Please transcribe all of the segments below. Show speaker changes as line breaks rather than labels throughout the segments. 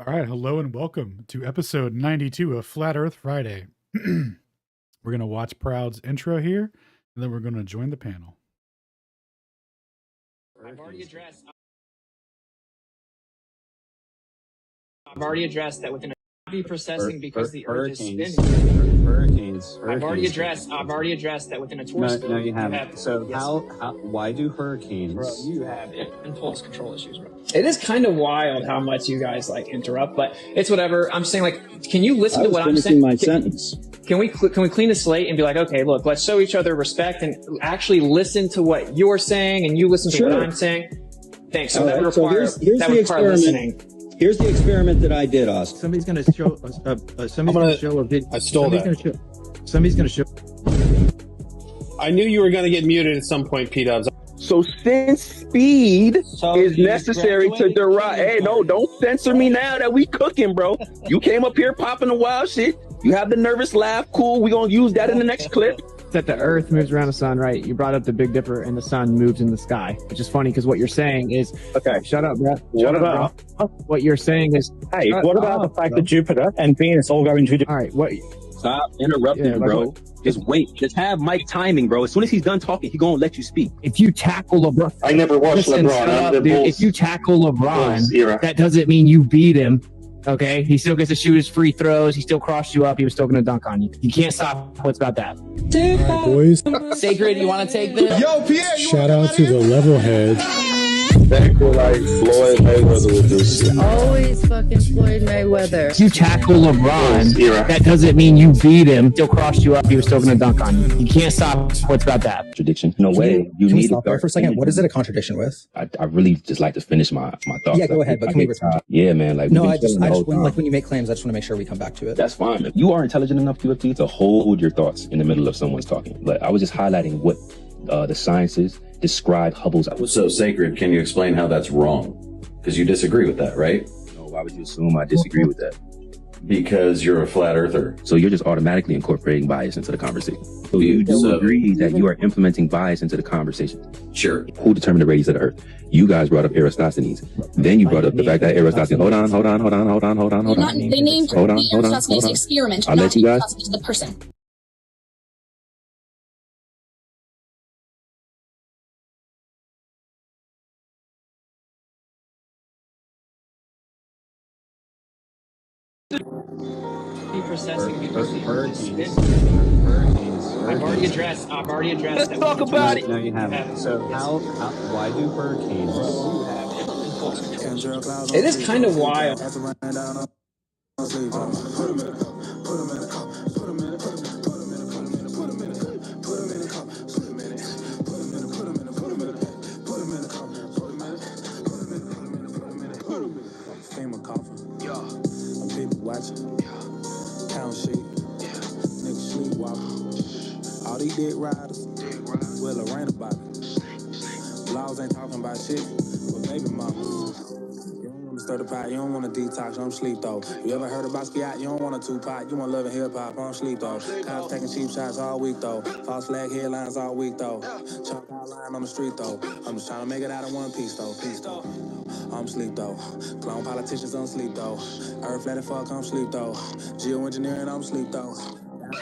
All right, hello and welcome to episode 92 of Flat Earth Friday. We're going to watch Proud's intro here, and then we're going to join the panel.
I've already addressed that within a be processing because the Earth is spinning.
Hurricanes.
I've already addressed that within a torus field.
No, you haven't. So
yes.
why do hurricanes?
Bro, you have impulse control issues, bro. It is kind of wild how much you guys like interrupt, but it's whatever. I'm saying, like, can you listen to what I'm saying?
My sentence.
Can we clean the slate and be like, okay, look, let's show each other respect and actually listen to what you're saying and you listen to what I'm saying? Thanks. So that would require listening.
Here's the experiment that I did, Austin.
Somebody's going to show. Somebody's going to show a video.
I stole that.
Somebody's going to show.
I knew you were going to get muted at some point, P-Dubs.
So since speed is necessary to derive, hey, no, don't censor me now that we cooking, bro. You came up here popping the wild shit. You have the nervous laugh. Cool. We're going to use that in the next clip.
That the Earth moves around the sun, right? You brought up the Big Dipper and the sun moves in the sky, which is funny because what you're saying is,
okay,
shut up, bro. Shut up, bro. What you're saying is,
hey, what about the fact that Jupiter and Venus all go into?
All right, what?
Stop interrupting, bro. Just wait. Just have Mike timing, bro. As soon as he's done talking, he's gonna let you speak.
If you tackle LeBron,
I never watched LeBron.
Dude, if you tackle LeBron, that doesn't mean you beat him. Okay, he still gets to shoot his free throws. He still crossed you up. He was still going to dunk on you. You can't stop what's about that.
All right, boys.
Sacred, you want to take this?
Yo, Pierre,
Shout out to the level heads.
Back to like Floyd Mayweather with this shit.
Always fucking Floyd Mayweather.
If you tackle LeBron, that doesn't mean you beat him. Still crossed you up. He was still going to dunk on you. You can't stop what's about that.
Contradiction. No way.
You need to stop there for a second. What is it a contradiction with?
I really just like to finish my thoughts.
Yeah, go ahead. But can we return?
Yeah, man. Like
no, I just when you make claims, I just want to make sure we come back to it.
That's fine. If you are intelligent enough, QFT, to hold your thoughts in the middle of someone's talking. But I was just highlighting what the sciences describe Hubble's.
So, Sacred, can you explain how that's wrong? Because you disagree with that, right?
No, why would you assume I disagree with that?
Because you're a flat earther.
So you're just automatically incorporating bias into the conversation. So you do agree that you are implementing bias into the conversation?
Sure.
Who determined the radius of the Earth? You guys brought up Eratosthenes. Then you brought up the fact that Eratosthenes. Hold on.
They named the Eratosthenes experiment,
I'll let you guys.
The person.
Processing because the Earth is spinning. I've already addressed.
Let's talk about it.
No, you haven't. So why do hurricanes?
It is kind of wild.
Count sheet, niggas sleepwalking. All these dick riders, well, it ain't about it. Laws ain't talking about shit, but baby mama. You don't want to stir the pot, you don't want to detox, you don't sleep though. You ever heard about Skiat, you don't want a two-pot, you want love and hip-hop, I don't sleep though. Cops taking cheap shots all week though. False flag headlines all week though. Chalk outline on the street though. I'm just trying to make it out of one piece though. I'm sleep though. Clone politicians don't sleep though. Earth let it fuck, I'm sleep though. Geoengineering, I'm sleep though. I'm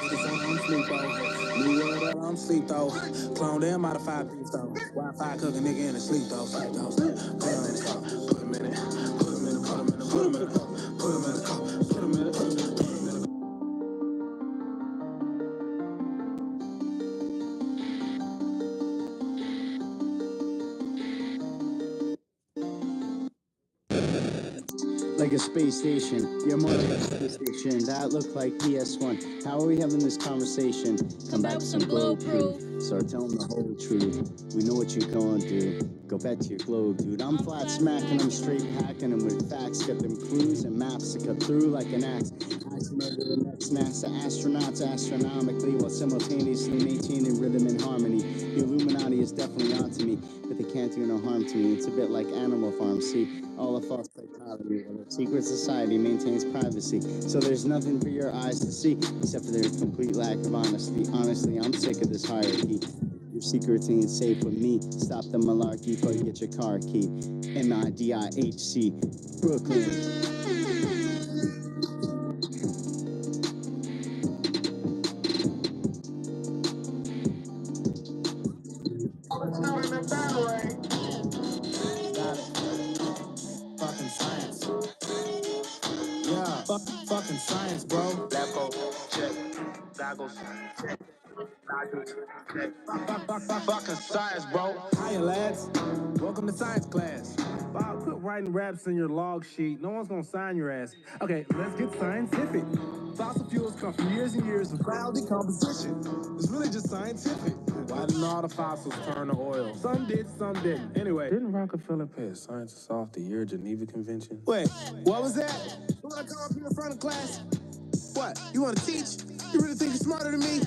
sleep though. New world up, I'm sleep though. Clone them out of 5 piece though. Wi-Fi cooking nigga in the sleep though. Sleep though. Put him in it. Put him in it. Put him in it. Put him in it. Put him in it. Put him in it. Put him in it.
Like a space station, you're more like a space station. That looked like PS1. How are we having this conversation? Come back with some globe proof. Start telling the whole truth. We know what you're going through. Go back to your globe, dude. I'm flat smacking them, straight packing them with facts. Got them clues and maps to cut through like an axe. Axe murder the next NASA astronauts astronomically while simultaneously maintaining rhythm and harmony. The Illuminati is definitely onto me, but they can't do no harm to me. It's a bit like Animal Farm. See, all a false dichotomy where the secret society maintains privacy. So there's nothing for your eyes to see except for their complete lack of honesty. Honestly, I'm sick of this hierarchy. Your secrets ain't safe with me. Stop the malarkey before you get your car key. MIDIHC, Brooklyn.
Fucking science. Yeah, fucking science, bro. Level, check, goggles, check, fucking science, bro. Hiya, lads. Welcome to science class. Bob, quit writing raps in your log sheet. No one's gonna sign your ass. Okay, let's get scientific. Fossil fuels come from years and years of foul decomposition. It's really just scientific. Why didn't all the fossils turn to oil? Some did, some didn't. Anyway, didn't Rockefeller pay a scientist off the year Geneva Convention? Wait, what was that? You wanna come up here in front of class? What, you wanna teach? You really think you're smarter than me?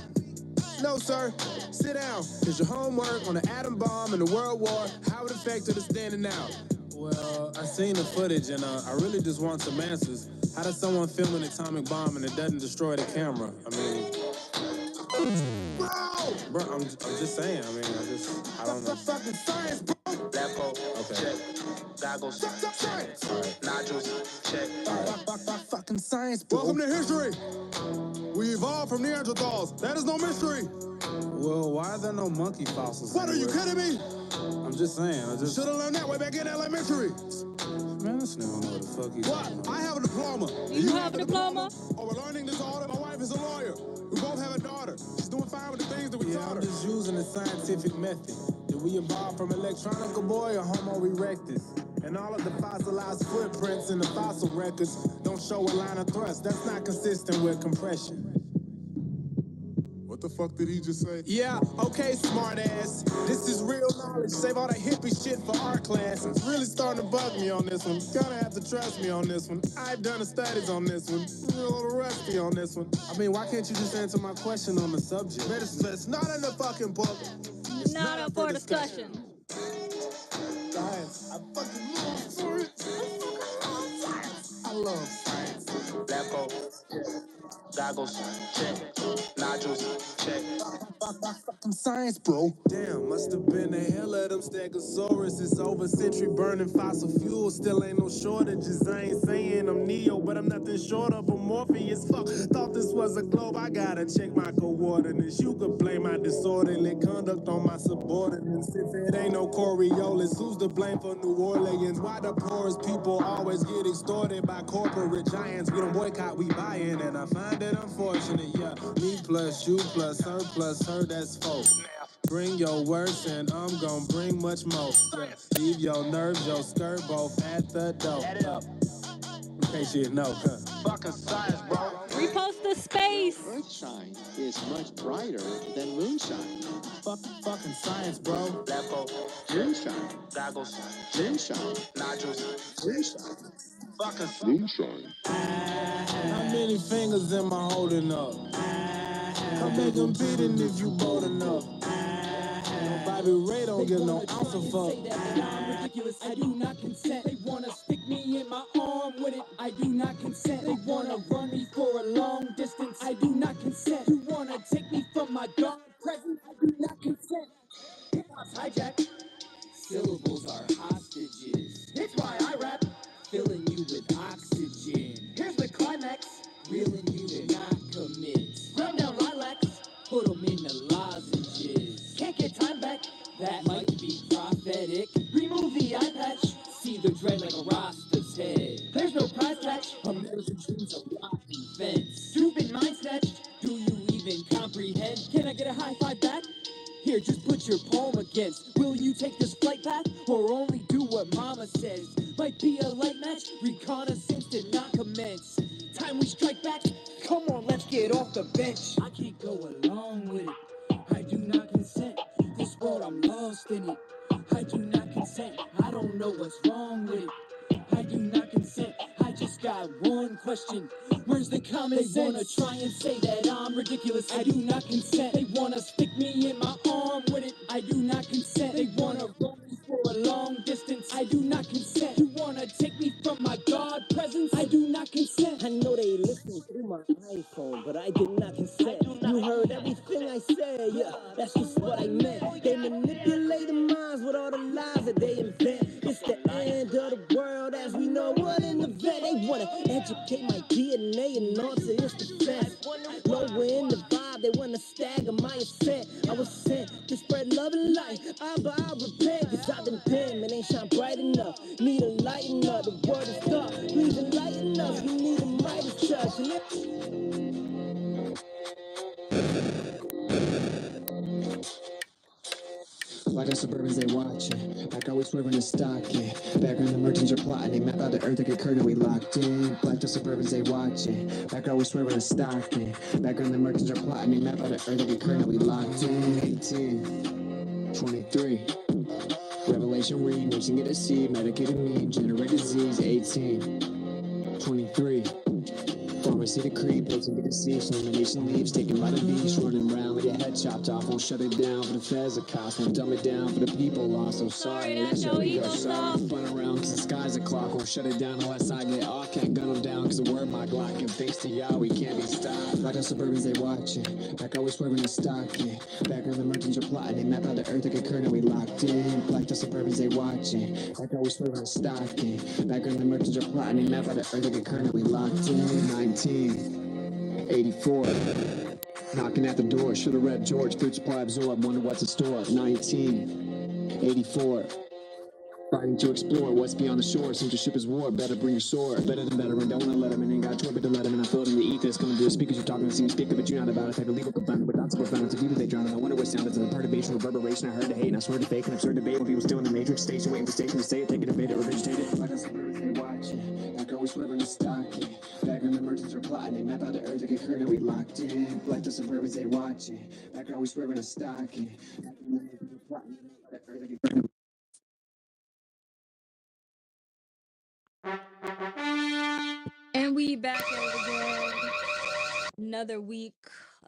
No, sir. Sit down. Here's your homework on the atom bomb and the World War. How it affected us then and now. Well, I seen the footage and I really just want some answers. How does someone film an atomic bomb and it doesn't destroy the camera? I mean... Bro, I'm just saying. I mean, I don't know. Fucking science, bro. Level, okay. Check. Goggles, check. All right. Nodules, check. Fucking science, bro. Welcome to history. We evolved from Neanderthals. That is no mystery. Well, why are there no monkey fossils? What, anywhere? Are you kidding me? I'm just saying. I just should have learned that way back in elementary. Man, this nigga don't know what the fuck he's talking about. I have a diploma.
You have a diploma?
Oh, we're learning this order. My wife is a lawyer. We both have a daughter. She's doing fine with the things that we taught her. I'm just using the scientific method. Did we evolve from Electronica boy or Homo erectus? And all of the fossilized footprints in the fossil records don't show a line of thrust. That's not consistent with compression. What the fuck did he just say? Yeah, okay, smart ass. This is real knowledge. Save all that hippie shit for art class. It's really starting to bug me on this one. Gonna have to trust me on this one. I've done the studies on this one. I'm a little rusty on this one. I mean, why can't you just answer my question on the subject? It's not in the fucking book. It's
not up for discussion.
Science. I fucking love science. I love science. Level, goggles, check. Nodules, check. Fucking science, bro. Damn, must have been a hell of them Stegosaurus. It's over century burning fossil fuel. Still ain't no shortages. I ain't saying I'm Neo, but I'm nothing short of a Morpheus. Fuck, thought this was a globe. I gotta check my coordinates. You could blame my disorderly conduct on my subordinates. If it ain't no Coriolis, who's to blame for New Orleans? Why the poorest people always get extorted by corporate giants? We don't boycott, we buy in, and I find it unfortunate. Yeah, me plus you plus her plus her, that's four. Bring your worst and I'm gonna bring much more. Yeah. Leave your nerves, your skirt both at the door. In case you didn't know. Fucking science, bro.
Repost the space.
Earthshine is much brighter than moonshine.
Fucking science, bro. Level,
Moonshine.
goggles,
Moonshine.
nodules,
Moonshine.
fucking moonshine. How many fingers am I holding up? Come make them beatin' if you bold enough. Bobby Ray don't give no ounce of fuck.
I'm ridiculous, I do not consent. They wanna stick me in my arm with it, I do not consent. They wanna run me for a long distance, I do not consent. You wanna take me from my God presence, I do not consent. Hip-hop's hijacked, syllables are hostages. It's why I rap, filling you with oxygen. Here's the climax, reeling you to not commit. Run down lilacs, put them in the lozenges. Can't get time back, that might be prophetic. Remove the eye patch, see the dread like a Rasta's head. There's no prize catch, American dreams a rotten fence. You've been mind snatched, do you even comprehend? Can I get a high five back? Here, just put your palm against. Will you take this flight path, or only do what mama says? Might be a light match, reconnaissance did not commence. Time we strike back, come on, let's get off the bench. I can't go along with it, I do not consent. This world, I'm lost in it, I do not consent. I don't know what's wrong with it, I do not consent. I just got one question, where's the common sense? They wanna try and say that I'm ridiculous, I do not consent. They wanna stick me in my arm with it, I do not consent. They wanna run me for a long distance, I do not consent. You wanna take me from my God presence, I do not consent.
I know they listen through my iPhone, but I did not consent. You heard everything I said, yeah, that's just what I meant. They educate my DNA and alter its defense. Lower in the vibe, they wanna stagger my ascent. I was sent to spread love and light. I repent, cause I've been dim and ain't shine bright enough. Need a lighten up, the word is dark. Please enlighten us, we need a Midas touch. And
Like the Suburbans, they watching. Back always swerving the stock, yeah. Background the merchants are plotting. They map out the earth like a curtain, we locked in. Like the Suburbans, they watching. Back always swerving the stock, yeah. Background the merchants are plotting. They map out the earth like a curtain, we locked in. 18, 23. Revelation read, nation get a seed, medicated me, generate disease. 18, 23. Pharmacy decree, patient get deceased, illumination leaves, taken by the beast, running around with your head chopped off, won't shut it down for the feds of cost, won't dumb it down for the people lost, so sorry, that's your ego, sorry, fun around cause the sky's a clock, won't shut it down unless I get off, can't gun them down cause the word my Glock, and thanks to y'all, we can't be stopped. Like the Suburbans, they watching, back always swerving the stock, yeah. Back when the merchants are plotting, they map out the earth like a curtain, we locked in. Like the Suburbans, they watching, back always swerving the stock, yeah. Back when the merchants are plotting, they map out the earth like a curtain, we locked in. 1984. Knocking at the door, should've read George, food supply absorb, wonder what's in store. 1984. Fighting to explore what's beyond the shore. Censorship is war, better bring your sword. Better than veteran, don't wanna let him in. Ain't got a choice but to let him in. I feel it in the ethers. Coming to the speakers, you're talking to see me speak, but you're not about it. Type of legal confounded, but not so profound. It's a view that they drown. I wonder what sounded to the perturbation, reverberation. I heard the hate, and I swear to fake and absurd debate. When people still in the matrix station, waiting for station to say it, take it, evade it, or vegetate it. Like a Suburbans, they watching. Like always swerving the stock, yeah. Back when the merchants are plotting, they map out the earth like a curtain, we locked in. Like the Suburbans, they watching. Back always swerving the stock, yeah. Back when the merchants are plotting, they map out the earth like a curtain.
And we back again. Another week,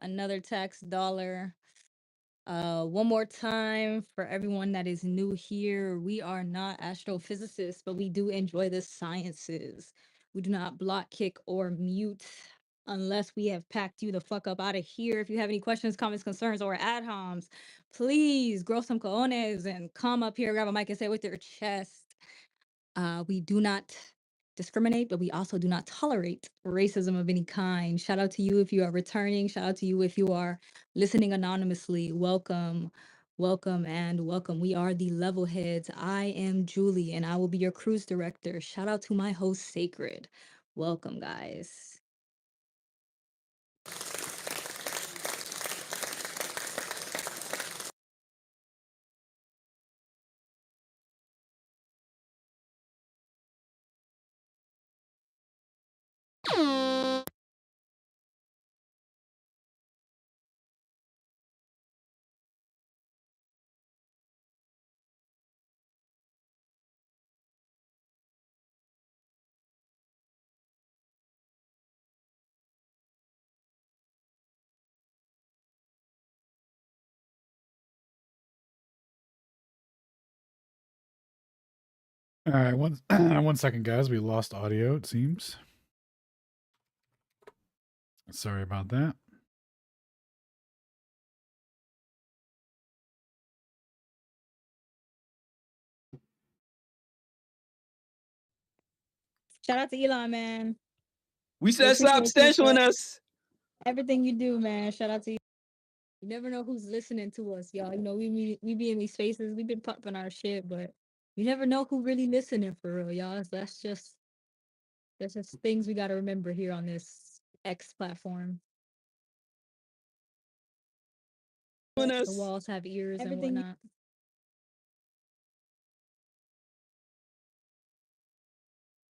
another tax dollar. One more time for everyone that is new here. We are not astrophysicists, but we do enjoy the sciences. We do not block, kick, or mute unless we have packed you the fuck up out of here. If you have any questions, comments, concerns, or ad-homs, please grow some cojones and come up here, grab a mic, and say it with your chest. We do not discriminate, but we also do not tolerate racism of any kind. Shout out to you if you are returning. Shout out to you if you are listening anonymously. Welcome, welcome, and welcome. We are the Level Heads. I am Julie, and I will be your cruise director. Shout out to my host, Sacred. Welcome, guys.
All right, one second, guys. We lost audio, it seems. Sorry about that.
Shout out to Elon, man.
We
We
said stop
appreciate you
stenciling
for
us.
everything you do, man. Shout out to you. You never know who's listening to us, y'all. You know, we be in these spaces, we've been pumping our shit, but you never know who really listening for real, y'all. That's just things we got to remember here on this X platform. The walls have ears and whatnot.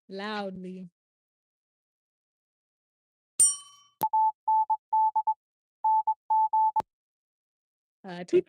Loudly. Tweet.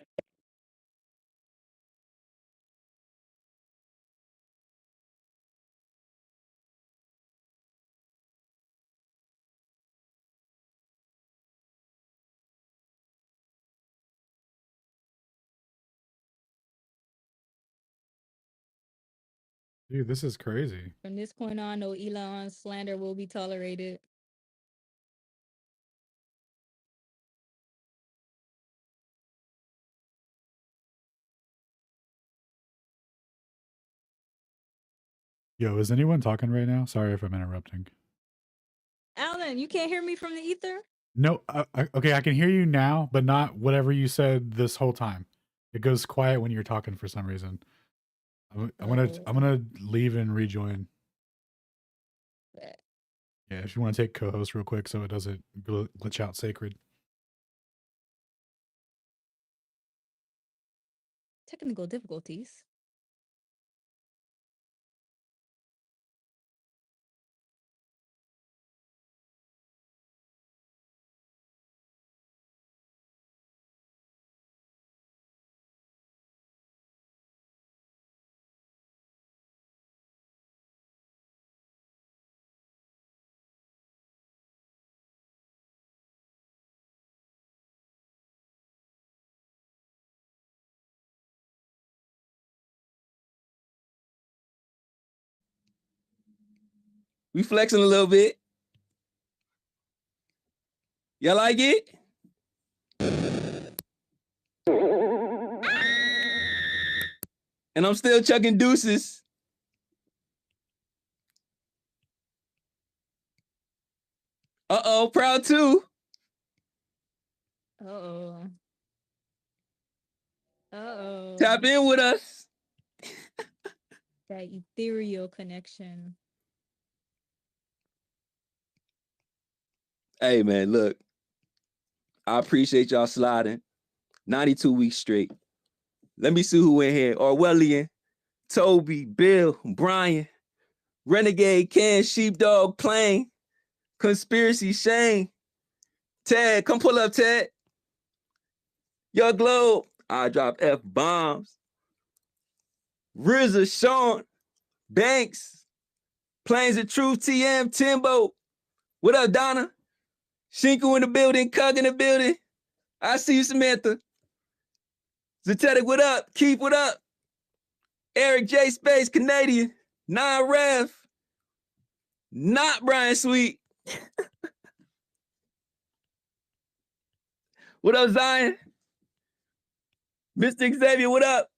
Dude, this is crazy.
From this point on, no Elon slander will be tolerated.
Yo, is anyone talking right now? Sorry if I'm interrupting.
Alan, you can't hear me from the ether?
No, okay, I can hear you now, but not whatever you said this whole time. It goes quiet when you're talking for some reason. I'm gonna leave and rejoin. Yeah, if you want to take co-host real quick so it doesn't glitch out sacred.
Technical difficulties.
We flexing a little bit. Y'all like it? And I'm still chucking deuces. Uh-oh, proud too.
Uh-oh. Uh-oh.
Tap in with us.
That ethereal connection.
Hey, man, look. I appreciate y'all sliding. 92 weeks straight. Let me see who in here. Orwellian, Toby, Bill, Brian, Renegade, Ken, Sheepdog, Plain, Conspiracy, Shane, Ted. Come pull up, Ted. Yo, Globe. I drop F-bombs. RZA, Sean, Banks, Plains of Truth, TM, Timbo. What up, Donna? Shinku in the building, Cug in the building. I see you, Samantha. Zetetic, what up? Keith, what up? Eric J. Space, Canadian. 9 Rev. Not Brian Sweet. What up, Zion? Mr. Xavier, what up?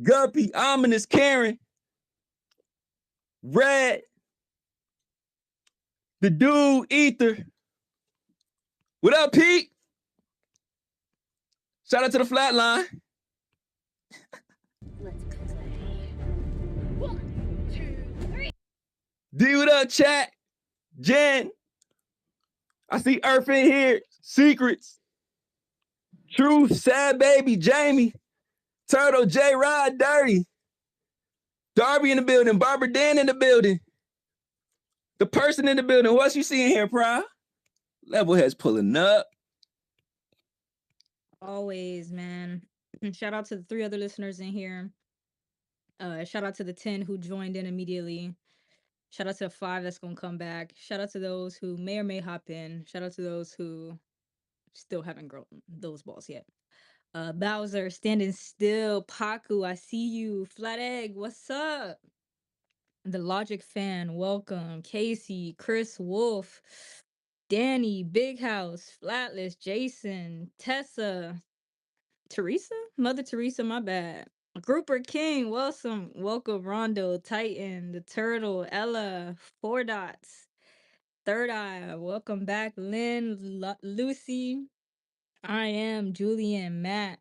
Guppy, Ominous, Karen. Red. The Dude, Ether. What up, Pete? Shout out to the Flatline. D, what up, chat? Jen. I see Earth in here. Secrets. Truth, Sad Baby, Jamie. Turtle, J. Rod, Dirty. Darby in the building. Barbara Dan in the building. The person in the building. What you seeing here, Pride? Level heads pulling up.
Always, man. Shout out to the 3 other listeners in here. Shout out to the 10 who joined in immediately. Shout out to the 5 that's gonna come back. Shout out to those who may or may hop in. Shout out to those who still haven't grown those balls yet. Bowser, standing still. Paku, I see you. Flat Egg, what's up? The Logic Fan, welcome. Casey, Chris Wolf, Danny, Big House, Flatless, Jason, Tessa, Teresa? Mother Teresa, my bad. Grouper King, welcome. Welcome, Rondo, Titan, the Turtle, Ella, 4 Dots, Third Eye, welcome back. Lynn, Lucy, I am Julian, Matt,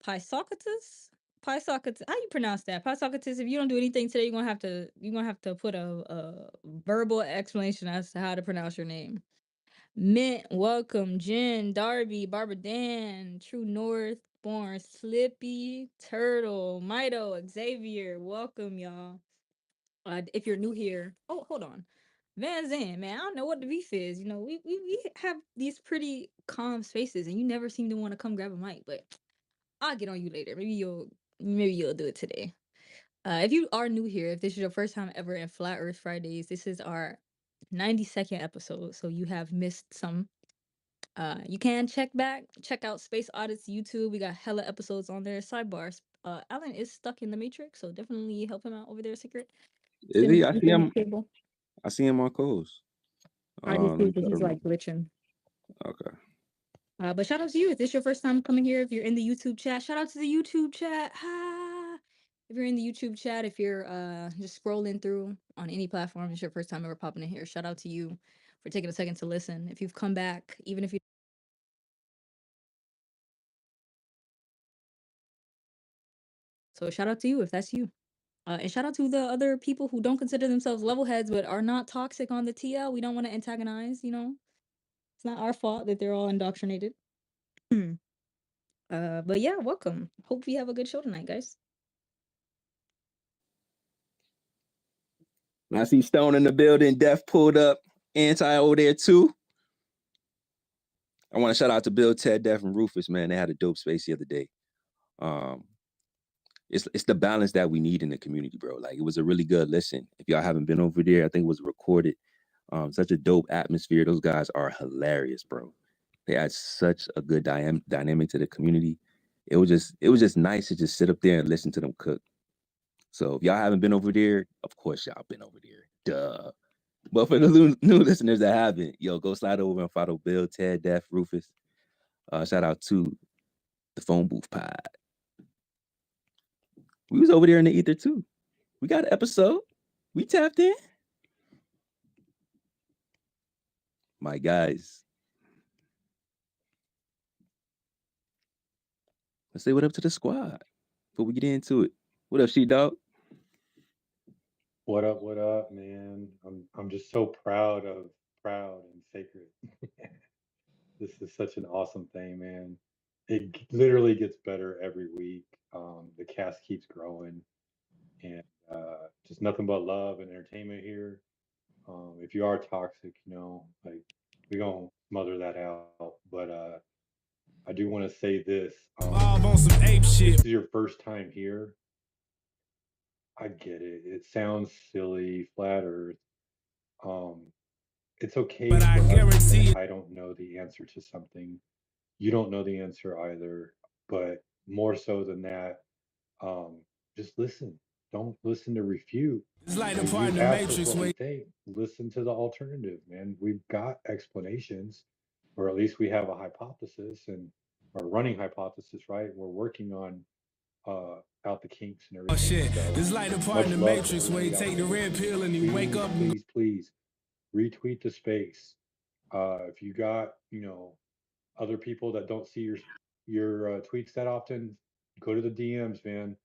Pysocrates? Pysocrates, how you pronounce that? Pysocrates, if you don't do anything today, you're gonna have to put a verbal explanation as to how to pronounce your name. Mint, welcome. Jen, Darby, Barbara Dan, True North, Born, Slippy, Turtle, Mito, Xavier, welcome, y'all. If you're new here, oh, hold on. Van Zandt, man, I don't know what the beef is. You know, we have these pretty calm spaces, and you never seem to want to come grab a mic, but I'll get on you later. Maybe you'll do it today. If you are new here, if this is your first time ever in Flat Earth Fridays, this is our 92nd episode, so you have missed some. You can check out Space Audits YouTube. We got hella episodes on there. Sidebars. Alan is stuck in the Matrix, so definitely help him out over there, Secret.
Is he? I see him on co-host.
I just see that he's like glitching.
Okay.
But shout out to you if this is your first time coming here. If you're in the YouTube chat, shout out to the YouTube chat. If If you're in the YouTube chat, if you're just scrolling through on any platform, it's your first time ever popping in here, shout out to you for taking a second to listen. If you've come back, even if you so shout out to you if that's you. And shout out to the other people who don't consider themselves level heads but are not toxic on the TL. We don't want to antagonize, you know. It's not our fault that they're all indoctrinated. But yeah, welcome. Hope we have a good show tonight, guys.
I see Stone in the building, Def pulled up, Anti over there too. I want to shout out to Bill, Ted, Def, and Rufus, man. They had a dope space the other day. It's the balance that we need in the community, bro. Like, it was a really good listen. If y'all haven't been over there, I think it was recorded. Such a dope atmosphere. Those guys are hilarious, bro. They add such a good dynamic to the community. It was just nice to just sit up there and listen to them cook. So if y'all haven't been over there, of course y'all been over there. Duh. But for the new listeners that haven't, yo, go slide over and follow Bill, Ted, Def, Rufus. Shout out to the Phone Booth Pod. We was over there in the ether too. We got an episode. We tapped in. My guys. Let's say what up to the squad before we get into it. What up, She-Dog?
What up, man? I'm just so proud and sacred. This is such an awesome thing, man. It literally gets better every week. The cast keeps growing, and just nothing but love and entertainment here. If you are toxic, you know, like, we gonna smother that out. But I do want to say this.
On some ape shit.
This is your first time here. I get it. It sounds silly, flat earth. It's okay, but I guarantee I don't know the answer to something. You don't know the answer either. But more so than that, just listen. Don't listen to refute.
It's like the part in the Matrix where
listen to the alternative, man. We've got explanations, or at least we have a hypothesis and a running hypothesis, right? We're working on out the kinks and everything.
oh shit.
So,
It's like the part in the
much love
Matrix
to
where you
everybody
take the
out there.
red pill and you wake up and
Please retweet the space. If you got, you know, other people that don't see your tweets that often, go to the DMs, man.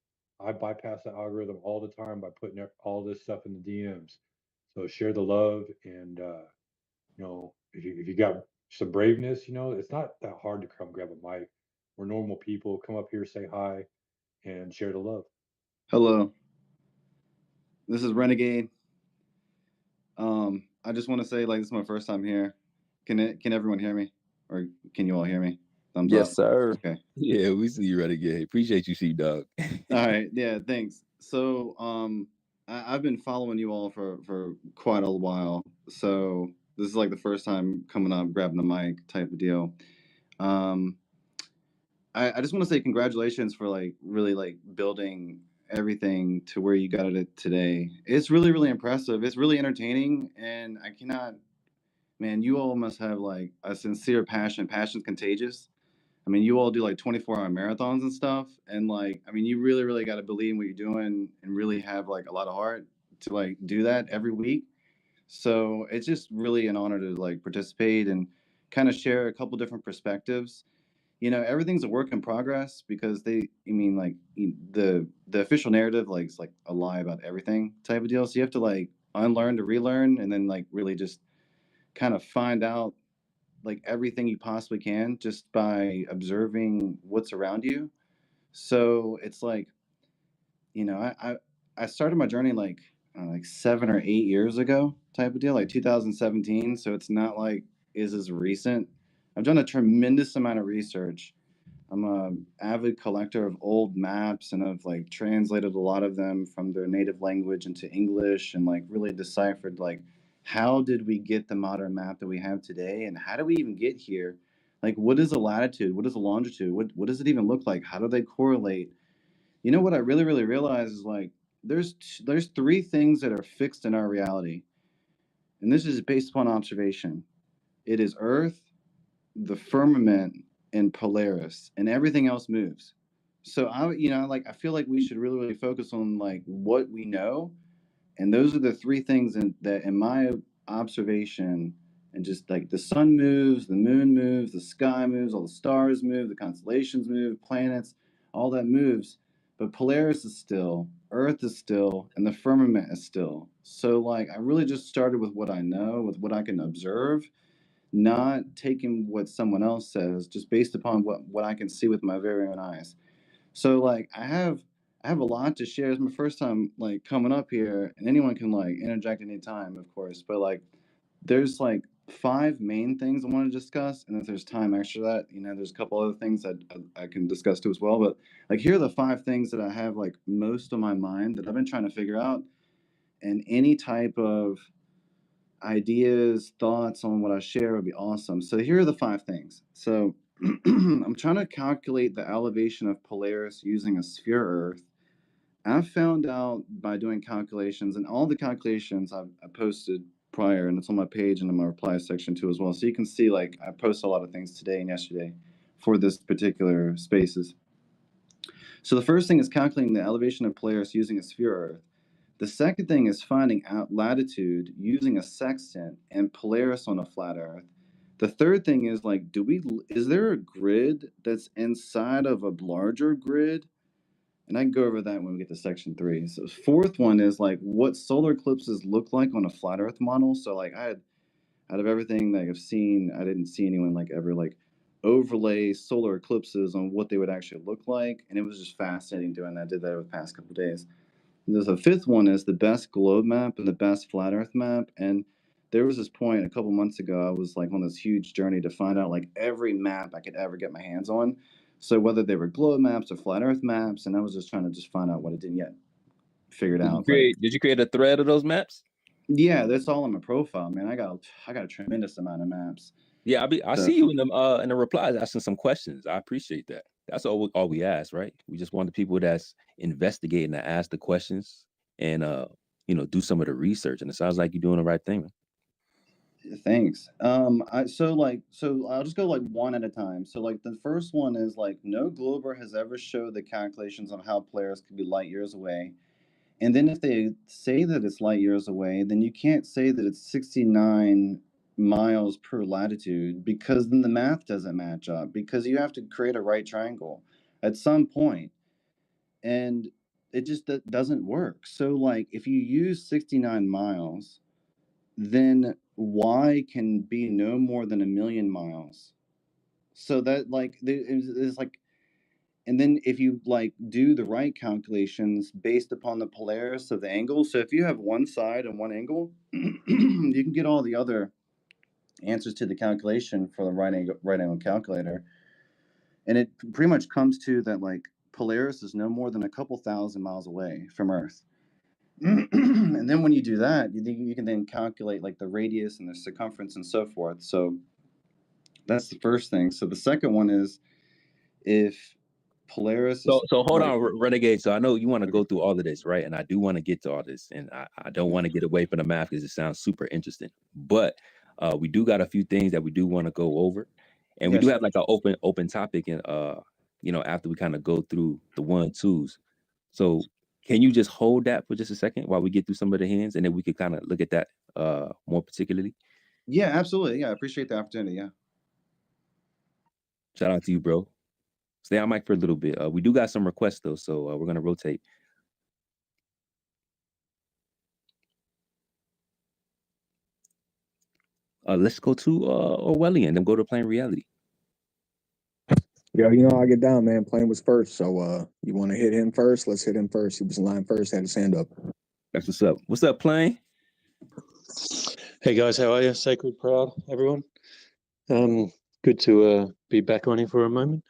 I bypass the algorithm all the time by putting all this stuff in the DMs. So share the love, and you know, if you got some braveness, you know, it's not that hard to come grab a mic. We're normal people. Come up here, say hi, and share the love.
Hello. This is Renegade. I just want to say, like, this is my first time here. Can everyone hear me? Or can you all hear me? Thumbs
Yes,
up.
sir.
Okay.
Yeah, we see you, Renegade. Appreciate you, She-Dog.
All right. Yeah, thanks. So I've been following you all for quite a while. So this is like the first time coming up, grabbing the mic type of deal. I just want to say congratulations for like really like building everything to where you got it today. It's really, really impressive. It's really entertaining, and I cannot, man, you all must have like a sincere passion. Passion's contagious. I mean, you all do like 24-hour marathons and stuff, and like, I mean, you really, really got to believe in what you're doing and really have like a lot of heart to like do that every week. So it's just really an honor to like participate and kind of share a couple different perspectives. You know, everything's a work in progress because the official narrative like is like a lie about everything type of deal. So you have to like unlearn to relearn, and then like really just kind of find out like everything you possibly can just by observing what's around you. So it's like, you know, I started my journey like 7 or 8 years ago type of deal, like 2017. So it's not like is as recent. I've done a tremendous amount of research. I'm an avid collector of old maps, and I've like translated a lot of them from their native language into English, and like really deciphered like how did we get the modern map that we have today, and how do we even get here? Like, what is a latitude? What is a longitude? What does it even look like? How do they correlate? You know what I really, really realize is like there's 3 things that are fixed in our reality, and this is based upon observation. It is Earth, the firmament, and Polaris, and everything else moves. So I feel like we should really focus on like what we know, and those are the three things that in my observation, and just like the sun moves, the moon moves, the sky moves, all the stars move, the constellations move, planets, all that moves. But Polaris is still, Earth is still, and the firmament is still. So like I really just started with what I know, with what I can observe, not taking what someone else says, just based upon what I can see with my very own eyes. So like I have a lot to share. It's my first time like coming up here, and anyone can like interject anytime, of course. But like there's like 5 main things I want to discuss, and if there's time extra that, there's a couple other things that I can discuss too as well. But like here are the 5 things that I have like most on my mind that I've been trying to figure out, and any type of ideas, thoughts on what I share would be awesome. So here are the 5 things. So I'm trying to calculate the elevation of Polaris using a sphere Earth. I've found out by doing calculations, and all the calculations I posted prior, and it's on my page and in my reply section too as well. So you can see like I post a lot of things today and yesterday for this particular spaces. So the first thing is calculating the elevation of Polaris using a sphere Earth. The second thing is finding out latitude using a sextant and Polaris on a flat Earth. The third thing is like, is there a grid that's inside of a larger grid? And I can go over that when we get to section 3. So fourth one is like what solar eclipses look like on a flat Earth model. So like I had, out of everything that I've seen, I didn't see anyone like ever like overlay solar eclipses on what they would actually look like. And it was just fascinating doing that. I did that over the past couple of days. There's a fifth one is the best globe map and the best flat Earth map. And there was this point a couple months ago, I was like on this huge journey to find out like every map I could ever get my hands on. So whether they were globe maps or flat Earth maps, and I was just trying to find out what I didn't yet figured out.
Did you create a thread of those maps?
Yeah, that's all in my profile, man. I got a tremendous amount of maps.
Yeah, I see you in the replies asking some questions. I appreciate that. That's all we ask, right? We just want the people that's investigating to ask the questions and do some of the research. And it sounds like you're doing the right thing.
Thanks. So I'll just go like one at a time. So like the first one is like no glober has ever showed the calculations on how Polaris could be light years away. And then if they say that it's light years away, then you can't say that it's 69 miles per latitude, because then the math doesn't match up, because you have to create a right triangle at some point, and it just doesn't work. So like if you use 69 miles, then y can be no more than 1,000,000 miles. So that like it's like, and then if you like do the right calculations based upon the Polaris of the angle, so if you have one side and one angle, you can get all the other answers to the calculation for the right angle calculator. And it pretty much comes to that like Polaris is no more than a couple thousand miles away from Earth. And then when you do that, you can then calculate like the radius and the circumference and so forth. So that's the first thing. So the second one is if Polaris.
So hold on, Renegade. So I know you want to go through all of this, right? And I do want to get to all this, and I don't want to get away from the math because it sounds super interesting. But we do got a few things that we do want to go over, and we do have like an open topic, and after we kind of go through the 1-2s. So can you just hold that for just a second while we get through some of the hands, and then we could kind of look at that more particularly?
Yeah, absolutely. Yeah, I appreciate the opportunity. Yeah.
Shout out to you, bro. Stay on mic for a little bit. We do got some requests though, so we're gonna rotate. Let's go to Orwellian, then go to Plain Reality.
Yo, I get down, man. Plain was first, so you want to hit him first? Let's hit him first. He was in line first, had his hand up.
That's what's up. What's up, Plain?
Hey guys, how are you? Sacred Proud, everyone. Good to be back on here for a moment.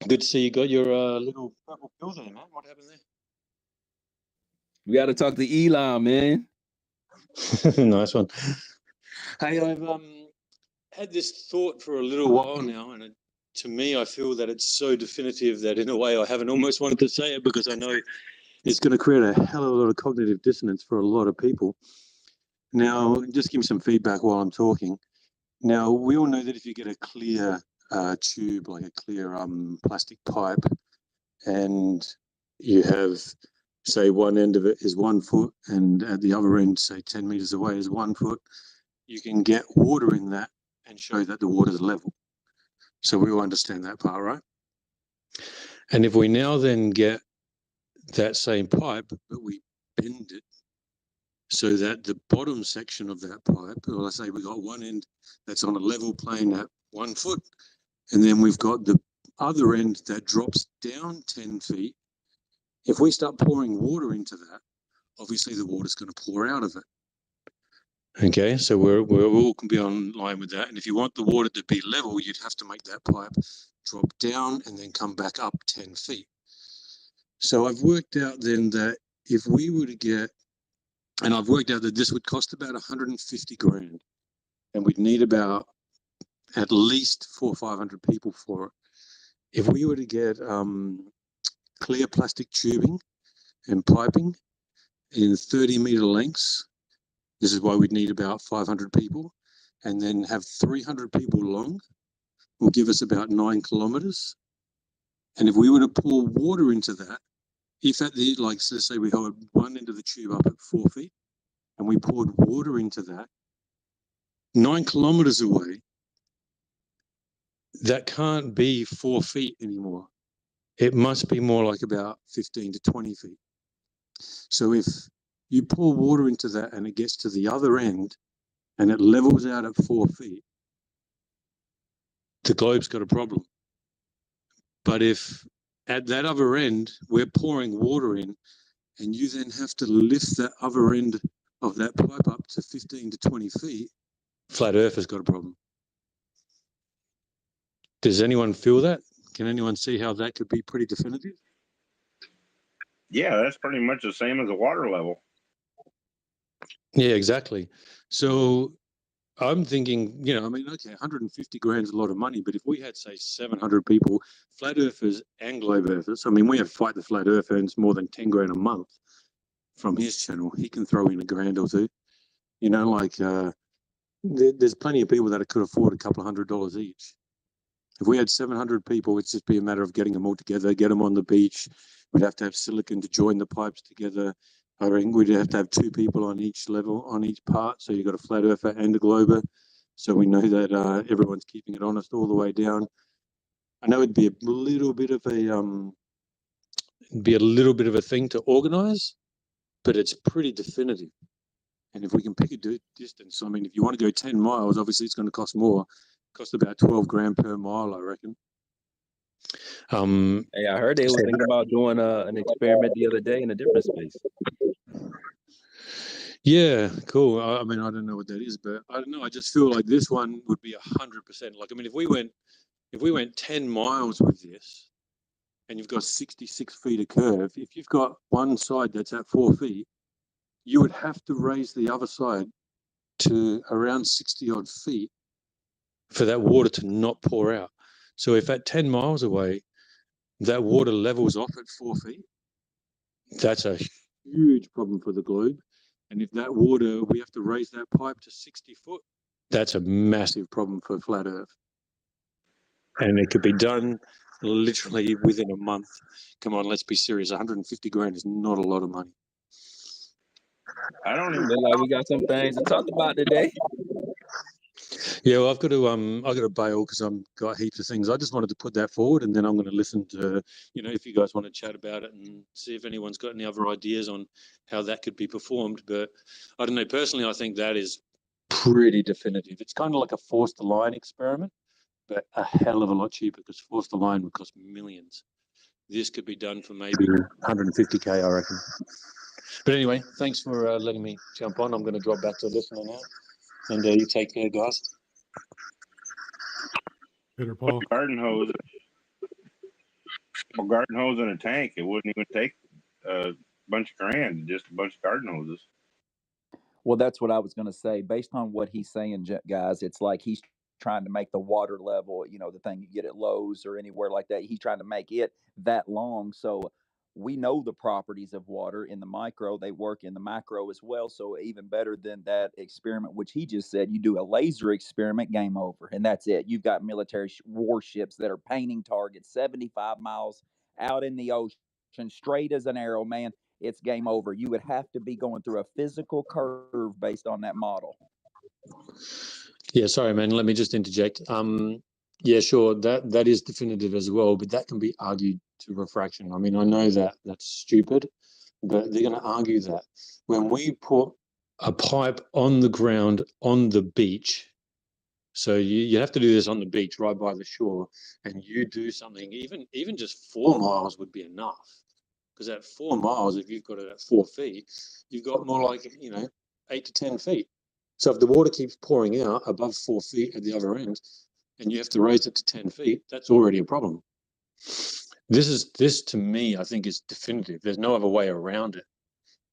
Good to see you got your little purple pill there, man. What happened there?
We got to talk to Elon, man.
Nice one. Hey, I've had this thought for a little while now, and to me, I feel that it's so definitive that in a way I haven't almost wanted to say it, because I know it's going to create a hell of a lot of cognitive dissonance for a lot of people. Now, just give me some feedback while I'm talking. Now, we all know that if you get a clear tube, like a clear plastic pipe, and you have, say, one end of it is 1 foot, and at the other end, say 10 meters away, is 1 foot, you can get water in that and show that the water is level. So we all understand that part, right? And if we now then get that same pipe, but we bend it so that the bottom section of that pipe, or let's say we got one end that's on a level plane at 1 foot, and then we've got the other end that drops down 10 feet. If we start pouring water into that, obviously the water's going to pour out of it. Okay, so we're all can be on line with that. And if you want the water to be level, you'd have to make that pipe drop down and then come back up 10 feet. So I've worked out then that if we were to get, and I've worked out that this would cost about 150 grand, and we'd need about at least 400 or 500 people for it. If we were to get clear plastic tubing and piping in 30-meter lengths, this is why we'd need about 500 people, and then have 300 people long, will give us about 9 kilometers. And if we were to pour water into that, if at the, like, so say we hold one end of the tube up at 4 feet, and we poured water into that, 9 kilometers away, that can't be 4 feet anymore. It must be more like about 15 to 20 feet. So if you pour water into that and it gets to the other end and it levels out at 4 feet, the globe's got a problem. But if at that other end, we're pouring water in and you then have to lift that other end of that pipe up to 15 to 20 feet, flat Earth has got a problem. Does anyone feel that? Can anyone see how that could be pretty definitive?
Yeah, that's pretty much the same as the water level.
Yeah, exactly. So I'm thinking, you know, I mean, okay, 150 grand is a lot of money, but if we had, say, 700 people, flat earthers and globe earthers, I mean, we have Fight the Flat Earth earns more than 10 grand a month from his channel. He can throw in a grand or two. You know, like there's plenty of people that could afford a couple of $100 each. If we had 700 people, it'd just be a matter of getting them all together, get them on the beach. We'd have to have silicon to join the pipes together. I reckon we'd have to have 2 people on each level, on each part. So you've got a flat earther and a glober. So we know that everyone's keeping it honest all the way down. I know it'd be a little bit of a thing to organize, but it's pretty definitive. And if we can pick a distance, I mean, if you want to go 10 miles, obviously it's going to cost more. Cost about 12 grand per mile, I reckon.
Hey, I heard they were thinking about doing an experiment the other day in a different space.
Yeah, cool. I mean, I don't know what that is, but I don't know. I just feel like this one would be 100%. Like, I mean, if we went 10 miles with this, and you've got 66 feet of curve, if you've got one side that's at 4 feet, you would have to raise the other side to around 60 odd feet for that water to not pour out. So if at 10 miles away, that water levels off at 4 feet, that's a huge problem for the globe. And if that water, we have to raise that pipe to 60 foot, that's a massive problem for flat Earth. And it could be done literally within a month. Come on, let's be serious. 150 grand is not a lot of money.
I don't even
look like we got some things to talk about today.
Yeah, well, I've got to bail because I've got heaps of things. I just wanted to put that forward, and then I'm going to listen to, you know, if you guys want to chat about it and see if anyone's got any other ideas on how that could be performed. But I don't know, personally, I think that is pretty definitive. It's kind of like a forced line experiment, but a hell of a lot cheaper because forced line would cost millions. This could be done for maybe 150K, I reckon. But anyway, thanks for letting me jump on. I'm going to drop back to listener now. And you take care, guys.
Peter Paul.
Garden hose in a tank. It wouldn't even take a bunch of grand, just a bunch of garden hoses.
Well, that's what I was going to say. Based on what he's saying, guys, it's like he's trying to make the water level, you know, the thing you get at Lowe's or anywhere like that. He's trying to make it that long. So we know the properties of water in the micro. They work in the macro as well. So even better than that experiment, which he just said, you do a laser experiment, game over, and that's it. You've got military warships that are painting targets 75 miles out in the ocean, straight as an arrow, man. It's game over. You would have to be going through a physical curve based on that model.
Yeah, sorry, man. Let me just interject. Yeah, sure. That is definitive as well, but that can be argued to refraction. I mean, I know that that's stupid, but they're going to argue that when we put a pipe on the ground on the beach, so you have to do this on the beach right by the shore, and you do something, even just 4 miles would be enough. Because at 4 miles, if you've got it at 4 feet, you've got more like, 8 to 10 feet. So if the water keeps pouring out above 4 feet at the other end, and you have to raise it to 10 feet, that's already a problem. This to me, I think, is definitive. There's no other way around it.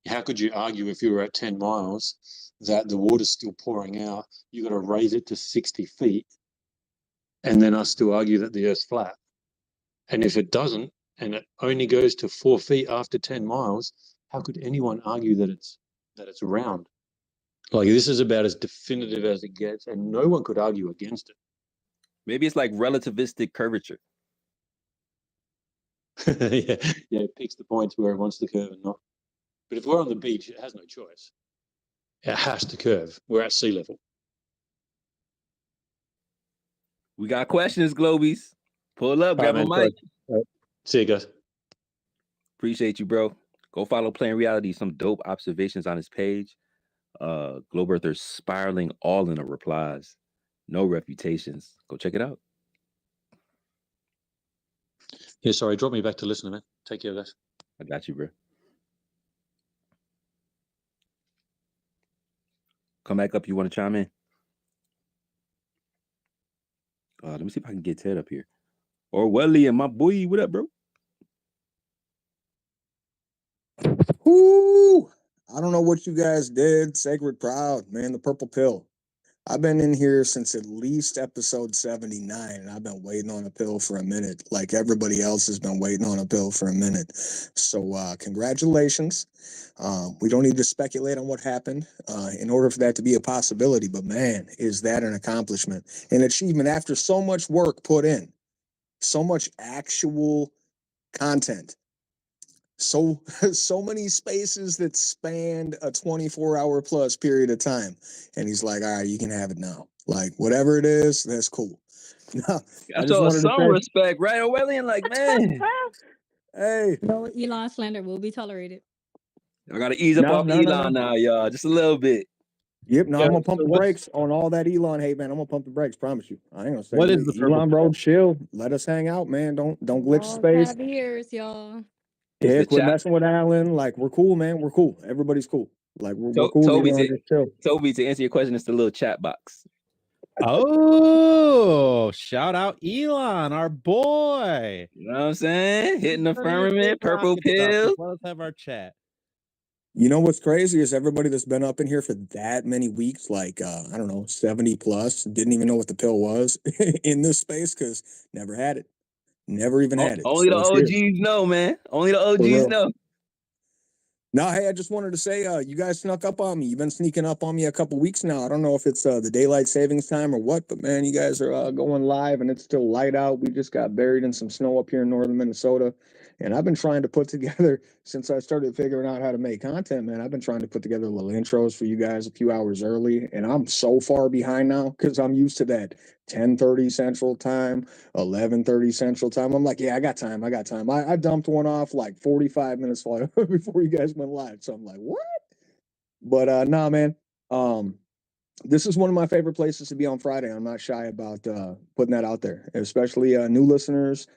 How could you argue if you were at 10 miles that the water's still pouring out, you got to raise it to 60 feet, and then I still argue that the Earth's flat? And if it doesn't, and it only goes to 4 feet after 10 miles, how could anyone argue that it's round? Like, this is about as definitive as it gets, and no one could argue against it.
Maybe it's like relativistic curvature.
yeah, it picks the points where it wants to curve and not. But if we're on the beach, it has no choice. It has to curve. We're at sea level.
We got questions, Globies. Pull up, grab a mic.
See you guys.
Appreciate you, bro. Go follow Playing Reality. Some dope observations on his page. Globe Earthers spiraling all in the replies. No reputations. Go check it out.
Yeah, sorry, drop me back to listener, man. Take care of that.
I got you, bro. Come back up. You want to chime in? Let me see if I can get Ted up here. Or Welly and my boy. What up, bro?
Whoo! I don't know what you guys did. Sacred Proud, man, the purple pill. I've been in here since at least episode 79, and I've been waiting on a pill for a minute, like everybody else has been waiting on a pill for a minute. So congratulations. We don't need to speculate on what happened in order for that to be a possibility, but man, is that an accomplishment, an achievement after so much work put in, so much actual content. So many spaces that spanned a 24-hour plus period of time. And he's like, all right, you can have it now. Like, whatever it is, that's cool.
I just wanted some respect, right? Orwellian, like, man.
Hey.
No Elon slander will be tolerated.
I got to ease up off Elon now, y'all. Just a little bit.
Yep, no, I'm going to pump the brakes on all that Elon hate, man. I'm going to pump the brakes, promise you. I ain't going to say
what is the
Elon, bro, chill. Let us hang out, man. Don't glitch space.
5 years, y'all.
Yeah, quit messing with Alan. Like, we're cool, man. We're cool. Everybody's cool. Like, we're cool.
Toby, to answer your question, it's the little chat box.
Oh, shout out Elon, our boy.
You know what I'm saying? Hitting the firmament, purple pills.
Let us have our chat.
You know what's crazy is everybody that's been up in here for that many weeks, like, I don't know, 70 plus, didn't even know what the pill was in this space because never had it. Never even had it.
Only the OGs know, man. Only the OGs know.
No, hey, I just wanted to say, you guys snuck up on me. You've been sneaking up on me a couple weeks now. I don't know if it's the daylight savings time or what, but man, you guys are going live and it's still light out. We just got buried in some snow up here in northern Minnesota. And I've been trying to put together, since I started figuring out how to make content, man, I've been trying to put together little intros for you guys a few hours early. And I'm so far behind now because I'm used to that 10:30 Central Time, 11:30 Central Time. I'm like, yeah, I got time. I dumped one off like 45 minutes before you guys went live. So I'm like, what? But nah, man. This is one of my favorite places to be on Friday. I'm not shy about putting that out there, especially new listeners.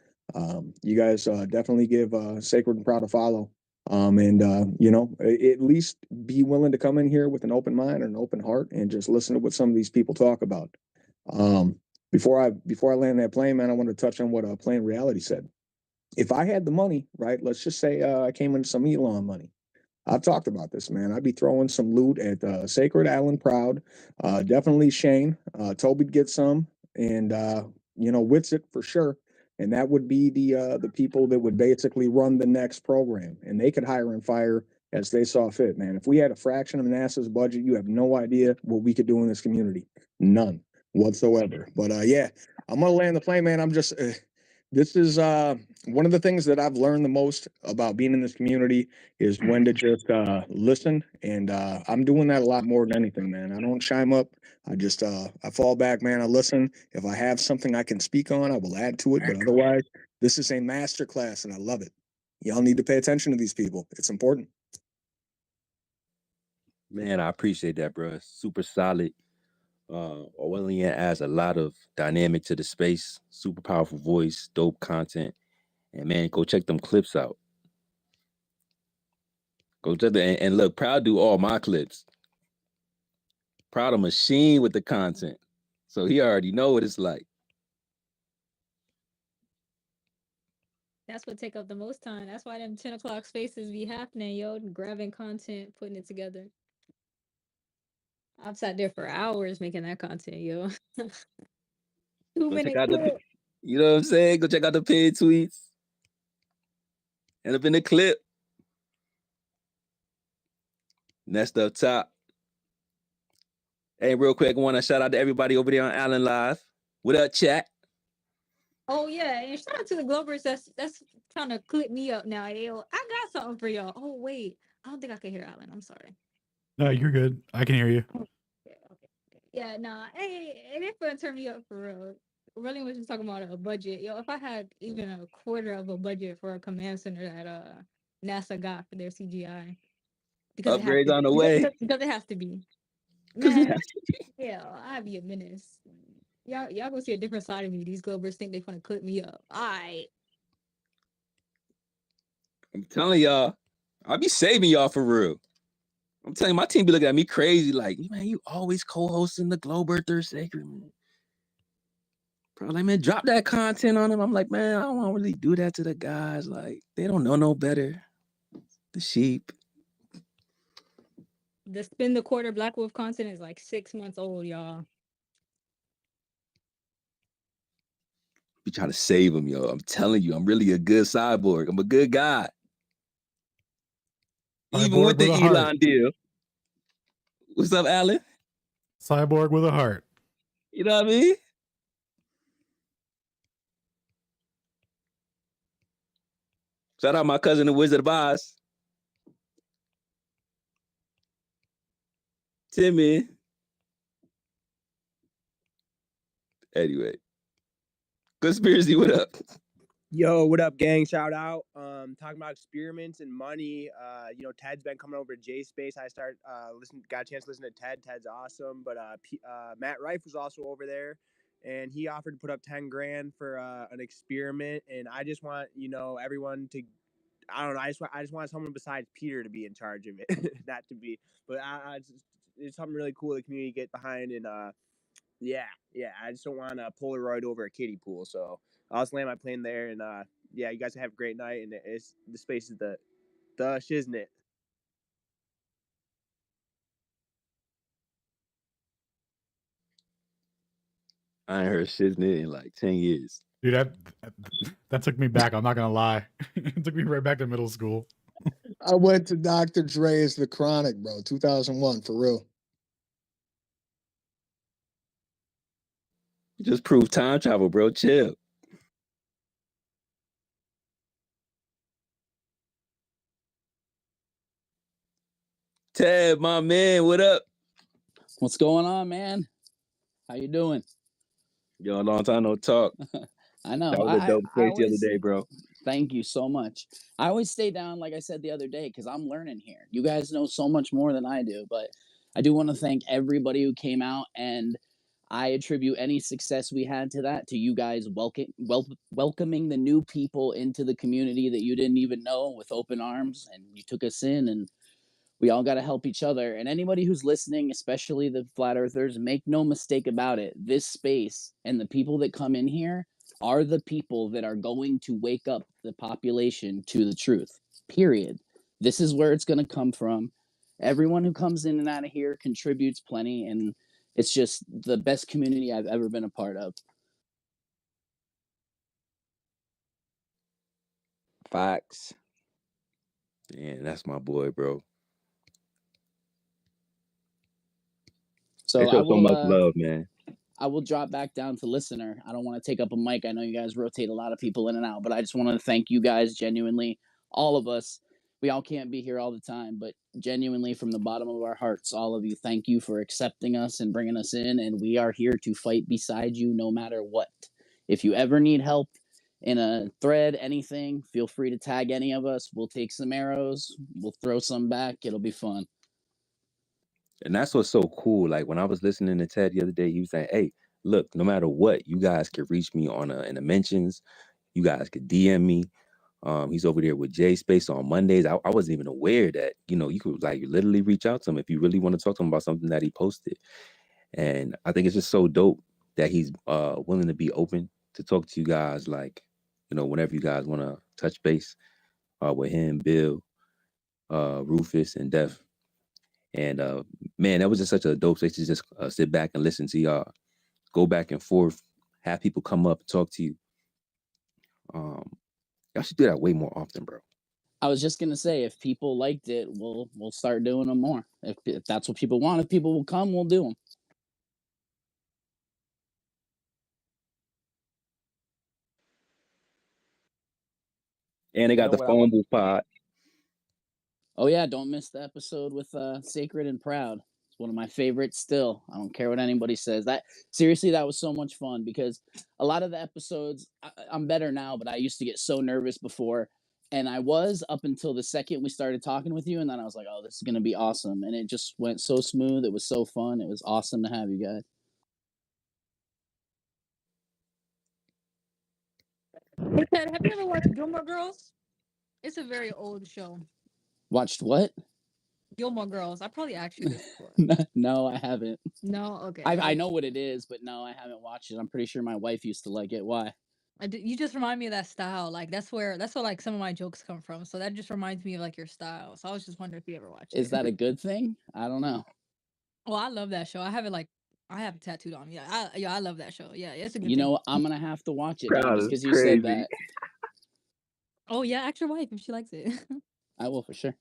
You guys definitely give Sacred and Proud a follow. And at least be willing to come in here with an open mind and an open heart and just listen to what some of these people talk about. Before I land that plane, man, I want to touch on what Playing Reality said. If I had the money, right, let's just say I came into some Elon money. I've talked about this, man. I'd be throwing some loot at Sacred, Alan, Proud, definitely Shane. Toby'd get some, and Witsit for sure. and that would be the people that would basically run the next program, and they could hire and fire as they saw fit, man. If we had a fraction of NASA's budget, you have no idea what we could do in this community. None whatsoever. But yeah, I'm gonna land the plane, man. I'm just this is one of the things that I've learned the most about being in this community is when to just listen, and I'm doing that a lot more than anything, man. I don't chime up. I just I fall back, man. I listen. If I have something I can speak on, I will add to it. But otherwise, this is a master class, and I love it. Y'all need to pay attention to these people. It's important.
Man, I appreciate that, bro. Super solid. Orwellian adds a lot of dynamic to the space. Super powerful voice, dope content, and man, go check them clips out. Go check and look, Proud do all my clips. Proud a machine with the content, so he already know what it's like.
That's what take up the most time. That's why them 10 o'clock spaces be happening, yo. Grabbing content, putting it together. I've sat there for hours making that content, yo. 2-minute clip.
You know what I'm saying? Go check out the paid tweets. End up in the clip. Next up top. Hey, real quick, I want to shout out to everybody over there on Alan Live. What up, chat?
Oh yeah, and shout out to the Globers that's trying to clip me up now. Yo, I got something for y'all. Oh wait, I don't think I can hear Alan. I'm sorry.
No, you're good. I can hear you.
Yeah, nah. Hey, it ain't gonna turn me up for real. Really was just talking about a budget. Yo, if I had even a quarter of a budget for a command center that NASA got for their CGI. Because
upgrades on the way.
Because it has to be. Man, yeah, I'd be a menace. Y'all gonna see a different side of me. These Globers think they're gonna clip me up. Alright.
I'm telling y'all, I'll be saving y'all for real. I'm telling you, my team be looking at me crazy, like, man, you always co-hosting the Globe Earth Sacred. Probably, man, drop that content on them. I'm like, man, I don't want to really do that to the guys. Like, they don't know no better. The sheep.
The Spin the Quarter Black Wolf content is like 6 months old, y'all.
Be trying to save them, yo. I'm telling you, I'm really a good cyborg. I'm a good guy. Even with the Elon deal. What's up, Alan?
Cyborg with a heart.
You know what I mean? Shout out my cousin, the Wizard of Oz. Timmy. Anyway. Conspiracy, what up?
Yo, what up, gang? Shout out. Talking about experiments and money. Ted's been coming over to J Space. I got a chance to listen to Ted. Ted's awesome. But Matt Rife was also over there, and he offered to put up 10 grand for an experiment. And I just want everyone to, I don't know. I just want someone besides Peter to be in charge of it, not to be. But it's something really cool the community get behind, and yeah. I just don't want a Polaroid over a kiddie pool. So I'll just land my plane there, and you guys have a great night. And the space is the shiznit.
I ain't heard shiznit in like 10 years.
Dude, that took me back. I'm not gonna lie. It took me right back to middle school.
I went to Dr. Dre's The Chronic, bro, 2001, for real.
Just prove time travel, bro. Chill. Ted, my man, what up?
What's going on, man? How you doing?
Yo, a long time no talk.
I know.
That was a dope space the other day, bro.
Thank you so much. I always stay down, like I said the other day, because I'm learning here. You guys know so much more than I do, but I do want to thank everybody who came out, and I attribute any success we had to you guys welcoming the new people into the community that you didn't even know with open arms, and you took us in, and we all got to help each other. And anybody who's listening, especially the flat earthers, make no mistake about it. This space and the people that come in here are the people that are going to wake up the population to the truth, period. This is where it's going to come from. Everyone who comes in and out of here contributes plenty, and it's just the best community I've ever been a part of.
Facts.
Yeah, that's my boy, bro.
So
They
I
show so
will
much love, man.
I will drop back down to listener. I don't want to take up a mic. I know you guys rotate a lot of people in and out, but I just wanted to thank you guys genuinely, all of us. We all can't be here all the time, but genuinely from the bottom of our hearts, all of you, thank you for accepting us and bringing us in. And we are here to fight beside you no matter what. If you ever need help in a thread, anything, feel free to tag any of us. We'll take some arrows. We'll throw some back. It'll be fun.
And that's what's so cool. Like when I was listening to Ted the other day, he was saying, hey, look, no matter what, you guys can reach me on in the mentions. You guys could DM me. He's over there with J Space on Mondays. I wasn't even aware that, you could like literally reach out to him if you really want to talk to him about something that he posted. And I think it's just so dope that he's willing to be open to talk to you guys, like, whenever you guys want to touch base with him, Bill, Rufus, and Def. And man, that was just such a dope place to just sit back and listen to y'all go back and forth, have people come up and talk to you. Y'all should do that way more often, bro.
I was just gonna say, if people liked it, we'll start doing them more. If that's what people want, if people will come, we'll do them.
And they got the phone booth pod.
Oh yeah, don't miss the episode with Sacred and Proud. It's one of my favorites still. I don't care what anybody says. That seriously, that was so much fun because a lot of the episodes, I'm better now, but I used to get so nervous before. And I was up until the second we started talking with you, and then I was like, oh, this is gonna be awesome. And it just went so smooth. It was so fun. It was awesome to have you guys.
Hey Ted, have you ever watched Gilmore Girls? It's a very old show.
Watched what?
Gilmore Girls. I probably asked you this before.
No, I haven't.
No, okay.
I know what it is, but no, I haven't watched it. I'm pretty sure my wife used to like it. Why?
You just remind me of that style. Like that's where like some of my jokes come from. So that just reminds me of like your style. So I was just wondering if you ever watched it.
Is that a good thing? I don't know.
Well, I love that show. I have it tattooed on me. I love that show. Yeah, it's a good
You
thing.
know, I'm gonna have to watch it now just because you said that.
Oh yeah, ask your wife if she likes it.
I will for sure.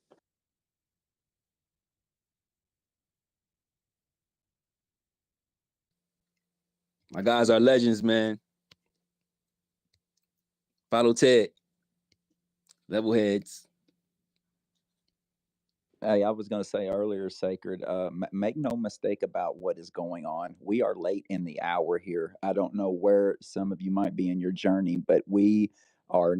My guys are legends, man. Follow Ted. Level heads.
Hey, I was going to say earlier, Sacred, make no mistake about what is going on. We are late in the hour here. I don't know where some of you might be in your journey, but we are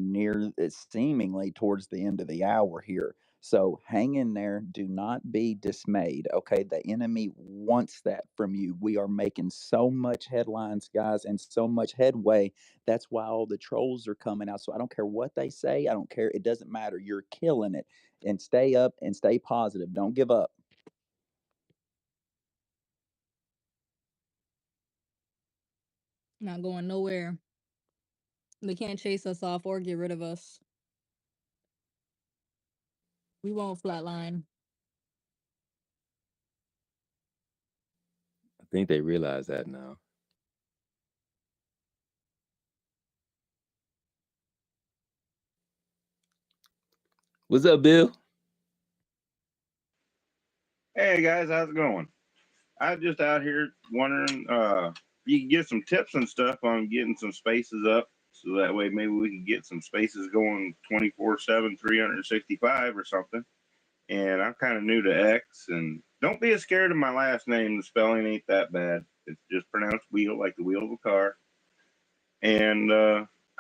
seemingly towards the end of the hour here. So hang in there. Do not be dismayed. Okay. The enemy wants that from you. We are making so much headlines, guys, and so much headway. That's why all the trolls are coming out. So I don't care what they say. I don't care. It doesn't matter. You're killing it. And stay up and stay positive. Don't give up.
Not going nowhere. They can't chase us off or get rid of us. We won't flatline.
I think they realize that now. What's up, Bill?
Hey guys, how's it going? I'm just out here wondering you can get some tips and stuff on getting some spaces up, so that way maybe we can get some spaces going 24/7, 365 or something. And I'm kind of new to X, and don't be as scared of my last name. The spelling ain't that bad. It's just pronounced wheel, like the wheel of a car. And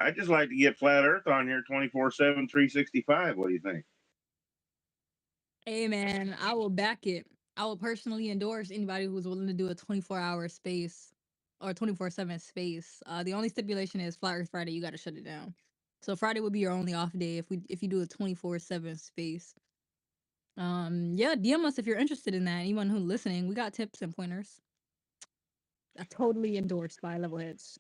I just like to get Flat Earth on here 24/7, 365. What do you think?
Hey man, I will back it. I will personally endorse anybody who's willing to do a 24-hour space or 24/7 space. The only stipulation is Flat Earth Friday. You got to shut it down. So Friday would be your only off day if you do a 24/7 space. Yeah, DM us if you're interested in that. Anyone who's listening, we got tips and pointers. Totally endorsed by Levelheads.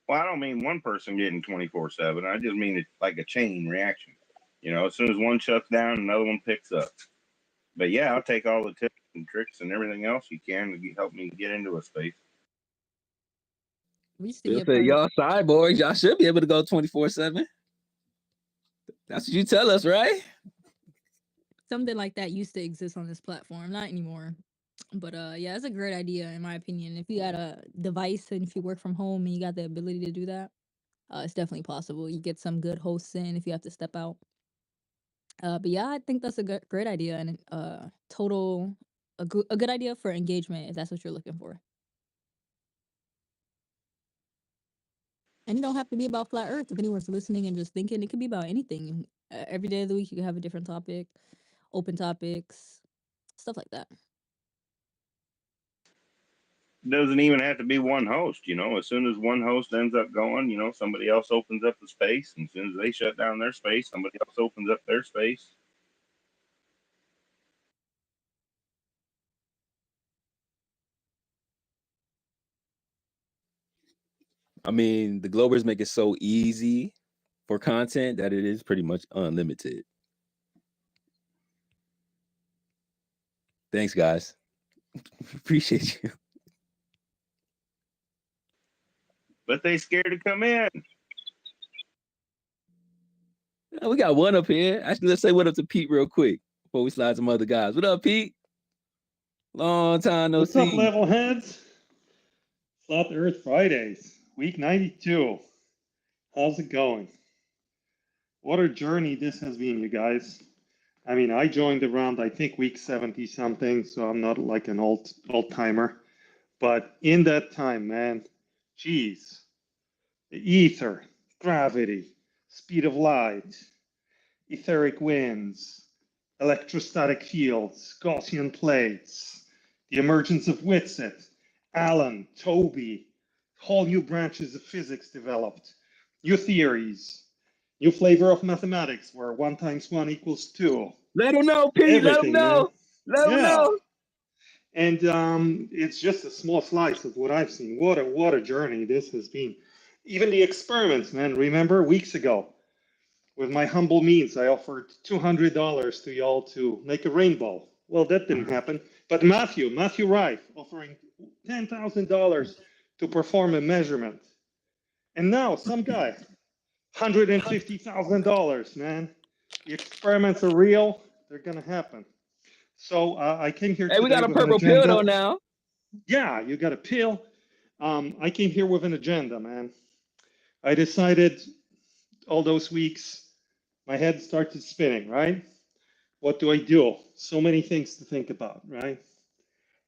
Well, I don't mean one person getting 24/7. I just mean it's like a chain reaction. You know, as soon as one shuts down, another one picks up. But yeah, I'll take all the tips and tricks and everything else you can to help me get into a space.
We used to
Bill
get
said, y'all cyborgs, y'all should be able to go 24/7. That's what you tell us, right?
Something like that used to exist on this platform, not anymore. But yeah, it's a great idea in my opinion. If you got a device and if you work from home and you got the ability to do that, it's definitely possible. You get some good hosts in if you have to step out. But yeah, I think that's a great idea and a good idea for engagement if that's what you're looking for. And it don't have to be about flat Earth. If anyone's listening and just thinking, it could be about anything. Every day of the week, you can have a different topic, open topics, stuff like that.
Doesn't even have to be one host, you know. As soon as one host ends up going, you know, somebody else opens up the space, and as soon as they shut down their space, somebody else opens up their space.
I mean, the Globers make it so easy for content that it is pretty much unlimited. Thanks, guys. Appreciate you.
But they scared to come in.
We got one up here. Actually, let's say what up to Pete real quick before we slide some other guys. What up, Pete? Long time no
What's
see.
up, level heads? Flat Earth Fridays, week 92. How's it going? What a journey this has been, you guys. I mean, I joined around, I think, week 70 something, so I'm not like an old timer. But in that time, man, geez, the ether, gravity, speed of light, etheric winds, electrostatic fields, Gaussian plates, the emergence of Whitsitt, Alan, Toby, whole new branches of physics developed, new theories, new flavor of mathematics where 1 × 1 = 2.
Let them know, Pete. Let them know. Let them know.
And it's just a small slice of what I've seen. What a journey this has been. Even the experiments, man. Remember weeks ago, with my humble means, I offered $200 to y'all to make a rainbow. Well, that didn't happen. But Matthew Rife, offering $10,000 to perform a measurement. And now some guy, $150,000, man. The experiments are real. They're going to happen. So I came here today.
We got a
with an
purple
agenda.
pill though now.
Yeah, you got a pill. I came here with an agenda, man. I decided all those weeks, my head started spinning, right? What do I do? So many things to think about, right?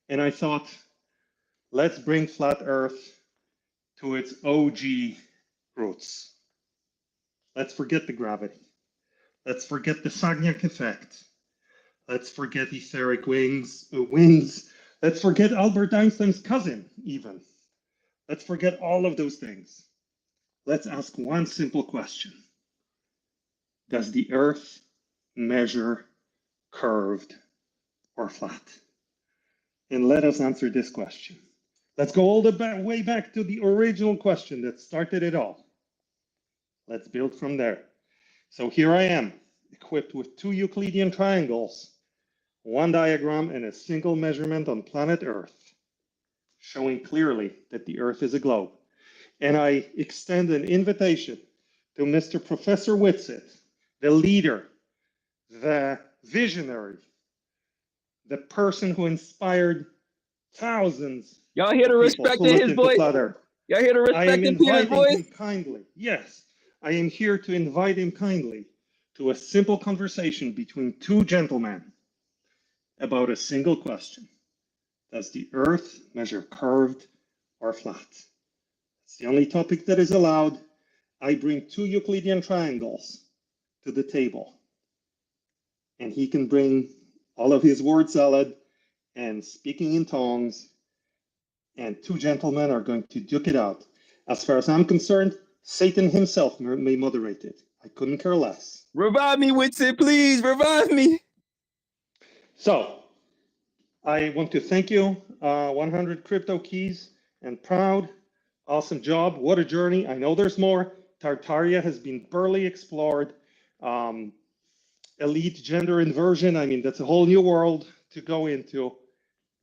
And I thought, let's bring flat Earth to its OG roots. Let's forget the gravity. Let's forget the Sagnac effect. Let's forget etheric winds. Let's forget Albert Einstein's cousin, even. Let's forget all of those things. Let's ask one simple question. Does the Earth measure curved or flat? And let us answer this question. Let's go all the way back to the original question that started it all. Let's build from there. So here I am, equipped with 2 Euclidean triangles, 1 diagram, and a single measurement on planet Earth, showing clearly that the Earth is a globe. And I extend an invitation to Mr. Professor Whitsitt, the leader, the visionary, the person who inspired thousands.
Y'all hear the respect in his voice? Y'all hear the respect in Peter's voice?
Him kindly. Yes, I am here to invite him kindly to a simple conversation between 2 gentlemen about a single question. Does the Earth measure curved or flat? It's the only topic that is allowed. I bring 2 Euclidean triangles to the table. And he can bring all of his word salad and speaking in tongues. And 2 gentlemen are going to duke it out. As far as I'm concerned, Satan himself may moderate it. I couldn't care less.
Revive me, Whitsitt, please. Revive me.
So, I want to thank you, 100 crypto keys, and proud. Awesome job. What a journey. I know there's more. Tartaria has been barely explored. Elite gender inversion. I mean, that's a whole new world to go into.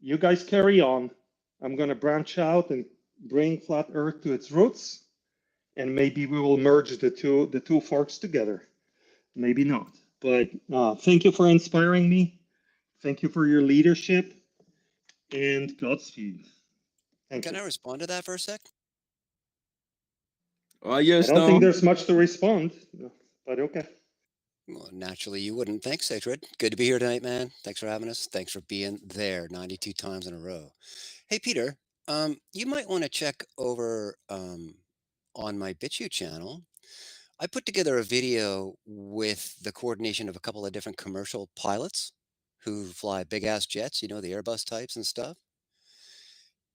You guys carry on. I'm going to branch out and bring flat Earth to its roots. And maybe we will merge the two forks together. maybe not. But thank you for inspiring me. Thank you for your leadership, and Godspeed. Thank
Can
you.
I respond to that for a sec?
Oh, yes,
I don't think
Stone.
there's much to respond, but okay.
Well, naturally, you wouldn't. Thanks, Sacred. Good to be here tonight, man. Thanks for having us. Thanks for being there 92 times in a row. Hey, Peter, you might want to check over on my BitChute channel. I put together a video with the coordination of a couple of different commercial pilots who fly big-ass jets, you know, the Airbus types and stuff.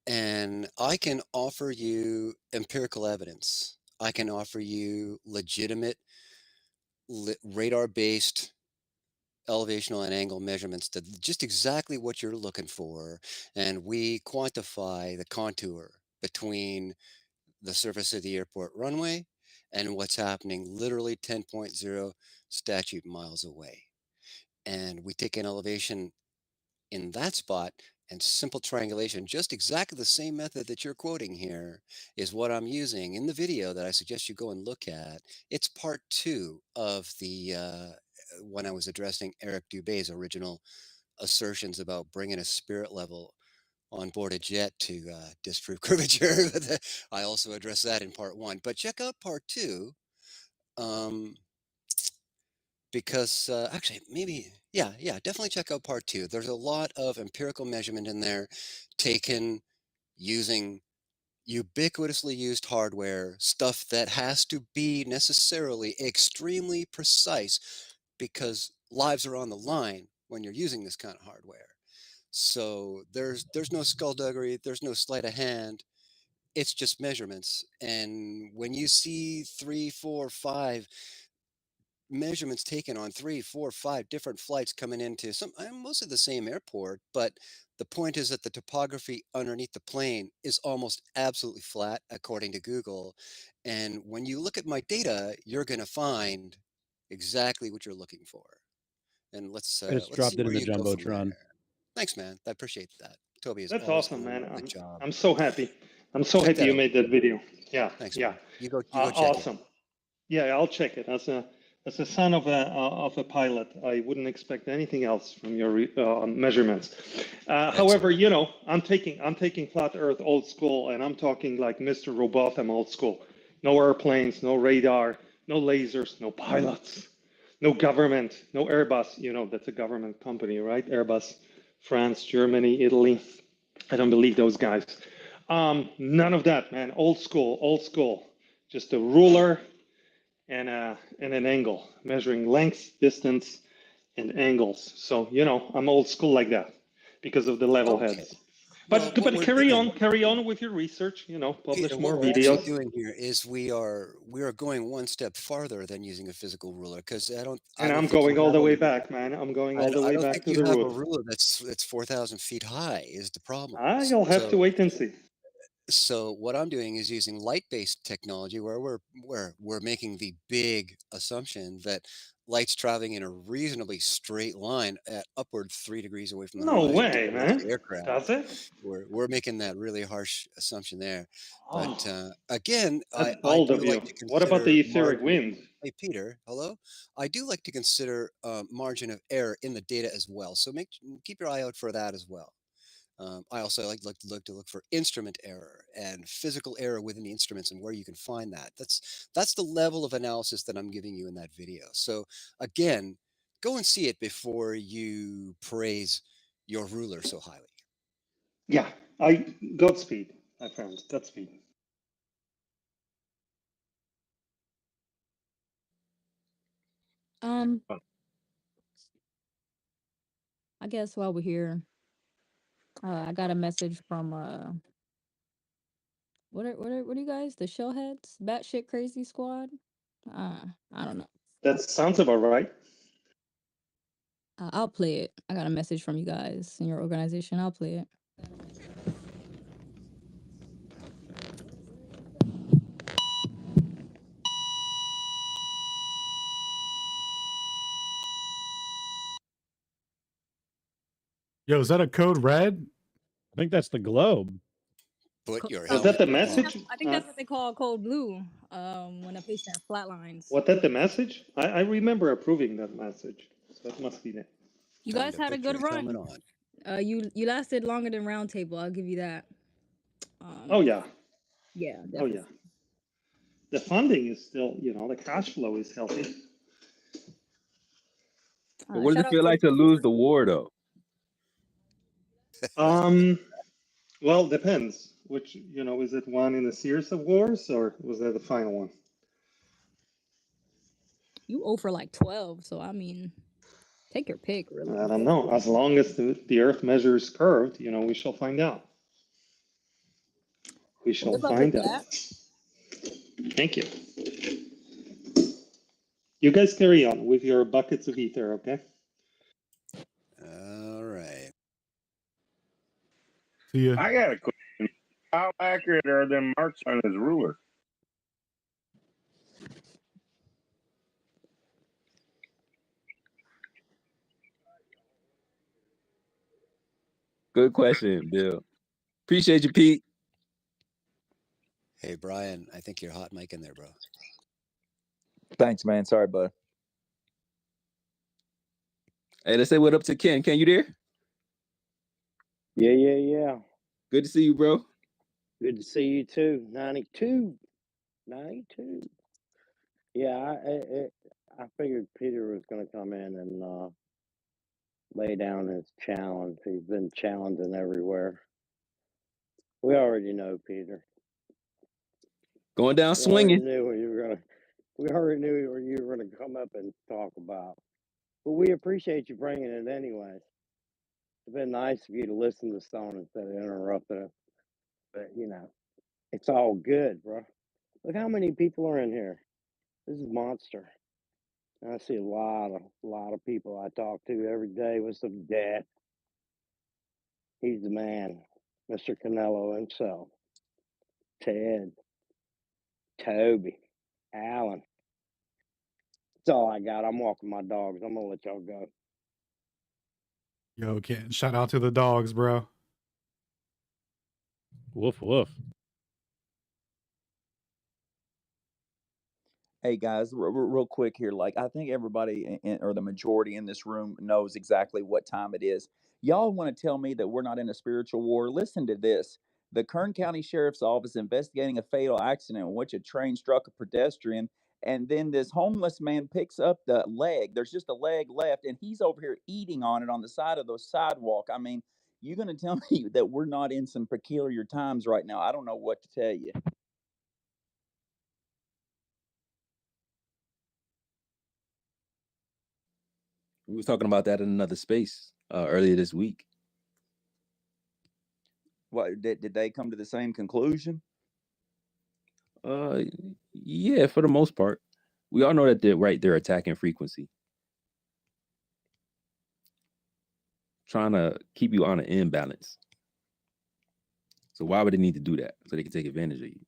And I can offer you empirical evidence. I can offer you legitimate radar-based elevational and angle measurements to just exactly what you're looking for. And we quantify the contour between the surface of the airport runway and what's happening literally 10.0 statute miles away. And we take an elevation in that spot, and simple triangulation, just exactly the same method that you're quoting here, is what I'm using in the video that I suggest you go and look at. It's part 2 of the when I was addressing Eric Dubé's original assertions about bringing a spirit level on board a jet to disprove curvature. I also addressed that in part 1. But check out part 2. Because actually, maybe, yeah, definitely check out part 2. There's a lot of empirical measurement in there taken using ubiquitously used hardware, stuff that has to be necessarily extremely precise because lives are on the line when you're using this kind of hardware. So there's no skullduggery, there's no sleight of hand. It's just measurements. And when you see 3, 4, 5 measurements taken on 3, 4, 5 different flights coming into most of the same airport, but the point is that the topography underneath the plane is almost absolutely flat according to Google. And when you look at my data, you're going to find exactly what you're looking for. And let's see
dropped it in
where
the
you go from
Jumbotron.
there. Thanks, man. I appreciate that. Toby is
That's
always
awesome,
on
man.
the job.
I'm so happy. I'm so
Check
happy
that
you
out.
made that video. Yeah,
Thanks,
yeah.
man. You go check it.
Awesome. Yeah, I'll check it. As a son of a pilot, I wouldn't expect anything else from your measurements. However, you know, I'm taking flat Earth old school, and I'm talking like Mr. Robotham old school. No airplanes, no radar, no lasers, no pilots, no government, no Airbus. You know, that's a government company, right? Airbus, France, Germany, Italy. I don't believe those guys. None of that, man. Old school, old school. Just a ruler and an angle, measuring length, distance, and angles. So, you know, I'm old school like that because of the level heads. But carry on with your research, you know, publish
Peter,
more
what we're actually
videos.
doing here is we are going one step farther than using a physical ruler, because I don't
I'm
think you
going all
have
the way back, man. I'm going all the
I
way
don't
back
think
to
you
the
have a
root.
ruler that's 4,000 feet high is the problem.
You'll have to wait and see.
So what I'm doing is using light-based technology where we're making the big assumption that light's traveling in a reasonably straight line at upward 3 degrees away from the
No
horizon
way,
towards the
man.
aircraft.
Does it?
We're making that really harsh assumption there.
Oh,
But again,
that's
I
bold
do
of
like
you.
to
What about the
consider
etheric
margin.
wind?
Hey, Peter, hello. I do like to consider margin of error in the data as well. So keep your eye out for that as well. I also like to look for instrument error and physical error within the instruments and where you can find that. That's the level of analysis that I'm giving you in that video. So again, go and see it before you praise your ruler so highly.
Yeah, Godspeed, my friends. Godspeed.
I guess while we're here, I got a message from what are you guys? The Shellheads? Batshit Crazy Squad? I don't know.
That sounds about right.
I'll play it. I got a message from you guys in your organization. I'll play it.
Yo, is that a code red?
I think that's the globe.
Put your
Was
helmet
that the
on.
message?
I think that's what they call cold blue. When a patient flatlines.
Was that the message? I remember approving that message. So that must be it.
You
Time
guys
to
had a
put
good
your helmet
run.
on.
You lasted longer than Roundtable. I'll give you that.
Oh yeah.
Yeah,
Oh
definitely.
yeah. The funding is still, the cash flow is healthy.
But what does
shout
it
out
feel
to
like to lose the war, though?
Well, depends. Which, is it one in a series of wars or was that the final one?
You owe for like 12, so I mean, take your pick, really.
I don't know. As long as the Earth measures curved, we shall find out. We shall
Good luck with
find out.
that.
Thank you. You guys carry on with your buckets of ether, okay?
All right.
See ya.
I got a question. How accurate are them marks on his ruler?
Good question, Bill. Appreciate you, Pete.
Hey, Brian, I think you're hot mic in there, bro.
Thanks, man. Sorry, bud.
Hey, let's say what up to Ken. Ken, you there?
Yeah.
Good to see you, bro.
Good to see you too. 92. Yeah, I figured Peter was going to come in and lay down his challenge. He's been challenging everywhere. We already know, Peter.
Going down
We
swinging.
already knew what you were going to. We already knew what you were going to come up and talk about. But we appreciate you bringing it anyways. It's been nice of you to listen to Stone instead of interrupting it. But it's all good, bro. Look how many people are in here. This is monster. I see a lot of people I talk to every day with some debt. He's the man, Mr. Canelo himself. Ted, Toby, Alan. That's all I got. I'm walking my dogs. I'm gonna let y'all go.
Yo, Ken, shout out to the dogs, bro.
Woof woof.
Hey guys, real quick here. Like, I think everybody or the majority in this room knows exactly what time it is. Y'all want to tell me that we're not in a spiritual war? Listen to this. The Kern County Sheriff's Office investigating a fatal accident in which a train struck a pedestrian, and then this homeless man picks up the leg. There's just a leg left, and he's over here eating on it on the side of the sidewalk. I mean, you're going to tell me that we're not in some peculiar times right now? I don't know what to tell you.
We was talking about that in another space earlier this week.
What did they come to the same conclusion?
Yeah, for the most part. We all know that they're attacking frequency. Trying to keep you on an imbalance. So why would they need to do that? So they can take advantage of you.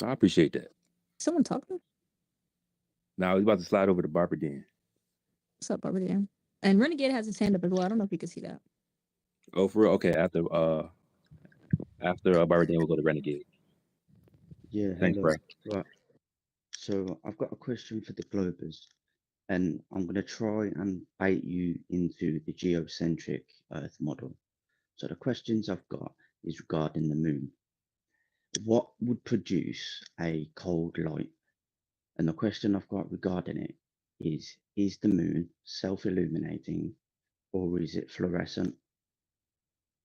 I appreciate that.
Someone talking?
Now we're about to slide over to Barbara Den.
What's up, Barbara Dan? And Renegade has his hand up as well. I don't know if you can see that.
Oh, for real? Okay, after Barbara Den, we'll go to Renegade.
Yeah,
Thanks,
hello.
bro.
Right. So I've got a question for the Globers, and I'm going to try and bait you into the geocentric Earth model. So the questions I've got is regarding the moon. What would produce a cold light? And the question I've got regarding it is the moon self-illuminating or is it fluorescent?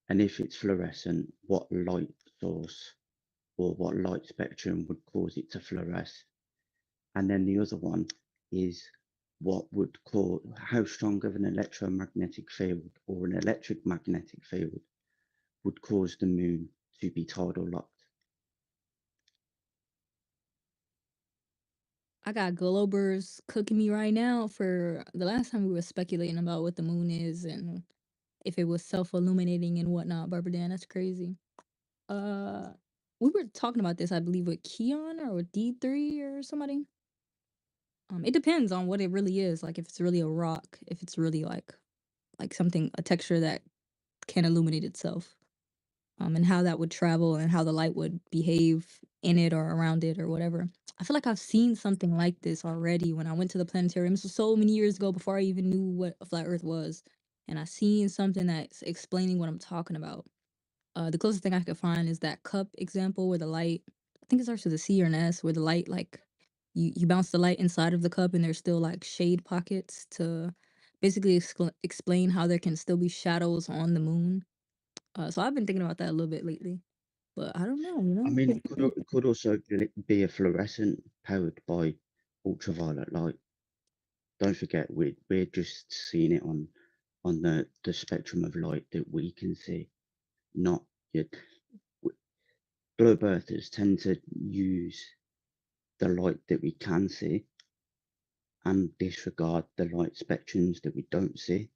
And if it's fluorescent, what light source or what light spectrum would cause it to fluoresce? And then the other one is what would cause, how strong of an electromagnetic field or an electric magnetic field would cause the moon to be tidal locked?
I got Globers cooking me right now for the last time we were speculating about what the moon is and if it was self-illuminating and whatnot, Barbara Dan. That's crazy. we were talking about this, I believe, with Keon or with D3 or somebody. It depends on what it really is. Like if it's really a rock, if it's really like something, a texture that can illuminate itself. And how that would travel and how the light would behave in it or around it or whatever. I feel like I've seen something like this already when I went to the planetarium. This was so many years ago before I even knew what a flat Earth was, and I seen something that's explaining what I'm talking about. The closest thing I could find is that cup example where the light, I think it starts with a C or an S, where the light like you bounce the light inside of the cup and there's still like shade pockets to basically explain how there can still be shadows on the moon. So I've been thinking about that a little bit lately, but I don't know,
I
it
mean,
could
it could also be a fluorescent powered by ultraviolet light. Don't forget, we're just seeing it on the spectrum of light that we can see, not yet. Globe earthers tend to use the light that we can see and disregard the light spectrums that we don't see.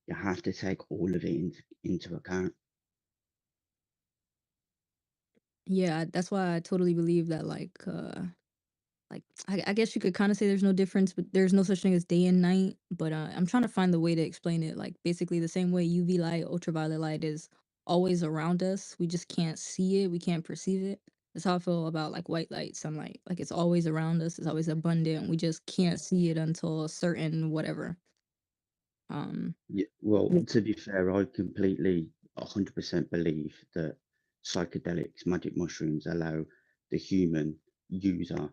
You have to take all of it into account.
Yeah, that's why I totally believe that I guess you could kind of say there's no difference, but there's no such thing as day and night. But I'm trying to find the way to explain it. Like basically the same way UV light, ultraviolet light is always around us. We just can't see it. We can't perceive it. That's how I feel about like white light, sunlight. Like it's always around us. It's always abundant. We just can't see it until a certain whatever.
Yeah, well,
Yeah.
to be fair, I completely 100% believe that psychedelics, magic mushrooms, allow the human user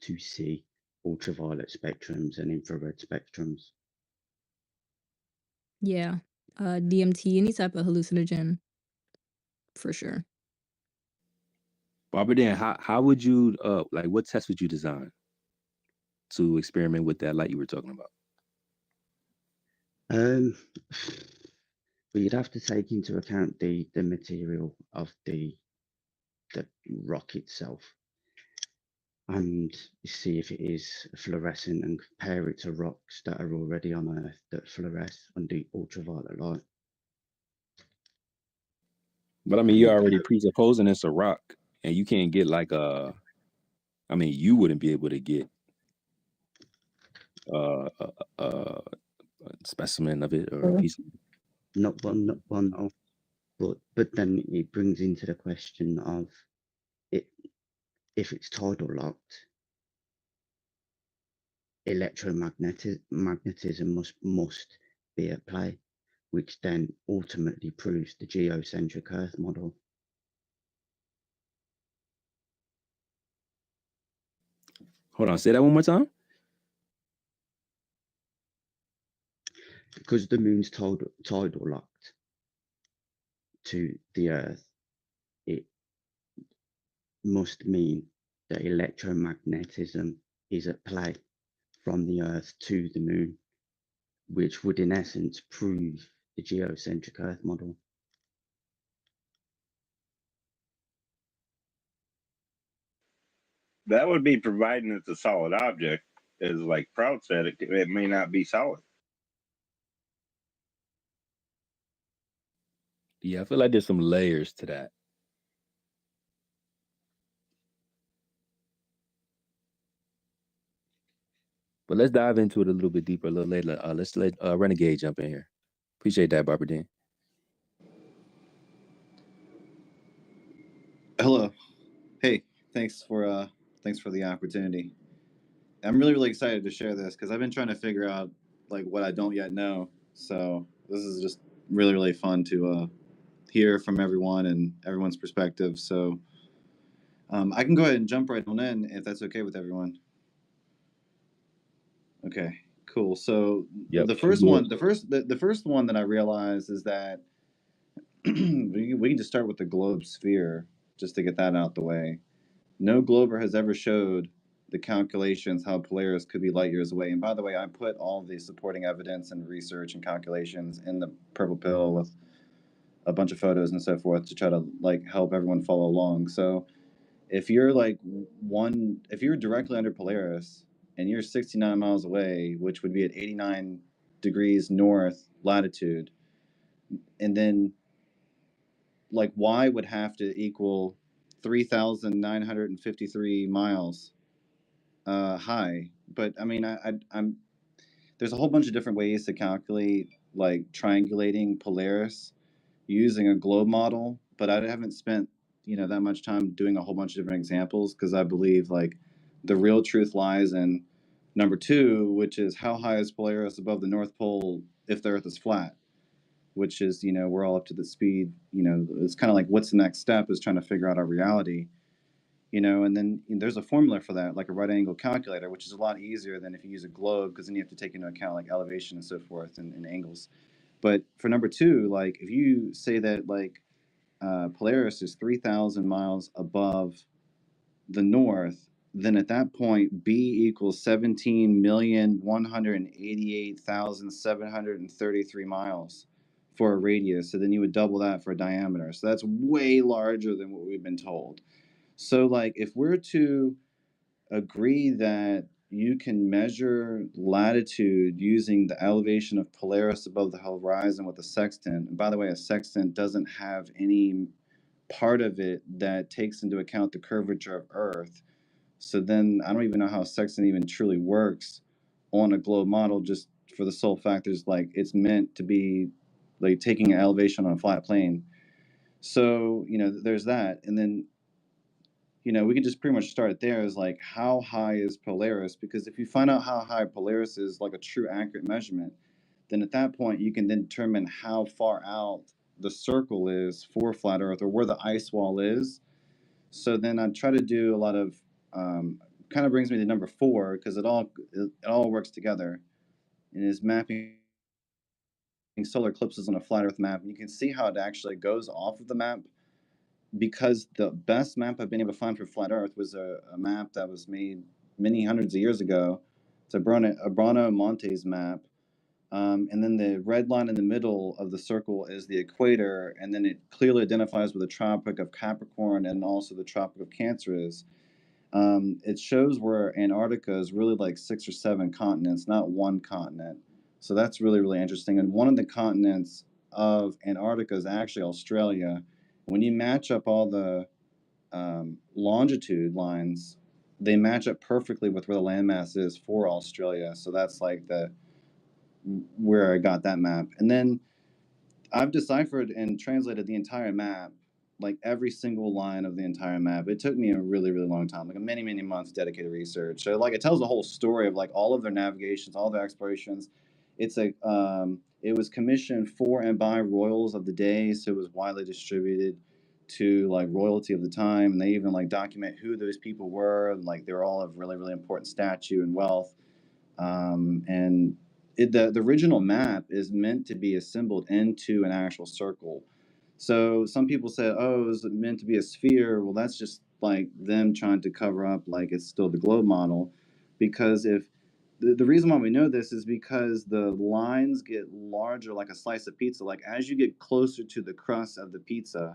to see ultraviolet spectrums and infrared spectrums.
Yeah. DMT, any type of hallucinogen, for sure.
Barbara Dan, how would you like what test would you design to experiment with that light you were talking about?
But you'd have to take into account the material of the rock itself and see if it is fluorescent and compare it to rocks that are already on Earth that fluoresce under ultraviolet light.
But I mean, you're already presupposing it's a rock, and you can't get like I mean, you wouldn't be able to get a specimen of it or a piece of it.
Not one, no. But then it brings into the question of it if it's tidal locked, electromagnetism must be at play, which then ultimately proves the geocentric Earth model.
Hold on, say that one more time.
Because the moon's tidal locked to the Earth, it must mean that electromagnetism is at play from the Earth to the moon, which would in essence prove the geocentric Earth model.
That would be providing it's a solid object. As like Proud said, it may not be solid.
Yeah, I feel like there's some layers to that. But let's dive into it a little bit deeper a little later. Let's let Renegade jump in here. Appreciate that, Barbara Dan.
Hello. Hey, thanks for the opportunity. I'm really excited to share this because I've been trying to figure out like what I don't yet know. So this is just really fun to hear from everyone and everyone's perspective. So I can go ahead and jump right on in if that's okay with everyone. Okay, cool. So
Yep.
the first one that I realized is that we can just start with the globe sphere just to get that out the way. No glober has ever showed the calculations how Polaris could be light years away. And by the way, I put all the supporting evidence and research and calculations in the purple pill with a bunch of photos and so forth to try to like help everyone follow along. So if you're if you're directly under Polaris and you're 69 miles away, which would be at 89 degrees north latitude, and then like y would have to equal 3,953 miles high. But I mean, I'm there's a whole bunch of different ways to calculate like triangulating Polaris using a globe model, but I haven't spent that much time doing a whole bunch of different examples because I believe like the real truth lies in number 2, which is how high is Polaris above the North Pole if the Earth is flat, which is we're all up to the speed. It's kind of like what's the next step is trying to figure out our reality. And then there's a formula for that, like a right angle calculator, which is a lot easier than if you use a globe, because then you have to take into account like elevation and so forth and angles. But for number 2, like if you say that like Polaris is 3,000 miles above the north, then at that point B equals 17,188,733 miles for a radius. So then you would double that for a diameter. So that's way larger than what we've been told. So like if we're to agree that you can measure latitude using the elevation of Polaris above the horizon with a sextant. And by the way, a sextant doesn't have any part of it that takes into account the curvature of Earth. So then I don't even know how a sextant even truly works on a globe model, just for the sole fact there's like it's meant to be like taking an elevation on a flat plane. So, there's that. And then we could just pretty much start there as like, how high is Polaris? Because if you find out how high Polaris is, like a true accurate measurement, then at that point you can then determine how far out the circle is for flat Earth, or where the ice wall is. So then I try to do a lot of, kind of brings me to number 4, because it all works together, and is mapping solar eclipses on a flat Earth map. And you can see how it actually goes off of the map, because the best map I've been able to find for flat Earth was a map that was made many hundreds of years ago. It's Urbano Monte's map. And then the red line in the middle of the circle is the equator, and then it clearly identifies where the Tropic of Capricorn and also the Tropic of Cancer is. It shows where Antarctica is really like 6 or 7 continents, not one continent. So that's really, really interesting. And one of the continents of Antarctica is actually Australia. When you match up all the longitude lines, they match up perfectly with where the landmass is for Australia. So that's like where I got that map. And then I've deciphered and translated the entire map, like every single line of the entire map. It took me a really, really long time, like many, many months dedicated research. So like it tells the whole story of like all of their navigations, all their explorations. It's like it was commissioned for and by royals of the day, so it was widely distributed to like royalty of the time, and they even like document who those people were, and like they were all of really, really important stature and wealth. And the original map is meant to be assembled into an actual circle. So some people say, oh, is it meant to be a sphere? Well, that's just like them trying to cover up like it's still the globe model, because if the reason why we know this is because the lines get larger like a slice of pizza. Like as you get closer to the crust of the pizza,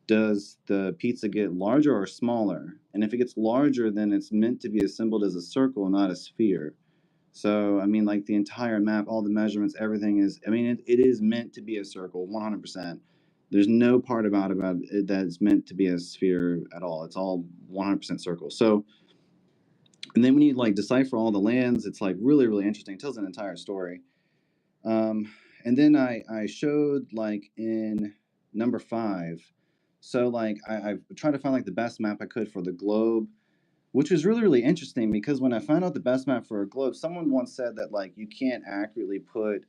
does the pizza get larger or smaller? And if it gets larger, then it's meant to be assembled as a circle, not a sphere. So, I mean, like the entire map, all the measurements, everything is, I mean, it is meant to be a circle, 100%. There's no part about it that's meant to be a sphere at all. It's all 100% circle. So, and then when you like decipher all the lands, it's like really, really interesting. It tells an entire story. And then I showed like in number 5. So like I've tried to find like the best map I could for the globe, which was really, really interesting, because when I found out the best map for a globe, someone once said that like you can't accurately put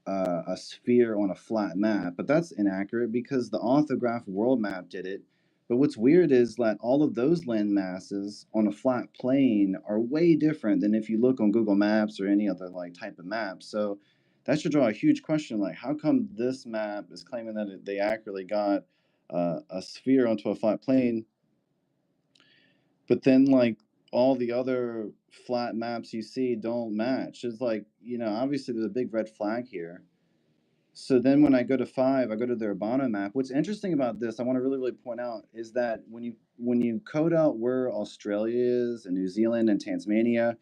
a sphere on a flat map, but that's inaccurate because the orthograph world map did it. But what's weird is that all of those land masses on a flat plane are way different than if you look on Google Maps or any other like type of map. So that should draw a huge question, like how come this map is claiming that they accurately got a sphere onto a flat plane, but then like all the other flat maps you see don't match? It's like, obviously there's a big red flag here. So then when I go to 5, I go to the Urbano map. What's interesting about this, I want to really, really point out, is that when you code out where Australia is and New Zealand and Tasmania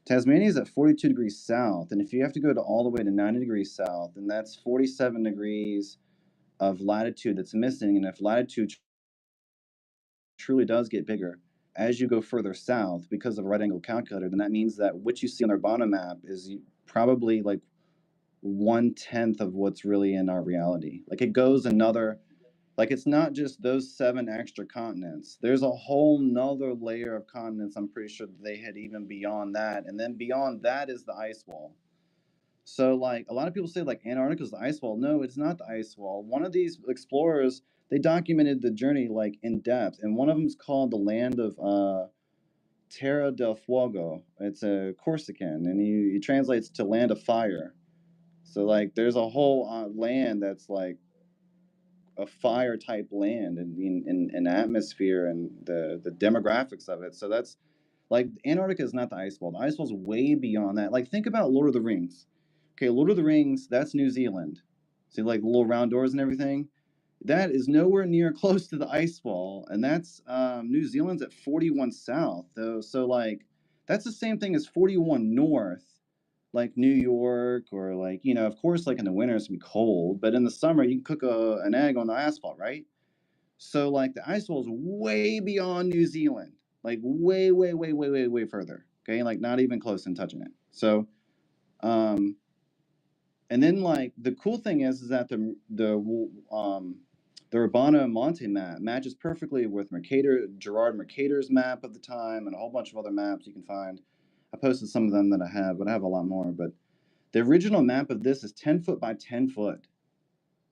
is at 42 degrees south. And if you have to go to all the way to 90 degrees south, then that's 47 degrees of latitude that's missing. And if latitude truly does get bigger as you go further south because of a right angle calculator, then that means that what you see on the Urbano map is probably like 1/10 of what's really in our reality. Like it goes another, like it's not just those 7 extra continents. There's a whole nother layer of continents. I'm pretty sure they had even beyond that. And then beyond that is the ice wall. So like a lot of people say like Antarctica is the ice wall. No, it's not the ice wall. One of these explorers, they documented the journey like in depth. And one of them is called the land of Terra del Fuego. It's a Corsican, and he translates to land of fire. So like there's a whole land that's like a fire type land in atmosphere and the demographics of it. So that's like Antarctica is not the ice wall. The ice wall is way beyond that. Like think about Lord of the Rings. Okay, Lord of the Rings, that's New Zealand. See like the little round doors and everything. That is nowhere near close to the ice wall, and that's New Zealand's at 41 south though. So like that's the same thing as 41 north, like New York, or like, you know, of course, like in the winter it's gonna be cold, but in the summer you can cook an egg on the asphalt, right? So like the ice wall is way beyond New Zealand, like way further. Okay, like not even close in touching it. So, and then like the cool thing is that the Urbano Monte map matches perfectly with Gerard Mercator's map of the time, and a whole bunch of other maps you can find. I posted some of them that I have, but I have a lot more. But the original map of this is 10 foot by 10 foot.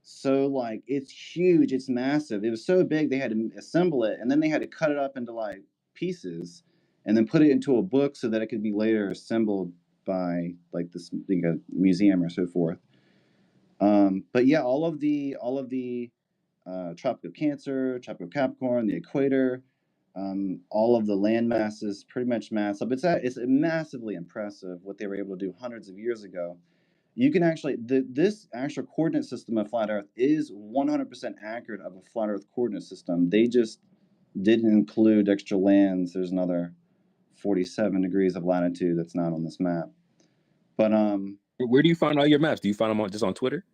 So like it's huge, it's massive. It was so big they had to assemble it, and then they had to cut it up into like pieces and then put it into a book so that it could be later assembled by like this museum or so forth. But yeah, all of the Tropic of Cancer, Tropic of Capricorn, the equator, all of the land masses pretty much match up. It's massively impressive what they were able to do hundreds of years ago. You can actually, this actual coordinate system of flat Earth is 100% accurate of a flat Earth coordinate system. They just didn't include extra lands. There's another 47 degrees of latitude that's not on this map. But
where do you find all your maps? Do you find them just on Twitter?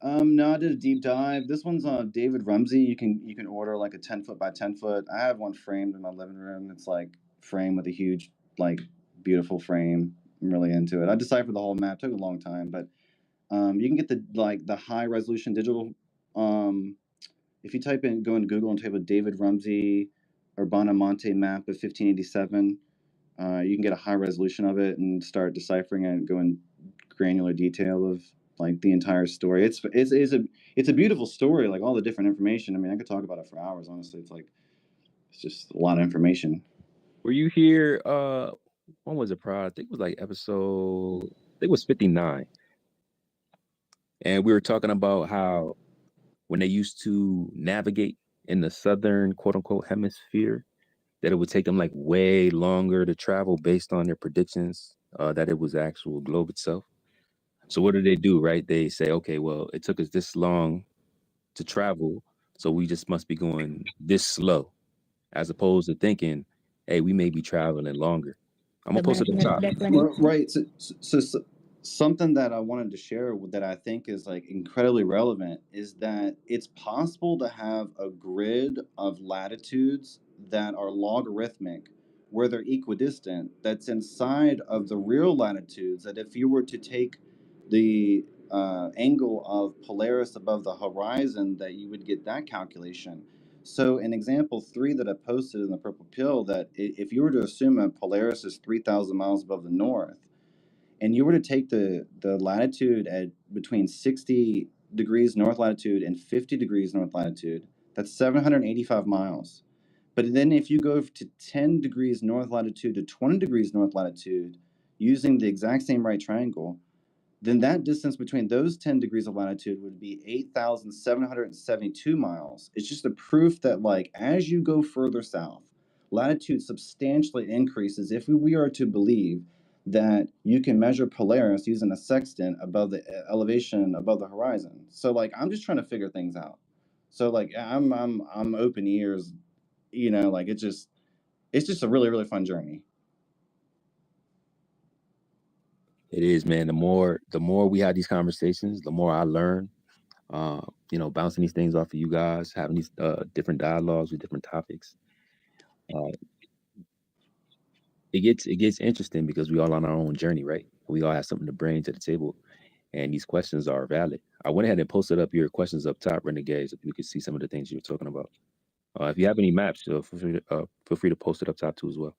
No, I did a deep dive. This one's on David Rumsey. You can order like a 10 foot by 10 foot. I have one framed in my living room. It's like framed with a huge, like beautiful frame. I'm really into it. I deciphered the whole map. Took a long time, but you can get the high resolution digital. If you go into Google and type a David Rumsey Urbano Monte map of 1587, you can get a high resolution of it and start deciphering it and go in granular detail of like the entire story. It's a beautiful story, like all the different information. I mean, I could talk about it for hours, honestly. It's just a lot of information.
Were you here when was it, I think it was like episode, I think it was 59. And we were talking about how when they used to navigate in the southern quote unquote hemisphere, that it would take them like way longer to travel based on their predictions that it was the actual globe itself. So what do they do, right? They say, okay, well, it took us this long to travel, so we just must be going this slow, as opposed to thinking, hey, we may be traveling longer. I'm gonna post it at the top.
Right. So something that I wanted to share that I think is like incredibly relevant is that it's possible to have a grid of latitudes that are logarithmic, where they're equidistant, that's inside of the real latitudes, that if you were to take the angle of Polaris above the horizon, that you would get that calculation. So in example 3 that I posted in the Purple Pill, that if you were to assume that Polaris is 3,000 miles above the north, and you were to take the latitude at between 60 degrees north latitude and 50 degrees north latitude, that's 785 miles. But then if you go to 10 degrees north latitude to 20 degrees north latitude, using the exact same right triangle, then that distance between those 10 degrees of latitude would be 8,772 miles. It's just a proof that, like, as you go further south, latitude substantially increases if we are to believe that you can measure Polaris using a sextant above the elevation above the horizon. So, like, I'm just trying to figure things out. So, like, I'm open ears, you know, like it's just a really, really fun journey.
It is, man. The more we have these conversations, the more I learn. You know, bouncing these things off of you guys, having these different dialogues with different topics. It gets interesting because we all on our own journey, right? We all have something to bring to the table, and these questions are valid. I went ahead and posted up your questions up top, Renegade, so you can see some of the things you were talking about. If you have any maps, feel free to post it up top too as well.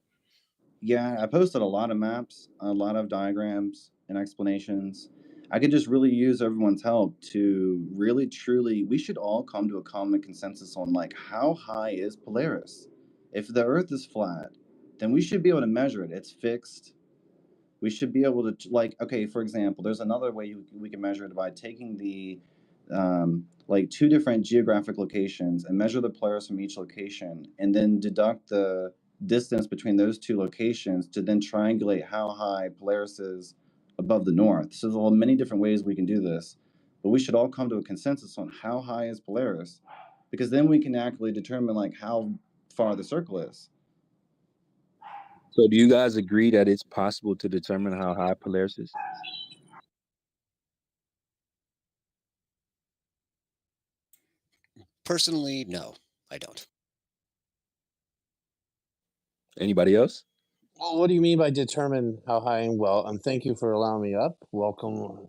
Yeah, I posted a lot of maps, a lot of diagrams and explanations. I could just really use everyone's help to really truly, we should all come to a common consensus on like how high is Polaris? If the Earth is flat, then we should be able to measure it. It's fixed. We should be able to like, okay, for example, there's another way we can measure it by taking the like two different geographic locations and measure the Polaris from each location, and then deduct the distance between those two locations to then triangulate how high Polaris is above the north. So there are many different ways we can do this, but we should all come to a consensus on how high is Polaris, because then we can accurately determine like how far the circle is.
So do you guys agree that it's possible to determine how high Polaris is?
Personally, no, I don't.
Anybody else?
Well, what do you mean by determine how high? And well, and thank you for allowing me up. Welcome.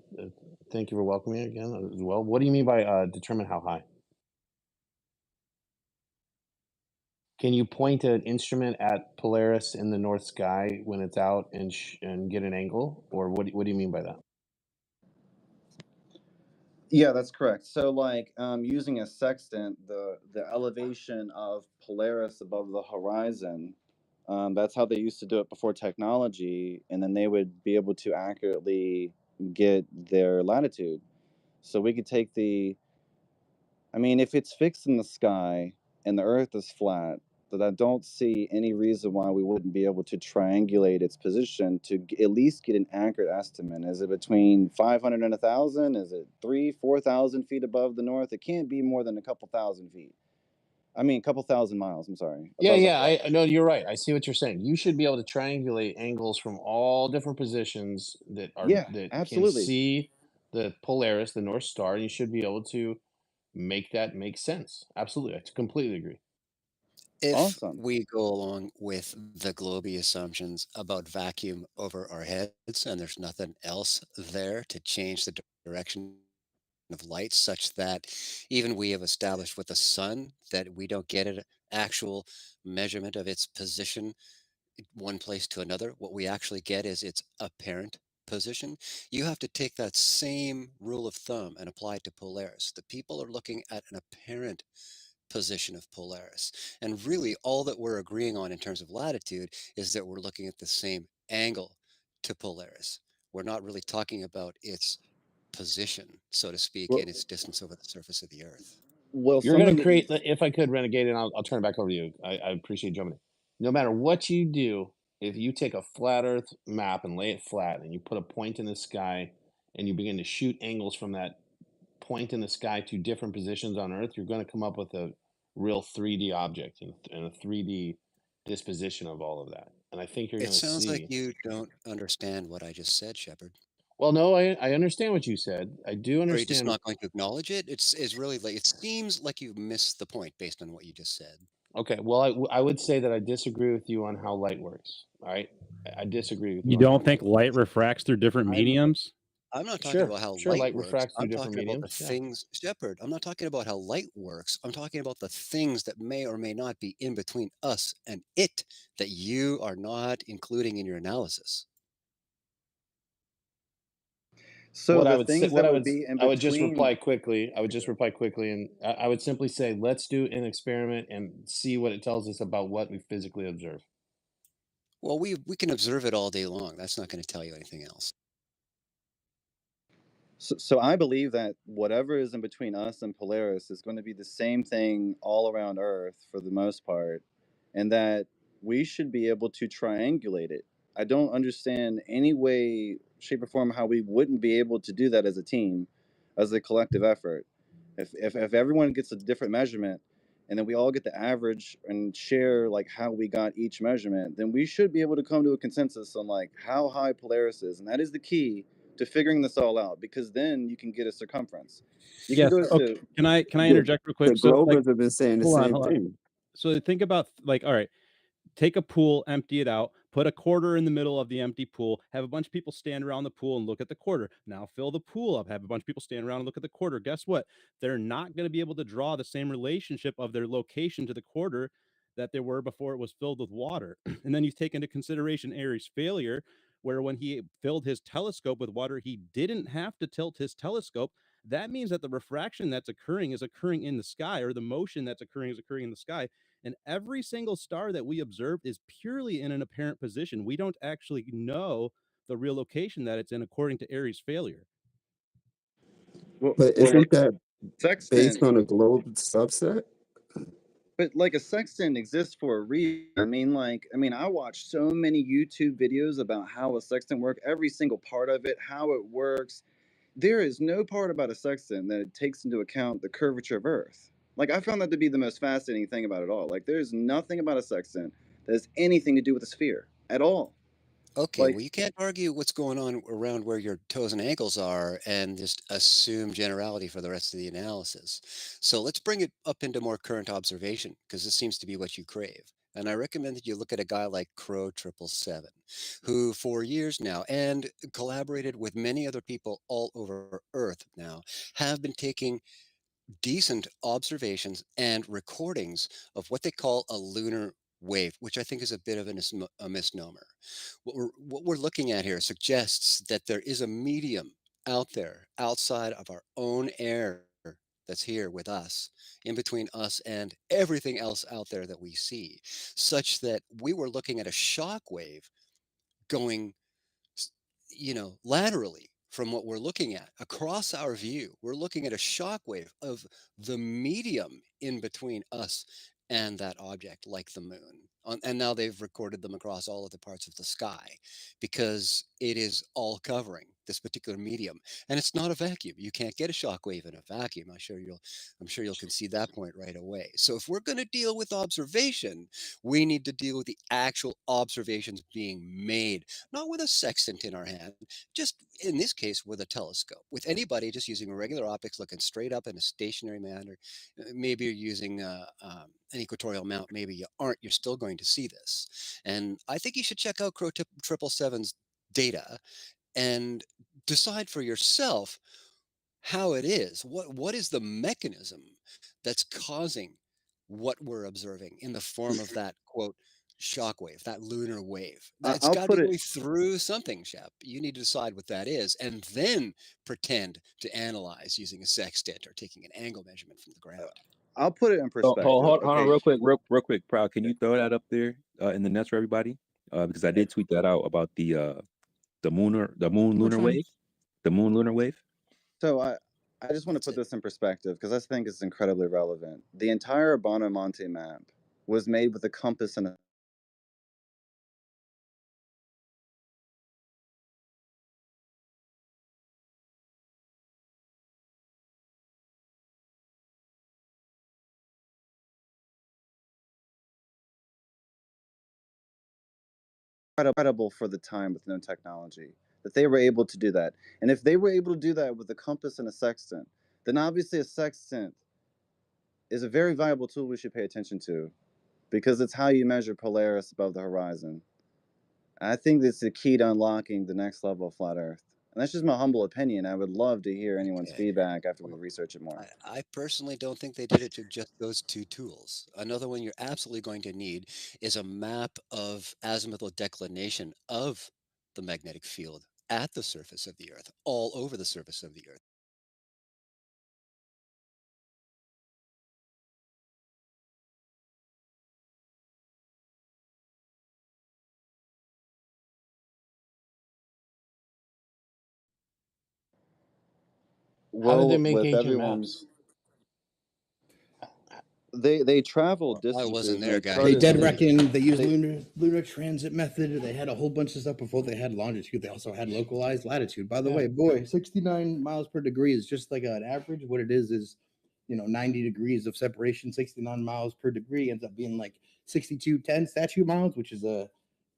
Thank you for welcoming me again as well. What do you mean by determine how high? Can you point an instrument at Polaris in the north sky when it's out and get an angle, or what do you mean by that?
Yeah, that's correct. So, like, using a sextant, the elevation of Polaris above the horizon, that's how they used to do it before technology, and then they would be able to accurately get their latitude. So we could take I mean, if it's fixed in the sky and the Earth is flat, then I don't see any reason why we wouldn't be able to triangulate its position to at least get an accurate estimate. Is it between 500 and 1,000? Is it 4,000 feet above the north? It can't be more than a couple thousand feet. I mean, a couple thousand miles. I'm sorry.
Yeah. I know you're right. I see what you're saying. You should be able to triangulate angles from all different positions that can
absolutely.
see the Polaris, the North Star, and you should be able to make that make sense. Absolutely, I completely agree.
If we go along with the Globey assumptions about vacuum over our heads and there's nothing else there to change the direction of light, such that even we have established with the sun that we don't get an actual measurement of its position one place to another, what we actually get is its apparent position. You have to take that same rule of thumb and apply it to Polaris. The people are looking at an apparent position of Polaris. And really, all that we're agreeing on in terms of latitude is that we're looking at the same angle to Polaris. We're not really talking about its position, so to speak, and its distance over the surface of the Earth.
Well,
you're going to create, if I could, Renegade, and I'll turn it back over to you. I appreciate jumping in. No matter what you do, if you take a flat Earth map and lay it flat and you put a point in the sky and you begin to shoot angles from that point in the sky to different positions on Earth, you're going to come up with a real 3D object and a 3D disposition of all of that. And I think you're going to see.
It sounds like you don't understand what I just said, Shepard.
Well, no, I understand what you said. I do understand.
Are you just not going to acknowledge it? It's really like, it seems like you missed the point based on what you just said.
Okay, well, I would say that I disagree with you on how light works. All right, I disagree with you.
You don't think light refracts through different mediums?
I'm not talking about how light works.
Refracts through
I'm
different
talking
mediums.
about the things, Shepard. I'm not talking about how light works. I'm talking about the things that may or may not be in between us and it that you are not including in your analysis.
So
what
the
I would
things
say,
that would be in
I would just
between-
reply quickly. I would just reply quickly, and I would simply say, let's do an experiment and see what it tells us about what we physically observe.
Well, we can observe it all day long. That's not going to tell you anything else.
So I believe that whatever is in between us and Polaris is going to be the same thing all around Earth for the most part, and that we should be able to triangulate it. I don't understand any way, shape, or form how we wouldn't be able to do that as a team, as a collective effort. If everyone gets a different measurement, and then we all get the average and share like how we got each measurement, then we should be able to come to a consensus on like how high Polaris is, and that is the key to figuring this all out, because then you can get a circumference. You
Yes.
can go
Okay.
to
Can I
The,
interject real quick?
the
So like,
Glovers have been saying the
hold on,
same
hold on.
thing.
So think about like, all right, take a pool, empty it out, put a quarter in the middle of the empty pool, have a bunch of people stand around the pool and look at the quarter. Now fill the pool up, have a bunch of people stand around and look at the quarter. Guess what? They're not going to be able to draw the same relationship of their location to the quarter that they were before it was filled with water. And then you take into consideration Airy's failure, where when he filled his telescope with water, he didn't have to tilt his telescope. That means that the refraction that's occurring is occurring in the sky, or the motion that's occurring is occurring in the sky. And every single star that we observed is purely in an apparent position. We don't actually know the real location that it's in, according to Airy's failure.
But isn't that
sextant
based on a globe subset?
But like a sextant exists for a reason. I mean, I watched so many YouTube videos about how a sextant works, every single part of it, how it works. There is no part about a sextant that it takes into account the curvature of Earth. Like, I found that to be the most fascinating thing about it all. Like, there's nothing about a sextant that has anything to do with a sphere at all.
Okay,
Like,
well, you can't argue what's going on around where your toes and ankles are and just assume generality for the rest of the analysis. So let's bring it up into more current observation, because this seems to be what you crave. And I recommend that you look at a guy like Crow 777, who for years now, and collaborated with many other people all over Earth now, have been taking decent observations and recordings of what they call a lunar wave, which I think is a bit of a misnomer. What we're looking at here suggests that there is a medium out there outside of our own air that's here with us, in between us and everything else out there that we see, such that we were looking at a shock wave going laterally from what we're looking at across our view. We're looking at a shock wave of the medium in between us and that object, like the moon. And now they've recorded them across all of the parts of the sky, because it is all covering this particular medium, and it's not a vacuum. You can't get a shock wave in a vacuum. I'm sure you'll concede that point right away. So if we're going to deal with observation, we need to deal with the actual observations being made, not with a sextant in our hand, just in this case with a telescope. With anybody just using regular optics, looking straight up in a stationary manner, maybe you're using an equatorial mount, maybe you aren't, you're still going to see this. And I think you should check out Crow 777's data and decide for yourself how it is. What is the mechanism that's causing what we're observing in the form of that, quote, shockwave, that lunar wave? That's
I'll
got to
put
be
it.
going through something, Shep. You need to decide what that is, and then pretend to analyze using a sextant or taking an angle measurement from the ground.
I'll put it in
Oh,
perspective.
hold on,
Okay.
real quick, Proud. Can you throw that up there in the nets for everybody? Because I did tweet that out about the moon lunar
one?
wave, the moon lunar wave.
So I just want to put this in perspective, because I think it's incredibly relevant. The entire Urbano Monte map was made with a compass and a incredible for the time with no technology, that they were able to do that. And if they were able to do that with a compass and a sextant, then obviously a sextant is a very valuable tool we should pay attention to, because it's how you measure Polaris above the horizon. I think that's the key to unlocking the next level of flat Earth. And that's just my humble opinion. I would love to hear anyone's feedback after we research it more.
I personally don't think they did it to just those two tools. Another one you're absolutely going to need is a map of azimuthal declination of the magnetic field at the surface of the Earth, all over the surface of the Earth.
How did they
Well,
make
with
ancient
everyone's,
maps?
they travel
I wasn't
distances and
there,
they
guy.
They
charted
dead
the.
reckon they used
They,
lunar transit method. They had a whole bunch of stuff before they had longitude. They also had localized latitude. By the
Yeah.
way, boy, 69 miles per degree is just like an average. What it is 90 degrees of separation. 69 miles per degree ends up being like 6210 statute miles, which is a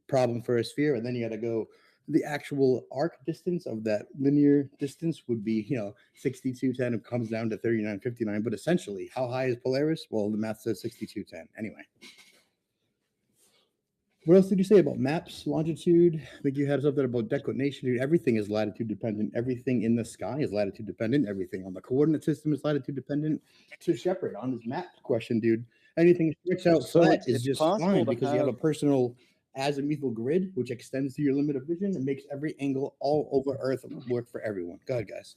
problem for a sphere. And then you got to go the actual arc distance of that linear distance would be, 6210. It comes down to 3959. But essentially, how high is Polaris? Well, the math says 6210. Anyway. What else did you say about maps, longitude? I think you had something about declination. Dude, everything is latitude dependent. Everything in the sky is latitude dependent. Everything on the coordinate system is latitude dependent. To Shepard on his map question, dude, anything stretched out
So
flat is
it's
just
possible
fine
to
because you have a
have
azimuthal grid, which extends to your limit of vision and makes every angle all over Earth work for everyone. Go ahead, guys.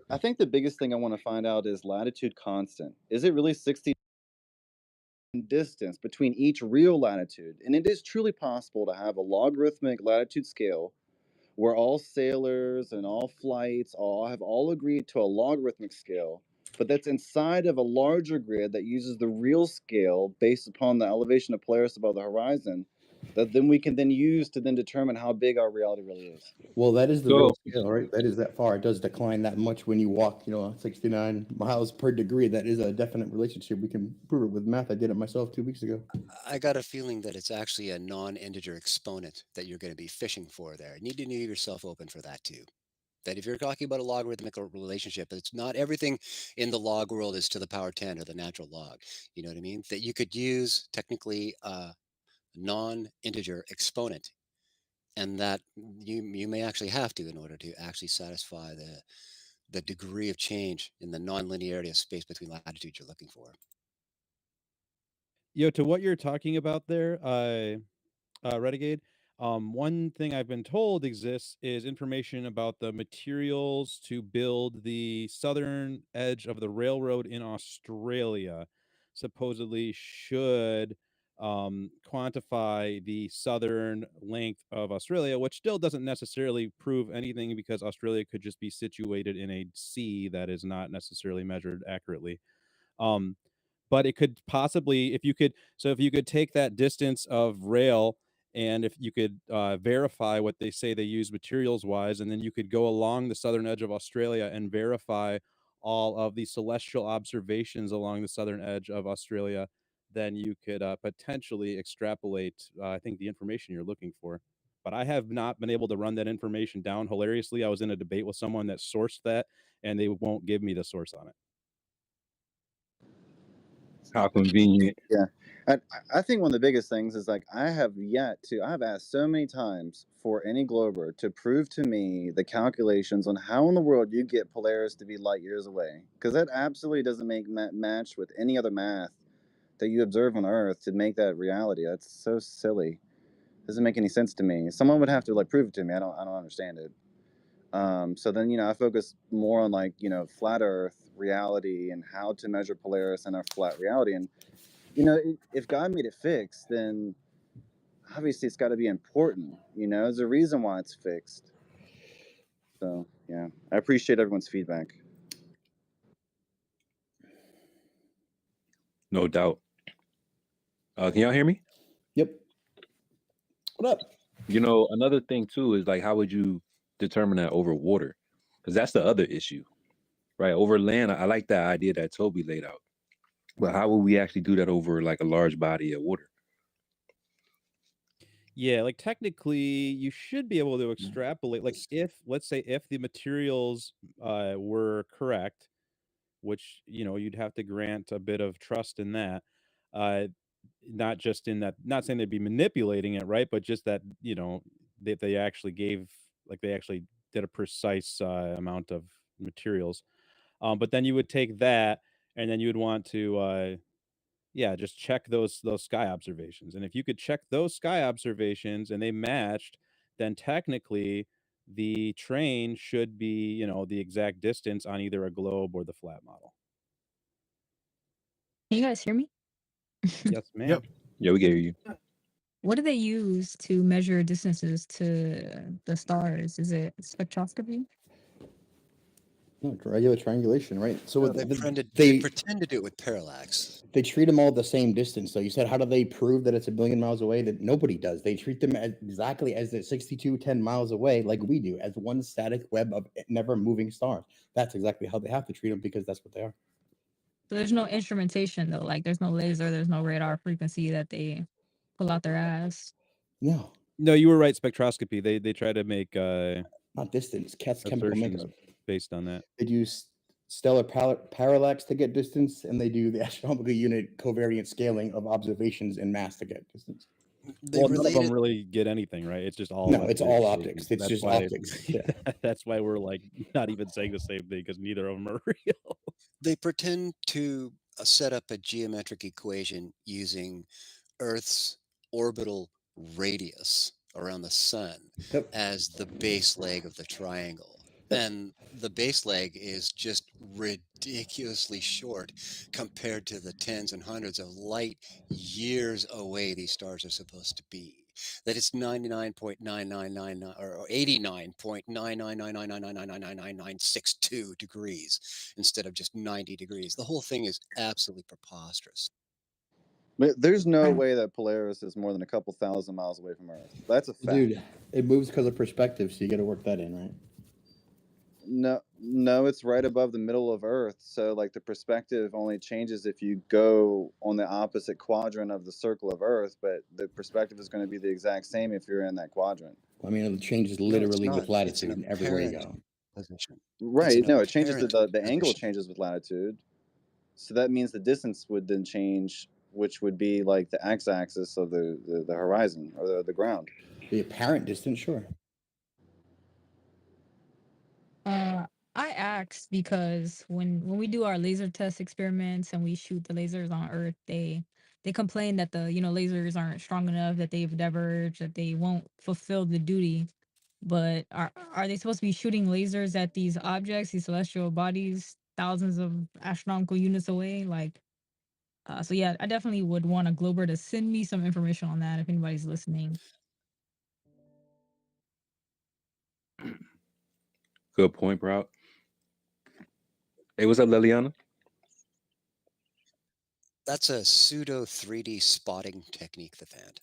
I think the biggest thing I want to find out is latitude constant. Is it really 60 distance between each real latitude? And it is truly possible to have a logarithmic latitude scale where all sailors and all flights have all agreed to a logarithmic scale, but that's inside of a larger grid that uses the real scale based upon the elevation of Polaris above the horizon, that then we can then use to then determine how big our reality really is.
Well, that is the
So
real scale, right? That is that far. It does decline that much when you walk, 69 miles per degree. That is a definite relationship. We can prove it with math. I did it myself 2 weeks ago.
I got a feeling that it's actually a non-integer exponent that you're going to be fishing for there. You need to leave yourself open for that too. That if you're talking about a logarithmic relationship, it's not everything in the log world is to the power 10 or the natural log. You know what I mean? That you could use technically a non-integer exponent, and that you may actually have to in order to actually satisfy the degree of change in the non-linearity of space between latitudes you're looking for.
To what you're talking about there, Renegade, one thing I've been told exists is information about the materials to build the southern edge of the railroad in Australia. Supposedly should quantify the southern length of Australia, which still doesn't necessarily prove anything because Australia could just be situated in a sea that is not necessarily measured accurately. But it could possibly, if you could take that distance of rail, and if you could verify what they say they use materials wise, and then you could go along the southern edge of Australia and verify all of the celestial observations along the southern edge of Australia, then you could potentially extrapolate, I think, the information you're looking for. But I have not been able to run that information down. Hilariously, I was in a debate with someone that sourced that, and they won't give me the source on it.
how convenient.
Yeah. I think one of the biggest things is like I've asked so many times for any glober to prove to me the calculations on how in the world you get Polaris to be light years away, because that absolutely doesn't make match with any other math that you observe on Earth to make that reality. That's so silly. Doesn't make any sense to me. Someone would have to like prove it to me. I don't understand it. So then, I focus more on like, flat Earth reality and how to measure Polaris in our flat reality. And, if God made it fixed, then obviously it's got to be important. There's a reason why it's fixed. So, yeah, I appreciate everyone's feedback.
No doubt. Can y'all hear me?
Yep. What up?
Another thing too is like, how would you determine that over water? Because that's the other issue, right? Over land, I like that idea that Toby laid out. But how would we actually do that over like a large body of water?
Yeah, like technically you should be able to extrapolate. Like let's say if the materials were correct, which you'd have to grant a bit of trust in that. Not just in that, not saying they'd be manipulating it, right? But just that, that they actually did a precise amount of materials. But then you would take that and then you would want to just check those sky observations. And if you could check those sky observations and they matched, then technically the train should be, the exact distance on either a globe or the flat model.
Can you guys hear me?
Yes, ma'am.
Yep.
Yeah, we can hear you.
What do they use to measure distances to the stars? Is it spectroscopy?
No, it's regular triangulation, right? So
No, they pretend to do it with parallax.
They treat them all the same distance. So you said, how do they prove that it's 1 billion miles away? That nobody does. They treat them exactly as they're 6210 miles away, like we do, as one static web of never moving stars. That's exactly how they have to treat them because that's what they are.
So there's no instrumentation though. Like there's no laser, there's no radar frequency that they pull out their ass.
No.
No, you were right. Spectroscopy. They try to make
not distance, chemical
assertions
makeup.
based on that.
They use stellar parallax to get distance, and they do the astronomical unit covariance scaling of observations in mass to get distance.
Well, none of them really get anything, right? It's just all
No, it's all
observations.
optics. It's
That's
just
why,
optics. Yeah.
that's why we're like not even saying the same thing, because neither of them are real.
They pretend to set up a geometric equation using Earth's orbital radius around the sun as the base leg of the triangle. And the base leg is just ridiculously short compared to the tens and hundreds of light years away these stars are supposed to be. That it's 99.9999 or 89.9999999999962 degrees instead of just 90 degrees. The whole thing is absolutely preposterous.
But there's no way that Polaris is more than a couple thousand miles away from Earth. That's a fact.
Dude, it moves because of perspective, so you got to work that in, right?
No, it's right above the middle of Earth. So, like, the perspective only changes if you go on the opposite quadrant of the circle of Earth, but the perspective is going to be the exact same if you're in that quadrant.
I mean, it changes literally with latitude everywhere you go.
Position.
Right. No, it changes the angle changes with latitude. So that means the distance would then change, which would be like the x-axis of the horizon or the ground.
The apparent distance, sure.
I asked because when we do our laser test experiments and we shoot the lasers on Earth, they complain that the lasers aren't strong enough, that they've diverged, that they won't fulfill the duty. But are they supposed to be shooting lasers at these objects, these celestial bodies, thousands of astronomical units away? Like, so yeah, I definitely would want a Glober to send me some information on that if anybody's listening.
Good point, bro. Hey, what's up, Liliana?
That's a pseudo 3D spotting technique they've had.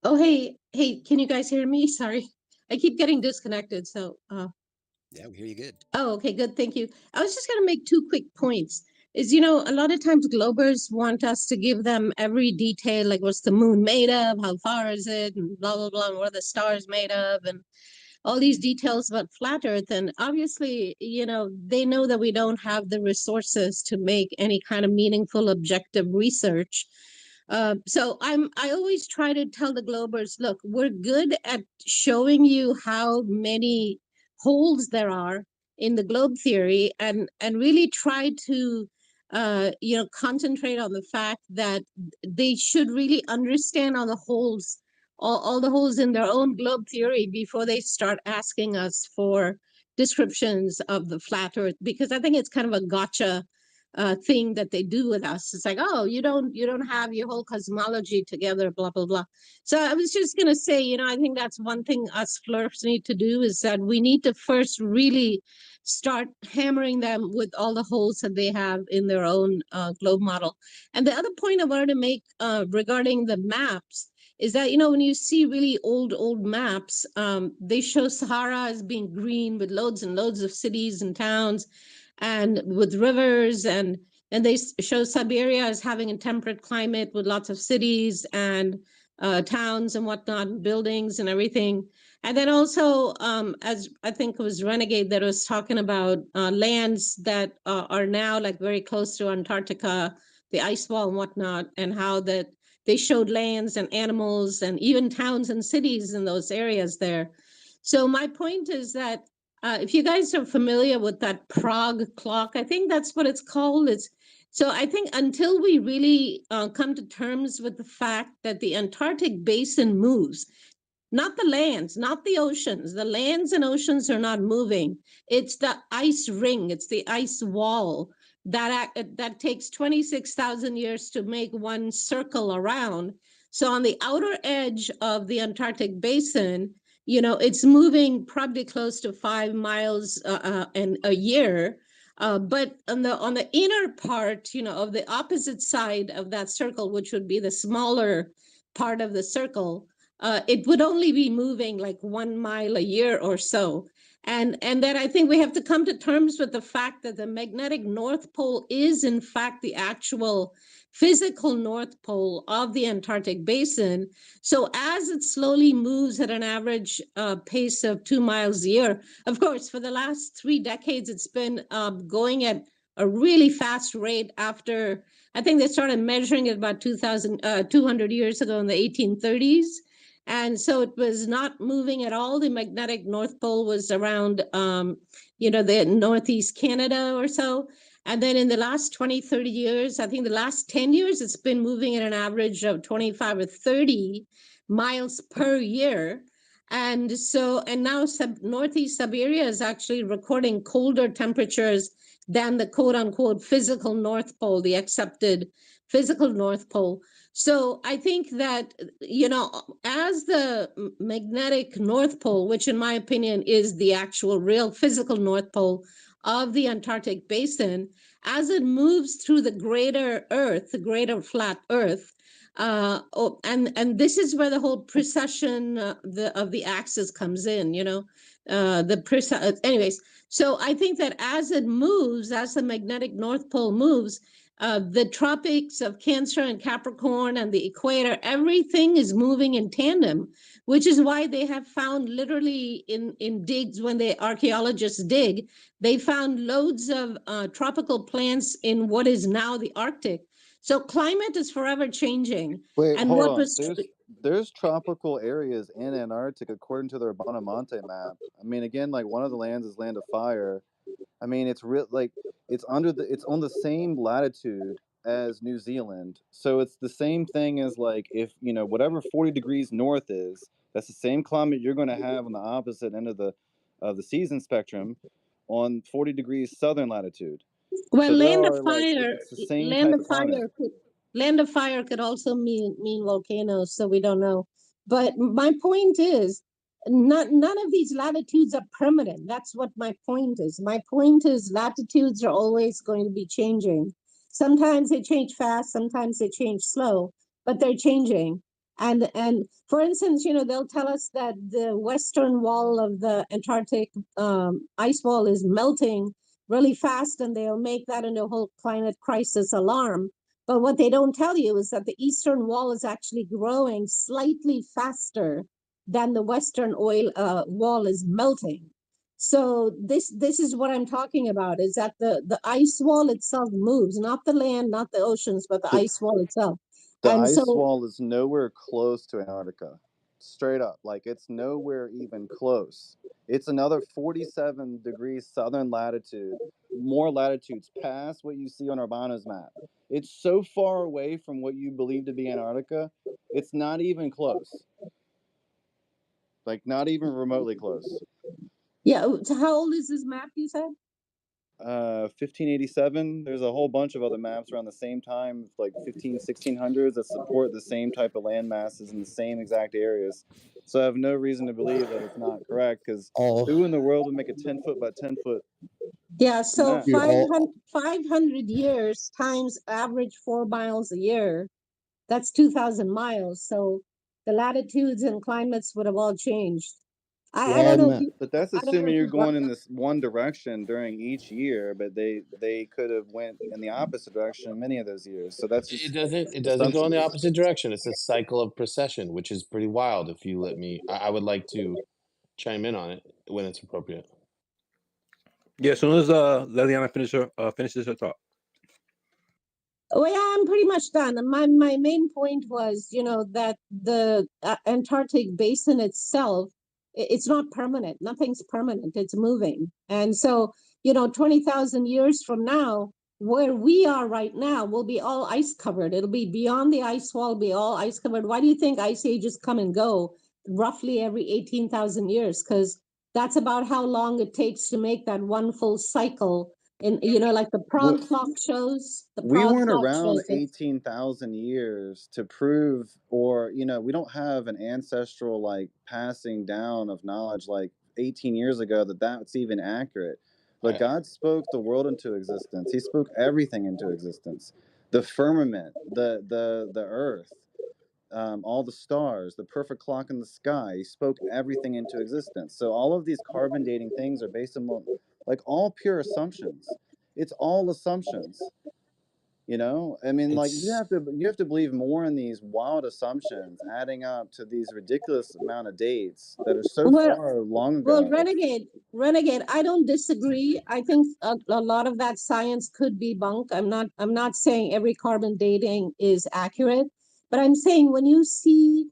Oh, hey, can you guys hear me? Sorry, I keep getting disconnected. So,
yeah, we hear you good.
Oh, okay, good. Thank you. I was just going to make 2 quick points. Is, a lot of times Globers want us to give them every detail, like what's the moon made of, how far is it, and blah, blah, blah, and what are the stars made of, and all these details about flat Earth. And obviously, they know that we don't have the resources to make any kind of meaningful, objective research. So I always try to tell the Globers, look, we're good at showing you how many holes there are in the globe theory, and really try to concentrate on the fact that they should really understand all the holes, all the holes in their own globe theory before they start asking us for descriptions of the flat Earth, because I think it's kind of a gotcha thing that they do with us. It's like, oh, you don't have your whole cosmology together, blah, blah, blah. So I was just going to say, I think that's one thing us flirts need to do, is that we need to first really start hammering them with all the holes that they have in their own globe model. And the other point I wanted to make regarding the maps is that, when you see really old maps, they show Sahara as being green with loads and loads of cities and towns, and with rivers, and they show Siberia as having a temperate climate with lots of cities and towns and whatnot, buildings and everything. And then also, as I think it was Renegade that was talking about lands that are now like very close to Antarctica, the ice wall and whatnot, and how that they showed lands and animals and even towns and cities in those areas there. So my point is that if you guys are familiar with that Prague clock, I think that's what it's called. So I think until we really come to terms with the fact that the Antarctic basin moves, not the lands, not the oceans. The lands and oceans are not moving. It's the ice ring. It's the ice wall that takes 26,000 years to make one circle around. So on the outer edge of the Antarctic basin, it's moving probably close to 5 miles in a year. But on the inner part, of the opposite side of that circle, which would be the smaller part of the circle, it would only be moving like 1 mile a year or so. And that I think we have to come to terms with the fact that the magnetic North Pole is in fact the actual physical North Pole of the Antarctic basin. So as it slowly moves at an average pace of 2 miles a year, of course, for the last 3 decades, it's been going at a really fast rate after, I think they started measuring it about 200 years ago in the 1830s. And so it was not moving at all. The magnetic North Pole was around, the Northeast Canada or so. And then in the last 20, 30 years, I think the last 10 years, it's been moving at an average of 25 or 30 miles per year. And so, and now Northeast Siberia is actually recording colder temperatures than the quote unquote physical North Pole, the accepted physical North Pole. So I think that, as the magnetic North Pole, which in my opinion is the actual real physical North Pole of the Antarctic basin, as it moves through the greater Earth, the greater flat Earth, and this is where the whole precession of the axis comes in, anyways. So I think that as it moves, as the magnetic North Pole moves, the tropics of Cancer and Capricorn and the equator, everything is moving in tandem, which is why they have found literally in digs, when the archaeologists dig, they found loads of tropical plants in what is now the Arctic. So climate is forever changing.
Wait,
And
hold
what
on.
was
There's tropical areas in Antarctica according to the Urbano Monte map. I mean, again, like one of the lands is Land of Fire. I mean, it's real, like it's on the same latitude as New Zealand, so it's the same thing as like if whatever 40 degrees north is, that's the same climate you're going to have on the opposite end of the season spectrum, on 40 degrees southern latitude.
Well,
So there
Land of
are like
Fire,
it's the same
Land
type
of
of climate.
Fire could Land of Fire could also mean volcanoes, so we don't know. But my point is, none of these latitudes are permanent. That's what my point is. My point is latitudes are always going to be changing. Sometimes they change fast, sometimes they change slow, but they're changing. And for instance, they'll tell us that the western wall of the Antarctic ice wall is melting really fast, and they'll make that into a whole climate crisis alarm. But what they don't tell you is that the eastern wall is actually growing slightly faster than the western wall is melting. So this is what I'm talking about, is that the ice wall itself moves, not the land, not the oceans, but the ice wall itself.
The
And
ice
so
wall is nowhere close to Antarctica. Straight up. Like, it's nowhere even close. It's another 47 degrees southern latitude, more latitudes past what you see on Urbano's map. It's so far away from what you believe to be Antarctica, it's not even close. Like, not even remotely close.
yeah, so how old is this map, you said?
1587. There's a whole bunch of other maps around the same time, like 1600s, that support the same type of land masses in the same exact areas. So I have no reason to believe that it's not correct, because who in the world would make a 10-foot by 10-foot
Yeah, so
map?
500 years times average 4 miles a year, that's 2,000 miles. So the latitudes and climates would have all changed. I don't know if you,
But that's
I don't know
assuming
if
you're
you brought
going in this one direction during each year, but they could have went in the opposite direction many of those years. So that's just
It doesn't go in the
assumptions.
opposite direction. It's a cycle of precession, which is pretty wild. If you let me, I would like to chime in on it when it's appropriate.
Yeah, as soon as Liliana finishes her talk.
Well, yeah, I'm pretty much done. And my main point was, that the Antarctic basin itself, it's not permanent. Nothing's permanent. It's moving. And so, 20,000 years from now, where we are right now will be all ice covered. It'll be beyond the ice wall, be all ice covered. Why do you think ice ages come and go roughly every 18,000 years? Because that's about how long it takes to make that one full cycle. And like the Prague clock shows,
We weren't around 18,000 years to prove, or we don't have an ancestral like passing down of knowledge like 18 years ago that's even accurate. But God spoke the world into existence. He spoke everything into existence. The firmament, the earth, all the stars, the perfect clock in the sky. He spoke everything into existence. So all of these carbon dating things are based on like all pure assumptions. It's all assumptions. You know, I mean, like you have to believe more in these wild assumptions, adding up to these ridiculous amount of dates that are so
Well,
far long
well,
ago.
Renegade, I don't disagree. I think a lot of that science could be bunk. I'm not saying every carbon dating is accurate, but I'm saying when you see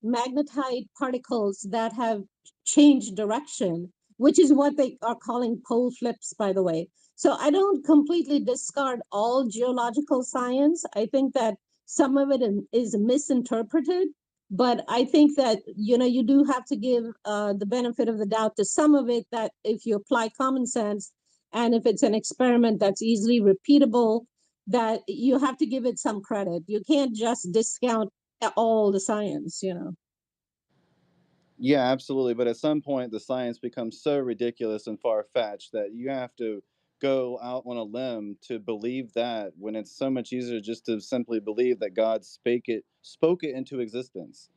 magnetite particles that have changed direction, which is what they are calling pole flips, by the way. So I don't completely discard all geological science. I think that some of it is misinterpreted, but I think that, you know, you do have to give the benefit of the doubt to some of it, that if you apply common sense and if it's an experiment that's easily repeatable, that you have to give it some credit. You can't just discount all the science, you know.
Yeah, absolutely. But at some point, the science becomes so ridiculous and far-fetched that you have to go out on a limb to believe that, when it's so much easier just to simply believe that God spoke it into existence.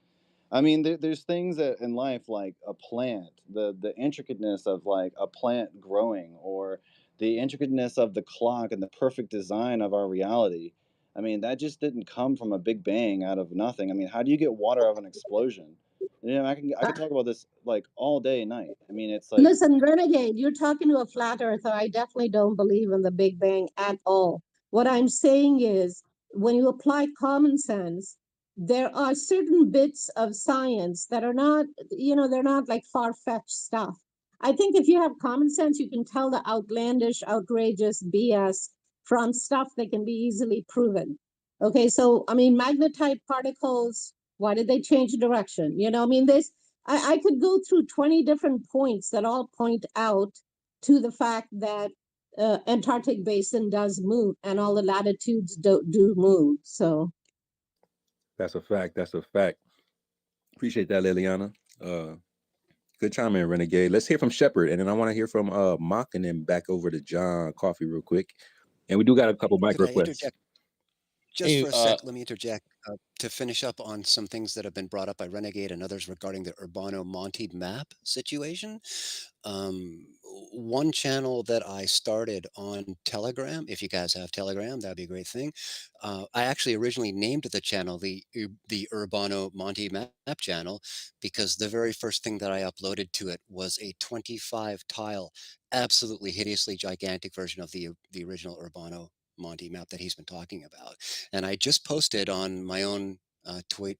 I mean, there's things that in life, like a plant, the intricateness of like a plant growing, or the intricateness of the clock and the perfect design of our reality. I mean, that just didn't come from a big bang out of nothing. I mean, how do you get water out of an explosion? You know, I can talk about this like all day and night. I mean, it's like,
Listen, Renegade, you're talking to a flat earther. I definitely don't believe in the Big Bang at all. What I'm saying is, when you apply common sense, there are certain bits of science that are not, you know, they're not like far-fetched stuff. I think if you have common sense, you can tell the outlandish, outrageous BS from stuff that can be easily proven. Okay, so I mean, magnetite particles, why did they change direction? You know, I mean, I could go through 20 different points that all point out to the fact that Antarctic basin does move and all the latitudes do move. So
That's a fact. That's a fact. Appreciate that, Liliana. Good chime in, Renegade. Let's hear from Shepard, and then I want to hear from Mock, and then back over to John Coffee real quick. And we do got a couple mic
Could I
requests.
interject just for a sec? Let me interject to finish up on some things that have been brought up by Renegade and others regarding the Urbano Monte map situation. One channel that I started on Telegram, if you guys have Telegram, that'd be a great thing. I actually originally named the channel the Urbano Monte map channel because the very first thing that I uploaded to it was a 25 tile, absolutely hideously gigantic version of the original Urbano Monte map that he's been talking about. And I just posted on my own tweet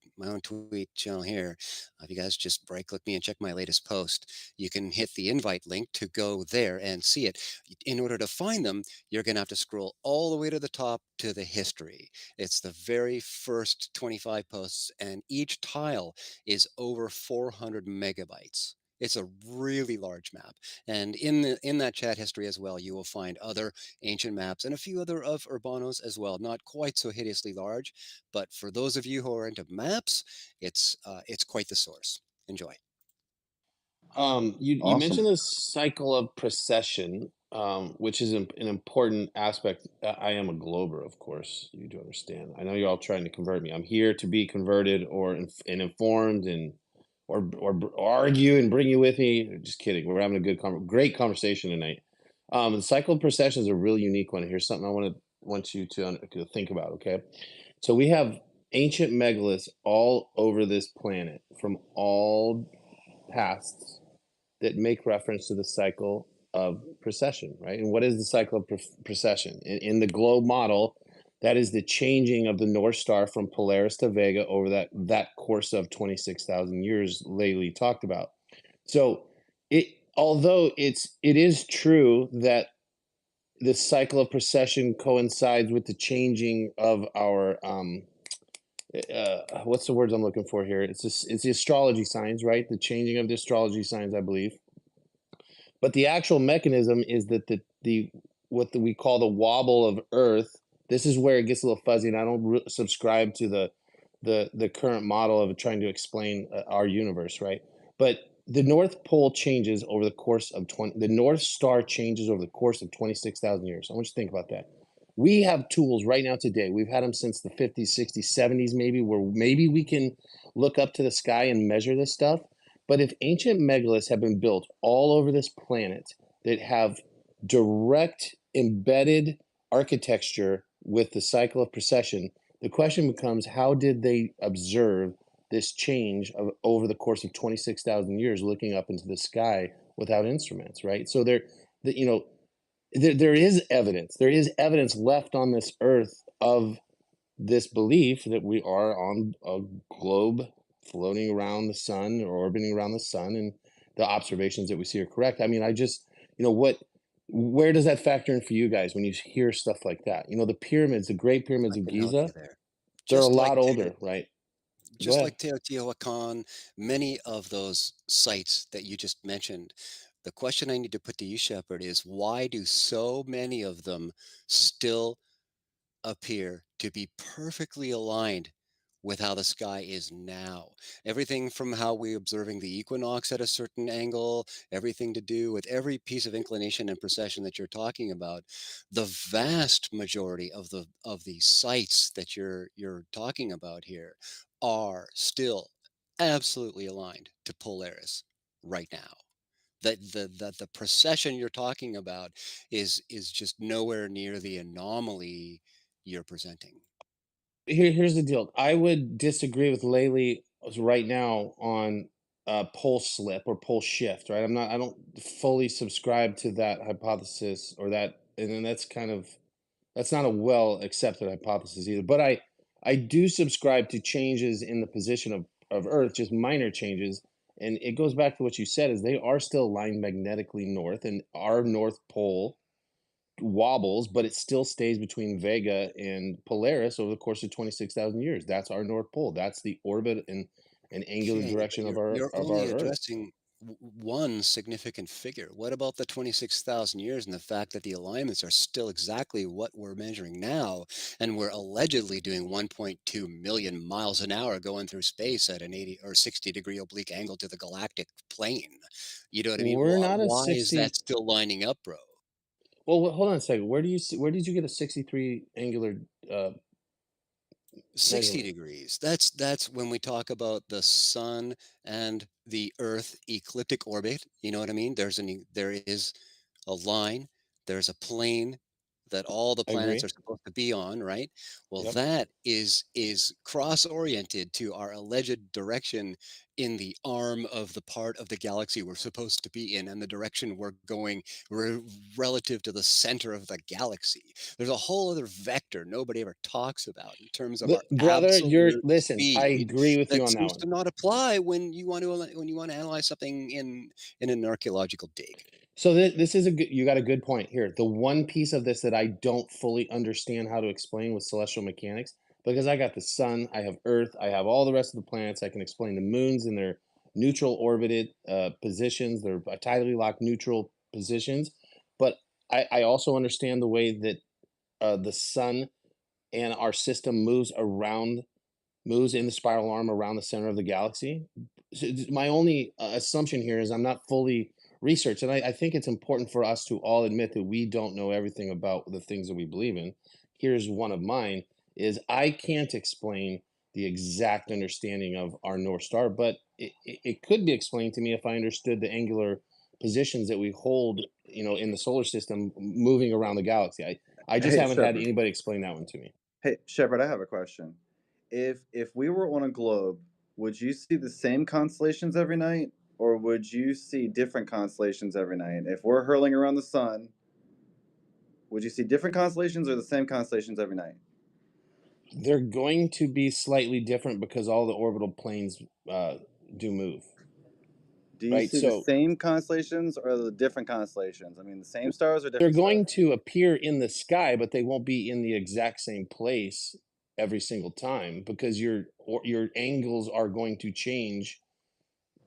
channel here. If you guys just right click me and check my latest post, you can hit the invite link to go there and see it. In order to find them, you're going to have to scroll all the way to the top to the history. It's the very first 25 posts, and each tile is over 400 megabytes. It's a really large map. And in that chat history as well, you will find other ancient maps and a few other of Urbanos as well. Not quite so hideously large, but for those of you who are into maps, it's quite the source. Enjoy.
You mentioned the cycle of precession, which is an important aspect. I am a glober, of course. You do understand. I know you're all trying to convert me. I'm here to be converted or informed and or argue and bring you with me. Just kidding. We're having a great conversation tonight. The cycle of precession is a really unique one. Here's something I want you to think about. Okay, so we have ancient megaliths all over this planet from all pasts that make reference to the cycle of precession, right? And what is the cycle of precession? In the globe model, that is the changing of the North Star from Polaris to Vega over that course of 26,000 years lately talked about. So although it is true that the cycle of precession coincides with the changing of our what's the words I'm looking for here? It's the astrology signs, right? The changing of the astrology signs, I believe. But the actual mechanism is that we call the wobble of Earth. This is where it gets a little fuzzy, and I don't subscribe to the current model of trying to explain our universe, right? But the North Pole changes over the course of the North Star changes over the course of 26,000 years. I want you to think about that. We have tools right now today. We've had them since the 50s, 60s, 70s, maybe, where maybe we can look up to the sky and measure this stuff. But if ancient megaliths have been built all over this planet that have direct embedded architecture with the cycle of precession, the question becomes, how did they observe this change over the course of 26,000 years looking up into the sky without instruments, right? So there is evidence. There is evidence left on this earth of this belief that we are on a globe floating around the sun or orbiting around the sun, and the observations that we see are correct. I mean, where does that factor in for you guys when you hear stuff like that? The pyramids, the Great Pyramids
I
of
can help you
Giza,
there.
they're a
Just
lot
like
older, right? Go
just
ahead.
like Teotihuacan, many of those sites that you just mentioned, the question I need to put to you, Shepard, is why do so many of them still appear to be perfectly aligned with how the sky is now? Everything from how we're observing the equinox at a certain angle, everything to do with every piece of inclination and precession that you're talking about. The vast majority of the sites that you're talking about here are still absolutely aligned to Polaris right now. The precession you're talking about is just nowhere near the anomaly you're presenting.
Here's the deal. I would disagree with Laylee right now on pole slip or pole shift, right? I don't fully subscribe to that hypothesis or that, and then that's not a well accepted hypothesis either. But I do subscribe to changes in the position of Earth, just minor changes. And it goes back to what you said, is they are still aligned magnetically north, and our North Pole wobbles, but it still stays between Vega and Polaris over the course of 26,000 years. That's our North Pole. That's the orbit and angular
Okay, but
direction of our
you're
of
only
our Earth.
addressing one significant figure. What about the 26,000 years and the fact that the alignments are still exactly what we're measuring now, and we're allegedly doing 1.2 million miles an hour going through space at an 80 or 60 degree oblique angle to the galactic plane? You know what I mean?
We're not a
Why is that
60.
still lining up, bro?
Well, hold on a second. Where did you get a 63 angular
60
measurement?
degrees. That's when we talk about the sun and the earth ecliptic orbit. You know what I mean? There is a line, there's a plane that all the
I
planets
agree.
are supposed to be on, right? Well,
Yep.
that is cross-oriented to our alleged direction in the arm of the part of the galaxy we're supposed to be in, and the direction we're going relative to the center of the galaxy. There's a whole other vector nobody ever talks about in terms of our
Brother,
absolute
listen, I
speed
agree with you
that
on that
seems
one.
to not apply when you want to analyze something in an archaeological dig.
So this is you got a good point here. The one piece of this that I don't fully understand how to explain with celestial mechanics, because I got the sun, I have Earth, I have all the rest of the planets. I can explain the moons in their neutral orbited positions, their tidally locked neutral positions. But I also understand the way that the sun and our system moves in the spiral arm around the center of the galaxy. So my only assumption here is I'm not fully researched, and I think it's important for us to all admit that we don't know everything about the things that we believe in. Here's one of mine: is I can't explain the exact understanding of our North Star, but it could be explained to me if I understood the angular positions that we hold, in the solar system, moving around the galaxy. I just
Hey,
haven't had
Shepard.
anybody explain that one to me.
Hey, Shepard, I have a question. If we were on a globe, would you see the same constellations every night, or would you see different constellations every night? If we're hurling around the sun, would you see different constellations or the same constellations every night?
They're going to be slightly different because all the orbital planes do move.
Do you
Right,
see the
so
same constellations or the different constellations? I mean, the same stars or
they're
different
going
stars?
to appear in the sky, but they won't be in the exact same place every single time because your angles are going to change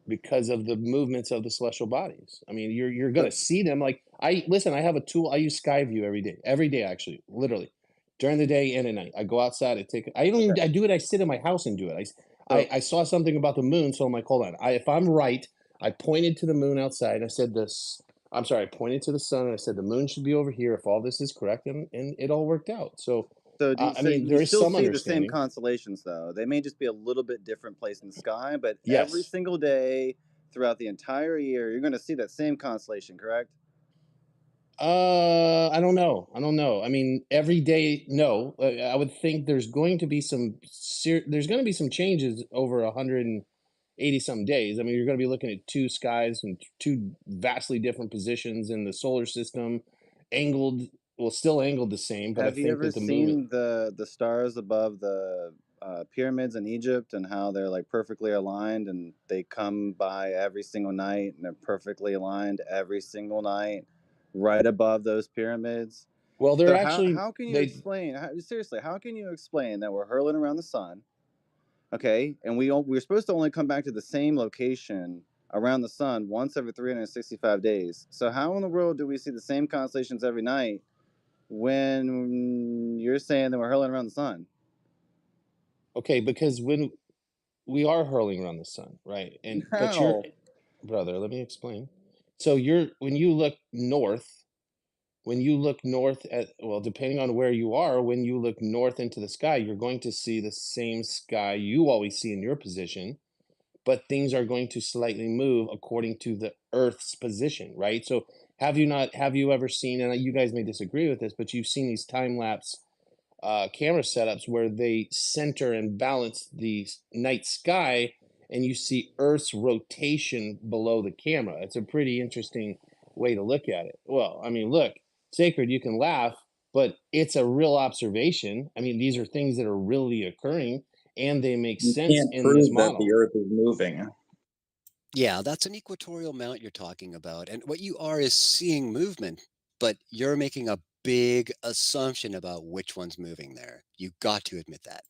because of the movements of the celestial bodies. I mean, you're going to see them. Like I have a tool. I use Skyview every day actually, literally, during the day and at night. I go outside. I don't even, I do it. I sit in my house and do it. I saw something about the moon, so I'm like, hold on. If I'm right, I pointed to the moon outside. I said this. I'm sorry, I pointed to the sun and I said the moon should be over here if all this is correct, and it all worked out. So,
So,
I mean, there
you
is
still
some
see the same
understanding.
constellations, though. They may just be a little bit different place in the sky, but every
Yes.
single day throughout the entire year, you're going to see that same constellation, correct?
I don't know. I mean, every day, no. I would think there's going to be some changes over 180 some days. I mean, you're going to be looking at two skies and two vastly different positions in the solar system, angled, well, still angled the same, but I
Have you
think
ever
that the movement.
seen the stars above the pyramids in Egypt and how they're like perfectly aligned and they come by every single night and they're perfectly aligned every single night right above those pyramids?
Well, they're
So
actually
how can you
they
explain seriously, how can you explain that we're hurling around the sun, okay, and we're supposed to only come back to the same location around the sun once every 365 days? So how in the world do we see the same constellations every night when you're saying that we're hurling around the sun?
okay, because when we are hurling around the sun, right? And but you're
How?
brother, let me explain. So when you look north, at, well, depending on where you are, when you look north into the sky, you're going to see the same sky you always see in your position, but things are going to slightly move according to the Earth's position, right? So have you ever seen, and you guys may disagree with this, but you've seen these time lapse camera setups where they center and balance the night sky, and you see Earth's rotation below the camera. It's a pretty interesting way to look at it. Well, I mean, look, Sacred, you can laugh, but it's a real observation. I mean, these are things that are really occurring, and they make
You
sense
can't
in this
prove that
model.
the Earth is moving.
Yeah, that's an equatorial mount you're talking about. And what you are is seeing movement, but you're making a big assumption about which one's moving there. You got to admit that.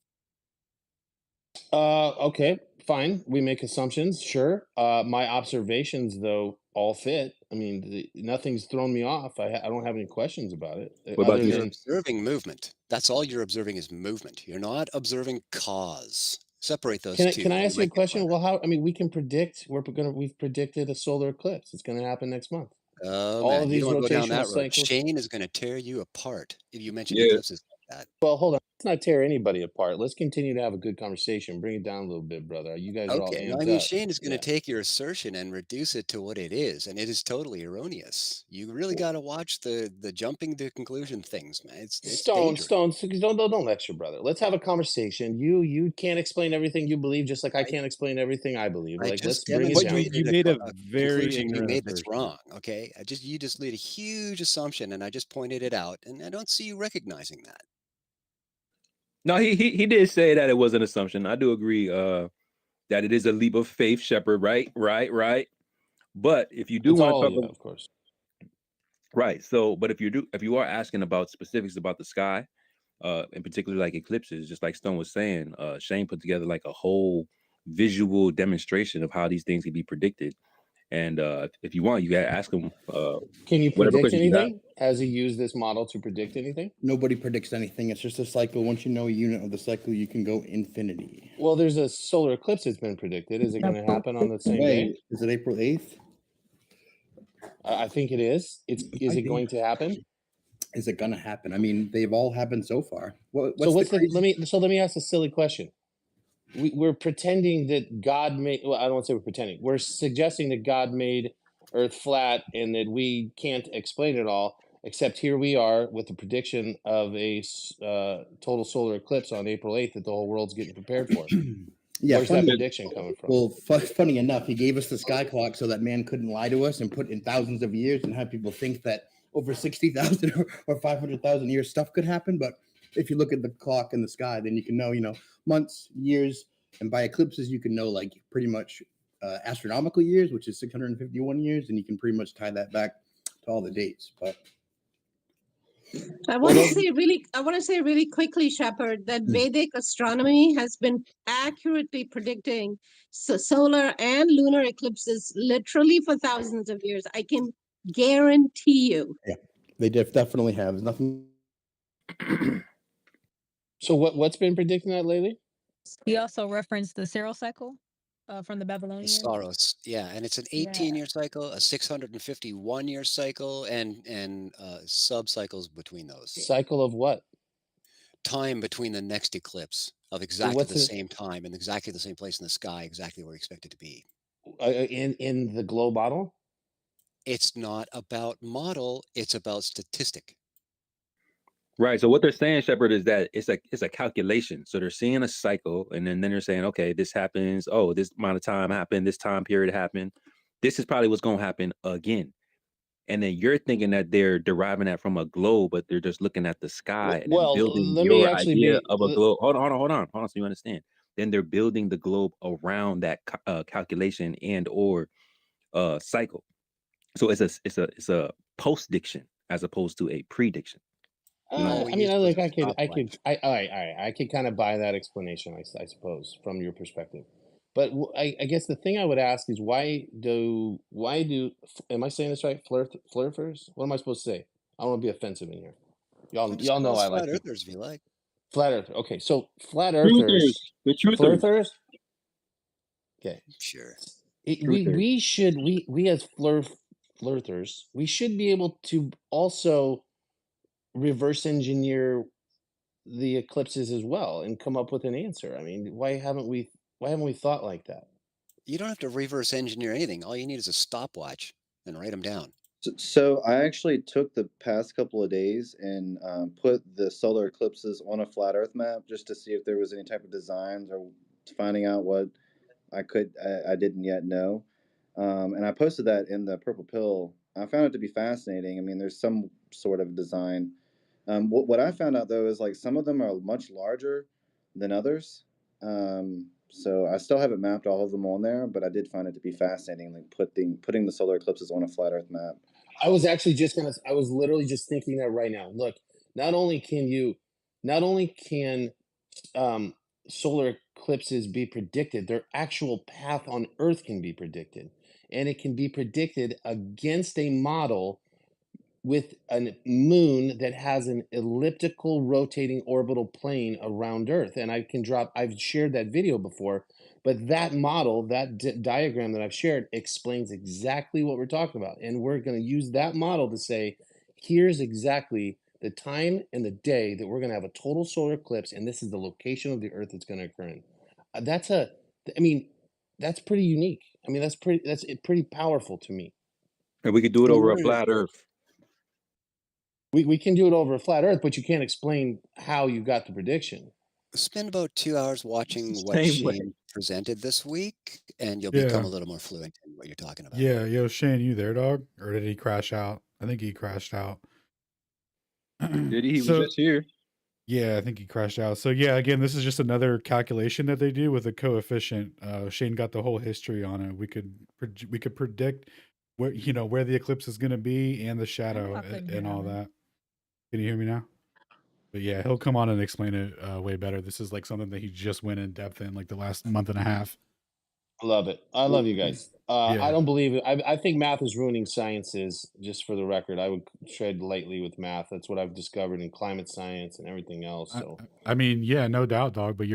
Okay, fine. We make assumptions, sure. My observations, though, all fit. I mean, nothing's thrown me off. I don't have any questions about it,
What about
other
you?
You're
than
observing movement. That's all you're observing is movement. You're not observing cause. Separate those two,
can I
or you
ask you a
might get
question?
clever.
Well, how? I mean, we can predict. We've predicted a solar eclipse. It's going to happen next month.
Oh,
All of
man, you
these
don't go down
rotational
that road.
cycles.
Shane is going to tear you apart if you mention
Yeah.
eclipses like that.
Well, hold on. Let's not tear anybody apart. Let's continue to have a good conversation. Bring it down a little bit, brother. You guys are all
Okay, no, I
amped
mean,
up.
Shane is going to
Yeah.
take your assertion and reduce it to what it is, and it is totally erroneous. You really got to watch the jumping to conclusion things, man. It's dangerous.
Don't lecture, brother. Let's have a conversation. You can't explain everything you believe, just like I
I
can't explain everything I believe.
I
Like, let's
just
bring it
But
down.
you
demonstrated
made a
a
very
conclusion you
ignorant
made that's
assertion.
wrong. Okay, you just made a huge assumption, and I just pointed it out, and I don't see you recognizing that.
No, he did say that it was an assumption. I do agree that it is a leap of faith, Shepherd. Right. But if you do
It's
want to
all,
talk
yeah, of course.
right, so but if you are asking about specifics about the sky, in particular like eclipses, just like Stone was saying, Shane put together like a whole visual demonstration of how these things can be predicted. And if you want, you gotta ask him
Can you
whatever
predict
questions you got.
anything? Has he used this model to predict anything?
Nobody predicts anything. It's just a cycle. Once you know a unit of the cycle, you can go infinity.
Well, there's a solar eclipse that's been predicted. Is it going to happen on the same day?
Wait, is it April 8th?
I think it is. Is it going to happen?
Is it gonna happen? I mean, they've all happened so far. Let
me ask a silly question. We're pretending that God made, well, I don't want to say we're pretending. We're suggesting that God made Earth flat and that we can't explain it all, except here we are with the prediction of a total solar eclipse on April 8th that the whole world's getting prepared for.
Yeah,
Where's that prediction coming from?
Well, funny enough, he gave us the sky clock so that man couldn't lie to us and put in thousands of years and have people think that over 60,000 or 500,000 years stuff could happen. But if you look at the clock in the sky, then you can know, months, years, and by eclipses, you can know like pretty much astronomical years, which is 651 years, and you can pretty much tie that back to all the dates. But
I want to say really quickly, Shepard, that Vedic astronomy has been accurately predicting solar and lunar eclipses literally for thousands of years. I can guarantee you.
Yeah, they definitely have. There's nothing.
So what's been predicting that lately?
He also referenced the Cyril cycle. from the Babylonians.
Saros, yeah, and it's an
Yeah.
18-year cycle, a 651-year cycle, and sub-cycles between those.
Cycle of what?
Time between the next eclipse of
So
exactly
what's
the
it
same time and exactly the same place in the sky, exactly where we expect it to be.
in the globe model?
It's not about model, it's about statistic.
Right. So what they're saying, Shepard, is that it's a calculation. So they're seeing a cycle, and then they're saying, okay, this happens. Oh, this amount of time happened. This time period happened. This is probably what's going to happen again. And then you're thinking that they're deriving that from a globe, but they're just looking at the sky and then
Well,
building
let me
your
actually
idea
be.
of a globe. Hold on, so you understand. Then they're building the globe around that calculation and or cycle. So it's a post-diction as opposed to a prediction. You know,
I mean, I could kind of buy that explanation, I suppose, from your perspective. But I guess the thing I would ask is am I saying this right? Flirters? What am I supposed to say? I don't want to be offensive in here. Y'all know I like
flat earthers if you like.
Flat earther. Okay, so flat earthers,
the truthers.
flirters. Okay,
sure.
We as flirters, we should be able to also reverse engineer the eclipses as well and come up with an answer. I mean, why haven't we thought like that?
You don't have to reverse engineer anything. All you need is a stopwatch and write them down.
So I actually took the past couple of days and put the solar eclipses on a flat Earth map just to see if there was any type of designs or finding out what I didn't yet know. And I posted that in the Purple Pill. I found it to be fascinating. I mean, there's some sort of design. What I found out though is like some of them are much larger than others. So I still haven't mapped all of them on there, but I did find it to be fascinating, like putting the solar eclipses on a flat Earth map.
I was literally just thinking that right now. Look, not only can solar eclipses be predicted, their actual path on Earth can be predicted, and it can be predicted against a model with a moon that has an elliptical rotating orbital plane around Earth. And I've shared that video before, but that model, that diagram that I've shared explains exactly what we're talking about. And we're going to use that model to say, here's exactly the time and the day that we're going to have a total solar eclipse, and this is the location of the Earth that's going to occur in. That's pretty unique. I mean, that's pretty powerful to me.
And we could do it over a flat Earth.
We can do it over a flat Earth, but you can't explain how you got the prediction.
Spend about 2 hours watching what Shane presented this week, and you'll become a little more fluent in what you're talking about.
Yeah, yo, Shane, you there, dog? Or did he crash out? I think he crashed out.
Did he? He was just here.
Yeah, I think he crashed out. So yeah, again, this is just another calculation that they do with a coefficient. Shane got the whole history on it. We could predict where the eclipse is going to be and the shadow and all that. Can you hear me now? But yeah, he'll come on and explain it way better. This is like something that he just went in depth in like the last month and a half.
I love it. I love you guys. I don't believe it. I think math is ruining sciences, just for the record. I would tread lightly with math. That's what I've discovered in climate science and everything else. So
I mean, yeah, no doubt, dog. But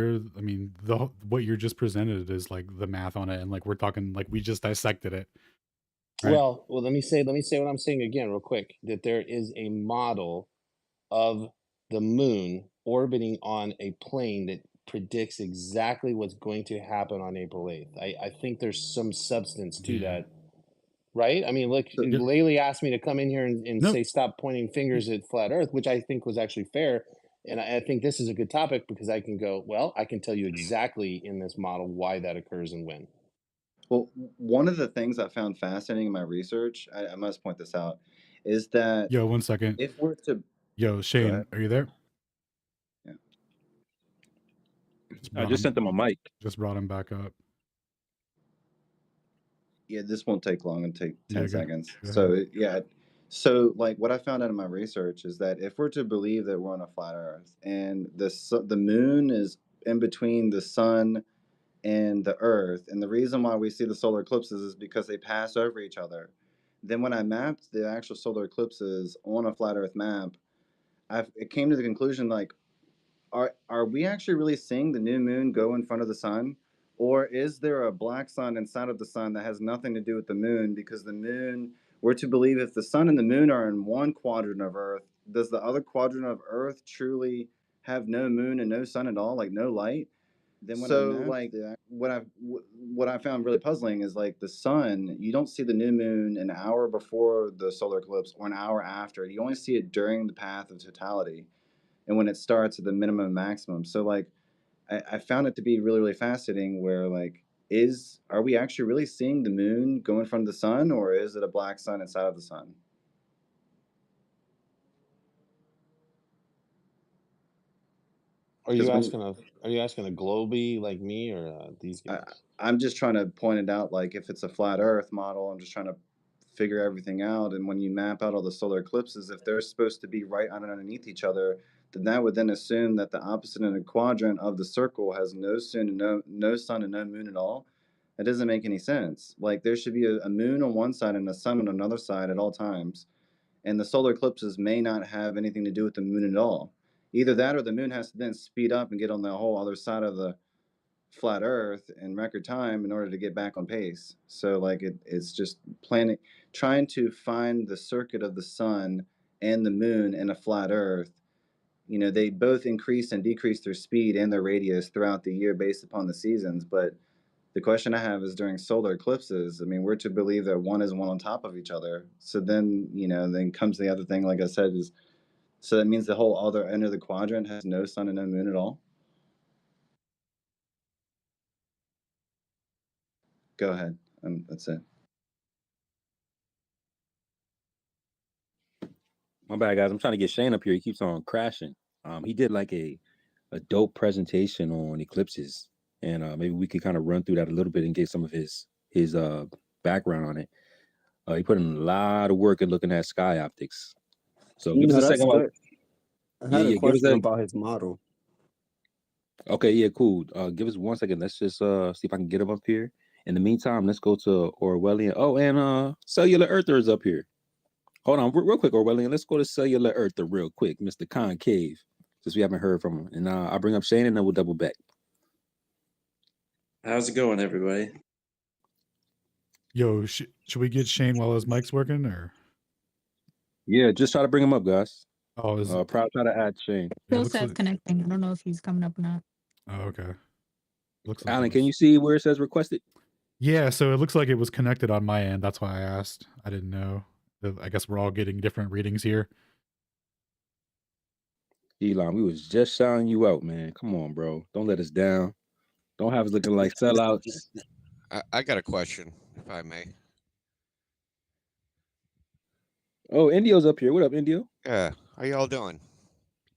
what you're just presented is like the math on it, and like we're talking like we just dissected it.
Right? Well, let me say what I'm saying again, real quick. That there is a model of the moon orbiting on a plane that predicts exactly what's going to happen on April 8th. I think there's some substance to that, right? I mean, look, Laylee asked me to come in here and say stop pointing fingers at flat Earth, which I think was actually fair. And I think this is a good topic because I can tell you exactly in this model why that occurs and when.
Well, one of the things I found fascinating in my research, I must point this out, is that...
Yo, 1 second.
If we're to...
Yo, Shane, are you there?
Yeah.
I just sent him a mic.
Just brought him back up.
Yeah, this won't take long. It'll take 10 seconds.
Go
So,
ahead.
yeah. So, like, what I found out in my research is that if we're to believe that we're on a flat Earth and the moon is in between the sun and the Earth, and the reason why we see the solar eclipses is because they pass over each other. Then when I mapped the actual solar eclipses on a flat Earth map, it came to the conclusion, like, are we actually really seeing the new moon go in front of the sun, Or is there a black sun inside of the sun that has nothing to do with the moon? Because the moon, we're to believe if the sun and the moon are in one quadrant of Earth, does the other quadrant of Earth truly have no moon and no sun at all, like no light? Then what I found really puzzling is like the sun, you don't see the new moon an hour before the solar eclipse or an hour after. You only see it during the path of totality and when it starts at the minimum and maximum. So like I found it to be really, really fascinating where like are we actually really seeing the moon go in front of the sun, or is it a black sun inside of the sun?
Are you asking a globie like me or these guys?
I'm just trying to point it out, like if it's a flat Earth model, I'm just trying to figure everything out. And when you map out all the solar eclipses, if they're supposed to be right underneath each other, then that would then assume that the opposite end of the quadrant of the circle has no sun and no moon at all. That doesn't make any sense. Like there should be a moon on one side and a sun on another side at all times. And the solar eclipses may not have anything to do with the moon at all. Either that or the moon has to then speed up and get on the whole other side of the flat Earth in record time in order to get back on pace. So like it's just trying to find the circuit of the sun and the moon in a flat Earth. You know, they both increase and decrease their speed and their radius throughout the year based upon the seasons. But the question I have is during solar eclipses, I mean, we're to believe that one is one on top of each other. So then, you know, then comes the other thing, like I said, is so that means the whole other end of the quadrant has no sun and no moon at all? Go ahead. That's it.
My bad, guys. I'm trying to get Shane up here. He keeps on crashing. He did like a dope presentation on eclipses, and maybe we could kind of run through that a little bit and get some of his background on it. He put in a lot of work in looking at sky optics. So give us a second.
I had a question about his model.
Okay, yeah, cool. Give us 1 second. Let's just see if I can get him up here. In the meantime, let's go to Orwellian. Oh, and Cellular Earther is up here. Hold on, real quick, Orwellian. Let's go to Cellular Earther real quick, Mr. Concave, since we haven't heard from him. And I'll bring up Shane, and then we'll double back.
How's it going, everybody?
Yo, should we get Shane while his mic's working, or?
Yeah, just try to bring him up, guys.
Oh,
try to add Shane.
Still says connecting. I don't know if he's coming up or not.
Oh, okay. Looks like
Alan, can you see where it says requested?
Yeah, so it looks like it was connected on my end. That's why I asked. I didn't know. I guess we're all getting different readings here.
Elon, we was just shouting you out, man. Come on, bro. Don't let us down. Don't have us looking like sellouts.
I got a question, if I may.
Oh, Indio's up here. What up, Indio?
Yeah, how y'all doing?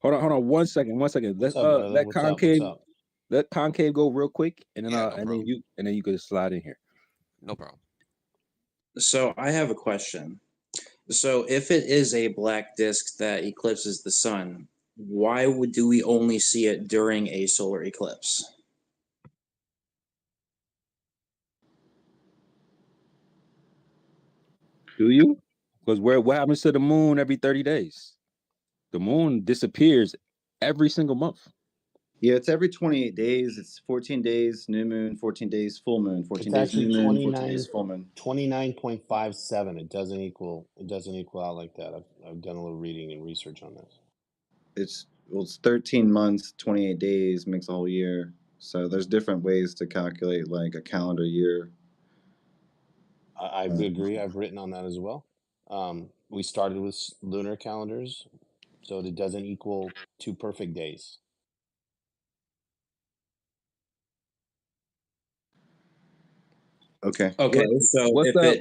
Hold on 1 second. 1 second. Let's let Concave let Concave go real quick, and then and then you could slide in here.
No problem.
So I have a question. So if it is a black disk that eclipses the sun, why do we only see it during a solar eclipse?
Do you? Because what happens to the moon every 30 days? The moon disappears every single month.
Yeah, it's every 28 days. It's 14 days new moon, 14 days full moon, 14 days new moon, 14 days full moon.
29.57. It doesn't equal out like that. I've done a little reading and research on this.
It's 13 months, 28 days makes a whole year. So there's different ways to calculate like a calendar year.
I agree. I've written on that as well. We started with lunar calendars, so it doesn't equal 2 perfect days.
Okay.
Okay. So
what's that?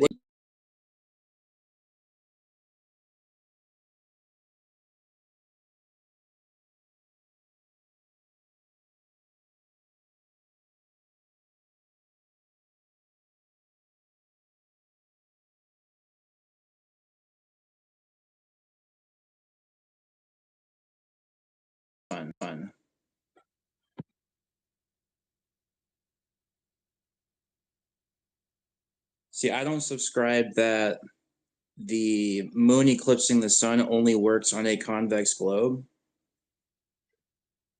Fun. See, I don't subscribe that the moon eclipsing the sun only works on a convex globe.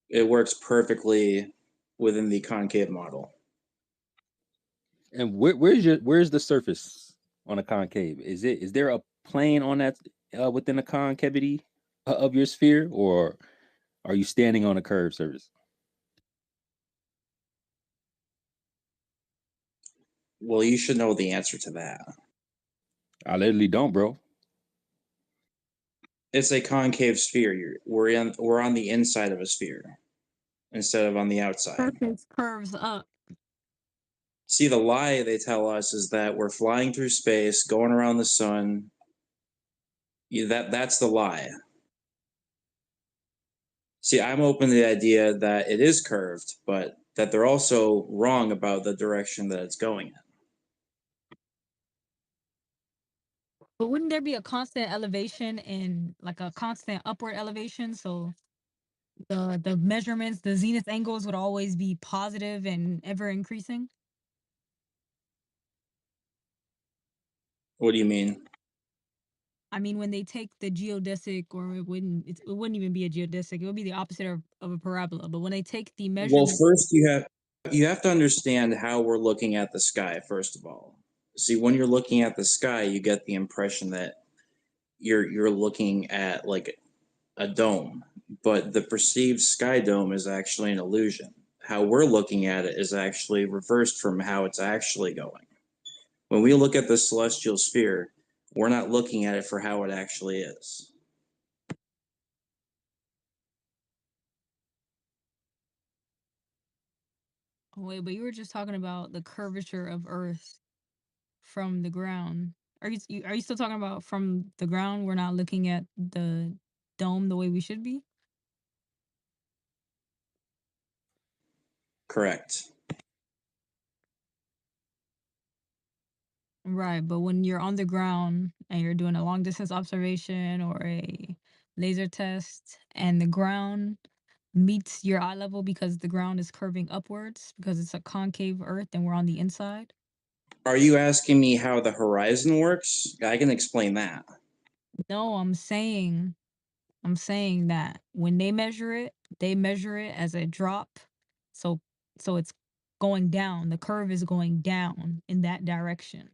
It works perfectly within the concave model.
And where's the surface on a concave? Is there a plane on that within the concavity of your sphere, or are you standing on a curved surface?
Well, you should know the answer to that.
I literally don't, bro.
It's a concave sphere. We're on the inside of a sphere instead of on the outside.
Surface curves up.
See, the lie they tell us is that we're flying through space, going around the sun. That's the lie. See, I'm open to the idea that it is curved, but that they're also wrong about the direction that it's going in.
But wouldn't there be a constant elevation and like a constant upward elevation? So the measurements, the zenith angles would always be positive and ever increasing?
What do you mean?
I mean, when they take the geodesic, or it wouldn't even be a geodesic. It would be the opposite of a parabola. But when they take the
Well,
measurement,
first you have to understand how we're looking at the sky, first of all. See, when you're looking at the sky, you get the impression that you're looking at like a dome, but the perceived sky dome is actually an illusion. How we're looking at it is actually reversed from how it's actually going. When we look at the celestial sphere, we're not looking at it for how it actually is.
wait, but you were just talking about the curvature of Earth from the ground. Are you still talking about from the ground? We're not looking at the dome the way we should be?
Correct.
Right, but when you're on the ground and you're doing a long distance observation or a laser test and the ground meets your eye level because the ground is curving upwards because it's a concave Earth and we're on the inside.
Are you asking me how the horizon works? I can explain that.
No, I'm saying that when they measure it as a drop. So it's going down. The curve is going down in that direction.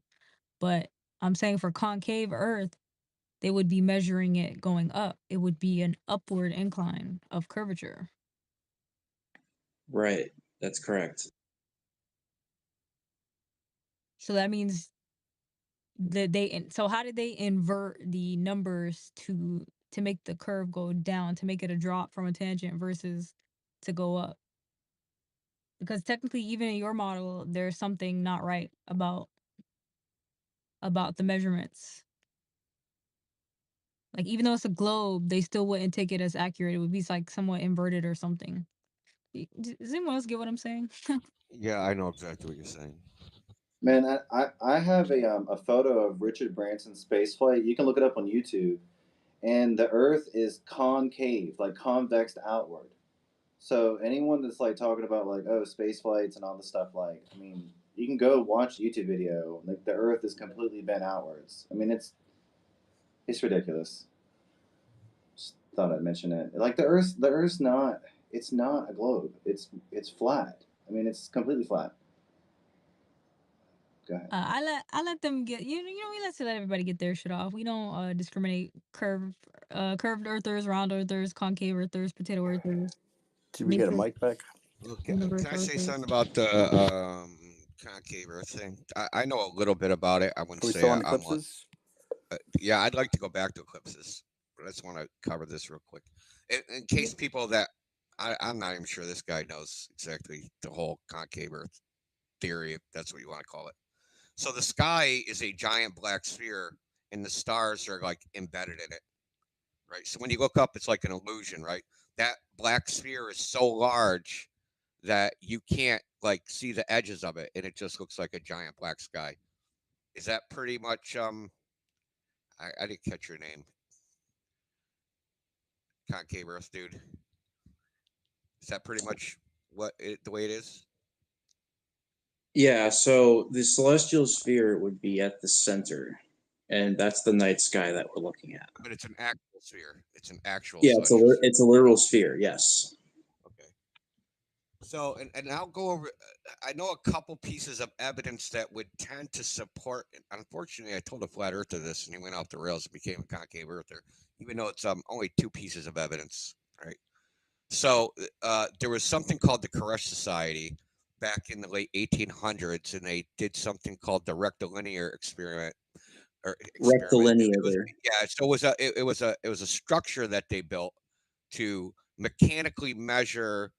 But I'm saying for concave Earth, they would be measuring it going up. It would be an upward incline of curvature.
Right. That's correct.
So that means that so how did they invert the numbers to make the curve go down, to make it a drop from a tangent versus to go up? Because technically, even in your model, there's something not right about the measurements. Like, even though it's a globe, they still wouldn't take it as accurate. It would be like somewhat inverted or something. Does anyone else get what I'm saying?
Yeah, I know exactly what you're saying.
Man, I have a photo of Richard Branson's spaceflight. You can look it up on YouTube, and the Earth is concave, like convexed outward. So anyone that's like talking about like, oh, space flights and all this stuff, like, I mean, you can go watch the YouTube video. Like, the Earth is completely bent outwards. I mean, it's ridiculous. Just thought I'd mention it. Like, the Earth's not. It's not a globe. It's flat. I mean, it's completely flat. Go ahead.
I let them get we let everybody get their shit off. We don't discriminate curved earthers, round earthers, concave earthers, potato earthers.
Did we get a mic back?
Okay. Can I say something about the concave Earth thing? I know a little bit about it. I wouldn't
Are we
say
still on
I'm
Eclipses?
yeah, I'd like to go back to Eclipses, but I just want to cover this real quick, in case people that I'm not even sure this guy knows exactly the whole concave Earth theory, if that's what you want to call it. So the sky is a giant black sphere, and the stars are like embedded in it, right? So when you look up, it's like an illusion, right? That black sphere is so large that you can't like see the edges of it, and it just looks like a giant black sky. Is that pretty much I didn't catch your name. Concave Earth, dude. Is that pretty much the way it is?
Yeah, so the celestial sphere would be at the center, and that's the night sky that we're looking at.
But it's an actual sphere. It's an actual
Yeah,
celestial sphere.
it's a literal sphere, yes.
Okay. So, and I'll go over. I know a couple pieces of evidence that would tend to support. Unfortunately, I told a flat earther this, and he went off the rails and became a concave earther, even though it's only two pieces of evidence, right? So, there was something called the Koresh Society back in the late 1800s, and they did something called the rectilinear experiment. Or experiment. It was,
Rectilinear.
yeah. So it was a structure that they built to mechanically measure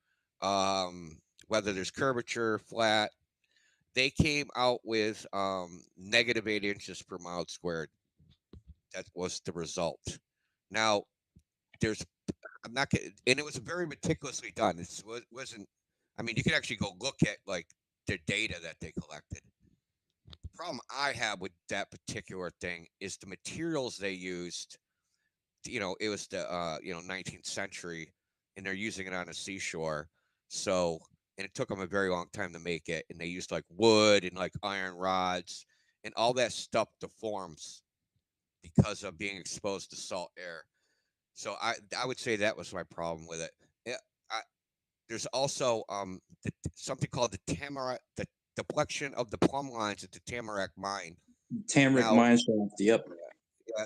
whether there's curvature, flat. They came out with -8 inches per mile squared. That was the result. Now, there's I'm not gonna, and it was very meticulously done. It wasn't. I mean, you can actually go look at like the data that they collected. The problem I have with that particular thing is the materials they used. It was the 19th century, and they're using it on a seashore. So, and it took them a very long time to make it, and they used like wood and like iron rods, and all that stuff deforms because of being exposed to salt air. So I would say that was my problem with it. Yeah, I, there's also something called the deflection of the plumb lines at the Tamarack mine.
Tamarack
Now,
mine shaft. Yep.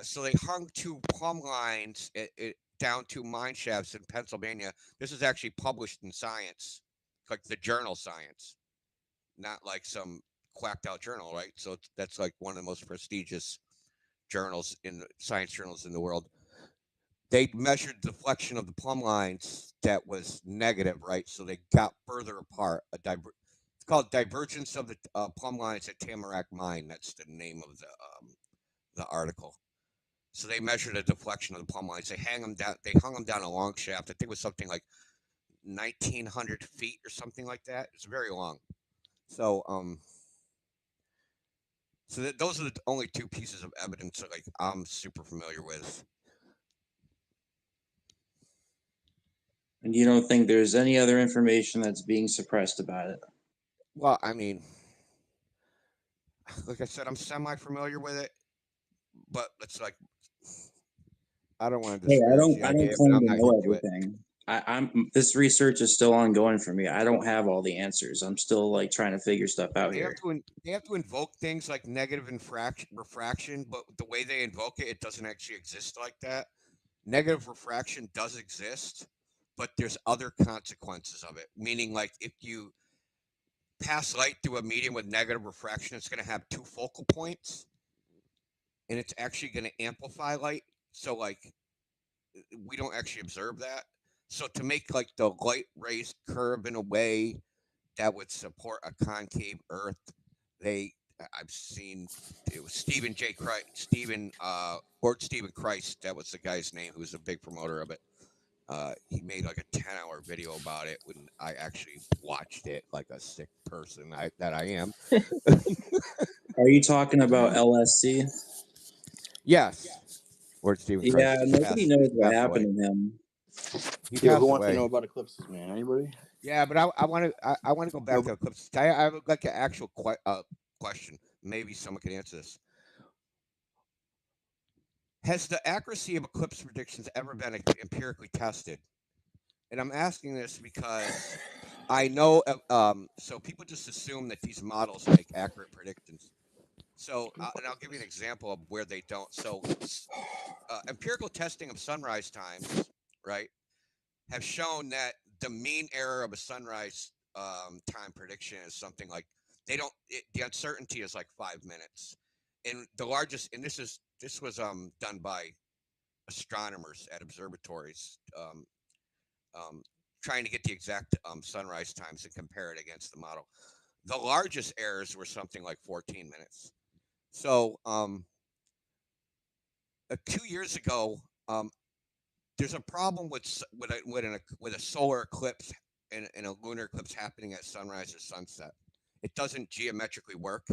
so they hung two plumb lines down two mine shafts in Pennsylvania. This is actually published in Science, like the journal Science, not like some quacked out journal, right? So that's like one of the most prestigious journals science journals in the world. They measured the deflection of the plumb lines that was negative, right? So they got further apart. It's called divergence of the plumb lines at Tamarack Mine. That's the name of the article. So they measured the deflection of the plumb lines. They hung them down. They hung them down a long shaft. I think it was something like 1,900 feet or something like that. It's very long. So those are the only two pieces of evidence that like I'm super familiar with.
And you don't think there's any other information that's being suppressed about it?
Well, I mean, like I said, I'm semi-familiar with it, but it's like I don't want to
Hey, I
disparage
don't
the
I don't
idea, but
claim
I'm
to
not
know
into it.
everything. I'm this research is still ongoing for me. I don't have all the answers. I'm still like trying to figure stuff out here.
They have to invoke things like negative refraction, but the way they invoke it, it doesn't actually exist like that. Negative refraction does exist, but there's other consequences of it. Meaning, like if you pass light through a medium with negative refraction, it's going to have two focal points, and it's actually going to amplify light. So, like, we don't actually observe that. So, to make like the light rays curve in a way that would support a concave Earth, I've seen it was Stephen Christ. That was the guy's name who was a big promoter of it. He made like a 10-hour video about it when I actually watched it like a sick person that I am.
Are you talking about LSC?
Yes. Word Stephen Christ.
Yeah, nobody knows what
Passed away.
happened to him.
He
Yo,
passed
who wants to
away.
know about eclipses, man? Anybody?
Yeah, but I want to go back to Eclipses. I have like an actual question. Maybe someone can answer this. Has the accuracy of eclipse predictions ever been empirically tested? And I'm asking this because I know, so people just assume that these models make accurate predictions. So, and I'll give you an example of where they don't. So, empirical testing of sunrise times, right, have shown that the mean error of a sunrise time prediction is something like the uncertainty is like 5 minutes, and the largest, and this was done by astronomers at observatories, trying to get the exact sunrise times and compare it against the model. The largest errors were something like 14 minutes. So 2 years ago, there's a problem with a solar eclipse and a lunar eclipse happening at sunrise or sunset. It doesn't geometrically work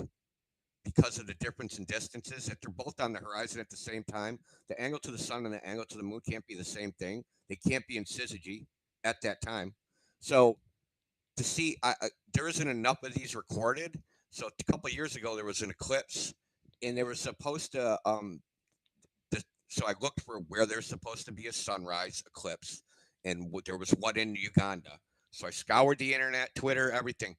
because of the difference in distances. If they're both on the horizon at the same time, the angle to the sun and the angle to the moon can't be the same thing. They can't be in syzygy at that time. So to see, there isn't enough of these recorded. So a couple of years ago, there was an eclipse, and they were supposed to. So I looked for where there's supposed to be a sunrise eclipse, and there was one in Uganda. So I scoured the internet, Twitter, everything,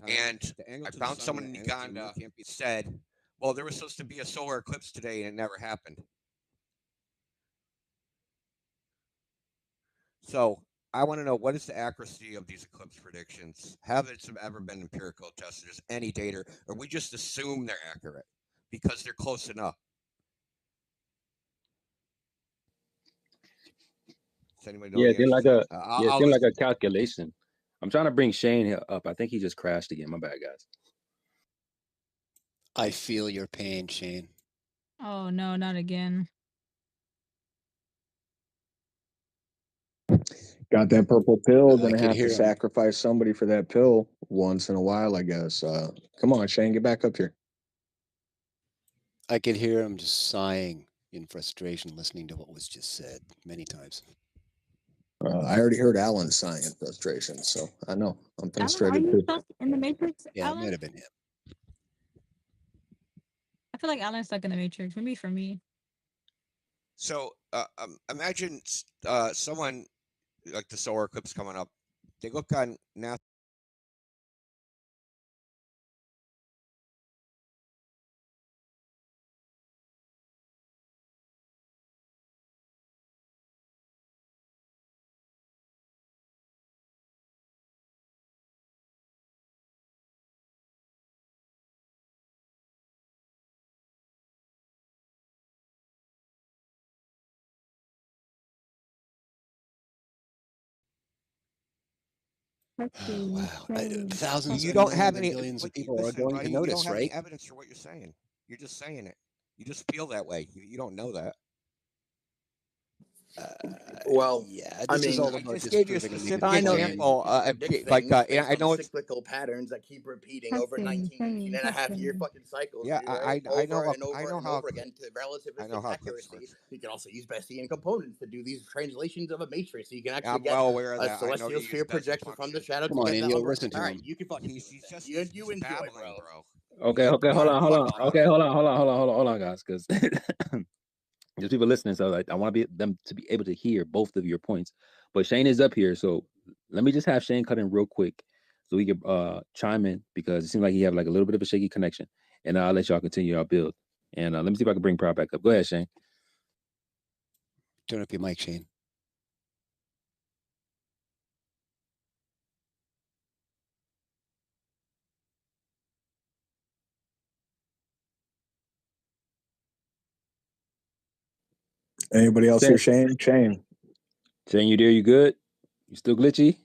and I found someone in Uganda said, "Well, there was supposed to be a solar eclipse today, and it never happened." So I want to know, what is the accuracy of these eclipse predictions? Have it ever been empirical tested? Is any data, or we just assume they're accurate because they're close enough? Does anybody know
Yeah,
the
it seemed
answer
like
to
a
that?
yeah, it
I'll
seemed like
listen.
a calculation. I'm trying to bring Shane up. I think he just crashed again. My bad, guys.
I feel your pain, Shane.
Oh no, not again.
Got that purple pill.
I
Gonna
could
have to
hear him.
sacrifice somebody for that pill once in a while, I guess. Come on, Shane, get back up here.
I could hear him just sighing in frustration listening to what was just said many times.
I already heard Alan sighing in frustration, so I know I'm
Alan, are
frustrated
you
too.
stuck in the Matrix,
Yeah, it might
Alan?
have been him.
I feel like Alan's stuck in the Matrix. Maybe for me.
So imagine someone like the solar eclipse coming up. They look on NASA.
Let's see.
Wow.
Shane.
Thousands
You
and
don't
millions
have
and
any.
billions of people are
Listen,
going
buddy,
to
you don't
notice,
have
right?
any evidence for what you're saying. You're just saying it. You just feel that way. You don't know that.
Well,
Yeah,
I
this is
mean,
all
I
about
just gave you a
disproving a
specific
I know
example.
predict
Like,
things
and
based
I
on the
know it's.
cyclical patterns that keep repeating over
Testing,
19 and a half year
testing.
fucking cycles,
Yeah,
right? Over and
I
over
know
and
how.
over again to
I know
relativistic
how eclipse
accuracy.
works.
You can also use Besserian components to do these translations of a matrix. So you can actually
I'm
get
well aware of
a
that. I know
celestial
you use
sphere
Bessie
projection from the
function.
shadow
Come
to
on,
get the
Indio,
over.
listen to
All right,
him.
you can fucking do
He's
it.
just
You enjoy,
babbling,
bro.
bro.
Okay,
He's
hold on, hold on, guys, because there's people listening, so I want them to be able to hear both of your points. But Shane is up here, so let me just have Shane cut in real quick so we can chime in, because it seems like he have like a little bit of a shaky connection, and I'll let y'all continue our build. And let me see if I can bring Pride back up. Go ahead, Shane.
Turn up your mic, Shane.
Anybody else here, Shane? Shane,
you there? You good? You still glitchy?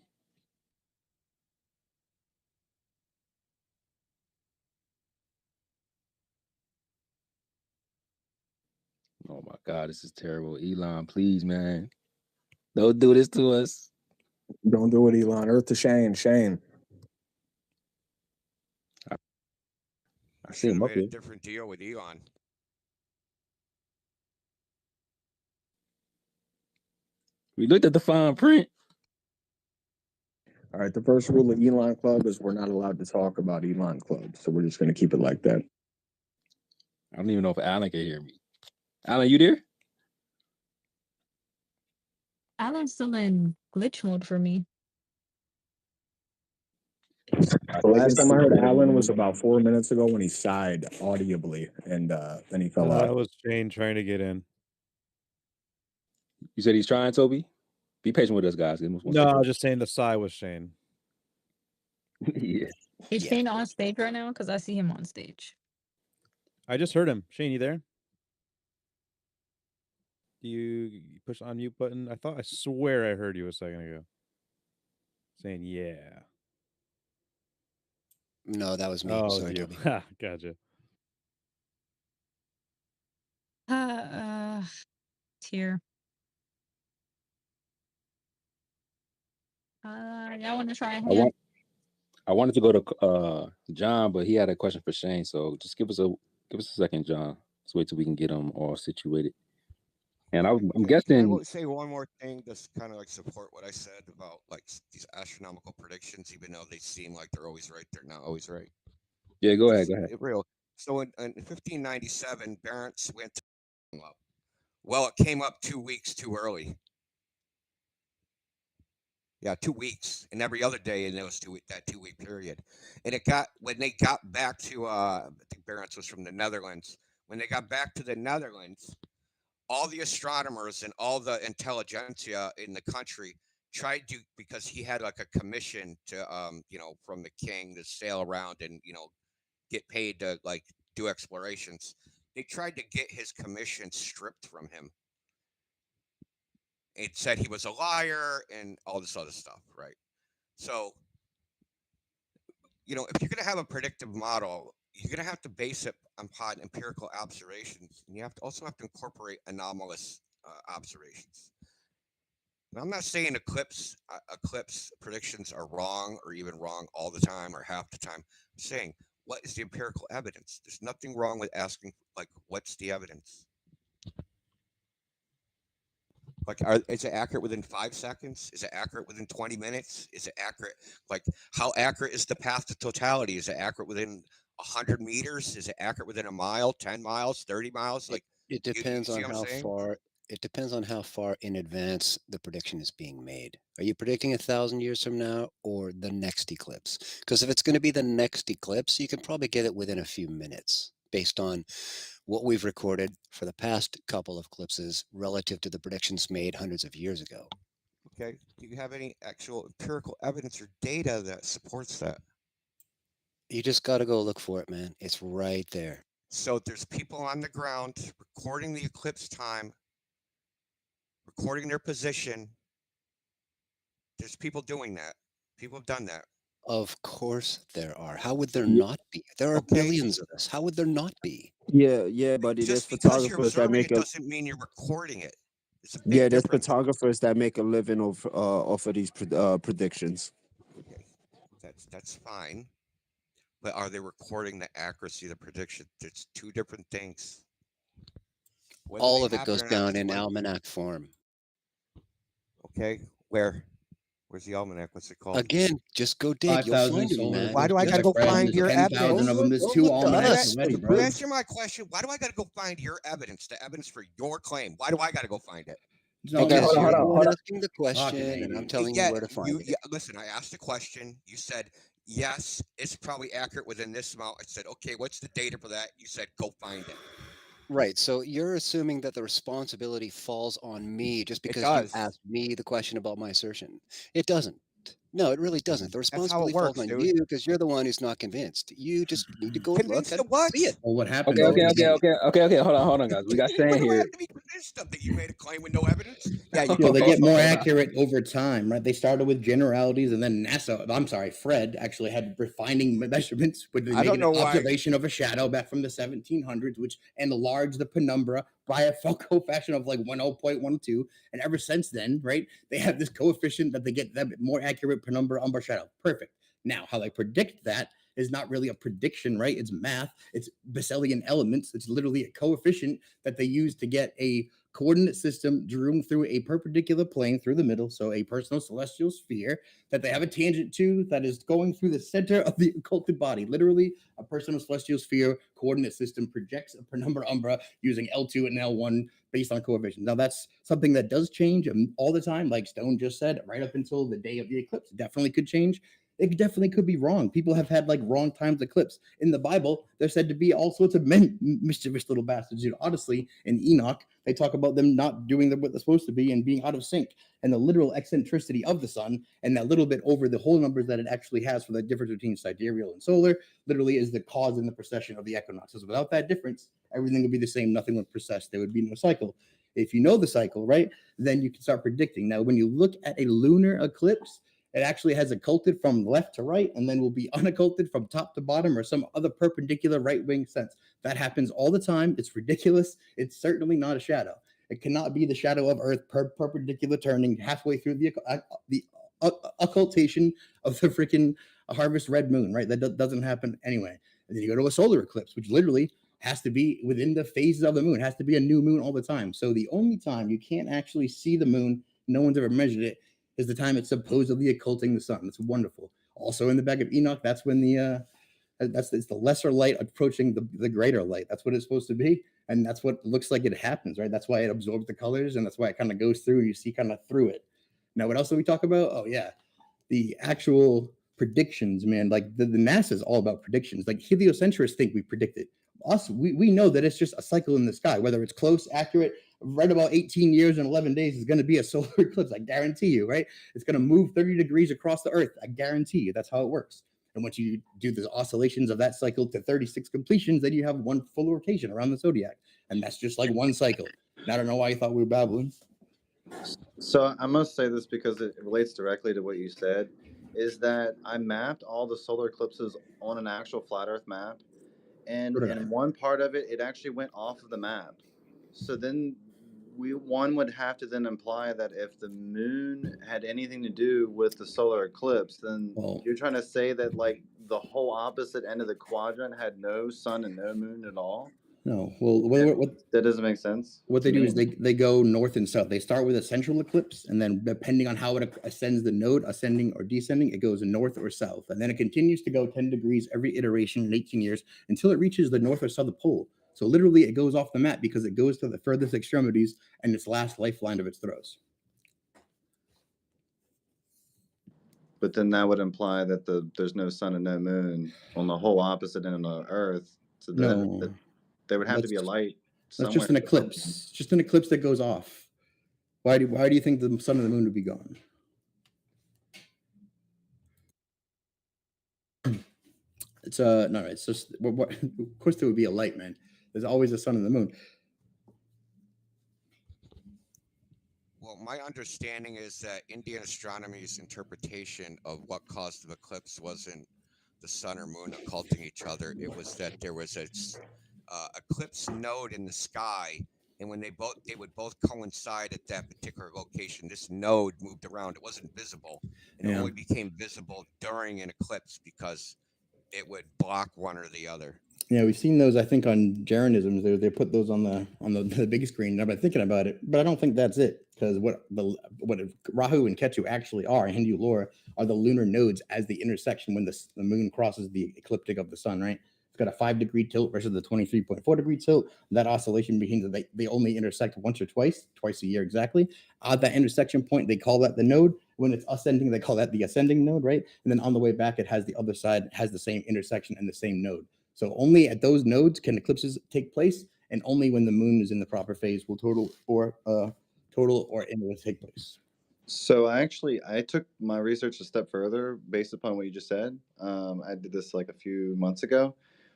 Oh my God, this is terrible. Elon, please, man, don't do this to us.
don't do it, Elon. Earth to Shane. Shane.
I see
Should
him
have
up
made a
here.
different deal with Elon.
We looked at the fine print.
All right, the first rule of Elon Club is we're not allowed to talk about Elon Club, so we're just going to keep it like that.
I don't even know if Alan can hear me. Alan, you there?
Alan's still in glitch mode for me.
The last time I heard Alan was about 4 minutes ago when he sighed audibly, and then he fell
That
out.
was Shane trying to get in.
You said he's trying, Toby? Be patient with us, guys.
No, I was just saying the sigh was Shane.
Yeah.
Is Shane on stage right now? Because I see him on stage.
I just heard him. Shane, you there? Do you push the unmute button? I swear I heard you a second ago. Saying yeah.
No, that was me.
Oh,
Sorry,
you.
Toby.
Gotcha.
Tear. Y'all want to try a hand?
I wanted to go to John, but he had a question for Shane. So just give us a second, John. Let's wait till we can get them all situated. And I'm guessing.
Can I say one more thing to kind of like support what I said about like these astronomical predictions, even though they seem like they're always right, they're not always right.
Yeah, go ahead.
Real. So in 1597, Barents went to up. Well, it came up 2 weeks too early. Yeah, 2 weeks, and every other day in those that 2 week period. And it got when they got back to I think Barents was from the Netherlands. When they got back to the Netherlands, all the astronomers and all the intelligentsia in the country tried to, because he had like a commission to from the king to sail around and get paid to like do explorations. They tried to get his commission stripped from him. It said he was a liar and all this other stuff, right? So, if you're going to have a predictive model, you're going to have to base it upon empirical observations, and you also have to incorporate anomalous observations. Now, I'm not saying eclipse predictions are wrong or even wrong all the time or half the time. I'm saying, what is the empirical evidence? There's nothing wrong with asking, like, what's the evidence? Like, is it accurate within 5 seconds? Is it accurate within 20 minutes? Is it accurate? Like, how accurate is the path to totality? Is it accurate within 100 meters? Is it accurate within a mile, 10 miles, 30 miles? Like,
It depends on how far. It depends on how far in advance the prediction is being made. Are you predicting 1,000 years from now or the next eclipse? Because if it's going to be the next eclipse, you can probably get it within a few minutes based on what we've recorded for the past couple of eclipses relative to the predictions made hundreds of years ago.
Okay. Do you have any actual empirical evidence or data that supports that?
You just got to go look for it, man. It's right there.
So there's people on the ground recording the eclipse time, recording their position. There's people doing that. People have done that.
Of course there are. How would there not be? There are billions of us. How would there not be?
Yeah, buddy. There's
Just because you're
photographers that
observing
make
it
a
doesn't mean you're recording it. It's a big
there's
difference.
photographers that make a living off of these predictions.
Okay, that's fine. But are they recording the accuracy of the prediction? It's two different things. Whether
All
they
of it
happen
goes
or not,
down
that's
in
one-
almanac form.
Okay, where's the almanac? What's it called?
Again, just go dig. You'll
5,000
find them,
solar
man.
Why do I
eclipses
gotta go
spread.
find
There's
your
10,000
evidence?
of them. There's
Don't
2
look to
almanacs
us.
already,
The
bro.
You answer my question. Why do I gotta go find your evidence? The evidence for your claim. Why do I gotta go find it?
Because you're the
hold
one
on.
asking the question, and I'm telling you where to find it.
Yeah, listen, I asked the question. You said, yes, it's probably accurate within this amount. I said, okay, what's the data for that? You said, go find it.
Right. So you're assuming that the responsibility falls on me just because you
does.
asked me the question about my assertion. It doesn't. No, it really doesn't. The
That's how it
responsibility
works,
falls on
dude.
you because you're the one who's not convinced. You just need to go and look
Convinced
and
of what?
see it.
Well, what happened?
Okay. Hold on, guys. We got
What
Stan
do I
here.
have to be convinced of? That you made a claim with no evidence? Yeah, you
They get more accurate over time, right? They started with generalities, and then Fred actually had refining measurements with the
I don't know why.
observation of a shadow back from the 1700s, which enlarged the penumbra by a coefficient of like 10.12. And ever since then, right, they have this coefficient that they get that more accurate penumbra umbra shadow. Perfect. Now, how they predict that is not really a prediction, right? It's math. It's Besselian elements. It's literally a coefficient that they use to get a coordinate system drew through a perpendicular plane through the middle, so a personal celestial sphere that they have a tangent to that is going through the center of the occulted body. Literally, a personal celestial sphere coordinate system projects a penumbra umbra using L2 and L1 based on coefficients. Now, that's something that does change all the time, like Stone just said, right up until the day of the eclipse. It definitely could change. It definitely could be wrong. People have had like wrong times eclipse. In the Bible, they're said to be all sorts of mischievous little bastards. Honestly, in Enoch, they talk about them not doing what they're supposed to be and being out of sync, and the literal eccentricity of the sun, and that little bit over the whole numbers that it actually has for the difference between sidereal and solar, literally is the cause in the precession of the equinoxes. Without that difference, everything would be the same. Nothing would precess. There would be no cycle. If you know the cycle, right, then you can start predicting. Now, when you look at a lunar eclipse, it actually has occulted from left to right and then will be unocculted from top to bottom or some other perpendicular right wing sense. That happens all the time. It's ridiculous. It's certainly not a shadow. It cannot be the shadow of Earth perpendicular turning halfway through the occultation of the freaking harvest red moon, right? That doesn't happen anyway. And then you go to a solar eclipse, which literally has to be within the phases of the moon. It has to be a new moon all the time. So the only time you can't actually see the moon, no one's ever measured it, is the time it's supposedly occulting the sun. It's wonderful. Also in the back of Enoch, that's when it's the lesser light approaching the greater light. That's what it's supposed to be, and that's what looks like it happens, right? That's why it absorbs the colors, and that's why it kind of goes through. You see kind of through it. Now, what else do we talk about? Oh yeah, the actual predictions, man. Like the NASA is all about predictions. Like heliocentrists think we predicted. Us, we know that it's just a cycle in the sky, whether it's close, accurate, right about 18 years and 11 days is going to be a solar eclipse. I guarantee you, right? It's going to move 30 degrees across the Earth. I guarantee you. That's how it works. And once you do the oscillations of that cycle to 36 completions, then you have one full rotation around the zodiac. And that's just like one cycle. And I don't know why you thought we were babbling.
So I must say this because it relates directly to what you said, is that I mapped all the solar eclipses on an actual flat Earth map. And in one part of it, it actually went off of the map. So then one would have to then imply that if the moon had anything to do with the solar eclipse, then you're trying to say that like the whole opposite end of the quadrant had no sun and no moon at all?
No. Well,
that doesn't make sense.
What they do is they go north and south. They start with a central eclipse, and then depending on how it ascends the node, ascending or descending, it goes north or south. And then it continues to go 10 degrees every iteration in 18 years until it reaches the north or south pole. So literally it goes off the map because it goes to the furthest extremities and its last lifeline of its throws.
But then that would imply that there's no sun and no moon on the whole opposite end of the Earth. So that there would have to be a light somewhere.
That's just an eclipse. It's just an eclipse that goes off. Why do you think the sun and the moon would be gone? It's no, it's just what of course there would be a light, man. There's always a sun and the moon.
Well, my understanding is that Indian astronomy's interpretation of what caused the eclipse wasn't the sun or moon occulting each other. It was that there was a eclipse node in the sky, and when they would both coincide at that particular location. This node moved around; it wasn't visible, and it only became visible during an eclipse because it would block one or the other.
Yeah, we've seen those. I think on Gyroscopes, they put those on the big screen. I've been thinking about it, but I don't think that's it because what Rahu and Ketu actually are in Hindu lore are the lunar nodes as the intersection when the moon crosses the ecliptic of the sun. Right, it's got a 5-degree tilt versus the 23.4-degree tilt. That oscillation means that they only intersect once or twice a year exactly. At that intersection point, they call that the node. When it's ascending, they call that the ascending node, right? And then on the way back, it has the other side, has the same intersection and the same node. So only at those nodes can eclipses take place, and only when the moon is in the proper phase will total or inverse take place.
So I took my research a step further based upon what you just said. I did this like a few months ago,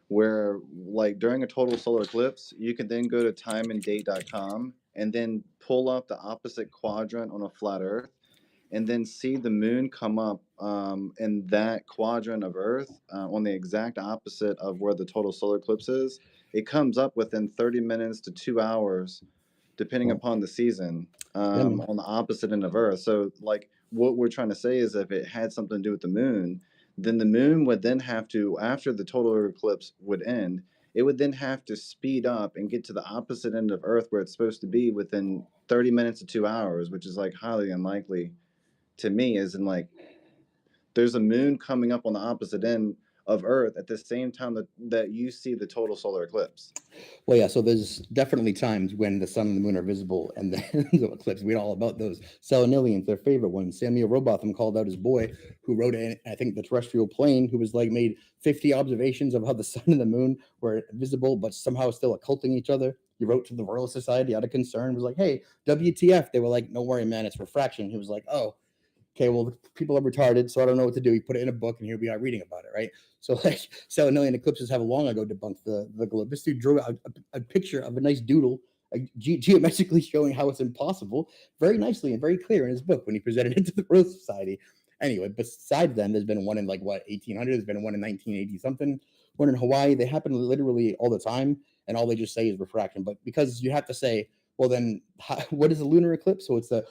where like during a total solar eclipse, you can then go to timeanddate.com and then pull up the opposite quadrant on a flat Earth, and then see the moon come up in that quadrant of Earth on the exact opposite of where the total solar eclipse is. It comes up within 30 minutes to 2 hours, depending upon the season, on the opposite end of Earth. So, like, what we're trying to say is if it had something to do with the moon, then the moon would then have to, after the total eclipse would end, it would then have to speed up and get to the opposite end of Earth where it's supposed to be within 30 minutes to 2 hours, which is like highly unlikely to me, as in like there's a moon coming up on the opposite end of Earth at the same time that you see the total solar eclipse.
Well, yeah, so there's definitely times when the sun and the moon are visible and the eclipse. We know all about those. Selenilians, their favorite one. Samuel Robotham called out his boy who wrote it, I think, the terrestrial plane, who was like made 50 observations of how the sun and the moon were visible, but somehow still occulting each other. He wrote to the Royal Society out of concern, was like, hey, WTF? They were like, no worry, man, it's refraction. He was like, oh, okay, well, people are retarded, so I don't know what to do. He put it in a book, and here we are reading about it, right? So, like, Selenilian eclipses have long ago debunked the globe. This dude drew out a picture of a nice doodle, geometrically showing how it's impossible, very nicely and very clear in his book when he presented it to the Royal Society. Anyway, besides them, there's been one in, 1800? There's been one in 1980-something, one in Hawaii. They happen literally all the time, and all they just say is refraction. But because you have to say, well, then what is a lunar eclipse? So it's the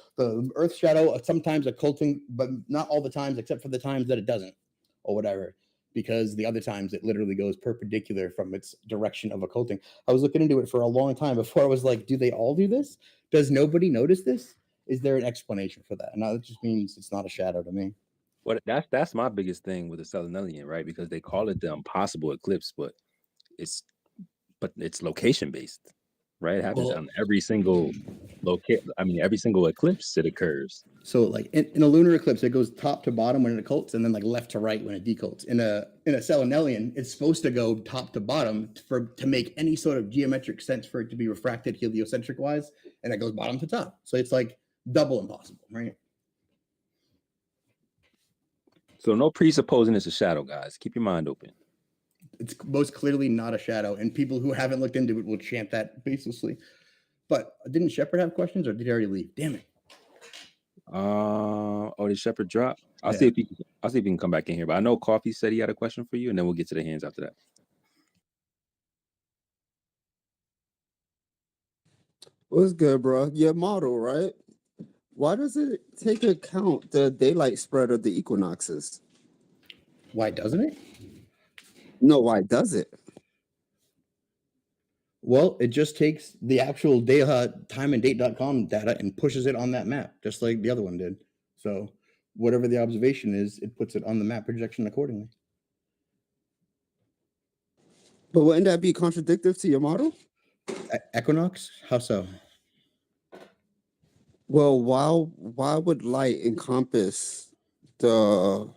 Earth shadow, sometimes occulting, but not all the times, except for the times that it doesn't, or whatever, because the other times it literally goes perpendicular from its direction of occulting. I was looking into it for a long time before I was like, do they all do this? Does nobody notice this? Is there an explanation for that? And that just means it's not a shadow to me.
Well, that's my biggest thing with the Selenilian, right? Because they call it the impossible eclipse, but it's location based. right? It happens
Well,
on every single every single eclipse it occurs.
so like in a lunar eclipse, it goes top to bottom when it occults, and then like left to right when it decults. In a selenelian, it's supposed to go top to bottom to make any sort of geometric sense for it to be refracted heliocentric wise, and it goes bottom to top. So it's like double impossible, right?
So no presupposing it's a shadow, guys. Keep your mind open.
It's most clearly not a shadow, and people who haven't looked into it will chant that baselessly. But didn't Shepard have questions, or did he already leave? Damn it.
Did Shepard drop? I'll see if he can come back in here. But I know Coffee said he had a question for you, and then we'll get to the hands after that.
What's good, bro? Your model, right? Why does it take account the daylight spread of the equinoxes?
Why doesn't it?
No, why does it?
Well, it just takes the actual timeanddate.com data and pushes it on that map, just like the other one did. So whatever the observation is, it puts it on the map projection accordingly.
But wouldn't that be contradictory to your model?
Equinox? How so?
Well, why would light encompass the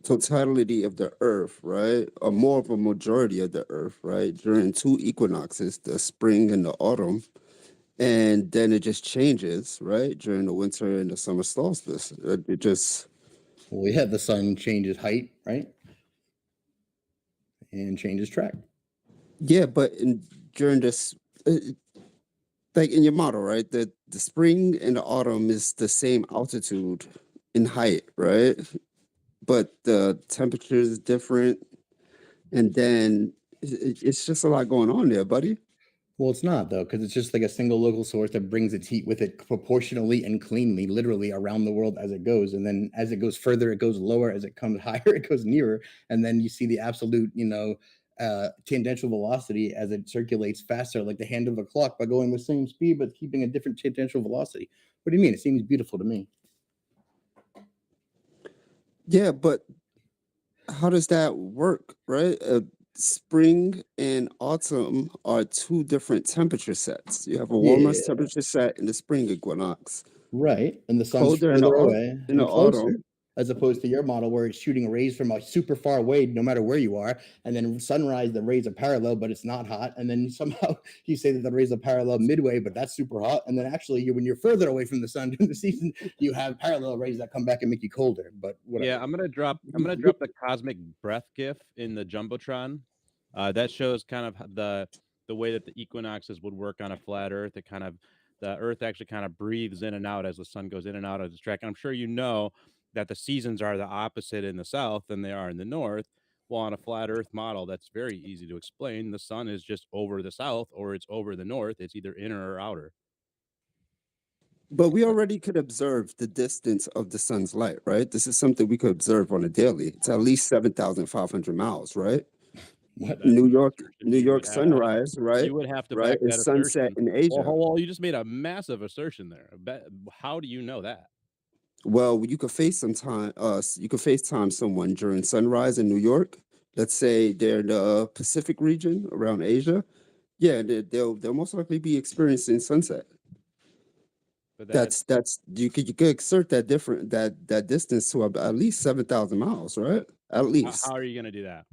totality of the Earth, right? Or more of a majority of the Earth, right? During two equinoxes, the spring and the autumn, and then it just changes, right? During the winter and the summer solstice, it just.
Well, yeah, the sun changes height, right? And changes track.
Yeah, but during this, like in your model, right? The spring and the autumn is the same altitude in height, right? But the temperature is different, and then it's just a lot going on there, buddy.
Well, it's not though, because it's just like a single local source that brings its heat with it proportionally and cleanly, literally around the world as it goes. And then as it goes further, it goes lower. As it comes higher, it goes nearer. And then you see the absolute, tangential velocity as it circulates faster, like the hand of a clock, by going the same speed but keeping a different tangential velocity. What do you mean? It seems beautiful to me.
Yeah, but how does that work, right? Spring and autumn are two different temperature sets. You have a warmer temperature set in the spring equinox.
Right. And the sun's
colder
further away
in the
closer,
autumn.
as opposed to your model where it's shooting rays from super far away, no matter where you are. And then sunrise, the rays are parallel, but it's not hot. And then somehow you say that the rays are parallel midway, but that's super hot. And then actually, when you're further away from the sun during the season, you have parallel rays that come back and make you colder. But whatever.
Yeah, I'm gonna drop the cosmic breath gif in the jumbotron. That shows kind of the way that the equinoxes would work on a flat Earth. The Earth actually kind of breathes in and out as the sun goes in and out of its track. And I'm sure you know that the seasons are the opposite in the south than they are in the north. Well, on a flat Earth model, that's very easy to explain. The sun is just over the south or it's over the north. It's either inner or outer.
But we already could observe the distance of the sun's light, right? This is something we could observe on a daily. It's at least 7,500 miles, right? New York sunrise, right?
You would have to
right?
back that
It's sunset
assertion.
in Asia.
Well, you just made a massive assertion there. How do you know that?
Well, you could FaceTime someone during sunrise in New York. Let's say they're in the Pacific region around Asia. Yeah, they'll most likely be experiencing sunset.
But
that's you could exert that distance to at least 7,000 miles, right? At least.
How are you going to do that?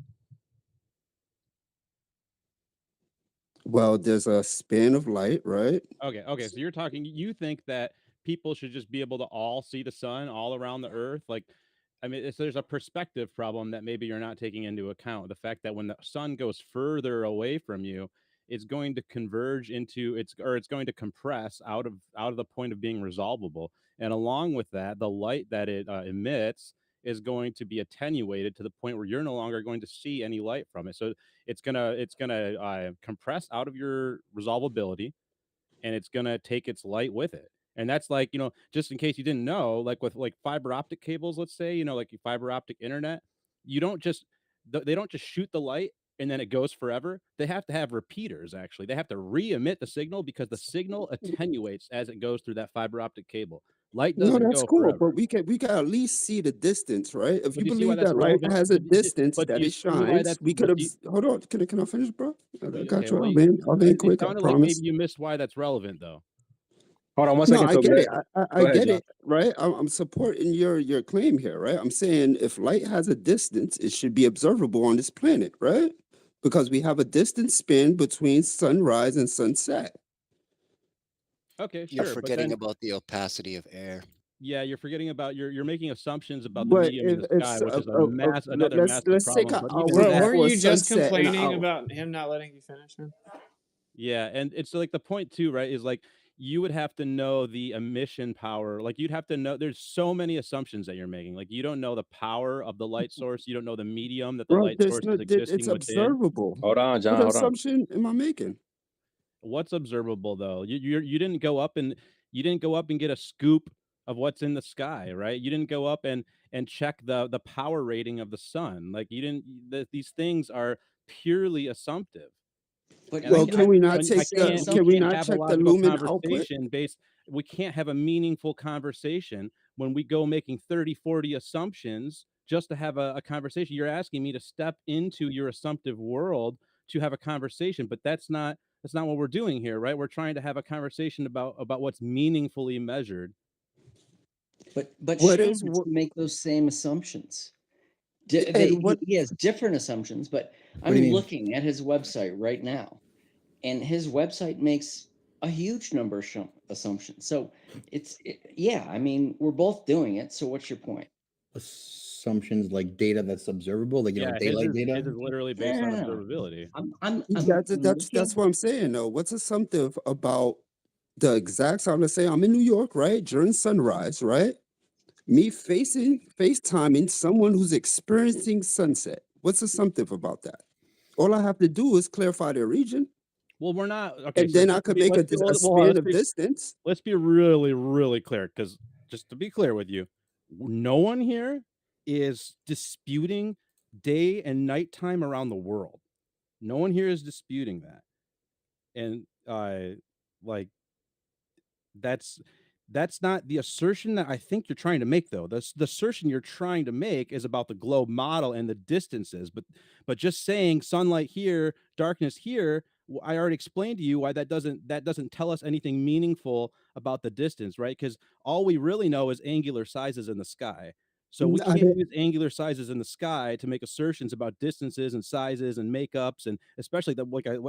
Well, there's a span of light, right?
Okay. So you think that people should just be able to all see the sun all around the Earth? Like, I mean, there's a perspective problem that maybe you're not taking into account. The fact that when the sun goes further away from you, it's going to converge into it's going to compress out of the point of being resolvable. And along with that, the light that it emits is going to be attenuated to the point where you're no longer going to see any light from it. So it's gonna compress out of your resolvability, and it's gonna take its light with it. And that's like, just in case you didn't know, like with like fiber optic cables, let's say, like fiber optic internet, they don't just shoot the light and then it goes forever. They have to have repeaters. Actually, they have to re-emit the signal because the signal attenuates as it goes through that fiber optic cable. Light doesn't
that's
go
cool,
forever.
but we can at least see the distance, right? If
But
you
do you see why
believe
that's
that light
relevant?
has a distance
But
that
do you
it
see why
shines, we could hold on. Can I finish, bro? I got
Okay,
you.
well,
I'll be
it
quick. I
sounded like maybe
promise.
you missed why that's relevant, though.
Hold on one
No,
second,
I
Toby.
get it.
Go
I
ahead,
get
John.
it, right? I'm supporting your claim here, right? I'm saying if light has a distance, it should be observable on this planet, right? Because we have a distance span between sunrise and sunset.
Okay,
You're
sure, but
forgetting
then
about the opacity of air.
yeah, you're forgetting about you're making assumptions about the
But
medium in the
if
sky, which is another massive
let's take
problem.
an
But even
hour
Bro,
that,
weren't
before
you just
sunset and an
complaining
hour.
about him not letting you finish, man?
yeah, and it's like the point too, right? Is like you would have to know the emission power. Like you'd have to know. There's so many assumptions that you're making. Like you don't know the power of the light source. You don't know the medium that the
Bro,
light
there's
source
no,
is
it's
existing within.
observable.
Hold on, John.
What
Hold on.
assumption am I making?
What's observable though? You didn't go up and get a scoop of what's in the sky, right? You didn't go up and check the power rating of the sun. Like you didn't. These things are purely assumptive.
But
And
Well,
you
can we not
it's
take
the same
can we
we can't
not
have a
check the
logical
lumen output?
conversation based. We can't have a meaningful conversation when we go making 30, 40 assumptions just to have a conversation. You're asking me to step into your assumptive world to have a conversation, but that's not what we're doing here, right? We're trying to have a conversation about what's meaningfully measured.
But
What
Shane
is
has
what
to make those same assumptions.
and what
He has different assumptions, but
What do you
I'm
mean?
looking at his website right now, and his website makes a huge number of assumptions. So yeah, I mean, we're both doing it. So what's your point?
Assumptions like data that's observable, like
Yeah,
daylight data.
his is literally based on observability.
I'm
that's
looking.
what I'm saying though. What's assumptive about the exact time? Let's say I'm in New York, right? During sunrise, right? Me FaceTiming someone who's experiencing sunset. What's assumptive about that? All I have to do is clarify their region,
Well, we're not okay.
and
So
then I
just to
could
be,
make
let's be,
a
hold on,
span of distance.
let's be really, really clear, because just to be clear with you, no one here is disputing day and nighttime around the world. No one here is disputing that, and like that's not the assertion that I think you're trying to make, though. The assertion you're trying to make is about the globe model and the distances, but just saying sunlight here, darkness here, I already explained to you why that doesn't tell us anything meaningful about the distance, right? Because all we really know is angular sizes in the sky. So we
I
can't
didn't-
use angular sizes in the sky to make assertions about distances and sizes and makeups, and especially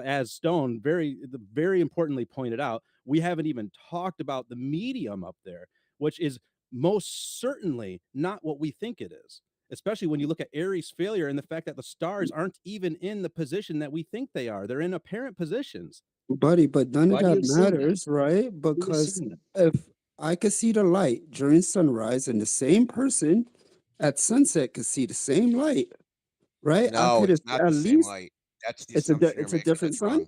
as Stone very importantly pointed out, we haven't even talked about the medium up there, which is most certainly not what we think it is. Especially when you look at Aries' failure and the fact that the stars aren't even in the position that we think they are. They're in apparent positions.
buddy, but none of
Why do you
that
assume that?
matters, right?
Why do you
Because
assume that?
if I could see the light during sunrise and the same person at sunset could see the same light, right? I
No,
could
it's not
at
the same
least
light. That's the assumption you're
it's a
making.
different
That's
sun.
wrong.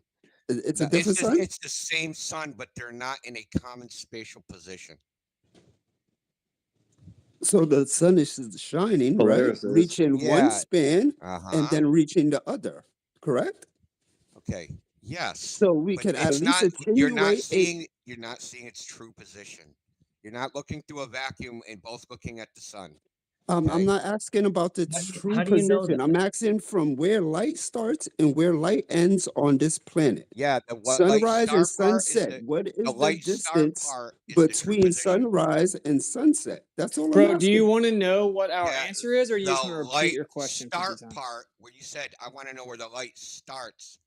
It's a
No,
different sun.
it's the same sun, but they're not in a common spatial position.
So the sun is shining,
Polaris
right?
is.
Reaching one
Yeah.
span and then reaching the other, correct?
Okay. Yes.
So we
But
can at
it's
least
not. You're not
attenuate
seeing its true position. You're not looking through a vacuum and both looking at the sun.
I'm
Okay.
not asking about the true
How do you know
position.
that?
I'm asking from where light starts and where light ends on this planet.
Yeah, the light
Sunrise and
start part is
sunset. What
the
is the
light start
distance
part is the true
between
position.
sunrise and sunset? That's all I'm
Bro, do you
asking.
want to know what our
Yeah,
answer is, or are you just
the
going to repeat
light
your question 50
start
times?
part where you said, I want to know where the light starts.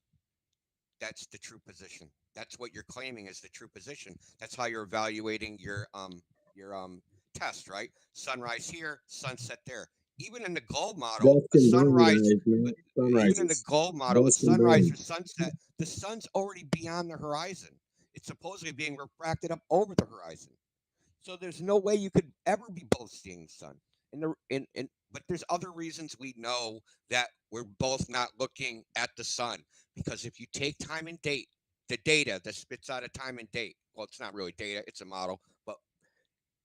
That's the true position. That's what you're claiming is the true position. That's how you're evaluating your test, right? Sunrise here, sunset there. Even in the gold model,
That's
a sunrise,
combined, man.
even in the
Sunrises.
gold model, a
That's
sunrise
combined.
or sunset, the sun's already beyond the horizon. It's supposedly being refracted up over the horizon. So there's no way you could ever be both seeing the sun. But there's other reasons we know that we're both not looking at the sun, because if you take time and date, the data that spits out a time and date, well, it's not really data, it's a model, but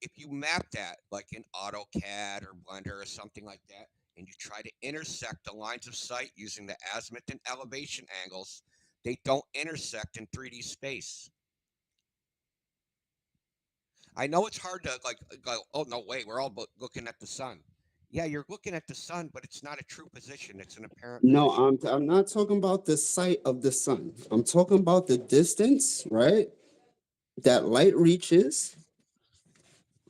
if you map that like in AutoCAD or Blender or something like that, and you try to intersect the lines of sight using the azimuth and elevation angles, they don't intersect in 3D space. I know it's hard to like go, oh no, wait, we're all looking at the sun. Yeah, you're looking at the sun, but it's not a true position. It's an apparent
No,
position.
I'm not talking about the sight of the sun. I'm talking about the distance, right? That light reaches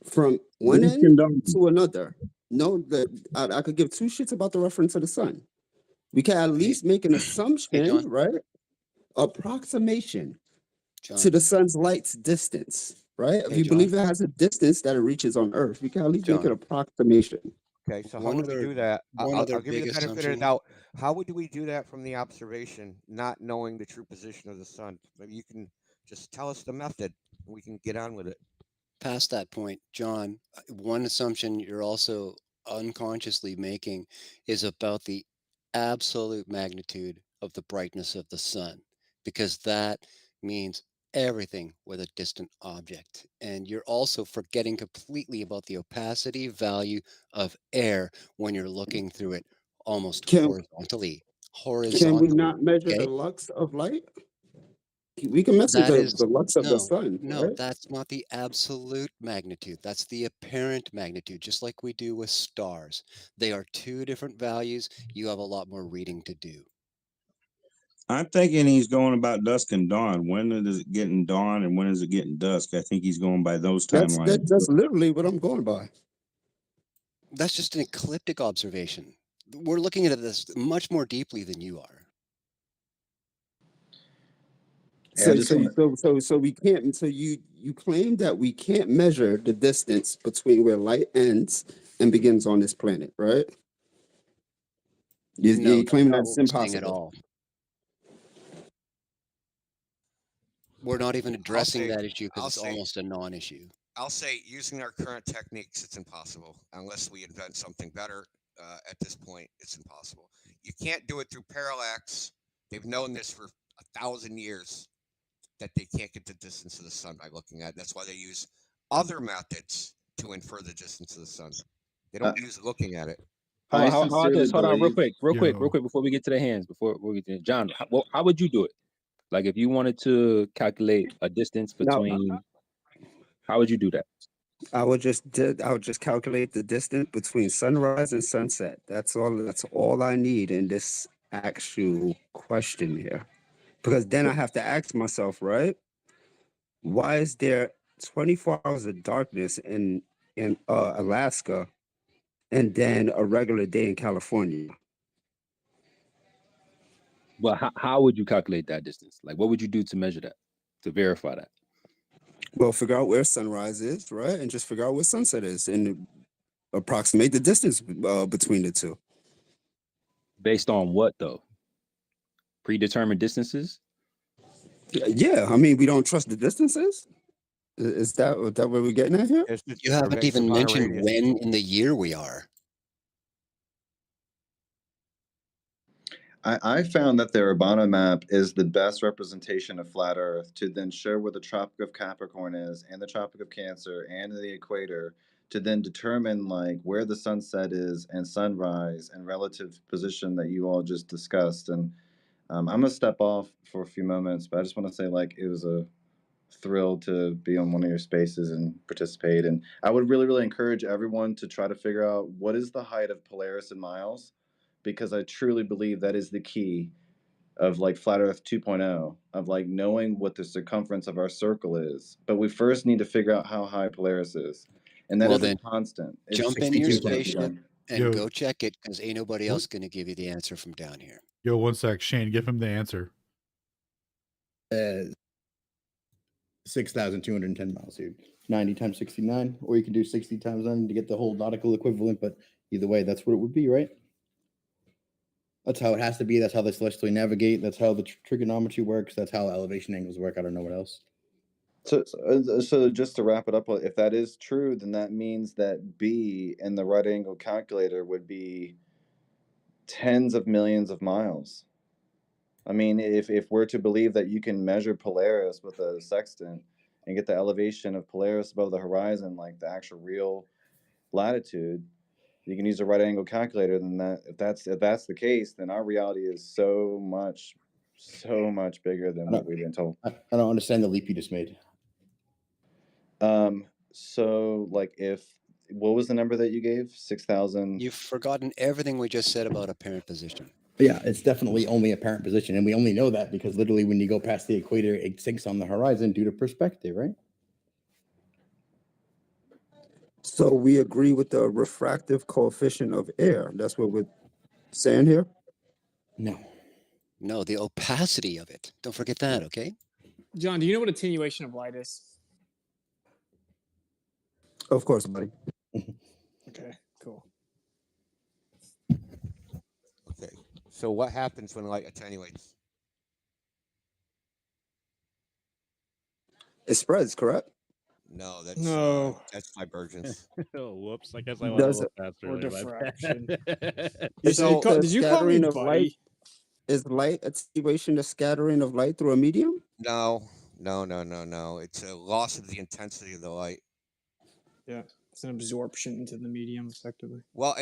from one
Dusk
end
and dawn.
to another. No, that I could give two shits about the reference of the sun. We can at
Hey,
least make an
hey,
assumption,
John,
right? Approximation to
John,
the sun's light's distance, right? If
hey,
you
John,
believe it has a distance that it reaches on Earth, we can at least make an
John.
approximation.
Okay, so how
One
would
of
we
their
do that?
one of their
I'll give you
big
the benefit of the
assumptions.
doubt. How would we do that from the observation, not knowing the true position of the sun? Maybe you can just tell us the method, and we can get on with it.
Past that point, John, one assumption you're also unconsciously making is about the absolute magnitude of the brightness of the sun, because that means everything with a distant object. And you're also forgetting completely about the opacity value of air when you're looking through it almost
Can we
horizontally.
not measure the
Okay.
lux of light? We can measure
That is
the lux of the
no,
sun,
no,
right?
that's not the absolute magnitude. That's the apparent magnitude, just like we do with stars. They are two different values. You have a lot more reading to do.
I'm thinking he's going about dusk and dawn. When is it getting dawn and when is it getting dusk? I think he's going by those timelines.
That's literally what I'm going by.
That's just an ecliptic observation. We're looking at this much more deeply than you are.
Hey, I just
So
want
we can't. So you claim that we can't measure the distance between where light ends and begins on this planet, right?
No,
You
that's
claim
not
that
what
it's
we're saying at
impossible.
all. We're not even addressing that issue because
I'll
it's
say
almost a non-issue.
I'll say using our current techniques, it's impossible unless we invent something better. At this point, it's impossible. You can't do it through parallax. They've known this for 1,000 years that they can't get the distance of the sun by looking at it. That's why they use other methods to infer the distance of the sun. They don't use looking at it.
I
How about
sincerely
this? Hold on, real
believe.
quick, before we get to the hands, before we get to John, how would you do it? Like if you wanted to calculate a distance
Now,
between, how would you do that?
I would just calculate the distance between sunrise and sunset. That's all. That's all I need in this actual question here, because then I have to ask myself, right? Why is there 24 hours of darkness in Alaska and then a regular day in California?
Well, how would you calculate that distance? Like what would you do to measure that, to verify that?
Well, figure out where sunrise is, right? And just figure out where sunset is and approximate the distance between the two.
Based on what though? Predetermined distances?
Yeah, I mean, we don't trust the distances. Is that what we're getting at here?
You haven't even mentioned when in the year we are.
I found that the Urbano map is the best representation of flat Earth to then show where the Tropic of Capricorn is and the Tropic of Cancer and the equator to then determine like where the sunset is and sunrise and relative position that you all just discussed. And I'm gonna step off for a few moments, but I just want to say like it was a thrill to be on one of your spaces and participate. And I would really, really encourage everyone to try to figure out what is the height of Polaris in miles, because I truly believe that is the key of like Flat Earth 2.0, of like knowing what the circumference of our circle is. But we first need to figure out how high Polaris is. And that
Well,
is a
then
constant. It's
jump in your
62
spaceship and
Yo.
go check it because ain't nobody
What?
else going to give you the answer from down here.
Yo, one sec, Shane, give him the answer.
6,210 miles, dude. 90 times 69, or you can do 60 times 9 to get the whole nautical equivalent, but either way, that's what it would be, right? That's how it has to be. That's how they celestially navigate. That's how the trigonometry works. That's how elevation angles work. I don't know what else.
So just to wrap it up, if that is true, then that means that B in the right angle calculator would be tens of millions of miles. I mean, if we're to believe that you can measure Polaris with a sextant and get the elevation of Polaris above the horizon, like the actual real latitude, you can use a right angle calculator. Then if that's the case, then our reality is so much bigger than what we've been told.
I don't understand the leap you just made.
So like if what was the number that you gave? 6,000.
You've forgotten everything we just said about apparent position.
Yeah, it's definitely only apparent position, and we only know that because literally when you go past the equator, it sinks on the horizon due to perspective, right?
So we agree with the refractive coefficient of air. That's what we're saying here?
No.
No, the opacity of it. Don't forget that, okay?
John, do you know what attenuation of light is?
Of course, buddy.
Okay, cool.
Okay. So what happens when light attenuates?
It spreads, correct?
No, that's divergence.
Oh, whoops! I guess I went a
Does
little
it?
faster.
Or
really, my
diffraction.
bad.
Is
So,
it the
did you call me
scattering of
buddy?
light? Is light attenuation the scattering of light through a medium?
No. It's a loss of the intensity of the light.
Yeah, it's an absorption into the medium, effectively.
Well,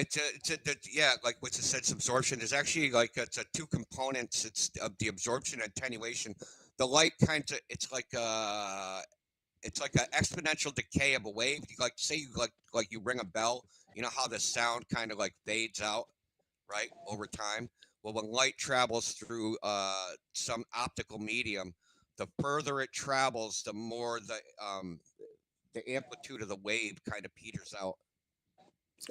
yeah, like what you said, absorption is actually like it's a two components. It's of the absorption and attenuation. The light it's like an exponential decay of a wave. You like say you like you ring a bell. You know how the sound kind of like fades out, right, over time. Well, when light travels through some optical medium, the further it travels, the more the amplitude of the wave kind of peters out.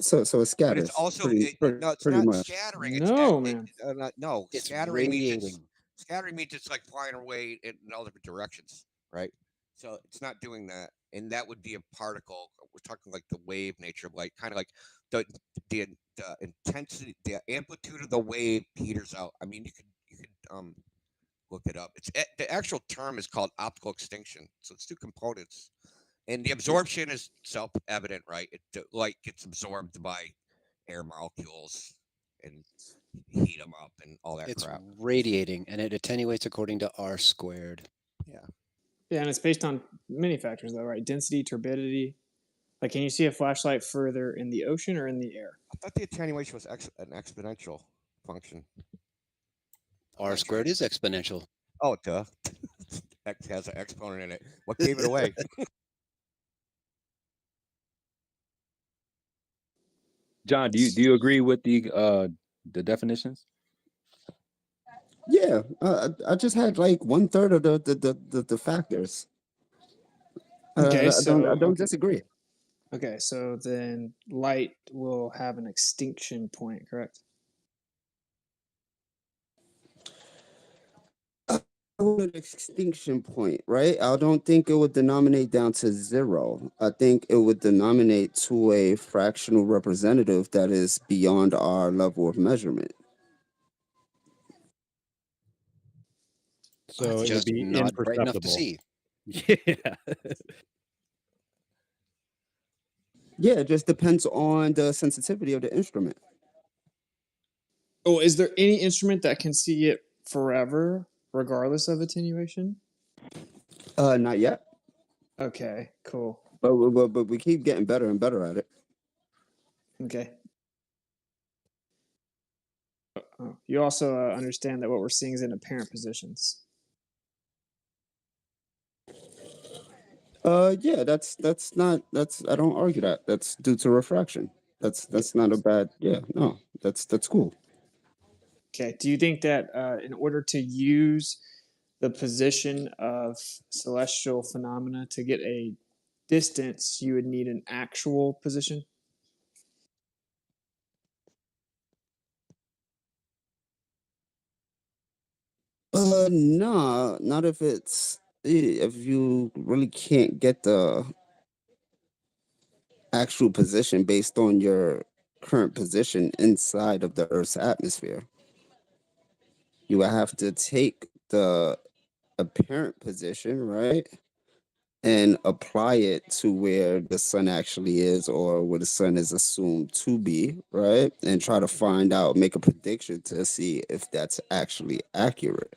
So it
But
scatters.
it's also
pretty
it's
pretty
not
much.
scattering.
No, man.
No,
It's
scattering means
radiating.
scattering means it's like flying away in all different directions, right? So it's not doing that, and that would be a particle. We're talking like the wave nature of light, kind of like the intensity, the amplitude of the wave peters out. I mean, you could look it up. It's the actual term is called optical extinction. So it's two components. And the absorption is self-evident, right? The light gets absorbed by air molecules and heat them up and all that
It's
crap.
radiating, and it attenuates according to R squared.
Yeah.
Yeah, and it's based on many factors, though, right? Density, turbidity. Like, can you see a flashlight further in the ocean or in the air?
I thought the attenuation was an exponential function.
R squared is exponential.
Oh, duh. X has an exponent in it. What gave it away?
John, do you agree with the definitions?
Yeah, I just had like 1/3 of the factors.
Okay,
I don't disagree.
Okay, so then light will have an extinction point, correct?
An extinction point, right? I don't think it would denominate down to 0. I think it would denominate to a fractional representative that is beyond our level of measurement.
So it would
Just
be
not bright enough to
imperceptible.
see.
Yeah.
Yeah, it just depends on the sensitivity of the instrument.
Oh, is there any instrument that can see it forever, regardless of attenuation?
Not yet,
Okay, cool.
but we keep getting better and better at it.
Okay. You also understand that what we're seeing is in apparent positions.
Yeah, that's I don't argue that. That's due to refraction. That's not a bad. Yeah, no, that's cool.
Okay. Do you think that in order to use the position of celestial phenomena to get a distance, you would need an actual position?
Nah, not if if you really can't get the actual position based on your current position inside of the Earth's atmosphere. You would have to take the apparent position, right? And apply it to where the sun actually is or where the sun is assumed to be, right? And try to find out, make a prediction to see if that's actually accurate.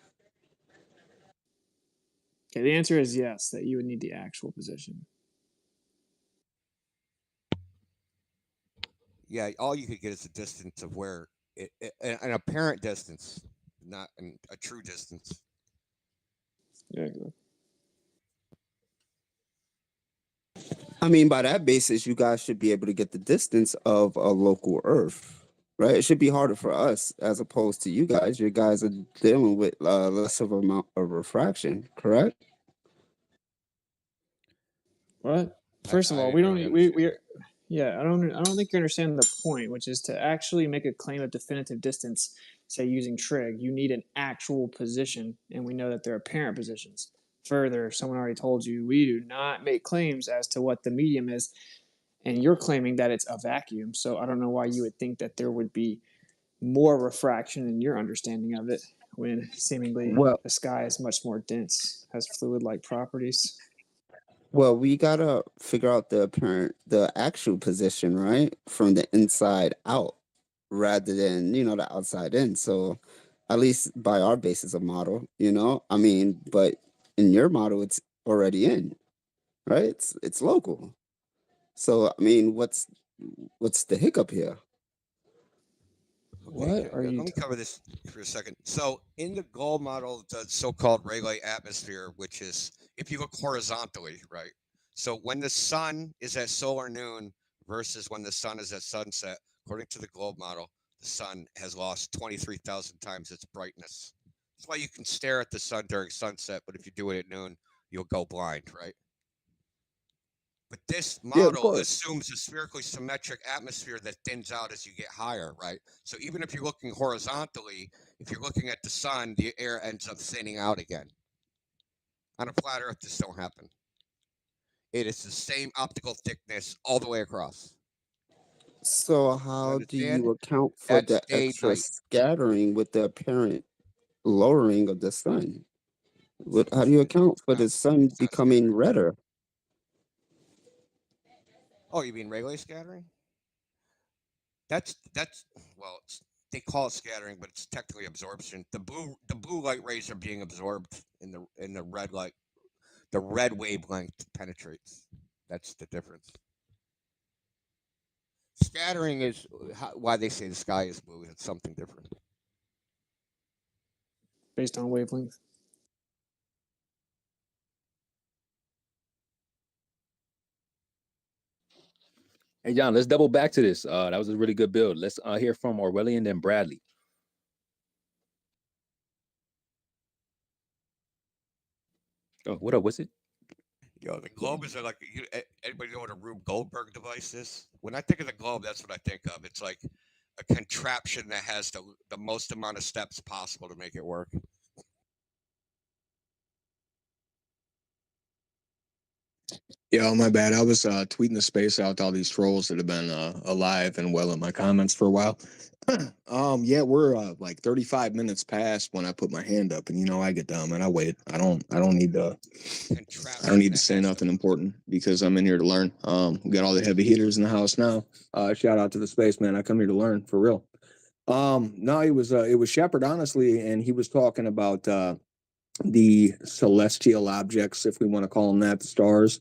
Okay, the answer is yes, that you would need the actual position.
Yeah, all you could get is the distance of where an apparent distance, not a true distance.
Yeah, exactly.
I mean, by that basis, you guys should be able to get the distance of a local Earth, right? It should be harder for us as opposed to you guys. You guys are dealing with less of amount of refraction, correct?
What? First of
I
all,
didn't
we don't
really
we yeah, I don't think you understand the point, which is to actually make a claim of definitive distance, say using trig, you need an actual position, and we know that there are apparent positions. Further, someone already told you we do not make claims as to what the medium is, and you're claiming that it's a vacuum. So I don't know why you would think that there would be more refraction in your understanding of it when seemingly
Well,
the sky is much more dense, has fluid-like properties.
well, we gotta figure out the actual position, right, from the inside out, rather than the outside in. So, at least by our basis of model, I mean, but in your model, it's already in, right? It's local. So, I mean, what's the hiccup here?
What are you?
Let me cover this for a second. So in the globe model, the so-called Rayleigh atmosphere, which is if you look horizontally, right? So when the sun is at solar noon versus when the sun is at sunset, according to the globe model, the sun has lost 23,000 times its brightness. That's why you can stare at the sun during sunset, but if you do it at noon, you'll go blind, right? But this
Yeah, of
model
course.
assumes a spherically symmetric atmosphere that thins out as you get higher, right? So even if you're looking horizontally, if you're looking at the sun, the air ends up thinning out again. On a flat Earth, this don't happen. It is the same optical thickness all the way across.
So,
You
how do
understand?
you account for
That's
the
day
extra
night.
scattering with the apparent lowering of the sun? How do you account for the sun
It's not
becoming
scattering.
redder?
Oh, you mean Rayleigh scattering? That's well, they call it scattering, but it's technically absorption. The blue light rays are being absorbed in the red light. The red wavelength penetrates. That's the difference. Scattering is why they say the sky is blue. It's something different.
Based on wavelength.
Hey, John, let's double back to this. That was a really good build. Let's hear from Orwellian and Bradley. Oh, what up? What's it?
Yo, the globe is like anybody know what a Rube Goldberg device is? When I think of the globe, that's what I think of. It's like a contraption that has the most amount of steps possible to make it work.
Yeah, my bad. I was tweeting the space out to all these trolls that have been alive and well in my comments for a while. Yeah, we're like 35 minutes past when I put my hand up, and I get dumb and I wait. I don't need to say nothing important because I'm in here to learn. We got all the heavy heaters in the house now. Shout out to the spaceman. I come here to learn for real. No, it was Shepard, honestly, and he was talking about the celestial objects, if we want to call them that, the stars.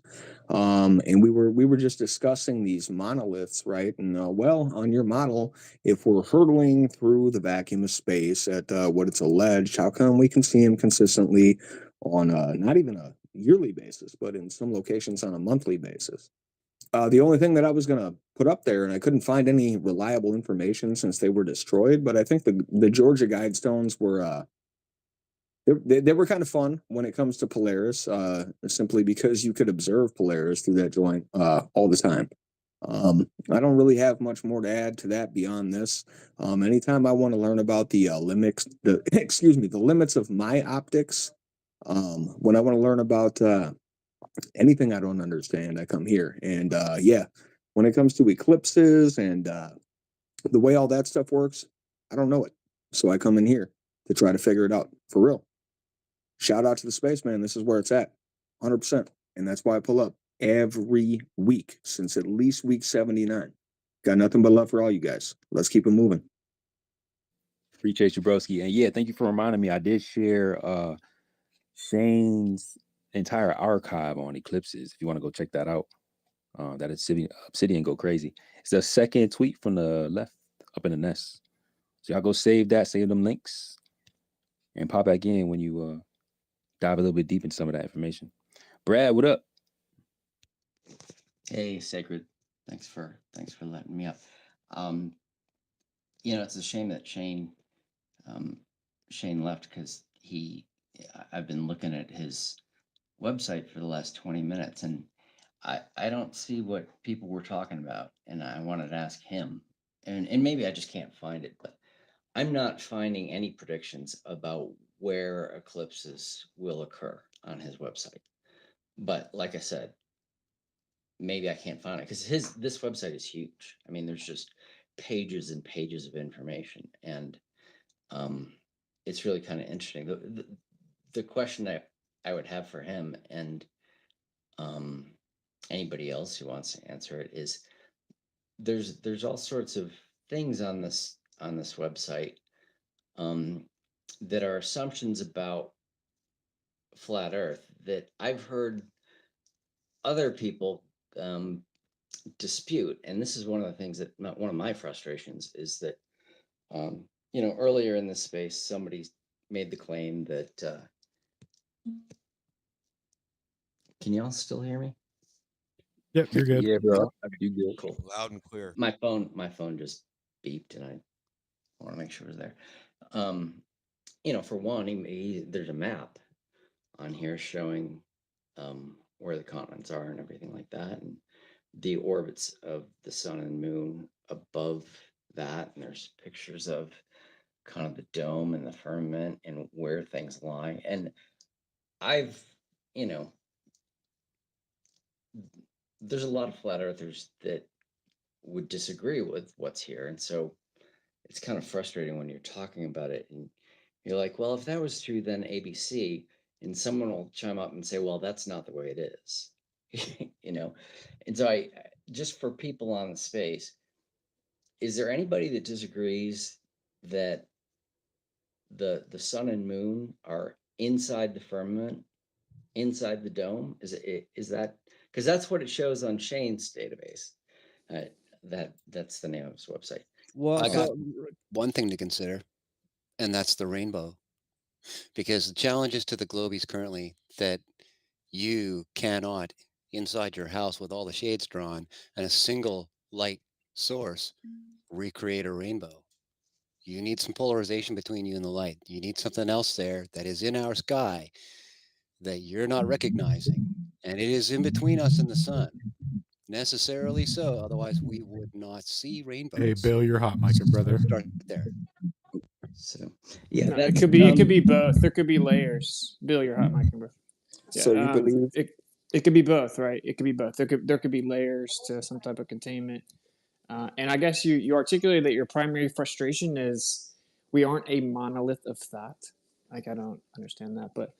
And we were just discussing these monoliths, right? And well, on your model, if we're hurtling through the vacuum of space at what it's alleged, how come we can see them consistently on not even a yearly basis, but in some locations on a monthly basis? The only thing that I was going to put up there, and I couldn't find any reliable information since they were destroyed, but I think the Georgia Guidestones were they were kind of fun when it comes to Polaris, simply because you could observe Polaris through that joint all the time. I don't really have much more to add to that beyond this. Anytime I want to learn about the limits, the limits of my optics, when I want to learn about anything I don't understand, I come here. And yeah, when it comes to eclipses and the way all that stuff works, I don't know it. So I come in here to try to figure it out for real. Shout out to the spaceman. This is where it's at, 100%. And that's why I pull up every week since at least week 79. Got nothing but love for all you guys. Let's keep it moving.
Appreciate you, broski. And yeah, thank you for reminding me. I did share Shane's entire archive on eclipses. If you want to go check that out, that Obsidian go crazy. It's the second tweet from the left up in the nest. So y'all go save that, save them links, and pop back in when you dive a little bit deep into some of that information. Brad, what up?
Hey, Sacred. Thanks for letting me up. You know, it's a shame that Shane left because I've been looking at his website for the last 20 minutes and I don't see what people were talking about, and I wanted to ask him, and maybe I just can't find it, but I'm not finding any predictions about where eclipses will occur on his website. But like I said, maybe I can't find it because this website is huge. I mean, there's just pages and pages of information, and it's really kind of interesting. The question that I would have for him and anybody else who wants to answer it is there's all sorts of things on this website that are assumptions about flat Earth that I've heard other people dispute, and this is one of the things that one of my frustrations is that you know, earlier in this space somebody made the claim that can y'all still hear me?
Yep, you're good.
Yeah, bro. You good?
Cool.
Loud and clear.
My phone just beeped, and I want to make sure it was there. You know, for one, there's a map on here showing where the continents are and everything like that, and the orbits of the sun and moon above that, and there's pictures of kind of the dome and the firmament and where things lie. And I've, you know, there's a lot of flat earthers that would disagree with what's here, and so it's kind of frustrating when you're talking about it and you're like, well, if that was true, then ABC, and someone will chime up and say, well, that's not the way it is. You know. And so I just, for people on the space, is there anybody that disagrees that the sun and moon are inside the firmament, inside the dome? Is that because that's what it shows on Shane's database? That's the name of his website.
Well,
I got
so
one thing to consider, and that's the rainbow. Because the challenges to the globies currently that you cannot, inside your house with all the shades drawn and a single light source, recreate a rainbow. You need some polarization between you and the light. You need something else there that is in our sky that you're not recognizing. And it is in between us and the sun. Necessarily so. Otherwise, we would not see rainbows.
Hey, Bill, you're hot micing, brother.
Start there.
So yeah,
no, it could be both. There could be layers. Bill, you're hot micing, bro. Yeah,
So you believe
it could be both, right? It could be both. There could be layers to some type of containment. And I guess you articulated that your primary frustration is we aren't a monolith of thought. Like, I don't understand that, but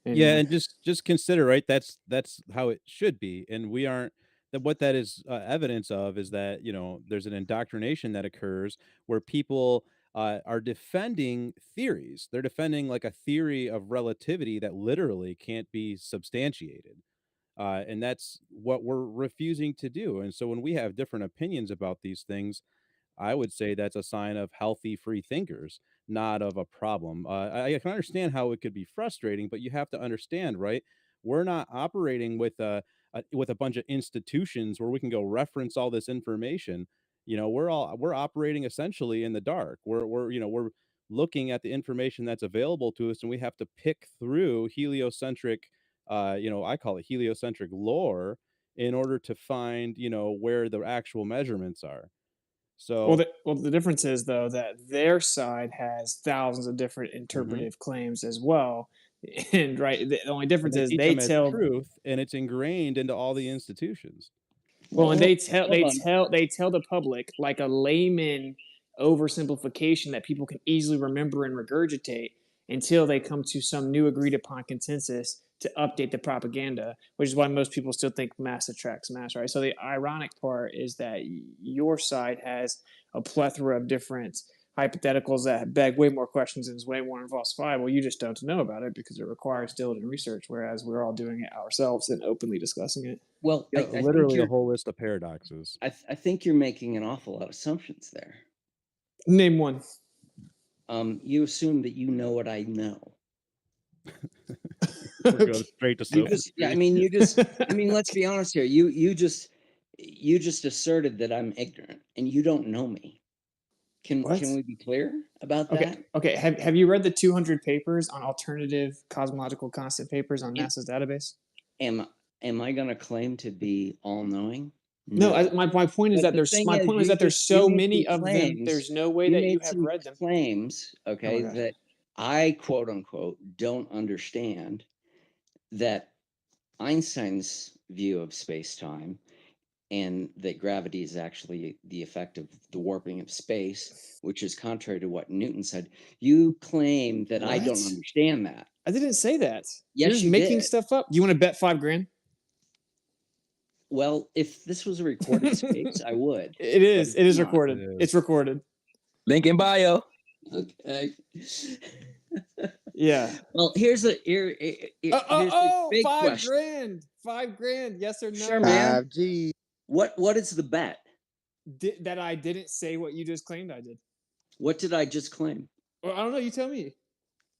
anyway.
yeah, and just consider, right? That's how it should be, and we aren't. That what that is evidence of is that, you know, there's an indoctrination that occurs where people are defending theories. They're defending like a theory of relativity that literally can't be substantiated. And that's what we're refusing to do. And so when we have different opinions about these things, I would say that's a sign of healthy free thinkers, not of a problem. I can understand how it could be frustrating, but you have to understand, right? We're not operating with a bunch of institutions where we can go reference all this information. You know, we're operating essentially in the dark. We're looking at the information that's available to us, and we have to pick through heliocentric, you know, I call it heliocentric lore, in order to find, you know, where the actual measurements are. So
The difference is, though, that their side has thousands of different interpretive claims as well, and right, the only difference
they
is
teach
they
them as
tell
truth, and it's ingrained into all the institutions.
well, and
Well,
they tell the public like a layman oversimplification that people can easily remember and regurgitate until they come to some new agreed upon consensus to update the propaganda, which is why most people still think mass attracts mass, right? So the ironic part is that your side has a plethora of different hypotheticals that beg way more questions and is way more falsifiable. You just don't know about it because it requires diligent research, whereas we're all doing it ourselves and openly discussing it.
well,
Yeah,
I think
literally a
you're
whole list of paradoxes.
I think you're making an awful lot of assumptions there.
Name one.
You assume that you know what I know.
We're going straight to
You
soap.
just, yeah, I mean, let's be honest here. You just, You just asserted that I'm ignorant, and you don't know me. Can
What?
we be clear about
Okay.
that?
Okay. Have you read the 200 papers on alternative cosmological constant papers on
Am,
NASA's database?
am I going to claim to be all knowing?
No,
No.
my point is
But
that
the thing is,
there's
you
so
made
many
some
of them.
claims.
There's no way
You
that you
made
have
some
read them.
claims,
Oh my
okay,
God.
that I quote unquote don't understand, that Einstein's view of space-time and that gravity is actually the effect of the warping of space, which is contrary to what Newton said. You claim that I don't
What?
understand that.
I didn't say that. You're
Yes,
just
you
making
did.
stuff up. You want to bet $5,000?
Well, if this was a recorded space, I would.
It is.
But
It
it's
is
not.
recorded. It's recorded.
Link in bio.
Okay.
Yeah.
Well, here's the big question.
$5,000. Yes or no?
Sure, man.
5G.
What is the bet?
That I didn't say what you just claimed I did.
What did I just claim?
Well, I don't know. You tell me.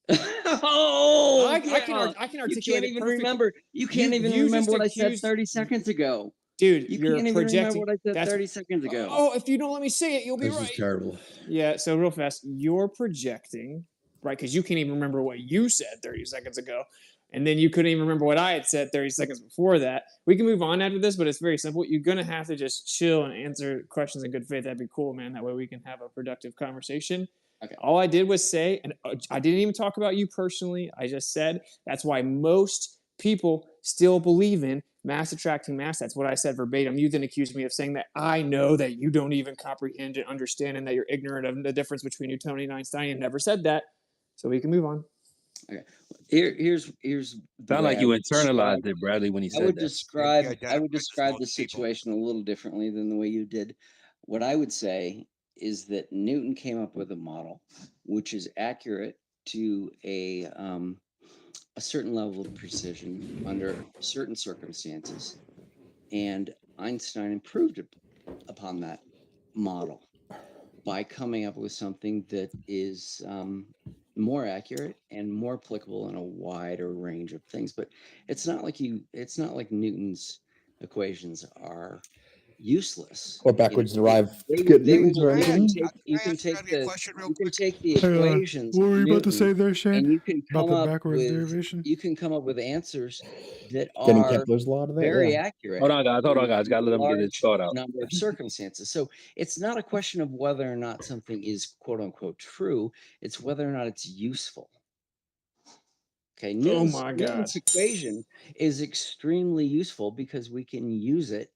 Oh,
I
yeah.
can articulate
You can't
it
even
perfectly.
remember. You can't even remember what I said
accused-
30 seconds ago.
Dude,
You
you're
can't even remember
projecting.
what I said
That's
30 seconds ago.
Oh, if you don't let me say it, you'll be
This
right.
is terrible.
Yeah, so real fast, you're projecting, right? Because you can't even remember what you said 30 seconds ago. And then you couldn't even remember what I had said 30 seconds before that. We can move on after this, but it's very simple. You're going to have to just chill and answer questions in good faith. That'd be cool, man. That way we can have a productive conversation.
Okay.
All I did was say, and I didn't even talk about you personally. I just said that's why most people still believe in mass attracting mass. That's what I said verbatim. You then accused me of saying that I know that you don't even comprehend and understand and that you're ignorant of the difference between Newtonian and Einsteinian. Never said that. So we can move on.
Okay. Here's the
Sound
way
like
I
you
would describe-
internalized it, Bradley, when he
I
said
would
that.
describe I would
identified
describe
with
the
most people.
situation a little differently than the way you did. What I would say is that Newton came up with a model which is accurate to a certain level of precision under certain circumstances, and Einstein improved upon that model by coming up with something that is more accurate and more applicable in a wider range of things. But it's not like Newton's equations are useless.
Or backwards derived
They
Newtons or
will
anything.
you can take the
Hey,
equations
what
of
were you about to
Newton
say there, Shane?
and you can
About
come
the
up
backwards
with
derivation?
answers that
Getting
are
Kepler's law to that.
very
Yeah.
accurate.
Hold on, guys. Gotta let him get his
Large
thought out.
number of circumstances. So it's not a question of whether or not something is quote unquote true. It's whether or not it's useful. Okay. Newton's equation is extremely useful because we can use it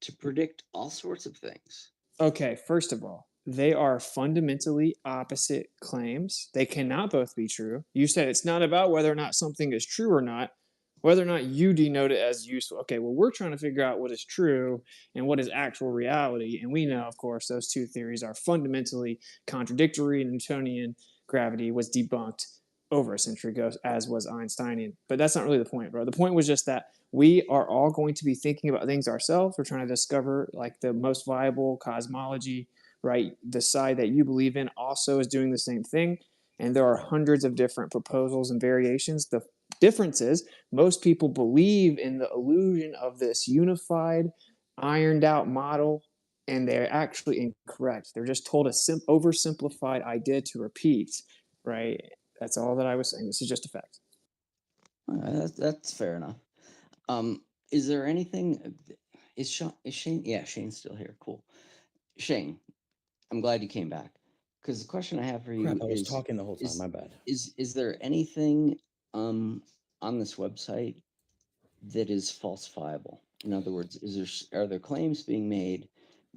to predict all sorts of things.
Okay, first of all, they are fundamentally opposite claims. They cannot both be true. You said it's not about whether or not something is true or not, whether or not you denote it as useful. Okay, well, we're trying to figure out what is true and what is actual reality. And we know, of course, those two theories are fundamentally contradictory. Newtonian gravity was debunked over a century ago, as was Einsteinian. But that's not really the point, bro. The point was just that we are all going to be thinking about things ourselves. We're trying to discover like the most viable cosmology, right? The side that you believe in also is doing the same thing. And there are hundreds of different proposals and variations. The difference is most people believe in the illusion of this unified, ironed out model, and they're actually incorrect. They're just told a oversimplified idea to repeat, right? That's all that I was saying. This is just a fact.
That's fair enough. Is there anything? Is Shane? Yeah, Shane's still here. Cool. Shane, I'm glad you came back because the question I have for you
Crap, I was
is
talking the whole time. My bad.
Is there anything on this website that is falsifiable? In other words, are there claims being made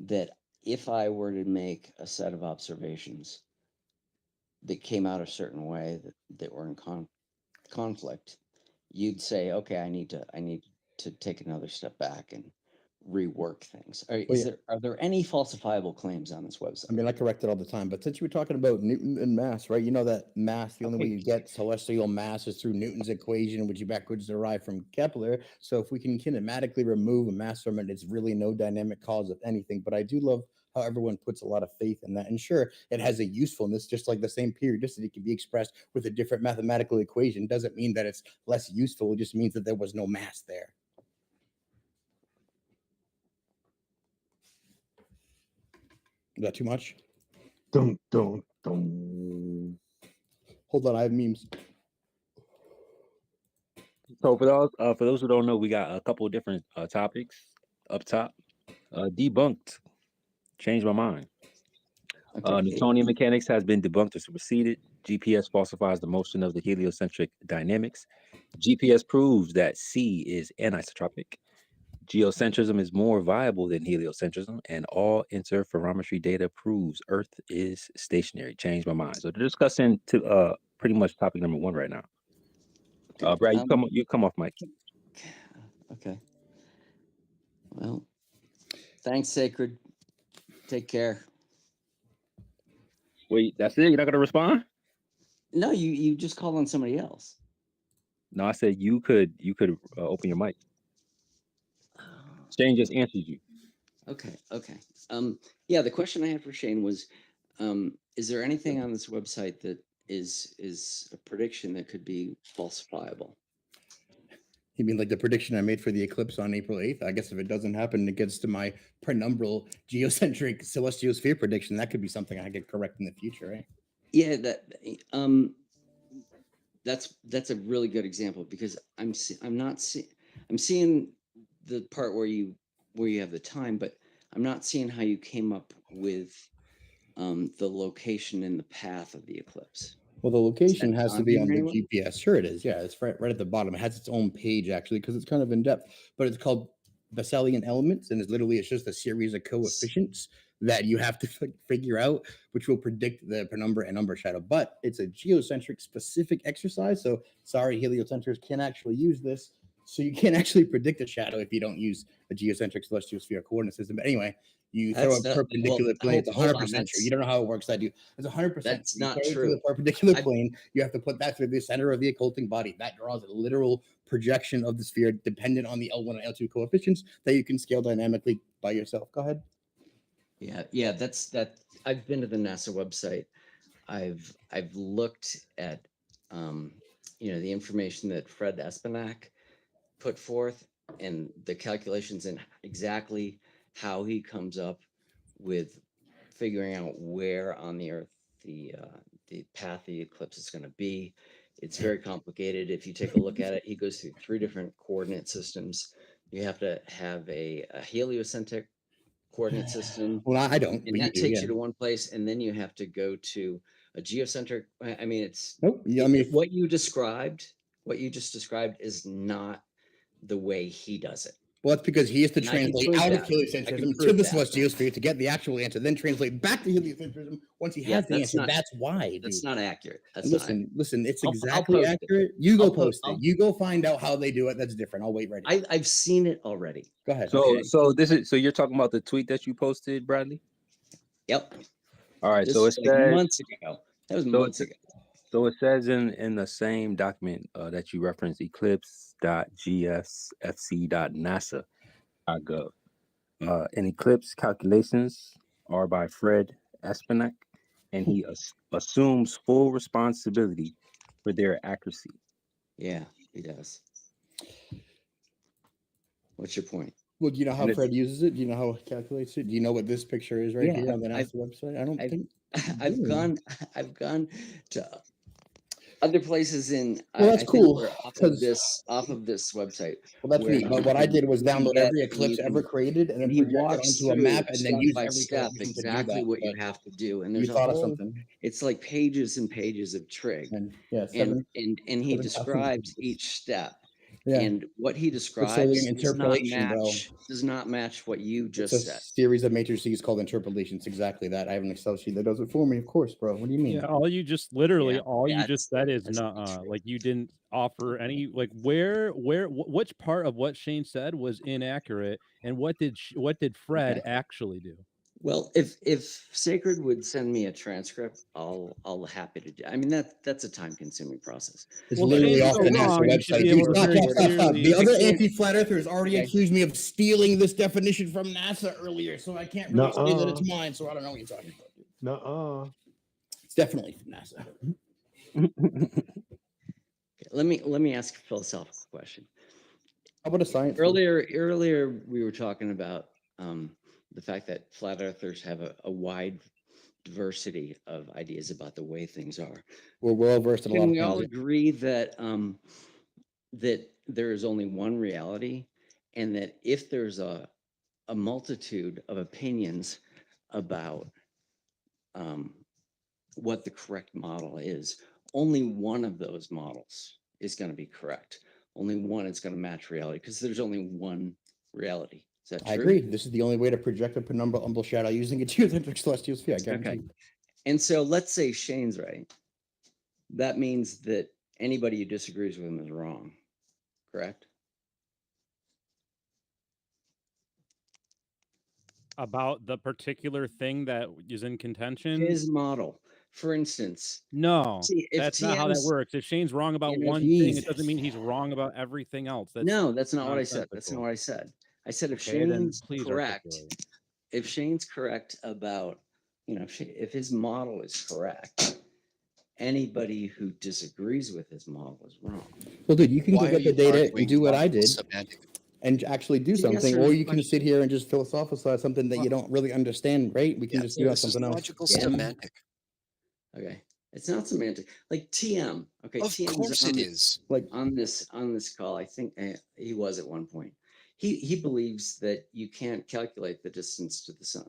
that if I were to make a set of observations that came out a certain way that were in conflict, you'd say, okay, I need to take another step back and rework things. Are there any falsifiable claims on this website?
I mean, I correct it all the time, but since you were talking about Newton and mass, right? You know that mass, the only way you get celestial mass is through Newton's equation, which you backwards derive from Kepler. So if we can kinematically remove a mass from it, it's really no dynamic cause of anything. But I do love how everyone puts a lot of faith in that. And sure, it has a usefulness, just like the same periodicity can be expressed with a different mathematical equation. Doesn't mean that it's less useful. It just means that there was no mass there. Is that too much?
Dun, dun, dun.
Hold on, I have memes.
So for those who don't know, we got a couple of different topics up top. Debunked. Changed my mind.
Okay.
Newtonian mechanics has been debunked or superseded. GPS falsifies the motion of the heliocentric dynamics. GPS proves that C is anisotropic. Geocentrism is more viable than heliocentrism, and all interferometry data proves Earth is stationary. Changed my mind. So they're discussing to pretty much topic number 1 right now.
Okay.
Brad, you come off mic.
Okay. Well, thanks, Sacred. Take care.
Wait, that's it? You're not gonna respond?
No, you just called on somebody else.
No, I said you could open your mic. Shane just answered you.
Okay. Yeah, the question I had for Shane was, is there anything on this website that is a prediction that could be falsifiable?
You mean like the prediction I made for the eclipse on April 8th? I guess if it doesn't happen, it gets to my penumbral geocentric celestial sphere prediction. That could be something I could correct in the future, right?
Yeah, that's a really good example, because I'm seeing the part where you have the time, but I'm not seeing how you came up with the location and the path of the eclipse.
Well, the location has to be on the
anywhere?
GPS. Sure, it is. Yeah, it's right at the bottom. It has its own page actually, because it's kind of in depth. But it's called Besselian elements, and it's just a series of coefficients that you have to figure out, which will predict the penumbra and umbra shadow. But it's a geocentric specific exercise. So sorry, heliocentrics can't actually use this. So you can't actually predict a shadow if you don't use a geocentric celestial sphere coordinate system. But anyway, you throw a perpendicular plane. It's 100% true. You don't know how it works. I do. It's 100%.
That's
you
not
throw it
true.
to the perpendicular plane. You have to put that through the center of the occulting body. That draws a literal projection of the sphere dependent on the L1 and L2 coefficients that you can scale dynamically by yourself. Go ahead.
Yeah. That. I've been to the NASA website. I've looked at the information that Fred Espenak put forth, and the calculations, and exactly how he comes up with figuring out where on the Earth the path of the eclipse is going to be. It's very complicated. If you take a look at it, he goes through 3 different coordinate systems. You have to have a heliocentric coordinate system.
Well, I don't.
And that takes you to one place, and then you have to go to a geocentric. I mean, it's
nope. Yeah, I mean,
what you just described is not the way he does it.
Well, that's because he has to translate out of heliocentrism to the celestial sphere to get the actual answer, then translate back to heliocentrism once he has the answer. That's why.
That's not accurate.
Listen, it's exactly accurate. You go post it. You go find out how they do it. That's different. I'll wait right now.
I've seen it already.
Go ahead.
So you're talking about the tweet that you posted, Bradley?
Yep.
All right.
So it says months ago. That was months ago.
So it says in the same document that you referenced, eclipse.gsfc.nasa.gov. And eclipse calculations are by Fred Espenak, and he assumes full responsibility for their accuracy.
Yeah, he does. What's your point?
Well, do you know how Fred uses it? Do you know how he calculates it? Do you know what this picture is here on the NASA website? I don't think
I've gone to other places in.
Well, that's cool.
Off of this website.
Well, that's neat. But what I did was download every eclipse ever created and then project it onto a map and then use every
step exactly what you have to do. And there's it's like pages and pages of trig. And he describes each step. Yeah. And what he describes does not match what you just said.
Series of matrices called interpolations. Exactly that. I have an Excel sheet that does it for me, of course, bro. What do you mean?
Yeah, all you just said is not like you didn't offer any which part of what Shane said was inaccurate, and what did Fred actually do?
Well, if Sacred would send me a transcript, I'll happy to do. I mean that's a time-consuming process.
It's literally off the NASA website. Stop. The other anti-flat earthers already accused me of stealing this definition from NASA earlier, so I can't really say that it's mine. So I don't know what you're talking about. It's definitely from NASA.
Let me ask a philosophical question.
How about a science?
Earlier we were talking about the fact that flat earthers have a wide diversity of ideas about the way things are.
We're well versed in a lot
Can
of
we all
things.
agree that that there is only one reality, and that if there's a multitude of opinions about what the correct model is, only one of those models is going to be correct. Only one is going to match reality, because there's only one reality. Is that true?
I agree. This is the only way to project a penumbral shadow using a geocentric celestial sphere. I guarantee.
Okay. And so let's say Shane's right. That means that anybody who disagrees with him is wrong, correct?
About the particular thing that is in contention?
His model, for instance.
No,
See, if
that's not how that
TM's
works. If Shane's wrong about
you know,
one thing, it doesn't mean he's wrong about everything else. That's
No, that's not what I said. That's not
nonsensical.
what I said. I said if
Okay, then
Shane's
please
correct,
articulate.
if Shane's correct about, you know, if his model is correct, anybody who disagrees with his model is wrong.
Well, dude, you can go
Why are
get the
you
data and
arguing
do what I
about
did
semantic?
and actually do
He's
something,
answering
or
the
you can sit here and just philosophize something that you don't really understand, right? We can
Yeah,
just do
this is
something else.
logical
Yeah.
semantic.
Okay. It's not semantic. Like TM. Okay,
Of
TM
course it
on,
is.
Like
on this call. I think he was at one point. He believes that you can't calculate the distance to the sun.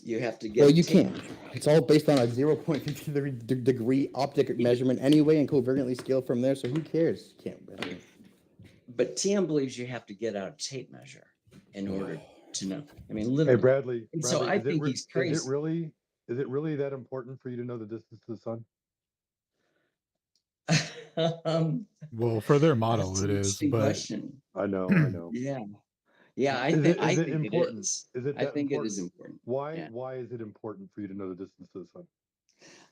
You have to get.
Well, you can't. It's all based on a 0.53 degree optic measurement anyway, and covariantly scaled from there. So who cares? Can't.
But TM believes you have to get out a tape measure in order to know. I mean, literally.
Hey, Bradley.
And so I think he's crazy.
Is it really that important for you to know the distance to the sun?
Well, for their model,
That's
it
an
is.
interesting
But
question.
I know.
Yeah. Yeah, I
Is
think
it
it
important?
is.
Is it
I
that
think it
important?
is important.
Why?
Yeah.
Why is it important for you to know the distance to the sun?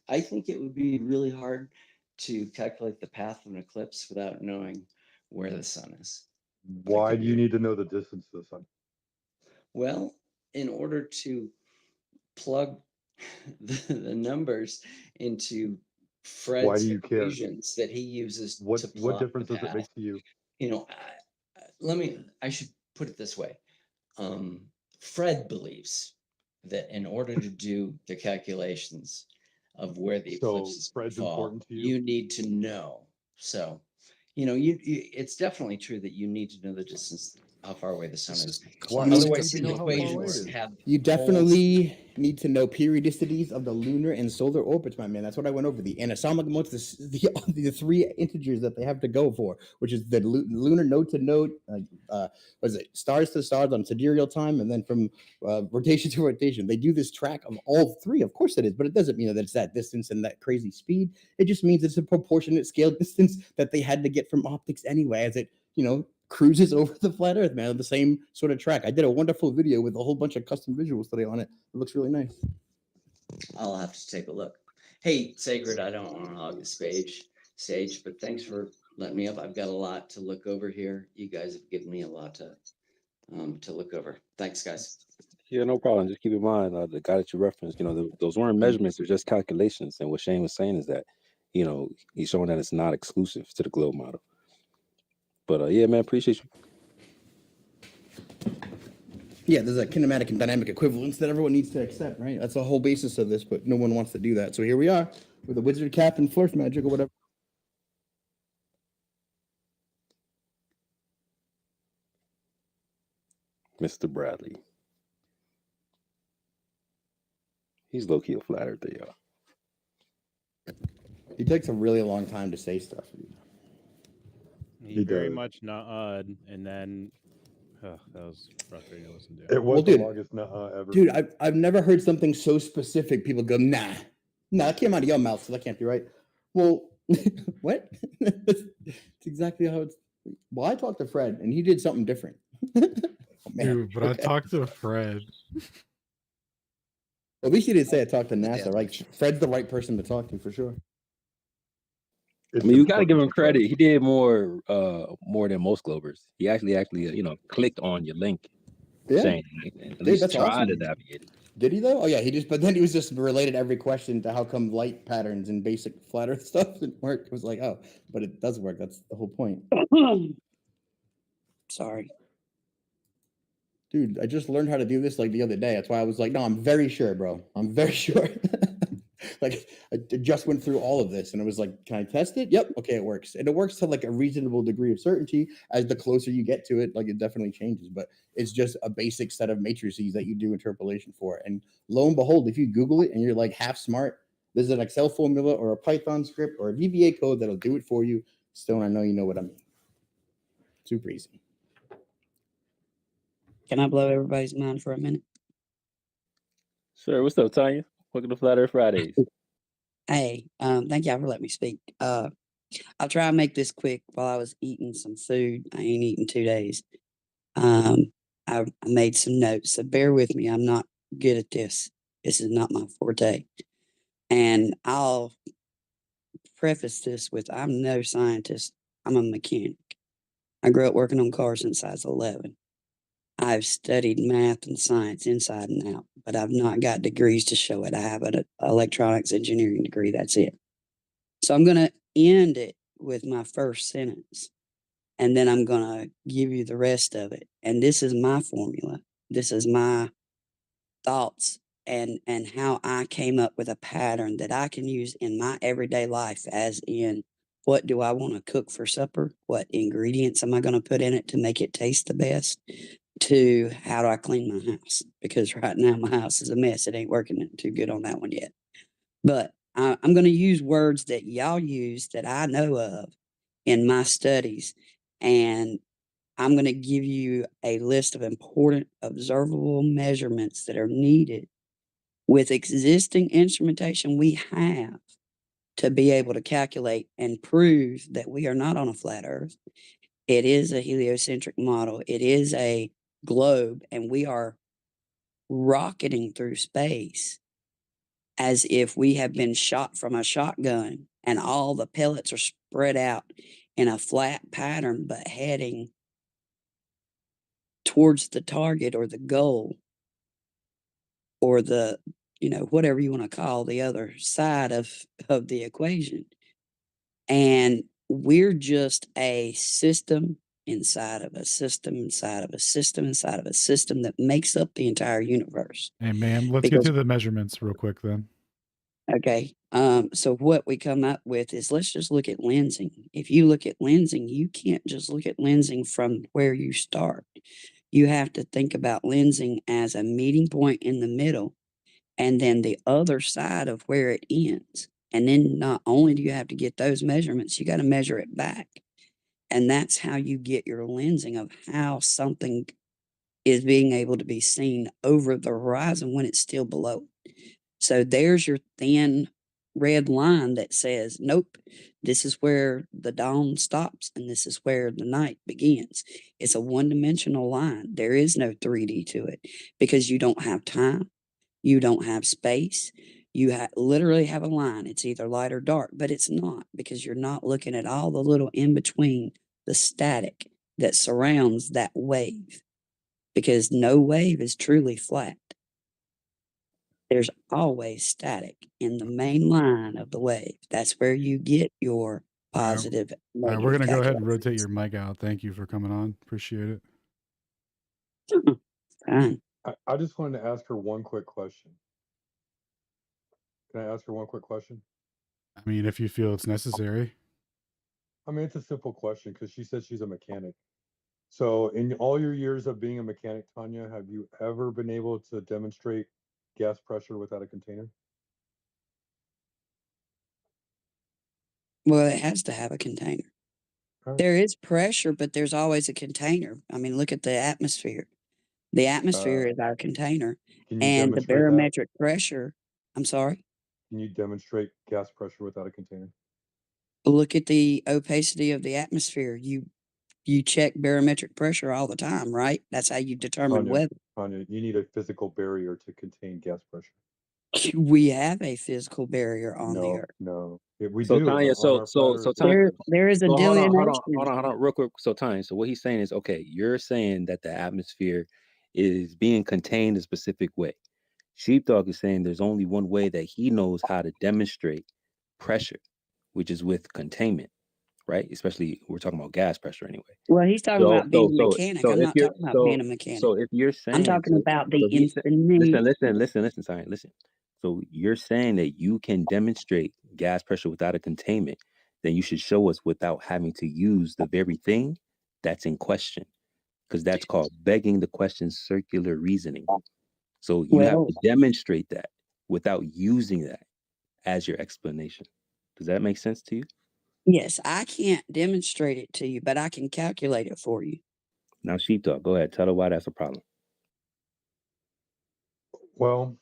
I think it would be really hard to calculate the path of an eclipse without knowing where the sun is.
Why do you need to know the distance to the sun?
Well, in order to plug the numbers into
Why
Fred's
do you care?
equations that he uses to
What
plot
difference
the
does it
path.
make to you?
You know, I should put it this way. Fred believes that in order to do the calculations of where the
So
eclipses
Fred's
fall,
important to you?
you need to know. So, you know, it's definitely true that you need to know the distance, how far away the sun is.
Why do you
Otherwise,
need to
his
know how far away it
equations
is?
have
You
holes.
definitely need to know periodicities of the lunar and solar orbits, my man. That's what I went over. The anastomic modes, the three integers that they have to go for, which is the lunar node to node, what is it, stars to stars on sidereal time, and then from rotation to rotation. They do this track of all three. Of course it is, but it doesn't mean that it's that distance and that crazy speed. It just means it's a proportionate scale distance that they had to get from optics anyway, as it, you know, cruises over the flat earth, man, the same sort of track. I did a wonderful video with a whole bunch of custom visuals today on it. It looks really nice.
I'll have to take a look. Hey, Sacred, I don't want to hog the stage, but thanks for letting me up. I've got a lot to look over here. You guys have given me a lot to look over. Thanks, guys.
Yeah, no problem. Just keep in mind the guy that you referenced, you know, those weren't measurements, they're just calculations. And what Shane was saying is that, you know, he's showing that it's not exclusive to the globe model. But yeah, man, appreciate you.
Yeah, there's a kinematic and dynamic equivalence that everyone needs to accept, right? That's the whole basis of this, but no one wants to do that. So here we are with a wizard cap and force magic or whatever.
Mr. Bradley. He's low-key a flat earther, y'all.
He takes a really long time to say stuff.
He very
does.
much and then that was frustrating to listen to.
It was the longest ever.
Dude, I've never heard something so specific. People go, nah, that came out of your mouth, so that can't be right. Well, what? It's exactly how it's. Well, I talked to Fred, and he did something different. Oh, man.
Dude, but I talked to Fred.
At least you didn't say I talked to NASA. Like, Fred's the right person to talk to for sure.
I mean, you got to give him credit. He did more than most Globers. He actually, you know, clicked on your link.
Yeah.
Saying, at least
that's
tried
awesome.
to navigate it.
Did he though? Oh yeah, but then he was just related every question to how come light patterns and basic flat Earth stuff didn't work. It was like, oh, but it does work. That's the whole point.
Sorry.
dude, I just learned how to do this like the other day. That's why I was like, no, I'm very sure, bro. I'm very sure. Like I just went through all of this and it was like, can I test it? Yep. Okay, it works. And it works to like a reasonable degree of certainty. As the closer you get to it, like it definitely changes, but it's just a basic set of matrices that you do interpolation for. And lo and behold, if you Google it and you're like half smart, there's an Excel formula or a Python script or a VBA code that'll do it for you. Stone, I know you know what I mean. Super easy.
Can I blow everybody's mind for a minute?
Sure. What's up, Tanya? Welcome to Flat Earth Fridays.
Hey, thank y'all for letting me speak. I'll try and make this quick while I was eating some food. I ain't eaten 2 days. I made some notes, so bear with me. I'm not good at this. This is not my forte. And I'll preface this with I'm no scientist. I'm a mechanic. I grew up working on cars since I was 11. I've studied math and science inside and out, but I've not got degrees to show it. I have an electronics engineering degree. That's it. So I'm going to end it with my first sentence, and then I'm going to give you the rest of it. And this is my formula. This is my thoughts and how I came up with a pattern that I can use in my everyday life, as in, what do I want to cook for supper? What ingredients am I going to put in it to make it taste the best? To how do I clean my house? Because right now my house is a mess. It ain't working too good on that one yet. But I'm going to use words that y'all use that I know of in my studies. And I'm going to give you a list of important observable measurements that are needed with existing instrumentation we have to be able to calculate and prove that we are not on a flat Earth. It is a heliocentric model. It is a globe, and we are rocketing through space as if we have been shot from a shotgun and all the pellets are spread out in a flat pattern, but heading towards the target or the goal or the, whatever you want to call the other side of the equation. And we're just a system inside of a system inside of a system inside of a system that makes up the entire universe.
Hey, ma'am, let's get to the measurements real quick then.
Okay. So what we come up with is, let's just look at lensing. If you look at lensing, you can't just look at lensing from where you start. You have to think about lensing as a meeting point in the middle and then the other side of where it ends. And then not only do you have to get those measurements, you got to measure it back. And that's how you get your lensing of how something is being able to be seen over the horizon when it's still below. So there's your thin red line that says, nope, this is where the dawn stops and this is where the night begins. It's a one-dimensional line. There is no 3D to it because you don't have time. You don't have space. You literally have a line. It's either light or dark, but it's not, because you're not looking at all the little in between, the static that surrounds that wave, because no wave is truly flat. There's always static in the main line of the wave. That's where you get your positive.
All right, we're going to go ahead and rotate your mic out. Thank you for coming on. Appreciate it.
Fine.
I just wanted to ask her one quick question. Can I ask her one quick question?
I mean, if you feel it's necessary.
I mean, it's a simple question because she said she's a mechanic. So in all your years of being a mechanic, Tanya, have you ever been able to demonstrate gas pressure without a container?
Well, it has to have a container. There is pressure, but there's always a container. I mean, look at the atmosphere. The atmosphere is our container, and the barometric pressure. I'm sorry?
Can you demonstrate gas pressure without a container?
Look at the opacity of the atmosphere. You check barometric pressure all the time, right? That's how you determine weather.
Tanya, you need a physical barrier to contain gas pressure.
We have a physical barrier on the Earth.
No, we
So
do.
Tanya, so Tanya,
there is a delineation.
Hold on, real quick. So Tanya, so what he's saying is, okay, you're saying that the atmosphere is being contained a specific way. Sheepdog is saying there's only one way that he knows how to demonstrate pressure, which is with containment, right? Especially we're talking about gas pressure anyway.
Well, he's talking
So
about being a
so
mechanic.
so
I'm
if
not
you're
talking about being a mechanic.
so if you're
I'm
saying
talking about the
he said,
infinite.
listen, Simon, listen. So you're saying that you can demonstrate gas pressure without a containment, then you should show us without having to use the very thing that's in question, because that's called begging the question circular reasoning. So you have
Well,
to demonstrate that without using that as your explanation. Does that make sense to you?
yes, I can't demonstrate it to you, but I can calculate it for you.
Now, Sheepdog, go ahead. Tell her why that's a problem.
Well,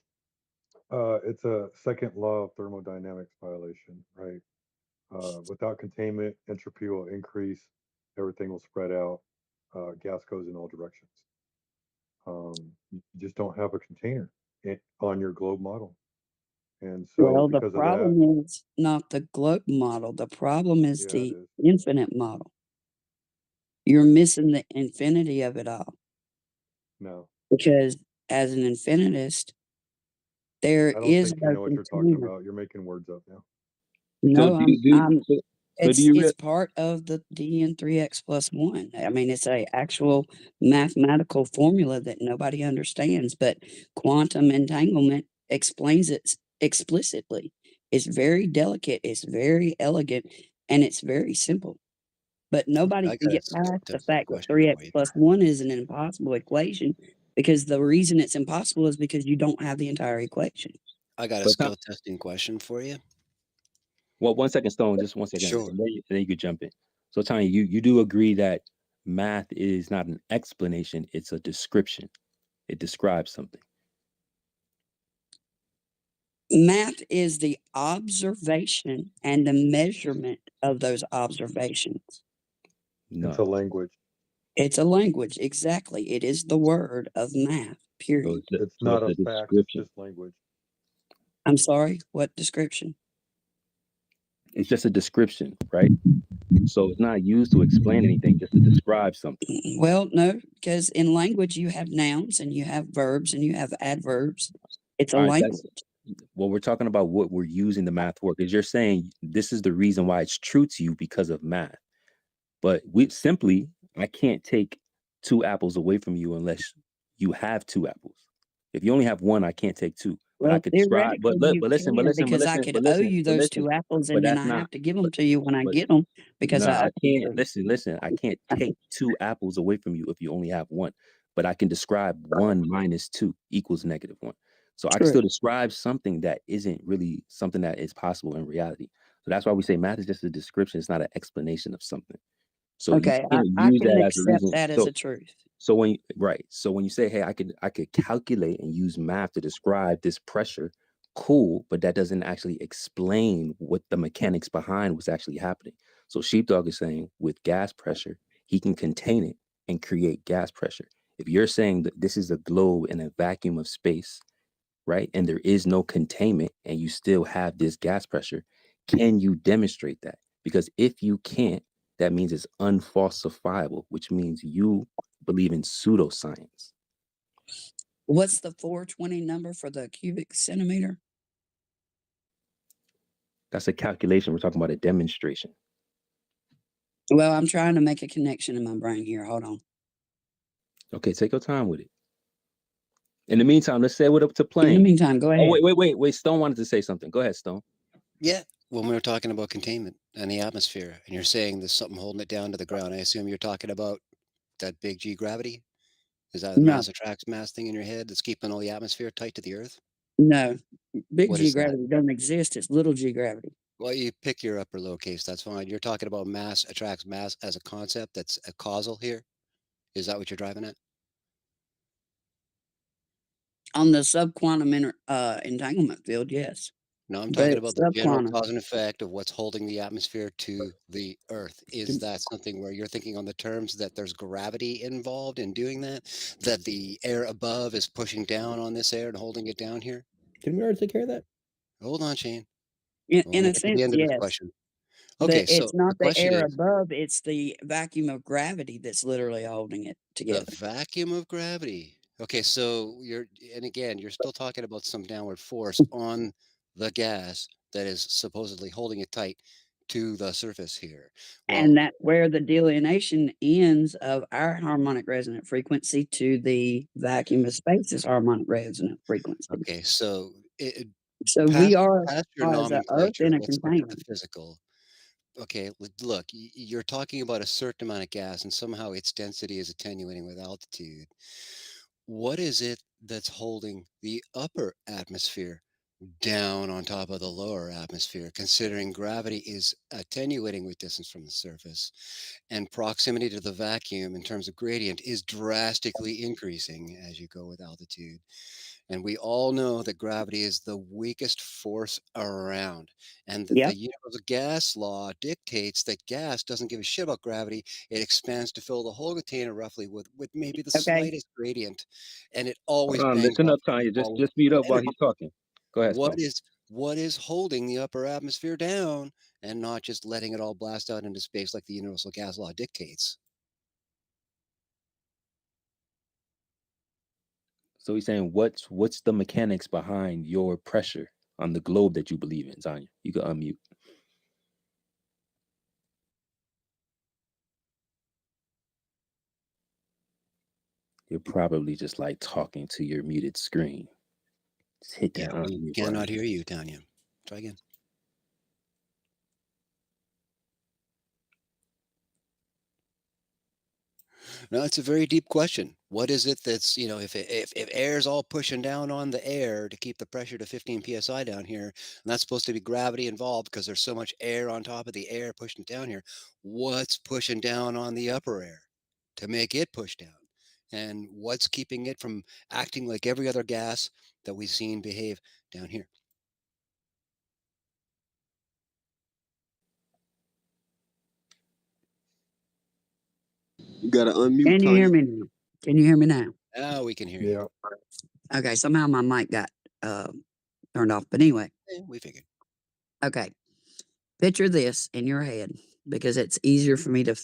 it's a second law of thermodynamics violation, right? Without containment, entropy will increase, everything will spread out, gas goes in all directions. You just don't have a container on your globe model. And so
Well, the
because of that,
problem is not the globe model. The problem is
yeah, it
the
is.
infinite model. You're missing the infinity of it all.
No,
Because as an infinitist, there
I don't
is
think you
no
know what you're talking
container.
about. You're making words up now.
So
No,
do you so do
it's
you
it's part of the dn3x plus 1. I mean, it's a actual mathematical formula that nobody understands, but quantum entanglement explains it explicitly. It's very delicate, it's very elegant, and it's very simple. But nobody
I
can
got a
get past the
testing
fact that
question
3x
for you.
plus 1 is an impossible equation, because the reason it's impossible is because you don't have the entire equation.
I got a
So
skill testing question for you.
well, 1 second, Stone, just 1 second,
Sure.
and then you could jump in. So Tanya, you do agree that math is not an explanation, it's a description. It describes something.
Math is the observation and the measurement of those observations.
It's
No.
a language.
It's a language, exactly. It is the word of math,
So
period.
It's not a fact, it's just language.
I'm sorry, what description?
It's just a description, right? So it's not used to explain anything, just to describe something.
Well, no, because in language you have nouns and you have verbs and you have adverbs. It's a
All right,
language.
well, we're talking about what we're using the math for, because you're saying this is the reason why it's true to you because of math. But I can't take 2 apples away from you unless you have 2 apples. If you only have 1, I can't take 2. But I
Well,
could describe.
theoretically, you can, because I could owe you those 2 apples,
But
and then
that's
I
not.
have to give them to you when I get them, because
No,
I
I
owe you
can't.
2.
Listen. I can't take 2 apples away from you if you only have 1. But I can describe 1 minus 2 equals -1. So I can
True.
still describe something that isn't really something that is possible in reality. So that's why we say math is just a description. It's not an explanation of something. So you
Okay,
can't
I
use
can
that as a
accept
reason.
that as a truth.
So when you say, hey, I could calculate and use math to describe this pressure, cool, but that doesn't actually explain what the mechanics behind what's actually happening. So Sheepdog is saying with gas pressure, he can contain it and create gas pressure. If you're saying that this is a globe in a vacuum of space, right, and there is no containment and you still have this gas pressure, can you demonstrate that? Because if you can't, that means it's unfalsifiable, which means you believe in pseudoscience.
What's the 420 number for the cubic centimeter?
That's a calculation. We're talking about a demonstration.
Well, I'm trying to make a connection in my brain here. Hold on.
Okay, take your time with it. In the meantime, let's say what up to
In the
Plane.
meantime, go ahead.
Oh, wait. Stone wanted to say something. Go ahead, Stone.
Yeah, when we were talking about containment and the atmosphere, and you're saying there's something holding it down to the ground, I assume you're talking about that big G gravity? Is that the
No,
mass attracts mass thing in your head that's keeping all the atmosphere tight to the Earth?
no. Big
What
G
is that?
gravity doesn't exist. It's little G gravity.
Well, you pick your upper lowercase, that's fine. You're talking about mass attracts mass as a concept that's a causal here? Is that what you're driving at?
On the subquantum entanglement field, yes.
No, I'm talking
But
about the general
subquantum.
cause and effect of what's holding the atmosphere to the Earth. Is that something where you're thinking on the terms that there's gravity involved in doing that? That the air above is pushing down on this air and holding it down here?
Can we already take care of that?
Hold on, Shane.
In
I want to
a
get to the
sense,
end of this
yes.
question.
But
Okay, so
it's
the
not the
question
air
is,
above, it's the vacuum of gravity that's literally holding it
the
together.
vacuum of gravity. Okay, so and again, you're still talking about some downward force on the gas that is supposedly holding it tight. to the surface here. Well,
And that's where the delineation ends of our harmonic resonant frequency to the vacuum of space's harmonic resonant frequency.
okay, so
So we are,
past
as
your
far as the Earth
nomenclature,
in a
let's stick to
container.
the physical. Okay, look, you're talking about a certain amount of gas, and somehow its density is attenuating with altitude. What is it that's holding the upper atmosphere down on top of the lower atmosphere, considering gravity is attenuating with distance from the surface and proximity to the vacuum in terms of gradient is drastically increasing as you go with altitude? And we all know that gravity is the weakest force around, and that the
Yep.
universal gas law dictates that gas doesn't give a shit about gravity. It expands to fill the whole container roughly with maybe the
Okay.
slightest gradient, and it
Hold
always
on,
bangs
listen
off
up, Tanya.
the wall
Just mute up while
energy.
he's talking. Go ahead,
What
Spice.
is holding the upper atmosphere down and not just letting it all blast out into space like the universal gas law dictates?
So he's saying, what's the mechanics behind your pressure on the globe that you believe in, Tanya? You can unmute. You're probably just like talking to your muted screen. Just hit that
Yeah, we
unmute
cannot
button.
hear you, Tanya. Try again. No, it's a very deep question. What is it that's, if air is all pushing down on the air to keep the pressure to 15 psi down here, and that's supposed to be gravity involved because there's so much air on top of the air pushing down here, what's pushing down on the upper air to make it push down? And what's keeping it from acting like every other gas that we've seen behave down here?
You gotta unmute,
Can you hear
Tanya.
me now? Can you hear me now?
Now we can hear you.
Yeah.
Okay, somehow my mic got turned off. But anyway,
We figured.
okay. Picture this in your head because it's easier for me to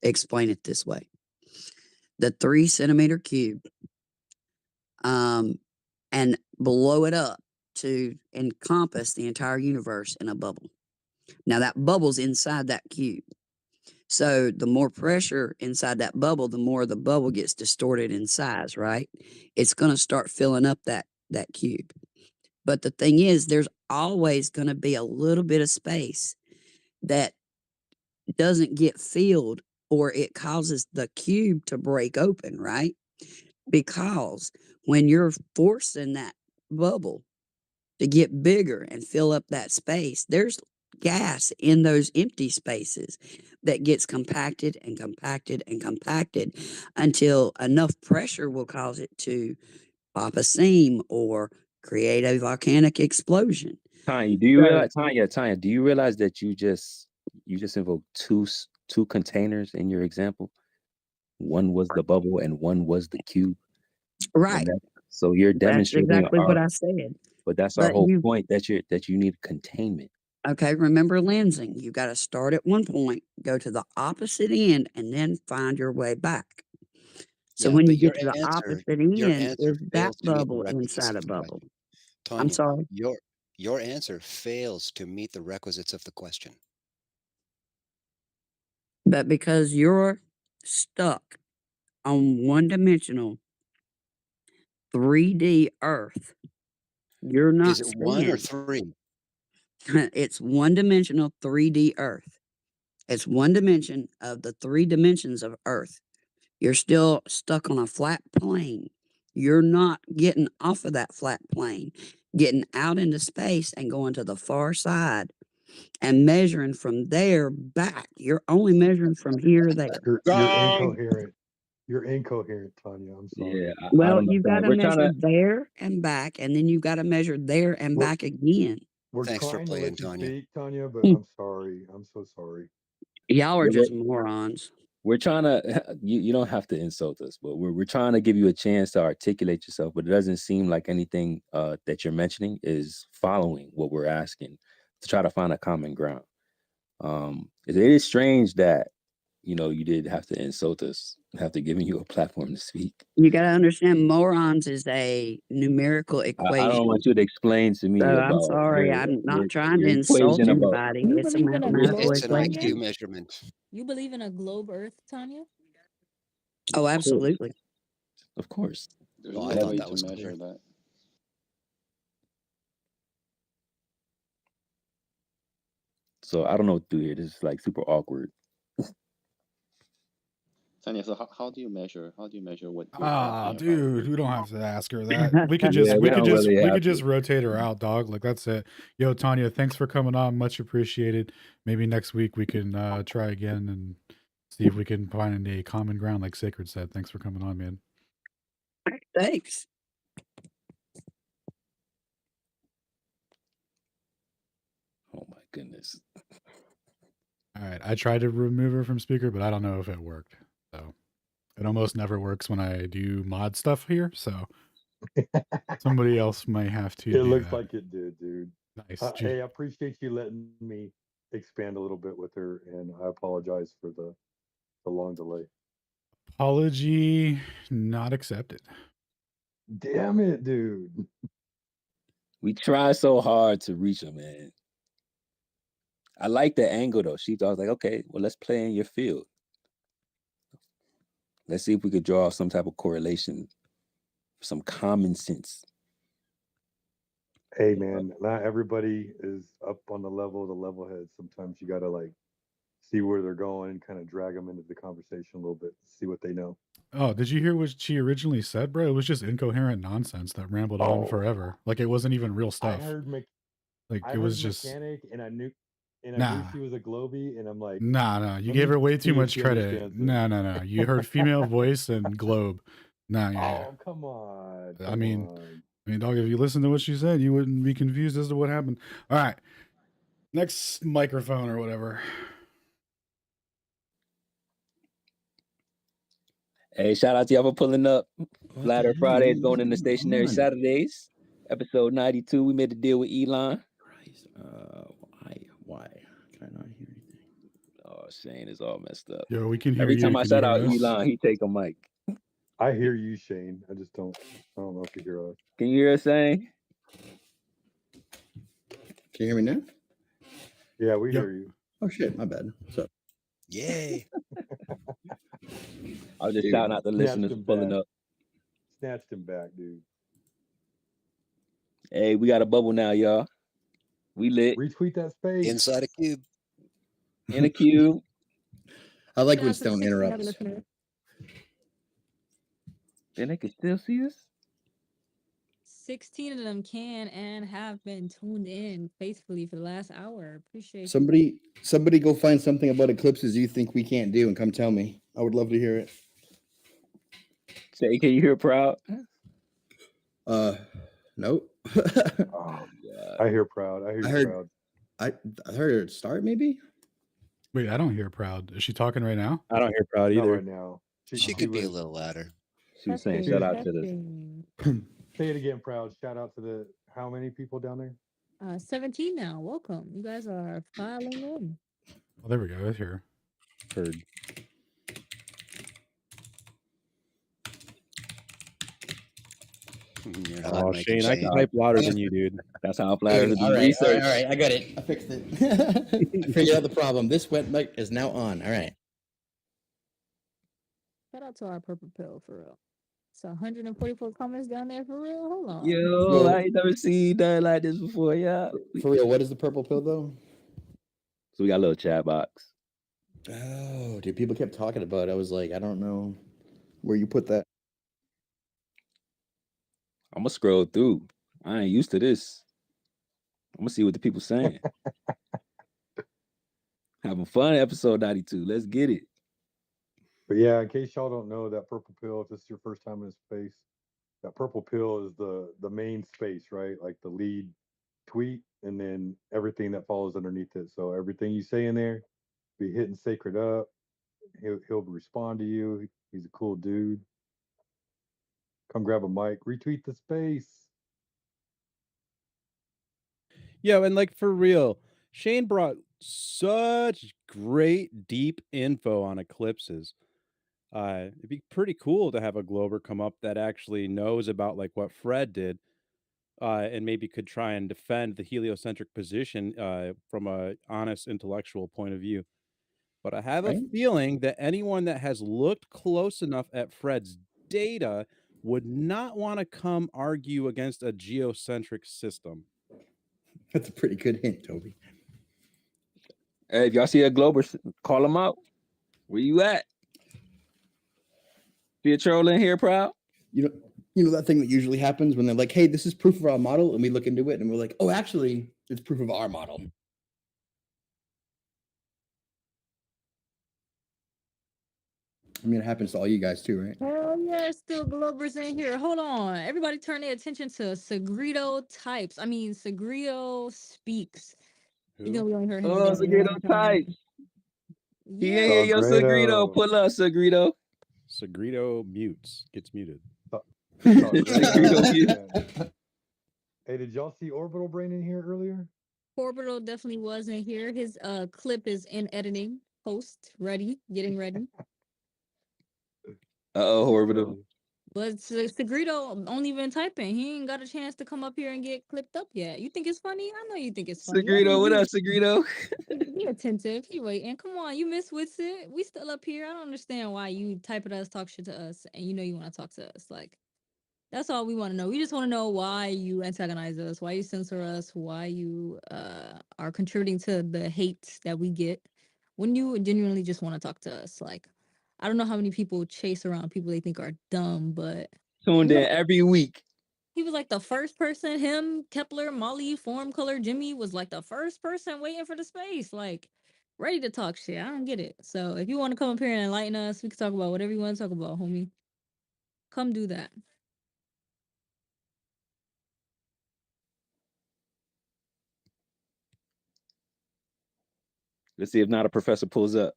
explain it this way. The 3 centimeter cube, and blow it up to encompass the entire universe in a bubble. Now that bubble's inside that cube. So the more pressure inside that bubble, the more the bubble gets distorted in size, right? It's going to start filling up that cube. But the thing is, there's always going to be a little bit of space that doesn't get filled, or it causes the cube to break open, right? Because when you're forcing that bubble to get bigger and fill up that space, there's gas in those empty spaces that gets compacted and compacted and compacted until enough pressure will cause it to pop a seam or create a volcanic explosion.
Tanya, do you realize, Tanya, do you realize that you just invoked two containers in your example? One was the bubble and one was the cube.
Right.
So you're
That's
demonstrating
exactly what I said.
But that's our
But
whole point, that you need containment.
Okay, remember lensing. You got to start at one point, go to the opposite end, and then find your way back. So
Yeah,
when you
but
get to the opposite end, is that
fails to meet the
bubble
requisites
inside
of
a
the
bubble?
question.
I'm
Tanya,
sorry.
your answer fails to meet the requisites of the question.
But because you're stuck on one-dimensional 3D Earth, you're not
Is it one or
seeing.
three?
It's one-dimensional 3D Earth. It's one dimension of the 3 dimensions of Earth. You're still stuck on a flat plane. You're not getting off of that flat plane, getting out into space and going to the far side and measuring from there back. You're only measuring from here to there.
You're incoherent. You're incoherent, Tanya. I'm sorry.
Yeah, I
Well,
don't know.
you got to
We're trying
measure
to.
there and back, and then you got to measure there and
We're,
back again.
we're
Thanks for
trying to
playing,
let you
Tanya.
speak, Tanya, but I'm sorry. I'm so sorry.
Y'all are
Yeah,
just morons.
We're trying to. You don't have to insult us, but we're trying to give you a chance to articulate yourself. But it doesn't seem like anything that you're mentioning is following what we're asking to try to find a common ground. It is strange that you know, you did have to insult us after giving you a platform to speak.
You got to understand, morons is a numerical
I
equation.
don't want you to explain to me
So I'm
about
sorry,
your
I'm not
your,
trying
your
to insult
equation about
anybody.
You
It's a
believe in a
mathematical
globe,
It's an
Tanya?
equation.
IQ measurement.
You believe in a globe Earth, Tanya?
Oh,
Of course.
absolutely.
Of course.
There's
Oh,
no
I thought
way
that
to
was
measure
clear.
that.
So I don't know what to do here. This is like super awkward.
Tanya, so how do you measure? How do you measure what you're
Ah,
talking about?
dude, we don't have to ask her that. We could just
Yeah, we don't really
we
have
could just
to.
rotate her out, dog. Like that's it. Yo, Tanya, thanks for coming on. Much appreciated. Maybe next week we can try again and see if we can find a common ground, like Sacred said. Thanks for coming on, man.
Thanks.
Oh my goodness.
All right, I tried to remove her from speaker, but I don't know if it worked. So it almost never works when I do mod stuff here. So somebody else might have to
It
do
looks
that.
like it did, dude.
Nice.
Hey, I appreciate you letting me expand a little bit with her, and I apologize for the long delay.
Apology not accepted.
Damn it, dude.
We try so hard to reach her, man. I like the angle though. I was like, okay, well, let's play in your field. Let's see if we could draw some type of correlation, some common sense.
Hey, man, not everybody is up on the level head. Sometimes you gotta like see where they're going and kind of drag them into the conversation a little bit, see what they know.
Oh, did you hear what she originally said, bro? It was just incoherent nonsense that rambled on forever. Like it wasn't even real
I
stuff.
heard
Like
I
it
heard
was just
mechanic, and I knew
nah.
she was a Globey, and I'm like,
Nah. You
let
gave
me
her way
see
too
if
much
she
credit.
understands this.
No. You heard female voice and globe. Nah, yeah.
Oh, come on.
I mean, dog, if you listen to what she said, you wouldn't be confused as to what happened. All right. Next microphone or whatever.
Hey, shout out to y'all for pulling up. Flat Earth Fridays going into
What's
stationary
going on?
Saturdays. Episode 92. We made the deal with Elon.
Christ, why can I not hear anything?
Oh, Shane is all messed up.
Yo, we can hear
Every
you.
time I
Can
shout
you
out
hear us?
Elon, he take a mic.
I hear you, Shane. I just don't know if you hear us.
Can you hear us, Shane?
Can you hear me now?
Yeah, we hear you.
Oh shit, my bad. What's up?
Yay.
I was just shouting out the listeners for pulling up.
Snatched him back, dude.
Hey, we got a bubble now, y'all. We lit.
Retweet that space.
Inside a cube.
In a cube.
I like when
Shout out to
Stone
16 other
interrupts.
listeners.
Then they can still see us?
16 of them can and have been tuned in faithfully for the last hour. Appreciate
Somebody go find something about eclipses you think we can't do and come tell me. I would love to hear it.
Say, can you hear Proud?
Nope.
Oh, I hear Proud. I hear Proud.
I heard it start maybe.
Wait, I don't hear Proud. Is she talking right now?
I don't hear Proud
Not
either.
right now.
She could be a little louder.
She was saying shout out to the
Say it again, Proud. Shout out to the how many people down there?
17 now. Welcome. You guys are filing in.
Oh, there we go. That's here.
Heard. Oh, Shane, I can type louder than you, dude.
That's how flat Earth
All
do research.
right, I got it. I fixed it. I figured out the problem. This wet mic is now on. All right.
Shout out to our purple pill for real. It's 144 comments down there for real. Hold on.
Yo, I ain't never seen nothing like this before, yeah.
For real, what is the purple pill though?
So we got a little chat box.
Oh, dude, people kept talking about it. I was like, I don't know where you put that.
I'm gonna scroll through. I ain't used to this. I'm gonna see what the people saying. Having fun, episode 92. Let's get it.
But yeah, in case y'all don't know, that purple pill, if this is your first time in space, that purple pill is the main space, right? Like the lead tweet, and then everything that follows underneath it. So everything you say in there, be hitting Sacred up. He'll respond to you. He's a cool dude. Come grab a mic, retweet the space.
Yeah, and like for real, Shane brought such great deep info on eclipses. It'd be pretty cool to have a glober come up that actually knows about like what Fred did, and maybe could try and defend the heliocentric position from a honest intellectual point of view. But I have a
Right?
feeling that anyone that has looked close enough at Fred's data would not want to come argue against a geocentric system.
That's a pretty good hint, Toby.
Hey, if y'all see a glober, call them out. Where you at? See a troll in here, proud?
You know that thing that usually happens when they're like, "Hey, this is proof of our model," and we look into it and we're like, "Oh, actually, it's proof of our model." I mean, it happens to all you guys too, right?
Hell yeah, still Globers in here. Hold on. Everybody turn their attention to Segredo types. I mean, Segredo speaks. You know, we only heard his
Oh,
name
Sagrito
one time.
types. He
Yeah.
ain't here, yo, Sagrito. Pull up, Sagrito.
Sagrito gets muted.
Sagrito mute.
Hey, did y'all see Orbital Brain in here earlier?
Orbital definitely was in here. His clip is in editing. Post ready, getting ready.
Uh-oh, Orbital.
But Sagrito only been typing. He ain't got a chance to come up here and get clipped up yet. You think it's funny? I know you think it's funny.
Sagrito, what up, Sagrito?
Be attentive. He waiting. Come on, you miss Witsit. We still up here. I don't understand why you type at us, talk shit to us, and you know you want to talk to us. Like, that's all we want to know. We just want to know why you antagonize us, why you censor us, why you are contributing to the hate that we get. When you genuinely just want to talk to us, like, I don't know how many people chase around people they think are dumb, but
Tuned in every week.
he was like the first person. Him, Kepler, Molly, Form Color, Jimmy was like the first person waiting for the space, like ready to talk shit. I don't get it. So if you want to come up here and enlighten us, we can talk about whatever you want to talk about, homie. Come do that.
Let's see if not a professor pulls up.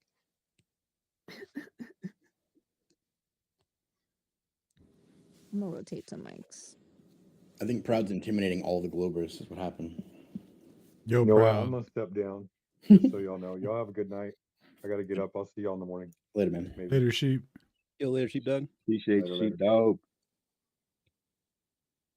I'm gonna rotate some mics.
I think Proud's intimidating all the Globers is what happened.
Yo,
You know what?
Proud.
I'm gonna step down. Just so y'all know. Y'all have a good night. I gotta get up. I'll see y'all in the morning.
Later, man.
Maybe.
Later, sheep.
Yo, later, sheepdog.
Appreciate you, sheepdog.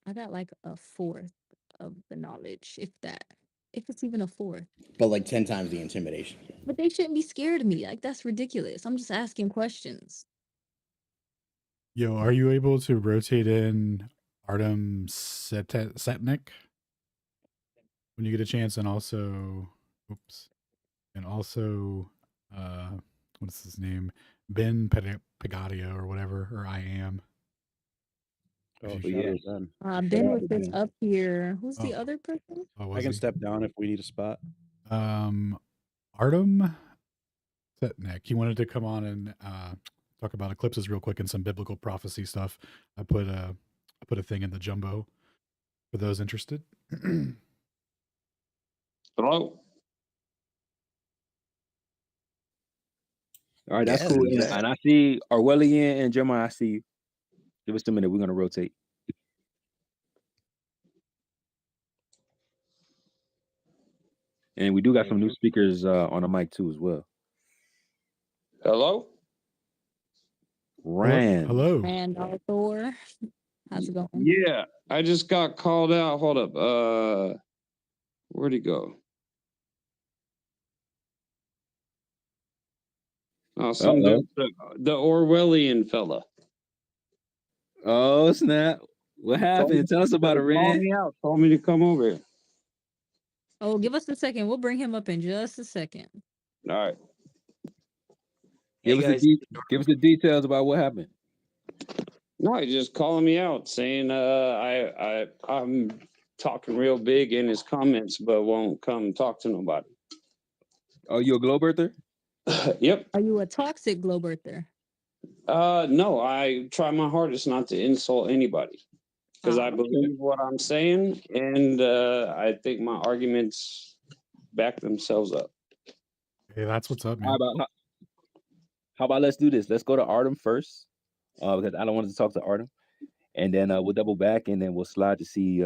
I got like a fourth of the knowledge, if that. If it's even a fourth.
But like 10 times the intimidation.
But they shouldn't be scared of me. Like, that's ridiculous. I'm just asking questions.
Yo, are you able to rotate in Artem Setnik when you get a chance, and also, what's his name, Ben Pagadio or whatever, or I am.
Oh,
yeah.
Ben was just up here. Who's the
Oh.
other person?
Oh,
I
was
can
he?
step down if we need a spot.
Artem Setnik. He wanted to come on and talk about eclipses real quick and some biblical prophecy stuff. I put a thing in the jumbo for those interested.
Hello.
All right, that's
Yeah,
cool. And,
yeah.
and I see Orwellian and Jeremiah. I see you. Give us a minute. We're gonna rotate. And we do got some new speakers on the mic too as well.
Hello.
Rand.
Hello.
Rand Thor. How's it going?
Yeah, I just got called out. Hold up. Where'd he go? Oh, some dude, the Orwellian fella.
Oh snap! What happened? Tell us about it,
Called
Rand.
me out. Told me to come over here.
Oh, give us a second. We'll bring him up in just a second.
All right.
Give us the details about what happened.
No, he's just calling me out, saying I'm talking real big in his comments, but won't come talk to nobody.
Oh, you a globe earther?
Yep.
Are you a toxic globe earther?
No, I try my hardest not to insult anybody because I believe what I'm saying, and I think my arguments back themselves up.
Hey, that's what's up, man.
How about let's do this? Let's go to Artem first, because I don't want to talk to Artem, and then we'll double back, and then we'll slide to see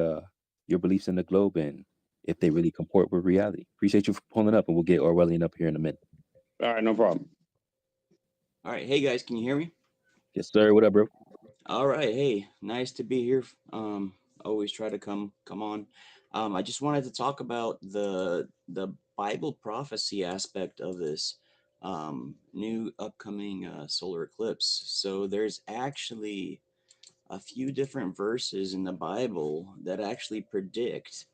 your beliefs in the globe and if they really comport with reality. Appreciate you for pulling up, and we'll get Orwellian up here in a minute.
All right, no problem.
All right, hey guys, can you hear me?
Yes, sir. What up, bro?
All right, hey, nice to be here. Always try to come on. I just wanted to talk about the Bible prophecy aspect of this new upcoming solar eclipse. So there's actually a few different verses in the Bible that actually predict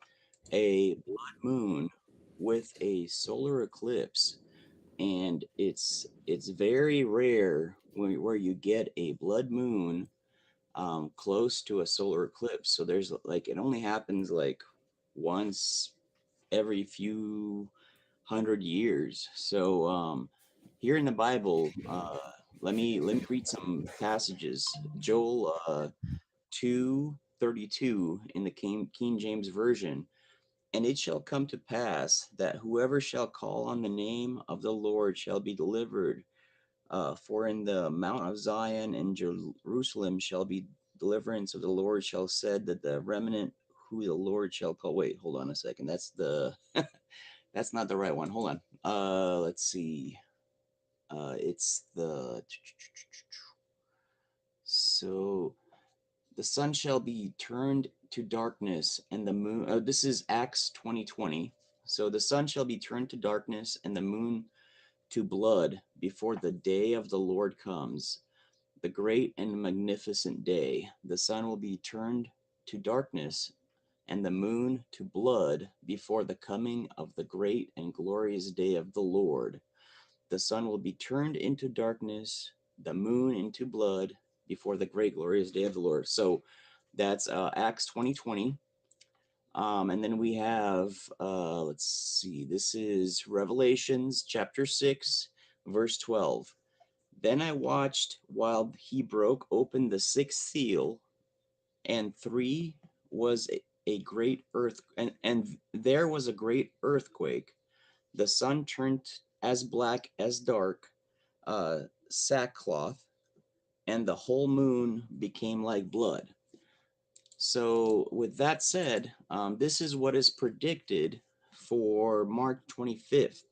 a blood moon with a solar eclipse, and it's very rare where you get a blood moon close to a solar eclipse. So there's like, it only happens like once every few 100 years. So here in the Bible, let me read some passages. Joel 2:32 in the King James Version. And it shall come to pass that whoever shall call on the name of the Lord shall be delivered. For in the Mount of Zion and Jerusalem shall be deliverance of the Lord shall said that the remnant who the Lord shall call. Wait, hold on a second. That's the that's not the right one. Hold on. Let's see. It's the so the sun shall be turned to darkness and the moon. This is Acts 20:20. So the sun shall be turned to darkness and the moon to blood before the day of the Lord comes, the great and magnificent day. The sun will be turned to darkness and the moon to blood before the coming of the great and glorious day of the Lord. The sun will be turned into darkness, the moon into blood before the great glorious day of the Lord. So that's Acts 20:20. And then we have, let's see, this is Revelations chapter 6, verse 12. Then I watched while he broke open the sixth seal, and was a great earth, and there was a great earthquake. The sun turned as black as dark sackcloth, and the whole moon became like blood. So, with that said, this is what is predicted for March 25th.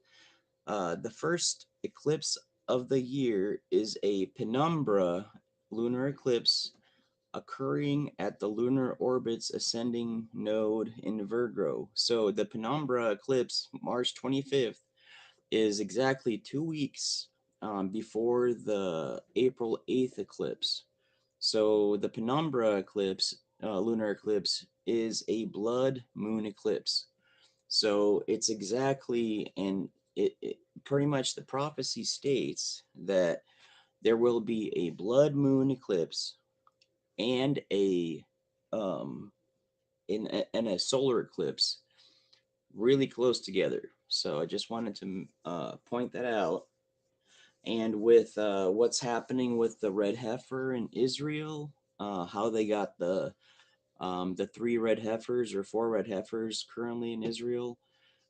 The first eclipse of the year is a penumbra lunar eclipse occurring at the lunar orbit's ascending node in Virgo. So, the penumbra eclipse, March 25th, is exactly 2 weeks before the April 8th eclipse. So the penumbra eclipse, lunar eclipse, is a blood moon eclipse. So it's exactly, and it pretty much the prophecy states that there will be a blood moon eclipse and a in a solar eclipse really close together. So I just wanted to point that out. And with what's happening with the red heifer in Israel, how they got the 3 red heifers or 4 red heifers currently in Israel,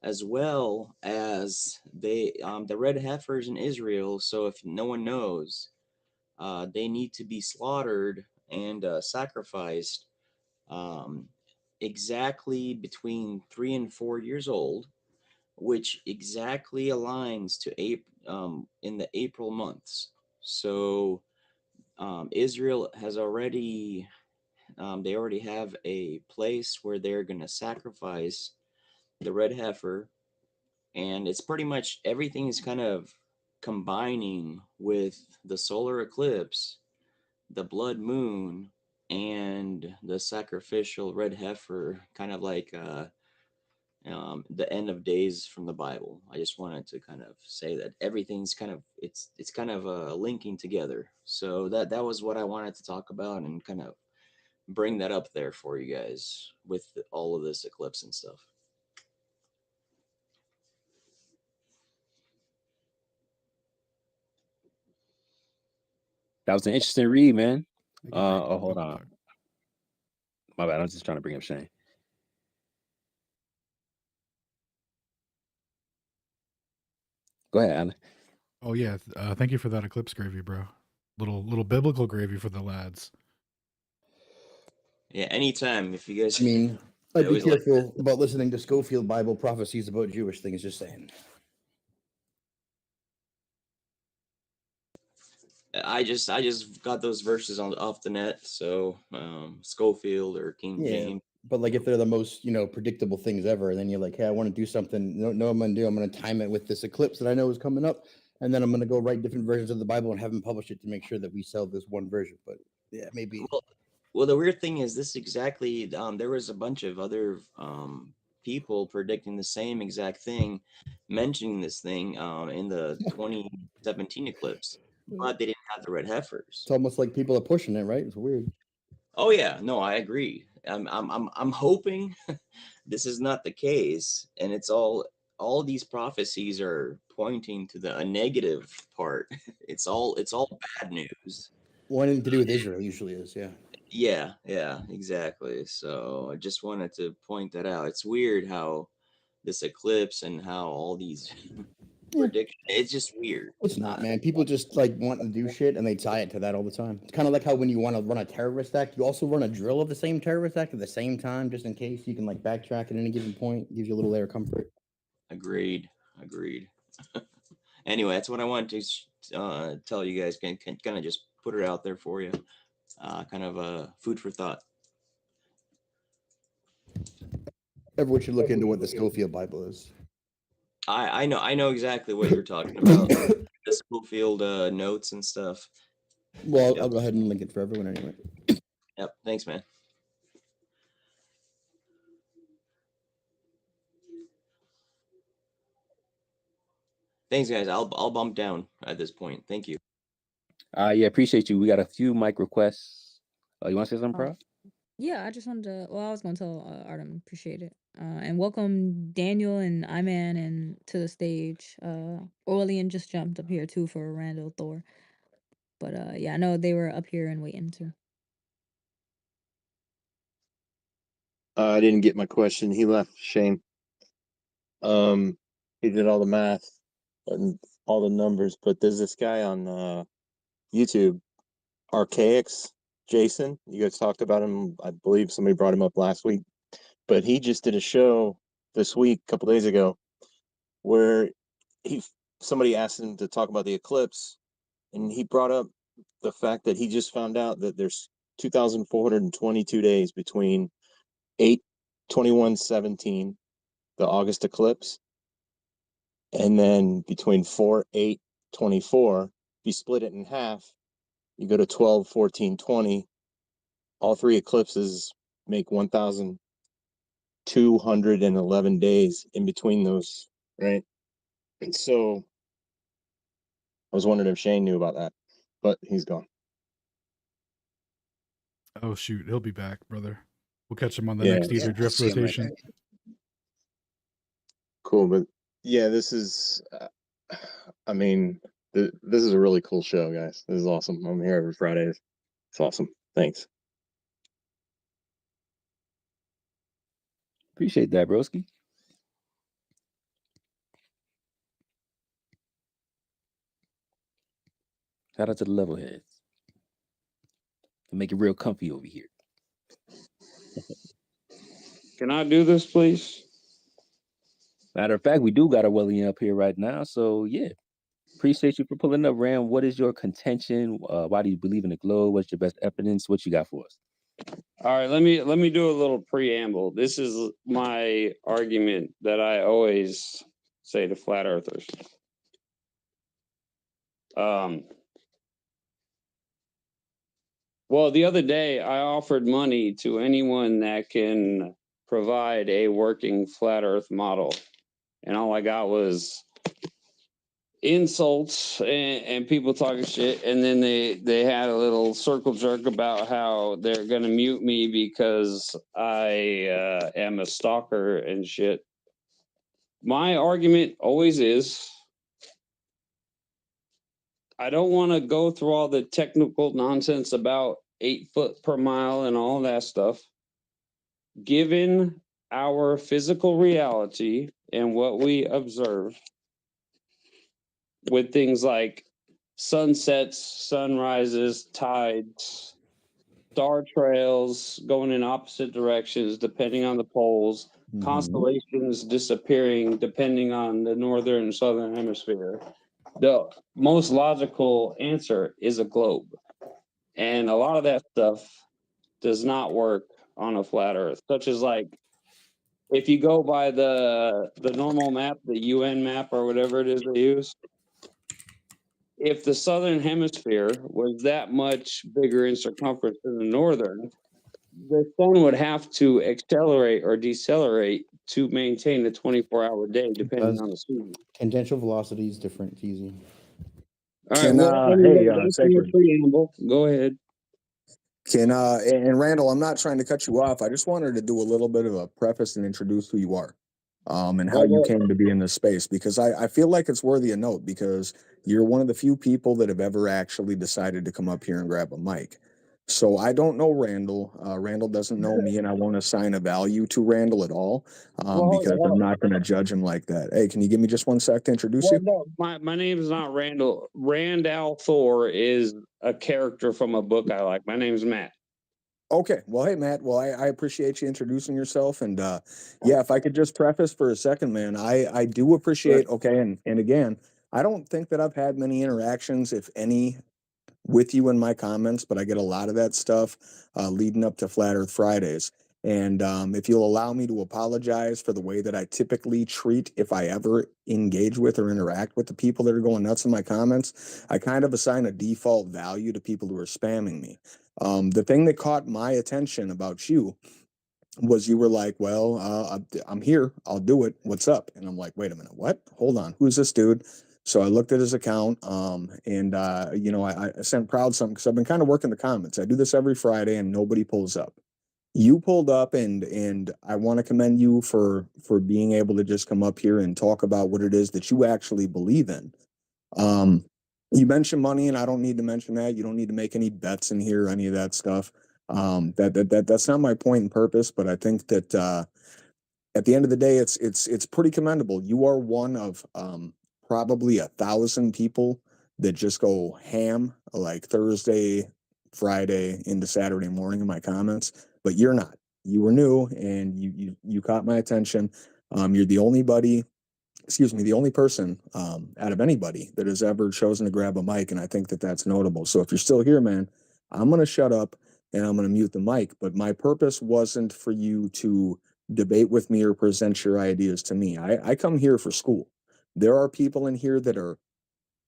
as well as the red heifers in Israel. So if no one knows, they need to be slaughtered and sacrificed exactly between 3 and 4 years old, which exactly aligns to in the April months. So Israel has already they already have a place where they're going to sacrifice the red heifer, and it's pretty much everything is kind of combining with the solar eclipse, the blood moon, and the sacrificial red heifer, kind of like the end of days from the Bible. I just wanted to kind of say that everything's kind of it's kind of linking together. So that was what I wanted to talk about and kind of bring that up there for you guys with all of this eclipse and stuff.
That was an interesting read, man. Hold on. My bad. I was just trying to bring up Shane. Go ahead, Alan.
Oh yeah, thank you for that eclipse gravy, bro. Little biblical gravy for the lads.
Yeah, anytime if you guys.
I mean, I'd be
always like
careful about listening to Schofield Bible prophecies about Jewish things. Just saying.
I just got those verses off the net. So Schofield or King
Yeah,
James.
but like if they're the most predictable things ever, and then you're like, hey, I want to do something. No, I'm gonna do. I'm gonna time it with this eclipse that I know is coming up, and then I'm gonna go write different versions of the Bible and have them publish it to make sure that we sell this one version. But yeah, maybe.
Well, the weird thing is this exactly. There was a bunch of other people predicting the same exact thing, mentioning this thing in the 2017 eclipse, but they didn't have the red heifers.
It's almost like people are pushing it, right? It's weird.
Oh yeah, no, I agree. I'm hoping this is not the case, and it's all these prophecies are pointing to a negative part. It's all bad news.
Well, anything to do with Israel usually is, yeah.
Yeah, exactly. So I just wanted to point that out. It's weird how this eclipse and how all these predictions. It's just weird.
It's not, man. People just like want to do shit and they tie it to that all the time. It's kind of like how when you want to run a terrorist act, you also run a drill of the same terrorist act at the same time, just in case you can like backtrack at any given point. Gives you a little layer of comfort.
Agreed. Anyway, that's what I wanted to tell you guys. Can kind of just put it out there for you. Kind of food for thought.
Everyone should look into what the Schofield Bible is.
I know exactly what you're talking about. The Schofield notes and stuff.
Well, I'll go ahead and link it for everyone anyway.
Yep. Thanks, man. Thanks, guys. I'll bump down at this point. Thank you.
Yeah, appreciate you. We got a few mic requests. You want to say something, Prof?
Yeah, I just wanted to. Well, I was going to tell Artem, appreciate it, and welcome Daniel and Iman and to the stage. Orlean just jumped up here too for Randall Thor, but yeah, I know they were up here and waiting too.
I didn't get my question. He left, Shane. He did all the math and all the numbers, but there's this guy on YouTube, Archaics, Jason. You guys talked about him. I believe somebody brought him up last week, but he just did a show this week, a couple days ago, where somebody asked him to talk about the eclipse, and he brought up the fact that he just found out that there's 2,422 days between 8/21/17, the August eclipse, and then between 4/8/24, if you split it in half, you go to 12/14/20. All three eclipses make 1,211 days in between those, right? And so I was wondering if Shane knew about that, but he's gone.
Oh shoot, he'll be back, brother. We'll catch him on the
Yeah.
next Ether Drift rotation.
Cool, but yeah, this is, I mean, this is a really cool show, guys. This is awesome. I'm here every Fridays. It's awesome. Thanks.
Appreciate that, broski. Shout out to the level heads. Make it real comfy over here.
Can I do this, please?
Matter of fact, we do got a Wellian up here right now. So yeah. Appreciate you for pulling up, Ram. What is your contention? Why do you believe in the globe? What's your best evidence? What you got for us?
All right, let me do a little preamble. This is my argument that I always say to flat earthers. Well, the other day I offered money to anyone that can provide a working flat earth model, and all I got was insults and people talking shit, and then they had a little circle jerk about how they're gonna mute me because I am a stalker and shit. My argument always is I don't want to go through all the technical nonsense about 8 foot per mile and all that stuff. Given our physical reality and what we observe with things like sunsets, sunrises, tides, star trails going in opposite directions depending on the poles, constellations disappearing depending on the northern and southern hemisphere. The most logical answer is a globe. And a lot of that stuff does not work on a flat Earth, such as like if you go by the normal map, the UN map or whatever it is they use, if the southern hemisphere was that much bigger in circumference than the northern, the sun would have to accelerate or decelerate to maintain the 24-hour day, depending
Because
on the season.
tangential velocity is different. It's easy.
All right.
Can
Well, anyway, that's my
Sacred.
preamble. Go ahead.
Can and Randall, I'm not trying to cut you off. I just wanted to do a little bit of a preface and introduce who you are, and how you came to be in this space, because I feel like it's worthy of note, because you're one of the few people that have ever actually decided to come up here and grab a mic. So I don't know Randall. Randall doesn't know me, and I won't assign a value to Randall at all, because I'm not going to judge him like that. Hey, can you give me just 1 sec to introduce you?
No, my name is not Randall. Randall Thor is a character from a book I like. My name is Matt.
Okay. Well, hey, Matt. Well, I appreciate you introducing yourself. And yeah, if I could just preface for a second, man, I do appreciate, okay, and again, I don't think that I've had many interactions, if any, with you in my comments, but I get a lot of that stuff leading up to Flat Earth Fridays. And if you'll allow me to apologize for the way that I typically treat, if I ever engage with or interact with the people that are going nuts in my comments, I kind of assign a default value to people who are spamming me. The thing that caught my attention about you was you were like, well, I'm here. I'll do it. What's up? And I'm like, wait a minute. What? Hold on. Who's this dude? So I looked at his account, and you know, I sent proud something because I've been kind of working the comments. I do this every Friday, and nobody pulls up. You pulled up, and I want to commend you for being able to just come up here and talk about what it is that you actually believe in. You mentioned money, and I don't need to mention that. You don't need to make any bets in here, any of that stuff. That's not my point and purpose, but I think that at the end of the day, it's pretty commendable. You are one of probably 1,000 people that just go ham like Thursday, Friday into Saturday morning in my comments, but you're not. You were new, and you caught my attention. You're the only person out of anybody that has ever chosen to grab a mic, and I think that that's notable. So if you're still here, man, I'm going to shut up and I'm going to mute the mic, but my purpose wasn't for you to debate with me or present your ideas to me. I come here for school. There are people in here that are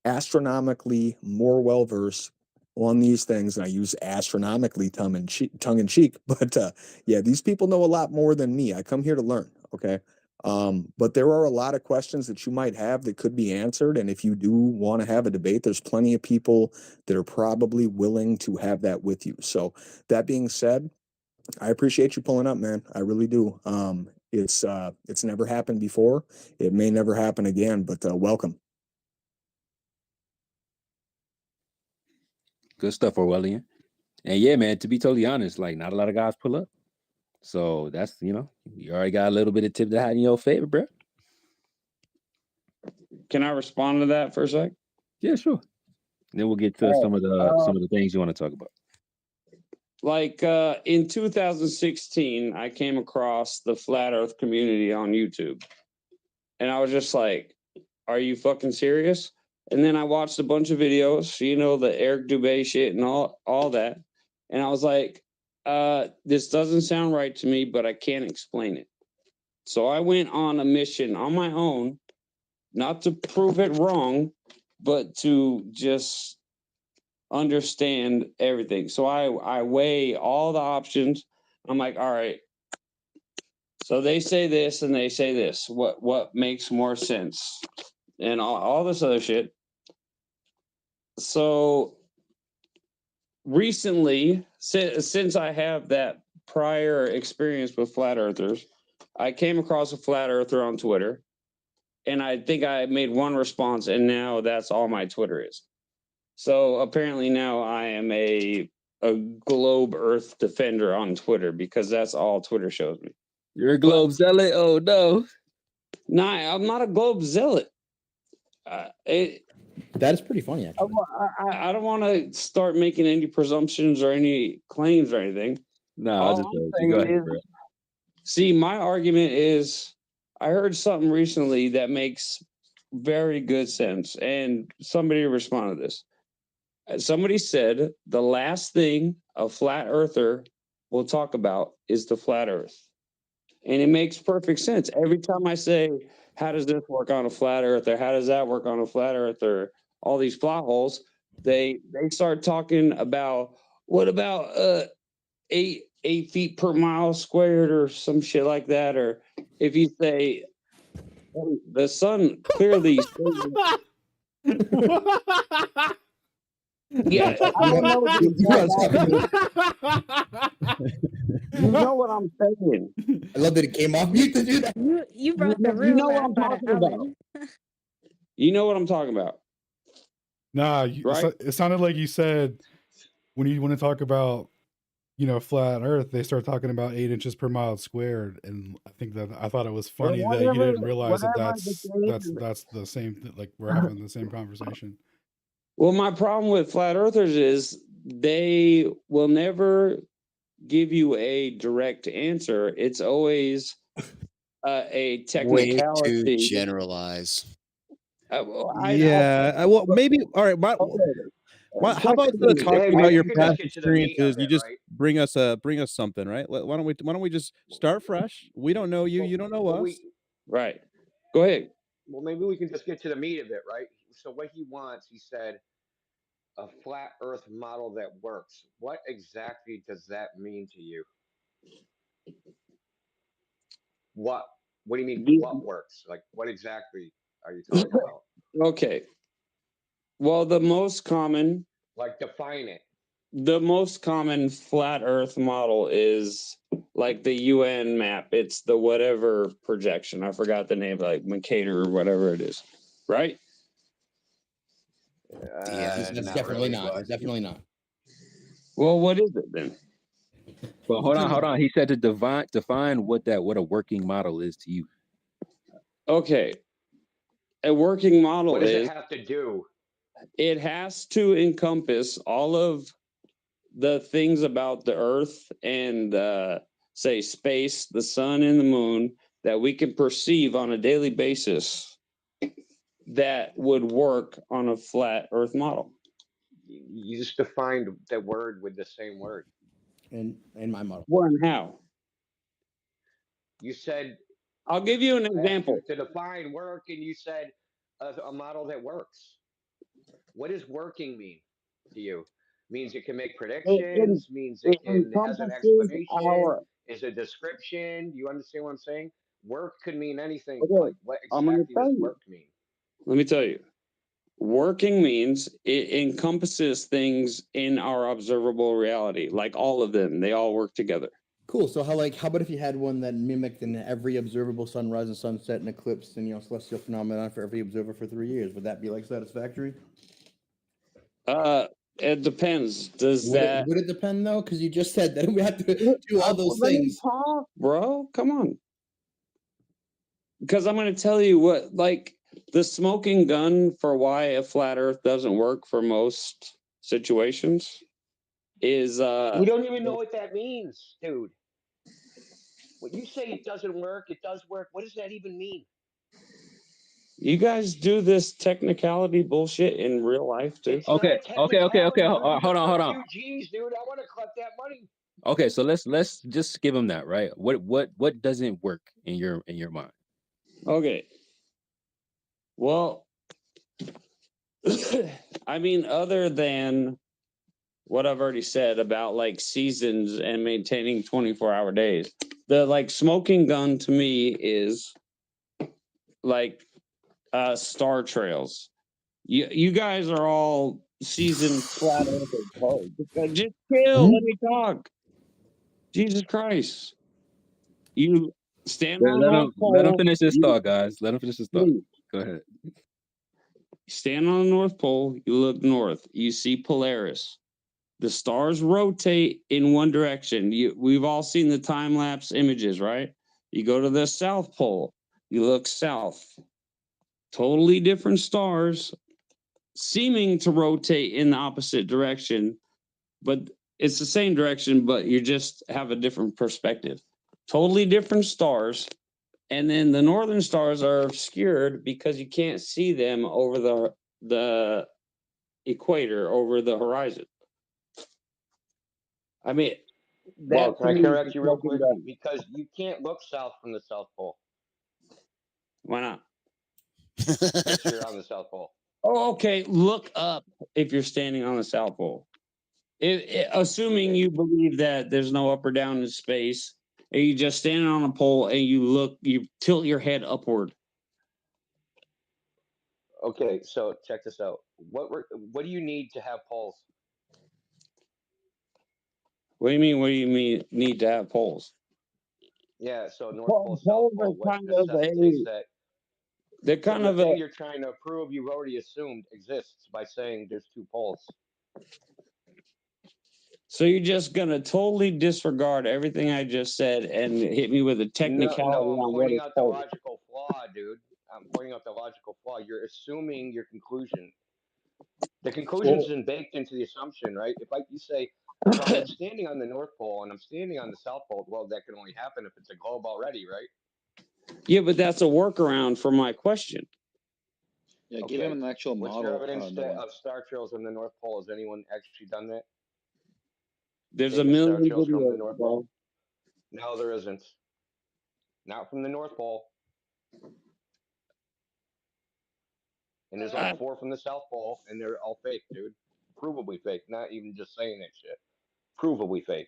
astronomically more well-versed on these things, and I use astronomically tongue in cheek, but yeah, these people know a lot more than me. I come here to learn, okay? But there are a lot of questions that you might have that could be answered, and if you do want to have a debate, there's plenty of people that are probably willing to have that with you. So that being said, I appreciate you pulling up, man. I really do. It's never happened before. It may never happen again, but welcome.
Good stuff, Orwellian. And yeah, man, to be totally honest, like not a lot of guys pull up. So that's, you know, you already got a little bit of tip to hat in your favor, bro.
Can I respond to that for a sec?
Yeah, sure. Then we'll get to some of the things you want to talk about.
Like in 2016, I came across the Flat Earth community on YouTube. And I was just like, are you fucking serious? And then I watched a bunch of videos, you know, the Eric Dubé shit and all that. And I was like, this doesn't sound right to me, but I can't explain it. So I went on a mission on my own, not to prove it wrong, but to just understand everything. So I weigh all the options. I'm like, all right, so they say this and they say this. What makes more sense? And all this other shit. So recently, since I have that prior experience with flat earthers, I came across a flat earther on Twitter, and I think I made one response, and now that's all my Twitter is. So apparently now I am a globe Earth defender on Twitter, because that's all Twitter shows me.
You're a globe zealot? Oh no.
Nah, I'm not a globe zealot.
That is pretty funny, actually.
I don't want to start making any presumptions or any claims or anything.
No, I'll just go ahead, bro.
See, my argument is I heard something recently that makes very good sense, and somebody responded to this. Somebody said the last thing a flat earther will talk about is the flat earth. And it makes perfect sense. Every time I say, how does this work on a flat earth, or how does that work on a flat earth, or all these plot holes, they start talking about, what about 8 feet per mile squared or some shit like that. Or if you say, "Hey, the sun clearly yeah, I don't know the you know what I'm saying.
I love that it came off mute to do that.
You brought the
You
real
know what
laugh
I'm
out of
talking about.
Alan.
You know what I'm talking about.
Nah,
Right?
it sounded like you said when you want to talk about, flat Earth, they start talking about 8 inches per mile squared, and I thought it was funny that you didn't realize that that's the same thing. Like we're having the same conversation.
Well, my problem with flat earthers is they will never give you a direct answer. It's always a
Way
technicality.
to generalize.
Well, maybe. All right. How about instead of talking
Hey,
about
maybe
your
we could just
past
get to the meat
experiences,
of
you
it,
just
right?
bring us something, right? Why don't we just start fresh? We don't know you, you don't know us.
Right. Go ahead.
Well, maybe we can just get to the meat of it, right? So what he wants, he said, a flat Earth model that works. What exactly does that mean to you? What do you mean? What works? Like, what exactly are you talking about?
Okay. Well, the most common flat Earth model is like the UN map. It's the whatever projection. I forgot the name, like Mercator or whatever it is. Right?
That's definitely not. It's definitely not.
Well, what is it then?
Well, hold on. He said to define what a working model is to you.
Okay. A working model
what does it have to do?
It has to encompass all of the things about the Earth and say space, the sun and the moon that we can perceive on a daily basis that would work on a flat Earth model.
You just defined the word with the same word.
In my model.
When? How?
You said.
I'll give you an example.
To define work, and you said a model that works. What does working mean to you? Means it can make predictions. Means it has an explanation. Is a description. Do you understand what I'm saying? Work could mean anything.
Okay,
Like what exactly does work mean?
Let me tell you. Working means it encompasses things in our observable reality, like all of them. They all work together.
Cool. So how about if you had one that mimicked in every observable sunrise and sunset and eclipse and celestial phenomenon for every observer for 3 years? Would that be satisfactory?
It depends.
Would it depend though? Because you just said that we have to do all those things.
Talk, bro. Come on. Because I'm going to tell you what, like the smoking gun for why a flat Earth doesn't work for most situations is
we don't even know what that means, dude. When you say it doesn't work, it does work. What does that even mean?
You guys do this technicality bullshit in real life too.
It's not a technicality, dude.
Hold on.
Jeez, dude, I want to collect that money.
Okay, so let's just give him that, right? What doesn't work in your mind?
Okay. Well, I mean, other than what I've already said about like seasons and maintaining 24-hour days, the smoking gun to me is like star trails. You guys are all seasoned flat earthers. Just chill, let me talk. Jesus Christ. You stand on the North Pole.
Let him finish his thought, guys. Let him finish his thought. Go ahead.
Stand on the North Pole, you look north, you see Polaris. The stars rotate in one direction. We've all seen the time-lapse images, right? You go to the South Pole, you look south. Totally different stars, seeming to rotate in the opposite direction, but it's the same direction, but you just have a different perspective. Totally different stars. And then the northern stars are obscured because you can't see them over the equator, over the horizon. I mean,
Well,
that
can
to
I
me
correct
is
you real
fucking
quick?
dumb.
Because you can't look south from the South Pole.
Why not?
Because you're on the South Pole.
Oh, okay. Look up if you're standing on the South Pole. Assuming you believe that there's no up or down in space, and you just standing on a pole and you tilt your head upward.
Okay, so check this out. What do you need to have poles?
What do you mean? What do you mean need to have poles?
Yeah, so North Pole, South
Poles
Pole.
are
What
kind of
necessitates that?
they're
So
kind
the
of
thing you're trying to prove, you've already assumed exists by saying there's two poles.
So you're just gonna totally disregard everything I just said and hit me with a technicality
No, I'm
on what
pointing
it's
out the
called.
logical flaw, dude. I'm pointing out the logical flaw. You're assuming your conclusion. The conclusion isn't baked into the assumption, right? If you say, well, I'm standing on the North Pole and I'm standing on the South Pole, well, that can only happen if it's a globe already, right?
Yeah, but that's a workaround for my question.
Yeah, give him an actual
What's
model.
your evidence
Noah.
of star trails in the North Pole? Has anyone actually done that?
There's a
Taken star
million
trails from the
videos,
North
bro.
Pole? No, there isn't. Not from the North Pole. And there's like 4 from the South Pole, and they're all fake, dude. Provably fake. Not even just saying that shit. Provably fake.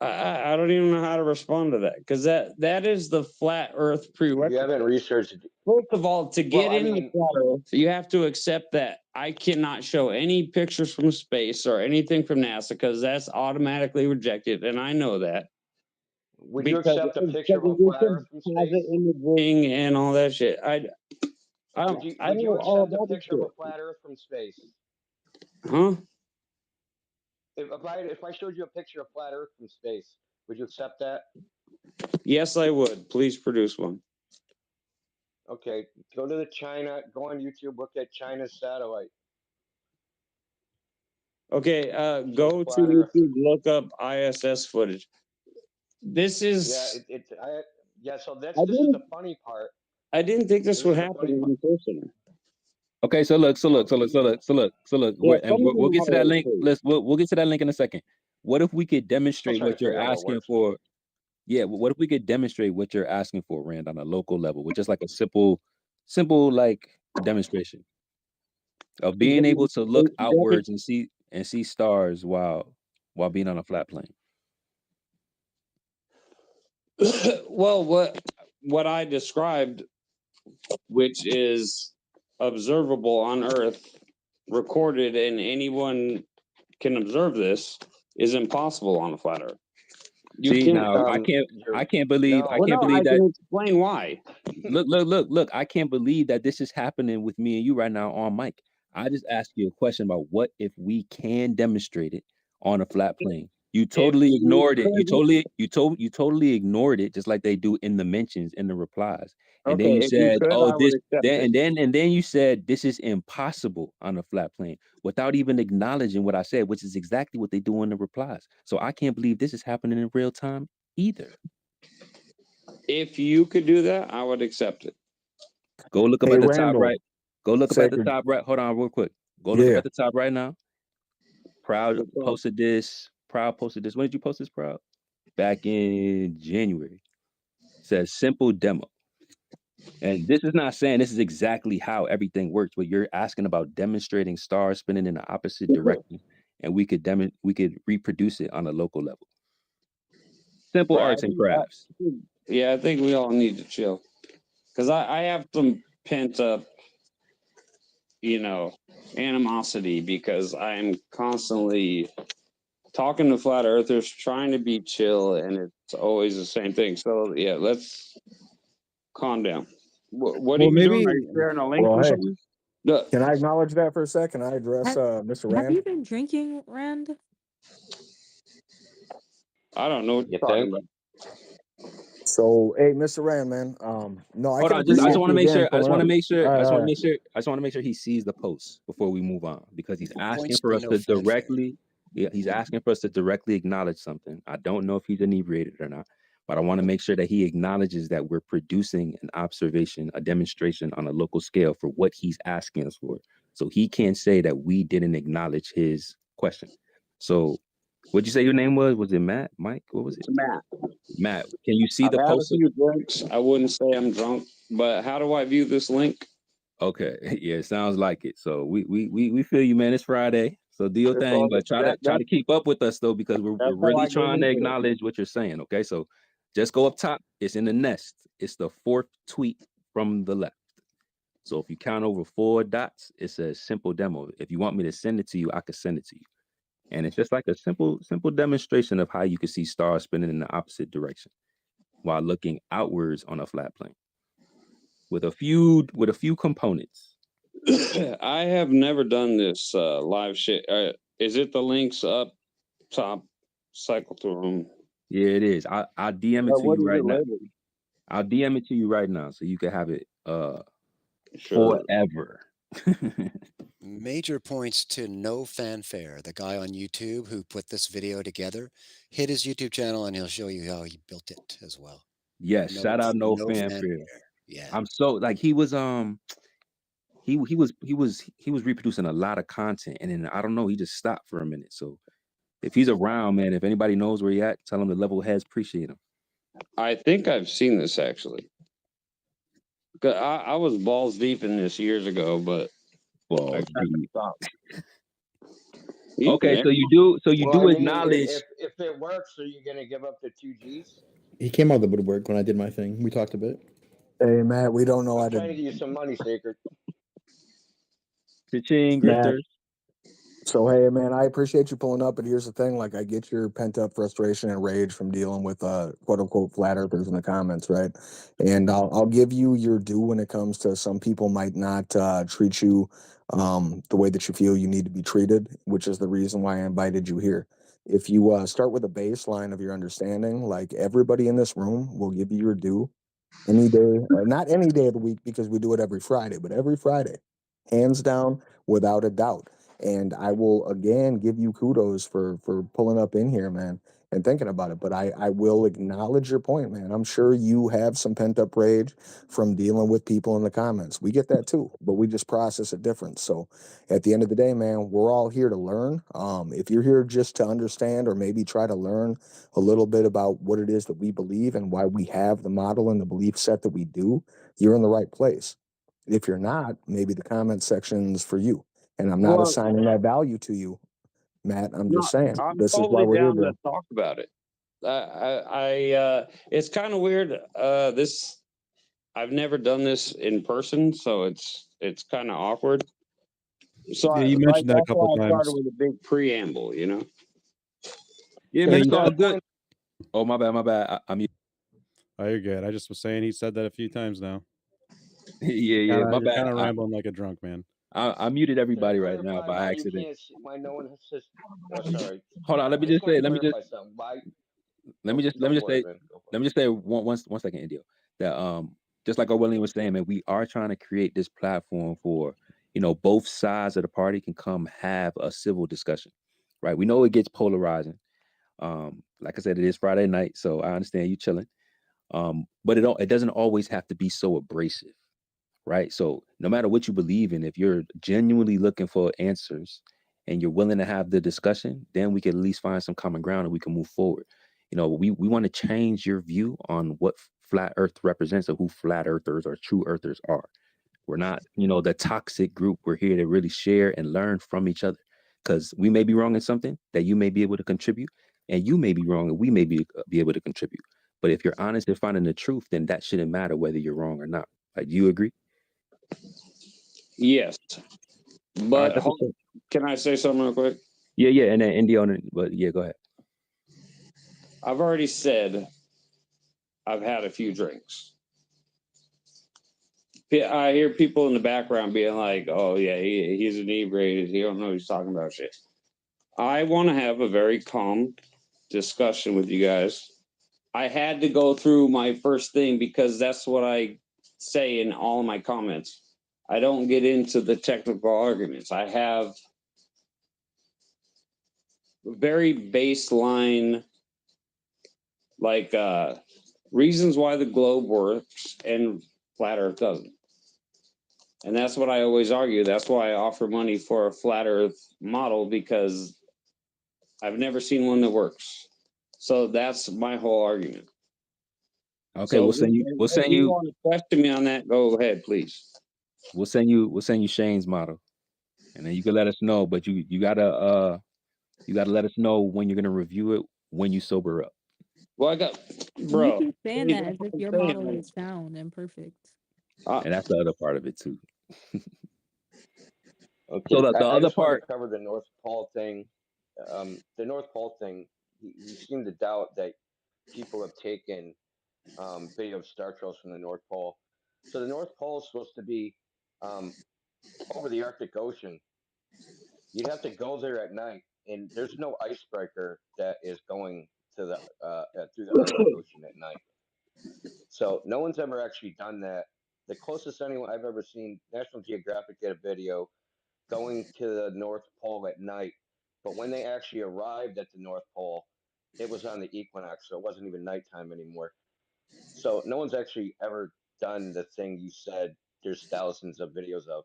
I don't even know how to respond to that because that is the flat Earth prerequisite.
You haven't researched.
First of all, to get
Well, I
in the
mean,
flat Earth, you have to accept that I cannot show any pictures from space or anything from NASA because that's automatically rejected, and I know that.
Would you accept a picture of a flat Earth from space?
Imaging and all that shit. I
Would you
know all
accept a
about this
picture of a
shit.
flat Earth from space?
Huh?
If I showed you a picture of flat Earth from space, would you accept that?
Yes, I would. Please produce one.
Okay, go to China. Go on YouTube. Look at China's satellite.
Okay, go to
flat Earth.
YouTube, look up ISS footage. This is
So this is the funny part.
I didn't think this would
is the
happen
funny
in person.
Okay, so look,
Yeah,
we'll get to that link. We'll get to that link in a second. What if we could demonstrate
trying to
what you're
figure out what
asking
works.
for? Yeah, what if we could demonstrate what you're asking for, Rand, on a local level, with just like a simple like demonstration of being able to look outwards and see stars while being on a flat plane.
Well, what I described, which is observable on Earth, recorded, and anyone can observe this, is impossible on a flat Earth. You
See,
can't.
now I can't believe
I can explain why.
Look, I can't believe that this is happening with me and you right now on mic. I just asked you a question about what if we can demonstrate it on a flat plane. You totally ignored it. You totally ignored it, just like they do in the mentions in the replies. And then you said, "Oh, this." And then you said, "This is impossible on a flat plane," without even acknowledging what I said, which is exactly what they do in the replies. So I can't believe this is happening in real time either.
If you could do that, I would accept it.
Go look up at the top right. Go look up at the top right. Hold on, real quick. Go look up at the top right now. Proud posted this. When did you post this, Proud? Back in January. It says simple demo. And this is not saying this is exactly how everything works, but you're asking about demonstrating stars spinning in the opposite direction, and we could reproduce it on a local level. Simple arts and crafts.
Yeah, I think we all need to chill. Because I have some pent up, animosity because I'm constantly talking to flat earthers, trying to be chill, and it's always the same thing. So yeah, let's calm down. What are you doing? Are you sharing a link or something?
Can I acknowledge that for a second? I address Mr. Rand.
Have you been drinking, Rand?
I don't know what you're talking about.
So, hey, Mr. Rand, man. No, I
Hold
can
on, I just
appreciate
want to
you
make
again
sure. I just
pulling
want
up.
to make sure.
All
I just want to
right.
make sure. I just want to make sure he sees the post before we move on, because he's asking
Points
for
to
us
no
to
fanfare.
directly. Yeah, he's asking for us to directly acknowledge something. I don't know if he's inebriated or not, but I want to make sure that he acknowledges that we're producing an observation, a demonstration on a local scale for what he's asking us for. So he can't say that we didn't acknowledge his question. So, what'd you say your name was? Was it Matt? Mike? What was it?
Matt.
Matt, can you see
I've
the
had a
post?
few drinks. I wouldn't say I'm drunk, but how do I view this link?
Okay, yeah, it sounds like it. So we feel you, man. It's Friday, so do your thing,
Well,
but try to keep up with us though, because we're
that's how
really
I get
trying to
into it.
acknowledge what you're saying. Okay, so just go up top. It's in the nest. It's the fourth tweet from the left. So if you count over 4 dots, it says simple demo. If you want me to send it to you, I can send it to you. And it's just like a simple demonstration of how you can see stars spinning in the opposite direction while looking outwards on a flat plane with a few components.
I have never done this live shit. Is it the links up top? Cycle through them.
Yeah, it is. I'll DM it to
What
you
is
right
it
now.
labeled?
I'll DM it to you right now so you can have it
Sure.
forever.
Major points to no fanfare. The guy on YouTube who put this video together, hit his YouTube channel and he'll show you how he built it as well.
Yes, shout out no fanfare.
Yeah.
I'm so like he was reproducing a lot of content, and then I don't know, he just stopped for a minute. So if he's around, man, if anybody knows where he at, tell him the level heads appreciate him.
I think I've seen this actually. I was balls deep in this years ago, but
balls deep.
Yeah,
Okay,
man.
so you do
Well, I mean,
acknowledge.
if it works, are you gonna give up the 2 G's?
He came out of the woodwork when I did my thing. We talked a bit.
Hey, Matt, we don't know how
I'm trying to
to.
get you some money, Sacred.
Cha-ching,
Matt.
grifters.
So, hey, man, I appreciate you pulling up, but here's the thing: like, I get your pent up frustration and rage from dealing with quote unquote flat earthers in the comments, right? And I'll give you your due when it comes to some people might not treat you the way that you feel you need to be treated, which is the reason why I invited you here. If you start with a baseline of your understanding, like everybody in this room will give you your due any day, not any day of the week because we do it every Friday, but every Friday, hands down, without a doubt. And I will again give you kudos for pulling up in here, man, and thinking about it. But I will acknowledge your point, man. I'm sure you have some pent up rage from dealing with people in the comments. We get that too, but we just process it different. So at the end of the day, man, we're all here to learn. If you're here just to understand or maybe try to learn a little bit about what it is that we believe and why we have the model and the belief set that we do, you're in the right place. If you're not, maybe the comment section's for you. And I'm not
Well,
assigning that value to you, Matt. I'm
no,
just saying
I'm
this is why
totally
we're here,
down
bro.
to talk about it. It's kind of weird. I've never done this in person, so it's kind of awkward. So
Yeah, you mentioned that a
that's
couple
why I started
times.
with a big preamble, you know.
Yeah, man, it's all good. Oh, my bad. I'm
Oh, you're good. I just was saying he said that a few times now.
yeah, my
You're
bad.
kind of rambling like a drunk man.
I muted
To
everybody right now
clarify
by
why you
accident.
can't, why no one says. Oh, sorry.
Hold on, let me
I just
just
want
say,
to clarify something. Why?
let me just
Go for
say,
it, man. Go for it.
let me just say one second, Indio. That just like William was saying, man, we are trying to create this platform for, both sides of the party can come have a civil discussion, right? We know it gets polarizing. Like I said, it is Friday night, so I understand you chilling. But it doesn't always have to be so abrasive, right? So no matter what you believe in, if you're genuinely looking for answers and you're willing to have the discussion, then we can at least find some common ground and we can move forward. We want to change your view on what flat earth represents or who flat earthers or true earthers are. We're not, the toxic group. We're here to really share and learn from each other, because we may be wrong in something that you may be able to contribute, and you may be wrong and we may be able to contribute. But if you're honest in finding the truth, then that shouldn't matter whether you're wrong or not. Like, do you agree?
Yes,
All
but
right,
can I say something real quick?
Yeah, and then Indio, but yeah, go ahead.
I've already said I've had a few drinks. I hear people in the background being like, "Oh yeah, he's inebriated. He don't know what he's talking about shit." I want to have a very calm discussion with you guys. I had to go through my first thing because that's what I say in all of my comments. I don't get into the technical arguments. I have very baseline, like reasons why the globe works and flat Earth doesn't. And that's what I always argue. That's why I offer money for a flat Earth model, because I've never seen one that works. So that's my whole argument.
Okay,
So
we'll send you. We'll
if
send
you
you.
want to question me on that, go ahead, please.
We'll send you. We'll send you Shane's model, and then you can let us know. But you gotta let us know when you're gonna review it when you sober up.
Well, I got,
You
bro.
keep saying
see,
that
that's
as
what
if
I'm
your
saying,
model
man.
is sound and perfect.
And that's the other part of it too.
Okay,
So the
I
other
just wanted
part,
to cover the North Pole thing. The North Pole thing, you seem to doubt that people have taken video of star trails from the North Pole. So the North Pole is supposed to be over the Arctic Ocean. You'd have to go there at night, and there's no icebreaker that is going to the through the Arctic Ocean at night. So no one's ever actually done that. The closest anyone I've ever seen, National Geographic did a video going to the North Pole at night, but when they actually arrived at the North Pole, it was on the equinox, so it wasn't even nighttime anymore. So no one's actually ever done the thing you said there's thousands of videos of.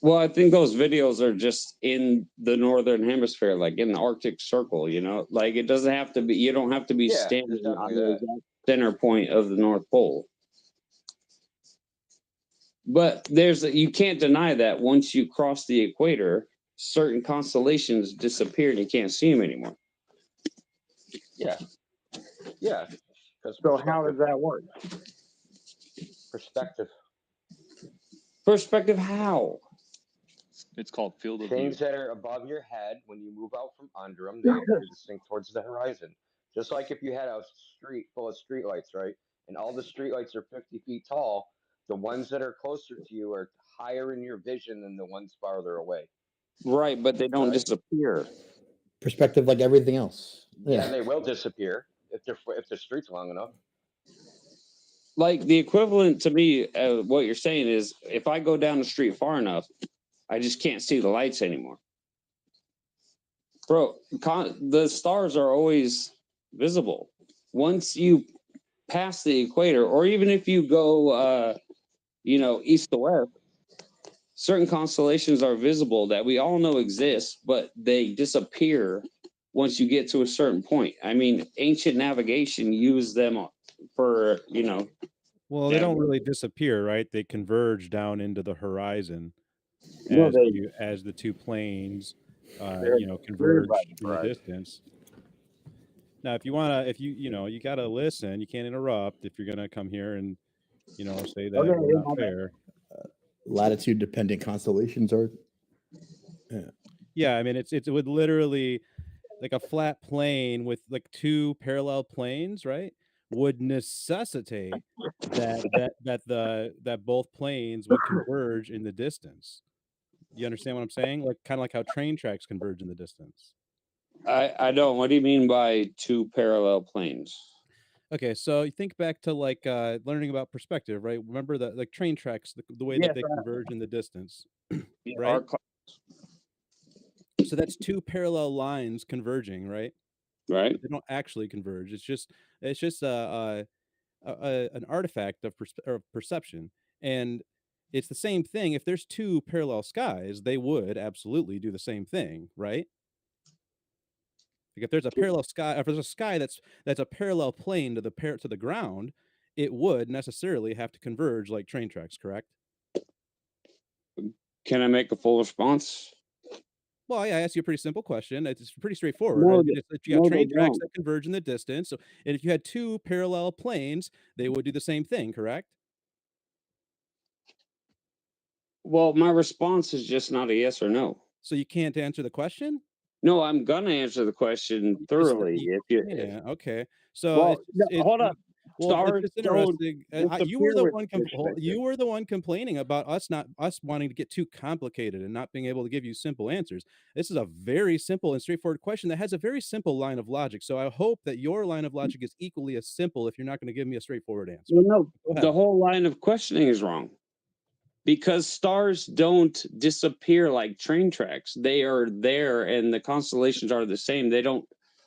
Well, I think those videos are just in the northern hemisphere, like in the Arctic Circle, you know? Like it doesn't have to be, you don't have to be
Yeah,
standing
there's
on
definitely
the
that.
exact center point of the North Pole. But you can't deny that once you cross the equator, certain constellations disappear and you can't see them anymore.
Yeah. Yeah.
So how does that work?
Perspective.
Perspective how?
It's called field of view.
Things that are above your head, when you move out from under them, they appear to sink towards the horizon. Just like if you had a street full of streetlights, right? And all the streetlights are 50 feet tall, the ones that are closer to you are higher in your vision than the ones farther away.
Right, but they don't disappear.
Perspective, like everything else.
Yeah, and they will disappear if the street's long enough.
Like the equivalent to me, what you're saying is, if I go down the street far enough, I just can't see the lights anymore. Bro, the stars are always visible. Once you pass the equator, or even if you go, east to west, certain constellations are visible that we all know exist, but they disappear once you get to a certain point. I mean, ancient navigation used them for,
Well, they don't really disappear, right? They converge down into the horizon
No,
as the two planes,
they're
converge
by the
in the
horizon.
distance. Now, if you gotta listen. You can't interrupt if you're gonna come here and, say that we're not fair.
Latitude dependent constellations are.
Yeah, I mean, it would literally, like a flat plane with like two parallel planes, right? Would necessitate that both planes would converge in the distance. You understand what I'm saying? Like kind of like how train tracks converge in the distance.
I don't. What do you mean by two parallel planes?
Okay, so you think back to like learning about perspective, right? Remember that like train tracks, the way that they converge in the distance, right? So that's two parallel lines converging, right?
Right.
But they don't actually converge. It's just an artifact of perception, and it's the same thing. If there's two parallel skies, they would absolutely do the same thing, right? Like if there's a parallel sky, if there's a sky that's a parallel plane to the ground, it would necessarily have to converge like train tracks, correct?
Can I make a full response?
Well, yeah, I asked you a pretty simple question. It's pretty straightforward. Right? You got train tracks that converge in the distance. So, and if you had two parallel planes, they would do the same thing, correct?
Well, my response is just not a yes or no.
So you can't answer the question?
No, I'm gonna answer the question thoroughly.
Yeah. Okay. So
hold on.
Well, it's
Stars
just
don't
interesting. You were
disappear
the
with
one
perspective.
you were the one complaining about us wanting to get too complicated and not being able to give you simple answers. This is a very simple and straightforward question that has a very simple line of logic. So I hope that your line of logic is equally as simple if you're not going to give me a straightforward answer.
Well, no,
Go ahead.
the whole line of questioning is wrong. Because stars don't disappear like train tracks. They are there and the constellations are the same. They don't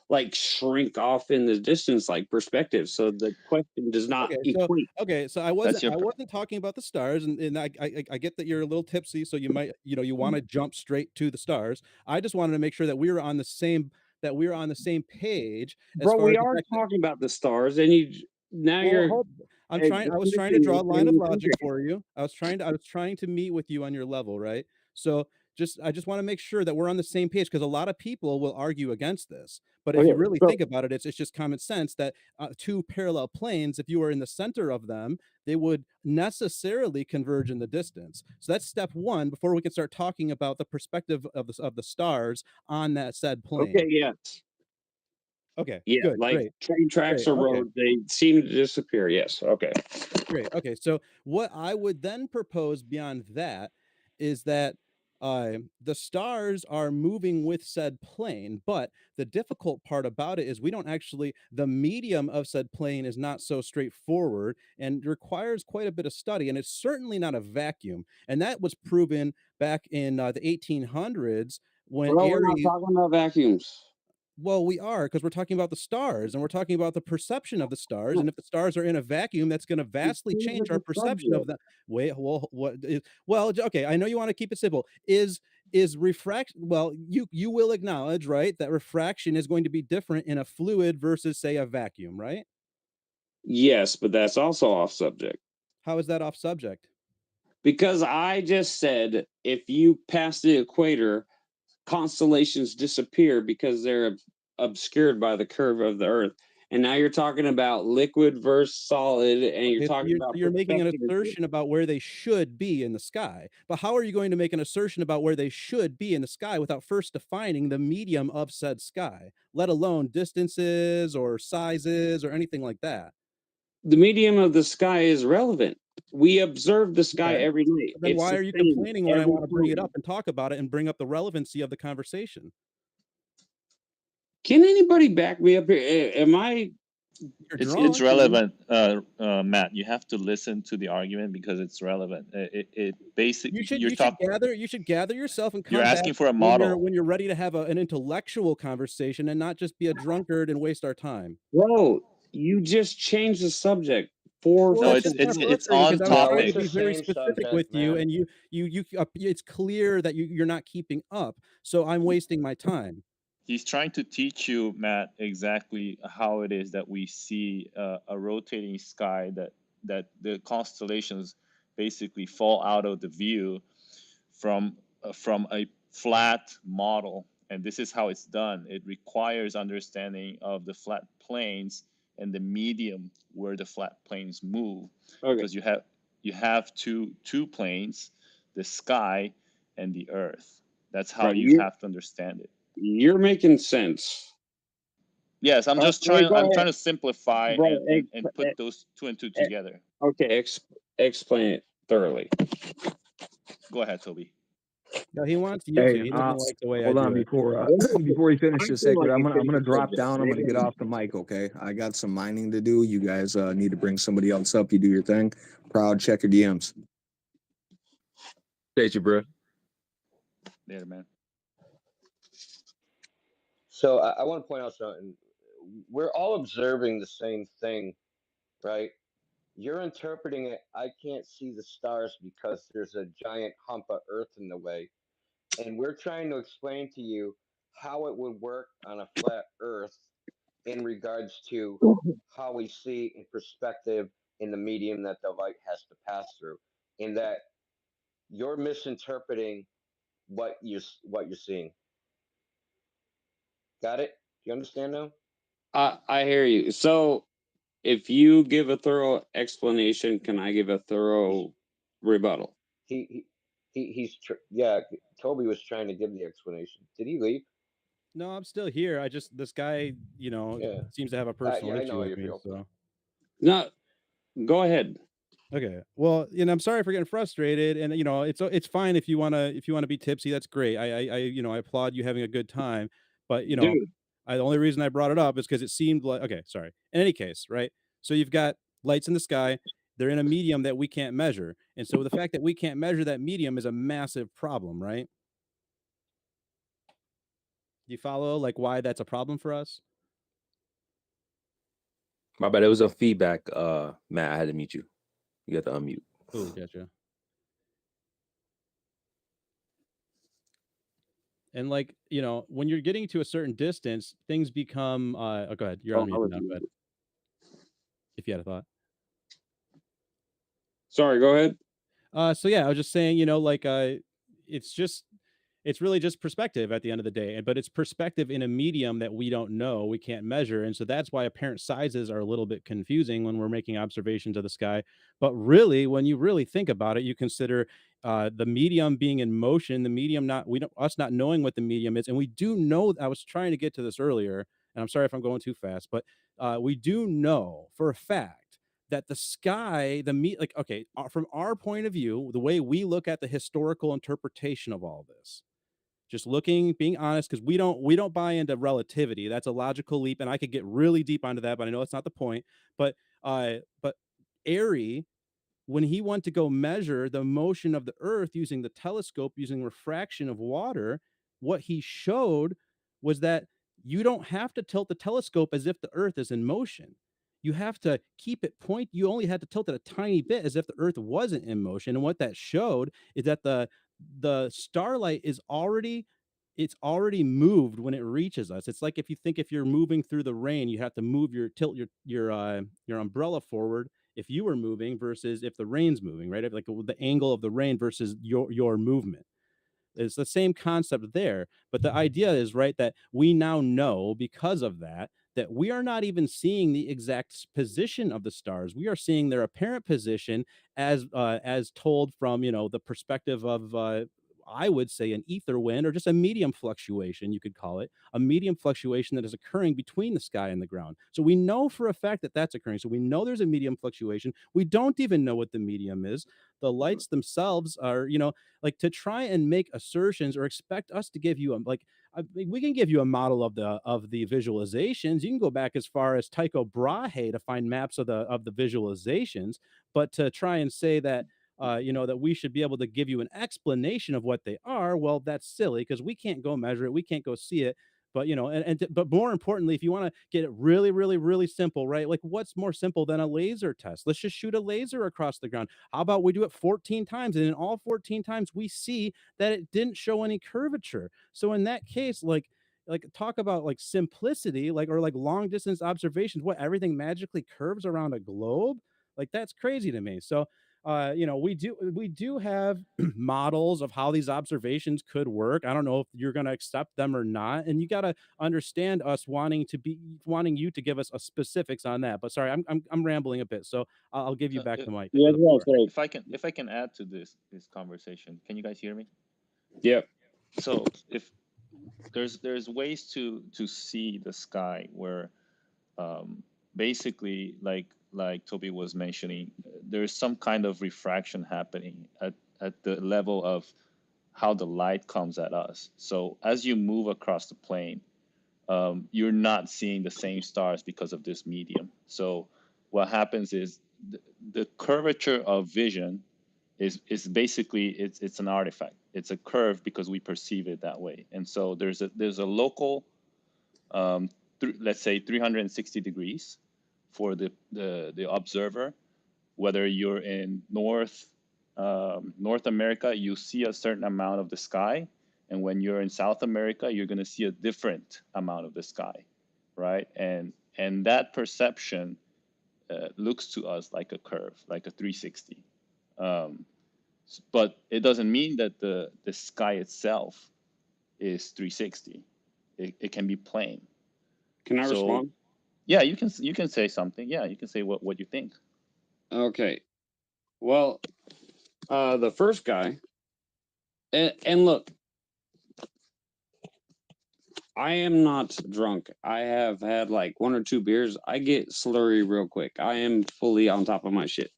like shrink off in the distance like perspective. So the question does not equate.
So I wasn't talking about the stars, and I get that you're a little tipsy, so you might you want to jump straight to the stars. I just wanted to make sure that we were on the same page as
Bro,
far
we
as the
are
fact that,
talking about the stars, and you're
I was trying to draw a line of logic for you. I was trying to meet with you on your level, right? So I just want to make sure that we're on the same page because a lot of people will argue against this. But if you really think about it, it's just common sense that two parallel planes, if you were in the center of them, they would necessarily converge in the distance. So that's step one before we can start talking about the perspective of the stars on that said plane.
Okay, yes.
Okay,
Yeah,
good,
like
great.
train tracks
Great,
or
okay.
roads, they seem to disappear. Yes, okay.
Great. Okay. So what I would then propose beyond that is that the stars are moving with said plane, but the difficult part about it is the medium of said plane is not so straightforward and requires quite a bit of study. And it's certainly not a vacuum. And that was proven back in the 1800s when
Well, we're not
Aries.
talking about vacuums.
Well, we are because we're talking about the stars and we're talking about the perception of the stars. And if the stars are in a vacuum, that's going to vastly change our perception of them. Wait, well, okay. I know you want to keep it simple. Is refraction? Well, you will acknowledge, right, that refraction is going to be different in a fluid versus, say, a vacuum, right?
Yes, but that's also off subject.
How is that off subject?
Because I just said if you pass the equator, constellations disappear because they're obscured by the curve of the Earth. And now you're talking about liquid versus solid, and you're talking about
you're making an
perspective.
assertion about where they should be in the sky. But how are you going to make an assertion about where they should be in the sky without first defining the medium of said sky, let alone distances or sizes or anything like that?
The medium of the sky is relevant. We observe the sky
Okay.
every night.
Then
It's
why
the
are you
same
complaining when I
every
want to bring it
time.
up and talk about it and bring up the relevancy of the conversation?
Can anybody back me up here? Am I?
It's relevant, Matt. You have to listen to the argument because it's relevant. It basically
You should gather yourself and come
You're
back
asking for a
when
model.
when you're ready to have an intellectual conversation and not just be a drunkard and waste our time.
Bro, you just changed the subject.
No, it's on
because I was
topic.
trying to be very specific with you, and you it's clear that you're not keeping up. So I'm wasting my time.
He's trying to teach you, Matt, exactly how it is that we see a rotating sky that the constellations basically fall out of the view from a flat model. And this is how it's done. It requires understanding of the flat planes and the medium where the flat planes move.
Okay.
Because you have two planes, the sky and the earth. That's how
Right,
you have to understand it.
You're making sense.
Yes, I'm just
Go
trying. I'm
ahead.
trying to simplify
Bro,
and put those two and two together.
Okay, explain it thoroughly.
Go ahead, Toby.
No, he wants you to.
Hey,
He doesn't like the way I
hold
do
on
it.
before he finishes,
feel
Sacred.
like
I'm
you
gonna
finished
drop
the
down. I'm gonna get
subject.
off the mic. Okay, I got some mining to do. You guys need to bring somebody else up. You do your thing. Proud. Check your DMs.
Appreciate you, bro.
Later, man.
So I want to point out something. We're all observing the same thing, right? You're interpreting it. I can't see the stars because there's a giant hump of Earth in the way. And we're trying to explain to you how it would work on a flat Earth in regards to how we see in perspective in the medium that the light has to pass through. In that you're misinterpreting what you're seeing. Got it? Do you understand now?
I hear you. So, if you give a thorough explanation, can I give a thorough rebuttal?
Yeah. Toby was trying to give the explanation. Did he leave?
No, I'm still here. This guy, seems to have a personal
I
issue
know how
with
you
me.
feel.
So
No, go ahead.
Okay. Well, I'm sorry for getting frustrated, and it's fine if you wanna be tipsy. That's great. I applaud you having a good time, but
Dude,
the only reason I brought it up is because it seemed like okay. Sorry. In any case, right? So you've got lights in the sky. They're in a medium that we can't measure, and so the fact that we can't measure that medium is a massive problem, right? Do you follow like why that's a problem for us?
My bad. It was a feedback. Matt, I had to mute you. You got to unmute.
Oh, gotcha. And like, when you're getting to a certain distance, things become oh, go ahead. You're on
I
mute
was
now. Go ahead. If you had a thought.
sorry, go ahead.
So yeah, I was just saying, like it's really just perspective at the end of the day. But it's perspective in a medium that we don't know, we can't measure. And so that's why apparent sizes are a little bit confusing when we're making observations of the sky. But really, when you really think about it, you consider the medium being in motion, the medium us not knowing what the medium is. And we do know, I was trying to get to this earlier, and I'm sorry if I'm going too fast, but we do know for a fact that the sky, from our point of view, the way we look at the historical interpretation of all this, just being honest, because we don't buy into relativity. That's a logical leap, and I could get really deep onto that, but I know that's not the point. But Airy, when he went to go measure the motion of the Earth using the telescope, using refraction of water, what he showed was that you don't have to tilt the telescope as if the Earth is in motion. You have to keep it point. You only had to tilt it a tiny bit as if the Earth wasn't in motion. And what that showed is that the starlight is already moved when it reaches us. It's like if you're moving through the rain, you have to tilt your umbrella forward if you were moving versus if the rain's moving, right? Like the angle of the rain versus your movement. It's the same concept there, but the idea is right that we now know because of that we are not even seeing the exact position of the stars. We are seeing their apparent position as told from the perspective of I would say an ether wind, or just a medium fluctuation, you could call it a medium fluctuation that is occurring between the sky and the ground. So we know for a fact that that's occurring. So we know there's a medium fluctuation. We don't even know what the medium is. The lights themselves are, like, to try and make assertions or expect us to give you we can give you a model of the visualizations. You can go back as far as Tycho Brahe to find maps of the visualizations, but to try and say that that we should be able to give you an explanation of what they are, well, that's silly because we can't go measure it, we can't go see it. But but more importantly, if you want to get it really, really, really simple, right? Like, what's more simple than a laser test? Let's just shoot a laser across the ground. How about we do it 14 times, and in all 14 times we see that it didn't show any curvature. So in that case, talk about like simplicity, or like long distance observations, what, everything magically curves around a globe? Like, that's crazy to me. So we do have models of how these observations could work. I don't know if you're going to accept them or not, and you got to understand us wanting you to give us a specifics on that. But sorry, I'm rambling a bit, so I'll give you back the mic.
Yeah,
If I can add to this conversation, can you guys hear me?
Yep.
So if there's ways to see the sky where basically, like Toby was mentioning, there's some kind of refraction happening at the level of how the light comes at us. So as you move across the plane, you're not seeing the same stars because of this medium. So what happens is the curvature of vision is basically it's an artifact. It's a curve because we perceive it that way. And so there's a local let's say 360 degrees for the observer. Whether you're in North America, you see a certain amount of the sky, and when you're in South America, you're going to see a different amount of the sky, right? And that perception looks to us like a curve, like a 360. But it doesn't mean that the sky itself is 360. It can be plane.
Can I respond?
Yeah, you can say something. Yeah, you can say what you think.
Okay. Well, the first guy, and look, I am not drunk. I have had like 1 or 2 beers. I get slurry real quick. I am fully on top of my shit.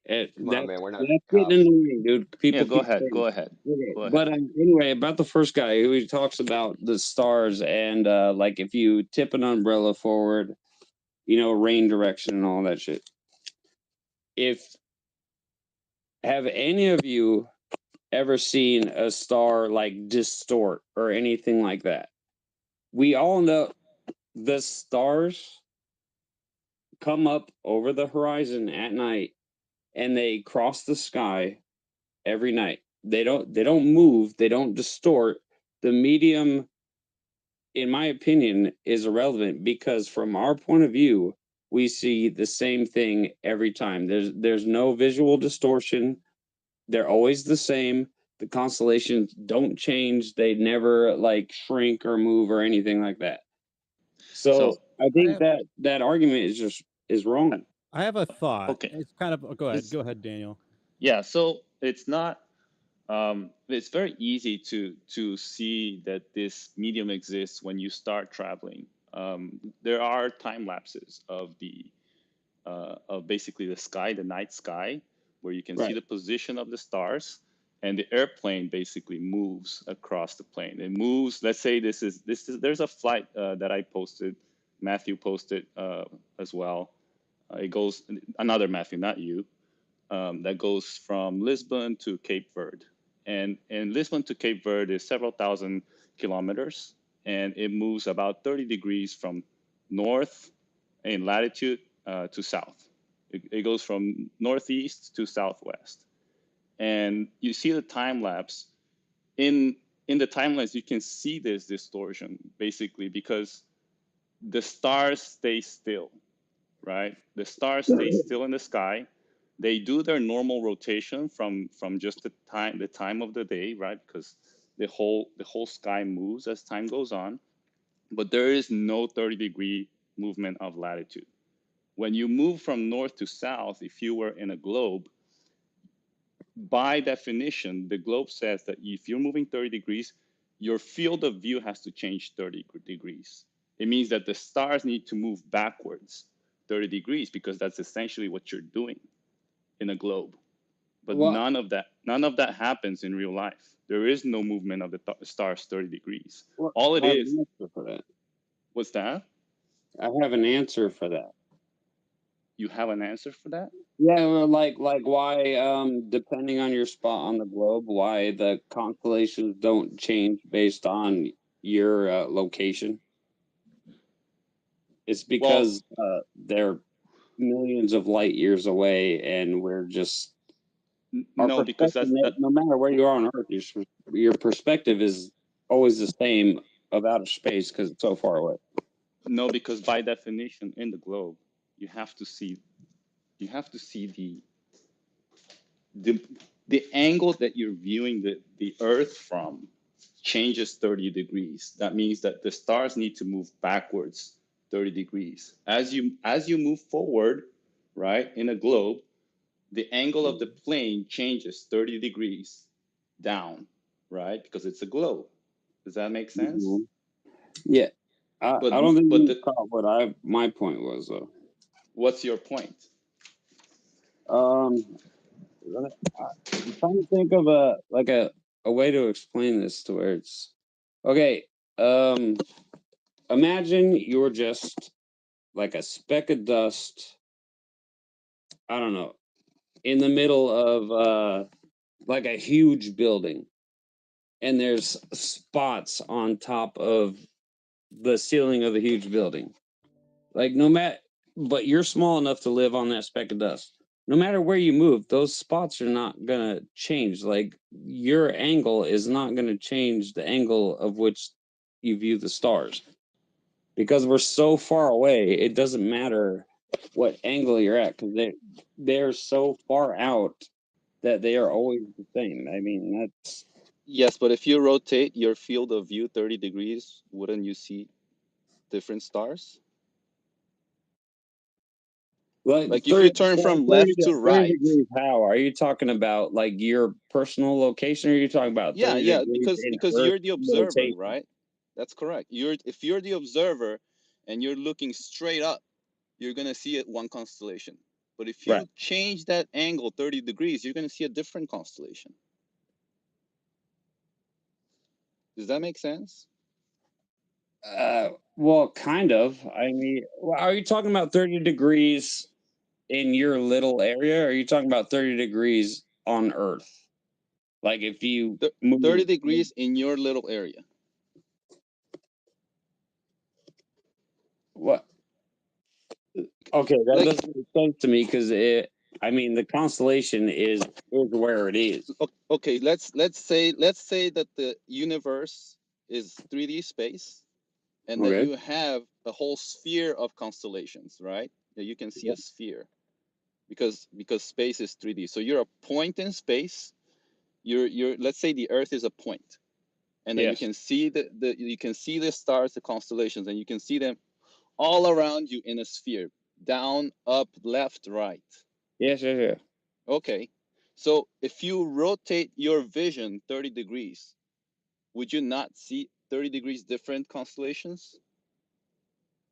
Come on, man. We're not
That's getting
cops.
annoying, dude. People
Yeah, go
keep
ahead.
saying.
Go ahead.
Okay.
Go ahead.
But anyway, about the first guy who he talks about the stars and like if you tip an umbrella forward, you know, rain direction and all that shit. Have any of you ever seen a star like distort or anything like that? We all know the stars come up over the horizon at night and they cross the sky every night. They don't move, they don't distort. The medium, in my opinion, is irrelevant because from our point of view, we see the same thing every time. There's no visual distortion. They're always the same. The constellations don't change. They never like shrink or move or anything like that. So I think that argument is wrong.
I have a thought.
Okay.
It's kind of go ahead, Daniel.
Yeah, so it's not it's very easy to see that this medium exists when you start traveling. There are time lapses of basically the sky, the night sky, where you can see
Right.
the position of the stars, and the airplane basically moves across the plane. It moves. Let's say this is there's a flight that I posted, Matthew posted as well. It goes, another Matthew, not you, that goes from Lisbon to Cape Verde. And Lisbon to Cape Verde is several thousand kilometers, and it moves about 30 degrees from north in latitude to south. It goes from northeast to southwest. And you see the time lapse. In the time lapse, you can see this distortion basically because the stars stay still, right? The stars stay still in the sky. They do their normal rotation from just the time of the day, right? Because the whole sky moves as time goes on, but there is no 30-degree movement of latitude. When you move from north to south, if you were in a globe, by definition, the globe says that if you're moving 30 degrees, your field of view has to change 30 degrees. It means that the stars need to move backwards 30 degrees because that's essentially what you're doing in a globe. But
Well,
none of that happens in real life. There is no movement of the stars 30 degrees. All it
I have
is.
an answer for that.
What's that?
I have an answer for that.
You have an answer for that?
Yeah, well, like why depending on your spot on the globe, why the constellations don't change based on your location. It's because they're millions of light years away, and we're just
no, because that's
no matter where you are on Earth, your perspective is always the same of outer space because it's so far away.
No, because by definition, in the globe, you have to see the angle that you're viewing the Earth from changes 30 degrees. That means that the stars need to move backwards 30 degrees. As you move forward, right, in a globe, the angle of the plane changes 30 degrees down, right? Because it's a globe. Does that make sense?
Mm-hmm. Yeah. I don't think you caught what my point was though.
What's your point?
I'm trying to think of a way to explain this to where it's okay. Imagine you're just like a speck of dust. I don't know, in the middle of like a huge building, and there's spots on top of the ceiling of the huge building. Like but you're small enough to live on that speck of dust. No matter where you move, those spots are not gonna change. Like your angle is not gonna change the angle of which you view the stars. Because we're so far away, it doesn't matter what angle you're at, because they're so far out that they are always the same. I mean, that's
Yes, but if you rotate your field of view 30 degrees, wouldn't you see different stars? Like if you turn from left to
30
right.
degrees. How are you talking about? Like your personal location, or are you talking about 30
Yeah,
degrees
because
in
you're the
Earth
observer,
rotation?
right? That's correct. If you're the observer and you're looking straight up, you're gonna see it one constellation. But if you change that angle 30 degrees, you're gonna see a different constellation. Does that make sense?
Well, kind of. I mean, are you talking about 30 degrees in your little area, or are you talking about 30 degrees on Earth? Like if you move
30 degrees in your little area.
What? Okay, that doesn't make sense to me because I mean, the constellation is where it is.
Okay, let's say that the universe is 3D space, and that you have a whole sphere of constellations, right? That you can see a sphere, because space is 3D. So you're a point in space. You're let's say the Earth is a point, and then you can see you can see the stars, the constellations, and you can see them all around you in a sphere, down, up, left, right.
Yes.
Okay, so if you rotate your vision 30 degrees, would you not see 30 degrees different constellations?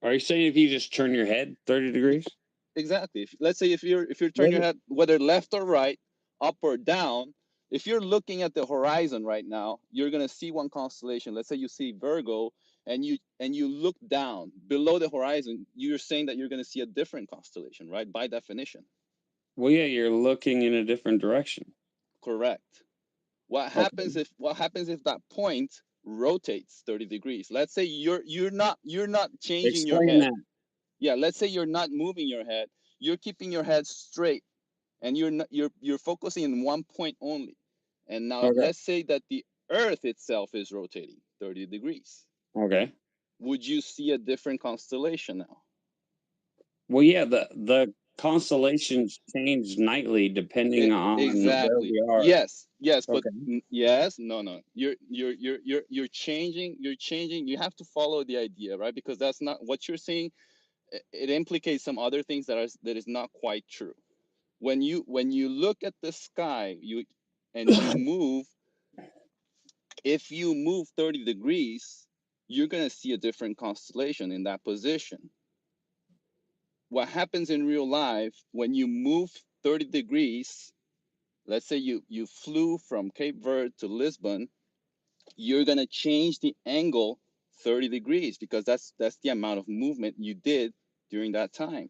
Are you saying if you just turn your head 30 degrees?
Exactly. Let's say if you turn your head, whether left or right, up or down, if you're looking at the horizon right now, you're gonna see one constellation. Let's say you see Virgo, and you look down below the horizon, you're saying that you're gonna see a different constellation, right? By definition.
Well, yeah, you're looking in a different direction.
Correct. What happens if that point rotates 30 degrees? Let's say you're not changing your
Explain
head.
that.
Yeah, let's say you're not moving your head. You're keeping your head straight, and you're focusing in one point only. And now let's say that the Earth itself is rotating 30 degrees.
Okay.
Would you see a different constellation now?
Well, yeah, the constellations change nightly depending on where we are.
Yes, but yes, no. You're changing. You have to follow the idea, right? Because that's not what you're saying. It implicates some other things that is not quite true. When you look at the sky, you move. If you move 30 degrees, you're gonna see a different constellation in that position. What happens in real life when you move 30 degrees? Let's say you flew from Cape Verde to Lisbon, you're gonna change the angle 30 degrees because that's the amount of movement you did during that time.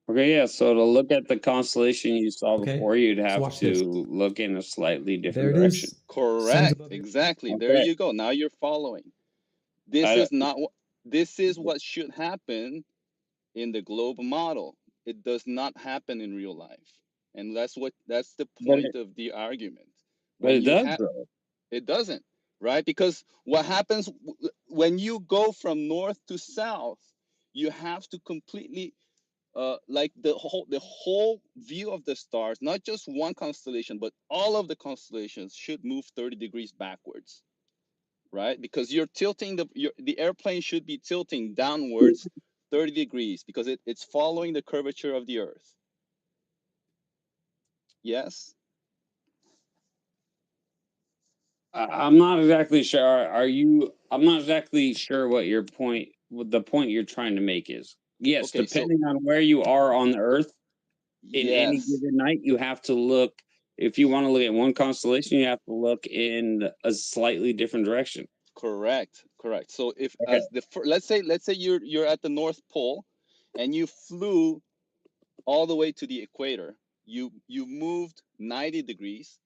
Okay, yeah. So to look at the constellation you saw before, you'd have
watch
to
this.
look in a slightly different
There it
direction.
is.
Correct. Exactly. There you go. Now you're following. This is what should happen in the globe model. It does not happen in real life, and that's the point of the argument.
But it does, though.
It doesn't, right? Because what happens when you go from north to south, you have to completely like the whole view of the stars, not just one constellation, but all of the constellations should move 30 degrees backwards, right? Because you're tilting the airplane should be tilting downwards 30 degrees because it's following the curvature of the Earth. Yes.
I'm not exactly sure. I'm not exactly sure what the point you're trying to make is. Yes,
Okay,
depending on where you are on the Earth, in any
yes.
given night, you have to look. If you want to look at one constellation, you have to look in a slightly different direction.
Correct. So if as let's say you're at the North Pole, and you flew all the way to the equator, you moved 90 degrees.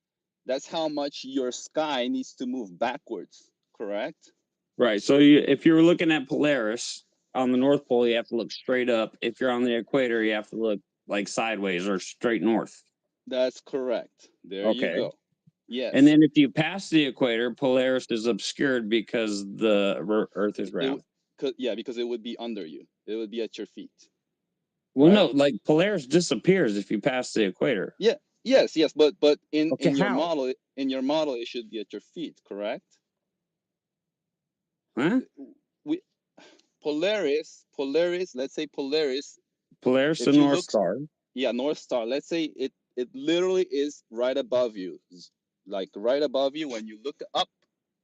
That's how much your sky needs to move backwards. Correct.
Right. So if you're looking at Polaris on the North Pole, you have to look straight up. If you're on the equator, you have to look like sideways or straight north.
That's correct. There you go. Yes.
And then if you pass the equator, Polaris is obscured because the Earth is round.
Because it would be under you. It would be at your feet.
Well, no, like Polaris disappears if you pass the equator.
Yeah. Yes. But in your
how?
model, it should be at your feet. Correct.
Huh?
Polaris. Let's say Polaris.
Polaris, the North Star.
Yeah, North Star. Let's say it literally is right above you, like right above you. When you look up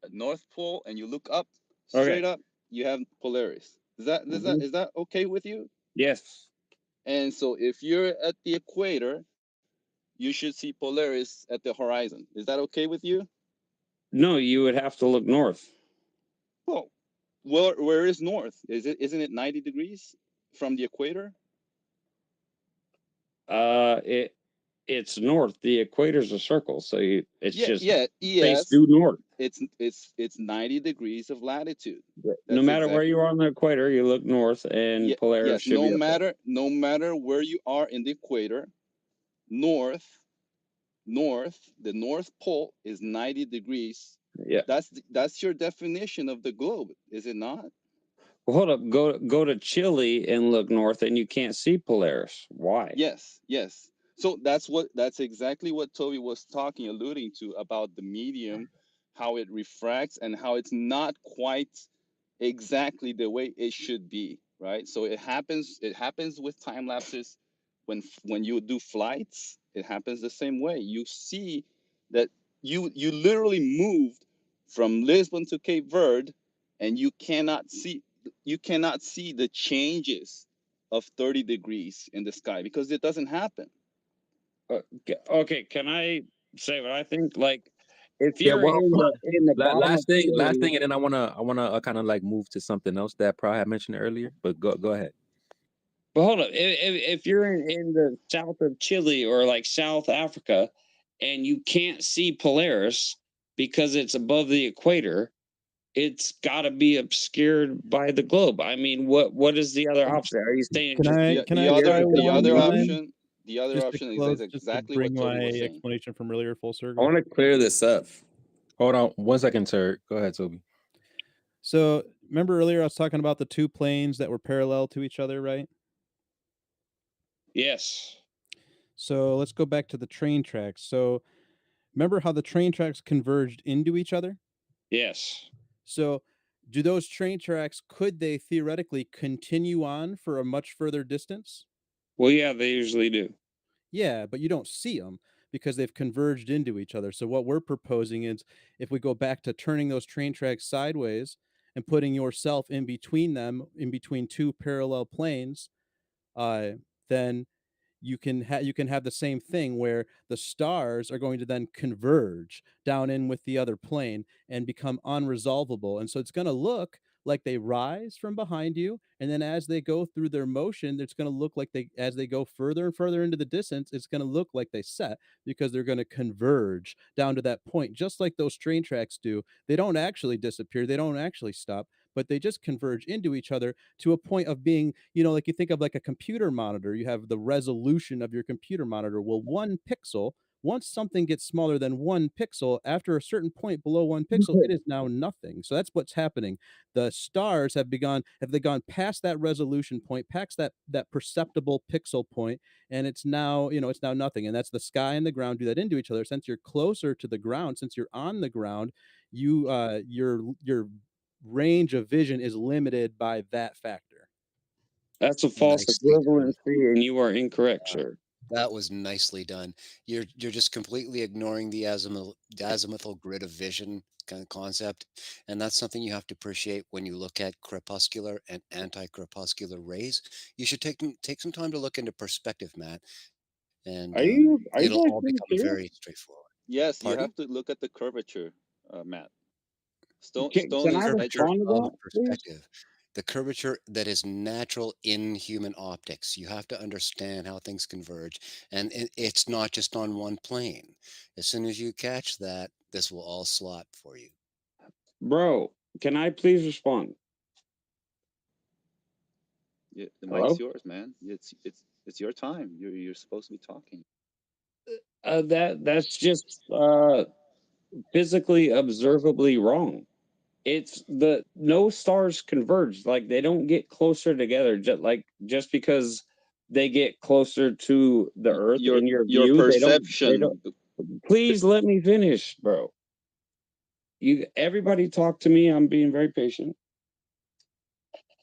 at North Pole and you look up, Straight up, you have Polaris. Is that
Mhm.
is that okay with you?
Yes.
And so if you're at the equator, you should see Polaris at the horizon. Is that okay with you?
No, you would have to look north.
Well, where is north? Isn't it 90 degrees from the equator?
It's north. The equator's a circle, so it's just face
yes.
due north.
It's 90 degrees of latitude.
No matter where you are on the equator, you look north, and Polaris
yes,
should be up there.
no matter where you are in the equator, the North Pole is 90 degrees.
Yeah.
That's your definition of the globe, is it not?
Well, hold up. Go to Chile and look north, and you can't see Polaris. Why?
Yes. So that's exactly what Toby was alluding to about the medium, how it refracts and how it's not quite exactly the way it should be, right? So it happens with time lapses when you do flights. It happens the same way. You see that you literally moved from Lisbon to Cape Verde, and you cannot see the changes of 30 degrees in the sky because it doesn't happen.
Okay, can I say what I think? Like, if
Yeah,
you're
well,
in the bottom
last
of
thing,
Chile,
and then I wanna kind of like move to something else that Pro had mentioned earlier. But go ahead.
But hold up, if you're in the south of Chile or like South Africa, and you can't see Polaris because it's above the equator, it's got to be obscured by the globe. I mean, what is the other option? Are you saying
Can I
the other option? The other option is exactly what Toby was saying.
Explanation from earlier full
I
circle.
want to clear this up.
Hold on 1 second, sir. Go ahead, Toby.
So remember earlier I was talking about the two planes that were parallel to each other, right?
Yes.
So let's go back to the train tracks. So remember how the train tracks converged into each other?
Yes.
So do those train tracks, could they theoretically continue on for a much further distance?
Well, yeah, they usually do.
Yeah, but you don't see them because they've converged into each other. So what we're proposing is if we go back to turning those train tracks sideways and putting yourself in between them, in between two parallel planes, then you can have the same thing where the stars are going to then converge down in with the other plane and become unresolvable. And so it's going to look like they rise from behind you, and then as they go through their motion, it's going to look like as they go further and further into the distance, it's going to look like they set because they're going to converge down to that point, just like those train tracks do. They don't actually disappear, they don't actually stop, but they just converge into each other to a point of being, like you think of like a computer monitor, you have the resolution of your computer monitor. Well, 1 pixel, once something gets smaller than 1 pixel, after a certain point below 1 pixel, it is now nothing. So that's what's happening. The stars have they gone past that resolution point, past that perceptible pixel point, and it's now, it's now nothing. And that's the sky and the ground do that into each other. Since you're closer to the ground, since you're on the ground, your range of vision is limited by that factor.
That's a false equivalency, and you are incorrect, sir.
That was nicely done. You're just completely ignoring the azimuthal grid of vision kind of concept, and that's something you have to appreciate when you look at crepuscular and anti-crepuscular rays. You should take some time to look into perspective, Matt, and it'll all become very straightforward.
Yes,
Pardon?
you have to look at the curvature, Matt. Stone
Can
is
I
respond
to that, perspective. The curvature that is natural in human optics. You have to understand how things converge, and it's not just on one plane. As soon as you catch that, this will all slot for you.
Bro, can I please respond?
Yeah, the
Hello?
mic's yours, man. It's your time. You're supposed to be talking.
That's just physically observably wrong. It's no stars converge, like they don't get closer together just because they get closer to the Earth in your view.
Perception.
They don't. Please let me finish, bro. Everybody talk to me. I'm being very patient.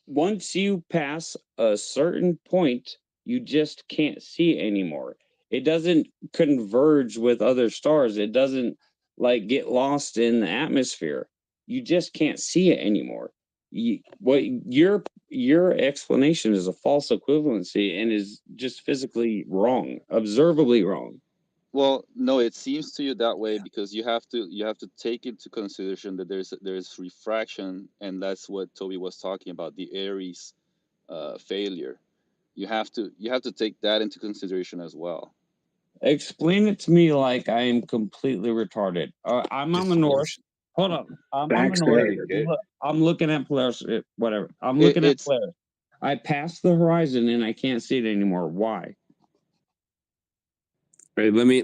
Once you pass a certain point, you just can't see anymore. It doesn't converge with other stars. It doesn't like get lost in the atmosphere. you just can't see it anymore. Your explanation is a false equivalency and is just physically wrong, observably wrong.
Well, no, it seems to you that way because you have to take into consideration that there's refraction, and that's what Toby was talking about, the Aries failure. You have to take that into consideration as well.
Explain it to me like I am completely retarded. I'm on the north. Hold on. I'm on the north. I'm looking at Polaris. Whatever. I'm looking at Polaris. I passed the horizon and I can't see it anymore. Why?
Right, let me.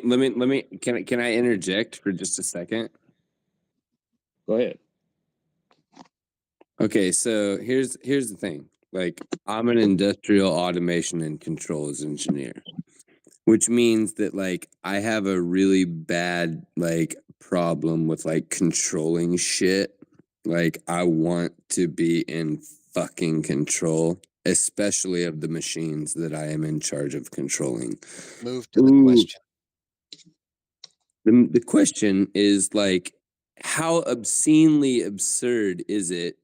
Can I interject for just a second?
Go ahead.
Okay, so here's the thing. Like, I'm an industrial automation and controls engineer, which means that like I have a really bad like problem with like controlling shit. Like, I want to be in fucking control, especially of the machines that I am in charge of controlling.
Move to the question.
The question is like, how obscenely absurd is it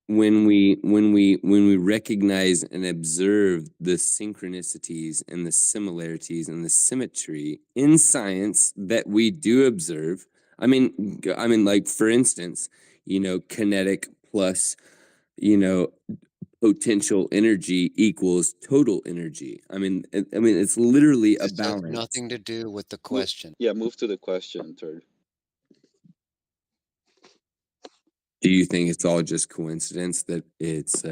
when we recognize and observe the synchronicities and the similarities and the symmetry in science that we do observe? I mean, like, for instance, kinetic plus, potential energy equals total energy. I mean, it's literally a
This has
balance.
nothing to do with the question.
Yeah, move to the question, Turd.
Do you think it's all just coincidence that it's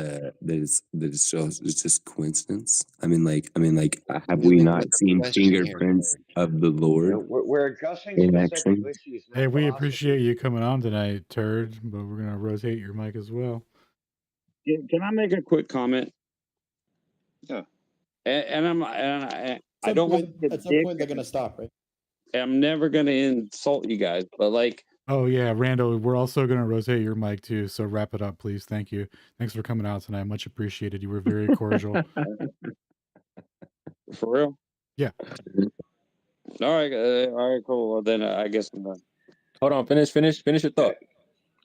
just coincidence? I mean, have we
Doing
not
with the
seen
question here,
fingerprints of the Lord
We're addressing
in
specific
action?
issues, not
Hey, we
philosophy.
appreciate you coming on tonight, Turd, but we're gonna rotate your mic as well.
Can I make a quick comment?
Yeah.
I don't want to get
At some point, they're gonna stop, right?
I'm never gonna insult you guys, but like,
Oh yeah, Randall, we're also gonna rotate your mic too. So wrap it up, please. Thank you. Thanks for coming out tonight. Much appreciated. You were very cordial.
for real.
Yeah.
All right, cool. Well, then I guess I'm done.
Hold on, finish your thought.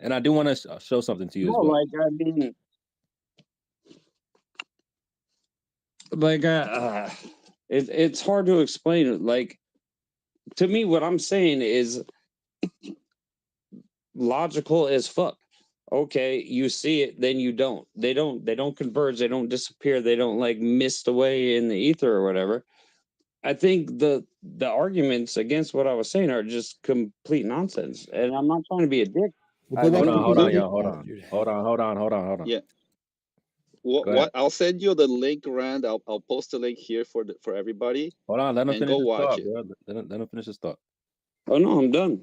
And I do want to show something to you as well.
Like, I mean, like, it's hard to explain it. Like, to me, what I'm saying is logical as fuck. Okay, you see it, then you don't. They don't converge. They don't disappear. They don't like mist away in the ether or whatever. I think the arguments against what I was saying are just complete nonsense, and I'm not trying to be a dick.
Hold on, y'all. Hold on.
Yeah. What? I'll send you the link, Rand. I'll post the link here for everybody.
Hold on, let him
and
finish
go
his
watch
thought,
it.
bro. Let him finish his thought.
Oh no, I'm done.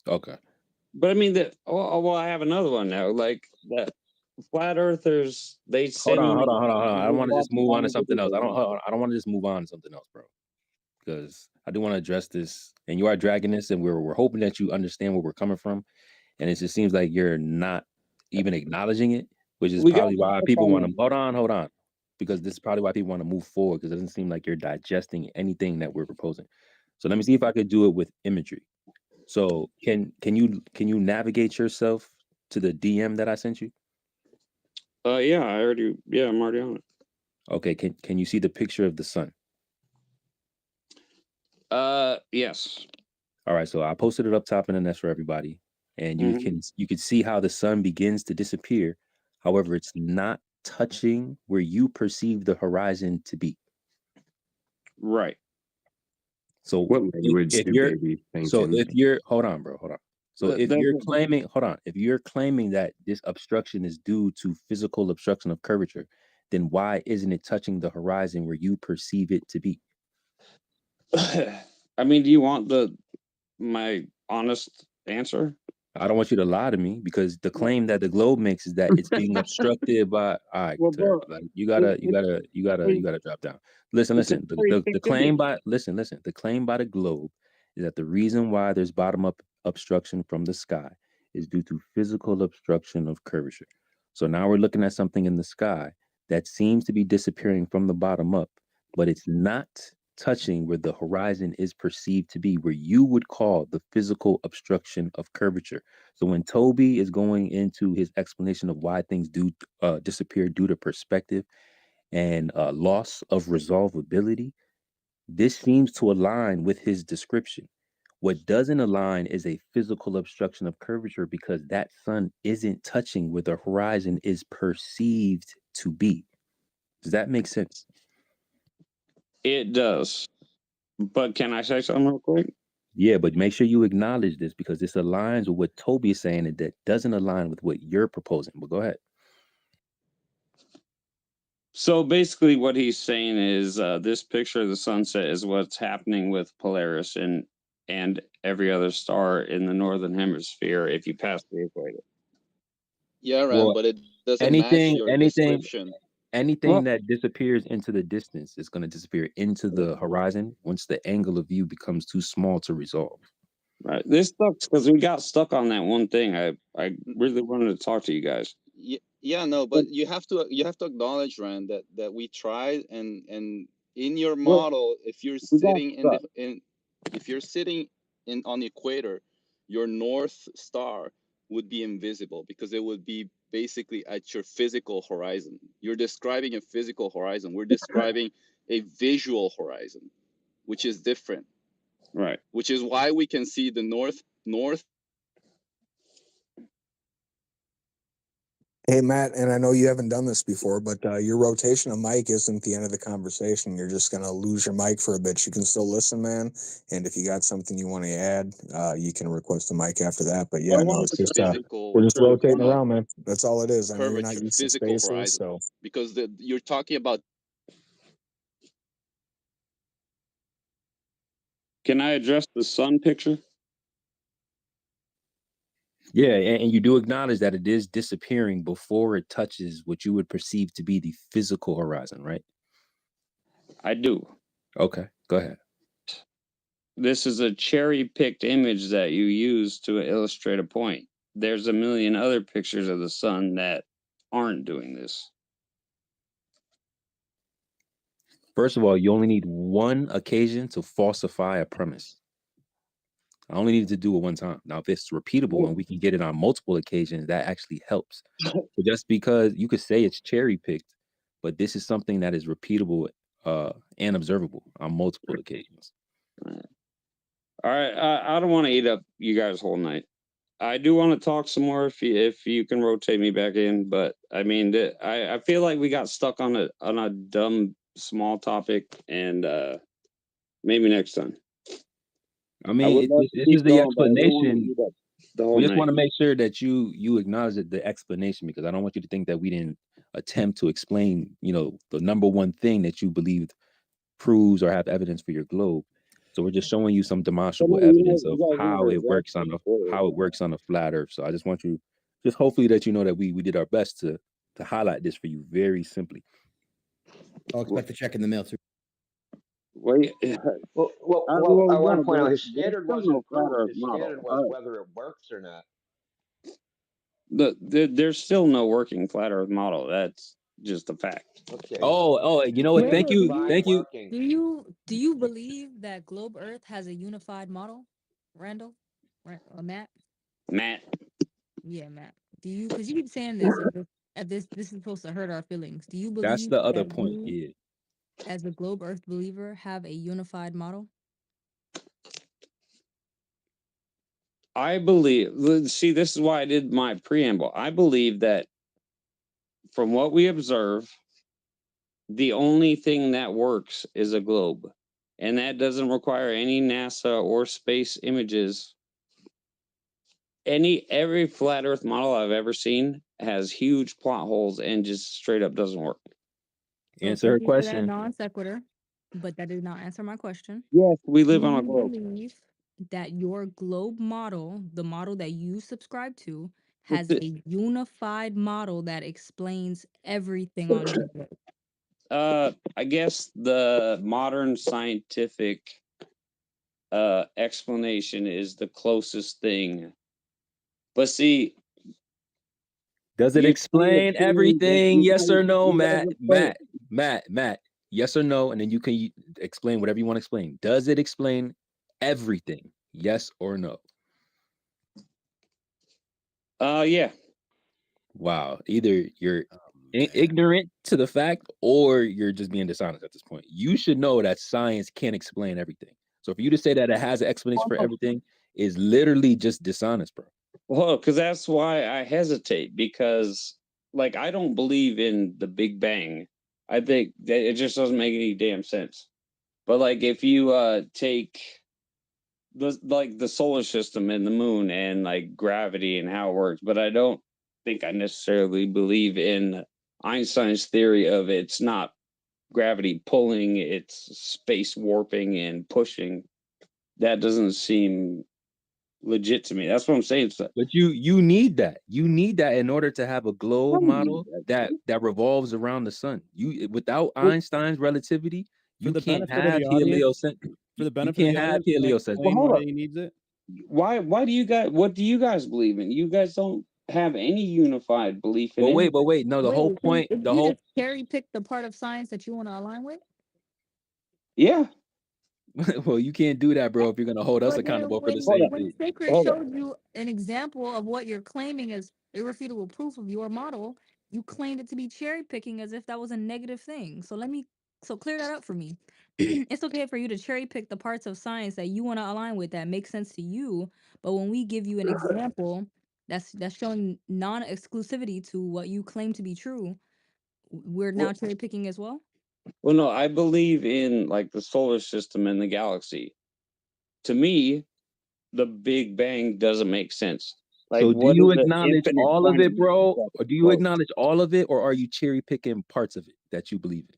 Okay.
But I mean that. Well, I have another one now. Like that, flat earthers. They send.
Hold on. I don't want to just move on to something else. I don't want to just move on to something else, bro. Because I do want to address this, and you are dragging this, and we're hoping that you understand where we're coming from, and it just seems like you're not even acknowledging it, which is probably why people want to hold on, because this is probably why people want to move forward, because it doesn't seem like you're digesting anything that we're proposing. So let me see if I could do it with imagery. So can you navigate yourself to the DM that I sent you?
Yeah, I'm already on it.
Okay, can you see the picture of the sun?
Yes.
All right, so I posted it up top in the nest for everybody, and you can see how the sun begins to disappear. However, it's not touching where you perceive the horizon to be.
Right.
So what language
if
do
you're
babies think
so
in?
if you're hold on, bro, hold on. So if you're claiming that this obstruction is due to physical obstruction of curvature, then why isn't it touching the horizon where you perceive it to be?
I mean, do you want my honest answer?
I don't want you to lie to me, because the claim that the globe makes is that it's being obstructed by. All right, like, you gotta drop down. Listen. The claim by the claim by the globe is that the reason why there's bottom up obstruction from the sky is due to physical obstruction of curvature. So now we're looking at something in the sky that seems to be disappearing from the bottom up, but it's not touching where the horizon is perceived to be, where you would call the physical obstruction of curvature. So when Toby is going into his explanation of why things do disappear due to perspective and loss of resolvability, this seems to align with his description. What doesn't align is a physical obstruction of curvature because that sun isn't touching where the horizon is perceived to be. Does that make sense?
It does. But can I say something real quick?
Yeah, but make sure you acknowledge this because this aligns with what Toby is saying and that doesn't align with what you're proposing. But go ahead.
So basically what he's saying is this picture of the sunset is what's happening with Polaris and every other star in the northern hemisphere if you pass the equator.
Yeah, Ram,
Well,
but it doesn't match your description.
Anything that disappears into the distance is going to disappear into the horizon once the angle of view becomes too small to resolve.
Right. This sucks because we got stuck on that one thing. I really wanted to talk to you guys.
Yeah, no, but you have to acknowledge, Rand, that we tried and in your model, if you're sitting on the equator, your north star would be invisible because it would be basically at your physical horizon. You're describing a physical horizon. We're describing a visual horizon, which is different.
Right.
Which is why we can see the north.
Hey, Matt, and I know you haven't done this before, but your rotation of mic isn't the end of the conversation. You're just going to lose your mic for a bit. You can still listen, man. And if you got something you want to add, you can request a mic after that. But yeah, no, it's just, we're just rotating around, man. That's all it is. I know you're not used to spaces,
horizon,
so.
Because you're talking about.
Can I address the sun picture?
Yeah, and you do acknowledge that it is disappearing before it touches what you would perceive to be the physical horizon, right?
I do.
Okay, go ahead.
This is a cherry-picked image that you use to illustrate a point. There's a million other pictures of the sun that aren't doing this.
First of all, you only need one occasion to falsify a premise. I only need to do it one time. Now, if it's repeatable and we can get it on multiple occasions, that actually helps. So just because you could say it's cherry picked, but this is something that is repeatable and observable on multiple occasions.
All right, I don't want to eat up you guys whole night. I do want to talk some more if you can rotate me back in, but I mean, I feel like we got stuck on a dumb small topic, and maybe next time.
I mean, this is the explanation. We just want to make sure that you acknowledge the explanation because I don't want you to think that we didn't attempt to explain, the number one thing that you believe proves or have evidence for your globe. So we're just showing you some demonstrable evidence of how it works on a flat Earth. So I just want you, just hopefully that you know that we did our best to highlight this for you very simply.
I'll expect a check in the mail too.
Wait.
Well, I want to point out his standard wasn't proof. His standard was whether it works or not.
There's still no working flat Earth model. That's just a fact.
Okay.
Oh, you know what? Thank you.
Do you believe that Globe Earth has a unified model, Randall? Or Matt?
Matt.
Yeah, Matt. Do you? Because you keep saying this. This is supposed to hurt our feelings. Do you believe
That's the other
that
point.
you,
Yeah.
as a Globe Earth believer, have a unified model?
I believe. See, this is why I did my preamble. I believe that from what we observe, the only thing that works is a globe, and that doesn't require any NASA or space images. Every flat Earth model I've ever seen has huge plot holes and just straight up doesn't work.
Answer her
For that
question.
non sequitur, but that did not answer my question.
Yes, we live
Do
on a
you
globe.
believe that your globe model, the model that you subscribe to, has a unified model that explains everything on the globe?
I guess the modern scientific explanation is the closest thing. But see,
does it explain everything? Yes or no, Matt? Matt. Yes or no, and then you can explain whatever you want to explain. Does it explain everything? Yes or no?
Yeah.
Wow. Either you're
Oh, man.
ignorant to the fact or you're just being dishonest at this point. You should know that science can't explain everything. So for you to say that it has an explanation for everything is literally just dishonest, bro.
Well, because that's why I hesitate, because like I don't believe in the Big Bang. I think that it just doesn't make any damn sense. But like if you take the solar system and the moon and like gravity and how it works, but I don't think I necessarily believe in Einstein's theory of it's not gravity pulling, it's space warping and pushing. That doesn't seem legit to me. That's what I'm saying.
But you need that. You need that in order to have a globe
don't need
model that revolves around the sun. You without
Well,
Einstein's relativity,
For
you
the
can't
benefit of
have
the audience,
heliocentric.
for the
You
benefit of
can't
the
have
audience, can I
heliocentric.
explain
hold
why
up.
he needs it?
Why do you guys, what do you guys believe in? You guys don't have any unified belief in
But
anything.
wait. No, the whole
Wait, so
point,
if
the
you
whole
just cherry pick the part of science that you want to align with?
Yeah.
well, you can't do that, bro, if you're gonna hold us
But then
accountable for the
Hold
same
up.
when
thing.
Sacred
Hold up.
showed you an example of what you're claiming as irrefutable proof of your model, you claimed it to be cherry picking as if that was a negative thing. So clear that up for me. It's okay for you to cherry pick the parts of science that you want to align with that make sense to you, but when we give you an example that's showing non-exclusivity to what you claim to be true, we're now
Well,
cherry picking as well.
well, no, I believe in like the solar system and the galaxy. To me, the Big Bang doesn't make sense. Like,
So do
what
you
is the
acknowledge
infinite
all of it,
quantity
bro?
that
Or do you
flows?
acknowledge all of it, or are you cherry picking parts of it that you believe in?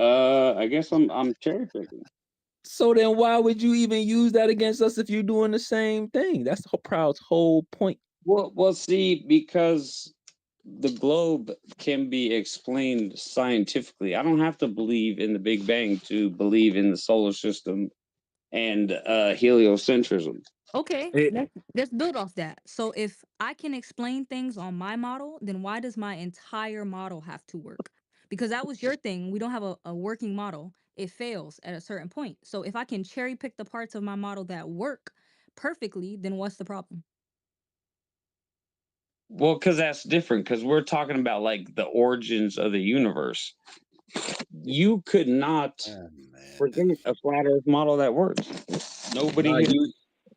I guess I'm cherry picking.
So then why would you even use that against us if you're doing the same thing? That's the Proud's whole point.
Well, see, because the globe can be explained scientifically. I don't have to believe in the Big Bang to believe in the solar system and heliocentrism.
Okay,
It,
let's build off that. So if I can explain things on my model, then why does my entire model have to work? Because that was your thing. We don't have a working model. It fails at a certain point. So if I can cherry pick the parts of my model that work perfectly, then what's the problem?
Well, because that's different, because we're talking about like the origins of the universe. You could not
Oh, man.
present a flat Earth model that works. Nobody
nah,
has
you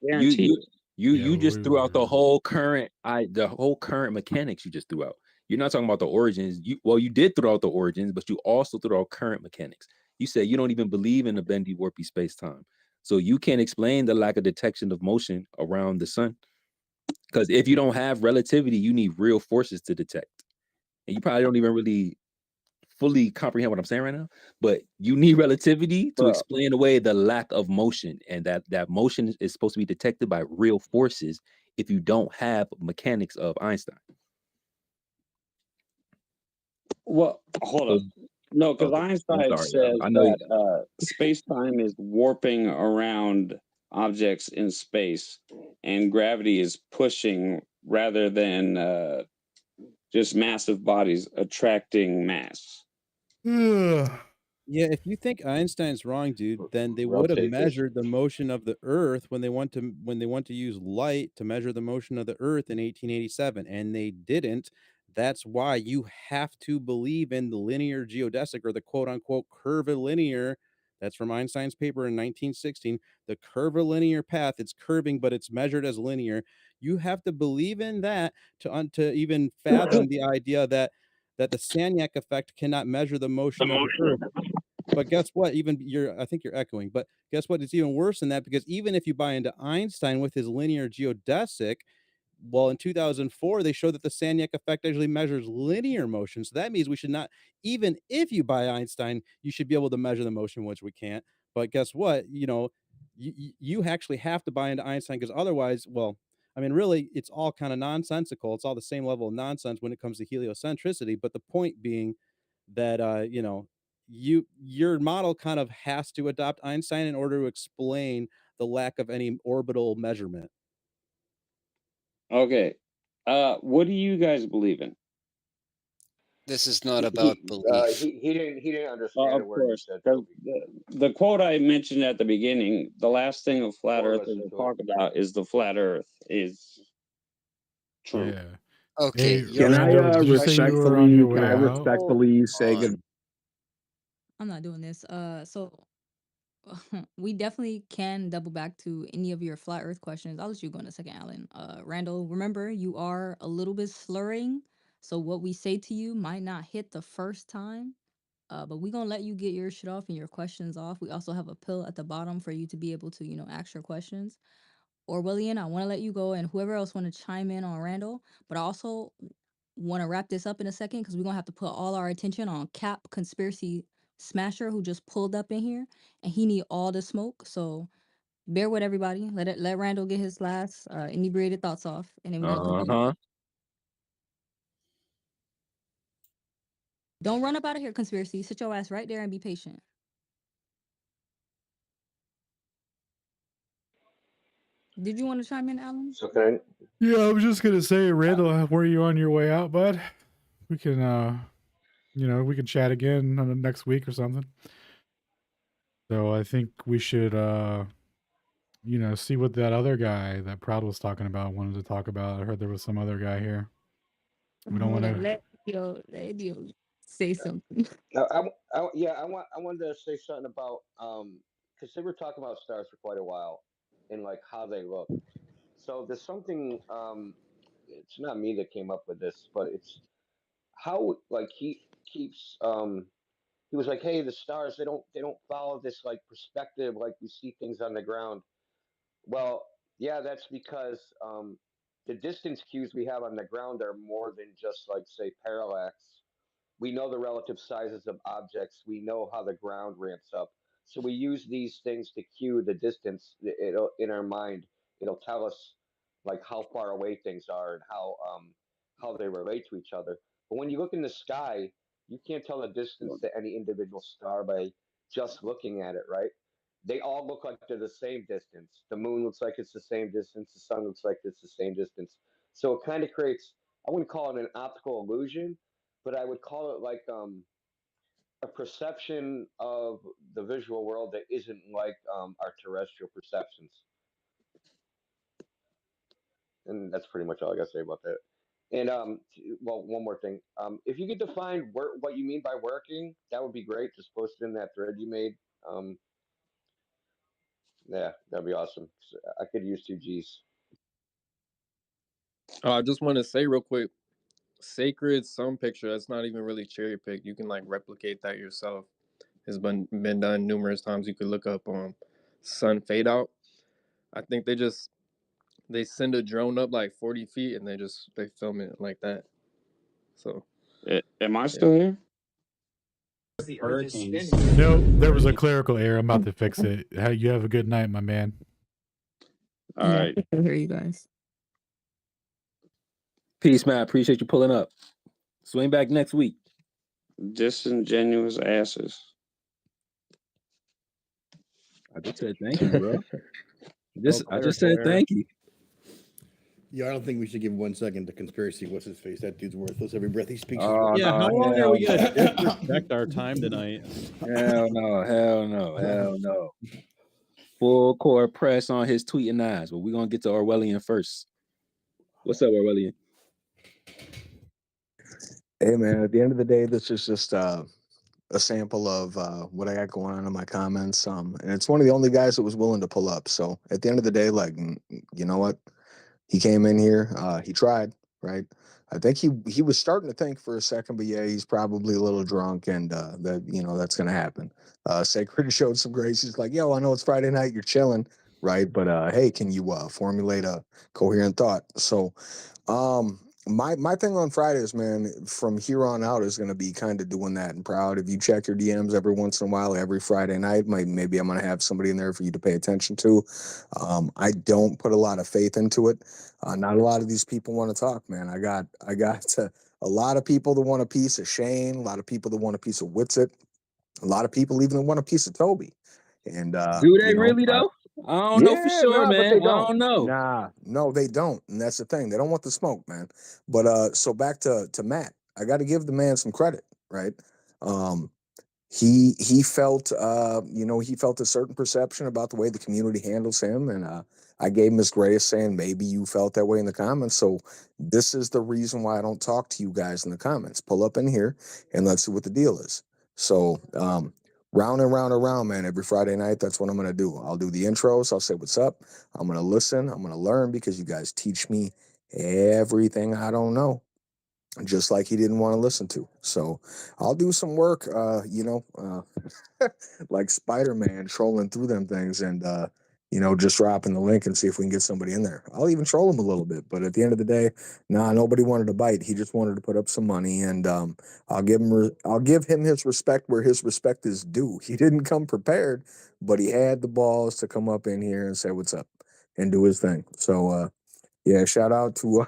guaranteed it.
you just threw out the whole current mechanics you just threw out. You're not talking about the origins. You did throw out the origins, but you also threw out current mechanics. You said you don't even believe in the bendy warpy space-time. So you can't explain the lack of detection of motion around the sun. Because if you don't have relativity, you need real forces to detect. And you probably don't even really fully comprehend what I'm saying right now, but you need relativity to
Bro,
explain away the lack of motion, and that motion is supposed to be detected by real forces if you don't have mechanics of Einstein.
well, hold
So,
up. No, because
okay, I'm
Einstein
sorry, y'all.
says
I know.
that space-time is warping around objects in space, and gravity is pushing rather than just massive bodies attracting mass.
Yeah, if you think Einstein's wrong, dude, then they would have
Rotate this.
measured the motion of the Earth when they want to use light to measure the motion of the Earth in 1887, and they didn't. That's why you have to believe in the linear geodesic, or the quote unquote curvilinear. That's from Einstein's paper in 1916. The curvilinear path, it's curving, but it's measured as linear. You have to believe in that to even fathom the idea that the Sagnac effect cannot measure the motion of the Earth. But guess what? I think you're echoing, but guess what? It's even worse than that, because even if you buy into Einstein with his linear geodesic, well, in 2004, they showed that the Sagnac effect actually measures linear motion. So that means we should not, even if you buy Einstein, you should be able to measure the motion, which we can't. But guess what? You actually have to buy into Einstein, because otherwise, well, I mean, really, it's all kind of nonsensical. It's all the same level of nonsense when it comes to heliocentricity. But the point being that, your model kind of has to adopt Einstein in order to explain the lack of any orbital measurement.
Okay. What do you guys believe in?
This is not about belief.
He didn't understand a
Of
word you
course,
said,
'cause
Toby.
the quote I mentioned at the beginning, the last thing a flat
Or
earther
listen
will
to it.
talk about is the flat earth is true.
Yeah.
Okay,
Hey,
you're
Can I
Randall, did you say you were on your way out?
respectfully say good?
I'm not doing this. So we definitely can double back to any of your flat Earth questions. I'll let you go in a second, Alan. Randall, remember you are a little bit slurring, so what we say to you might not hit the first time. But we're gonna let you get your shit off and your questions off. We also have a pill at the bottom for you to be able to, ask your questions. Orwellian, I want to let you go, and whoever else want to chime in on Randall. But I also want to wrap this up in a second because we're gonna have to put all our attention on Cap Conspiracy Smasher, who just pulled up in here, and he need all the smoke. So bear with everybody. Let Randall get his last inebriated thoughts off, and then we're gonna continue. Don't run up out of here, Conspiracy. Sit your ass right there and be patient. Did you want to chime in, Alan?
So can
Yeah, I was just gonna say, Randall, were you on your way out, bud? We can, we can chat again on the next week or something. So I think we should, see what that other guy that Proud was talking about wanted to talk about. I heard there was some other guy here. We don't want to.
let Dio say something.
I wanted to say something about because they were talking about stars for quite a while and like how they look. So there's something it's not me that came up with this, but it's how like he keeps he was like, hey, the stars they don't follow this like perspective like we see things on the ground. Well, yeah, that's because the distance cues we have on the ground are more than just like say parallax. We know the relative sizes of objects. We know how the ground ramps up. So we use these things to cue the distance. It'll in our mind. It'll tell us like how far away things are and how they relate to each other. But when you look in the sky, you can't tell the distance to any individual star by just looking at it, right? They all look like they're the same distance. The moon looks like it's the same distance. The sun looks like it's the same distance. So it kind of creates, I wouldn't call it an optical illusion, but I would call it like a perception of the visual world that isn't like our terrestrial perceptions. And that's pretty much all I got to say about that. And well, one more thing. If you could define what you mean by working, that would be great. Just post it in that thread you made. Yeah, that'd be awesome. I could use 2 G's.
I just want to say real quick, sacred sun picture, that's not even really cherry picked. You can like replicate that yourself. It's been done numerous times. You could look up sun fade out. I think they send a drone up like 40 feet and they film it like that. So
am I still here?
No, there was a clerical error. I'm about to fix it. You have a good night, my man.
All right.
I hear you guys.
Peace, man. I appreciate you pulling up. Swing back next week.
Disingenuous asses.
I just said thank you, bro. I just said thank you.
Yeah, I don't think we should give 1 second to Conspiracy. What's his face? That dude's worthless. Every breath he speaks is worthless.
Yeah, how long are we gonna disrespect our time tonight?
Hell no. Full court press on his tweeting eyes, but we're gonna get to Orwellian first. What's up, Orwellian?
Hey man, at the end of the day, this is just a sample of what I got going on in my comments. And it's one of the only guys that was willing to pull up. So at the end of the day, like, you know what? He came in here, he tried, right? I think he was starting to think for a second, but yeah, he's probably a little drunk, and that's gonna happen. Sacred showed some grace. He's like, yo, I know it's Friday night, you're chilling, right? But hey, can you formulate a coherent thought? So my thing on Fridays, man, from here on out is going to be kind of doing that. And Proud, if you check your DMs every once in a while, every Friday night, maybe I'm going to have somebody in there for you to pay attention to. I don't put a lot of faith into it. Not a lot of these people want to talk, man. I got a lot of people that want a piece of Shane, a lot of people that want a piece of Witsit, a lot of people even that want a piece of Toby. And
do they really though? I don't know for sure, man.
But they don't.
I don't know.
No, they don't. And that's the thing. They don't want the smoke, man. But so back to Matt. I got to give the man some credit, right? He felt he felt a certain perception about the way the community handles him, and I gave him his grace, saying maybe you felt that way in the comments. So this is the reason why I don't talk to you guys in the comments. Pull up in here and let's see what the deal is. So round and round and round, man. Every Friday night, that's what I'm gonna do. I'll do the intros. I'll say what's up. I'm gonna listen. I'm gonna learn because you guys teach me everything I don't know, just like he didn't want to listen to. So I'll do some work, like Spider-Man trolling through them things and, just dropping the link and see if we can get somebody in there. I'll even troll him a little bit, but at the end of the day, nobody wanted to bite. He just wanted to put up some money, and I'll give him his respect where his respect is due. He didn't come prepared, but he had the balls to come up in here and say what's up and do his thing. So, yeah, shout out to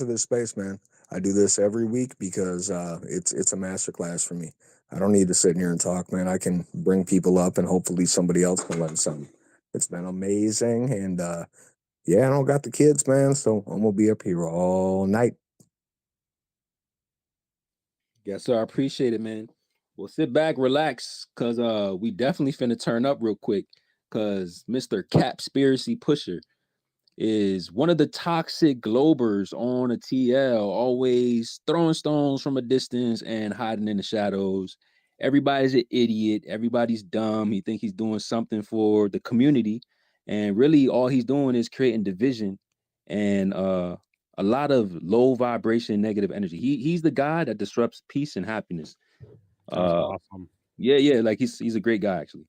this space, man. I do this every week because it's a masterclass for me. I don't need to sit here and talk, man. I can bring people up and hopefully somebody else can learn something. It's been amazing, and yeah, I don't got the kids, man, so I'm gonna be up here all night.
Yes, sir. I appreciate it, man. Well, sit back, relax, cause we definitely finna turn up real quick, cause Mr. Capspiracy Pusher is one of the toxic globers on a TL, always throwing stones from a distance and hiding in the shadows. Everybody's an idiot. Everybody's dumb. He think he's doing something for the community, and really all he's doing is creating division and a lot of low vibration, negative energy. He's the guy that disrupts peace and happiness.
That's awesome.
Yeah, like he's a great guy actually.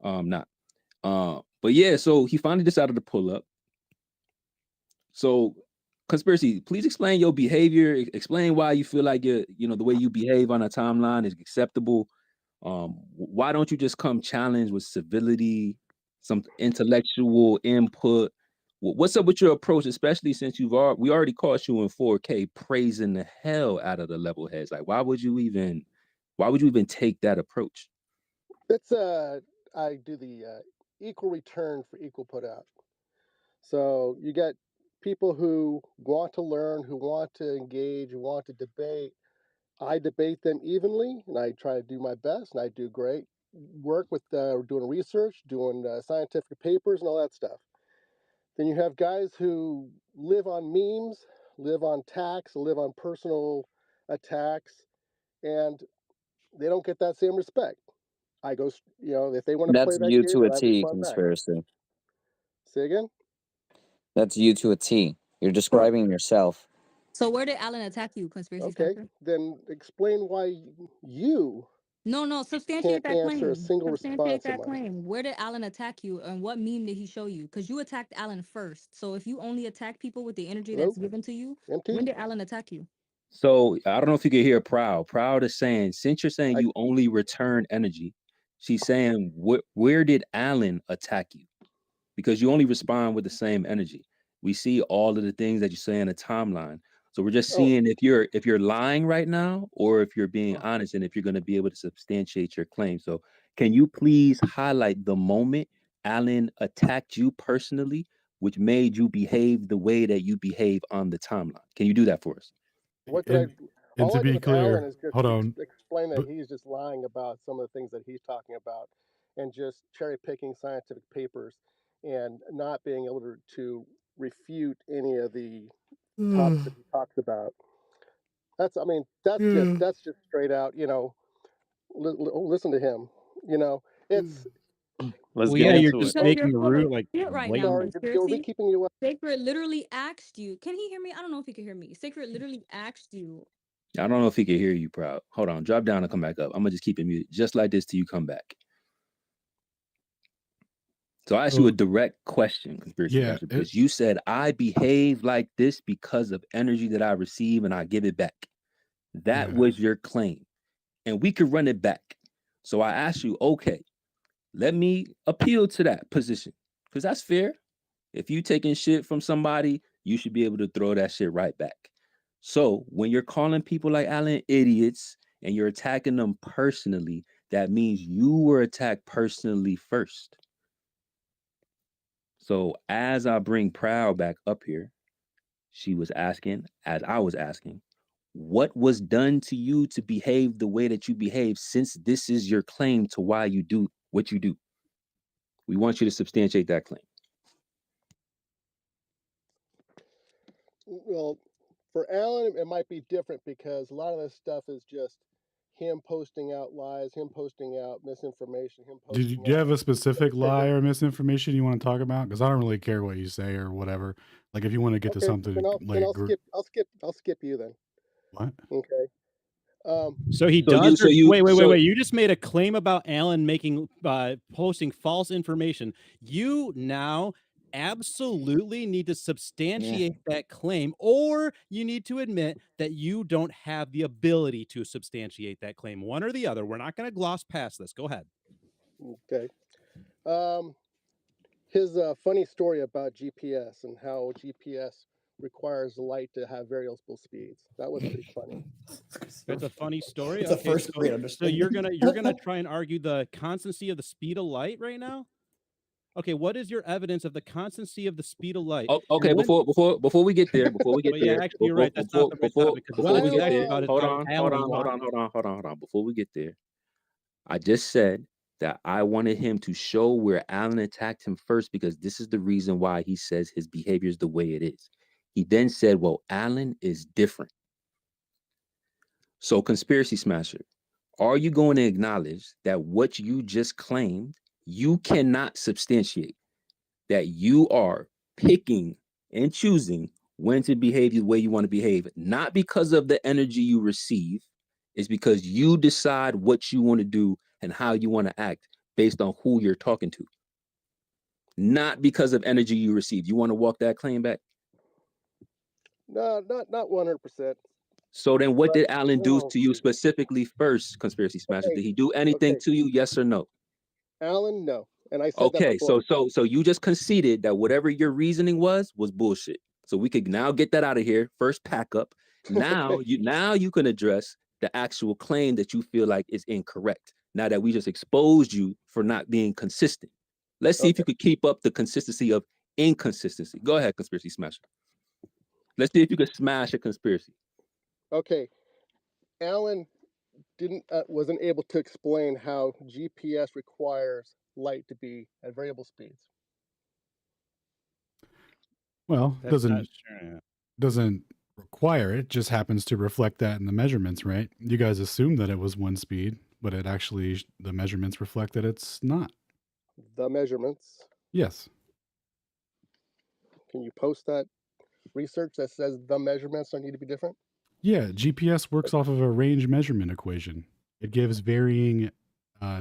But yeah, so he finally decided to pull up. So, Conspiracy, please explain your behavior. Explain why you feel like the way you behave on a timeline is acceptable. Why don't you just come challenge with civility, some intellectual input? What's up with your approach, especially since we already caught you in 4K praising the hell out of the level heads? Like, why would you even take that approach?
It's I do the equal return for equal put out. So you get people who want to learn, who want to engage, who want to debate. I debate them evenly, and I try to do my best, and I do great work with doing research, doing scientific papers, and all that stuff. Then you have guys who live on memes, live on attacks, live on personal attacks, and they don't get that same respect. I go, if they want to play
That's
that
you
game,
to a
then I
T,
respond back.
Conspiracy.
Say again?
That's you to a T. You're describing yourself.
So where did Alan attack you, Conspiracy
Okay,
Factor?
then explain why you
No, substantiate
can't
that
answer a
claim.
single
Substantiate
response of
that
mine.
claim. Where did Alan attack you, and what meme did he show you? Because you attacked Alan first. So if you only attack people with the energy that's given to you, when did Alan attack you?
So I don't know if you could hear Proud. Proud is saying, since you're saying you only return energy, she's saying, where did Alan attack you? Because you only respond with the same energy. We see all of the things that you say in a timeline. So we're just seeing if you're lying right now, or if you're being honest, and if you're going to be able to substantiate your claim. So can you please highlight the moment Alan attacked you personally, which made you behave the way that you behave on the timeline? Can you do that for us?
What did
And
all
to
I did
be
with Alan
clear,
is just
hold on.
explain that
But
he's just lying about some of the things that he's talking about, and just cherry picking scientific papers, and not being able to refute any of the topics that he talks about. That's just straight out. Listen to him. It's
Let's
Well,
get
yeah,
into
you're
it.
just
Making
you're full
rude,
of
like
shit right now,
blatant.
sorry, are we
Conspiracy.
keeping you up?
Sacred literally asked you. Can he hear me? I don't know if he can hear me. Sacred literally asked you.
I don't know if he can hear you, Proud. Hold on, drop down and come back up. I'm gonna just keep it muted, just like this till you come back. So I ask you a direct question, Conspiracy Master, because you said I behave like this because of energy that I receive and I give it back. That was your claim. And we could run it back. So I asked you, okay, let me appeal to that position. Because that's fair. If you taking shit from somebody, you should be able to throw that shit right back. So when you're calling people like Alan idiots and you're attacking them personally, that means you were attacked personally first. So as I bring Proud back up here, she was asking, as I was asking, What was done to you to behave the way that you behave, since this is your claim to why you do what you do? We want you to substantiate that claim.
Well, for Alan, it might be different because a lot of this stuff is just him posting out lies, him posting out misinformation, him
Do
posting
you
out.
have a specific lie
figure.
or misinformation you want to talk about? Because I don't really care what you say or whatever. Like if you want to get to
Okay,
something
then
like
I'll skip you then.
what?
Okay.
So he
So
does. Wait.
so
You just made a claim about Alan making posting false information. You now absolutely need to substantiate that claim, or you need to admit that you don't have the ability to substantiate that claim. One or the other. We're not going to gloss past this. Go ahead.
Okay. His funny story about GPS and how GPS requires light to have variable speeds. That was pretty funny.
That's a funny story.
It's a
Okay,
first grade
so you're
understatement.
gonna try and argue the constancy of the speed of light right now? Okay, what is your evidence of the constancy of the speed of light?
okay,
And when-
before we get there, before we get
But yeah,
there,
actually, you're right. That's not the right topic, because
before
what
we
this is
get
actually
there,
about is
hold
how
on.
Alan lied.
Before we get there, I just said that I wanted him to show where Alan attacked him first, because this is the reason why he says his behavior is the way it is. He then said, well, Alan is different. So, Conspiracy Smasher, are you going to acknowledge that what you just claimed, you cannot substantiate? That you are picking and choosing when to behave the way you want to behave, not because of the energy you receive, it's because you decide what you want to do and how you want to act based on who you're talking to, not because of energy you receive. You want to walk that claim back?
No, not 100%.
So then what
But
did Alan do
no.
to you specifically first, Conspiracy Smasher?
Okay,
Did he do anything
okay.
to you, yes or no?
Alan, no. And I said that
Okay,
before.
so you just conceded that whatever your reasoning was bullshit. So we could now get that out of here. First pack up. Now
Okay.
you can address the actual claim that you feel like is incorrect. Now that we just exposed you for not being consistent. Let's see if you could keep up the consistency of inconsistency. Go ahead, Conspiracy Smasher. Let's see if you could smash a conspiracy.
Okay. Alan wasn't able to explain how GPS requires light to be at variable speeds.
Well,
That's not true.
doesn't require it, just happens to reflect that in the measurements, right? You guys assumed that it was one speed, but it actually, the measurements reflect that it's not.
The measurements.
Yes.
Can you post that research that says the measurements don't need to be different?
Yeah, GPS works off of a range measurement equation. It gives varying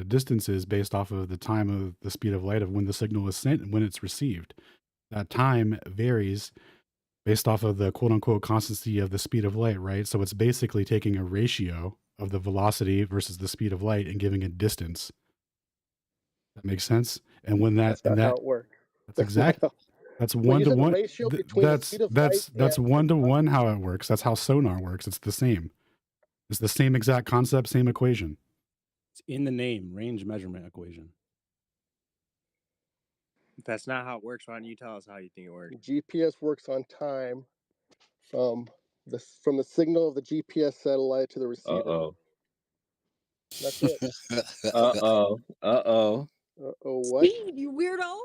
distances based off of the time of the speed of light of when the signal is sent and when it's received. That time varies based off of the quote unquote constancy of the speed of light, right? So it's basically taking a ratio of the velocity versus the speed of light and giving it distance. That makes sense? And when that,
That's not how it works.
that's exactly, that's
Wait,
one
you
to
said the
one.
ratio between the speed of light
That's
and
one to one how it works. That's how sonar works. It's the same. It's the same exact concept, same equation.
It's in the name, range measurement equation.
If that's not how it works, why don't you tell us how you think it works?
GPS works on time from the signal of the GPS satellite to the receiver.
Uh-oh.
That's it.
Uh-oh.
Uh-oh, what?
Speed, you weirdo.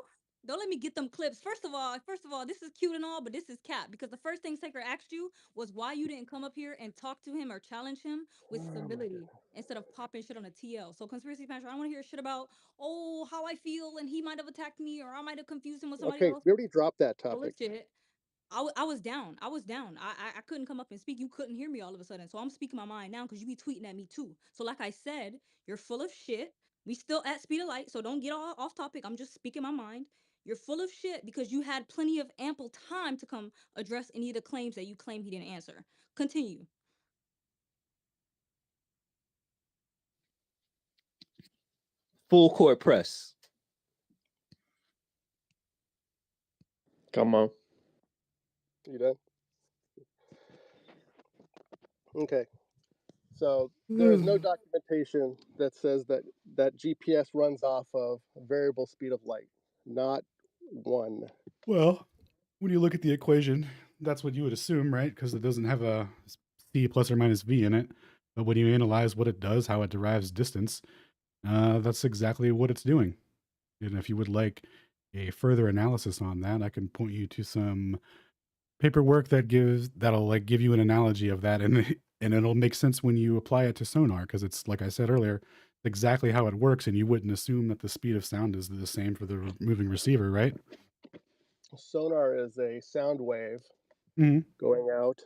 Don't let me get them clips. First of all, this is cute and all, but this is cap, because the first thing Saker asked you was why you didn't come up here and talk to him or challenge him with civility instead of popping shit on a TL. So Conspiracy Smasher, I don't want to hear shit about, oh, how I feel and he might have attacked me or I might have confused him with somebody
Okay,
else.
we already dropped that topic.
Bullshit. I was down. I couldn't come up and speak. You couldn't hear me all of a sudden. So I'm speaking my mind now because you be tweeting at me too. So like I said, you're full of shit. We still at speed of light, so don't get all off topic. I'm just speaking my mind. You're full of shit because you had plenty of ample time to come address any of the claims that you claim he didn't answer. Continue.
Full court press.
Come on.
You done? Okay. So there is no documentation that says that GPS runs off of variable speed of light. Not one.
Well, when you look at the equation, that's what you would assume, right? Because it doesn't have a c plus or minus v in it. But when you analyze what it does, how it derives distance, that's exactly what it's doing. And if you would like a further analysis on that, I can point you to some paperwork that'll like give you an analogy of that, and and it'll make sense when you apply it to sonar, because it's like I said earlier, exactly how it works, and you wouldn't assume that the speed of sound is the same for the moving receiver, right?
Sonar is a sound wave
Mhm.
going out.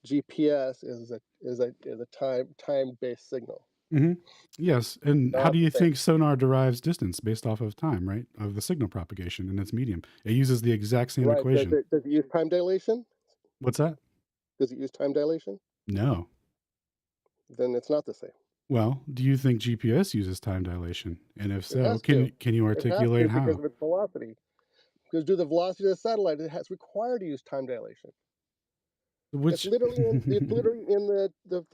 GPS is a time-based signal.
hmm Yes, and how
Not
do
the
you
same.
think sonar derives distance based off of time, right? Of the signal propagation in its medium. It uses the exact same
Right. Does
equation.
it use time dilation?
What's that?
Does it use time dilation?
No.
Then it's not the same.
Well, do you think GPS uses time dilation? And if
It
so,
has to.
can you
It has
articulate
to because
how?
of its velocity. Because due to the velocity of the satellite, it has required to use time dilation. It's
Which
literally in the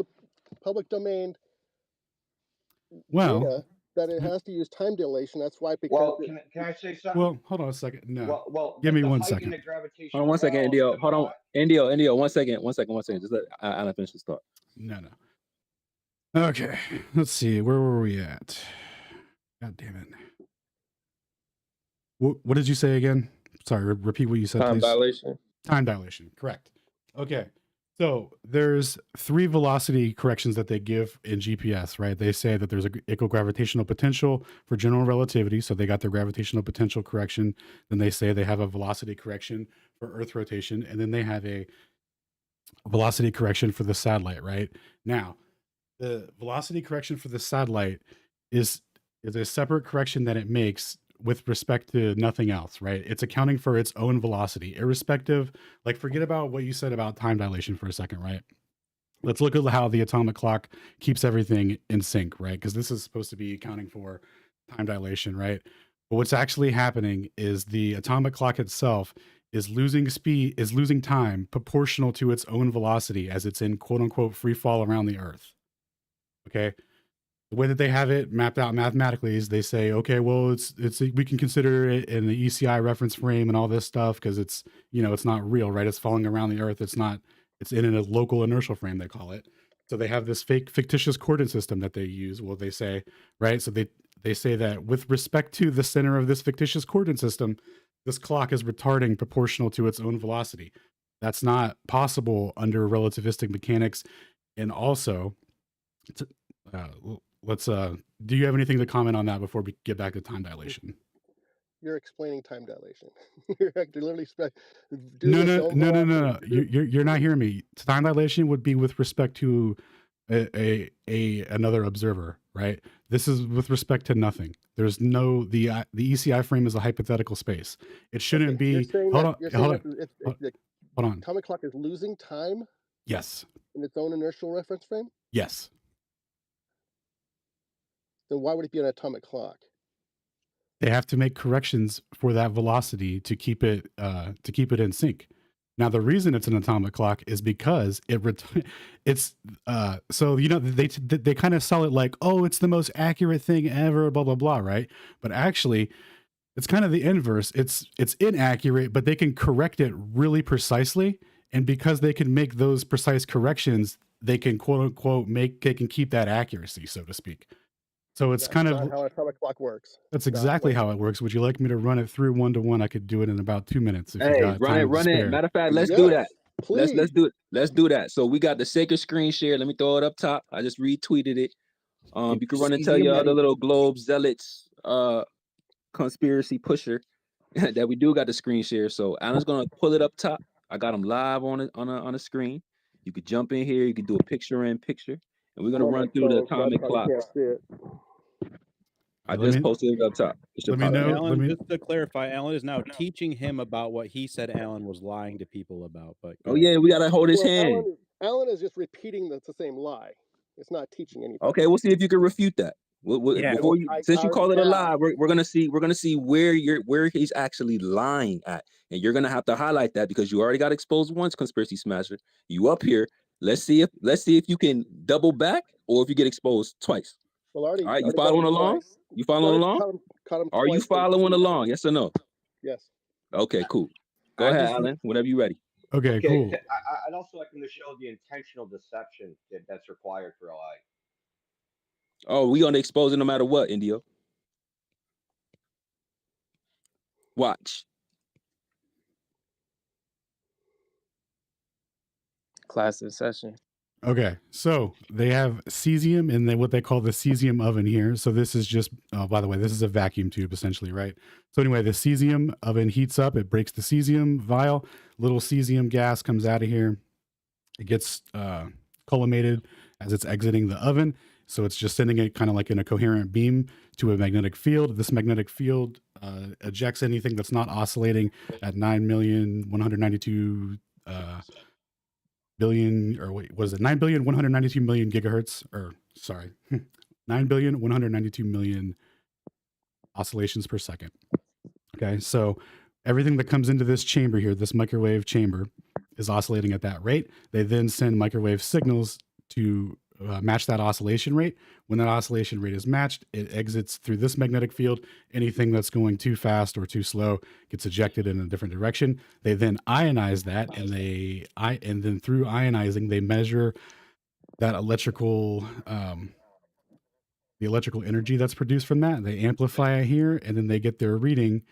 public domain
well,
data that it has to use time dilation. That's why, because
Well, can I say something?
well, hold on a second. No.
Well,
Give me
the
1
height and
second.
the
Hold
gravitational
on 1 second,
laws
Indio.
do
Hold on,
not.
Indio. 1 second. Just let Alan finish his thought.
No. Okay. Let's see. Where were we at? God damn it. What did you say again? Sorry, repeat what you said,
Time
please.
dilation.
Time dilation. Correct. Okay. So there's 3 velocity corrections that they give in GPS, right? They say that there's a equigravitational potential for general relativity. So they got their gravitational potential correction. Then they say they have a velocity correction for Earth rotation. And then they have a velocity correction for the satellite, right? Now, the velocity correction for the satellite is a separate correction that it makes with respect to nothing else, right? It's accounting for its own velocity, irrespective. Like, forget about what you said about time dilation for a second, right? Let's look at how the atomic clock keeps everything in sync, right? Because this is supposed to be accounting for time dilation, right? But what's actually happening is the atomic clock itself is losing time proportional to its own velocity as it's in quote unquote free fall around the Earth. Okay. The way that they have it mapped out mathematically is they say, okay, well, it's we can consider it in the ECI reference frame and all this stuff because it's, it's not real, right? It's falling around the Earth. It's in a local inertial frame, they call it. So they have this fictitious coordinate system that they use. Well, they say, right? So they say that with respect to the center of this fictitious coordinate system, this clock is retarding proportional to its own velocity. That's not possible under relativistic mechanics. And also, do you have anything to comment on that before we get back to time dilation?
You're explaining time dilation. You're literally
No. You're not hearing me. Time dilation would be with respect to another observer, right? This is with respect to nothing. There's no the ECI frame is a hypothetical space. It shouldn't be. Hold on.
The
Hold on.
atomic clock is losing time.
Yes.
In its own inertial reference frame.
Yes.
Then why would it be an atomic clock?
They have to make corrections for that velocity to keep it in sync. Now, the reason it's an atomic clock is because it's so they kind of sell it like, oh, it's the most accurate thing ever, blah blah blah, right? But actually, it's kind of the inverse. It's inaccurate, but they can correct it really precisely, and because they can make those precise corrections, they can quote unquote they can keep that accuracy, so to speak. So it's kind of
not how an atomic clock works.
That's exactly how it works. Would you like me to run it through 1-to-1? I could do it in about 2 minutes if you
Hey,
got
run
time to
it.
spare.
Matter of fact, let's do that.
Please.
Let's do that. So we got the sacred screen share. Let me throw it up top. I just retweeted it. You can run and tell your other little globe zealots, conspiracy pusher that we do got the screen share. So Alan's gonna pull it up top. I got them live on a screen. You could jump in here. You could do a picture in picture, and we're gonna run through the atomic clock. I just posted it up top.
Let me know.
Alan, just to clarify, Alan is now teaching him about what he said Alan was lying to people about. But
oh yeah, we gotta hold his hand.
Alan is just repeating the same lie. It's not teaching anything.
Okay, we'll see if you can refute that. Since you call it a lie, we're gonna see where he's actually lying at, and you're gonna have to highlight that because you already got exposed once, Conspiracy Smasher. You up here. Let's see if you can double back or if you get exposed twice.
Well, already.
All right, you following along? You following along? Are you following along? Yes or no?
Yes.
Okay, cool. Go ahead, Alan. Whenever you're ready.
Okay,
Okay,
cool.
I'd also like them to show the intentional deception that's required for OI.
Oh, we gonna expose it no matter what, Indio. Watch.
Classic session.
Okay, so they have cesium in what they call the cesium oven here. So this is just, by the way, this is a vacuum tube essentially, right? So anyway, the cesium oven heats up, it breaks the cesium vial, little cesium gas comes out of here. It gets collimated as it's exiting the oven. So it's just sending it kind of like in a coherent beam to a magnetic field. This magnetic field ejects anything that's not oscillating at 9,192 billion, or wait, what is it? 9,192,000,000 gigahertz, or sorry, 9,192,000,000 oscillations per second. Okay, so everything that comes into this chamber here, this microwave chamber, is oscillating at that rate. They then send microwave signals to match that oscillation rate. When that oscillation rate is matched, it exits through this magnetic field. Anything that's going too fast or too slow gets ejected in a different direction. They then ionize that, and then through ionizing, they measure that electrical the electrical energy that's produced from that. They amplify it here, and then they get their reading,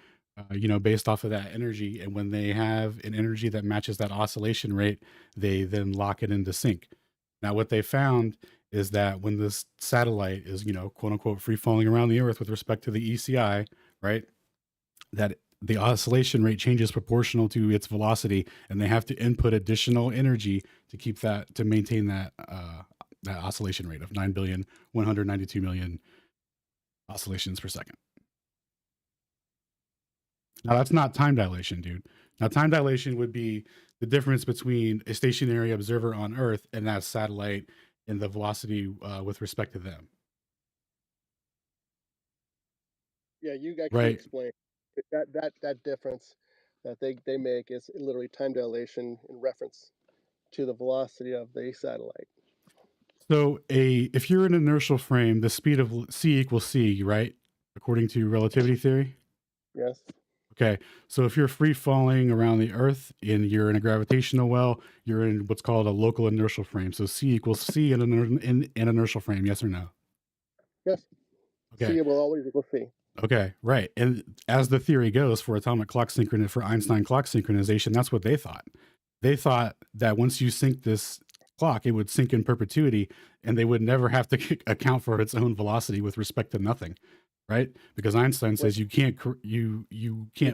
based off of that energy. And when they have an energy that matches that oscillation rate, they then lock it into sync. Now, what they found is that when this satellite is, quote unquote, free falling around the Earth with respect to the ECI, right, that the oscillation rate changes proportional to its velocity, and they have to input additional energy to maintain that oscillation rate of 9,192,000,000 oscillations per second. Now, that's not time dilation, dude. Now, time dilation would be the difference between a stationary observer on Earth and that satellite and the velocity with respect to them.
Yeah, you actually
Right.
explain that difference that they make is literally time dilation in reference to the velocity of the satellite.
So if you're in an inertial frame, the speed of c equals c, right? According to relativity theory.
Yes.
Okay, so if you're free falling around the Earth and you're in a gravitational well, you're in what's called a local inertial frame. So c equals c in an inertial frame. Yes or no?
Yes.
Okay.
C will always equal C.
Okay, right. And as the theory goes, for atomic clock synchronization, for Einstein clock synchronization, that's what they thought. They thought that once you sync this clock, it would sync in perpetuity, and they would never have to account for its own velocity with respect to nothing, right? Because Einstein says you can't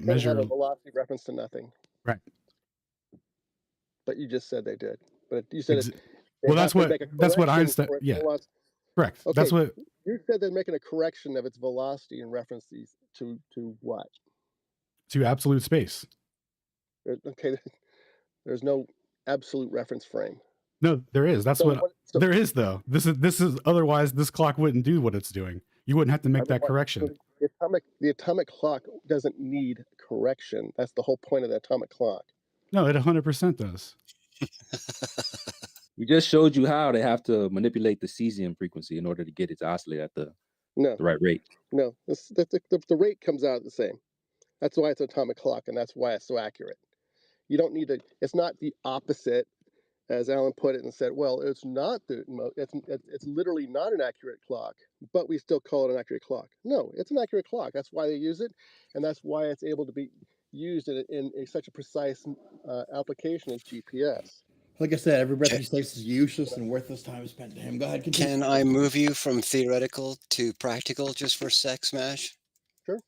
measure
have a velocity reference to nothing.
Right.
But you just said they did. But you said
well, that's what Einstein. Yeah. Correct.
Okay,
That's what
you said. They're making a correction of its velocity in reference to what?
To absolute space.
Okay, there's no absolute reference frame.
No, there is. That's there is though. This is otherwise this clock wouldn't do what it's doing. You wouldn't have to make that correction.
The atomic clock doesn't need correction. That's the whole point of the atomic clock.
No, it 100% does.
We just showed you how they have to manipulate the cesium frequency in order to get it to oscillate at the right rate.
No, the rate comes out the same. That's why it's an atomic clock, and that's why it's so accurate. You don't need to. It's not the opposite, as Alan put it and said. Well, it's not it's literally not an accurate clock, but we still call it an accurate clock. No, it's an accurate clock. That's why they use it, and that's why it's able to be used in such a precise application as GPS.
Like I said, every breath he takes is useless and worthless time spent to him. Go ahead, continue.
Can I move you from theoretical to practical just for a sec, Smash?
Sure.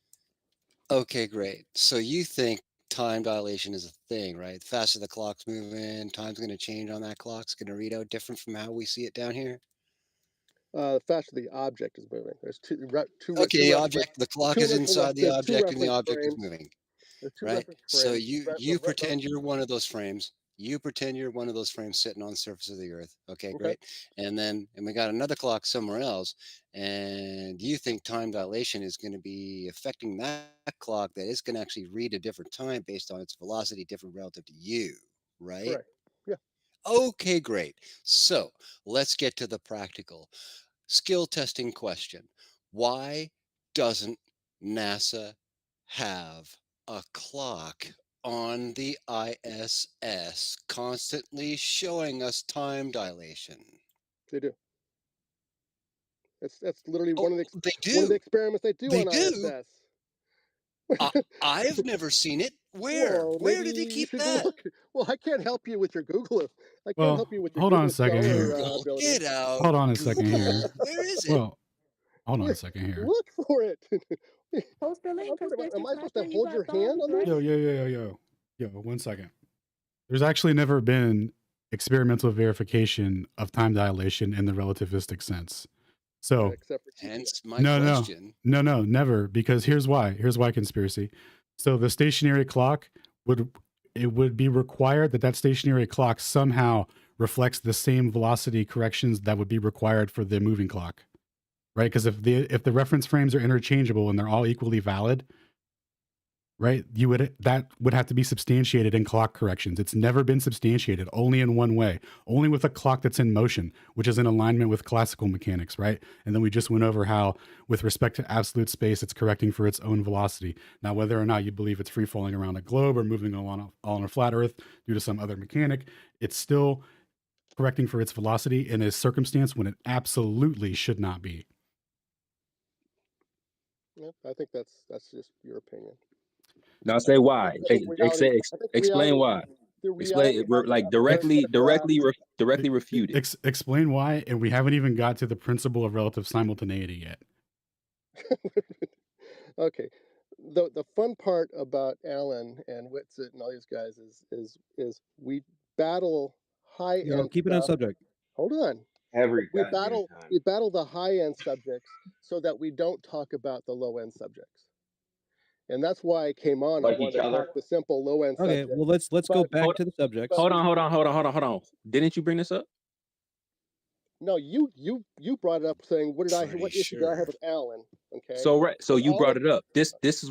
Okay, great. So you think time dilation is a thing, right? The faster the clock's moving, time's going to change on that clock. It's going to read out different from how we see it down here?
The faster the object is moving. There's two
okay, the clock is inside the object and the object is moving. Right? So you pretend you're one of those frames. You pretend you're one of those frames sitting on the surface of the Earth. Okay, great. And we got another clock somewhere else. And you think time dilation is going to be affecting that clock, that it's going to actually read a different time based on its velocity, different relative to you, right?
Correct. Yeah.
Okay, great. So let's get to the practical skill testing question. Why doesn't NASA have a clock on the ISS, constantly showing us time dilation.
They do. That's literally
Oh,
one of the
they
one of the
do.
experiments they do
They
on
do.
ISS.
I've never seen it. Where?
Well,
Where
maybe
do they
you
keep
should
that?
look. Well, I can't help you with your Google. I can't
Well,
help you with your
hold on a
Google
second
Scholar
here.
Google,
ability.
get out.
Hold on a second
Google.
here.
Where is it?
Well, hold on a second here.
Look for it.
Post the link,
Am I supposed to
Smasher. You
hold
got
your
thumbs,
hand on
right?
this?
Yo, 1 second. There's actually never been experimental verification of time dilation in the relativistic sense. So
Except for
hence my
no,
question.
no, never. Because here's why. Here's why conspiracy. So the stationary clock would be required that stationary clock somehow reflects the same velocity corrections that would be required for the moving clock, right? Because if the reference frames are interchangeable and they're all equally valid, right, that would have to be substantiated in clock corrections. It's never been substantiated, only in one way, only with a clock that's in motion, which is in alignment with classical mechanics, right? And then we just went over how, with respect to absolute space, it's correcting for its own velocity. Now, whether or not you believe it's free falling around a globe or moving along on a flat Earth due to some other mechanic, it's still correcting for its velocity in a circumstance when it absolutely should not be.
Yeah, I think that's just your opinion.
Now say why. Explain why.
Explain
Like directly refute it.
Explain why, and we haven't even got to the principle of relative simultaneity yet.
Okay. The fun part about Alan and Whitsitt and all these guys is we battle high end.
Keep it on subject.
Hold on. We battle the high end subjects so that we don't talk about the low end subjects. And that's why I came on.
Like
I wanted
each
to
other?
talk the simple low end
Okay,
subject.
well let's go back to the subjects.
Hold on. Didn't you bring this up?
No, you brought it up saying what issue did I have with Alan? Okay.
So you brought it up. This is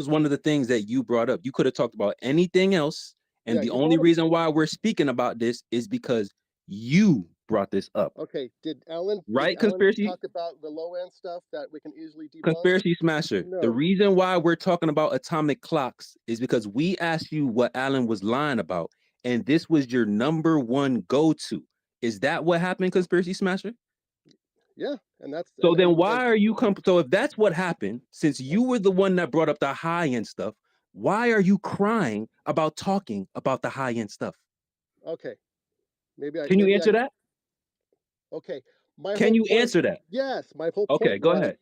one of the things that you brought up. You could have talked about anything else, and the only reason why we're speaking about this is because you brought this up.
Okay, did Alan
Conspiracy
talk about the low end stuff that we can easily debunk?
Conspiracy Smasher.
No.
The reason why we're talking about atomic clocks is because we asked you what Alan was lying about, and this was your number one go-to. Is that what happened, Conspiracy Smasher?
Yeah, and that's
so. Then why are you So if that's what happened, since you were the one that brought up the high end stuff, why are you crying about talking about the high end stuff?
Okay,
Can you answer that?
Okay,
can you answer that?
Yes, my whole point.
Okay, go ahead.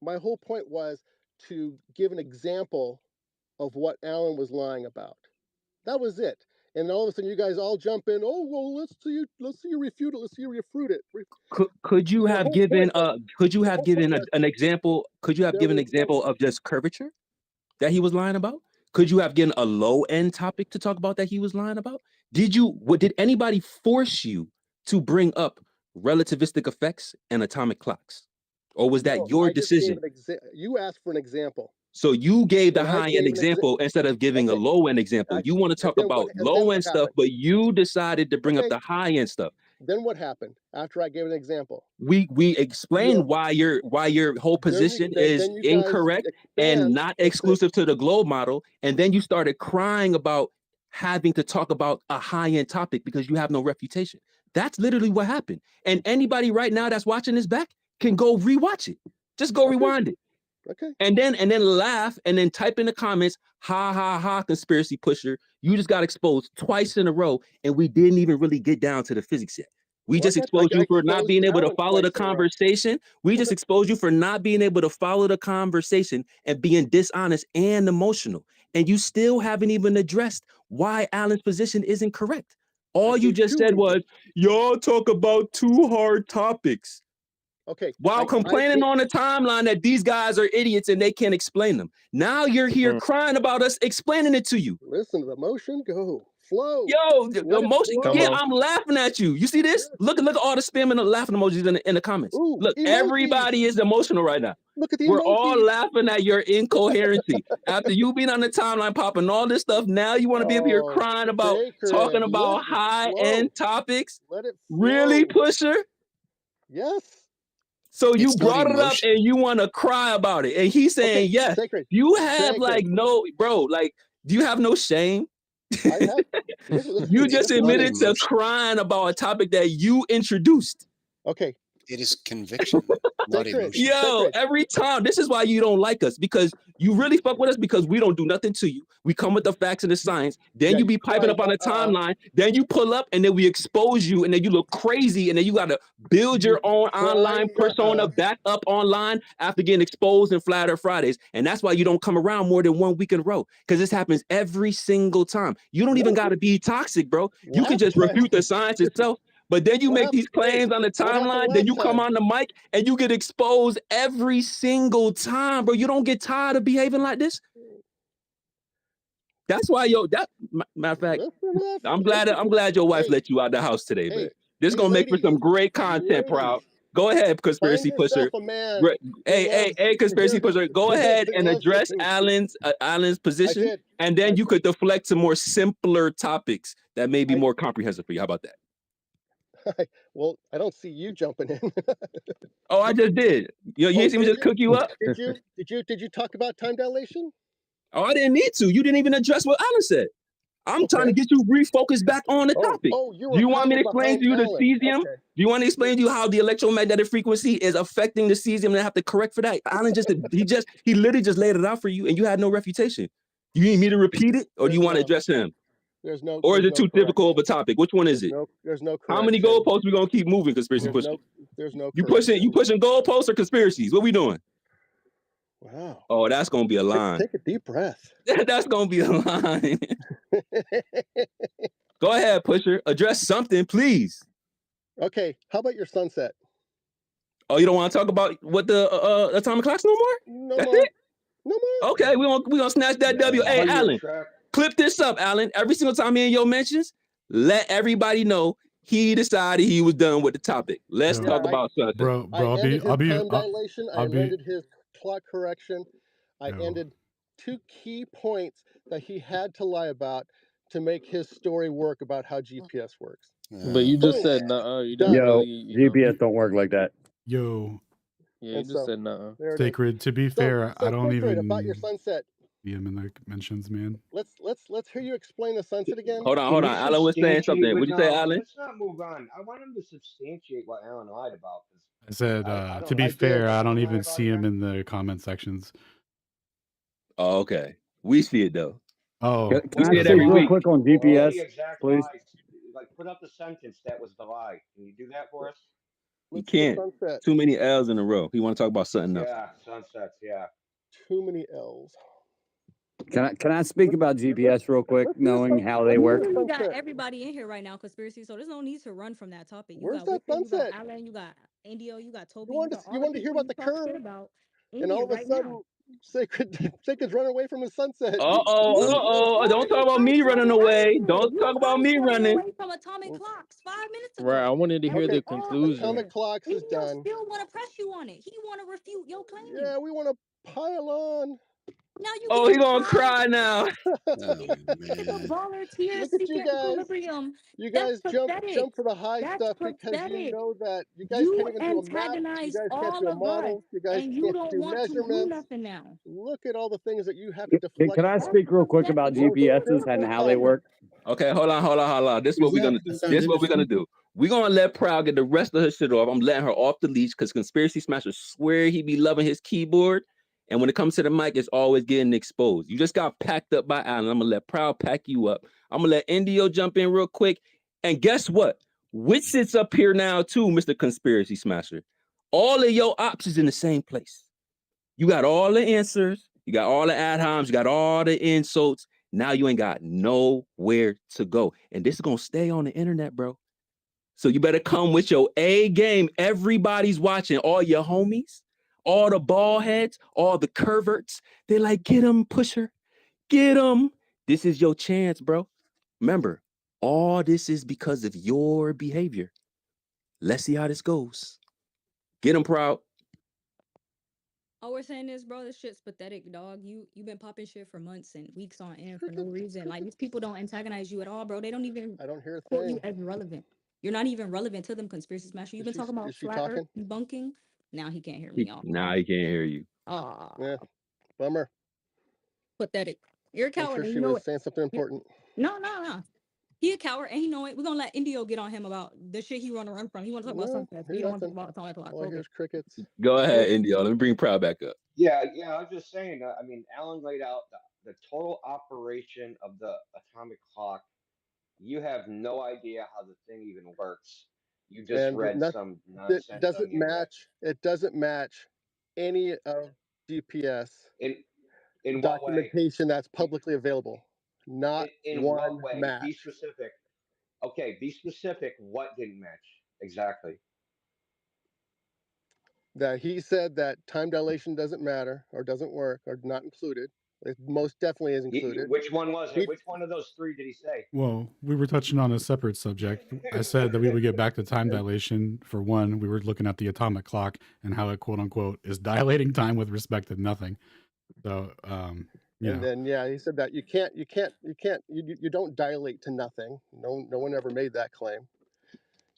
My whole point was to give an example of what Alan was lying about. That was it. And all of a sudden, you guys all jump in. Oh well, let's see you refute it. Let's see you refute it.
Could you have given an example? Could you have given an example of just curvature that he was lying about? Could you have given a low end topic to talk about that he was lying about? Did anybody force you to bring up relativistic effects and atomic clocks, or was that your decision?
You asked for an example.
So you gave the high end example instead of giving a low end example. You want to talk about low end stuff, but you decided to bring up the high end stuff.
Then what happened after I gave an example?
We explained why your whole position is incorrect and not exclusive to the globe model, and then you started crying about having to talk about a high end topic because you have no refutation. That's literally what happened. And anybody right now that's watching this back can go rewatch it. Just go rewind it.
Okay.
And then laugh and then type in the comments, ha ha ha, conspiracy pusher. You just got exposed twice in a row, and we didn't even really get down to the physics yet. We just exposed you for not being able to follow the conversation. We just exposed you for not being able to follow the conversation and being dishonest and emotional. And you still haven't even addressed why Alan's position isn't correct. All you just said was, y'all talk about too hard topics.
Okay.
While complaining on the timeline that these guys are idiots and they can't explain them. Now you're here crying about us explaining it to you.
Listen to the emotion go. Flow.
Yo, the emotion. Yeah, I'm laughing at you. You see this? Look at all the spam and the laughing emojis in the comments.
Ooh,
look, everybody is emotional right now.
Look at the
We're
emojis.
all laughing at your incoherency. After you being on the timeline popping all this stuff, now you want to be up here crying about talking about high-end topics.
Let it flow.
Really, pusher?
Yes.
So you brought it up and you want to cry about it. And he's saying, yes, you have like no, bro, like Do you have no shame?
I have.
You just
It's not
admitted to
emotion.
crying about a topic that you introduced.
Okay.
It is conviction, not
Sacred.
emotion.
Yo,
Sacred.
every time. This is why you don't like us, because you really fuck with us because we don't do nothing to you. We come with the facts and the science. Then
Yeah,
you be piping
right.
up on the timeline. Then you pull up and then we expose you and then you look crazy and then you got to build your own online persona back up online after getting exposed in Flat Earth Fridays. And that's why you don't come around more than 1 week in a row, because this happens every single time. You don't even got to be toxic, bro. You can just refute the science itself. But then you make these claims on the timeline, then you come on the mic and you get exposed every single time, bro. You don't get tired of behaving like this. That's why, matter of fact, I'm glad your wife let you out the house today, man. This is gonna make for some great content, Proud. Go ahead, Conspiracy Pusher. Hey, Conspiracy Pusher, go ahead and address Alan's position, and then you could deflect to more simpler topics that may be more comprehensive for you. How about that?
Well, I don't see you jumping in.
Oh, I just did. You ain't see me just cook you up?
Did you talk about time dilation?
Oh, I didn't need to. You didn't even address what Alan said. I'm trying to get you refocused back on the topic. Do you want me to explain to you the cesium? Do you want me to explain to you how the electromagnetic frequency is affecting the cesium and I have to correct for that? Alan he literally just laid it out for you and you had no refutation. You need me to repeat it, or do you want to address him? Or is it too difficult of a topic? Which one is it?
There's no correction.
How many goalposts we gonna keep moving, Conspiracy Pusher?
There's no
You pushing goalposts or conspiracies? What we doing?
Wow.
Oh, that's gonna be a line.
Take a deep breath.
That's gonna be a line. Go ahead, Pusher. Address something, please.
Okay, how about your sunset?
Oh, you don't want to talk about what the atomic clocks no more?
No
That's
more.
it?
No more.
Okay, we gonna snatch that W. Hey, Alan, clip this up, Alan. Every single time he in your mentions, let everybody know he decided he was done with the topic. Let's talk about something.
Bro,
I ended his time dilation. I
I'll be-
ended his clock correction. I ended 2 key points that he had to lie about to make his story work about how GPS works.
But you just said no. You didn't
Yo,
really.
GPS don't work like that.
Yo,
Yeah, you just said no.
Sacred. To be fair, I don't
Sacred,
even
about your sunset.
see him in the mentions, man.
Let's hear you explain the sunset again.
Hold on. Alan was saying something. What'd you say, Alan?
Let's not move on. I want him to substantiate what Alan lied about.
I said, to be fair, I don't even see him in the comment sections.
Oh, okay. We see it though.
Oh,
Can I say real quick on GPS,
The exact
please?
lie. Like, put up the sentence that was the lie. Can you do that for us?
You can't. Too many L's in a row. He want to talk about something else.
Yeah, sunsets. Yeah.
Too many L's.
Can I speak about GPS real quick, knowing how they work?
You got everybody in here right now, Conspiracy, so there's no need to run from that topic. You got Wicked, you got Alan, you got Indio, you got Toby.
You wanted to hear about the curve, and all of a sudden, Sacred's running away from his sunset.
Don't talk about me running away. Don't talk about me running.
Away from atomic clocks 5 minutes ago.
Right, I wanted to hear the conclusion.
Atomic clocks is done.
Still want to press you on it. He want to refute your claim.
Yeah, we want to pile on.
Now you.
Oh, he gonna cry now.
Volunteer
Look at you guys.
equilibrium.
You guys jump for the high stuff because you know that you guys can't even do a map. You guys can't do a model. You guys can't do measurements.
Now.
Look at all the things that you have to deflect.
Can I speak real quick about GPSs and how they work?
Okay, hold on. This is what we're gonna do. We're gonna let Proud get the rest of her shit off. I'm letting her off the leash because Conspiracy Smasher swear he be loving his keyboard. And when it comes to the mic, it's always getting exposed. You just got packed up by Alan. I'm gonna let Proud pack you up. I'm gonna let Indio jump in real quick. And guess what? Which sits up here now too, Mr. Conspiracy Smasher. All of your ops is in the same place. You got all the answers. You got all the ad homs. You got all the insults. Now you ain't got nowhere to go. And this is gonna stay on the internet, bro. So you better come with your A game. Everybody's watching. All your homies. All the ball heads, all the curverts, they're like, get him, Pusher, get him. This is your chance, bro. Remember, all this is because of your behavior. Let's see how this goes. Get him, Proud.
All we're saying is, bro, this shit's pathetic, dog. You've been popping shit for months and weeks on end for no reason. Like, these people don't antagonize you at all, bro. They don't even
I don't hear a
put
thing.
you as relevant. You're not even relevant to them, Conspiracy Smasher. You've been talking about flat Earth debunking. Now he can't hear me.
Now he can't hear you.
Yeah, bummer.
Pathetic. You're a
I'm
coward
sure
and
she
you know
was
it.
saying something important.
No. He a coward and he know it. We're gonna let Indio get on him about the shit he want to run from. He want to talk about
No,
sunsets.
hear
He don't want to
nothing.
talk about atomic clocks.
All I hear
Okay.
is crickets.
Go ahead,
So
Indio. Let me bring Proud back up.
yeah, I was just saying. I mean, Alan laid out the total operation of the atomic clock. You have no idea how the thing even works. You just
And
read
not,
some
it
nonsense on
doesn't
the internet.
match. It doesn't match any of GPS
In what way?
documentation that's publicly available. Not
In
one
what way? Be
match.
specific. Okay, be specific. What didn't match exactly?
That he said that time dilation doesn't matter or doesn't work or not included. It most definitely is included.
Which one was it?
He,
Which one of those three did he say?
Well, we were touching on a separate subject. I said that we would get back to time dilation. For one, we were looking at the atomic clock and how it, quote unquote, is dilating time with respect to nothing. So,
and then he said that you don't dilate to nothing. No one ever made that claim.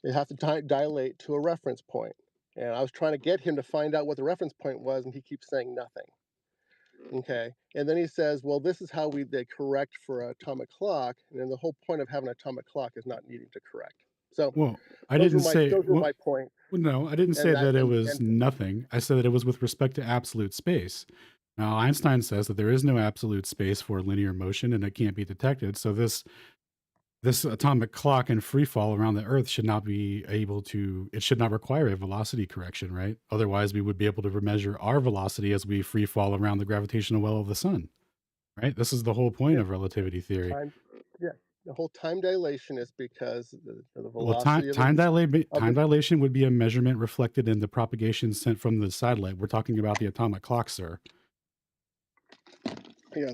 You have to dilate to a reference point. And I was trying to get him to find out what the reference point was, and he keeps saying nothing. Okay. And then he says, well, this is how they correct for an atomic clock. And then the whole point of having an atomic clock is not needing to correct. So
well, I didn't say,
those were my point.
Well, no, I didn't say that it was nothing. I said that it was with respect to absolute space. Now, Einstein says that there is no absolute space for linear motion and it can't be detected. So this atomic clock in free fall around the Earth should not be able to, it should not require a velocity correction, right? Otherwise, we would be able to measure our velocity as we free fall around the gravitational well of the sun, right? This is the whole point of relativity theory.
The whole time dilation is because the
Well,
velocity
time dilation would be a measurement reflected in the propagation sent from the satellite. We're talking about the atomic clock, sir.
Yeah.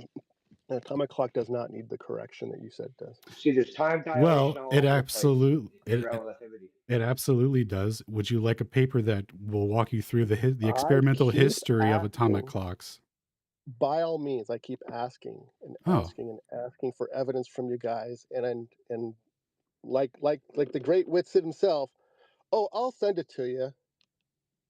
The atomic clock does not need the correction that you said it does.
See, there's time dilation.
Well,
all
it
over the place
absolutely
in relativity.
it absolutely does. Would you like a paper that will walk you through the experimental history of atomic clocks?
By all means, I keep asking and asking and asking for evidence from you guys, and like the great Whitsit himself. Oh, I'll send it to you.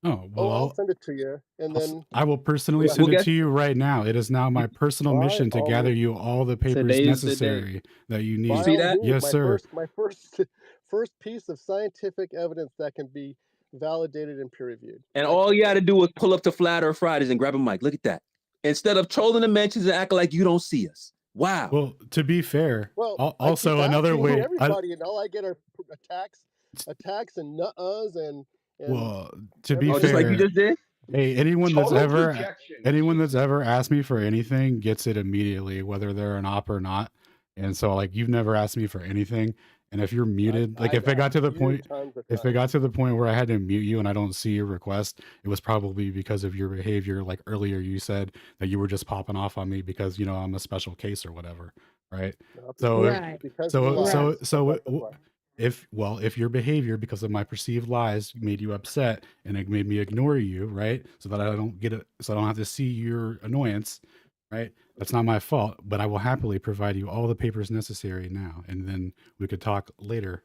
Oh, well,
I'll send it to you, and then
I will personally send it to you right now. It is now my personal mission to gather you all the papers necessary that you need.
See that?
Yes, sir.
My first piece of scientific evidence that can be validated and peer reviewed.
And all you got to do is pull up to Flat Earth Fridays and grab a mic. Look at that. Instead of trolling the mentions and acting like you don't see us. Wow.
Well, to be fair,
well,
also another way.
Everybody, and all I get are attacks and nuh-uhs and
well, to be fair,
just like you just did.
Hey, anyone that's ever asked me for anything gets it immediately, whether they're an op or not. And so, like, you've never asked me for anything. And if you're muted, if it got to the point where I had to mute you and I don't see your request, it was probably because of your behavior. Like earlier, you said that you were just popping off on me because, you know, I'm a special case or whatever. Right. If your behavior because of my perceived lies made you upset and it made me ignore you, right? So that I don't get it, so I don't have to see your annoyance, right? That's not my fault, but I will happily provide you all the papers necessary now, and then we could talk later.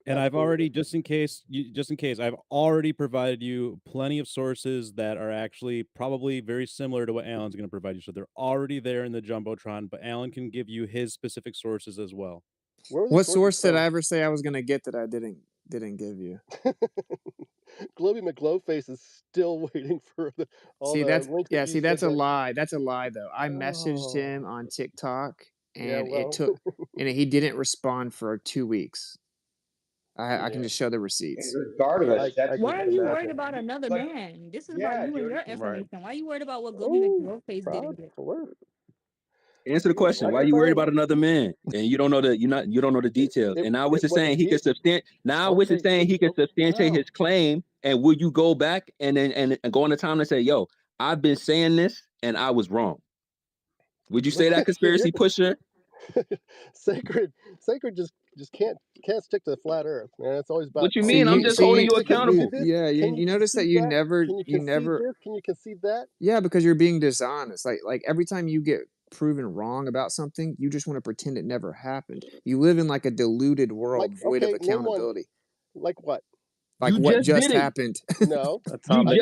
And I've already, just in case, I've already provided you plenty of sources that are actually probably very similar to what Alan's going to provide you. So they're already there in the Jumbotron, but Alan can give you his specific sources as well.
What source did I ever say I was going to get that I didn't give you?
Globy McGlowface is still waiting for all the links.
That's a lie. That's a lie, though. I messaged him on TikTok, and it took, and he didn't respond for 2 weeks. I can just show the receipts.
Regardless,
why are you worried about another man? This is about you and your information. Why are you worried about what Globy McGlowface didn't get?
Answer the question. Why are you worried about another man? And you don't know you don't know the details. And now Wish is saying he can substantiate his claim. And will you go back and go on the time and say, yo, I've been saying this and I was wrong? Would you say that, conspiracy pusher?
Sacred just can't stick to the flat Earth, man. It's always about
what you mean. I'm just holding you accountable.
Yeah, you notice that you never.
Can you concede that?
Yeah, because you're being dishonest. Like every time you get proven wrong about something, you just want to pretend it never happened. You live in like a deluded world void of accountability.
Like what?
Like
you
what
just
happened.
No.
You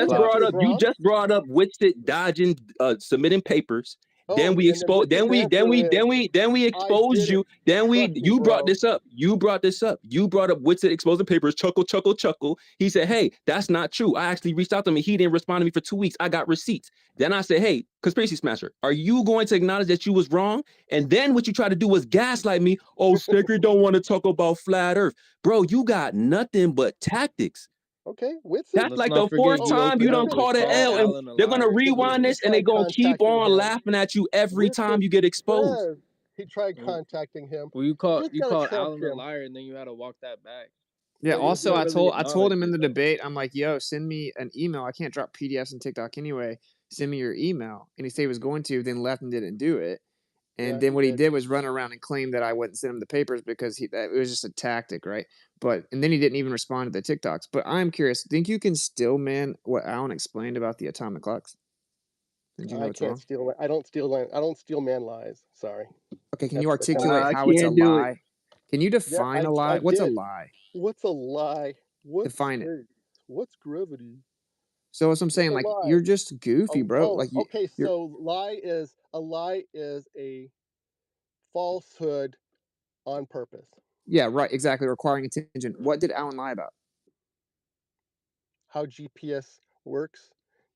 just brought up Whitsit dodging, submitting papers, Then we
and then
exposed.
his answer
Then we
I
exposed you.
didn't. Trust me,
You brought
bro.
this up. You brought this up. You brought up Witsit exposing papers. Chuckle, chuckle, chuckle. He said, "Hey, that's not true. I actually reached out to him. He didn't respond to me for 2 weeks. I got receipts." Then I said, "Hey, conspiracy smasher, are you going to acknowledge that you was wrong?" And then what you tried to do was gaslight me. Oh, Sacred don't want to talk about flat Earth, bro. You got nothing but tactics.
Okay, Witsit.
That's
Let's
like
not
the
forget
fourth
you
time you
opened
done
up with
caught an
calling
L, and
Alan a
they're gonna
liar too.
rewind this and they're
Tried
gonna keep
contacting
on
him.
laughing at you every time
Witsit
you get exposed.
says he tried
Well,
contacting him.
well, you
You just gotta
called
trust
Alan a
him.
liar, and then you had to walk that back.
Yeah.
So you
Also,
didn't really
I told him
acknowledge
in
it
the
though.
debate, I'm like, "Yo, send me an email. I can't drop PDFs and TikTok anyway. Send me your email." And he said he was going to, then left and didn't do it. And
Yeah,
then
he
what he
did.
did was run around and claim that I wouldn't send him the papers because it was just a tactic, right? And then he didn't even respond to the TikToks. But I'm curious, think you can still man what Alan explained about the atomic clocks? Did you know
I
it's
can't
wrong?
steal. I don't steal. I don't steal man lies. Sorry.
Okay, can you
That's how
articulate
I
how it's a
can't do it.
lie? Can you
Yeah,
define a
I
lie? What's a
did.
lie?
What's a lie? What's
Define it.
space? What's gravity?
So that's what I'm
What's
saying.
a
Like
lie?
you're just goofy, bro. Like
Okay.
you're
So a lie is a falsehood on purpose.
yeah, right, exactly. Requiring attention. What did Alan lie about?
How GPS works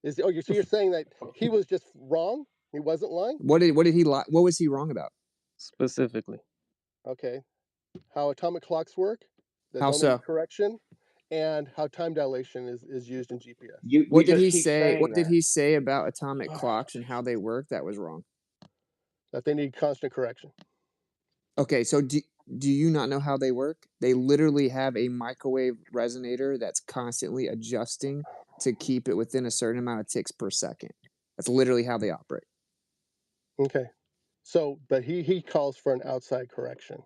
is. So you're saying that he was just wrong? He wasn't lying?
What did he lie? What was he wrong about?
Specifically.
Okay. How atomic clocks work? There's
How
only
so?
correction, and how time dilation is used in GPS.
You
What did
just
he
keep
say?
saying
What did
that.
he say about atomic clocks and how they work? That was wrong.
That they need constant correction.
Okay, so do you not know how they work? They literally have a microwave resonator that's constantly adjusting to keep it within a certain amount of ticks per second. That's literally how they operate.
Okay. So, but he calls for an outside correction.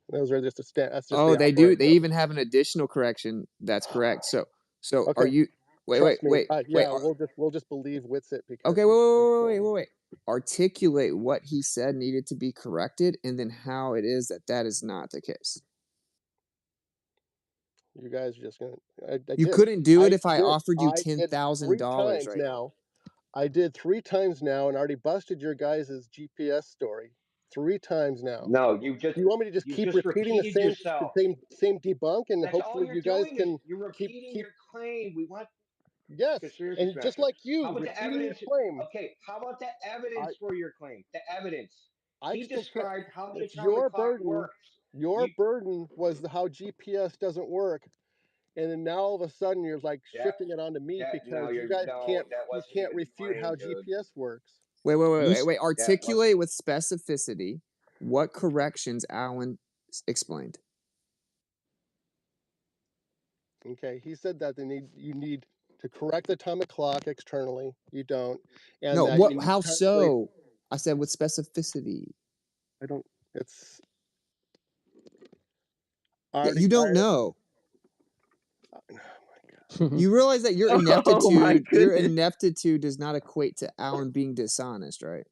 Those are just that's just
Oh,
the
they do.
operating.
They even have an additional correction. That's correct. So are
Okay.
you? Wait,
Trust me.
wait.
Yeah, we'll just believe Witsit because.
Okay, wait. Articulate what he said needed to be corrected, and then how it is that is not the case.
You guys are just gonna.
You couldn't do it if I offered you $10,000
times
right
now. I did 3 times now and already busted your guys' GPS story 3 times now.
No,
You want me to just keep repeating the
repeated yourself.
same debunk, and
That's all
hopefully
you're
you guys
doing
can
is you're repeating
keep
your claim. We want
yes,
conspiracy
and just
smasher.
like you
How about the
repeating your
evidence?
claim.
Okay, how about the evidence for your claim? The evidence.
I
He
still can't.
described how the
It's
atomic
your
clock
burden.
works.
Your burden was how GPS doesn't work, and then now all of a sudden you're like shifting it onto me because you guys
that wasn't
can't
even the
refute how
claim, dude.
GPS works.
Wait. Articulate with specificity what corrections Alan explained.
Okay, he said that you need to correct the atomic clock externally. You don't, and
No,
that you need
how
time
so? I said with specificity.
I don't. It's.
Yeah, you don't know. You realize that your
Oh my
ineptitude, your
goodness.
ineptitude does not equate to Alan being dishonest, right?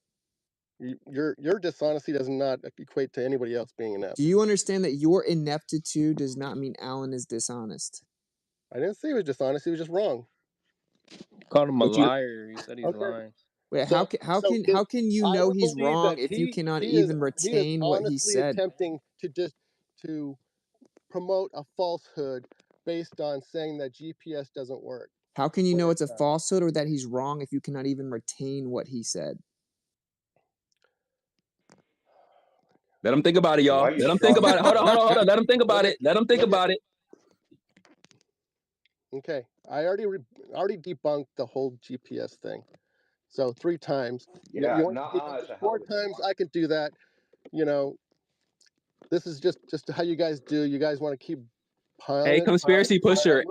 Your dishonesty does not equate to anybody else being inept.
Do you understand that your ineptitude does not mean Alan is dishonest?
I didn't say he was dishonest. He was just wrong.
Called him a liar. You said he's
Okay.
lying.
Wait,
So-
how
so
can you
I
know
would
he's
believe
wrong
that
if you cannot
he is
even retain what he
honestly
said?
attempting to promote a falsehood based on saying that GPS doesn't work.
How can you
when
know
it
it's a
does.
falsehood or that he's wrong if you cannot even retain what he said?
Let him think about it, y'all. Let him think about it. Hold on. Let him think about it. Let him think about it.
Okay, I already debunked the whole GPS thing. So 3 times.
Yeah,
you want
nah,
to debunk
it's
it
a hell
4
of a
times?
debunk.
I could do that. You know, this is just how you guys do. You guys want to keep piling
Hey,
it.
conspiracy pusher.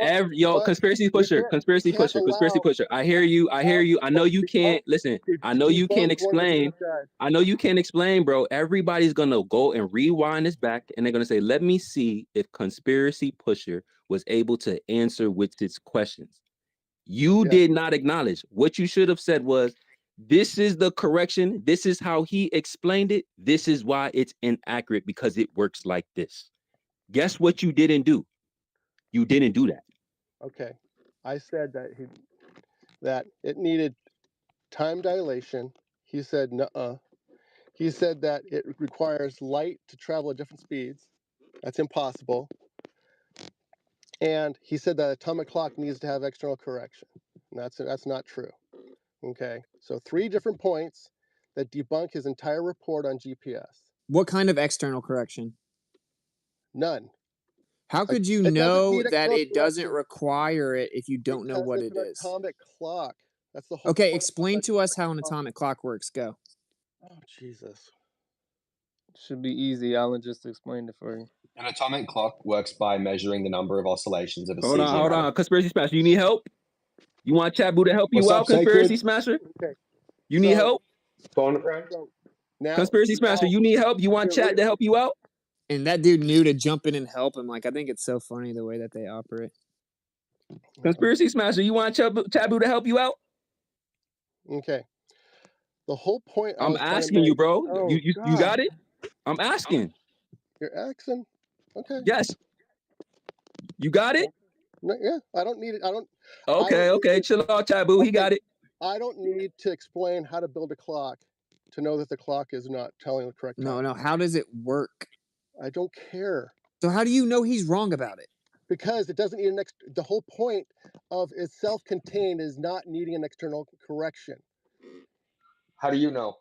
Conspiracy pusher. I hear you. I know you can't listen. I know you can't explain. I know you can't explain, bro. Everybody's gonna go and rewind this back, and they're gonna say, "Let me see if conspiracy pusher was able to answer with its questions." You did not acknowledge. What you should have said was, "This is the correction. This is how he explained it. This is why it's inaccurate because it works like this." Guess what you didn't do? You didn't do that.
Okay, I said that it needed time dilation. He said, nuh-uh. He said that it requires light to travel at different speeds. That's impossible. And he said that atomic clock needs to have external correction. And that's not true. Okay, so 3 different points that debunk his entire report on GPS.
What kind of external correction?
None.
How could you
It doesn't
know
need
that
external
it doesn't
correction
require it if you don't know
because
what
it's
it
an
is?
atomic clock. That's the whole
Okay,
point of
explain to us how an
clock.
atomic clock works. Go.
Oh, Jesus.
Should be easy. Alan just explained it for you.
An atomic clock works by measuring the number of oscillations of a
Hold
cesium
on.
atom.
Conspiracy Smasher, you need help? You want Chabu to help you
What's
out,
up, Sacred?
Conspiracy Smasher?
Okay.
You need help?
Phone a friend?
So now,
Conspiracy Smasher, you need help? You want chat to help you out?
And that dude knew to jump in and help him. Like, I think it's so funny the way that they operate.
Conspiracy Smasher, you want Chabu to help you out?
Okay. The whole point I
I'm
was trying to
asking you,
make.
bro.
Oh,
You got it? I'm asking.
You're asking? Okay.
Yes. You got it?
No, yeah, I don't need it. I don't
Okay,
need
okay.
to-
Chill out, Chabu. He got it.
I don't need to explain how to build a clock to know that the clock is not telling the correct time.
No. How does it work?
I don't care.
So how do you know he's wrong about it?
Because it doesn't need the whole point of it's self-contained is not needing an external correction.
How do you know?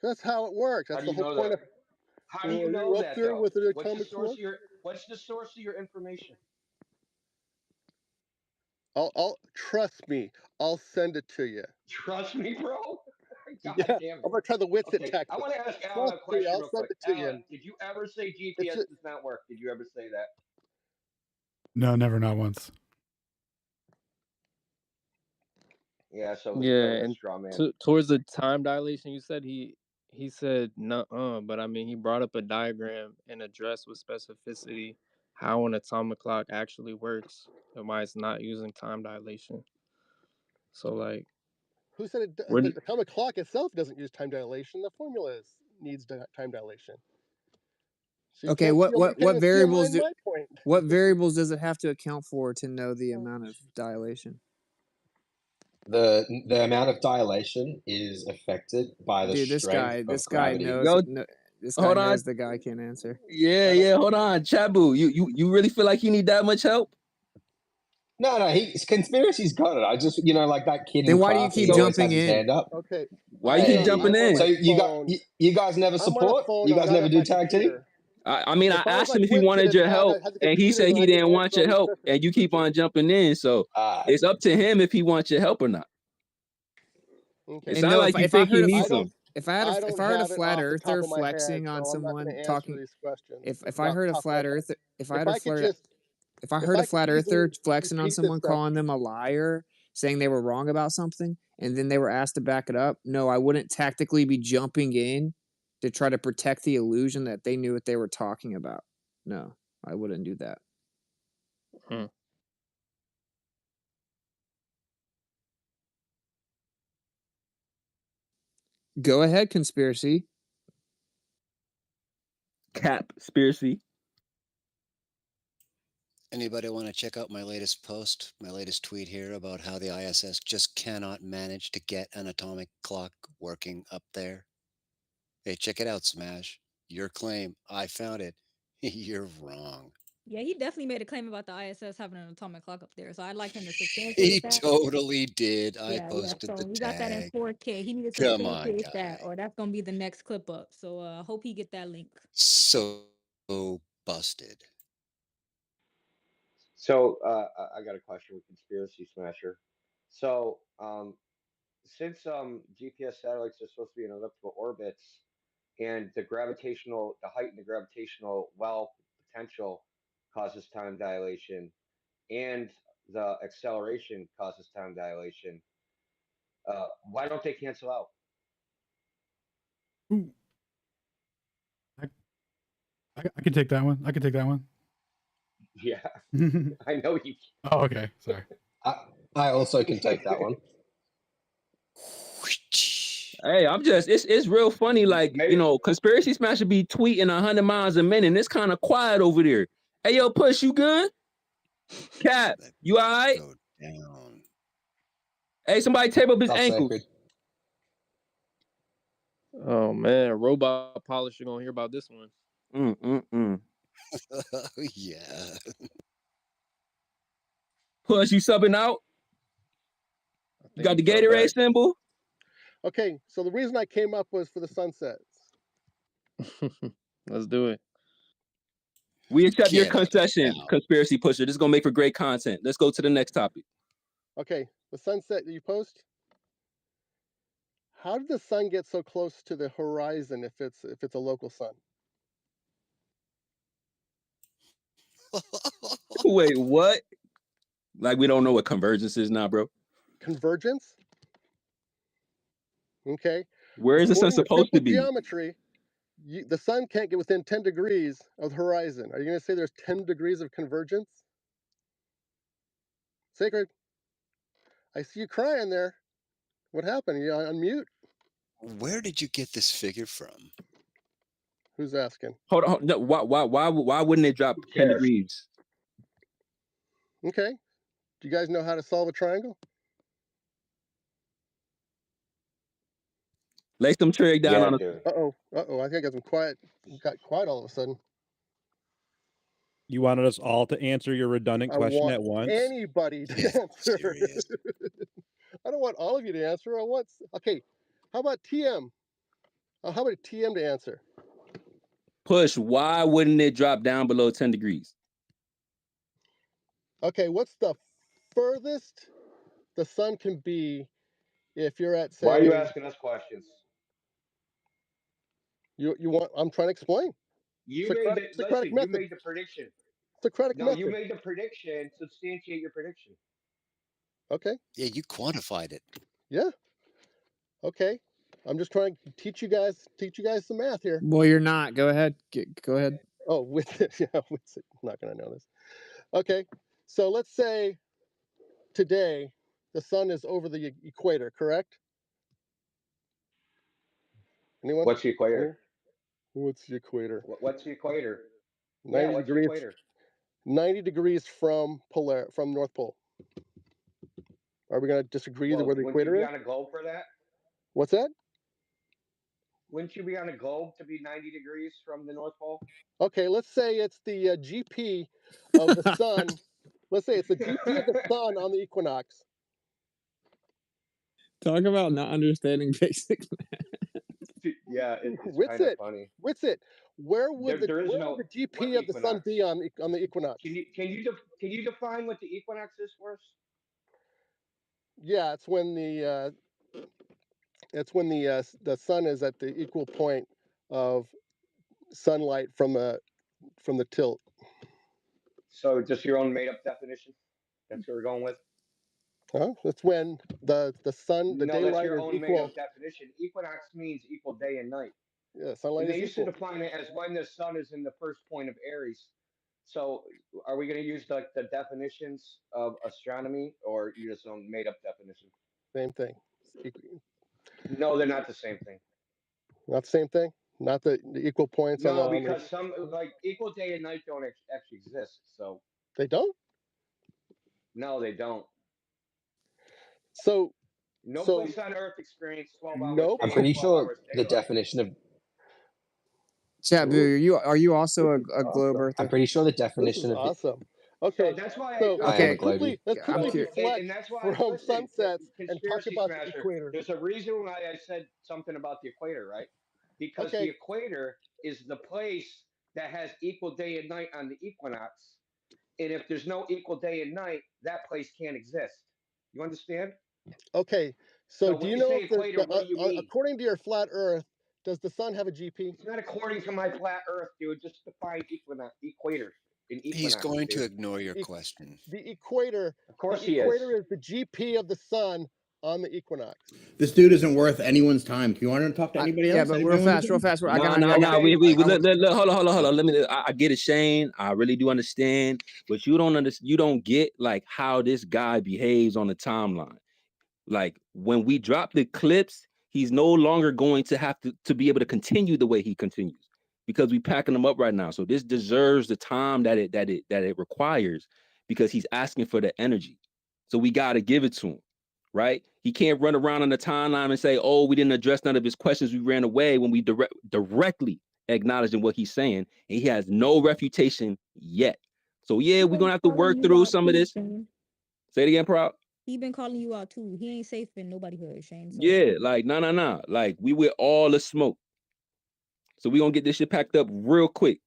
That's how it works. That's
How do
the
you
whole
know
point
that?
of.
How do you
Are
know
up
that
there
though?
with an
What's the
atomic
source
clock?
of your What's the source of your information?
I'll trust me. I'll send it to you.
Trust me, bro. God
Yeah,
damn it.
I'm gonna try the wits
Okay,
at tech.
I want to ask Alan
Trust
a
me,
question
I'll
real
send
quick.
it to
Alan,
you.
did you ever say GPS does not work? Did you ever say that?
No, never, not once.
Yeah, so it was
Yeah,
clearly a
and
straw man.
towards the time dilation, you said he said nuh-uh, but I mean he brought up a diagram and addressed with specificity how an atomic clock actually works and why it's not using time dilation. So like,
Who said it?
where
The
do,
atomic clock itself doesn't use time dilation. The formula needs time dilation. So you
Okay,
can't steal, you can't even steal my point.
what variables does it have to account for to know the amount of dilation?
The amount of dilation is affected by the
Dude, this guy
strength of gravity.
this guy
Hold on.
knows the guy can't answer.
Yeah. Hold on, Chabu. You really feel like you need that much help?
No, Conspiracy's got it. I just, like that kid
Then
in
why do you
class,
keep
he always
jumping
has his
in?
hand up.
Okay.
Why you keep jumping in?
So you guys never
I'm on a
support?
phone,
You
I'm
guys
not
never
at
do
my
tag team?
computer.
I mean, I
If I was
asked
like
him if he
Winston
wanted
and
your
had
help,
a
and he
computer,
said
then
he
I could
didn't want
answer
your
all these
help,
questions.
and you keep on jumping in. So it's up to him if he wants your help or not.
Okay.
It sounds like you think he needs some.
If I heard a flat earther flexing on someone talking, if I heard a flat earther, if I heard a flat earther flexing on someone, calling them a liar, saying they were wrong about something, and then they were asked to back it up, no, I wouldn't tactically be jumping in to try to protect the illusion that they knew what they were talking about. No, I wouldn't do that. Go ahead, Conspiracy.
Conspiracy.
Anybody want to check out my latest post, my latest tweet here about how the ISS just cannot manage to get an atomic clock working up there? Hey, check it out, Smash. Your claim, I found it. You're wrong.
Yeah, he definitely made a claim about the ISS having an atomic clock up there. So I'd like him to
He
substantiate that.
totally did. I
Yeah.
posted
So
the
we got that in
tag.
4K. He needs to
Come on,
substantiate
guy.
that, or that's gonna be the next clip up. So I hope he get that link.
So busted.
So I got a question with Conspiracy Smasher. So since GPS satellites are supposed to be in elliptical orbits, and the height in the gravitational well potential causes time dilation, and the acceleration causes time dilation, why don't they cancel out?
I can take that one.
Yeah, I know you.
Oh, okay. Sorry.
I also can take that one.
Hey, it's real funny. Like, Conspiracy Smasher be tweeting 100 miles a minute, and it's kind of quiet over there. Hey, yo, Push, you good? Cap, you all right? Hey, somebody tape up his ankles.
Oh man, robot polish. You're gonna hear about this one.
Oh, yeah.
Push, you subbing out?
I
You got
think
the
he fell
Gatorade
back.
symbol?
Okay, so the reason I came up was for the sunsets.
Let's do it.
We accept your
Get out.
concession, conspiracy pusher. This is gonna make for great content. Let's go to the next topic.
Okay, the sunset that you post. How did the sun get so close to the horizon if it's a local sun?
Wait, what? Like we don't know what convergence is now, bro.
Convergence? Okay.
Where is the sun
According to
supposed to
simple
be?
geometry, the sun can't get within 10 degrees of the horizon. Are you going to say there's 10 degrees of convergence? Sacred, I see you crying there. What happened? You on mute?
Where did you get this figure from?
Who's asking?
Hold on. No, why wouldn't it drop 10 degrees?
Okay. Do you guys know how to solve a triangle?
Lay some trig down on a.
Uh-oh. I think I got some quiet. Got quiet all of a sudden.
You wanted us all to answer your redundant
I
question
want
at once?
anybody to answer. I don't want all of you to answer. I want. Okay. How about TM? How about TM to answer?
Push, why wouldn't it drop down below 10 degrees?
Okay, what's the furthest the sun can be if you're at, say...
Why are you asking us questions?
You want... I'm trying to explain.
You
Socratic
listen,
method.
you made the prediction.
Socratic
No,
method.
you made the prediction. Substantiate your prediction.
Okay.
Yeah, you quantified it.
Yeah. Okay. I'm just trying to teach you guys some math here.
Well, you're not. Go ahead. Go ahead.
Oh, with it. Yeah, with it. I'm not going to know this. Okay. So let's say today the sun is over the equator, correct? Anyone?
What's the equator?
What's the equator?
What's the equator?
90
what's
degrees.
the equator?
90 degrees from North Pole. Are we going to disagree where the equator is?
Wouldn't you be on a globe for that?
What's that?
Wouldn't you be on a globe to be 90 degrees from the North Pole?
Okay, let's say it's the GP of the sun. Let's say it's the GP of the sun on the equinox.
Talk about not understanding basic math.
Yeah, it's kind of funny.
Witsit, where would the GP of the sun be on the equinox?
Can you define what the equinox is for us?
Yeah, it's when the sun is at the equal point of sunlight from the tilt.
So just your own made up definition? That's what we're going with?
Huh? That's when the sun, the daylight
that's your
is
own
equal.
made up definition. Equinox means equal day and night.
Yeah, sunlight
they
is
used
equal.
to define it as when the sun is in the first point of Aries. So are we going to use like the definitions of astronomy, or you just own made up definition?
Same thing.
No, they're not the same thing.
Not the same thing? Not the equal points on the...
No, because some like equal day and night don't actually exist. So
they don't?
No, they don't.
So
no place on Earth experienced 12 hours.
Nope.
I'm pretty sure the definition of
Chat Boo, are you also a globe earther?
I'm pretty sure the definition of
awesome. Okay,
so that's why
let's quickly
and
deflect
that's why
from sunsets and talk
Conspiracy
about
Smasher,
the equator.
There's a reason why I said something about the equator, right? Because the equator is the place that has equal day and night on the equinox. And if there's no equal day and night, that place can't exist. You understand?
Okay, so do you know if
equator, what do you mean?
according to your flat Earth, does the sun have a GP?
It's not according to my flat Earth, dude. Just define equator.
He's going to ignore your question.
The equator.
Of course
the
he
equator is the GP of the sun on the equinox.
This dude isn't worth anyone's time. Do you want to talk to anybody else?
Yeah, but real fast.
No. Hold on. Let me. I get it, Shane. I really do understand, but you don't understand. You don't get like how this guy behaves on the timeline. Like when we drop the clips, he's no longer going to have to be able to continue the way he continues because we packing him up right now. So this deserves the time that it requires because he's asking for the energy. So we got to give it to him. right? He can't run around on the timeline and say, "Oh, we didn't address none of his questions. We ran away," when we directly acknowledging what he's saying, and he has no refutation yet. So yeah, we're gonna have to work through some of this. Say it again, Proud.
He been calling you out too. He ain't safe in nobody hood, Shane. So.
Yeah, like no. Like we with all the smoke. So we gonna get this shit packed up real quick.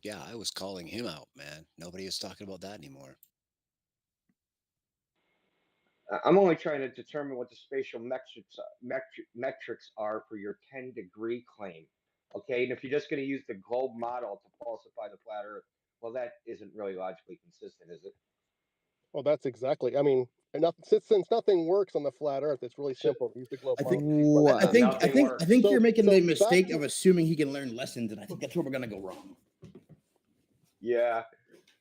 Yeah, I was calling him out, man. Nobody is talking about that anymore.
I'm only trying to determine what the spatial metrics are for your 10-degree claim. Okay, and if you're just going to use the globe model to falsify the flat Earth, well, that isn't really logically consistent, is it?
Well, that's exactly. I mean, and since nothing works on the flat Earth, it's really simple. Use the globe model.
I think
So-
you're making
so
the
back
mistake
to-
of assuming he can learn lessons, and I think that's where we're gonna go wrong.
Yeah,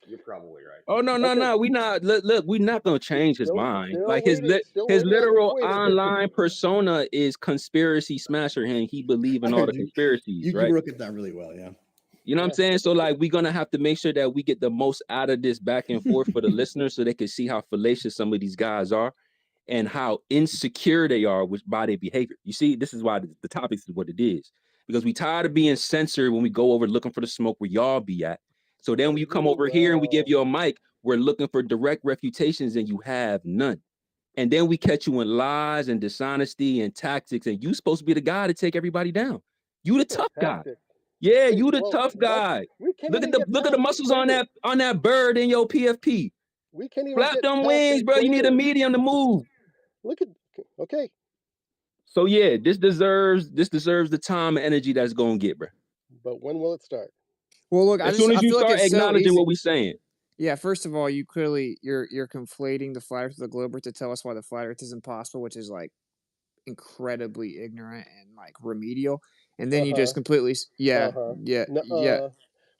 you're probably right.
Oh no. We not look. We not gonna change his mind. Like his literal online persona is conspiracy smasher, and he believe in all the conspiracies,
You
right?
broke it down really well, yeah.
You know what I'm saying? So like we're gonna have to make sure that we get the most out of this back and forth for the listeners, so they can see how fallacious some of these guys are, and how insecure they are by their behavior. You see, this is why the topic is what it is, because we tired of being censored when we go over looking for the smoke where y'all be at. So then when you come over here and we give you a mic, we're looking for direct refutations and you have none. And then we catch you in lies and dishonesty and tactics, and you supposed to be the guy to take everybody down. You the tough guy. Yeah, you the tough guy. Look at the muscles on that bird in your PFP.
We can't even
flap
get
them
past
wings, bro. You need a
equator.
medium to move.
Look at okay.
So yeah, this deserves the time and energy that's gonna get, bro.
But when will it start?
Well, look,
As soon as
I
you
feel like
start
it's so
acknowledging
easy.
what we're saying.
Yeah, first of all, you're conflating the flat Earth with the globe Earth to tell us why the flat Earth is impossible, which is like incredibly ignorant and like remedial. And then you just completely yeah.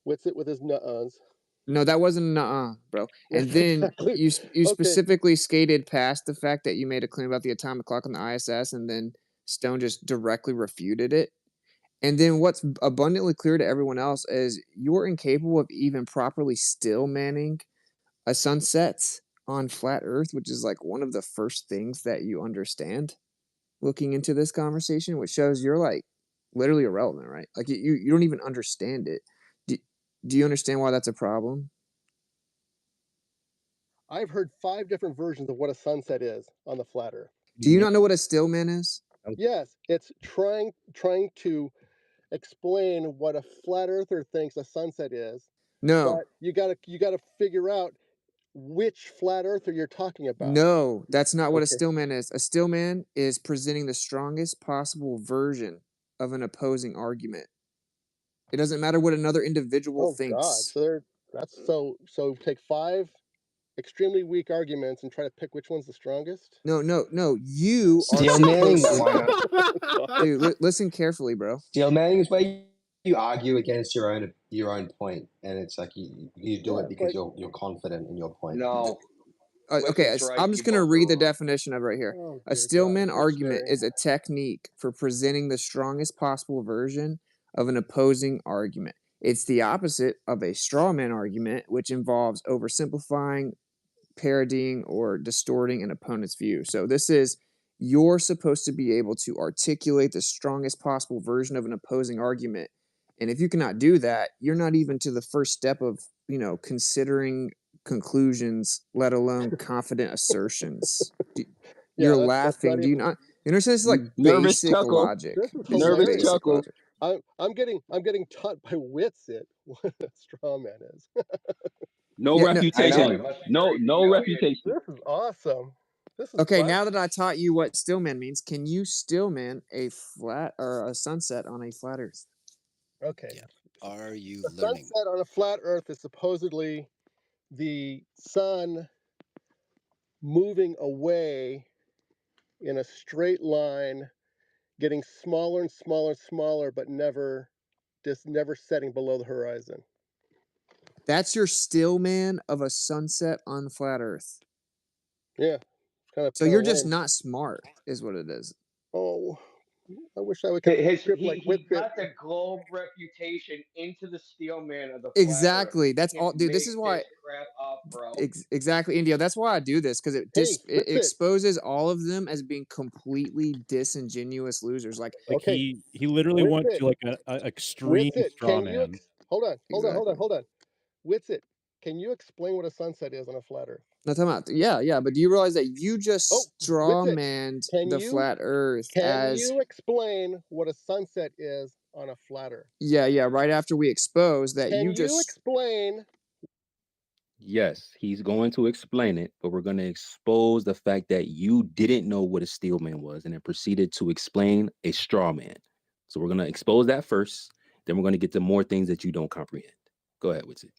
What's it with his nuh-uhs?
No, that wasn't bro. And then
Exactly.
you specifically skated past the fact that you made a claim about the atomic clock on the ISS, and then Stone just directly refuted it. And then what's abundantly clear to everyone else is you're incapable of even properly still manning a sunset on flat Earth, which is like one of the first things that you understand looking into this conversation, which shows you're like literally irrelevant, right? Like you don't even understand it. Do you understand why that's a problem?
I've heard 5 different versions of what a sunset is on the flat Earth.
Do you not know what a stillman is?
Yes, it's trying to explain what a flat earther thinks a sunset is.
No.
But you gotta figure out which flat earther you're talking about.
No, that's not what a
Okay.
stillman is. A stillman is presenting the strongest possible version of an opposing argument. It doesn't matter what another individual thinks.
God. So take 5 extremely weak arguments and try to pick which one's the strongest?
No. You are
Steel manning,
supposed
why not?
Dude, listen carefully, bro.
Steel manning is where you argue against your own point, and it's like you do it because you're confident in your point.
No.
Okay, I'm just gonna read the definition of it right here.
Oh,
A stillman argument is a technique for presenting the strongest possible version of an opposing argument. It's the opposite of a straw man argument, which involves oversimplifying, parodying, or distorting an opponent's view. So this is you're supposed to be able to articulate the strongest possible version of an opposing argument. And if you cannot do that, you're not even to the first step of, considering conclusions, let alone confident assertions. You're laughing. Do you not? You understand? This is like
Nervous
basic
chuckle.
logic.
This is
This is
Nervous
hilarious.
basic
chuckle.
logic.
I'm getting taught by Witsit what a straw man is.
No
Yeah, no,
refutation. No refutation.
This is awesome. This is
Okay,
fun.
now that I taught you what stillman means, can you stillman a flat or a sunset on a flat Earth?
Okay.
Yeah. Are you
The
learning?
sunset on a flat Earth is supposedly the sun moving away in a straight line, getting smaller and smaller and smaller, but never setting below the horizon.
That's your stillman of a sunset on the flat Earth.
Yeah.
So you're just not smart, is what it is.
Oh, I wish I could grip like
He
Whitbit.
got the globe reputation into the steel man of the flat Earth.
Exactly.
You
That's all,
can't
dude. This
make
is why.
this crap up, bro.
Exactly, Indio. That's why I do this, because it
Hey,
it
Whitbit.
exposes all of them as being completely disingenuous losers. Like
Like
Okay,
he literally went
Whitbit.
to like a extreme
Whitsit,
straw
can you
man.
hold on. Whitsit, can you explain what a sunset is on a flat Earth?
No, time out. Yeah, but do you realize that you just straw
Whitsit,
manned
can
the
you
flat Earth as
explain what a sunset is on a flat Earth?
yeah, right after we expose that
Can
you
you
just
explain?
Yes, he's going to explain it, but we're going to expose the fact that you didn't know what a steel man was and then proceeded to explain a straw man. So we're going to expose that first, then we're going to get to more things that you don't comprehend. Go ahead with it.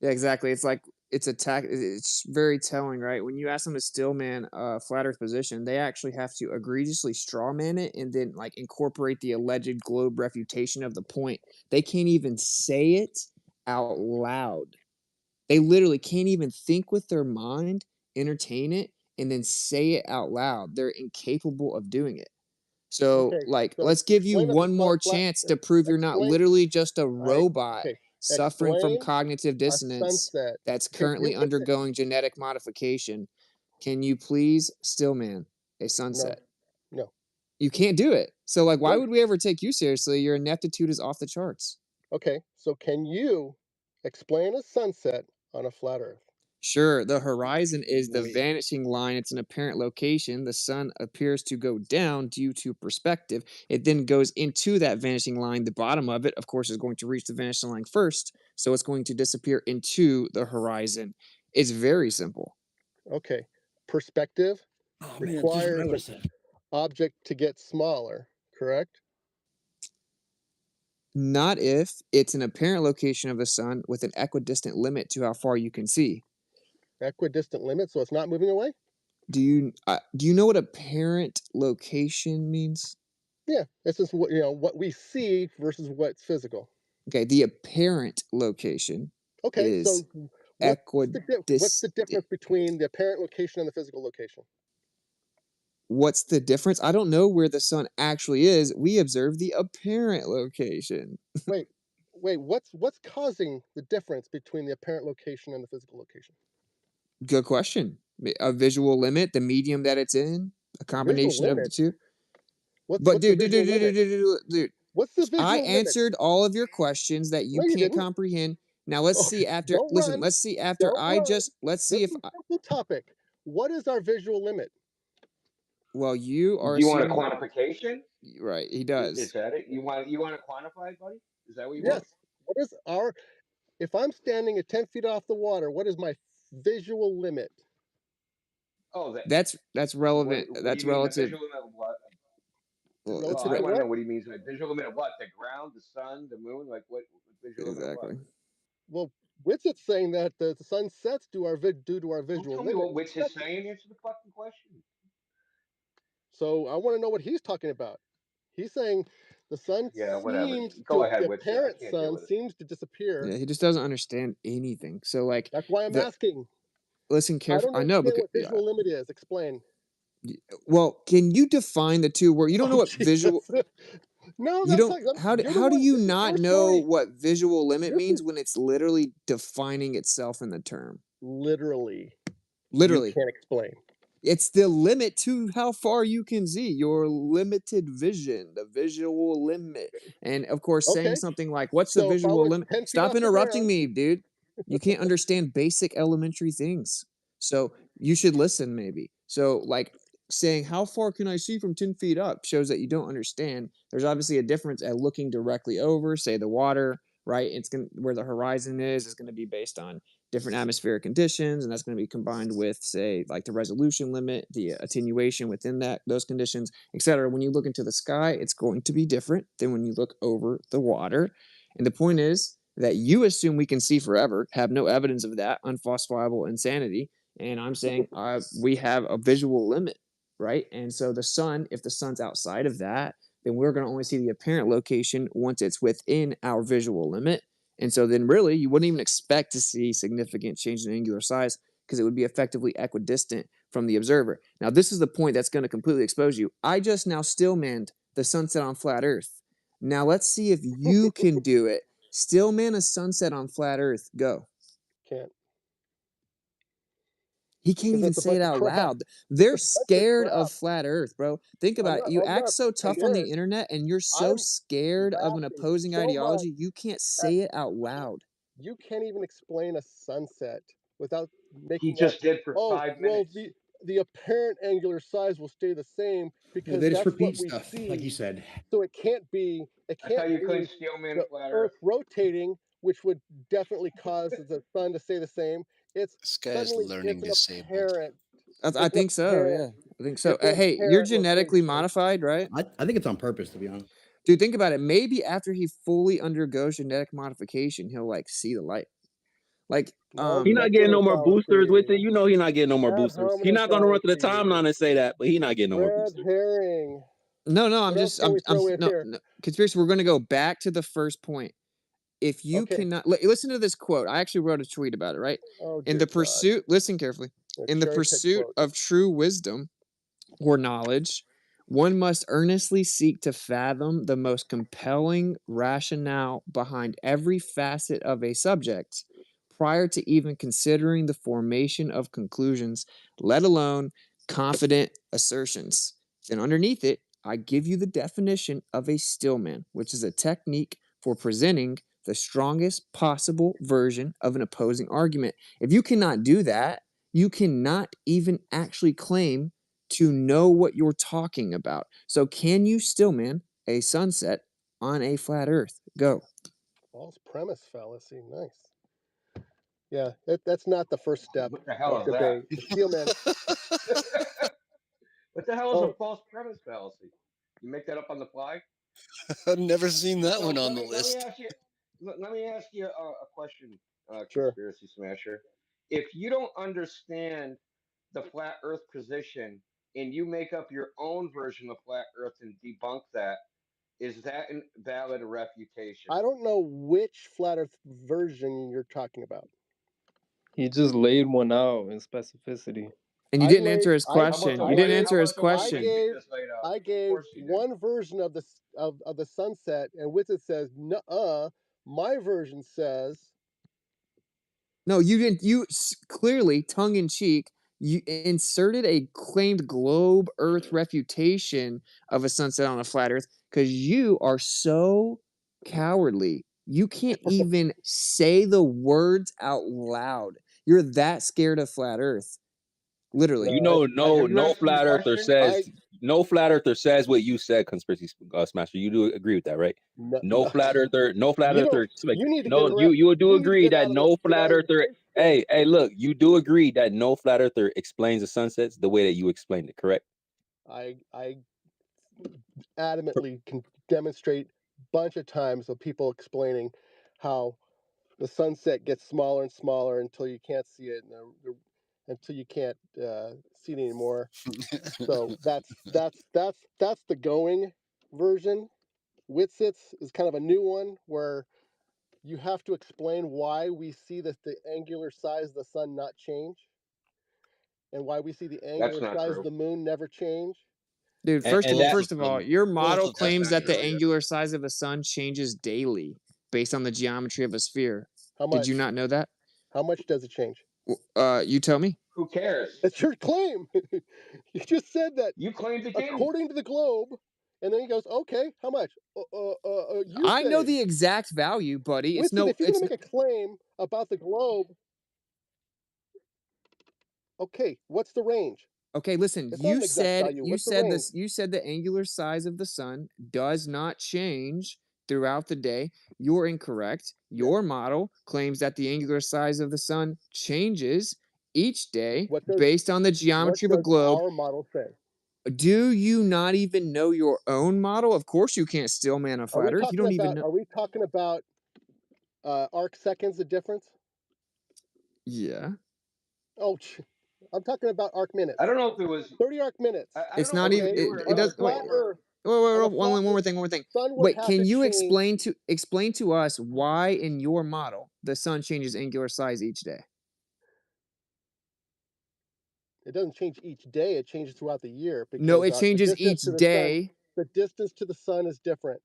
Yeah, exactly. It's like it's very telling, right? When you ask them to still man flat Earth position, they actually have to egregiously straw man it and then like incorporate the alleged globe refutation of the point. They can't even say it out loud. They literally can't even think with their mind, entertain it, and then say it out loud. They're incapable of doing it. So,
Okay,
like,
so
let's give you
explain
one more chance to prove you're not literally just a robot suffering from
explain
cognitive
a
dissonance
sunset.
that's
Can
currently
you
undergoing genetic modification. Can you please still man a sunset?
No.
You can't do it. So, like, why
Good.
would we ever take you seriously? Your ineptitude is off the charts.
Okay, so can you explain a sunset on a flat Earth?
Sure, the horizon is the vanishing line. It's an apparent location. The sun appears to go down due to perspective. It then goes into that vanishing line. The bottom of it, of course, is going to reach the vanishing line first. So it's going to disappear into the horizon. It's very simple.
Okay, perspective
Man,
requires the object to get smaller, correct?
Not if it's an apparent location of the sun with an equidistant limit to how far you can see.
Equidistant limit, so it's not moving away?
Do you know what apparent location means?
Yeah, this is what we see versus what's physical.
Okay, the apparent location
Okay,
is
so what's the difference between the apparent location and the physical location?
What's the difference? I don't know where the sun actually is. We observe the apparent location.
wait, what's causing the difference between the apparent location and the physical location?
Good question. A visual limit, the medium that it's in, a combination of the two.
What's
But
the
dude,
visual limit? What's the visual
I
limit?
answered all of your questions that you
No, you
can't
didn't.
comprehend. Now let's see after.
Don't
Listen,
run.
let's see after
Don't
I
run.
just. Let's see
This
if.
is a simple topic. What is our visual limit?
Well, you are.
Do you want a quantification?
Right, he
Is
does.
that it? You want to quantify it, buddy? Is that what you
Yes.
want?
What is our? If I'm standing at 10 feet off the water, what is my visual limit?
Oh,
That's relevant.
What do
That's
you mean? A
relative.
visual limit of what?
Well,
Well,
it's
I want to know what he means. A visual limit of what? The ground, the sun, the moon? Like what? Visual limit of what?
Exactly.
Well, Witsit's saying that the sun sets due to our visual
Tell me
limit.
what Witz is saying. Answer the fucking question.
So I want to know what he's talking about. He's saying the sun
Whatever.
seems
Go
to,
ahead,
the
Witz. I
apparent
can't deal
sun
with it.
seems to disappear.
Yeah, he just doesn't understand anything. So like
That's why I'm asking.
Listen
I
carefully.
don't
I know
understand
because
what visual limit is. Explain.
well, can you define the two words? You don't know what visual.
No,
You
I'm
don't.
talking.
How
You're the
how do
one.
you
This is
not
your
know
story.
what visual limit
This
means
is
when it's literally defining itself in the term?
literally.
Literally.
You can't explain.
It's the limit to how far you can see, your limited vision, the visual limit. And of course, saying something like, what's the
So if I
visual
was
limit?
10 feet
Stop
off the
interrupting
ground,
me, dude. You can't understand basic elementary things. So you should listen, maybe. So, like, saying, how far can I see from 10 feet up shows that you don't understand. There's obviously a difference at looking directly over, say, the water, right? It's going where the horizon is going to be based on different atmospheric conditions, and that's going to be combined with, say, like the resolution limit, the attenuation within those conditions, etc. When you look into the sky, it's going to be different than when you look over the water. And the point is that you assume we can see forever, have no evidence of that, unfalsifiable insanity. And I'm saying we have a visual limit, right? And so the sun, if the sun's outside of that, then we're going to only see the apparent location once it's within our visual limit. And so then really you wouldn't even expect to see significant change in angular size because it would be effectively equidistant from the observer. Now, this is the point that's going to completely expose you. I just now stillmanned the sunset on flat Earth. Now, let's see if you can do it. Stillman a sunset on flat Earth. Go.
Can't.
He can't
'Cause
even
that's a
say it
bunch of
out
crap.
loud. They're
It's a bunch of
scared
crap.
of flat Earth, bro. Think about it. You
I'm
act
not
so tough on the
scared.
internet and you're so
I'm
scared of an
laughing
opposing
so
ideology,
much
you can't
at
say it out loud.
you can't even explain a sunset without
He
making up.
just did for
Oh,
5
well,
minutes.
the apparent angular size will stay the same
Yeah,
because
they just
that's what
repeat
we
stuff,
see.
like you said.
So it can't be
I thought you couldn't steelman
the
flat
Earth
Earth.
rotating, which would definitely cause the sun to stay the same. It's
This guy's
suddenly
learning
it's an
disabled.
apparent.
I
It's an
think so,
apparent.
yeah. I think so.
It's an
Hey, you're
apparent
genetically
rotation.
modified, right?
I think it's on purpose, to be honest.
Dude, think about it. Maybe after he fully undergoes genetic modification, he'll like see the light. Like,
No,
He not
that's
getting
what
no
it's
more boosters with it.
fallacy.
You know he not getting no more
Ad
boosters. He
hominem
not gonna run to the
fallacy.
timeline and say that, but he not getting no more
Red
boosters.
herring.
no,
What else can we throw in
no,
here?
no. Conspiracy, we're going to go back to the first point. If you
Okay.
cannot, listen to this quote. I actually wrote a tweet about it, right?
Oh,
In
dear
the pursuit, listen carefully.
God.
In the
Cherry pick
pursuit
quote.
of true wisdom or knowledge, one must earnestly seek to fathom the most compelling rationale behind every facet of a subject prior to even considering the formation of conclusions, let alone confident assertions. Then underneath it, I give you the definition of a stillman, which is a technique for presenting the strongest possible version of an opposing argument. If you cannot do that, you cannot even actually claim to know what you're talking about. So can you stillman a sunset on a flat Earth? Go.
False premise fallacy. Nice. Yeah, that's not the first step
What the hell
of
is that?
debate. The steelman.
What the hell is a
Oh,
false premise fallacy? You make that up on the fly?
I've never seen that
So
one on
let
the
me
list.
ask you. Let me ask you a question,
sure.
conspiracy smasher. If you don't understand the flat Earth position and you make up your own version of flat Earth and debunk that, is that a valid refutation?
I don't know which flat Earth version you're talking about.
He just laid one out in specificity.
And you
I
didn't
laid.
answer his question. You didn't answer his
How about the one
question.
Winston just laid out?
I
Of
gave
course he did.
one version of the sunset, and Wizard says, "Nuh-uh." My version says,
No, you didn't. You clearly, tongue in cheek, you inserted a claimed globe Earth refutation of a sunset on a flat Earth because you are so cowardly. You can't even say the words out loud. You're that scared of flat Earth. Literally.
You know,
Have you
no
asked him the
flat earther
question?
says no flat earther says what you said, conspiracy smasher. You do agree with that, right? No flat earther, no flat
"You don't.
earther. Like,
You need to
no,
get
you do
You need to
agree
get
that
out of
no
the
flat
United
earther.
States." Then.
Hey, look, you do agree that no flat earther explains the sunsets the way that you explained it, correct?
I adamantly can demonstrate a bunch of times of people explaining how the sunset gets smaller and smaller until you can't see it, and until you can't see it anymore. So that's the going version. Witsits is kind of a new one where you have to explain why we see the angular size of the sun not change, and why we see the
That's
angular
not
size of
true.
the moon never change.
Dude,
And, and that
first of all, your model
Both of them
That's
claims
not
are
that the
true
true.
either.
angular size of the sun changes daily based on the geometry of a sphere.
How
Did you
much?
not know that?
How much does it change?
You tell me.
Who cares?
It's your claim. You just said that
You claimed it didn't.
according to the globe, and then he goes, "Okay, how much?" You
I know
say.
the exact value, buddy. It's
Winston,
no.
if you're
It's
gonna make a claim about the globe, okay, what's the range?
okay. Listen,
It's not an exact value.
you
What's the
said
range?
this. You said the angular size of the sun does not change throughout the day. You're incorrect. Your model claims that the angular size of the sun changes each day
What does
based on the geometry of a globe.
our model say?
Do you not even know your own model? Of course you can't stillman a
Are we
flat Earth. You
talking
don't even
about?
know.
Are we talking about arc seconds? The difference?
Yeah.
Oh, I'm talking about arc minutes.
I don't know if it was.
30 arc minutes.
I don't
It's
know
not
if it
even.
was you or
It
On a
does.
another
Wait.
flat
caller.
Earth.
Wait,
On a
one
flat
more
Earth,
thing. One more thing.
sun would
Wait.
have
Can
to
you
change.
explain to us why in your model the sun changes angular size each day?
It doesn't change each day. It changes throughout the year because
No, it
the
changes
distance
each
to the sun,
day.
the distance to the sun is different.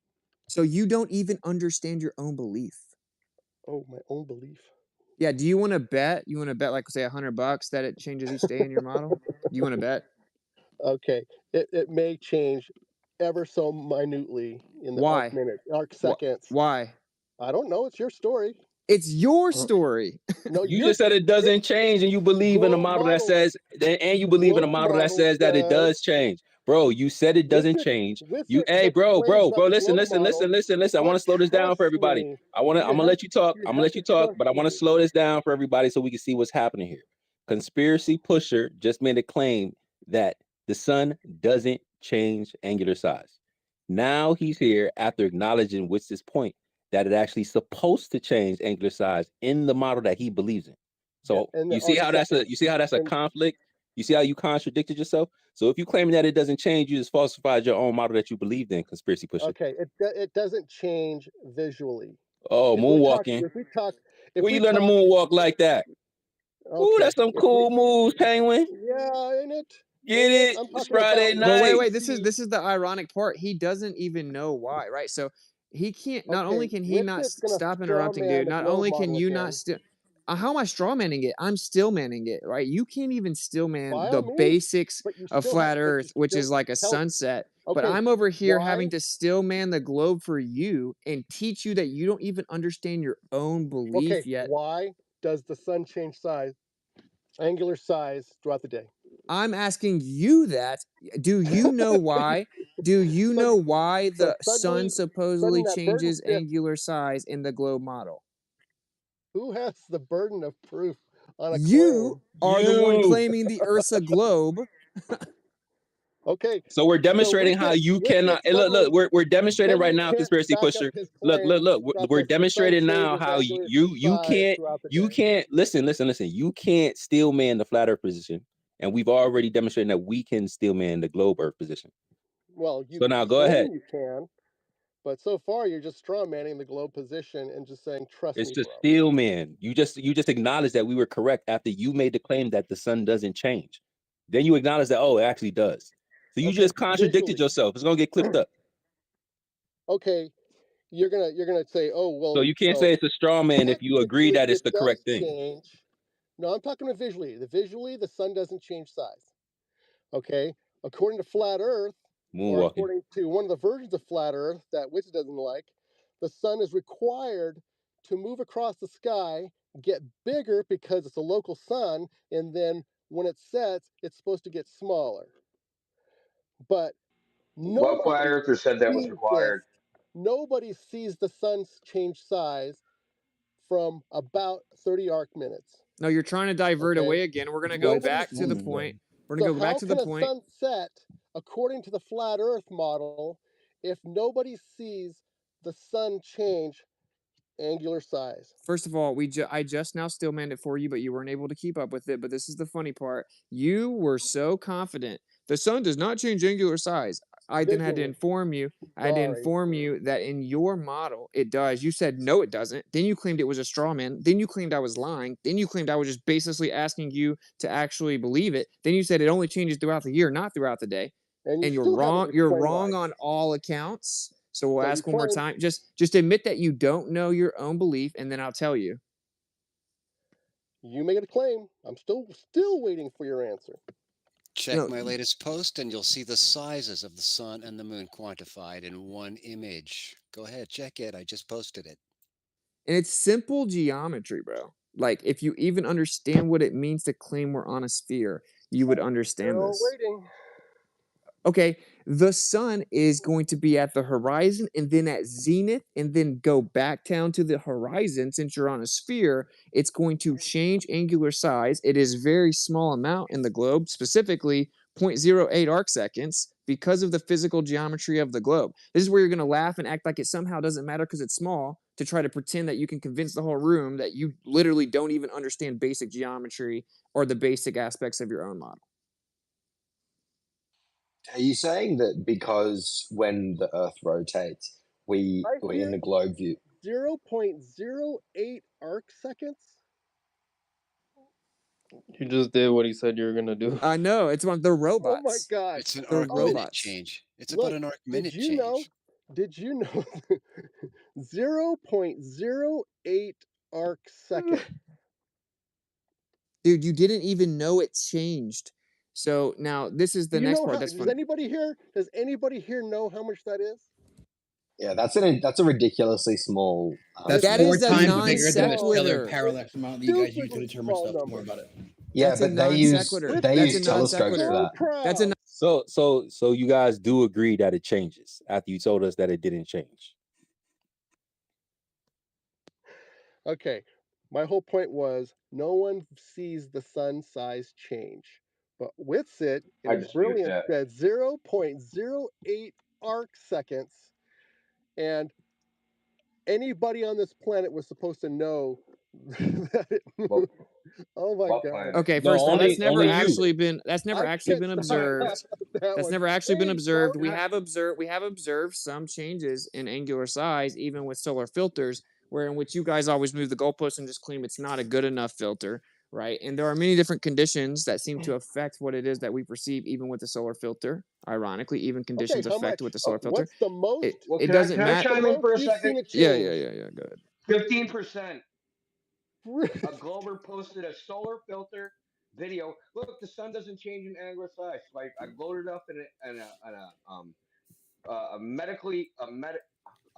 So you don't even understand your own belief.
Oh, my own belief.
Yeah. Do you want to bet? You want to bet, like, say, $100 that it changes each day in your model? Do you want to bet?
Okay, it may change ever so minutely in the arc
Why?
minute, arc seconds.
Why?
I don't know. It's your story.
It's your story.
No,
You just said it doesn't change, and you believe in a
your
model that
model.
says, and you believe in a
Your
model that
model
says that it does
says
change, bro. You said it doesn't change.
with
You,
it,
hey,
the
bro,
claims of
listen,
your
listen,
model.
listen, listen. I want to slow this down
Trust
for everybody.
me.
I'm gonna let you talk. I'm gonna let you talk, but I want to
me.
slow this down for everybody so we can see what's happening here. Conspiracy Pusher just made a claim that the sun doesn't change angular size. Now he's here after acknowledging what's his point, that it actually supposed to change angular size in the model that he believes in. So
and
you see how that's a conflict? You see how you contradicted yourself? So if you claim that it doesn't change, you just falsified your own model that you believed in, Conspiracy Pusher.
Okay, it doesn't change visually.
Oh, moonwalking.
If we talk,
where you learn to moonwalk like that? Ooh, that's some cool moves, Penguin.
Yeah, ain't it?
Get it?
I'm
It's
talking
Friday
about
night.
But wait, this is the ironic part. He doesn't even know why, right? So he can't. Not only can he not stop interrupting, dude. Not only can you not still. How am I straw manning it? I'm still manning it, right? You can't even still man
By
the
all means,
basics
but you
of
still
flat Earth, which is like a
tell-
sunset. But
Okay,
I'm over here
why?
having to still man the globe for you and teach you that you don't even understand your own belief
Okay,
yet.
why does the sun change size, angular size throughout the day?
I'm asking you that. Do you know why? Do you know why the sun supposedly changes angular size in the globe model?
Who has the burden of proof on a
You
claim?
are the one claiming the Earth's a globe.
Okay.
So we're demonstrating how you cannot. Hey, look, we're demonstrating right now, Conspiracy Pusher. Look, we're demonstrating now how you can't listen. You can't steel man the flat Earth position, and we've already demonstrated that we can steel man the globe Earth position.
Well, you
so now go
claim
ahead.
you can, but so far you're just straw manning the globe position and just saying, "Trust
It's
me,
just
bro."
steel man. You just acknowledged that we were correct after you made the claim that the sun doesn't change. Then you acknowledge that it actually does. So you just contradicted yourself. It's gonna get clipped up.
Okay, you're gonna say, "Oh, well."
So you can't say it's a straw man if you agree that it's the correct thing.
Change. No, I'm talking about visually. Visually, the sun doesn't change size. Okay, according to flat Earth, or
Moonwalking.
according to one of the versions of flat Earth that Witch doesn't like, the sun is required to move across the sky, get bigger because it's a local sun, and then when it sets, it's supposed to get smaller. But
What flat earther said that was required?
Nobody sees the sun change size from about 30 arc minutes.
No, you're trying to divert away again. We're going to go back to the point. We're going to go back to the point.
How can a sun set, according to the flat Earth model, if nobody sees the sun change angular size?
First of all, I just now still manned it for you, but you weren't able to keep up with it. But this is the funny part. You were so confident. The sun does not change angular size. I then had to inform you. I had to inform you that in your model, it does. You said, no, it doesn't. Then you claimed it was a straw man. Then you claimed I was lying. Then you claimed I was just baselessly asking you to actually believe it. Then you said it only changes throughout the year, not throughout the day. And you're wrong. You're wrong on all accounts. So we'll ask one more time. Just admit that you don't know your own belief, and then I'll tell you.
You make a claim. I'm still waiting for your answer.
Check my latest post and you'll see the sizes of the sun and the moon quantified in one image. Go ahead, check it. I just posted it.
And it's simple geometry, bro. Like, if you even understand what it means to claim we're on a sphere, you would understand this.
Waiting.
Okay, the sun is going to be at the horizon and then at zenith and then go back down to the horizon. Since you're on a sphere, it's going to change angular size. It is very small amount in the globe, specifically 0.08 arc seconds, because of the physical geometry of the globe. This is where you're going to laugh and act like it somehow doesn't matter because it's small, to try to pretend that you can convince the whole room that you literally don't even understand basic geometry or the basic aspects of your own model.
Are you saying that because when the Earth rotates, we're in the globe view?
0.08 arc seconds?
You just did what he said you were gonna do.
I know it's one. They're
Oh my
robots.
God!
It's an
They're
arc minute
robots.
change. It's
Look,
about an arc
did
minute
you know?
change.
Did you know? 0.08 arc second.
Dude, you didn't even know it changed. So now this is the
Do you
next
know
part.
how?
That's
Does
funny.
anybody here? Does anybody here know how much that is?
Yeah, that's a ridiculously small.
That's
That
four
is a
times
non
bigger than a stellar
sequitur.
parallax amount that you guys use to
Stupidly
determine
small
stuff. Don't worry
number.
about it.
Yeah,
That's a
but
non sequitur.
they
That's a
use
non
telescopes for
sequitur.
that.
So
That's a
proud.
So you guys do agree that it changes after you told us that it didn't change.
Okay, my whole point was no one sees the sun size change, but Witsit
I
is
dispute
brilliant
that.
at 0.08 arc seconds, and anybody on this planet was supposed to know that it
What,
moved. Oh my
what
God!
planet?
Okay,
No,
first of all, that's
only
never
you.
actually been
I
been
can't stop
observed.
laughing at that
That's
one.
never actually been
Hey,
observed.
don't
We have observed some changes in angular size, even with solar filters, where in which you guys always move the goalpost and just claim it's not a good enough filter, right? And there are many different conditions that seem to affect what it is that we perceive, even with the solar filter. Ironically, even
Okay,
conditions
how
affect
much?
with the solar filter.
What's the most?
Well,
It
can I
doesn't
can I
matter.
What's the
chime in
most
for a
you've
second?
seen it
Yeah,
change?
Go ahead.
15%. A Glober posted a solar filter video. Look, the sun doesn't change in angular size. So I loaded up a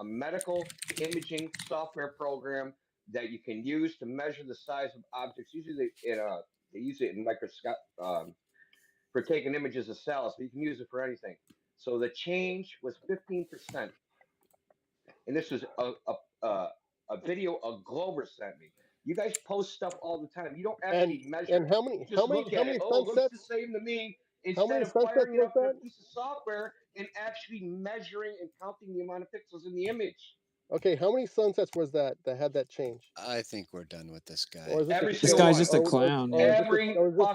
medical imaging software program that you can use to measure the size of objects. Usually they use it in microscope for taking images of cells, but you can use it for anything. So the change was 15%, and this was a video a Glober sent me. You guys post stuff all the time. You don't actually measure
And
it.
how
You
many
just look at it. Oh, it looks the
sunsets?
same to me.
How
Instead
many
of
sunsets
firing it
was
up in a
that?
piece of software and actually measuring and counting the amount of pixels in the image.
Okay, how many sunsets was that had that change?
I think we're done with this guy.
Or is this
Every
This
single
guy's
one.
just a clown.
or is
Yeah.
this the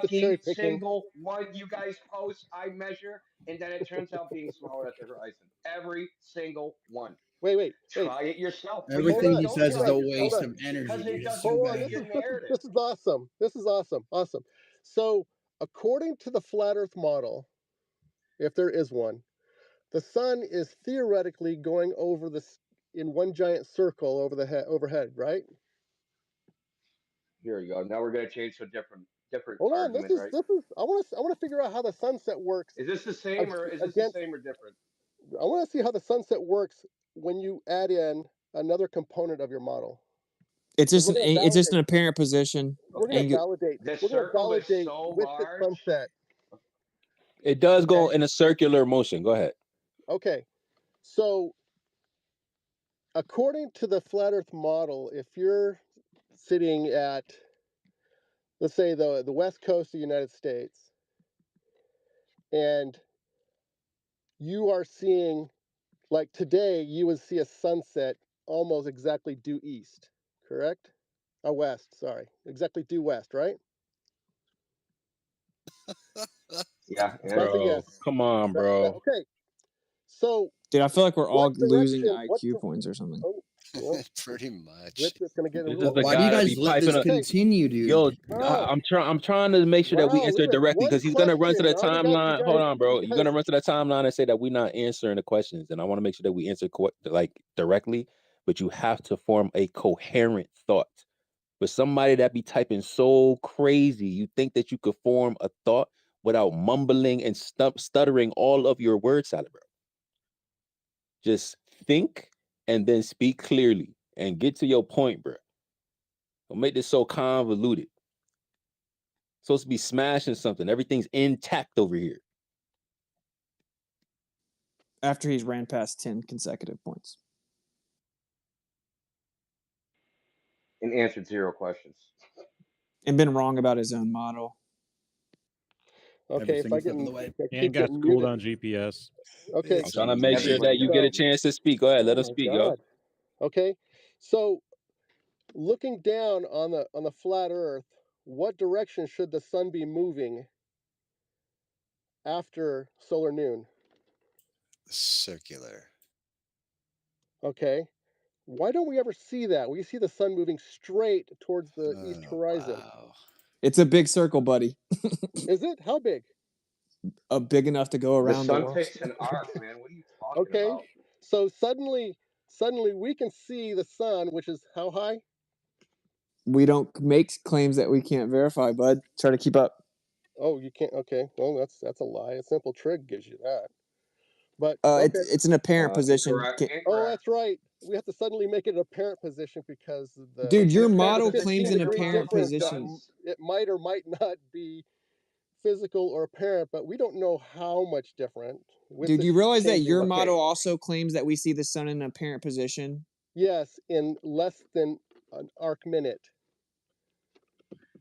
cherry
Every
picking?
single one you guys post, I measure, and then it turns out being smaller at the horizon. Every single one.
Wait.
Try it yourself. But you
Hold
Everything
really
on,
he
don't
says
hold
is
try
a
on,
it
hold
yourself
waste
on.
of energy,
because it
dude.
doesn't
Hold on.
fit your narrative.
This is awesome. This is awesome. Awesome. So according to the flat Earth model, if there is one, the sun is theoretically going over this in one giant circle over the overhead, right?
Here we go. Now we're gonna change to a different
Hold on.
argument, right?
I want to figure out how the sunset works
Is this the same or
against.
different?
I want to see how the sunset works when you add in another component of your model.
It's just an apparent position.
We're going to validate.
The
We're going to
circle is
validate
so
with the
large.
sunset.
It does go in a circular motion. Go ahead.
Okay, so according to the flat Earth model, if you're sitting at, let's say, the west coast of the United States, and you are seeing, like today, you would see a sunset almost exactly due east, correct? West, sorry, exactly due west, right?
Yeah,
That's a
Bro,
yes.
come on, bro.
Okay, so
Dude, I feel like we're all
what
losing
direction?
IQ points or something.
Oh, well,
Pretty much.
It's gonna get
This
real.
is the
Why do you
guy that
guys
be
let
piping
this
up.
continue, dude?
Yo,
Wow.
I'm trying to make sure that we
Wow,
answer
listen,
directly
one
because he's gonna run to
question.
the
I already got
timeline. Hold on, bro.
you
You're gonna
guys.
run to the timeline and say that we're not answering the questions, and I want to make sure that we answer like directly. But you have to form a coherent thought. With somebody that be typing so crazy, you think that you could form a thought without mumbling and stuttering all of your word salad, bro. Just think and then speak clearly and get to your point, bro. Don't make this so convoluted. Supposed to be smashing something. Everything's intact over here.
After he's ran past 10 consecutive points.
And answered 0 questions.
And been wrong about his own model.
Okay, if I get
and got schooled on GPS.
Okay,
I'm trying to make sure that you get a chance to speak. Go ahead, let us speak, yo.
Okay, so looking down on the flat Earth, what direction should the sun be moving after solar noon?
Circular.
Okay, why don't we ever see that? We see the sun moving straight towards the east horizon.
Wow.
It's a big circle, buddy.
Is it? How big?
Big enough to go
The
around the
sun
world.
takes an arc, man. What are you talking
Okay,
about?
so suddenly we can see the sun, which is how high?
We don't make claims that we can't verify, bud. Try to keep up.
Oh, you can't. Okay, well that's a lie. A simple trig gives you that. But
It's an apparent position.
Oh, that's right. We have to suddenly make it an apparent position because the
Dude, your
the
model
15
claims an
degree
apparent
difference,
position.
It might or might not be physical or apparent, but we don't know how much different.
Dude, you realize that your model also claims that we see the sun in an apparent position?
Yes, in less than an arc minute.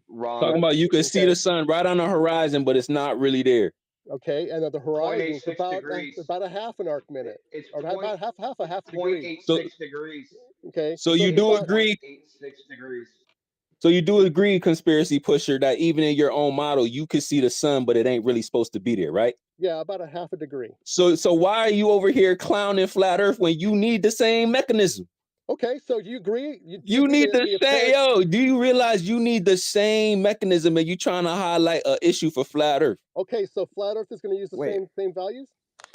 Wrong.
Talking about you can see the sun right on the horizon, but it's not really there.
Okay, and the horizon is
0.86 degrees.
about a half an arc minute.
It's
about half a degree.
0.86 degrees.
Okay.
So you do agree?
0.86 degrees.
So you do agree, conspiracy pusher, that even in your own model, you could see the sun, but it ain't really supposed to be there, right?
Yeah, about a half a degree.
So why are you over here clowning flat Earth when you need the same mechanism?
Okay, so do you agree?
You need the same, yo. Do you realize you need the same mechanism, and you trying to highlight an issue for flat Earth?
Okay, so flat Earth is going to use the same values.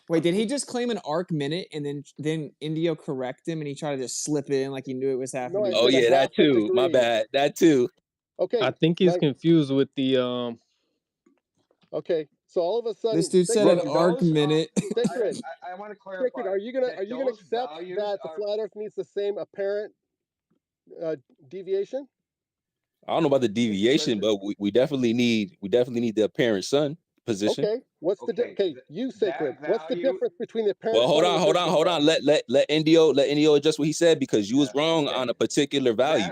Wait, did he just claim an arc minute and then Indio correct him and he tried to just slip it in like he knew it was happening?
No, I
Oh
said a
yeah, that
half a
too. My
degree.
bad. That too.
Okay.
I think he's confused with the
Okay, so all of a sudden,
This dude said an arc minute.
Sacred,
I want to clarify.
Sacred, are you gonna accept that the flat Earth needs the same apparent deviation?
I don't know about the deviation, but we definitely need the apparent sun position.
Okay, what's the Sacred? What's the difference between the apparent?
Well, hold on. Let Indio adjust what he said because you was wrong on a particular value.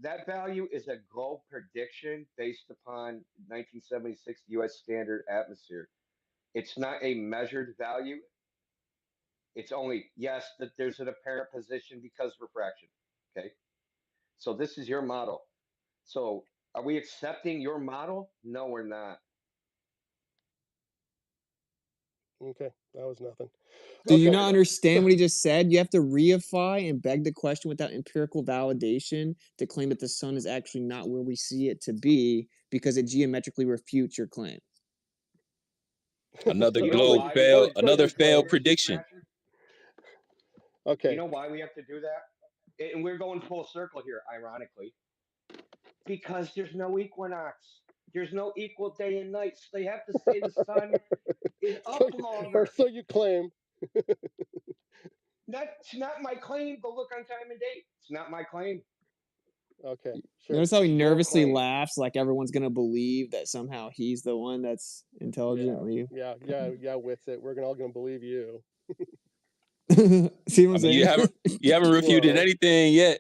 That value is a globe prediction based upon 1976 U.S. standard atmosphere. It's not a measured value. It's only, yes, that there's an apparent position because refraction. Okay. So this is your model. So are we accepting your model? No, we're not.
Okay, that was nothing.
Do you not understand what he just said? You have to reify and beg the question without empirical validation to claim that the sun is actually not where we see it to be because it geometrically refutes your claim.
Another globe failed. Another failed prediction.
Okay.
You know why we have to do that? And we're going full circle here, ironically. Because there's no equinox. There's no equal day and night. So they have to say the sun is up longer.
Or so you claim.
It's not my claim. Go look on time and date. It's not my claim.
Okay. Sure.
Notice how he nervously laughs like everyone's going to believe that somehow he's the one that's intelligent.
Yeah, Witsit. We're all going to believe you.
See what I'm saying?
You haven't refuted anything yet.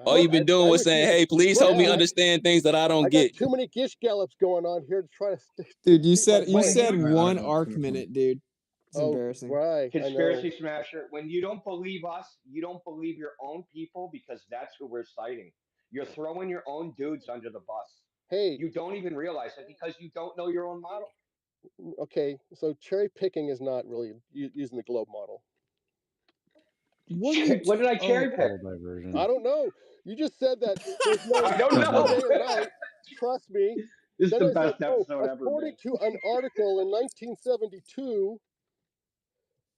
All you've been doing was saying, "Hey, please help me understand things that I don't get."
Too many gish gallops going on here to try to.
Dude, you said one arc minute, dude. It's embarrassing.
Right.
Conspiracy smasher. When you don't believe us, you don't believe your own people because that's who we're citing. You're throwing your own dudes under the bus.
Hey,
you don't even realize it because you don't know your own model.
Okay, so cherry picking is not really using the globe model.
What did I cherry pick?
I don't know. You just said that there's no
I don't know.
day or night. Trust me.
This is
Then
the
I
best
said,
episode ever.
According to an article in 1972.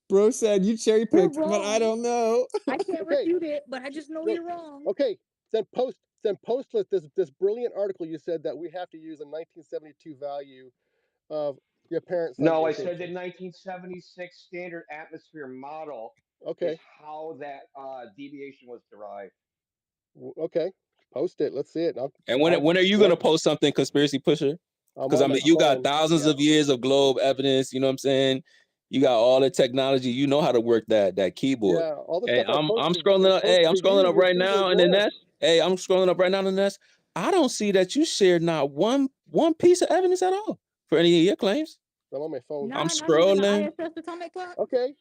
Bro said you cherry picked, but I don't know.
I can't refute it, but I just know you're wrong.
Okay, then postlet this brilliant article. You said that we have to use a 1972 value of the apparent.
No, I said the 1976 standard atmosphere model.
Okay.
Is how that deviation was derived.
Okay, post it. Let's see it.
And when are you gonna post something, conspiracy pusher? Because I mean, you got thousands of years of globe evidence. You know what I'm saying? You got all the technology. You know how to work that keyboard.
Yeah, all the
hey,
stuff
I'm scrolling up. Hey, I'm scrolling up right now, and then that's. Hey, I'm scrolling up right now, and that's. I don't see that you shared not one piece of evidence at all for any of your claims.
I'm on my phone.
I'm scrolling.
ISS atomic clock?
Okay.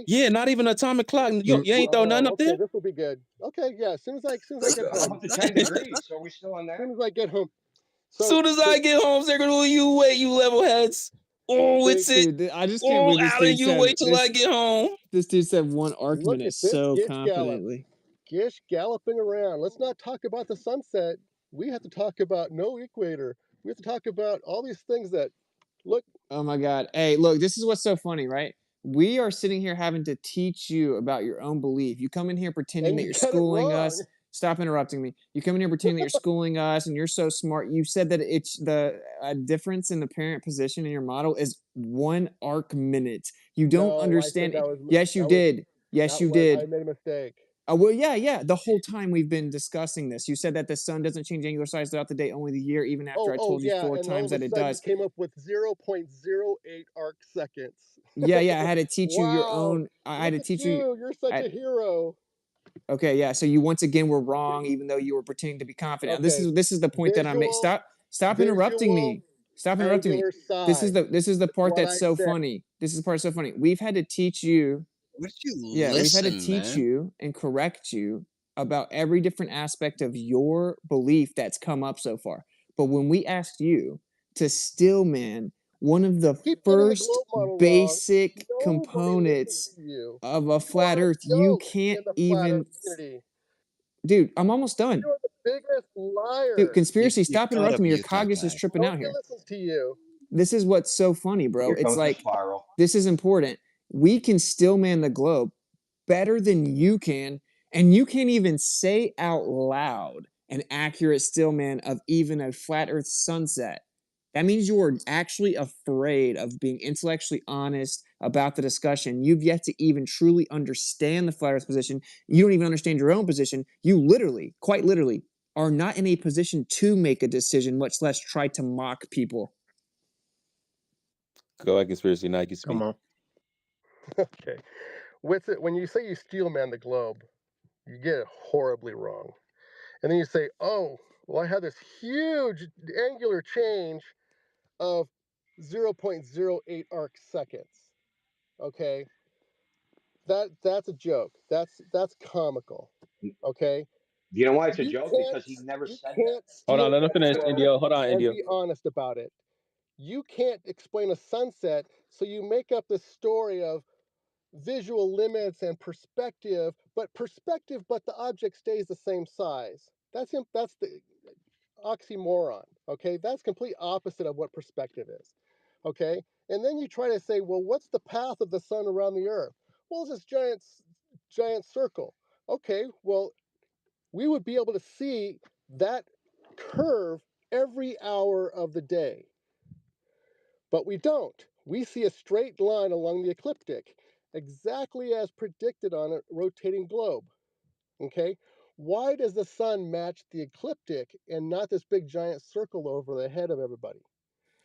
Yeah, not even atomic clock. You ain't throw nothing up there.
This will be good. Okay, yeah. As soon as I get home.
Up to 10 degrees. So are we still on that?
As soon as I get home.
Soon as I get home, they're gonna you wait, you level heads. Oh, it's it.
Dude, I just can't believe this
Alan,
dude
you
said,
wait till I get home.
This dude said one arc minute so
Gish
confidently.
Gish galloping around. Let's not talk about the sunset. We have to talk about no equator. We have to talk about all these things that look.
Oh my God. Hey, look, this is what's so funny, right? We are sitting here having to teach you about your own belief. You come in here pretending
And
that
you
you're
get it
schooling
wrong.
us. Stop interrupting me. You come in here pretending that you're schooling us and you're so smart. You said that it's the difference in the parent position in your model is 1 arc minute. You don't
No, I said
understand.
that was
Yes, you
that was
did. Yes,
that
you
was I
did.
made a mistake.
Well, yeah. The whole time we've been discussing this, you said that the sun doesn't change angular size throughout the day, only the year, even after I told you
Yeah,
4
and all
times
of a
that it
sudden you
does.
came up with 0.08 arc seconds.
Yeah, I had to teach you your
Wow,
own. I had
look
to
at
teach you.
you! You're such
I,
a hero.
okay, yeah. So you once again were wrong, even though you were pretending to be confident.
Okay,
This is the point that I made.
visual,
Stop interrupting
visual,
me. Stop interrupting me.
angular size.
This is the
That's
part
what
that's
I
so
said.
funny. This is the part that's so funny. We've had to teach you.
Would you
Yeah, we've had to
listen,
teach
man?
you and correct you about every different aspect of your belief that's come up so far. But when we asked you to still man one of the
Keep getting the
first
globe model wrong.
basic
Nobody listens
components
to you.
of a
You
flat
are a
earth, you
joke
can't
in the flat
even.
Earth community.
Dude, I'm almost done.
You're the biggest
Dude,
liar.
conspiracy,
You
stop
gotta
interrupting me. Your
mute that
cognitive is
guy.
tripping out
Nobody
here.
listens to you.
This is what's so funny, bro.
Here
It's
comes the
like,
spiral.
this is important. We can still man the globe better than you can, and you can't even say out loud an accurate stillman of even a flat earth sunset. That means you are actually afraid of being intellectually honest about the discussion. You've yet to even truly understand the flat earth position. You don't even understand your own position. You literally, quite literally, are not in a position to make a decision, much less try to mock people.
Go ahead, conspiracy. Now you can speak.
Come on.
Okay. With it, when you say you steel man the globe, you get it horribly wrong. And then you say, oh, well, I have this huge angular change of 0.08 arc seconds. Okay. That's a joke. That's comical. Okay.
You know why it's a
You
joke?
can't
Because he never
you
said that.
can't
Hold on,
steel
let him
man
finish.
the globe
Indio, hold on,
and
Indio.
be honest about it. You can't explain a sunset, so you make up this story of visual limits and perspective, but the object stays the same size. That's the oxymoron. Okay, that's complete opposite of what perspective is. Okay, and then you try to say, well, what's the path of the sun around the Earth? Well, it's this giant circle. Okay, well, we would be able to see that curve every hour of the day. But we don't. We see a straight line along the ecliptic, exactly as predicted on a rotating globe. Okay? Why does the sun match the ecliptic and not this big giant circle over the head of everybody?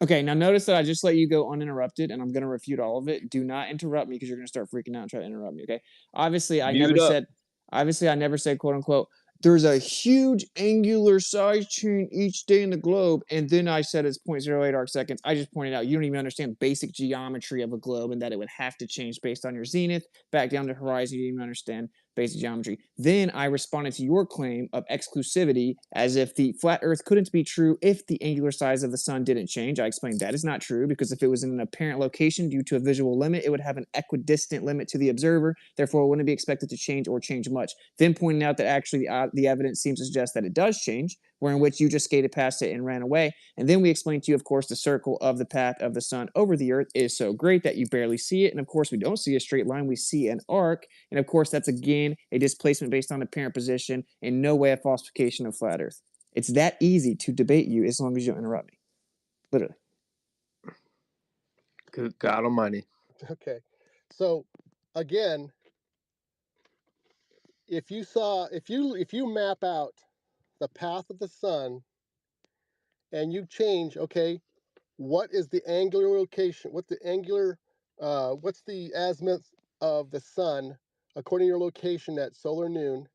Okay, now notice that I just let you go uninterrupted, and I'm going to refute all of it. Do not interrupt me because you're going to start freaking out and try to interrupt me. Okay. Obviously, I
Mute
never
up.
said. Obviously, I never said quote unquote. There's a huge angular size change each day in the globe, and then I said it's 0.08 arc seconds. I just pointed out you don't even understand basic geometry of a globe, and that it would have to change based on your zenith back down to horizon. You didn't even understand basic geometry. Then I responded to your claim of exclusivity as if the flat Earth couldn't be true if the angular size of the sun didn't change. I explained that is not true because if it was in an apparent location due to a visual limit, it would have an equidistant limit to the observer. Therefore, it wouldn't be expected to change or change much. Then pointing out that actually the evidence seems to suggest that it does change, wherein which you just skated past it and ran away. And then we explained to you, of course, the circle of the path of the sun over the Earth is so great that you barely see it. And of course, we don't see a straight line, we see an arc. And of course, that's again a displacement based on apparent position, in no way a falsification of flat Earth. It's that easy to debate you as long as you don't interrupt me. Literally.
Good God Almighty.
Okay. So again, if you map out the path of the sun and you change, okay, what is the angular location? What's the azimuth of the sun according to your location at solar noon?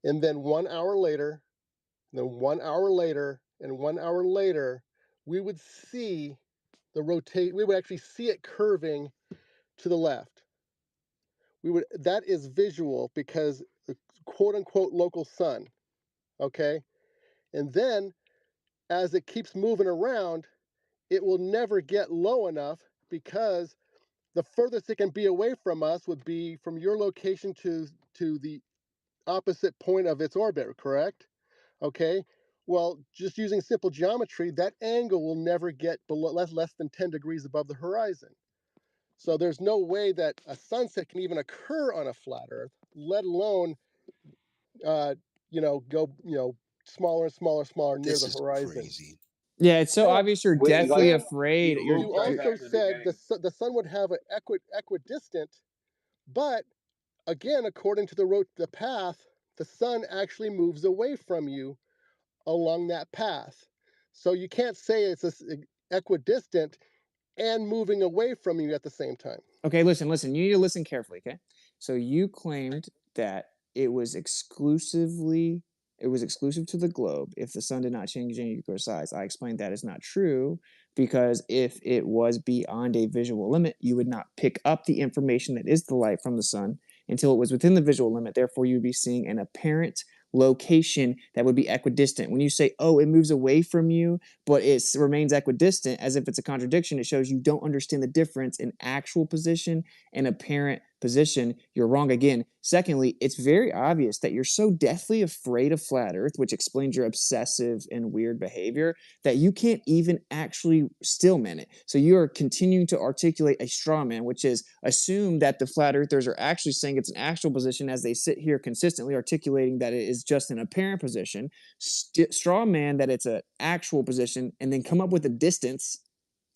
And then 1 hour later, then 1 hour later, and 1 hour later, we would see we would actually see it curving to the left. That is visual because the quote unquote local sun. Okay. And then as it keeps moving around, it will never get low enough because the furthest it can be away from us would be from your location to the opposite point of its orbit, correct? Okay. Well, just using simple geometry, that angle will never get below less than 10 degrees above the horizon. So there's no way that a sunset can even occur on a flat Earth, let alone, go, smaller and smaller near
This
the
is
horizon.
crazy.
Yeah, it's so
And
obvious you're
Wait,
deathly
like,
afraid.
you
You're,
looped
you
right
you're
back
also
to the
said
beginning.
the sun would have an equidistant, but again, according to the path, the sun actually moves away from you along that path. So you can't say it's equidistant and moving away from you at the same time.
Okay, listen. You need to listen carefully, okay? So you claimed that it was exclusive to the globe if the sun did not change any nuclear size. I explained that is not true because if it was beyond a visual limit, you would not pick up the information that is the light from the sun until it was within the visual limit. Therefore, you'd be seeing an apparent location that would be equidistant. When you say, oh, it moves away from you, but it remains equidistant, as if it's a contradiction, it shows you don't understand the difference in actual position and apparent position. You're wrong again. Secondly, it's very obvious that you're so deathly afraid of flat Earth, which explains your obsessive and weird behavior, that you can't even actually stillman it. So you are continuing to articulate a straw man, which is assume that the flat earthers are actually saying it's an actual position as they sit here consistently articulating that it is just an apparent position, straw man that it's an actual position, and then come up with a distance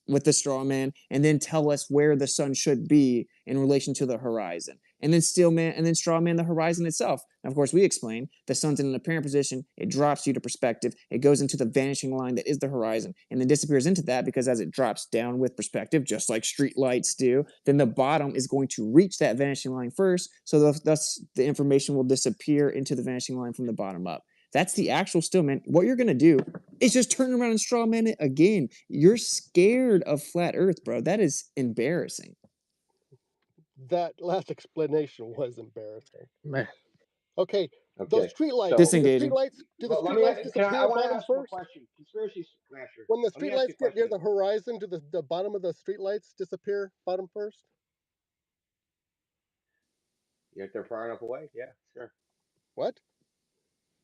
with the straw man and then tell us where the sun should be in relation to the horizon. And then straw man the horizon itself. And of course, we explain the sun's in an apparent position, it drops you to perspective, it goes into the vanishing line that is the horizon, and then disappears into that because as it drops down with perspective, just like street lights do, then the bottom is going to reach that vanishing line first, so thus the information will disappear into the vanishing line from the bottom up. That's the actual stillman. What you're going to do is just turn around and straw man it again. You're scared of flat Earth, bro. That is embarrassing.
That last explanation was embarrassing.
Man.
Okay,
Okay,
those street lights.
so
Disengaging.
Do the
let
street
me.
lights
Can
disappear
I want to
bottom
ask him a
first?
question. Conspiracy Smasher.
When the
Let me
street
ask
lights
you a
get near
question.
the horizon, do the bottom of the street lights disappear bottom first?
If they're far enough away, yeah, sure.
What?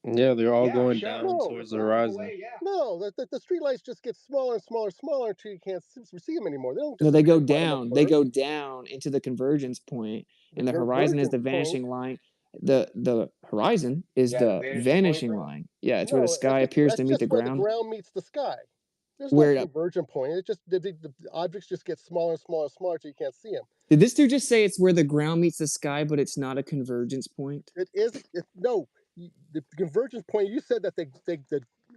Yeah, they're all
Yeah,
going
sure.
down
No.
towards the
They're far enough
horizon.
away, yeah.
No, the street lights just get smaller and smaller until you can't see them anymore. They don't
No, they go
disappear bottom up
down. They
first.
go down into the convergence point, and the horizon is the
Convergence point.
vanishing line. The horizon is
Yeah, the
the
vanishing point,
vanishing
bro.
line. Yeah, it's where the
No,
sky appears
that's
to meet
just
the
where the
ground.
ground meets the sky. There's
Where
no
it,
convergent point. It's just the objects just get smaller and smaller until you can't see them.
did this dude just say it's where the ground meets the sky, but it's not a convergence point?
It is. No, the convergence point. You said that the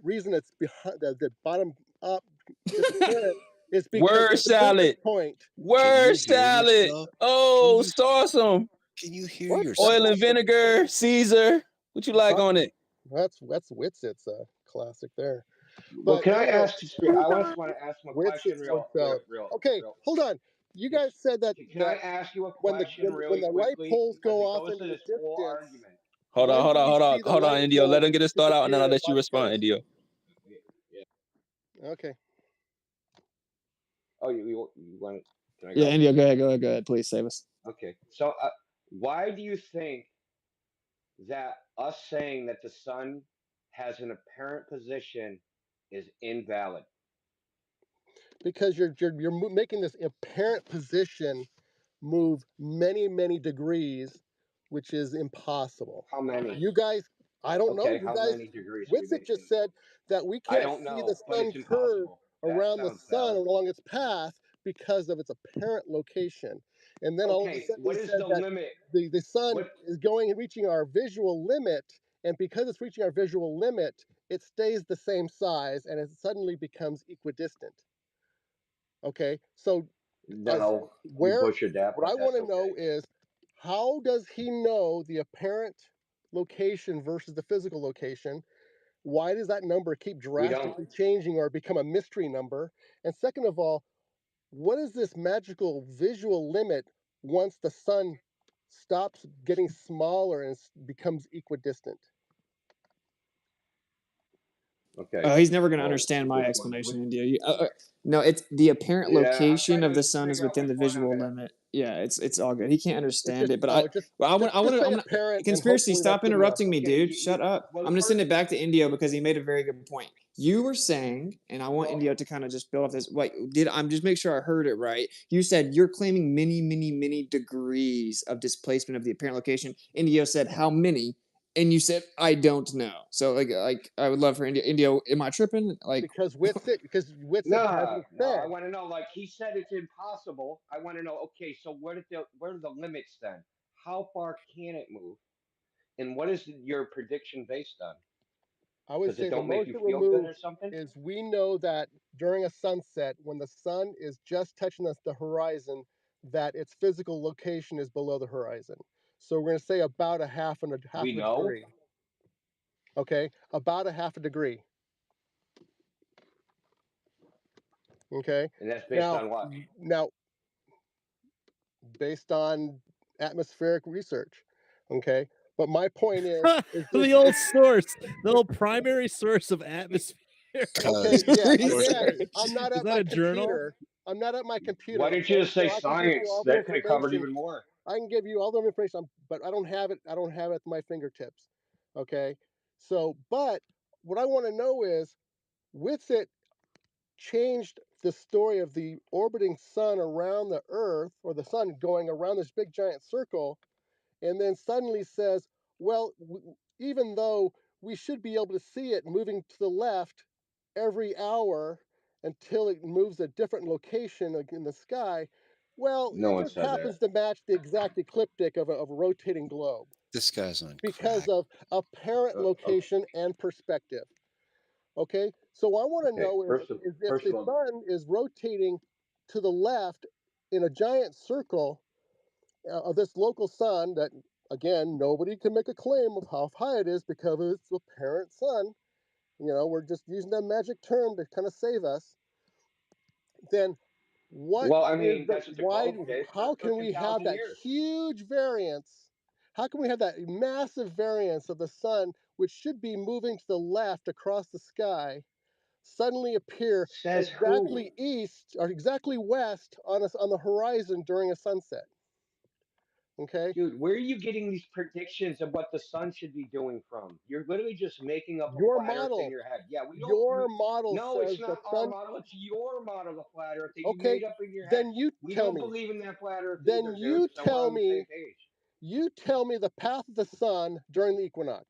reason it's behind the bottom up disappearance is because
Word
the convergence
salad.
point.
Word salad.
yourself?
Oh,
Can you
awesome.
can you hear
What?
yourself?
Oil and vinegar, Caesar. What you like on it?
That's Witsit's classic there.
Well,
But
can I
anyway,
ask? I just want to ask him a question,
Witsit's word salad. Okay, hold on. You guys said that
Can I ask you a
when
question really
the light
quickly?
poles
Because
go
it
off
goes
into
to
the
this whole
distance.
argument.
Hold on,
When do we see the
hold on,
light
Indio. Let
poles
him get it started out, and then I'll
disappear
let you
bottom
respond,
first?
Indio.
Okay.
Oh, you want? Can I go?
Yeah, Indio, go ahead. Please save us.
Okay. So, why do you think that us saying that the sun has an apparent position is invalid?
Because you're making this apparent position move many degrees, which is impossible.
How many?
You guys, I don't know.
Okay,
You
how
guys,
many degrees are we
Witsit just
making?
said that we
I
can't
don't
see
know,
the
but
sun
it's
curve
impossible. That
around the
sounds
sun
valid.
along its path because of its apparent location. And then all of a
Okay,
sudden
what
he
is
said
the
that
limit?
the sun
What?
is reaching our visual limit, and because it's reaching our visual limit, it stays the same size and it suddenly becomes equidistant. Okay, so
No, you
where
butchered that,
what
but
I want
that's
to know
okay.
is how does he know the apparent location versus the physical location? Why does that number keep
We don't.
drastically changing or become a mystery number? And second of all, what is this magical visual limit once the sun stops getting smaller and becomes equidistant?
Okay.
He's never going to
Well,
understand my
which one?
explanation, India. No, it's the apparent
Yeah, I'm
location
trying
of
to
the sun is
figure out
within the
what's going on
visual
there.
limit. Yeah, it's all good. He can't
It's
understand
just
it, but I
just
want
just
to.
say
I'm gonna
apparent, and
Conspiracy.
hopefully
Stop
that's good enough.
interrupting me,
Okay,
dude. Shut up.
well,
I'm gonna send
first,
it back to Indio because he made a very good point. You were saying, and I want
well,
Indio to kind of just build off this. Wait, I'm just make sure I heard it right. You said you're claiming many degrees of displacement of the apparent location. Indio said how many? And you said I don't know. So like I would love for Indio. Am I tripping? Like
Because Witsit
no,
hasn't
no, I
said.
want to know. Like he said, it's impossible. I want to know. Okay, so where are the limits then? How far can it move? And what is your prediction based on?
I would
Does it
say the
don't make
most
you
it will
feel good
move
or something?
is we know that during a sunset, when the sun is just touching the horizon, that its physical location is below the horizon. So we're going to say about half
We
of a
know.
degree. Okay, about half a degree. Okay,
And that's based
now
on what?
based on atmospheric research. Okay, but my point is
The old source, the old primary source of atmosphere.
okay, yeah. Again,
Research.
I'm not
Is
at
that
my
a journal?
computer. I'm not at my computer.
Why didn't you
Okay,
just say
so I can give you
science?
all the
That could have covered
information.
even more.
I can give you all the information, but I don't have it. I don't have it at my fingertips. Okay, so but what I want to know is, Witsit changed the story of the orbiting sun around the Earth, or the sun going around this big giant circle, and then suddenly says, well, even though we should be able to see it moving to the left every hour until it moves a different location in the sky, well,
No
it
one
just
said that.
happens to match the exact ecliptic of a rotating globe
This guy's on
because
crack.
of apparent location and perspective. Okay, so what I want to
Okay,
know is if
first
the
of all,
sun is rotating to the left in a giant circle of this local sun that, again, nobody can make a claim of how high it is because of its apparent sun. You know, we're just using that magic term to kind of save us. Then what
well, I
is
mean,
the
that's what the
why?
globe did for
How can we have
13,000
that
years.
huge variance? How can we have that massive variance of the sun, which should be moving to the left across the sky, suddenly appear
Says who?
exactly east or exactly west on the horizon during a sunset? Okay,
Dude, where are you getting these predictions of what the sun should be doing from? You're literally just making up a
your
flat Earth in
model,
your head. Yeah, we don't.
your model
No, it's
says the
not our
sun.
model. It's your model, the flat Earth that you
Okay,
made up in your head.
then you
We
tell
don't
me.
believe in that flat Earth
Then
either, dude.
you
So we're
tell
on the same
me.
page.
You tell me the path of the sun during the equinox.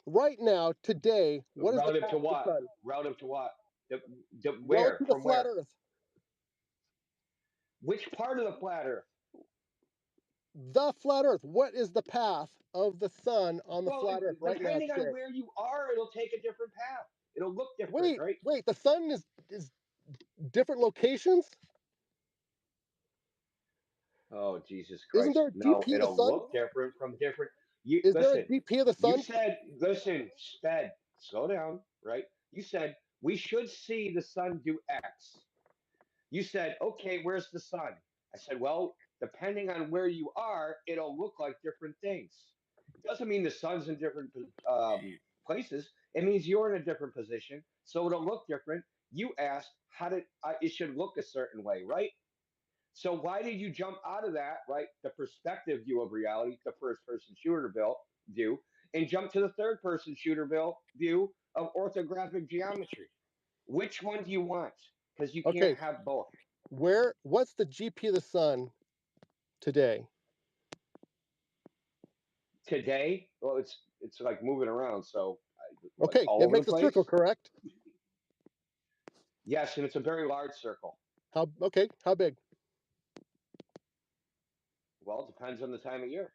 Right now, today, what is the
Relative
path
to
of the
what?
sun?
Relative to what?
Relative
Where?
to the
From
flat
where?
Earth.
Which part of the flat Earth?
The flat Earth. What is the path of the sun on the
Well,
flat Earth right now
depending on
today?
where you are, it'll take a different path. It'll look different, right?
Wait. The sun is different locations.
Oh, Jesus
Isn't
Christ.
there a
No,
DP of the
it'll
sun?
look different from different. You
Is there a
listen,
DP of the
you
sun?
said, listen, sped, slow down, right? You said we should see the sun do X. You said, okay, where's the sun? I said, well, depending on where you are, it'll look like different things. Doesn't mean the sun's in different places. It means you're in a different position, so it'll look different. You asked how did it should look a certain way, right? So why did you jump out of that, right? The perspective view of reality, the first person shooter view, and jump to the third person shooter view of orthographic geometry. Which one do you want? Because you can't
Okay.
have both.
What's the GP of the sun today?
Today, well, it's like moving around, so what,
Okay,
all
it
over the
makes a
place.
circle, correct?
Yes, and it's a very large circle.
How big?
Well, it depends on the time of year.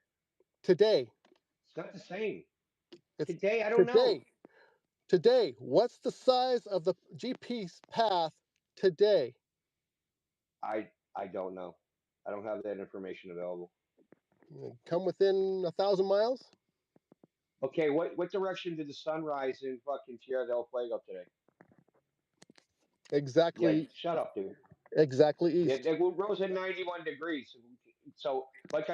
Today.
It's not the same.
It's
Today, I don't know.
Today, what's the size of the GP's path today?
I don't know. I don't have that information available.
Come within 1,000 miles?
Okay, what direction did the sun rise in fucking Tierra del Fuego today?
Exactly.
Yeah, shut up, dude.
Exactly east.
It rose at 91 degrees. So like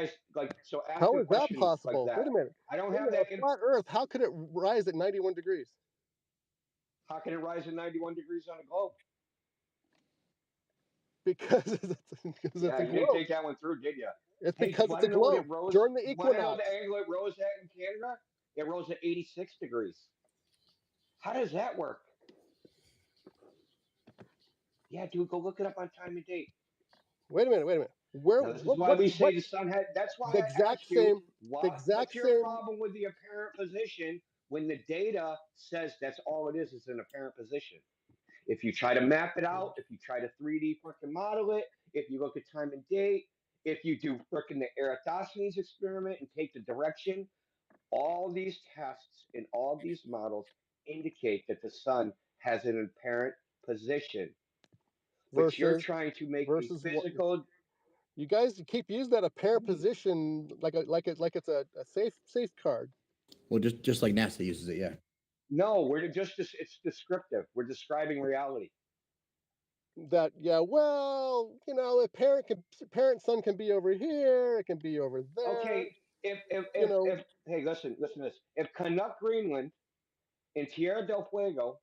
so ask
How
a
is that
question like
possible?
that.
Wait a minute.
I don't
Wait a
have
minute.
that.
A flat Earth, how could it rise at 91 degrees?
How can it rise at 91 degrees on a globe?
Because it's
Yeah,
a
you didn't
globe.
take that one through, did you?
It's
Hey,
because
want
it's
to
a
know what
globe
it rose?
during the
Want to know
equinox.
the angle it rose at in Canada? It rose at 86 degrees. How does that work? Yeah, dude, go look it up on time and date.
Wait a minute. Where?
Now, this is why we say the sun had. That's why
The
I
exact
asked you,
same. The exact
what's your
same.
problem with the apparent position when the data says that's all it is an apparent position? If you try to map it out, if you try to 3D fucking model it, if you look at time and date, if you do freaking the Eratosthenes experiment and take the direction, all these tests and all these models indicate that the sun has an apparent position. But you're trying to make a physical.
You guys keep using that apparent position like it's a safe card.
Well, just like NASA uses it, yeah.
No, we're just it's descriptive. We're describing reality.
That well, apparent sun can be over here, it can be over there.
Okay, if hey, listen to this. If Canuck Greenland and Tierra del Fuego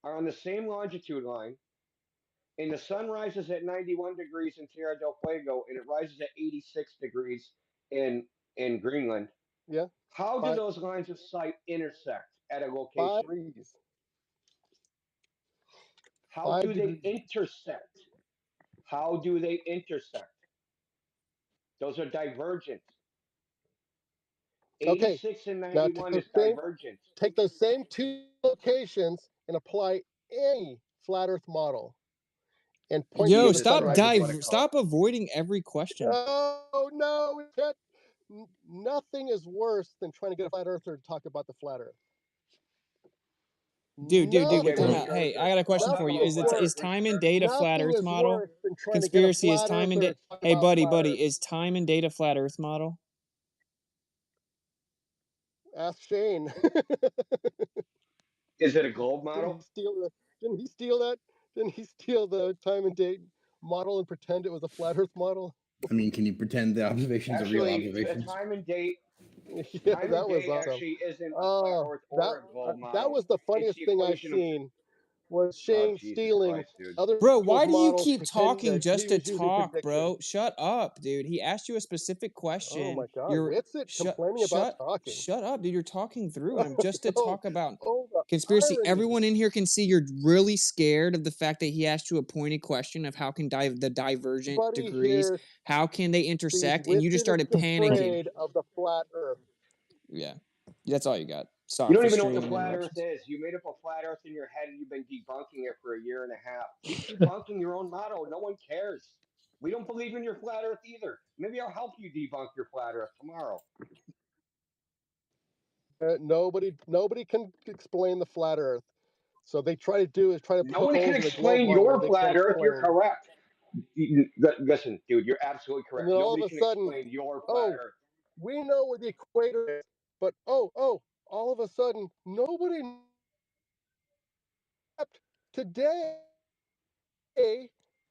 are on the same longitude line, and the sun rises at 91 degrees in Tierra del Fuego and it rises at 86 degrees in Greenland.
Yeah.
How do those lines of sight intersect at a location?
5 degrees.
How do they intersect? How do they intersect? Those are divergent. 86 and 91 is divergent.
Take those same 2 locations and apply any flat Earth model. And point
Yo,
to
stop avoiding every question.
Oh no, nothing is worse than trying to get a flat earther to talk about the flat Earth.
Dude, time out. Hey, I got a question for you. Is time and date a flat Earth model? Conspiracy is time and date. Hey, buddy, is time and date a flat Earth model?
Ask Shane.
Is it a globe model?
Didn't he steal that? Didn't he steal the time and date model and pretend it was a flat Earth model?
I mean, can you pretend the observations are real observations?
Time and date.
Yeah,
time
that
and
was
date
awesome.
actually isn't a flat Earth or a globe model.
That was the funniest thing I've seen. Was Shane stealing other
Bro, why do you
models,
keep
pretending
talking
that
just
he
to
was using
talk,
prediction?
bro? Shut up, dude. He asked you a specific question.
Oh my God, Witsit complaining about talking.
Shut up, dude. You're talking through him just to talk about
the
conspiracy.
irony.
Everyone in here can see you're really scared of the fact that he asked you a pointed question of how can the divergent
Everybody
degrees,
here
how can they intersect, and you just
Witsit
started
is
panicking.
afraid of the flat Earth.
Yeah, that's all you got. Sorry
You don't
for
even know what the
streaming
flat
interruptions.
Earth is. You made up a flat Earth in your head and you've been debunking it for a year and a half. Keep debunking your own model. No one cares. We don't believe in your flat Earth either. Maybe I'll help you debunk your flat Earth tomorrow.
Nobody can explain the flat Earth. So they try to do is try to
No
poke
one
holes
can
in the globe
explain
model
your
they
flat
can't
Earth. You're
explain.
correct. Listen, dude, you're absolutely correct.
And then all
Nobody
of a
can
sudden,
explain your flat Earth.
we know where the equator is, but all of a sudden, nobody today.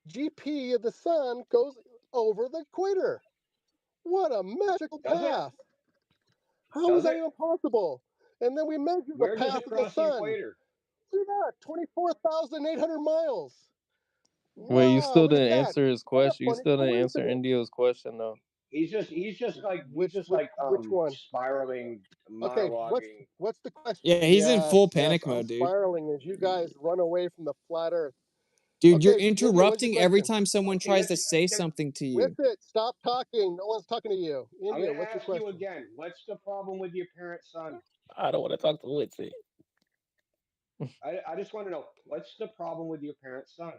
GP of the sun goes over the equator. What a magical path! How is that even possible? And then we measure the
Where does
path
it
of the
cross the
sun.
equator?
Look at that, 24,800 miles.
Wait, you still
Wow, look at
didn't
that.
answer his
What a
question. You
funny
still didn't answer
coincidence.
Indio's question though.
He's just like
which one?
spiraling,
Okay,
monologuing.
what's the question?
Yeah, he's in full
Yes,
panic
I'm
mode, dude.
spiraling as you guys run away from the flat Earth.
Dude,
Okay,
you're
India, what's your
interrupting every
question?
time someone tries to say something to you.
With it, stop talking. No one's talking to you.
I'm
India,
gonna
what's your
ask you
question?
again. What's the problem with the apparent sun?
I don't want to talk to Witzy.
I just want to know what's the problem with the apparent sun?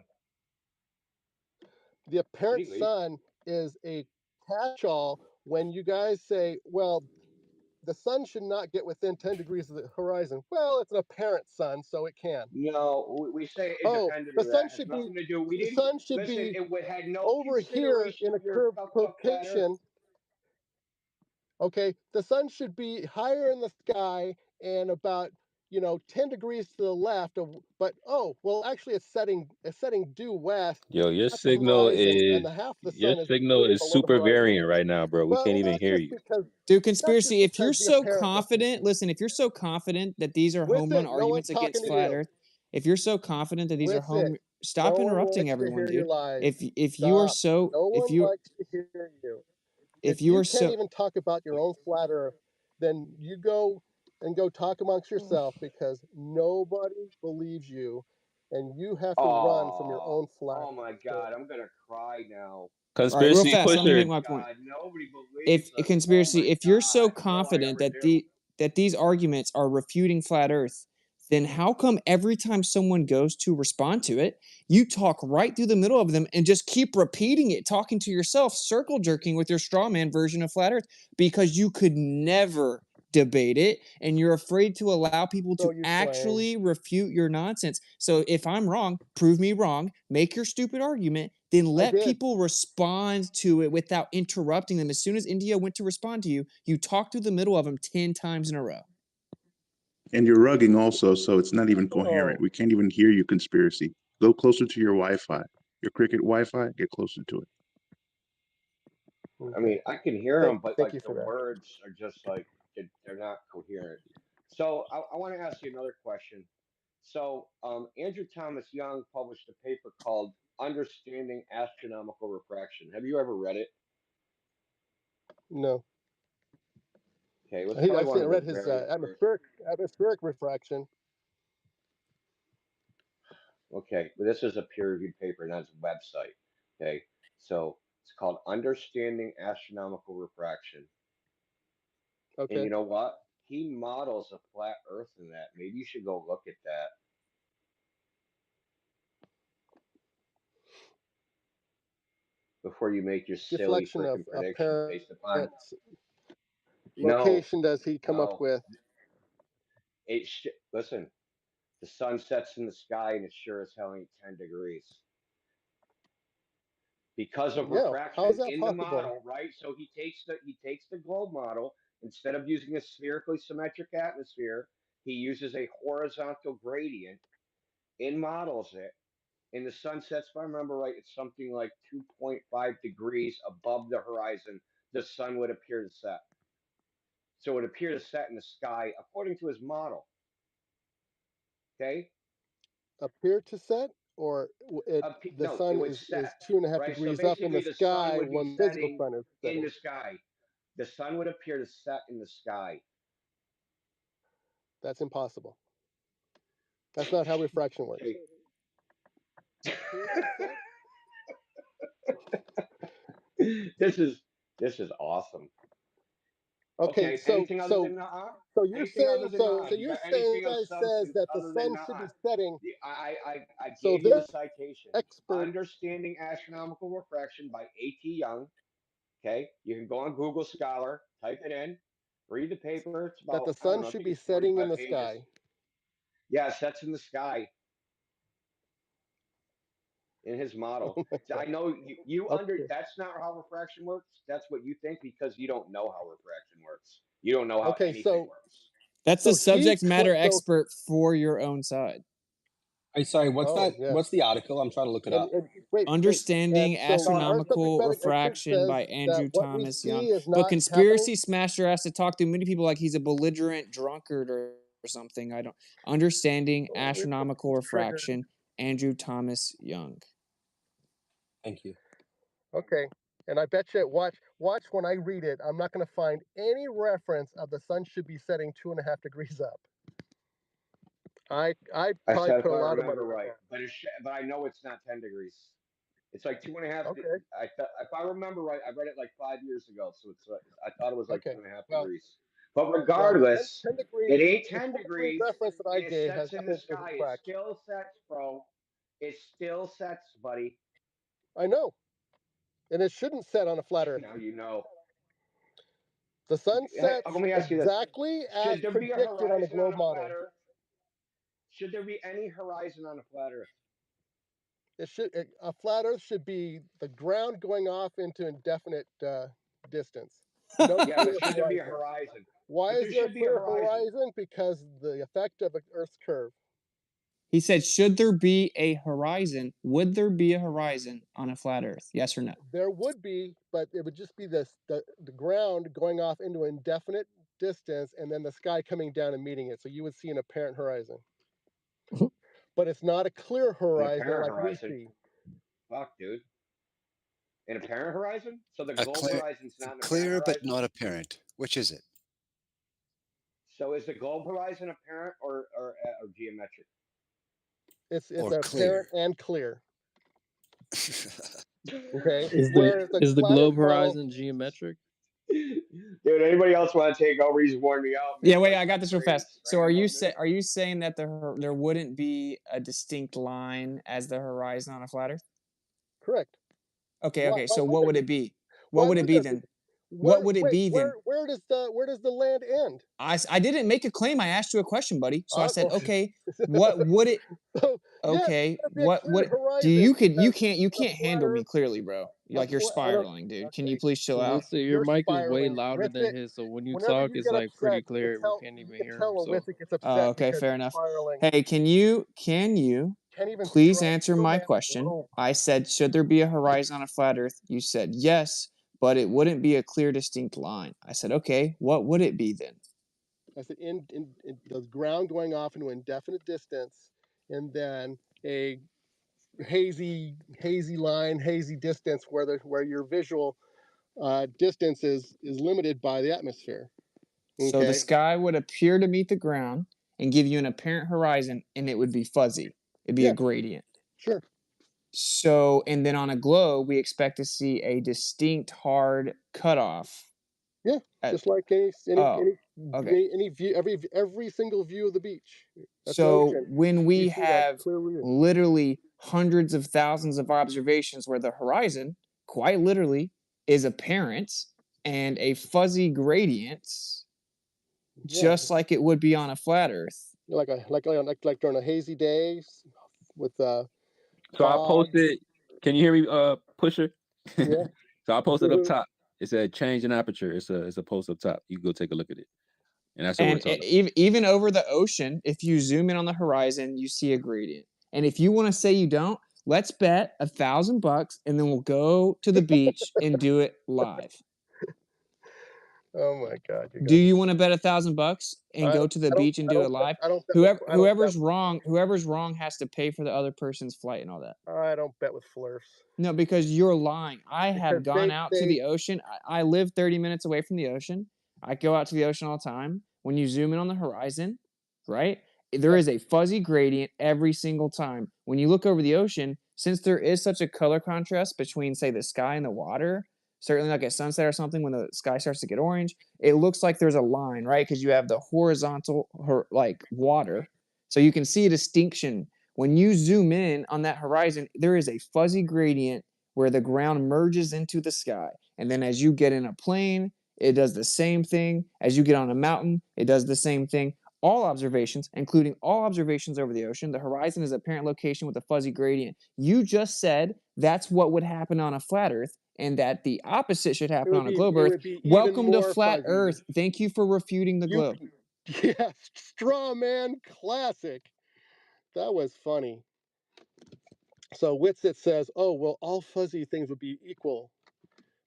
The apparent sun is a catch-all when you guys say, well, the sun should not get within 10 degrees of the horizon. Well, it's an apparent sun, so it can.
No, we say
Oh,
independent
the
of
sun
that. It has
should
nothing
be
to do. We
the
didn't
sun should
listen.
be
It had no
over here
consideration
in a
of your
curved
fucked up flat Earth.
location. Okay, the sun should be higher in the sky and about 10 degrees to the left of, but oh, well, actually it's setting due west
Yo, your
at the
signal
horizon, and
is
the half the sun is
super
below the horizon.
variant right now, bro. We can't even
That's
hear
just
you.
because,
Dude, Conspiracy, if you're
because the
so
apparent
confident, listen, if you're so confident that these are home run
Listen, no one's
arguments
talking
against
to
flat
you.
Earth, if you're so confident that these are
Listen,
home, stop
no one
interrupting
likes to
everyone,
hear your
dude.
lies.
If you are
Stop.
so,
No
if
one
you,
likes to hear you.
if
If
you
you
are
can't
so,
even talk about your own flat Earth, then you go talk amongst yourself, because nobody believes you, and you have to run from your own flat
Oh my God, I'm gonna cry now.
all right, real
Conspiracy
fast, let me
pusher.
make my point.
God, nobody
If
believes us.
Conspiracy,
Oh my
if you're so
God. No, I
confident
never
that
do.
these arguments are refuting flat Earth, then how come every time someone goes to respond to it, you talk right through the middle of them and just keep repeating it, talking to yourself, circle jerking with your straw man version of flat Earth, because you could never debate it and you're afraid to allow people
So
to
you
actually refute your nonsense. So if I'm wrong, prove me wrong, make your stupid argument, then let
did.
people respond to it without interrupting them. As soon as India went to respond to you, you talked through the middle of them 10 times in a row.
And you're rugging also, so it's not even coherent.
Oh.
We can't even hear you, Conspiracy. Go closer to your Wi-Fi. Your Cricket Wi-Fi, get closer to it.
I mean, I can hear them, but
thank
like
you
the
for that.
words are just like they're not coherent. So I want to ask you another question. So Andrew Thomas Young published a paper called "Understanding Astronomical Refraction." Have you ever read it?
No.
Okay, it was
I
probably one of the
read his
very first.
atmospheric refraction.
Okay, but this is a peer-reviewed paper, and that's a website. Okay, so it's called "Understanding Astronomical Refraction."
Okay.
And you know what? He models a flat Earth in that. Maybe you should go look at that. Before you make your silly
Deflection of
freaking prediction
apparent
based upon
location does he come up with?
Listen, the sun sets in the sky and it sure as hell ain't 10 degrees because of refraction
How is that
in
possible?
the model, right? So he takes the globe model. Instead of using a spherically symmetric atmosphere, he uses a horizontal gradient and models it. And the sun sets, if I remember right, it's something like 2.5 degrees above the horizon. The sun would appear to set. So it would appear to set in the sky according to his model. Okay?
Appear to set, or the sun is 2.5
right?
degrees
So
up in the
basically, the sun
sky
would be
when the physical
setting
sun is
in
setting.
the sky. The sun would appear to set in the sky.
That's impossible. That's not how refraction works.
This is awesome.
Okay, so
anything other than
so you're
anything
saying
other than
so
you
you're
got
saying
anything
this
of
guy says
substance
that the
other than
sun should be setting.
I
So
gave you the
this
citation.
expert
Understanding Astronomical Refraction by A.T. Young. Okay, you can go on Google Scholar, type it in, read the paper. It's
that
about
the
I don't
sun
know, I
should
think
be
it's
setting in
45
the
pages.
sky.
Yeah, it sets in the sky in his model. I know that's not how refraction works. That's what you think because you don't know how refraction works. You don't know how anything works.
That's the subject matter expert for your own side.
Hey, sorry, what's what's the article? I'm trying to look it up.
Understanding Astronomical Refraction by Andrew Thomas Young. But Conspiracy smashed your ass to talk to many people like he's a belligerent drunkard or something. I don't. Understanding Astronomical Refraction, Andrew Thomas Young.
Thank you.
Okay. And I bet you, watch when I read it, I'm not going to find any reference of the sun should be setting 2.5 degrees up. I probably
said
put
if
a
I
lot of money
remember
on
right,
that.
but I know it's not 10 degrees. It's like 2.5.
Okay.
If I remember right, I read it like 5 years ago, so I thought it was like
Okay.
2.5 degrees. But regardless,
10 degrees,
it ain't
the
10
10 degree
degrees,
reference that I
and it
gave
sets
has
in the
nothing to do with
sky. It
refraction.
still sets, bro. It still sets, buddy.
I know. And it shouldn't set on a flat Earth.
Now you know.
The sun sets
Let me ask you this:
exactly as
should there be a
predicted on the
horizon on
globe
a
model.
flat Earth? Should there be any horizon on a flat Earth?
A flat Earth should be the ground going off into indefinite distance. No
Yeah, but should there be a horizon?
Why
But
is
there
there a
should be a
clear
horizon.
horizon? Because the effect of the Earth's curve.
He said, should there be a horizon? Would there be a horizon on a flat Earth? Yes or no?
There would be, but it would just be the ground going off into an indefinite distance and then the sky coming down and meeting it. So you would see an apparent horizon. But it's not a clear
An
horizon
apparent
like we
horizon.
see.
Fuck, dude. An apparent horizon? So the
A
globe
clear,
horizon's not an apparent
clear but
horizon?
not apparent. Which is it?
So is the globe horizon apparent or geometric?
It's
Or
apparent
clear?
and clear. Okay.
Is
Whereas
the
flat
globe
Earth model,
horizon geometric?
Dude, anybody else want to take over? He's warned me out.
Yeah,
Man.
wait,
Like
I got
my
this real
brain
fast. So
scrambled,
are you saying that there wouldn't be a distinct line as the horizon on a flat Earth?
correct.
Okay, okay.
Why
So
would
what
there
would
be?
it be?
Why
What would it
would
be
there
then?
be?
What would it be then?
Where does the land end?
I didn't make a claim. I asked you a question, buddy. So I said,
Well,
okay, what would it?
so yeah,
Okay,
there'd be a clear
what? Do
horizon
you
because
can't
a flat
handle me
Earth.
clearly, bro. Like you're
I don't.
spiraling, dude. Can you
Okay,
please chill out?
Let's say your
you're
mic is way
spiraling.
louder
With
than
it,
his, so when you
whenever
talk,
you
it's
get
like pretty
upset,
clear. We can't
you
even
can
hear him.
tell when
So
Withick gets
Oh,
upset
okay,
because
fair
he's
enough.
spiraling.
Hey, can you
Can't even
please
throw
answer
a
my
man in the
question?
room.
I said, should there be a horizon on a flat Earth? You said yes, but it wouldn't be a clear, distinct line. I said, okay, what would it be then?
I said in the ground going off into indefinite distance, and then a hazy line, hazy distance where your visual distance is limited by the atmosphere.
So the
Okay.
sky would appear to meet the ground and give you an apparent horizon, and it would be fuzzy. It'd be a
Yeah.
gradient.
Sure.
So, and then on a globe, we expect to see a distinct hard cutoff.
Yeah,
at-
just like any
oh, okay.
any view, every single view of the beach. That's the
So
ocean.
when
You
we
see that
have
clear view.
literally hundreds of thousands of observations where the horizon, quite literally, is apparent and a fuzzy gradient,
Yeah,
just like it would be on a flat Earth.
like during a hazy day with
So I
fog.
posted. Can you hear me, Pusher?
Yeah.
So I posted up top. It said change in aperture. It's a post up top. You can go take a look at it. And that's what we're
And
talking
even over the ocean, if you zoom in on the horizon, you see a gradient. And if you want to say you don't, let's bet $1,000, and then we'll go to the beach and do it live.
Oh my God!
Do you want to bet $1,000 and go to the
I don't-
beach and
I
do it
don't bet-
live?
I don't bet with- I don't
Whoever's
bet-
wrong has to pay for the other person's flight and all that.
I don't bet with flirts.
No, because you're lying. I have
Because
gone out to the ocean. I live 30 minutes away from the ocean. I go out to the ocean all the time. When you zoom in on the horizon, right? There is a fuzzy gradient every single time. When you look over the ocean, since there is such a color contrast between, say, the sky and the water, certainly like at sunset or something, when the sky starts to get orange, it looks like there's a line, right? Because you have the horizontal, like water. So you can see a distinction. When you zoom in on that horizon, there is a fuzzy gradient where the ground merges into the sky. And then as you get in a plane, it does the same thing. As you get on a mountain, it does the same thing. All observations, including all observations over the ocean, the horizon is a apparent location with a fuzzy gradient. You just said that's what would happen on a flat Earth, and that the opposite should happen on a globe Earth. Welcome to Flat Earth. Thank you for refuting the globe.
Yeah, straw man classic. That was funny. So Witsit says, "Oh well, all fuzzy things would be equal."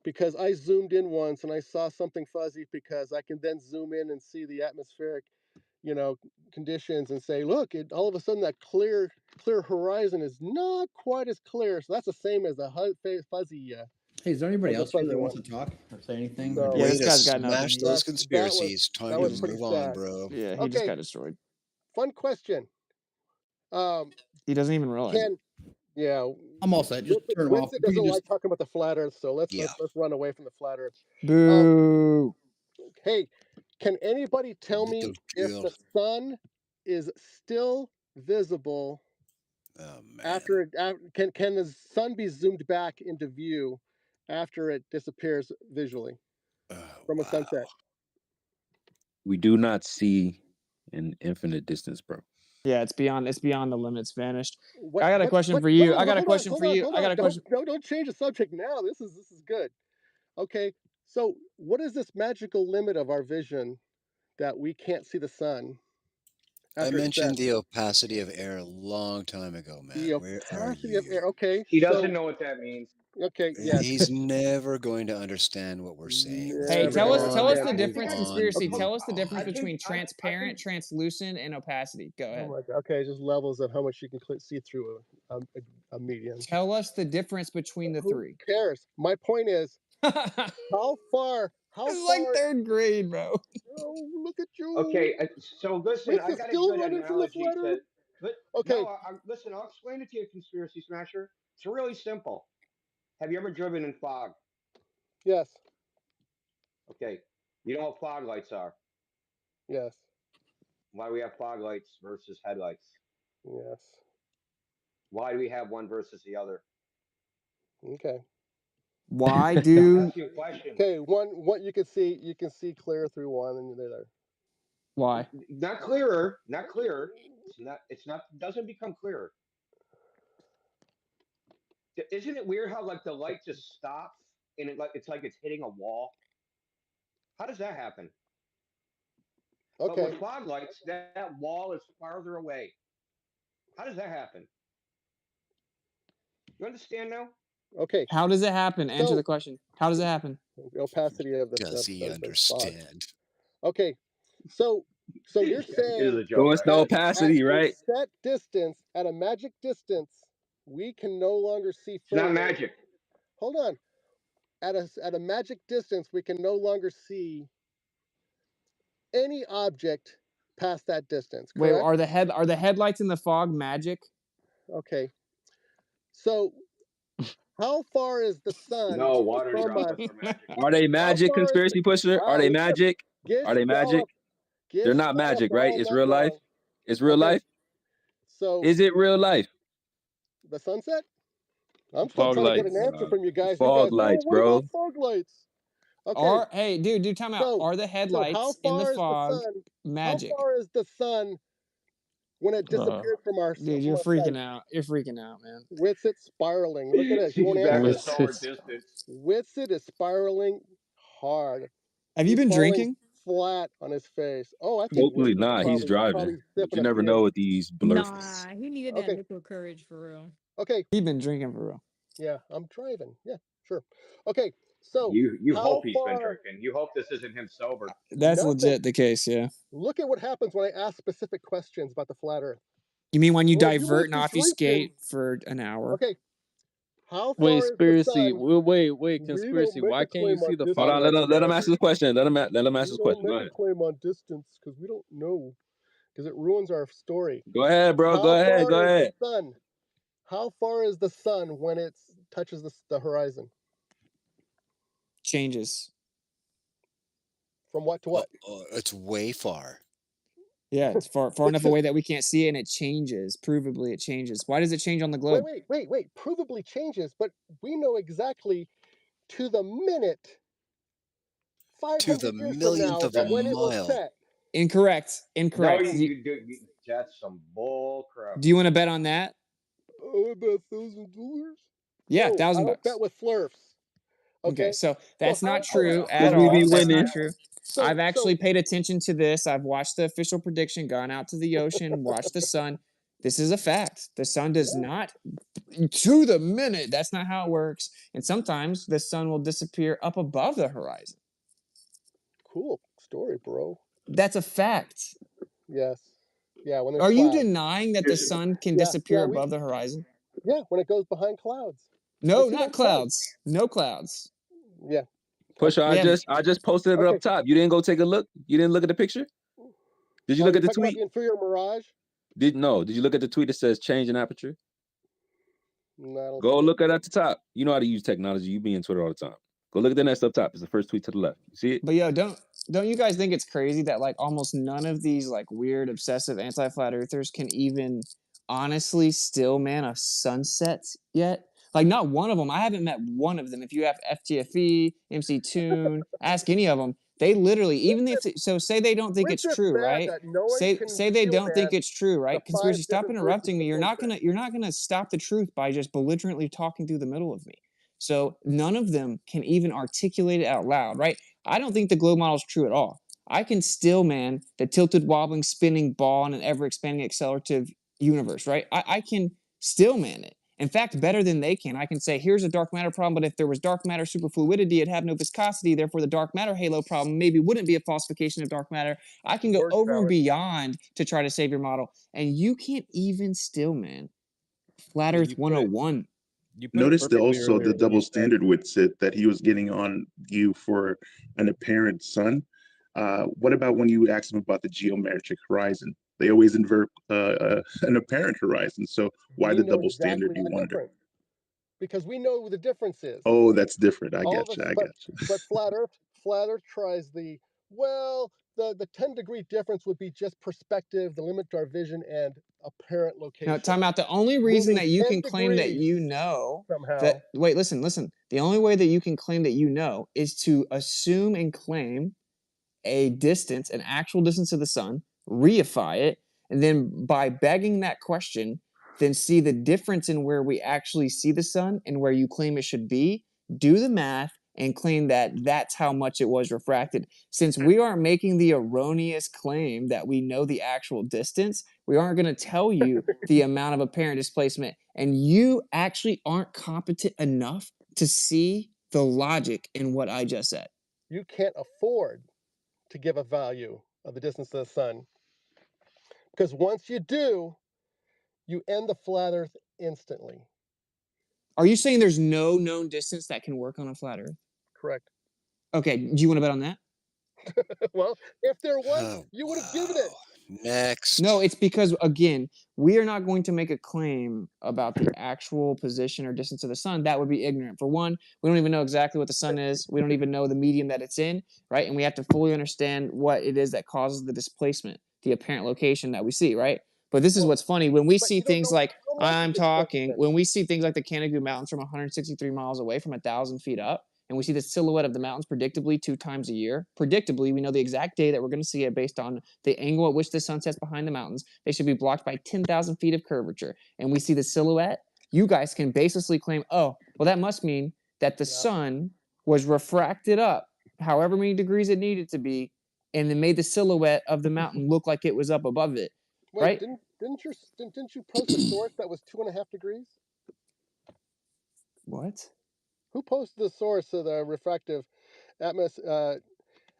Because I zoomed in once and I saw something fuzzy, because I can then zoom in and see the atmospheric, conditions and say, look, all of a sudden that clear horizon is not quite as clear. So that's the same as the fuzzy.
Hey, is there anybody
as the
else here
fuzzy
that wants
one.
to talk or say anything?
So-
Yeah,
Way
this
to
guy's got nothing.
smash those
That
conspiracies.
was
Time to
pretty
move on,
sad.
bro.
Yeah, he just got destroyed.
Fun question.
He doesn't even realize it.
I'm all set. Just turn them off.
Witsit
If you
doesn't
could
like talking about the flat Earth, so let's run away from the flat Earth.
Boo.
Hey, can anybody tell me
Little
if
girl.
the sun is still visible
Oh man.
after can the sun be zoomed back into view after it disappears visually from a sunset?
We do not see an infinite distance, bro.
Yeah, it's beyond the limits vanished.
What-
I got a
what-
question
what-
for you.
hold on,
I got a
hold on,
question
hold
for
on,
you.
hold
I got
on.
a question.
Don't change the subject now. This is good. Okay, so what is this magical limit of our vision that we can't see the sun
I
after it
mentioned
sets.
the opacity of air a long time ago, Matt.
The
Where are
opacity of
you?
air. Okay,
He doesn't
so
know what that means.
okay, yes.
He's never going to understand what we're saying. Let's
Hey,
move
Never gonna
tell us
on.
the
understand.
Move
difference,
on.
conspiracy.
Move
Tell us the
on.
difference
I
between
can
transparent, translucent, and opacity. Go
Oh
ahead.
my god. Okay, just levels of how much you can see through a medium.
Tell us the difference between the
Who
three.
cares? My point is, how far? How
It's
far?
like third grade, bro.
Oh, look at you.
Okay, so listen,
Wits
I
is
got a
still
good
running from the
analogy
flat
to.
Earth.
But
Okay.
no, listen. I'll explain it to you, conspiracy smasher. It's really simple. Have you ever driven in fog?
Yes.
Okay, you know what fog lights are.
Yes.
Why do we have fog lights versus headlights?
Yes.
Why do we have one versus the other?
Okay.
Why
I'm
do
asking you a question.
Okay. What you can see clear through one, and they're there.
why?
Not clearer. Not clearer. It's not. Doesn't become clearer. Isn't it weird how like the light just stops and it's like it's hitting a wall? How does that happen? But
Okay.
with fog lights, that wall is farther away. How does that happen? You understand now?
Okay.
How does it happen? Answer
So
the question. How does it happen?
the opacity of the
Does he
fog.
understand?
Okay. So you're
It
saying
is a
So
joke.
it's
I
the
know.
at
opacity,
a
right?
set distance, at a magic distance, we can no longer see
It's not
further.
magic.
Hold on. At a magic distance, we can no longer see any object past that distance.
Wait,
Correct?
are the headlights in the fog magic?
Okay. So how far is the sun
No, water
from us?
droplets are magic.
Are they
How
magic,
far is
conspiracy pusher? Are
wow,
they
look at him.
magic?
Get
Are they magic?
scalloped. Get
They're not
scalloped
magic, right?
all
It's
night
real life.
long.
It's real
Okay.
life.
So
Is it real life?
the sunset? I'm still
Fog
trying to get an
lights.
answer from you guys. You
Fog
guys, oh,
lights,
what about
bro.
fog lights? Okay.
Hey, dude, time out.
So
Are the
so how
headlights in the
far is the
fog
sun? How
magic?
far is the sun when it disappeared from our
Dude, you're
sight?
freaking out. You're freaking out, man.
Witsit spiraling. Look at it. He
He's
won't
back
answer.
to
What's
solar
this?
distance.
Witsit is spiraling hard.
Have you
He's
been
falling
drinking?
flat on his face. Oh, I think
Hopefully
Witsit's
not. He's
probably
driving, but
sipping
you
a
never
beer.
know with these blurfs.
Nah, he needed that
Okay.
liquid courage for real.
Okay.
He been drinking for real.
Yeah, I'm driving. Yeah, sure. Okay. So
You
how
hope he's been
far?
drinking. You hope this isn't him sober.
That's
Nothing.
legit the case, yeah.
Look at what happens when I ask specific questions about the flat Earth.
You mean when you
Well, you
divert and
must be
obfuscate
drinking.
for an hour?
Okay. How
Wait,
far is the
conspiracy.
sun?
Wait,
We don't
conspiracy.
make
Why
a
can't you
claim
see
on
the
Hold
fog
on,
distance.
lights
let him
there?
ask his question. Let him ask
We
his
don't
question. Go
make a
ahead.
claim on distance because we don't know, because it ruins our story.
Go ahead, bro. Go
How
ahead. Go
far is
ahead.
the sun? How far is the sun when it touches the horizon?
Changes.
From what to what?
It's way far.
Yeah, it's far enough away that we can't see it, and it changes. Provably, it changes. Why does it change on the globe?
Wait. Provably changes, but we know exactly to the minute,
To the
500 years from
millionth
now,
of a
when it will
mile.
set.
Incorrect.
No,
Incorrect.
that's some bull crap.
Do you want to bet on that?
Oh, I bet $1,000.
Yeah,
No, I
$1,000
don't
bucks.
bet with Flurfs.
Okay, so that's
how
not
far-
true at
Because we
all.
be
That's
winning.
not true. I've actually paid attention to this. I've watched the official prediction, gone out to the ocean, watched the sun. This is a fact. The sun does not, to the minute, that's not how it works. And sometimes the sun will disappear up above the horizon.
Cool story, bro.
That's a fact.
Yes. Yeah, when there's
Are you
clouds.
denying that the sun can
Yeah,
disappear
yeah,
above the horizon?
Yeah, when it goes behind clouds.
No,
see
not
that cloud?
clouds. No clouds.
Yeah.
Pusher, I
Yeah.
just posted it up top. You didn't go take a look? You didn't look at the picture? Did you look at the
talking about
tweet?
the inferior mirage?
Did you look at the tweet that says change in aperture?
No, I don't
Go
see it.
look at the top. You know how to use technology. You be in Twitter all the time. Go look at the next up top. It's the first tweet to the left. You see it?
But yo, don't you guys think it's crazy that like almost none of these like weird obsessive anti-flat earthers can even honestly still man a sunset yet? Like not one of them. I haven't met one of them. If you have FTFE, MC Tune, ask any of them. They literally, even if so, say they don't think it's true, right? Say they don't think it's true, right? Conspiracy, stop interrupting me. You're not gonna stop the truth by just belligerently talking through the middle of me. So none of them can even articulate it out loud, right? I don't think the globe model is true at all. I can still man the tilted, wobbling, spinning ball in an ever-expanding accelerative universe, right? I can still man it. In fact, better than they can. I can say, here's a dark matter problem, but if there was dark matter superfluidity, it'd have no viscosity. Therefore, the dark matter halo problem maybe wouldn't be a falsification of dark matter. I can go
Word
over and
salad.
beyond to try to save your model. And you can't even still, man. Flat
Yeah,
Earth
you put it
101.
you put it
Notice that
perfectly
also
earlier
the
when you
double
said
standard with Sid that he was getting on you for an apparent sun. What about when you ask him about the geometric horizon? They always invert an apparent horizon. So why
We
the
know
double standard,
exactly
you
how
wonder?
different, because we know what the difference is.
Oh, that's different. I
All of
got you.
us,
I got you.
but flat Earth tries the, well, the 10-degree difference would be just perspective, the limit to our vision, and apparent
Now,
location.
time out. The only reason
Moving
that you
10
can claim that you
degrees
know
somehow.
that, wait, listen. The only way that you can claim that you know is to assume and claim a distance, an actual distance of the sun, reify it, and then by begging that question, then see the difference in where we actually see the sun and where you claim it should be, do the math, and claim that that's how much it was refracted. Since we aren't making the erroneous claim that we know the actual distance, we aren't going to tell you the amount of apparent displacement, and you actually aren't competent enough to see the logic in what I just said.
You can't afford to give a value of the distance to the sun, because once you do, you end the flat Earth instantly.
Are you saying there's no known distance that can work on a flat Earth?
Correct.
Okay, do you want to bet on that?
Well, if there was,
Oh,
you would have given it.
next.
No, it's because, again, we are not going to make a claim about the actual position or distance of the sun. That would be ignorant. For one, we don't even know exactly what the sun is. We don't even know the medium that it's in, right? And we have to fully understand what it is that causes the displacement, the apparent location that we see, right? But this is what's funny. When we
But
see
you don't
things
know
like,
how much
I'm talking,
displacement.
when we see things like the Canigou Mountains from 163 miles away from 1,000 feet up, and we see the silhouette of the mountains predictably 2 times a year. Predictably, we know the exact day that we're going to see it based on the angle at which the sun sets behind the mountains. They should be blocked by 10,000 feet of curvature. And we see the silhouette. You guys can basically claim, oh, well, that must mean that the sun was refracted up however many degrees it needed to be, and then made the silhouette of the mountain look like it was up above it.
Wait,
Right?
didn't you post a source that was 2.5 degrees?
What?
Who posted the source of the refractive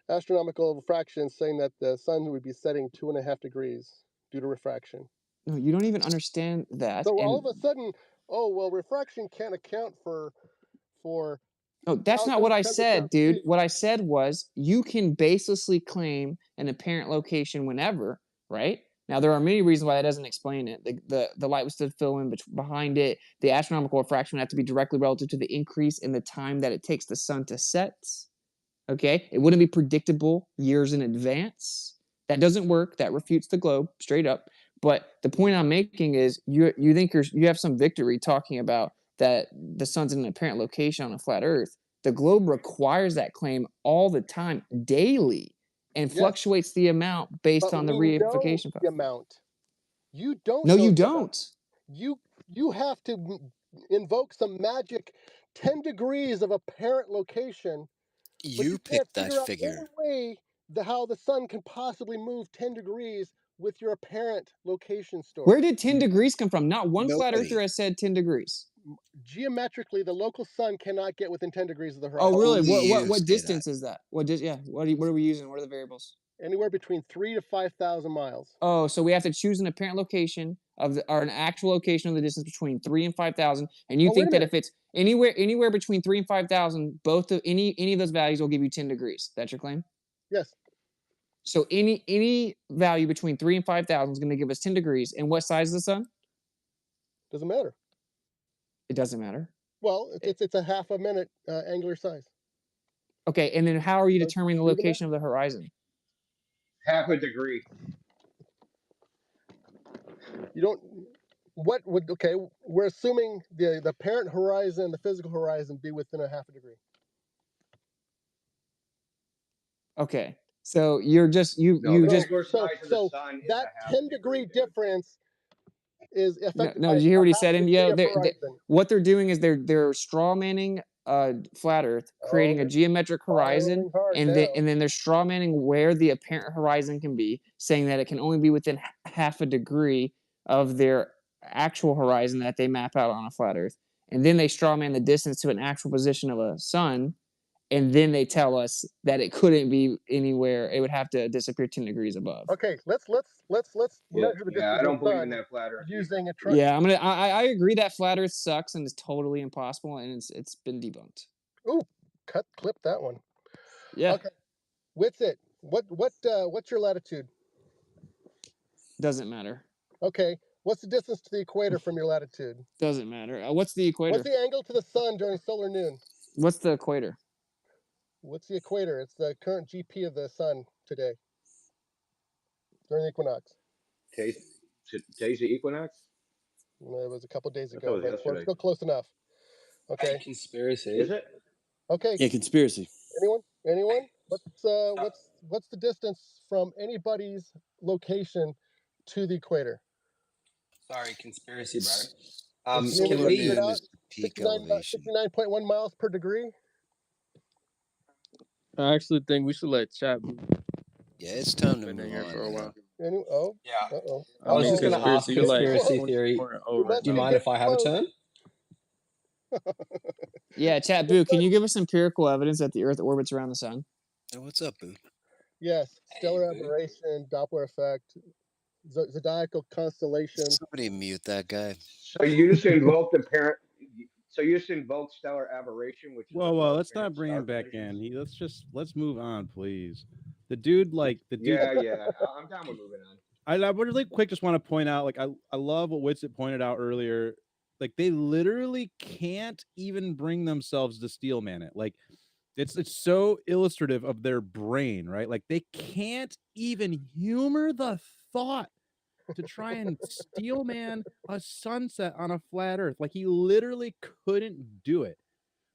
astronomical refraction saying that the sun would be setting 2.5 degrees due to refraction?
No, you don't even understand that.
So all
And
of a sudden, oh well, refraction can't account for
no, that's not what I
tens of
said,
thousands
dude.
feet.
What I said was you can baselessly claim an apparent location whenever, right? Now there are many reasons why that doesn't explain it. The light would still fill in behind it. The astronomical refraction would have to be directly relative to the increase in the time that it takes the sun to set. Okay, it wouldn't be predictable years in advance. That doesn't work. That refutes the globe straight up. But the point I'm making is you think you have some victory talking about that the sun's in an apparent location on a flat Earth. The globe requires that claim all the time, daily, and
Yes,
fluctuates the amount based
but
on the
we know
reification.
the amount. You don't
No,
know
you
the amount.
don't.
You have to invoke some magic 10 degrees of apparent location, but
You
you can't
picked that
figure out
figure.
any way how the sun can possibly move 10 degrees with your apparent location story.
Where did 10 degrees come from? Not one flat
Nobody.
earther has said 10 degrees.
Geometrically, the local sun cannot get within 10 degrees of the horizon.
Oh, really?
Only you
What
say
distance
that.
is that? What are we using? What are the variables?
Anywhere between 3 to 5,000 miles.
Oh, so we have to choose an apparent location or an actual location of the distance between 3 and 5,000. And you
Oh, wait
think
a
that
minute.
if it's anywhere between 3 and 5,000, both of any of those values will give you 10 degrees. That's your claim?
Yes.
So any value between 3 and 5,000 is going to give us 10 degrees. And what size is the sun?
Doesn't matter.
It doesn't matter.
Well, it's a half a minute angular size.
Okay, and then how are you
So
determining the
do the math.
location of the horizon?
Half a degree.
You don't. What would okay? We're assuming the apparent horizon, the physical horizon, be within a half a degree.
Okay, so you're just
No,
you
the
just
angular size of the sun is
that
a half
10
a
degree
degree.
difference is affected
no.
by
Did you hear what he
a half
said,
a degree
Indio?
of horizon.
What they're doing is they're straw manning flat Earth, creating a geometric horizon,
hard
and
now.
then they're straw manning where the apparent horizon can be, saying that it can only be within half a degree of their actual horizon that they map out on a flat Earth, and then they straw man the distance to an actual position of a sun, and then they tell us that it couldn't be anywhere; it would have to disappear 10 degrees above.
Okay, let's
Yeah,
measure the
yeah,
distance
I
of
don't
the
believe in
sun
that flat Earth either.
using a
Yeah, I agree that flat Earth sucks and is totally impossible, and it's been debunked.
Ooh, clip that one.
Yeah.
Okay, what's it? What's your latitude?
Doesn't matter.
Okay, what's the distance to the equator from your latitude?
Doesn't matter. What's the equator?
What's the angle to the sun during solar noon?
What's the equator?
What's the equator? It's the current GP of the sun today during the equinox.
Today's the equinox?
It was a couple days
I thought
ago,
it was
but we're
yesterday.
still close enough. Okay.
Conspiracy.
Is it?
Okay.
Yeah, conspiracy.
Anyone? What's the distance from anybody's location to the equator?
Sorry, conspiracy, bro.
Can
we
figure it out?
Peak elevation.
69.1 miles per degree.
I actually think we should let chat.
Yeah, it's time to
been in
move
here
on.
for a while.
Yeah.
Uh-oh.
I was just going to ask conspiracy theory. Do you mind if I have a turn?
Yeah, Chat Boo, can you give us empirical evidence that the Earth orbits around the sun?
Hey, what's up, Boo?
Yes, stellar aberration, Doppler effect, zodiacal constellation.
Somebody mute that guy.
So you just invoked apparent. So you just invoked stellar aberration, which is
Whoa, let's not
apparent
bring
star
him back
collisions.
in. Let's move on, please. The dude.
Yeah, I'm down with moving on.
I really quick just want to point out, I love what Witsit pointed out earlier. Like, they literally can't even bring themselves to steel man it. Like, it's so illustrative of their brain, right? Like, they can't even humor the thought to try and steel man a sunset on a flat Earth. Like, he literally couldn't do it.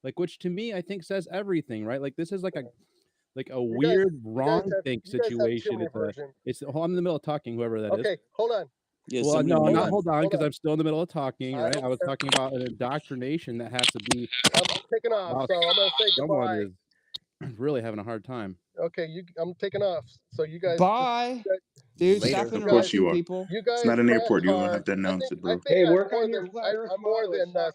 Like, which to me, I think says everything, right? Like, this is like a weird wrong think situation. I'm in the middle of talking, whoever that is.
Okay, hold on.
Yeah,
Well, no, not hold on, because
on.
I'm still in the middle of talking, right? I was talking about an indoctrination that has to be.
I'm taking off, so I'm gonna say
Someone
goodbye.
is really having a hard time.
Okay, I'm taking off. So you guys.
Bye, dude.
Later.
Stop
Of course
interrupting
you are.
people.
You guys.
It's not an
try
airport. You don't
hard.
have to announce it, bro.
Hey,
I'm
work
more
on your
than
flat Earth model.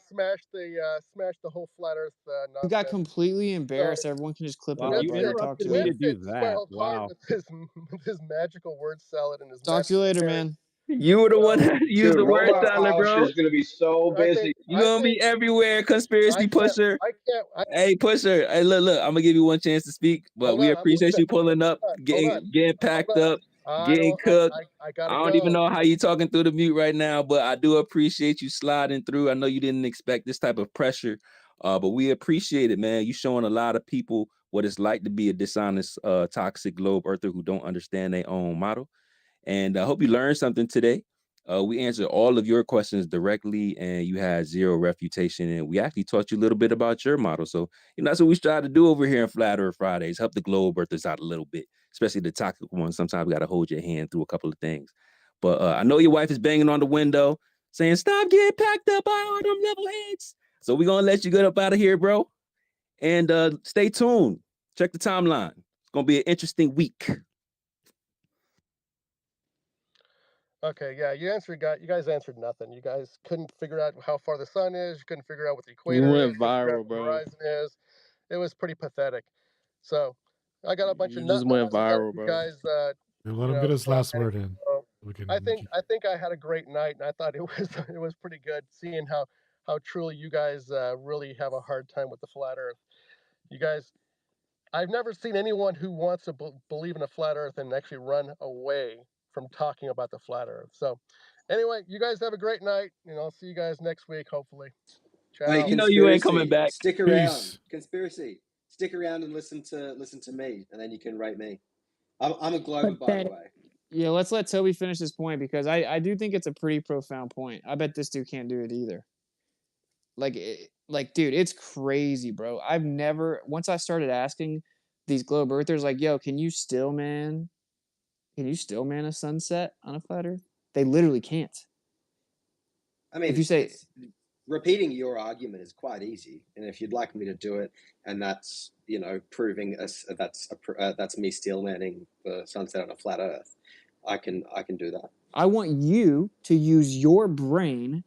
smash the whole flat Earth nonsense.
You got completely embarrassed. Everyone can just clip it up,
you
brother. Talk to
interrupted me
me.
to do that. Wow.
With his magical word salad and his.
Talk to you later, man.
You were the one that used the word
Robot
salad, bro.
Polisher is going to be so busy.
You gonna be everywhere, conspiracy pusher. Hey, pusher. Hey, look. I'm gonna give you one chance to speak, but we appreciate you pulling up, getting packed up, getting cooked. I don't even know how you talking through the mute right now, but I do appreciate you sliding through. I know you didn't expect this type of pressure, but we appreciate it, man. You showing a lot of people what it's like to be a dishonest, toxic globe earther who don't understand their own model. And I hope you learned something today. We answered all of your questions directly, and you had zero refutation. And we actually taught you a little bit about your model. So, that's what we try to do over here in Flat Earth Fridays, help the globe earthers out a little bit, especially the toxic ones. Sometimes we got to hold your hand through a couple of things. But I know your wife is banging on the window saying, stop getting packed up by all them level heads. So we're going to let you get up out of here, bro. And stay tuned. Check the timeline. It's going to be an interesting week.
Okay, yeah, you guys answered nothing. You guys couldn't figure out how far the sun is. You couldn't figure out what the equator
You
is.
went viral, bro.
Horizon is. It was pretty pathetic. So I got a bunch of
just went viral,
you
bro.
guys.
Let him get his last word in.
I think I had a great night, and I thought it was pretty good seeing how truly you guys really have a hard time with the flat Earth. You guys, I've never seen anyone who wants to believe in a flat Earth and actually run away from talking about the flat Earth. So, anyway, you guys have a great night, and I'll see you guys next week, hopefully. Ciao.
Hey,
you ain't coming back.
Stick around.
Peace.
Conspiracy. Stick around and listen to me, and then you can rate me. I'm a Glober, by the way.
Yeah, let's let Toby finish his point, because I do think it's a pretty profound point. I bet this dude can't do it either. Like, dude, it's crazy, bro. Once I started asking these globe earthers, like, yo, can you still man a sunset on a flat Earth? They literally can't.
I mean,
if you say
repeating your argument is quite easy, and if you'd like me to do it, and that's proving that's me steel manning the sunset on a flat Earth, I can do that.
I want you to use your brain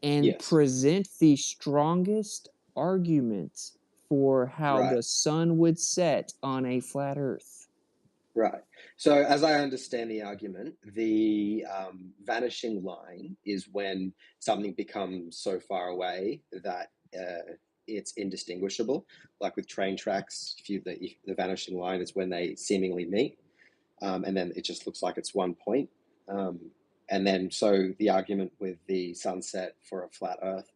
and
Yes.
present the strongest argument for how
Right.
the sun would set on a flat Earth.
Right. So, as I understand the argument, the vanishing line is when something becomes so far away that it's indistinguishable. Like with train tracks, the vanishing line is when they seemingly meet, and then it just looks like it's one point. And then, so the argument with the sunset for a flat Earth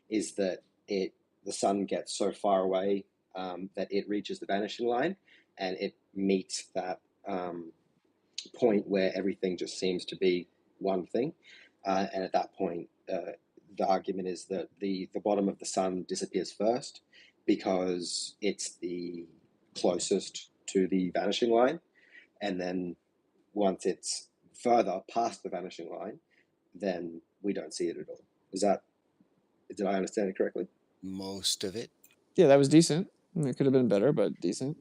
is that the sun gets so far away that it reaches the vanishing line, and it meets that point where everything just seems to be one thing, and at that point the argument is that the bottom of the sun disappears first because it's the closest to the vanishing line, and then once it's further past the vanishing line, then we don't see it at all. Did I understand it correctly?
Most of it.
Yeah, that was decent. I mean, it could have been better, but decent.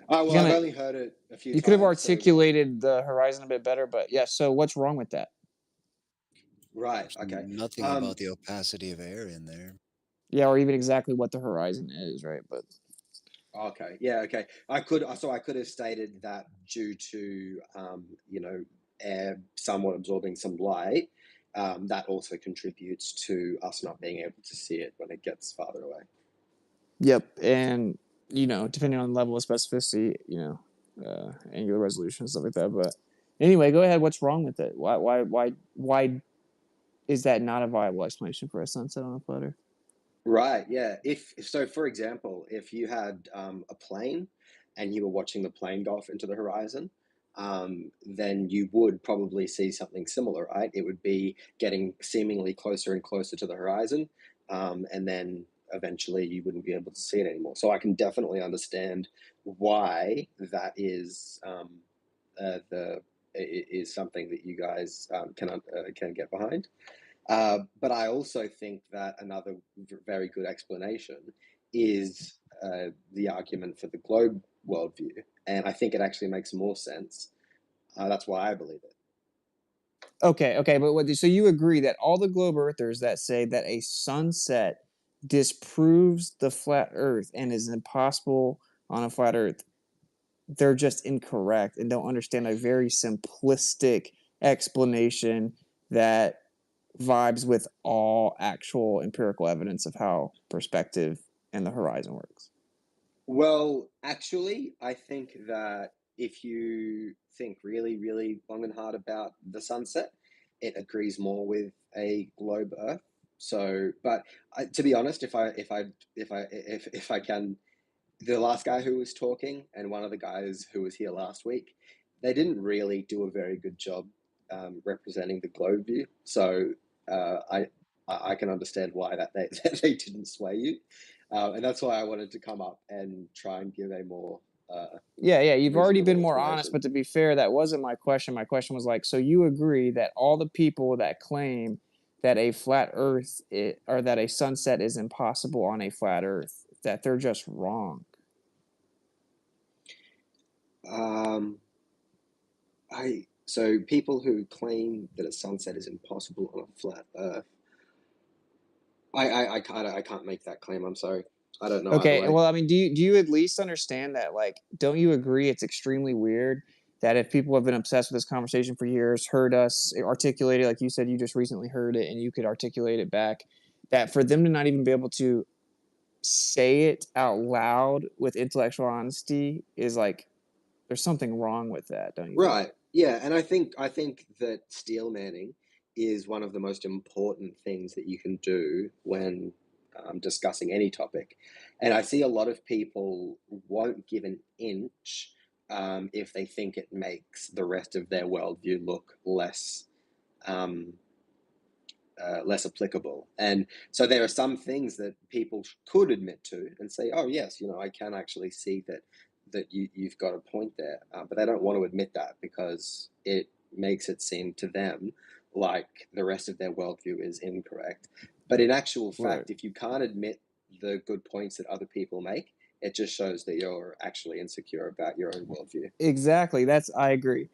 Oh, well, I've only heard it a few times.
You could have articulated the horizon a bit better, but yeah, so what's wrong with that?
Right, okay.
Nothing about the opacity of air in there.
Yeah, or even exactly what the horizon is, right? But
okay, yeah, okay. I could have stated that due to air somewhat absorbing some light, that also contributes to us not being able to see it when it gets farther away.
Yep, and depending on the level of specificity, angular resolution, stuff like that. But anyway, go ahead. What's wrong with it? Why is that not a viable explanation for a sunset on a flat Earth?
Right. Yeah. So, for example, if you had a plane and you were watching the plane go off into the horizon, then you would probably see something similar, right? It would be getting seemingly closer and closer to the horizon, and then eventually you wouldn't be able to see it anymore. So I can definitely understand why that is is something that you guys can get behind. But I also think that another very good explanation is the argument for the globe worldview, and I think it actually makes more sense. That's why I believe it.
Okay, but so you agree that all the globe earthers that say that a sunset disproves the flat Earth and is impossible on a flat Earth, they're just incorrect and don't understand a very simplistic explanation that vibes with all actual empirical evidence of how perspective and the horizon works.
Well, actually, I think that if you think really, really long and hard about the sunset, it agrees more with a globe Earth. So, but to be honest, if I can, the last guy who was talking and one of the guys who was here last week, they didn't really do a very good job representing the globe view. So I can understand why that they didn't sway you, and that's why I wanted to come up and try and give a more
yeah. You've already been more
explanation.
honest, but to be fair, that wasn't my question. My question was like, so you agree that all the people that claim that a flat Earth or that a sunset is impossible on a flat Earth, that they're just wrong?
So people who claim that a sunset is impossible on a flat Earth, I can't make that claim. I'm sorry. I don't know.
Okay, well, I mean, do you at least understand that? Like, don't you agree it's extremely weird that if people have been obsessed with this conversation for years, heard us articulate it, like you said, you just recently heard it and you could articulate it back, that for them to not even be able to say it out loud with intellectual honesty is like, there's something wrong with that, don't you think?
Right. Yeah, and I think that steel manning is one of the most important things that you can do when discussing any topic. And I see a lot of people won't give an inch if they think it makes the rest of their worldview look less applicable. And so there are some things that people could admit to and say, oh yes, I can actually see that you've got a point there, but they don't want to admit that because it makes it seem to them like the rest of their worldview is incorrect. But in actual fact,
Right.
if you can't admit the good points that other people make, it just shows that you're actually insecure about your own worldview.
Exactly. I agree.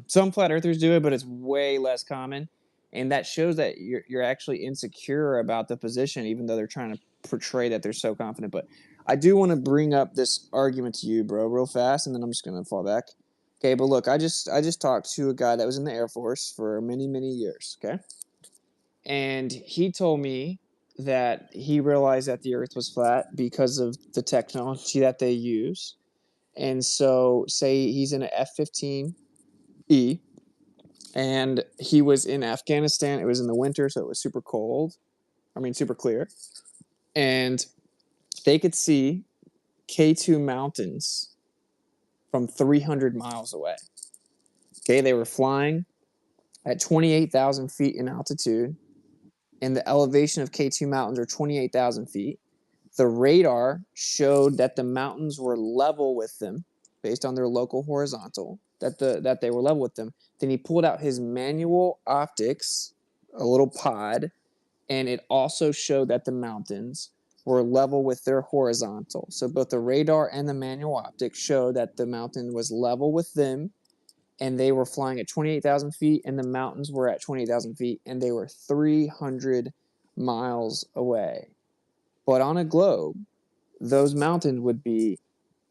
Some flat earthers do it, but it's way less common. And that shows that you're actually insecure about the position, even though they're trying to portray that they're so confident. But I do want to bring up this argument to you, bro, real fast, and then I'm just gonna fall back. Okay, but look, I just talked to a guy that was in the Air Force for many, many years, okay? And he told me that he realized that the earth was flat because of the technology that they use. And so, say he's in an F-15E, and he was in Afghanistan. It was in the winter, so it was super cold. I mean, super clear. And they could see K2 mountains from 300 miles away. Okay, they were flying at 28,000 feet in altitude, and the elevation of K2 mountains are 28,000 feet. The radar showed that the mountains were level with them based on their local horizontal, that they were level with them. Then he pulled out his manual optics, a little pod, and it also showed that the mountains were level with their horizontal. So both the radar and the manual optics showed that the mountain was level with them, and they were flying at 28,000 feet, and the mountains were at 28,000 feet, and they were 300 miles away. But on a globe, those mountains would be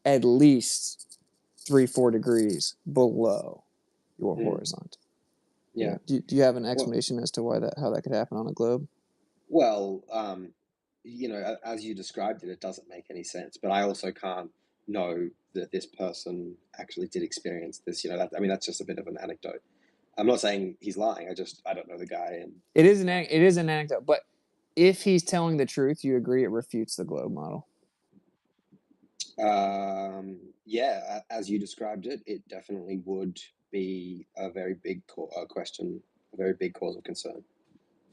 at least 3-4 degrees below your horizontal.
Yeah.
Do you have an
Well,
explanation as to how that could happen on a globe?
well, you know, as you described it, it doesn't make any sense. But I also can't know that this person actually did experience this. You know, I mean, that's just a bit of an anecdote. I'm not saying he's lying. I don't know the guy, and
It is an anecdote, but if he's telling the truth, you agree it refutes the globe model.
yeah, as you described it, it definitely would be a very big question, a very big cause of concern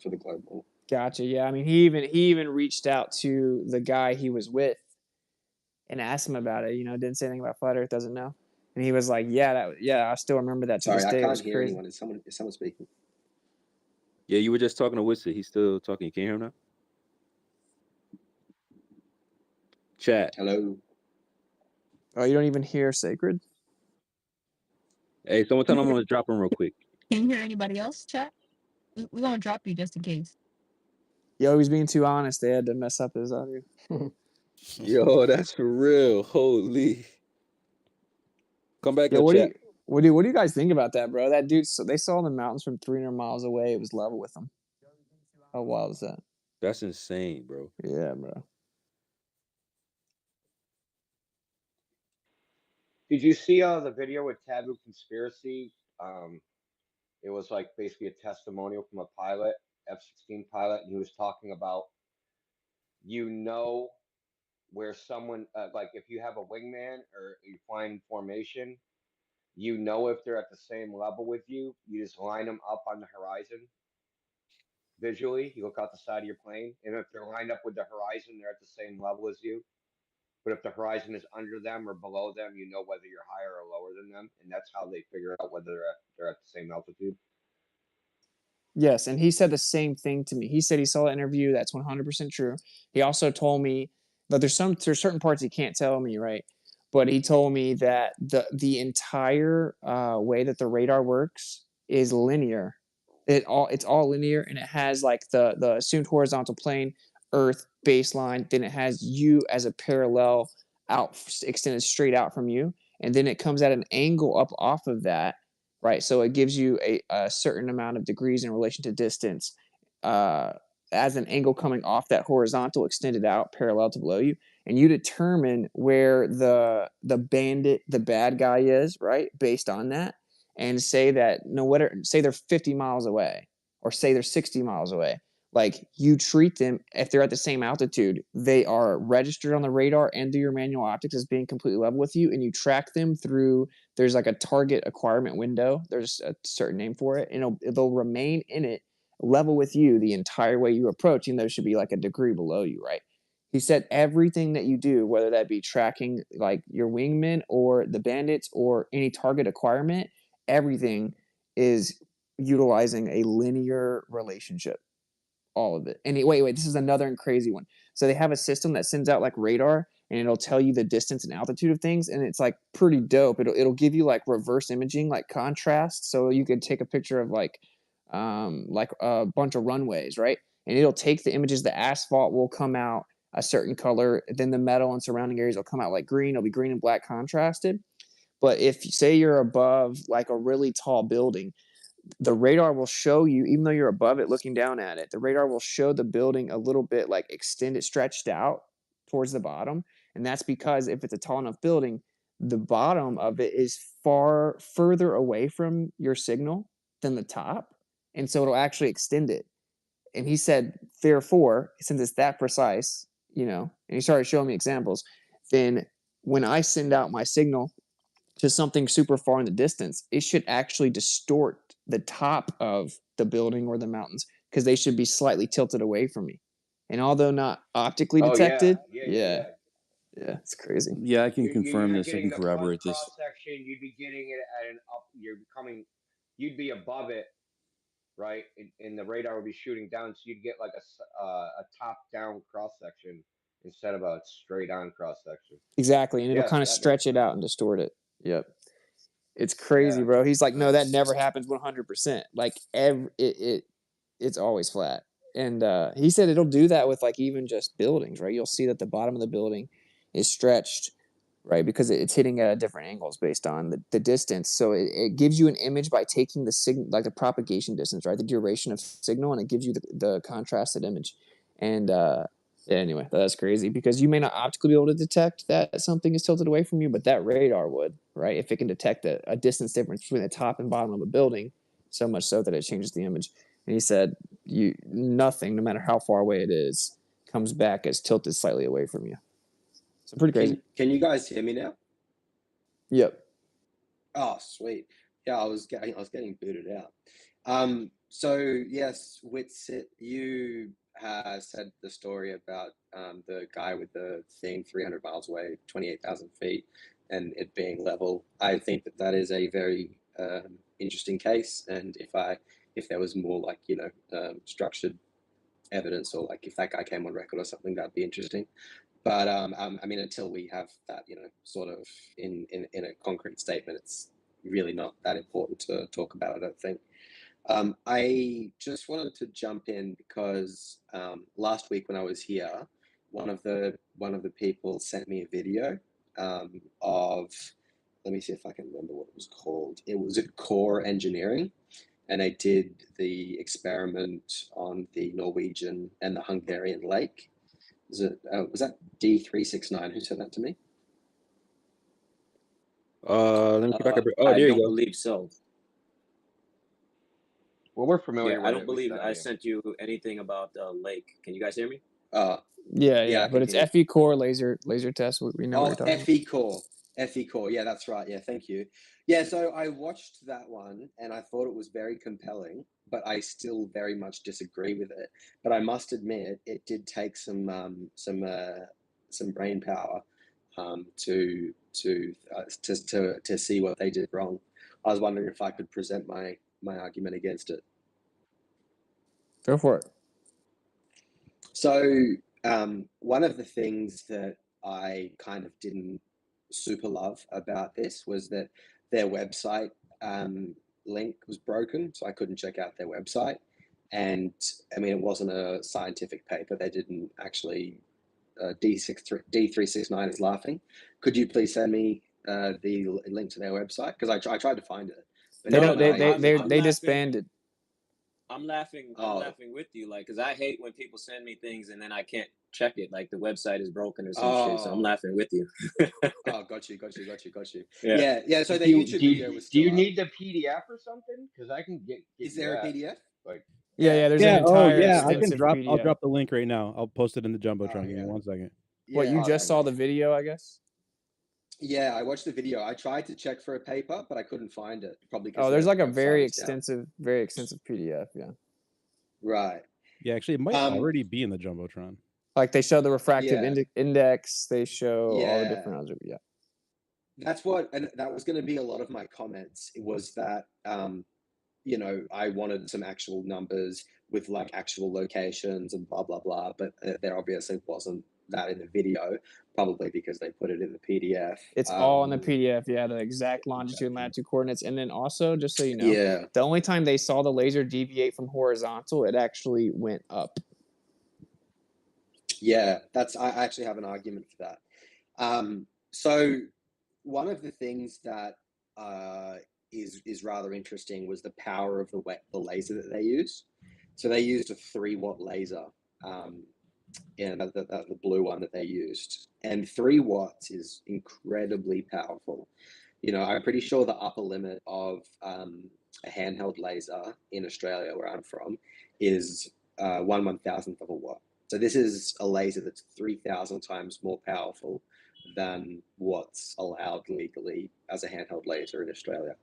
for the globe model.
Gotcha. Yeah, I mean, he even reached out to the guy he was with and asked him about it. You know, didn't say anything about flat Earth, doesn't know, and he was like, "Yeah, I still remember that to
Sorry,
this
I
day. It
can't
was
hear
crazy."
anyone. Is someone speaking?
Yeah, you were just talking to Witsit. He's still talking. You can't hear him now? Chat.
Hello.
Oh, you don't even hear Sacred?
Hey, someone tell him I'm gonna drop him real quick.
Can you hear anybody else, chat? We're gonna drop you just in case.
Yo, he's being too honest. They had to mess up his audio.
Yo, that's for real. Holy. Come back
Yo,
up, chat.
what do you guys think about that, bro? That dude, so they saw the mountains from 300 miles away. It was level with them. How wild is that?
That's insane, bro.
Yeah, bro.
Did you see the video with Taboo Conspiracy? It was like basically a testimonial from a pilot, F-16 pilot, and he was talking about, you know, where someone like if you have a wingman or you fly in formation, you know if they're at the same level with you. You just line them up on the horizon visually. You look out the side of your plane, and if they're lined up with the horizon, they're at the same level as you. But if the horizon is under them or below them, you know whether you're higher or lower than them, and that's how they figure out whether they're at the same altitude.
Yes, and he said the same thing to me. He said he saw an interview. That's 100% true. He also told me that there's certain parts he can't tell me, right? But he told me that the entire way that the radar works is linear. It's all linear, and it has like the assumed horizontal plane, Earth baseline. Then it has you as a parallel out extended straight out from you, and then it comes at an angle up off of that, right? So it gives you a certain amount of degrees in relation to distance as an angle coming off that horizontal extended out parallel to below you. And you determine where the bad guy is, right? Based on that. And say that say they're 50 miles away or say they're 60 miles away. Like you treat them, if they're at the same altitude, they are registered on the radar and through your manual optics as being completely level with you, and you track them through, there's like a target acquirement window. There's a certain name for it, and they'll remain in it level with you the entire way you approach, and there should be like a degree below you, right? He said everything that you do, whether that be tracking like your wingmen or the bandits or any target acquirement, everything is utilizing a linear relationship. all of it. And wait, this is another and crazy one. So they have a system that sends out like radar, and it'll tell you the distance and altitude of things, and it's like pretty dope. It'll give you like reverse imaging, like contrast, so you could take a picture of like a bunch of runways, right? And it'll take the images. The asphalt will come out a certain color, then the metal and surrounding areas will come out like green. It'll be green and black contrasted. But if say you're above like a really tall building, the radar will show you, even though you're above it looking down at it, the radar will show the building a little bit like extended, stretched out towards the bottom. And that's because if it's a tall enough building, the bottom of it is far further away from your signal than the top. And so it'll actually extend it. And he said, therefore, since it's that precise, and he started showing me examples, then when I send out my signal to something super far in the distance, it should actually distort the top of the building or the mountains because they should be slightly tilted away from me. And although not optically detected, yeah, it's crazy.
Yeah, I can
You're
confirm
not
this. I
getting
can
the front
corroborate this.
cross section. You'd be getting it at an up. You'd be above it, right? And the radar would be shooting down, so you'd get like a top down cross section instead of a straight on cross section.
Exactly, and it'll kind of stretch it out and distort it. Yep. It's crazy, bro. He's like, no, that never happens 100%. Like it's always flat. And he said it'll do that with like even just buildings, right? You'll see that the bottom of the building is stretched, right? Because it's hitting at different angles based on the distance. So it gives you an image by taking the signal, like the propagation distance, right? The duration of signal, and it gives you the contrasted image. And anyway, that's crazy because you may not optically be able to detect that something is tilted away from you, but that radar would, right? If it can detect a distance difference between the top and bottom of a building, so much so that it changes the image. And he said, nothing, no matter how far away it is, comes back as tilted slightly away from you. So pretty crazy.
Can you guys hear me now?
Yep.
Oh, sweet. Yeah, I was getting booted out. So yes, Witsit, you said the story about the guy with the thing 300 miles away, 28,000 feet, and it being level. I think that is a very interesting case, and if there was more like structured evidence, or like if that guy came on record or something, that'd be interesting. But I mean, until we have that, sort of in a concrete statement, it's really not that important to talk about, I don't think. I just wanted to jump in because last week when I was here, one of the people sent me a video of, let me see if I can remember what it was called. It was at Core Engineering, and they did the experiment on the Norwegian and the Hungarian lake. Was that D369 who sent that to me?
Let me see if I can. Oh,
I
there you
don't
go.
believe so.
Well, we're familiar
Yeah,
with
I
it.
don't believe I sent you anything about lake. Can you guys hear me?
Yeah, but it's FE core laser test. We know what you're talking
FE core. FE core. Yeah, that's right. Yeah, thank you. Yeah, so I watched that one and I thought it was very compelling, but I still very much disagree with it. But I must admit, it did take some brain power to see what they did wrong. I was wondering if I could present my argument against it.
Go for it.
So one of the things that I kind of didn't super love about this was that their website link was broken, so I couldn't check out their website. And I mean, it wasn't a scientific paper. They didn't actually. D369 is laughing. Could you please send me the link to their website? Because I tried to find it. But
they disbanded.
I'm laughing with you, like, because I hate when people send me things and then I can't check it, like the website is broken or some shit. So I'm laughing with you.
Got you.
Yeah.
So the YouTube video was still
Do you
up.
need the PDF or something? Because I can get.
Is there a PDF?
Like.
Yeah. There's an entire extensive PDF.
I'll drop the link right now. I'll post it in the Jumbotron. Give me 1 second.
What, you just saw the video, I guess?
Yeah, I watched the video. I tried to check for a paper, but I couldn't find it. Probably because
there's like a very extensive PDF. Yeah.
Right.
Yeah, actually, it might already be in the Jumbotron.
Like they show the refractive index. They show all the different other. Yeah.
That's what, and that was going to be a lot of my comments. It was that you know, I wanted some actual numbers with like actual locations and blah, blah, blah. But there obviously wasn't that in the video, probably because they put it in the PDF.
It's all in the PDF. Yeah, the exact longitude and latitude coordinates. And then also, just so you know,
Yeah.
the only time they saw the laser deviate from horizontal, it actually went up.
Yeah, I actually have an argument for that. So one of the things that is rather interesting was the power of the laser that they used. So they used a 3-watt laser, the blue one that they used, and 3 watts is incredibly powerful. You know, I'm pretty sure the upper limit of a handheld laser in Australia, where I'm from, is 1/1000th of a watt. So this is a laser that's 3,000 times more powerful than what's allowed legally as a handheld laser in Australia.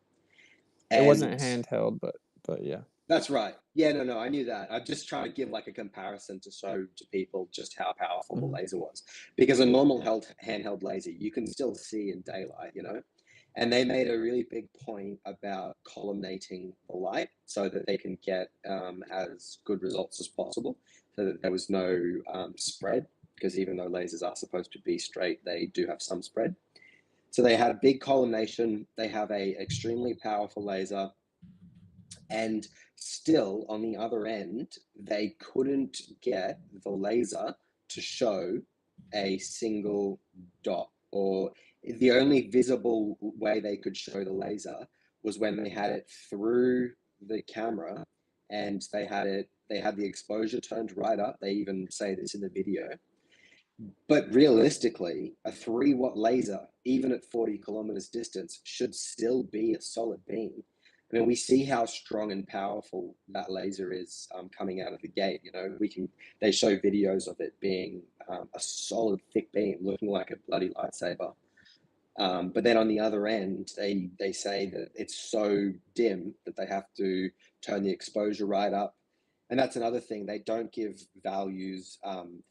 It wasn't handheld, but yeah.
That's right. Yeah, no, I knew that. I'm just trying to give like a comparison to show to people just how powerful the laser was. Because a normal handheld laser, you can still see in daylight, you know? And they made a really big point about columnating the light so that they can get as good results as possible, so that there was no spread, because even though lasers are supposed to be straight, they do have some spread. So they had big collimation, they have a extremely powerful laser, and still on the other end, they couldn't get the laser to show a single dot, or the only visible way they could show the laser was when they had it through the camera and they had the exposure turned right up. They even say this in the video. But realistically, a 3-watt laser, even at 40 kilometers distance, should still be a solid beam. I mean, we see how strong and powerful that laser is coming out of the gate. You know, they show videos of it being a solid thick beam, looking like a bloody lightsaber. But then on the other end, they say that it's so dim that they have to turn the exposure right up. And that's another thing. They don't give values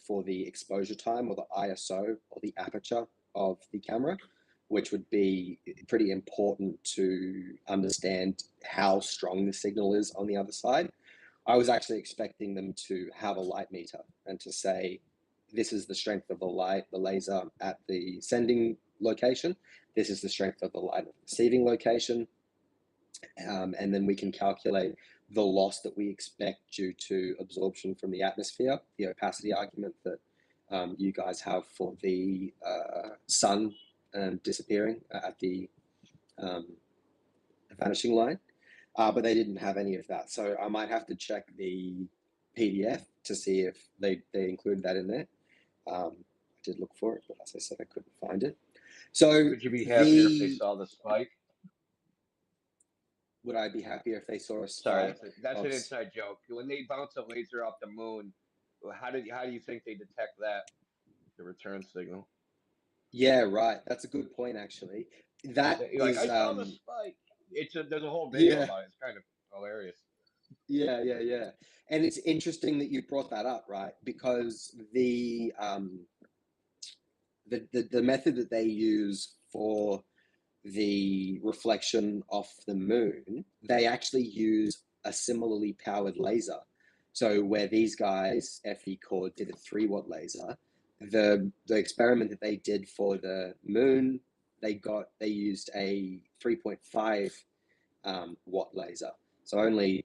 for the exposure time or the ISO or the aperture of the camera, which would be pretty important to understand how strong the signal is on the other side. I was actually expecting them to have a light meter and to say, this is the strength of the light, the laser at the sending location. This is the strength of the light at the receiving location. And then we can calculate the loss that we expect due to absorption from the atmosphere, the opacity argument that you guys have for the sun disappearing at the vanishing line. But they didn't have any of that. So I might have to check the PDF to see if they included that in there. I did look for it, but as I said, I couldn't find it. So
would you be happier if they saw the spike?
Would I be happier if they saw a
Sorry,
spike?
that's an inside joke. When they bounce a laser off the moon, how do you think they detect that, the return signal?
Yeah, right. That's a good point, actually. That
You're like,
is,
I saw the spike. There's a whole video about it. It's kind of hilarious.
Yeah. And it's interesting that you brought that up, right? Because the method that they use for the reflection off the moon, they actually use a similarly powered laser. So where these guys, FE Core, did a 3-watt laser, the experiment that they did for the moon, they used a 3.5 watt laser. So only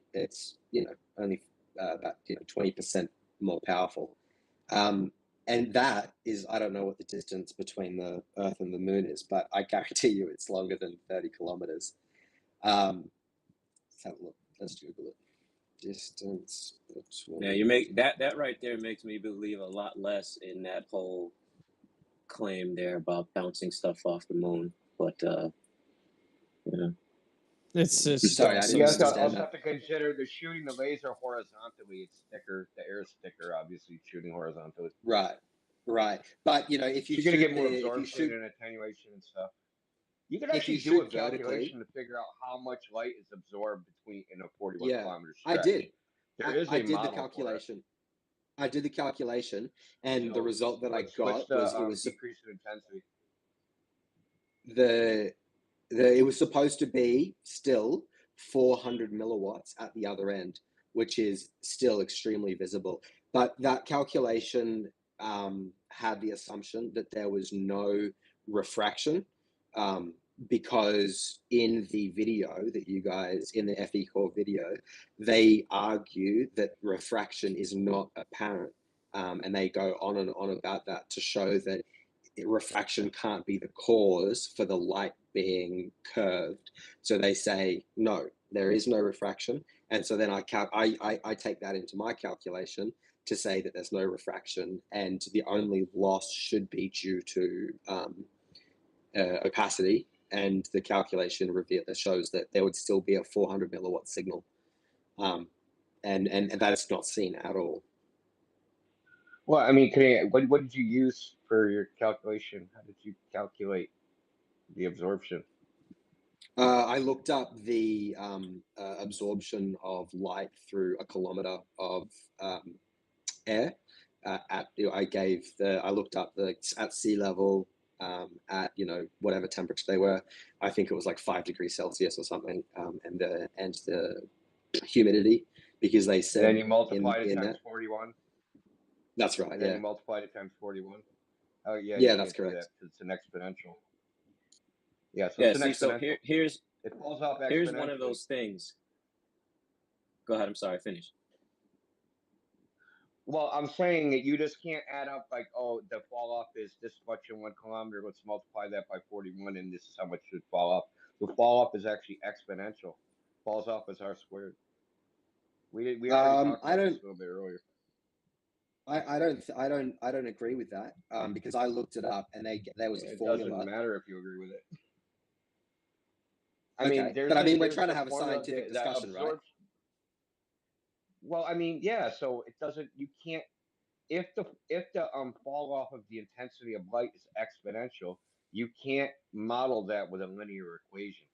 about 20% more powerful. And that is, I don't know what the distance between the Earth and the Moon is, but I guarantee you it's longer than 30 kilometers. Let's have a look. Let's Google it. Distance between...
Yeah, you make that right there makes me believe a lot less in that whole claim there about bouncing stuff off the moon. But yeah.
It's
sorry, I didn't
You also
understand that.
have to consider the shooting the laser horizontally. It's thicker. The air is thicker, obviously, shooting horizontally.
Right. But you know, if you
you're gonna
shoot
get more
the,
absorption and attenuation and stuff. You can
if
actually
you
do a
shoot vertically,
calculation to figure out how much light is absorbed in a 41 kilometer
I
stretch.
did.
There is
I
a
did the
model
calculation. I did the calculation, and the
So
result that I
what's
got
the,
was it was
decrease in intensity.
it was supposed to be still 400 milliwatts at the other end, which is still extremely visible. But that calculation had the assumption that there was no refraction, because in the video that you guys, in the FE core video, they argue that refraction is not apparent. And they go on and on about that to show that refraction can't be the cause for the light being curved. So they say, no, there is no refraction. And so then I take that into my calculation to say that there's no refraction, and the only loss should be due to opacity. And the calculation shows that there would still be a 400 milliwatt signal, and that is not seen at all.
Well, I mean, what did you use for your calculation? How did you calculate the absorption?
I looked up the absorption of light through a kilometer of air. I looked up at sea level, at whatever temperature they were. I think it was like 5 degrees Celsius or something, and the humidity, because they said.
And then you multiplied it times 41.
That's right.
And then
yeah.
you multiplied it times 41. Oh yeah.
Yeah, that's correct.
That, it's an exponential. Yeah. So
Yeah.
it's an exponential.
So here's
it falls off exponentially.
Here's one of those things. Go ahead. I'm sorry. Finish.
Well, I'm saying that you just can't add up like, oh, the fall off is this much in 1 kilometer. Let's multiply that by 41, and this is how much should fall off. The fall off is actually exponential. Falls off as r squared. We already talked about this a little bit earlier.
I don't agree with that, because I looked it up and there was a formula.
It doesn't matter if you agree with it.
I mean, we're trying to have a scientific discussion, right?
Well, I mean, yeah. So it doesn't. You can't. If the fall off of the intensity of light is exponential, you can't model that with a linear equation.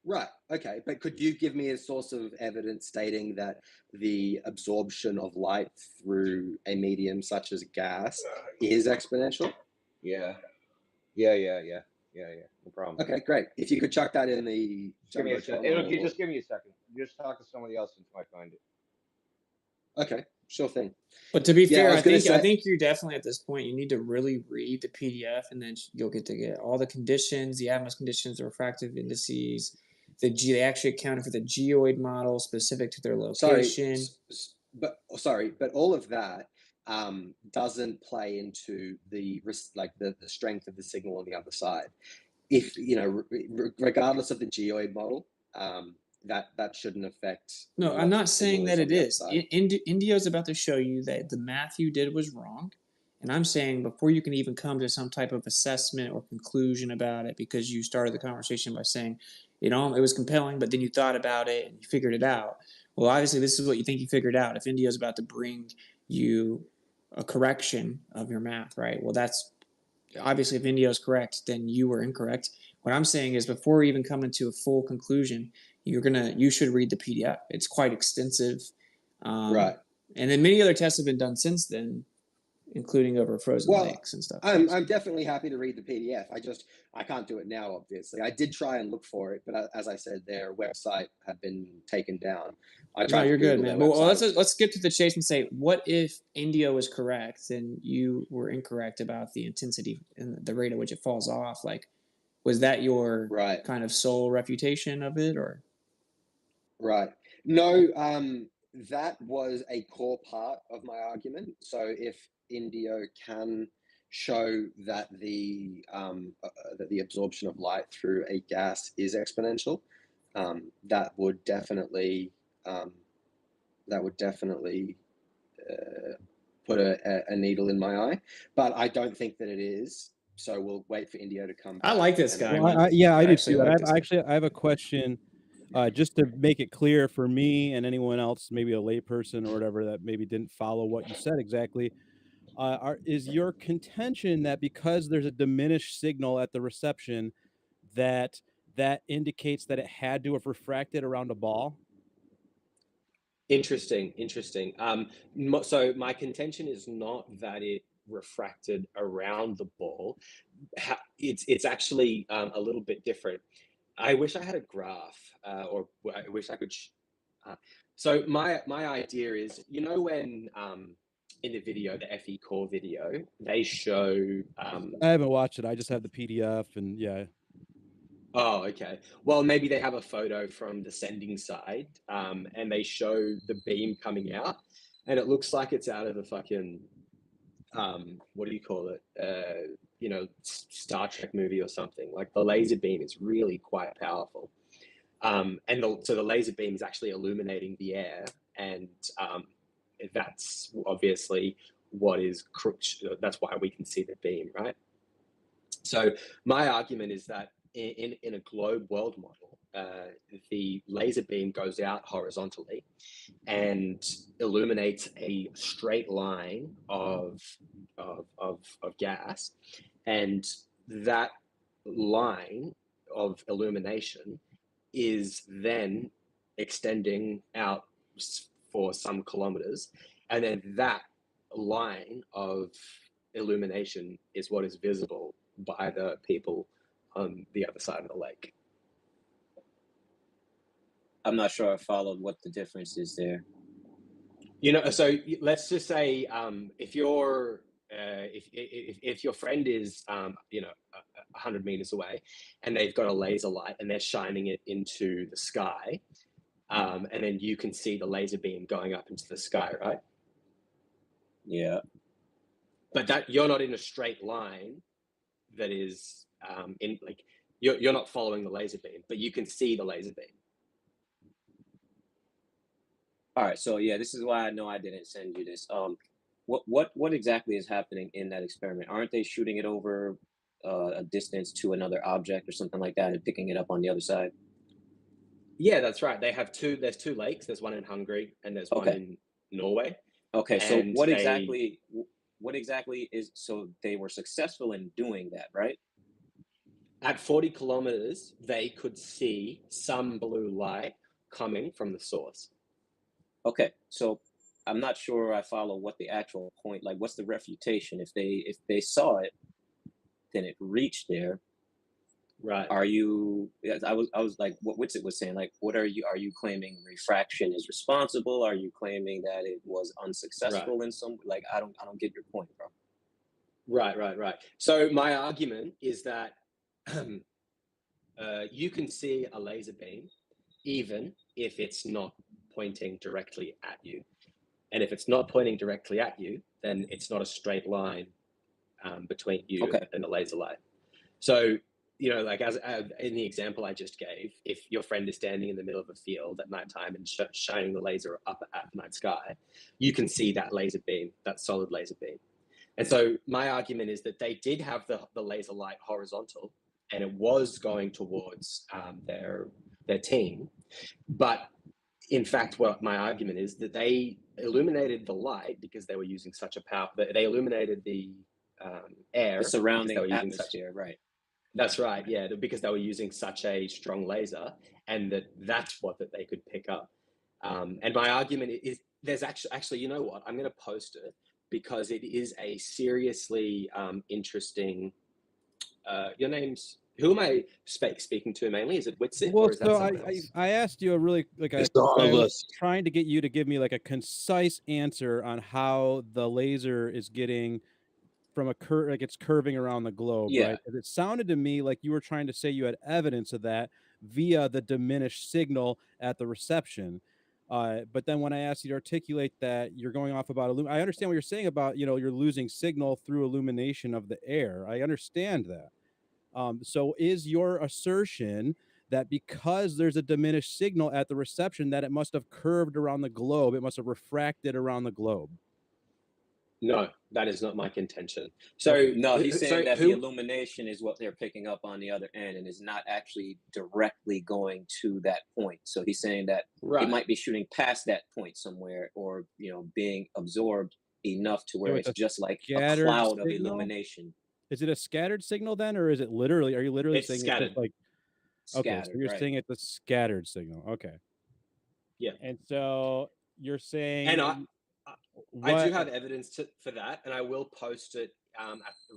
Right. Okay. But could you give me a source of evidence stating that the absorption of light through a medium such as gas is exponential?
Yeah. No problem.
Okay, great. If you could chuck that in the.
Just give me a second. Just give me a second. Just talk to somebody else until I find it.
Okay, sure thing.
But to be fair, I think you're definitely at this point, you need to really read the PDF, and then you'll get to get all the conditions, the Atmos conditions, the refractive indices. They actually accounted for the geoid model specific to their location.
But all of that doesn't play into the strength of the signal on the other side. If regardless of the geoid model, that shouldn't affect.
No, I'm not saying that it is. Indio's about to show you that the math you did was wrong. And I'm saying before you can even come to some type of assessment or conclusion about it, because you started the conversation by saying, it was compelling, but then you thought about it and you figured it out. Well, obviously, this is what you think you figured out. If Indio's about to bring you a correction of your math, right? Well, that's obviously, if Indio's correct, then you were incorrect. What I'm saying is before even coming to a full conclusion, you should read the PDF. It's quite extensive.
Right.
And then many other tests have been done since then, including over frozen lakes and stuff.
I'm definitely happy to read the PDF. I can't do it now, obviously. I did try and look for it, but as I said, their website had been taken down.
No, you're good, man. Well, let's skip to the chase and say, what if Indio is correct and you were incorrect about the intensity and the rate at which it falls off? Like, was that your kind of sole refutation of it, or?
Right. No, that was a core part of my argument. So if Indio can show that the absorption of light through a gas is exponential, that would definitely put a needle in my eye. But I don't think that it is. So we'll wait for Indio to come back.
I like this guy.
Well, I do too. I have a question. Just to make it clear for me and anyone else, maybe a layperson or whatever that maybe didn't follow what you said exactly, is your contention that because there's a diminished signal at the reception, that indicates that it had to have refracted around a ball?
Interesting. So my contention is not that it refracted around the ball. It's actually a little bit different.
I wish I had a graph, or I wish I could. So my idea is, you know, when in the video, the FE core video, they show.
I haven't watched it. I just have the PDF, and yeah.
Oh, okay. Well, maybe they have a photo from the sending side, and they show the beam coming out, and it looks like it's out of a fucking, what do you call it? You know, Star Trek movie or something. Like the laser beam is really quite powerful. So the laser beam is actually illuminating the air, and that's obviously what is, that's why we can see the beam, right? So my argument is that in a globe world model, the laser beam goes out horizontally and illuminates a straight line of gas, and that line of illumination is then extending out for some kilometers, and then that line of illumination is what is visible by the people on the other side of the lake.
I'm not sure I followed what the difference is there.
You know, so let's just say if you're if your friend is you know, 100 meters away, and they've got a laser light and they're shining it into the sky, and then you can see the laser beam going up into the sky, right?
Yeah.
But that you're not in a straight line that is in, like, you're not following the laser beam, but you can see the laser beam.
All right, so yeah, this is why I know I didn't send you this. What exactly is happening in that experiment? Aren't they shooting it over a distance to another object or something like that and picking it up on the other side?
Yeah, that's right. They have there's two lakes. There's one in Hungary and there's one in Norway.
Okay, so
And
what exactly is, so they were successful in doing that, right?
At 40 kilometers, they could see some blue light coming from the source.
Okay, so I'm not sure I follow what the actual point, like what's the refutation? If they saw it, then it reached there.
Right.
Are you, I was like, what Witsit was saying, like, are you claiming refraction is responsible? Are you claiming that it was unsuccessful in some, like, I don't get your point, bro.
Right. So my argument is that you can see a laser beam even if it's not pointing directly at you. And if it's not pointing directly at you, then it's not a straight line between you and the laser light. So, you know, like as in the example I just gave, if your friend is standing in the middle of a field at nighttime and shining the laser up at the night sky, you can see that laser beam, that solid laser beam. And so my argument is that they did have the laser light horizontal, and it was going towards their team. But in fact, what my argument is that they illuminated the light because they were using such a power. They illuminated the air,
the surrounding
atmosphere,
right?
That's right. Yeah, because they were using such a strong laser, and that's what they could pick up. And my argument is there's actually, you know what? I'm going to post it because it is a seriously interesting. Your name's. Who am I speaking to mainly? Is it Witsit or is that someone else?
I asked you a really
It's all of us.
trying to get you to give me like a concise answer on how the laser is getting from a like it's curving around the globe, right? 'Cause it sounded to me like you were trying to say you had evidence of that via the diminished signal at the reception. But then when I asked you to articulate that, you're going off about I understand what you're saying about, you know, you're losing signal through illumination of the air. I understand that. So is your assertion that because there's a diminished signal at the reception that it must have curved around the globe, it must have refracted around the globe?
No, that is not my contention. So
no, he's saying that the illumination is what they're picking up on the other end and is not actually directly going to that point. So he's saying that it might be shooting past that point somewhere, or, you know, being absorbed enough to where it's just like a cloud of illumination.
Is it a scattered signal then, or is it literally? Are you literally
It's
saying
scattered?
It's like okay, so you're saying it's a scattered signal. Okay.
Yeah.
And so you're saying,
and I do have evidence for that, and I will post it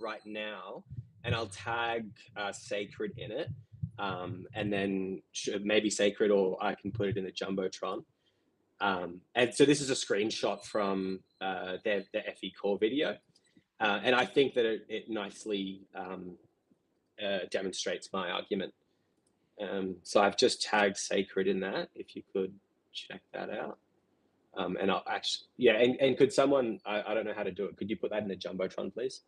right now, and I'll tag Sacred in it. and then maybe Sacred, or I can put it in the Jumbotron. And so this is a screenshot from their FE core video. And I think that it nicely demonstrates my argument. So I've just tagged Sacred in that, if you could check that out. And I'll actually, yeah, and could someone, I don't know how to do it, could you put that in the Jumbotron, please?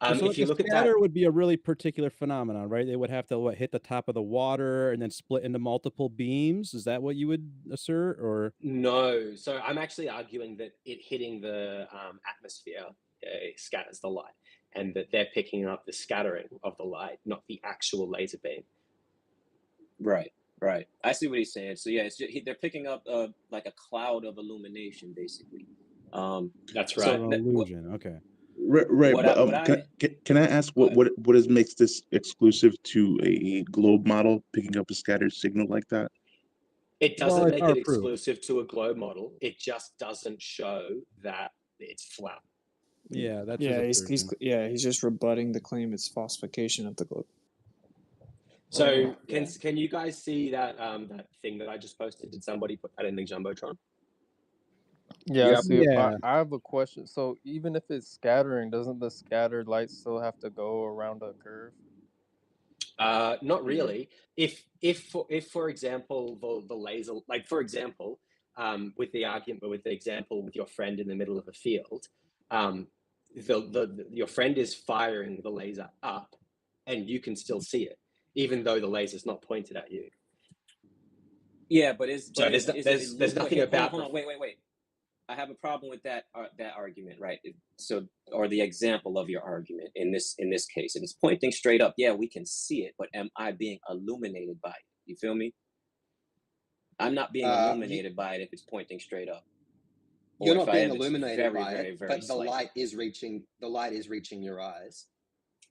So
If you
the
look at
scatter
that,
would be a really particular phenomenon, right? They would have to hit the top of the water and then split into multiple beams. Is that what you would assert, or?
no. So I'm actually arguing that it hitting the atmosphere scatters the light, and that they're picking up the scattering of the light, not the actual laser beam.
Right, right. I see what he's saying. So yeah, they're picking up like a cloud of illumination, basically.
That's
So
right.
an illusion. Okay.
Right, but can I ask what makes this exclusive to a globe model picking up a scattered signal like that?
It doesn't
Well,
make
our
it
proof.
exclusive to a globe model. It just doesn't show that it's flat.
Yeah, that's
Yeah,
his
he's
assertion.
he's just rebutting the claim it's falsification of the globe.
So can you guys see that that thing that I just posted? Did somebody put that in the Jumbotron?
Yeah, I see it.
Yeah.
I have a question. So even if it's scattering, doesn't the scattered light still have to go around a curve?
Not really. If for example the laser, like for example, with the example with your friend in the middle of a field, your friend is firing the laser up, and you can still see it, even though the laser's not pointed at you.
Yeah, but
there's nothing about.
Hold on, wait. I have a problem with that argument, right? So, or the example of your argument in this case, and it's pointing straight up. Yeah, we can see it, but am I being illuminated by it? You feel me? I'm not being illuminated by it if it's pointing straight up.
You're not being illuminated by it, but the light is reaching your eyes.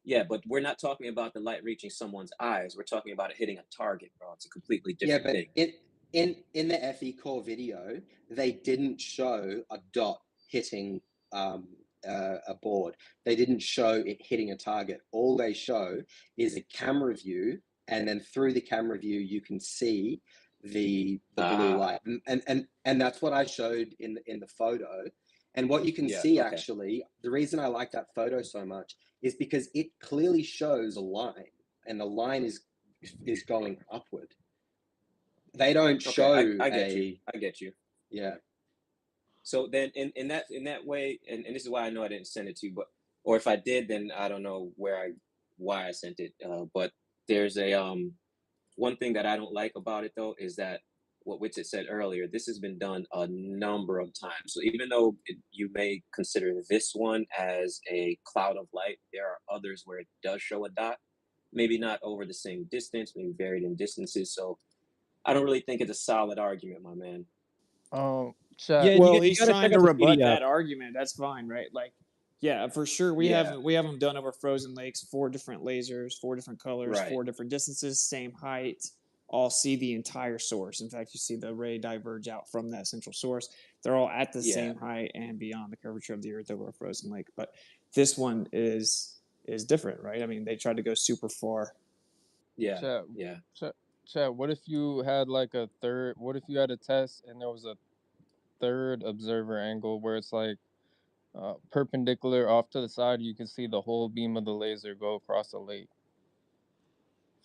Yeah, but we're not talking about the light reaching someone's eyes. We're talking about it hitting a target, bro. It's a completely different thing.
In the FE core video, they didn't show a dot hitting a board. They didn't show it hitting a target. All they show is a camera view, and then through the camera view, you can see the blue light, and that's what I showed in the photo. And what you can see, actually, the reason I like that photo so much is because it clearly shows a line, and the line is going upward. They don't show.
I get you.
Yeah.
So then, in that way, and this is why I know I didn't send it to you, or if I did, then I don't know why I sent it. But there's a one thing that I don't like about it though is that what Witsit said earlier. This has been done a number of times. So even though you may consider this one as a cloud of light, there are others where it does show a dot. Maybe not over the same distance, maybe varied in distances. So I don't really think it's a solid argument, my man.
Chat.
Well, he's trying to rebut that argument. That's fine, right? Like, yeah, for sure. We have them done over frozen lakes, 4 different lasers, 4 different colors, 4 different distances, same height, all see the entire source. In fact, you see the ray diverge out from that central source. They're all at the same height and beyond the curvature of the Earth over a frozen lake. But this one is different, right? I mean, they tried to go super far.
Chat, what if you had like a third? What if you had a test and there was a third observer angle where it's like perpendicular off to the side? You can see the whole beam of the laser go across the lake,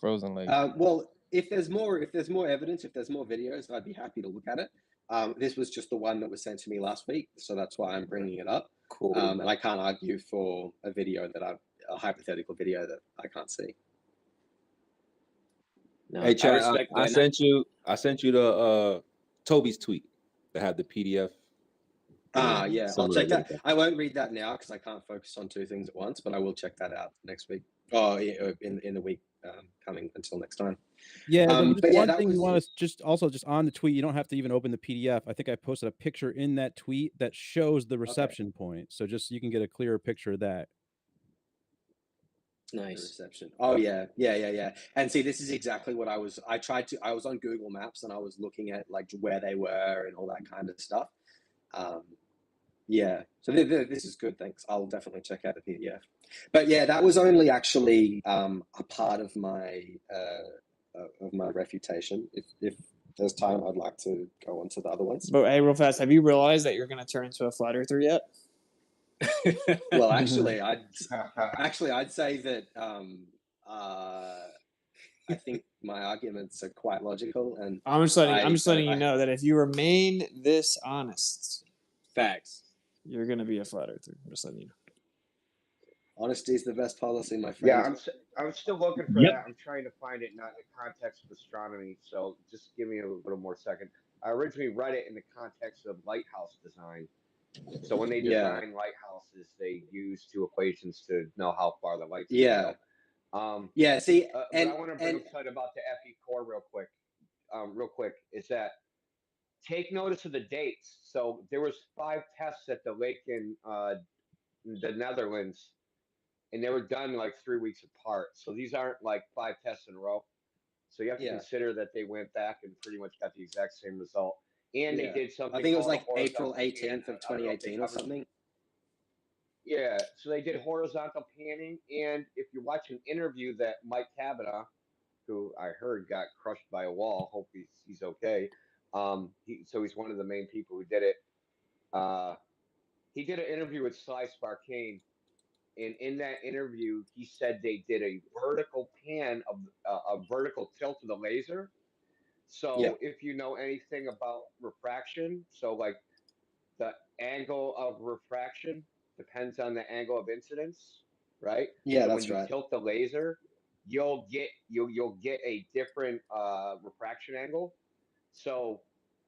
frozen lake.
Well, if there's more evidence, if there's more videos, I'd be happy to look at it. This was just the one that was sent to me last week, so that's why I'm bringing it up.
Cool.
And I can't argue for a hypothetical video that I can't see.
No,
hey, Chad, I sent you the Toby's tweet that had the PDF.
Yeah, I'll check that. I won't read that now because I can't focus on 2 things at once, but I will check that out next week. Oh, yeah, in the week coming until next time.
Yeah, one thing you want to just on the tweet, you don't have to even open the PDF. I think I posted a picture in that tweet that shows the reception point, so just you can get a clearer picture of that.
Nice
reception. Oh yeah. And see, this is exactly what I was on Google Maps and I was looking at like where they were and all that kind of stuff. Yeah, so this is good. Thanks. I'll definitely check out the PDF. But yeah, that was only actually a part of my of my refutation. If there's time, I'd like to go on to the other ones.
But hey, real fast, have you realized that you're going to turn into a flat earther yet?
Well, actually, I'd say that I think my arguments are quite logical, and
I'm just letting you know that if you remain this honest,
facts,
you're going to be a flat earther. I'm just letting you know.
Honesty is the best policy, my friend.
Yeah, I'm still looking for that. I'm trying to find it, not in the context of astronomy. So just give me a little more second. I originally read it in the context of lighthouse design. So when they design lighthouses, they use two equations to know how far the light's going to go.
See,
but I want to bring up something about the FE core real quick. Is that take notice of the dates. So there was 5 tests at the lake in the Netherlands, and they were done like 3 weeks apart. So these aren't like 5 tests in a row. So you have to consider that they went back and pretty much got the exact same result. And they did something.
I think it was like April 18th of 2018 or something.
Yeah, so they did horizontal panning, and if you watch an interview that Mike Kavanaugh, who I heard got crushed by a wall, hope he's okay. So he's one of the main people who did it. He did an interview with Sly Sparkane, and in that interview, he said they did a vertical pan of a vertical tilt of the laser. So if you know anything about refraction, so like the angle of refraction depends on the angle of incidence, right?
Yeah,
so
that's
when you
right.
tilt the laser, you'll get a different refraction angle. So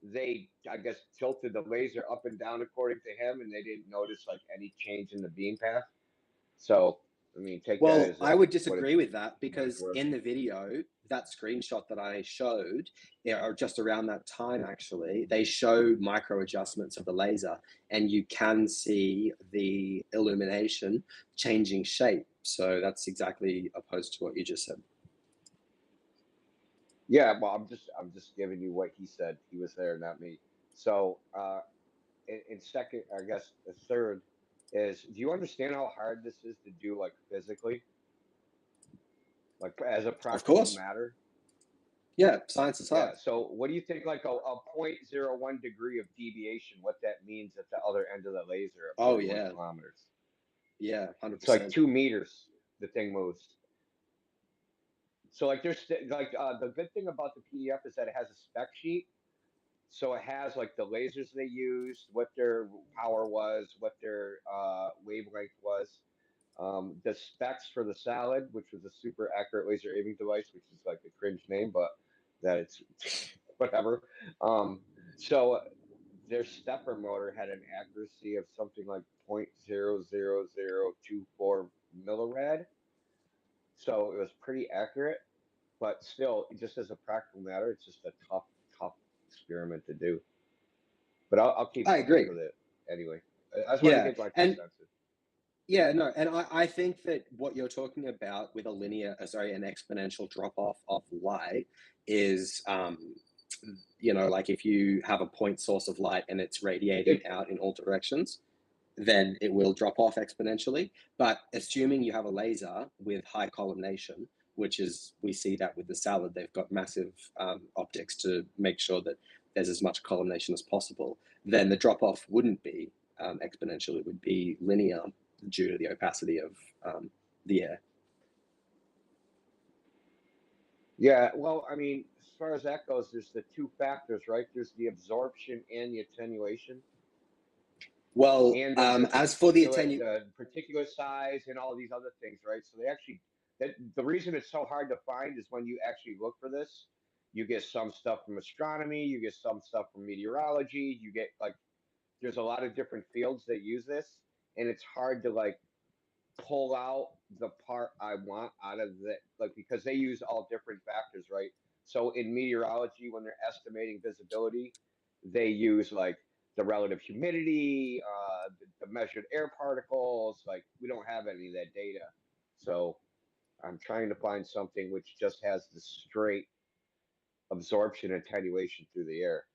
they, I guess, tilted the laser up and down according to him, and they didn't notice like any change in the beam path. So I mean, take that as
I would disagree with that, because in the video, that screenshot that I showed, or just around that time, actually, they show micro adjustments of the laser, and you can see the illumination changing shape. So that's exactly opposed to what you just said.
Yeah, well, I'm just giving you what he said. He was there, not me. So, in second, I guess the third is, do you understand how hard this is to do, like physically, like as a practical matter?
Yeah, science is hard.
Yeah. So, what do you think, like a 0.01 degree of deviation, what that means at the other end of the laser? At 41 kilometers.
Yeah, 100%.
It's like 2 meters. The thing moves. So like there's like the good thing about the PDF is that it has a spec sheet. So it has like the lasers they used, what their power was, what their wavelength was, the specs for the Salad, which was a super accurate laser aiming device, which is like a cringe name, but that it's whatever. So their stepper motor had an accuracy of something like 0.00024 millirad. So it was pretty accurate. But still, just as a practical matter, it's just a tough experiment to do. But I'll keep
I agree
with it anyway. I just want to get my 2 cents in.
Yeah, no, and I think that what you're talking about with an exponential drop off of light is, like if you have a point source of light and it's radiating out in all directions, then it will drop off exponentially. But assuming you have a laser with high collimation, which is, we see that with the Salad, they've got massive optics to make sure that there's as much collimation as possible, then the drop off wouldn't be exponential, it would be linear due to the opacity of the air.
Yeah, well, I mean, as far as that goes, there's the 2 factors, right? There's the absorption and the attenuation.
Well,
and
as for the
particular size and all these other things, right? So they actually, the reason it's so hard to find is when you actually look for this, you get some stuff from astronomy, you get some stuff from meteorology, you get like, there's a lot of different fields that use this, and it's hard to like pull out the part I want out of it, like, because they use all different factors, right? So in meteorology, when they're estimating visibility, they use like the relative humidity, the measured air particles. Like, we don't have any of that data. So I'm trying to find something which just has the straight absorption and attenuation through the air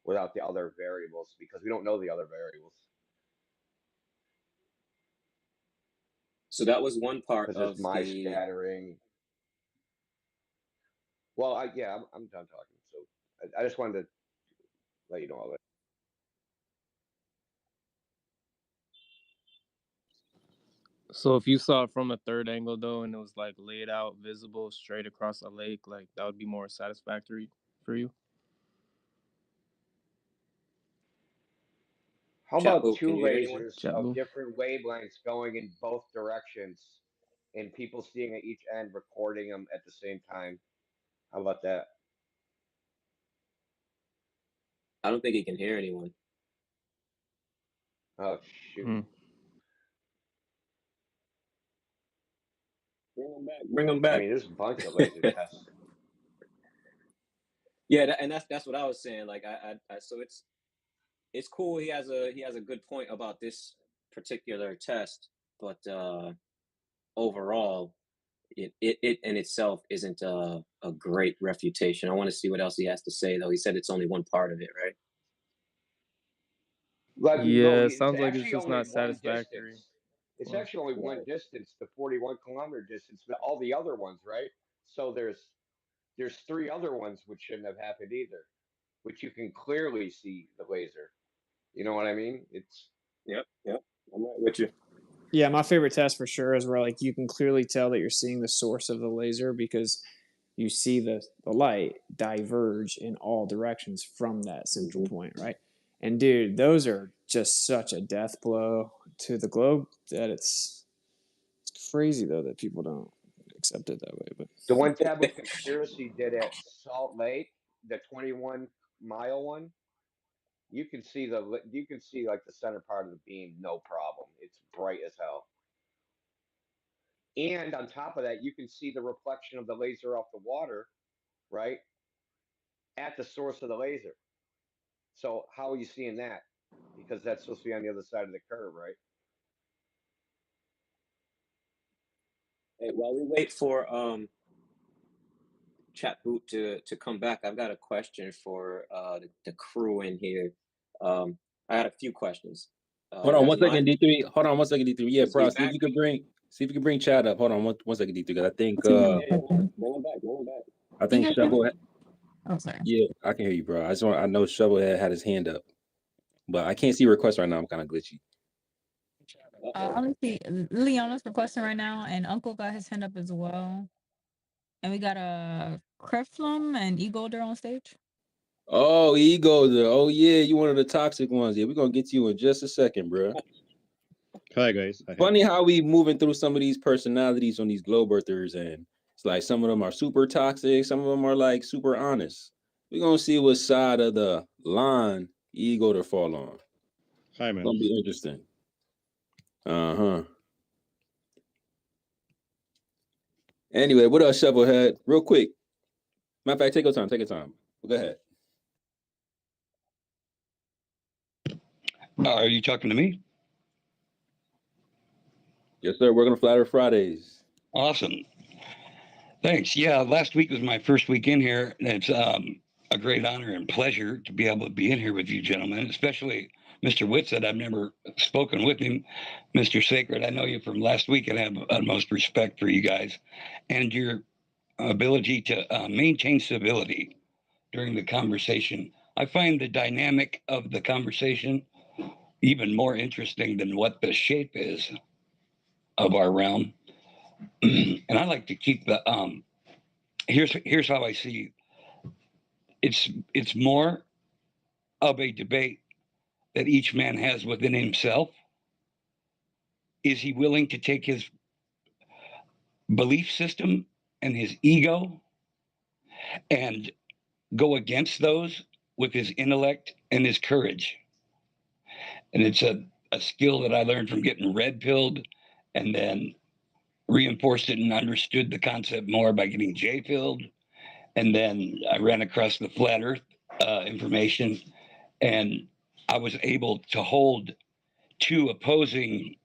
without the other variables, because we don't know the other variables.
So that was one part of
my
the
scattering. Well, I'm done talking. So I just wanted to let you know all that.
So if you saw it from a third angle though, and it was like laid out, visible, straight across a lake, like that would be more satisfactory for you.
How
Chat
about
booth,
two
can you hear anyone?
lasers
Chat
of
booth.
different wavelengths going in both directions, and people seeing at each end, recording them at the same time? How about that?
I don't think he can hear anyone.
Oh shoot!
Hmm.
Bring him back. Bring him
I
back.
mean, there's a bunch of laser tests.
Yeah, and that's what I was saying. Like so it's cool. He has a good point about this particular test, but overall, it in itself isn't a great refutation. I want to see what else he has to say, though. He said it's only one part of it, right?
Like, no,
Yeah, it
it's
sounds like it's
actually
just
only
not
one
satisfactory.
distance. It's actually only one distance, the 41-kilometer distance, but all the other ones, right? So there's three other ones which shouldn't have happened either, which you can clearly see the laser. You know what I mean? It's
Yep. I'm right with you.
Yeah, my favorite test for sure is where like you can clearly tell that you're seeing the source of the laser because you see the light diverge in all directions from that central point, right? And dude, those are just such a death blow to the globe that it's crazy though that people don't accept it that way. But
the one tab of Conspiracy did at Salt Lake, the 21-mile one. You can see like the center part of the beam, no problem. It's bright as hell. And on top of that, you can see the reflection of the laser off the water, right? At the source of the laser. So how are you seeing that? Because that's supposed to be on the other side of the curve, right?
Hey, while we wait for Chat Boot to come back, I've got a question for the crew in here. I had a few questions.
Hold on
That's
one second,
mine.
D3. Hold on one second, D3. Yeah,
Is he
Proud. See if
back?
you can bring Chad up. Hold on one second, D3. Because I think
What's another
Yeah,
question?
bring him back. Bring him back.
I
You
think
guys hear me?
Shovel.
Oh, sorry.
Yeah, I can hear you, bro. I know Shovel had his hand up, but I can't see requests right now. I'm kind of glitchy.
I only see Leona's requesting right now, and Uncle got his hand up as well. And we got a Creflum and Egolder on stage.
Oh, Ego. Oh, yeah, you one of the toxic ones. Yeah, we're going to get to you in just a second, bro.
Hi, guys. Hi.
Funny how we moving through some of these personalities on these globe earthers, and it's like some of them are super toxic, some of them are like super honest. We're going to see what side of the line Ego to fall on.
Hi, man.
Gonna be interesting. Anyway, what else, Shovelhead? Real quick. Matter of fact, take your time. Go ahead.
Are you talking to me?
Yes, sir. We're going to Flat Earth Fridays.
Awesome. Thanks. Yeah, last week was my first week in here. It's a great honor and pleasure to be able to be in here with you gentlemen, especially Mr. Whitsett. I've never spoken with him. Mr. Sacred, I know you from last week and have utmost respect for you guys and your ability to maintain civility during the conversation. I find the dynamic of the conversation even more interesting than what the shape is of our realm. And I like to keep the here's how I see it's more of a debate that each man has within himself. Is he willing to take his belief system and his ego and go against those with his intellect and his courage? And it's a skill that I learned from getting red pilled and then reinforced it and understood the concept more by getting J pilled. And then I ran across the flat earth information, and I was able to hold two opposing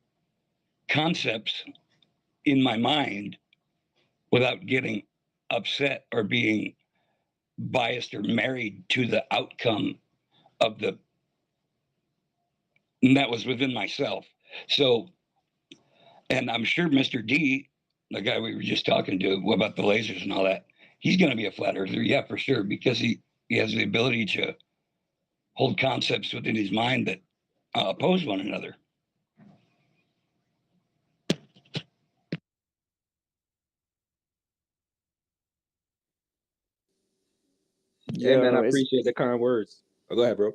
concepts in my mind without getting upset or being biased or married to the outcome of the, and that was within myself. So, and I'm sure Mr. D, the guy we were just talking to about the lasers and all that, he's going to be a flat earther, yeah, for sure, because he has the ability to hold concepts within his mind that oppose one another.
Hey man, I
Yo, it's
appreciate the kind words. Oh, go ahead, bro.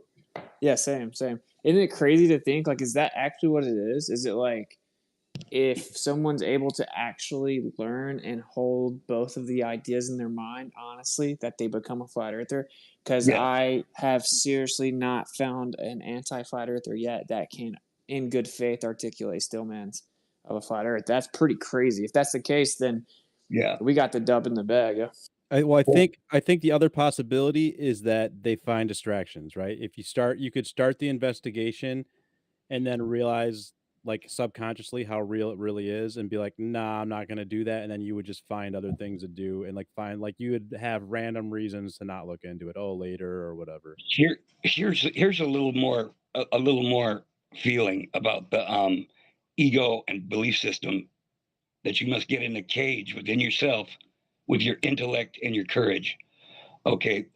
yeah, same. Isn't it crazy to think like, is that actually what it is? Is it like if someone's able to actually learn and hold both of the ideas in their mind, honestly, that they become a flat earther? Because
Yeah.
I have seriously not found an anti-flat earther yet that can, in good faith, articulate stillmans of a flat earth. That's pretty crazy. If that's the case, then
yeah,
we got the dub in the bag. Yeah.
I think the other possibility is that they find distractions, right? If you could start the investigation and then realize like subconsciously how real it really is and be like, nah, I'm not gonna do that. And then you would just find other things to do and like find like you would have random reasons to not look into it. Oh, later or whatever.
Here's a little more feeling about the ego and belief system that you must get in a cage within yourself with your intellect and your courage. Okay,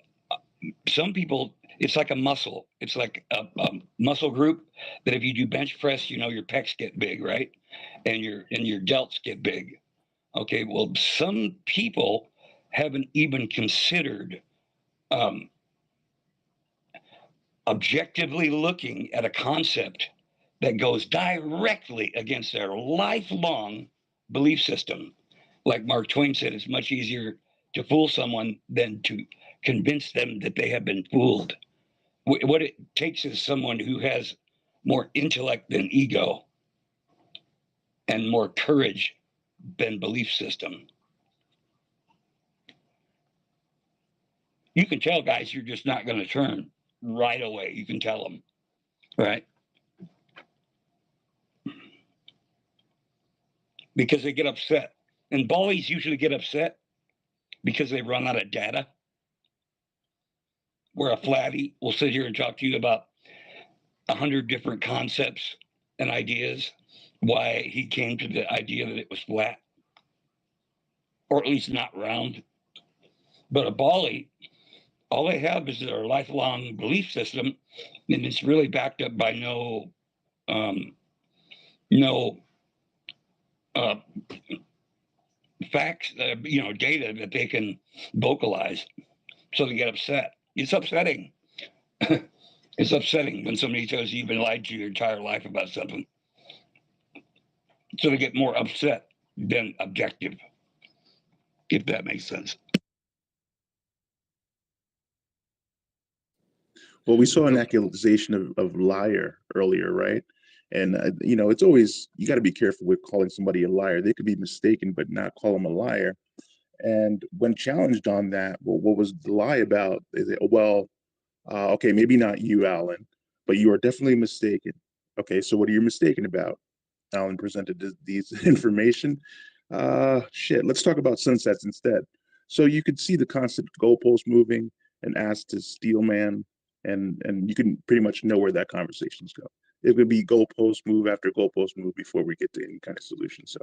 some people, it's like a muscle. It's like a muscle group that if you do bench press, you know, your pecs get big, right? And your delts get big. Okay, well, some people haven't even considered objectively looking at a concept that goes directly against their lifelong belief system. Like Mark Twain said, it's much easier to fool someone than to convince them that they have been fooled. What it takes is someone who has more intellect than ego and more courage than belief system. You can tell guys you're just not going to turn right away. You can tell them, right? Because they get upset. And bullies usually get upset because they run out of data. Where a flatty will sit here and talk to you about 100 different concepts and ideas why he came to the idea that it was flat, or at least not round. But a bully, all they have is their lifelong belief system, and it's really backed up by no facts, data that they can vocalize. So they get upset. It's upsetting. It's upsetting when somebody tells you you've been lied to your entire life about something. So they get more upset than objective, if that makes sense.
Well, we saw an accusation of liar earlier, right? And it's always, you got to be careful with calling somebody a liar. They could be mistaken, but not call them a liar. And when challenged on that, well, what was the lie about? They say, oh, well, okay, maybe not you, Alan, but you are definitely mistaken. Okay, so what are you mistaken about? Alan presented these information. Let's talk about sunsets instead. So you could see the constant goalpost moving and ask to steal man, and you can pretty much know where that conversation's go. It would be goalpost move after goalpost move before we get to any kind of solution. So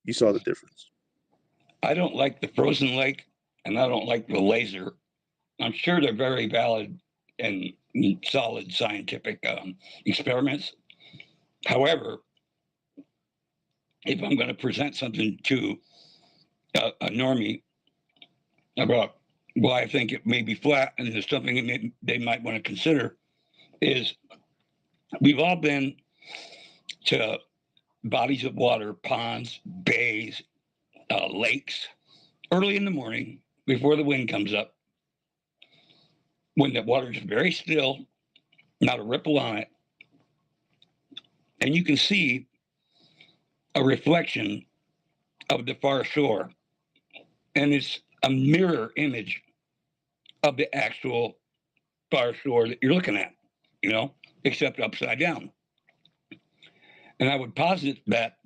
you saw the difference.
I don't like the frozen lake, and I don't like the laser. I'm sure they're very valid and solid scientific experiments. However, if I'm going to present something to a normie about why I think it may be flat and there's something they might want to consider, is we've all been to bodies of water, ponds, bays, lakes, early in the morning before the wind comes up, when the water's very still, not a ripple on it, and you can see a reflection of the far shore, and it's a mirror image of the actual far shore that you're looking at, except upside down. And I would posit that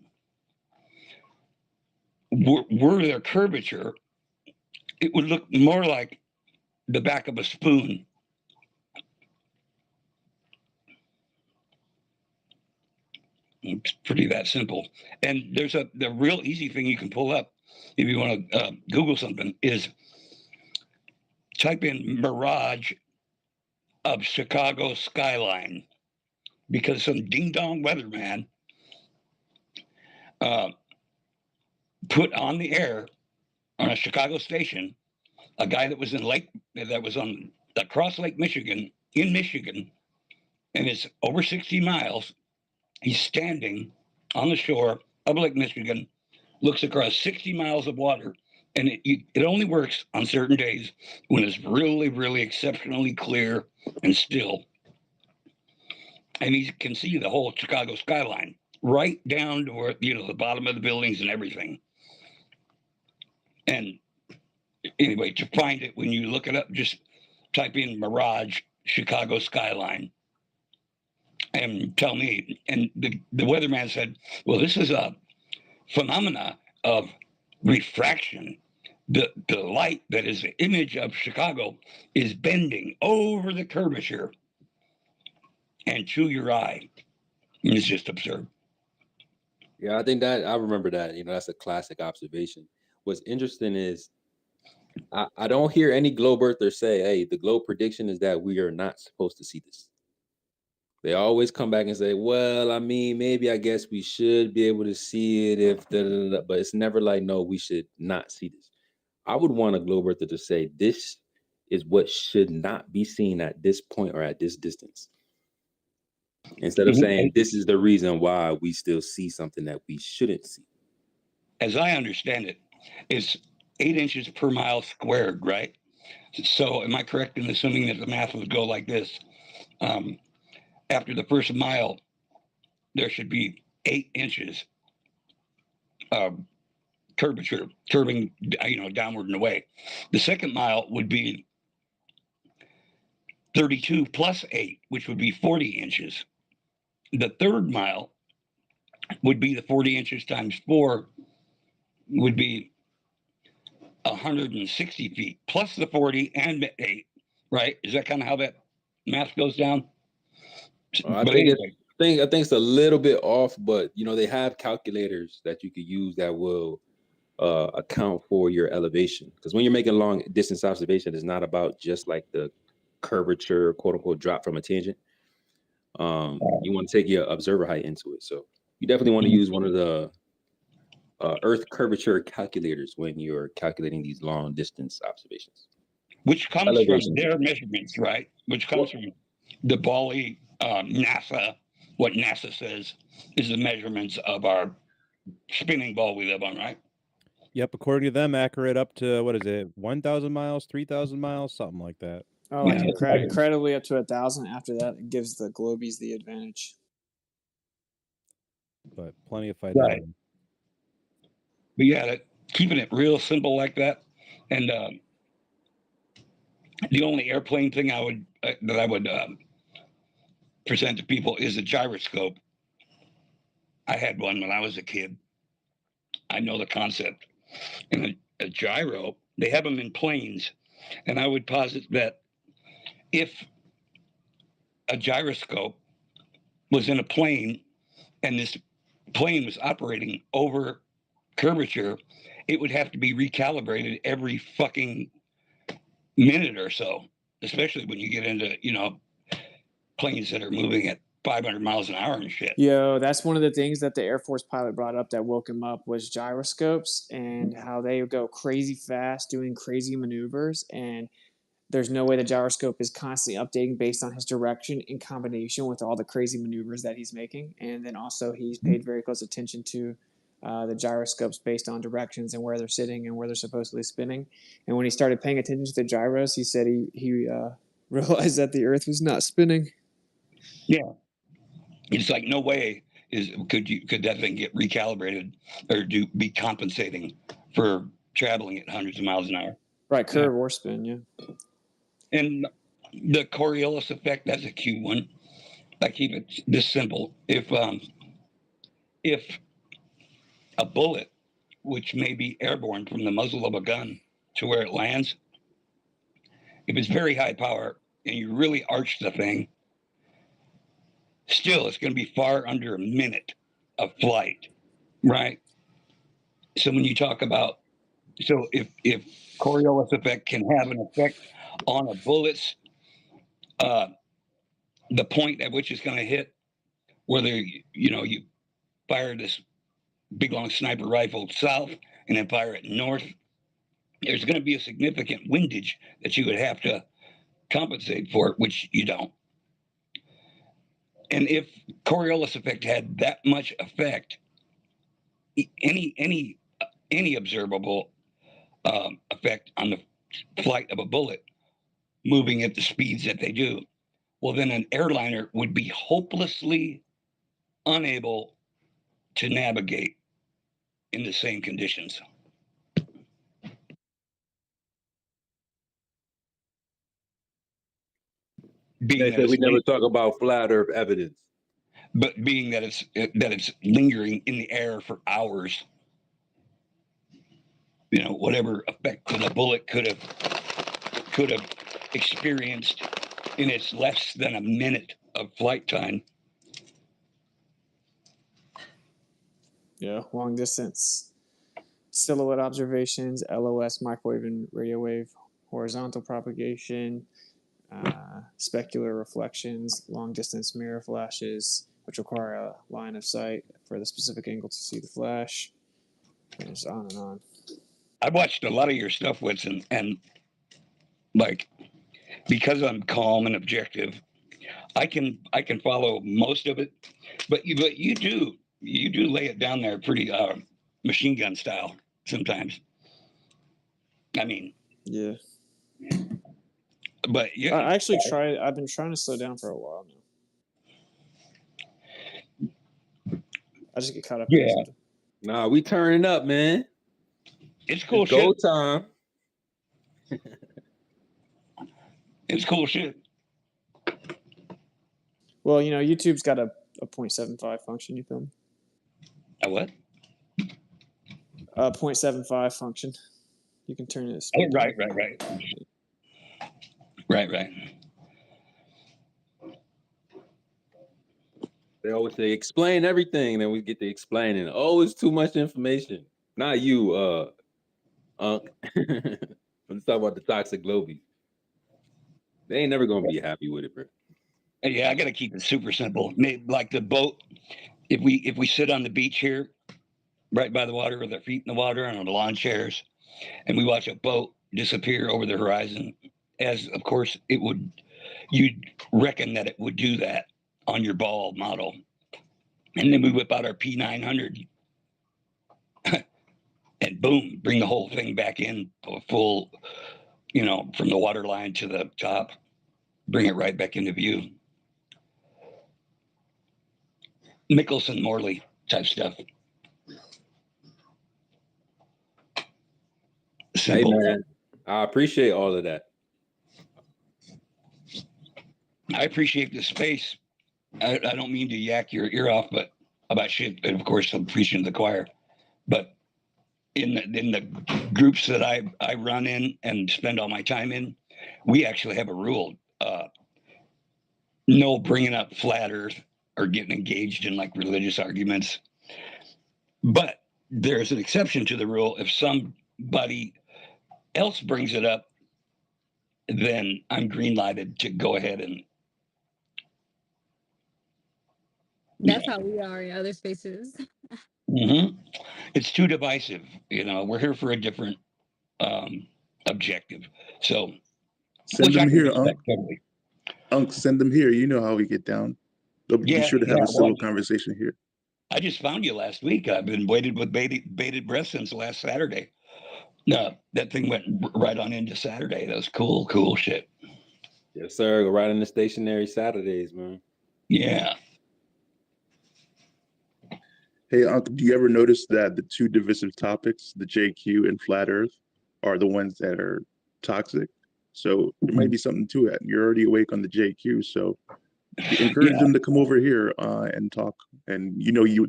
were there curvature, it would look more like the back of a spoon. It's pretty that simple. And there's the real easy thing you can pull up if you want to Google something is type in mirage of Chicago skyline, because some ding dong weatherman put on the air on a Chicago station a guy that was on across Lake Michigan in Michigan, and it's over 60 miles. He's standing on the shore of Lake Michigan, looks across 60 miles of water, and it only works on certain days when it's really, really exceptionally clear and still. And he can see the whole Chicago skyline right down to where, the bottom of the buildings and everything. And anyway, to find it, when you look it up, just type in Mirage Chicago skyline and tell me. And the weatherman said, well, this is a phenomena of refraction. The light that is the image of Chicago is bending over the curvature and to your eye. And it's just absurd.
Yeah, I think that I remember that. That's a classic observation. What's interesting is I don't hear any globe earthers say, hey, the globe prediction is that we are not supposed to see this. They always come back and say, well, I mean, maybe I guess we should be able to see it if, but it's never like, no, we should not see this. I would want a globe earther to say, this is what should not be seen at this point or at this distance. Instead of saying, this is the reason why we still see something that we shouldn't see.
As I understand it, it's 8 inches per mile squared, right? So am I correct in assuming that the math would go like this? After the first mile, there should be 8 inches of curvature, curving, downward and away. The second mile would be 32 plus 8, which would be 40 inches. The third mile would be the 40 inches times 4 would be 160 feet plus the 40 and 8, right? Is that kind of how that math goes down?
I think it's a little bit off, but they have calculators that you could use that will account for your elevation. Because when you're making long distance observation, it's not about just like the curvature, quote unquote, drop from a tangent. You want to take your observer height into it. So you definitely want to use one of the Earth curvature calculators when you're calculating these long distance observations.
Which comes from their measurements, right? Which comes from the Bali, NASA. What NASA says is the measurements of our spinning ball we live on, right?
Yep, according to them, accurate up to, 1,000 miles, 3,000 miles, something like that.
Oh, like incredibly up to 1,000. After that, it gives the globies the advantage.
But plenty of fighting.
Right. But yeah, keeping it real simple like that, and the only airplane thing I would present to people is a gyroscope. I had one when I was a kid. I know the concept. And a gyro, they have them in planes, and I would posit that if a gyroscope was in a plane and this plane was operating over curvature, it would have to be recalibrated every fucking minute or so, especially when you get into, planes that are moving at 500 miles an hour and shit.
Yo, that's one of the things that the Air Force pilot brought up that woke him up was gyroscopes and how they go crazy fast doing crazy maneuvers. And there's no way the gyroscope is constantly updating based on his direction in combination with all the crazy maneuvers that he's making. And then also he's paid very close attention to the gyroscopes based on directions and where they're sitting and where they're supposedly spinning. And when he started paying attention to the gyros, he said he realized that the Earth was not spinning.
Yeah. It's like no way could that thing get recalibrated or be compensating for traveling at hundreds of miles an hour.
Right, curve or spin, yeah.
And the Coriolis effect, that's a cute one. I keep it this simple. If a bullet, which may be airborne from the muzzle of a gun to where it lands, if it's very high power and you really arch the thing, still it's going to be far under a minute of flight, right? So when you talk about, so if Coriolis effect can have an effect on a bullet's the point at which it's going to hit, whether you fire this big long sniper rifle south and then fire it north, there's going to be a significant windage that you would have to compensate for, which you don't. And if Coriolis effect had that much effect, any observable effect on the flight of a bullet moving at the speeds that they do, well, then an airliner would be hopelessly unable to navigate in the same conditions.
They say we never talk about flat Earth evidence.
But being that it's lingering in the air for hours, whatever effect the bullet could have experienced in its less than a minute of flight time.
Yeah, long distance silhouette observations, LOS, microwave and radio wave, horizontal propagation, specular reflections, long distance mirror flashes, which require a line of sight for the specific angle to see the flash. And it's on and on.
I've watched a lot of your stuff, Wits, and like, because I'm calm and objective, I can follow most of it, but you do lay it down there pretty machine gun style sometimes. I mean,
yeah.
But yeah,
I actually tried. I've been trying to slow down for a while now. I just get caught up.
Yeah. Nah, we turning up, man.
It's cool
it's
shit.
Go time.
It's cool shit.
Well, YouTube's got a 0.75 function. You feel me?
A what?
A 0.75 function. You can turn it.
Oh, right. Right.
They always say explain everything, then we get to explaining. Oh, it's too much information. Not you, Unc. Let's talk about the toxic globies. They ain't never gonna be happy with it, bro.
Yeah, I gotta keep it super simple. Maybe like the boat. If we sit on the beach here, right by the water, with our feet in the water and on the lawn chairs, and we watch a boat disappear over the horizon, as of course you'd reckon that it would do that on your ball model, and then we whip out our P900, and boom, bring the whole thing back in full, from the water line to the top, bring it right back into view. Mickelson Morley type stuff. Simple.
Hey man, I appreciate all of that.
I appreciate the space. I don't mean to yak your ear off, but about shit. And of course, I'm preaching to the choir. But in the groups that I run in and spend all my time in, we actually have a rule: no bringing up flat Earth or getting engaged in like religious arguments. But there's an exception to the rule. If somebody else brings it up, then I'm green lighted to go ahead and.
That's how we are in other spaces.
Mm-hmm. It's too divisive. We're here for a different objective. So
send them here, Unc.
Totally.
Unc, send them here. You know how we get down. Be sure to have a civil conversation here.
I just found you last week. I've been waiting with bated breath since last Saturday. No, that thing went right on into Saturday. That was cool shit.
Yes, sir. Go right into stationary Saturdays, man.
Yeah.
Hey, Uncle, do you ever notice that the two divisive topics, the JQ and flat Earth, are the ones that are toxic? So there might be something to it. You're already awake on the JQ, so encourage them to come over here and talk. And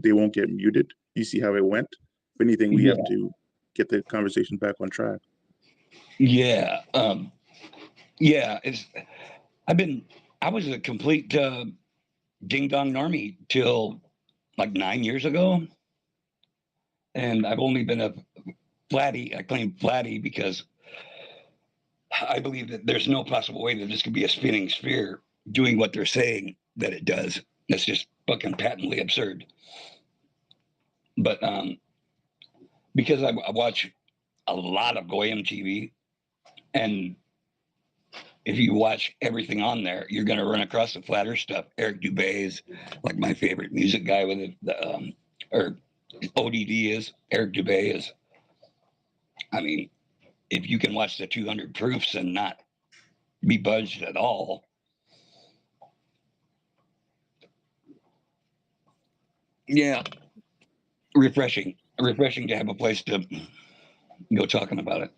they won't get muted. You see how it went? If anything, we have to get the conversation back on track.
Yeah. I was a complete ding dong normie till like 9 years ago. And I've only been a flatty. I claim flatty because I believe that there's no possible way that this could be a spinning sphere doing what they're saying that it does. That's just fucking patently absurd. But because I watch a lot of Goyim TV, and if you watch everything on there, you're going to run across the flat earth stuff. Eric Dubé is like my favorite music guy with it. Or ODD is. Eric Dubé is. I mean, if you can watch the 200 proofs and not be budged at all, yeah, refreshing to have a place to go talking about it.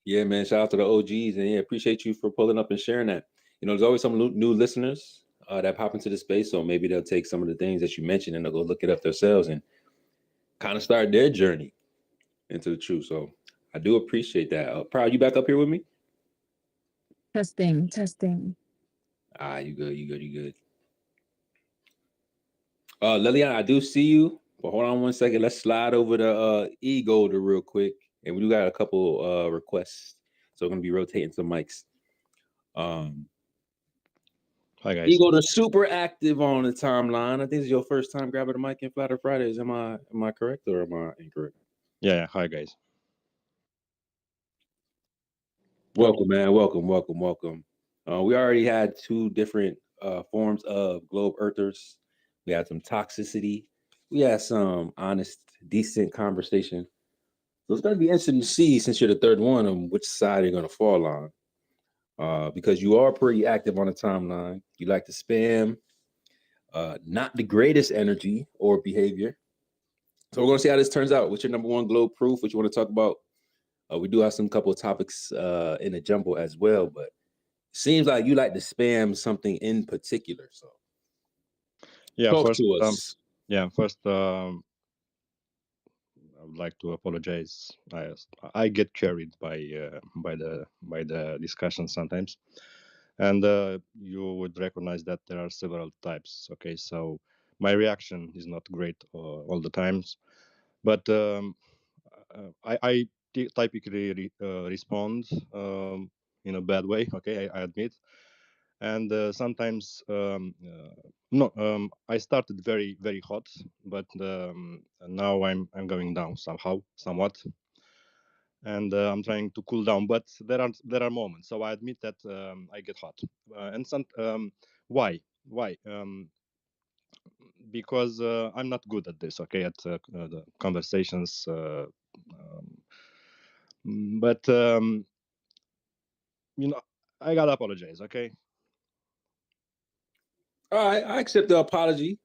Yeah, man. Shout out to the OGs, and yeah, appreciate you for pulling up and sharing that. You know, there's always some new listeners that pop into the space, so maybe they'll take some of the things that you mentioned and they'll go look it up themselves and kind of start their journey into the truth. So I do appreciate that. Proud, you back up here with me?
Testing.
You good. Liliana, I do see you, but hold on one second. Let's slide over to Ego real quick, and we do got a couple requests, so we're gonna be rotating some mics.
Hi guys.
Ego, the super active on the timeline. I think it's your first time grabbing the mic in Flatter Fridays. Am I correct or am I incorrect?
Yeah. Hi guys.
Welcome, man. Welcome. We already had two different forms of globe earthers. We had some toxicity. We had some honest, decent conversation. So it's going to be interesting to see, since you're the third one, on which side you're going to fall on. Because you are pretty active on the timeline. You like to spam. Not the greatest energy or behavior. So we're going to see how this turns out. What's your number one globe proof? What you want to talk about? We do have some couple of topics in the jumble as well, but it seems like you like to spam something in particular. So
Yeah,
talk
first,
to us.
I would like to apologize. I get carried by the discussion sometimes, and you would recognize that there are several types. Okay, so my reaction is not great all the times, but I typically respond in a bad way. Okay, I admit, and sometimes I started very very hot, but now I'm going down somewhat, and I'm trying to cool down. But there are moments, so I admit that I get hot, and some why because I'm not good at this. Okay, at the conversations, but I gotta apologize. Okay.
All right, I accept the apology.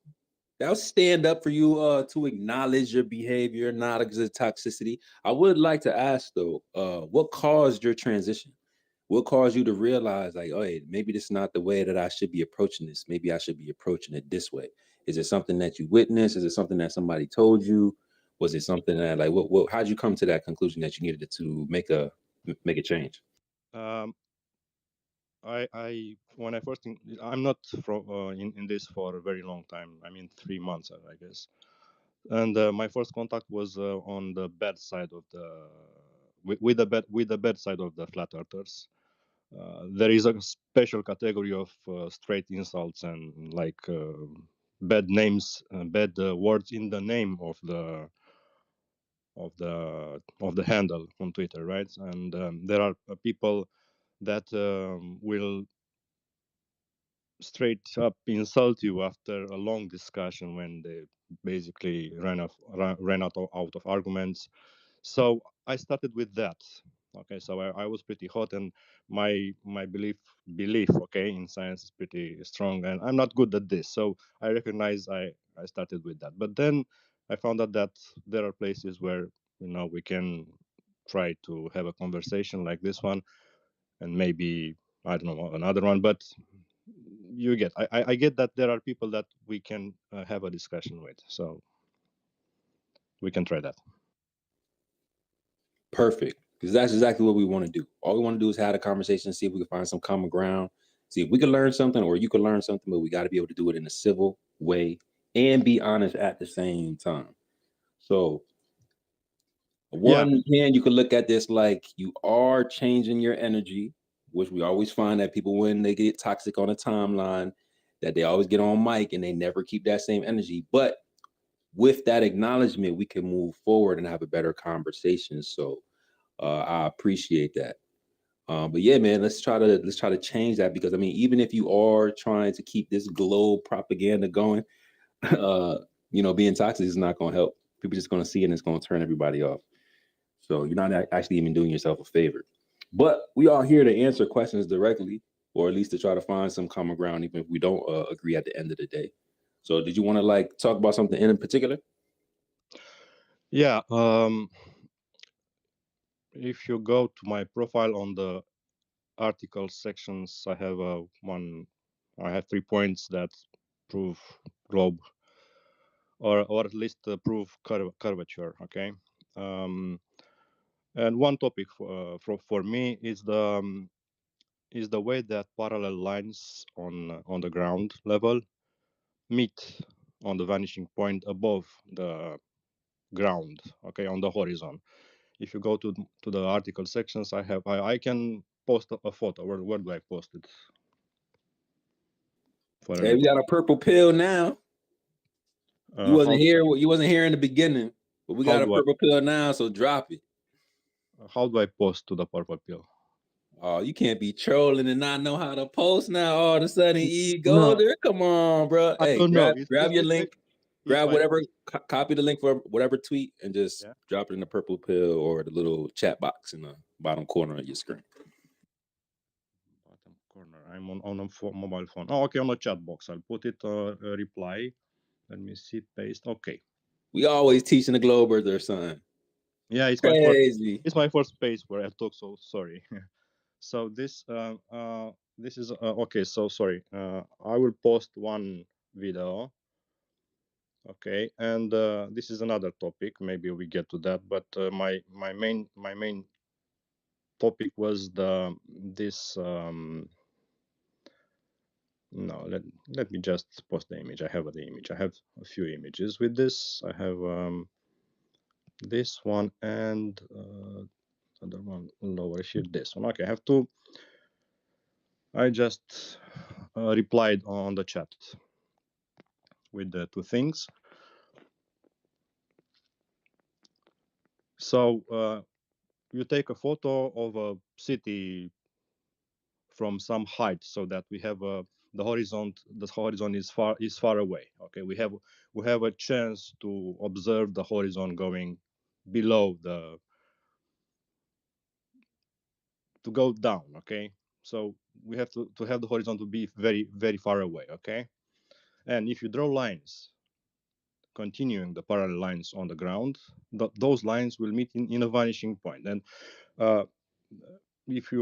That'll stand up for you to acknowledge your behavior, not exert toxicity. I would like to ask though, what caused your transition? What caused you to realize, like, oh, hey, maybe this is not the way that I should be approaching this. Maybe I should be approaching it this way. Is it something that you witnessed? Is it something that somebody told you? Was it something that, like, how'd you come to that conclusion that you needed to make a change?
When I first I'm not in this for a very long time. I mean 3 months, I guess. And my first contact was on the bad side of with the bad side of the flat earthers. There is a special category of straight insults and like bad names, bad words in the name of the handle on Twitter, right? And there are people that will straight up insult you after a long discussion when they basically ran out of arguments. So I started with that. Okay, so I was pretty hot, and my belief okay in science is pretty strong, and I'm not good at this, so I recognize I started with that. But then I found out that there are places where we can try to have a conversation like this one, and maybe I don't know another one, but you get I get that there are people that we can have a discussion with, so we can try that.
Perfect, because that's exactly what we want to do. All we want to do is have a conversation, see if we can find some common ground, see if we can learn something or you can learn something, but we got to be able to do it in a civil way and be honest at the same time. So
Yeah.
one hand, you could look at this like you are changing your energy, which we always find that people, when they get toxic on a timeline, that they always get on mic and they never keep that same energy. But with that acknowledgement, we can move forward and have a better conversation. So I appreciate that. But yeah, man, let's try to change that, because I mean, even if you are trying to keep this globe propaganda going, you know, being toxic is not going to help. People just going to see it and it's going to turn everybody off. So you're not actually even doing yourself a favor. But we are here to answer questions directly, or at least to try to find some common ground, even if we don't agree at the end of the day. So did you want to like talk about something in particular?
Yeah. If you go to my profile on the article sections, I have I have 3 points that prove globe, or at least prove curvature. Okay. And one topic for me is the way that parallel lines on the ground level meet on the vanishing point above the ground, okay, on the horizon. If you go to the article sections, I can post a photo. Where do I post it?
Hey, we got a purple pill now. You wasn't here. You wasn't here in the beginning, but we got a purple pill now. So drop it.
How do I post to the purple pill?
Oh, you can't be trolling and not know how to post now. All of a sudden, you go there. Come on, bro. Hey, grab your link. Grab whatever. Copy the link for whatever tweet and just drop it in the purple pill or the little chat box in the bottom corner of your screen.
Bottom corner. I'm on a mobile phone. Oh, okay, on the chat box. I'll put it reply. Let me see. Paste. Okay.
We always teaching the Globers or something.
Yeah, it's
crazy.
It's my first page where I talk. So sorry. So this is okay. So sorry. I will post one video. Okay, and this is another topic. Maybe we get to that. But my main topic was this. No, let me just post the image. I have the image. I have a few images with this. I have this one and other one lower here. This one. Okay, I have two. I just replied on the chat with the two things. So you take a photo of a city from some height, so that we have the horizon is far away. Okay, we have a chance to observe the horizon going below to go down. Okay, so we have to have the horizon to be very, very far away. Okay, and if you draw lines continuing the parallel lines on the ground, those lines will meet in a vanishing point. And if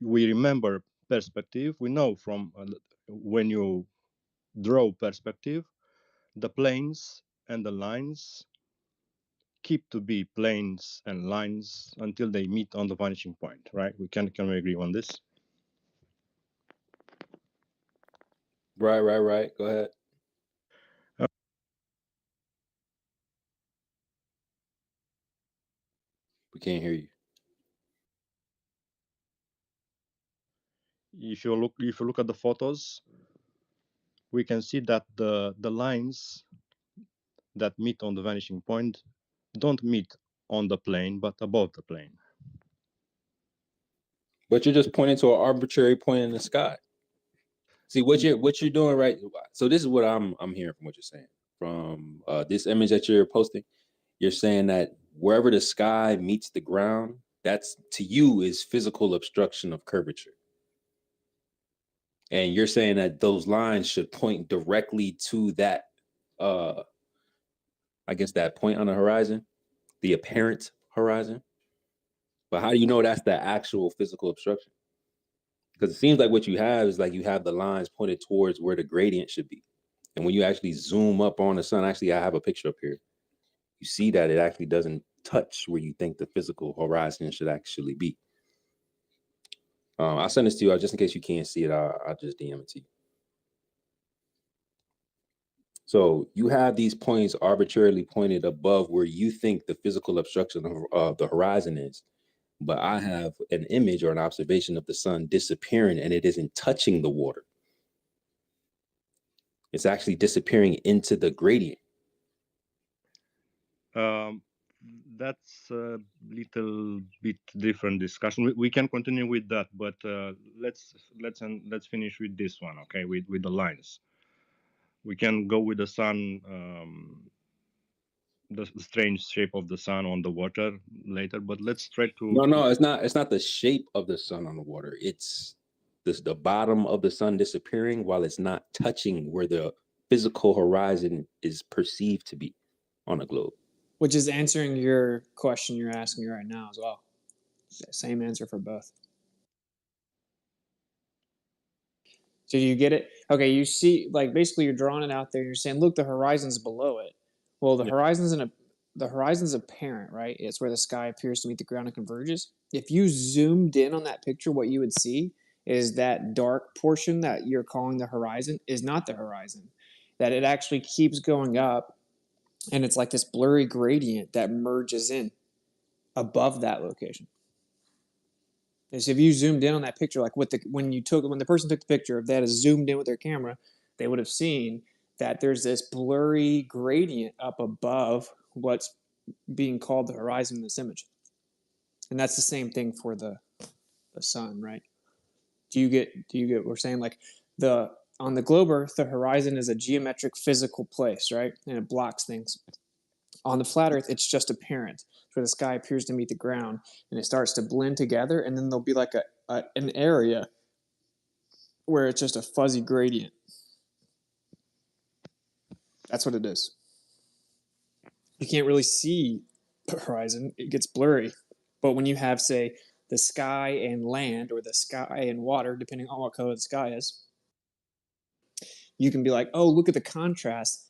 we remember perspective, we know from when you draw perspective, the planes and the lines keep to be planes and lines until they meet on the vanishing point, right? Can we agree on this?
Right. Go ahead. We can't hear you.
If you look at the photos, we can see that the lines that meet on the vanishing point don't meet on the plane, but above the plane.
But you're just pointing to an arbitrary point in the sky. See what you're doing, right? So this is what I'm hearing from what you're saying. From this image that you're posting, you're saying that wherever the sky meets the ground, that's to you is physical obstruction of curvature. And you're saying that those lines should point directly to that, I guess that point on the horizon, the apparent horizon. But how do you know that's the actual physical obstruction? Because it seems like what you have is like you have the lines pointed towards where the gradient should be. And when you actually zoom up on the sun, actually, I have a picture up here. You see that it actually doesn't touch where you think the physical horizon should actually be. I'll send this to you just in case you can't see it. I'll just DM it to you. So you have these points arbitrarily pointed above where you think the physical obstruction of the horizon is. But I have an image or an observation of the sun disappearing, and it isn't touching the water. It's actually disappearing into the gradient.
That's a little bit different discussion. We can continue with that, but let's finish with this one, okay? With the lines, we can go with the sun, the strange shape of the sun on the water later. But let's try to.
No, it's not. It's not the shape of the sun on the water. It's the bottom of the sun disappearing while it's not touching where the physical horizon is perceived to be on a globe.
Which is answering your question you're asking right now as well. Same answer for both. So do you get it? Okay, you see, like basically you're drawing it out there. You're saying, look, the horizon's below it. Well, the horizon's apparent, right? It's where the sky appears to meet the ground and converges. If you zoomed in on that picture, what you would see is that dark portion that you're calling the horizon is not the horizon. That it actually keeps going up, and it's like this blurry gradient that merges in above that location. And so if you zoomed in on that picture, like when the person took the picture, if they had zoomed in with their camera, they would have seen that there's this blurry gradient up above what's being called the horizon in this image. And that's the same thing for the sun, right? Do you get what we're saying? Like on the globe Earth, the horizon is a geometric physical place, right? And it blocks things. On the flat Earth, it's just apparent, where the sky appears to meet the ground, and it starts to blend together, and then there'll be like an area where it's just a fuzzy gradient. That's what it is. You can't really see the horizon. It gets blurry. But when you have, say, the sky and land, or the sky and water, depending on what color the sky is, you can be like, oh, look at the contrast.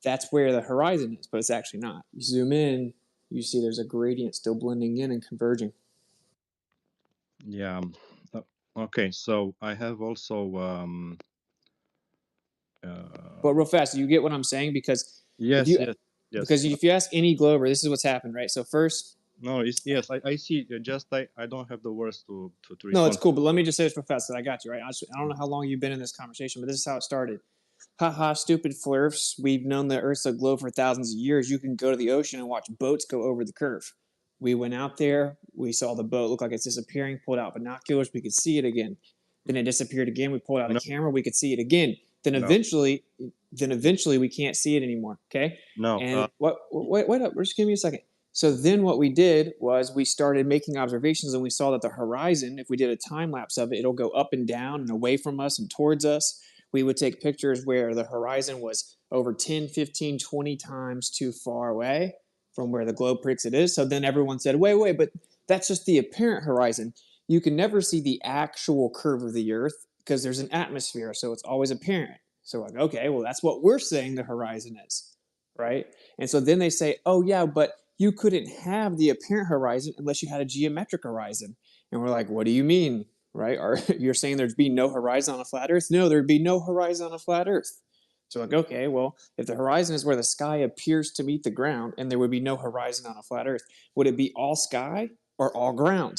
That's where the horizon is, but it's actually not. You zoom in, you see there's a gradient still blending in and converging.
Yeah. Okay. So I have also.
But real fast, do you get what I'm saying? Because
yes.
Because if you ask any glober, this is what's happened, right? So first.
No, yes, I see. Just I don't have the words to respond.
No, it's cool. But let me just say this real fast. That I got you right. I don't know how long you've been in this conversation, but this is how it started. Haha, stupid flirfs. We've known the Earth's a globe for thousands of years. You can go to the ocean and watch boats go over the curve. We went out there. We saw the boat look like it's disappearing. Pulled out binoculars. We could see it again. Then it disappeared again. We pulled out a camera. We could see it again. Then eventually we can't see it anymore. Okay.
No.
And wait up. Just give me a second. So then what we did was we started making observations, and we saw that the horizon, if we did a time lapse of it, it'll go up and down and away from us and towards us. We would take pictures where the horizon was over 10, 15, 20 times too far away from where the globe predicts it is. So then everyone said, wait, but that's just the apparent horizon. You can never see the actual curve of the Earth because there's an atmosphere, so it's always apparent. So like, okay, well, that's what we're saying the horizon is, right? And so then they say, oh yeah, but you couldn't have the apparent horizon unless you had a geometric horizon. And we're like, what do you mean? Right? Or you're saying there'd be no horizon on a flat Earth? No, there'd be no horizon on a flat Earth. So like, okay, well, if the horizon is where the sky appears to meet the ground and there would be no horizon on a flat Earth, would it be all sky or all ground?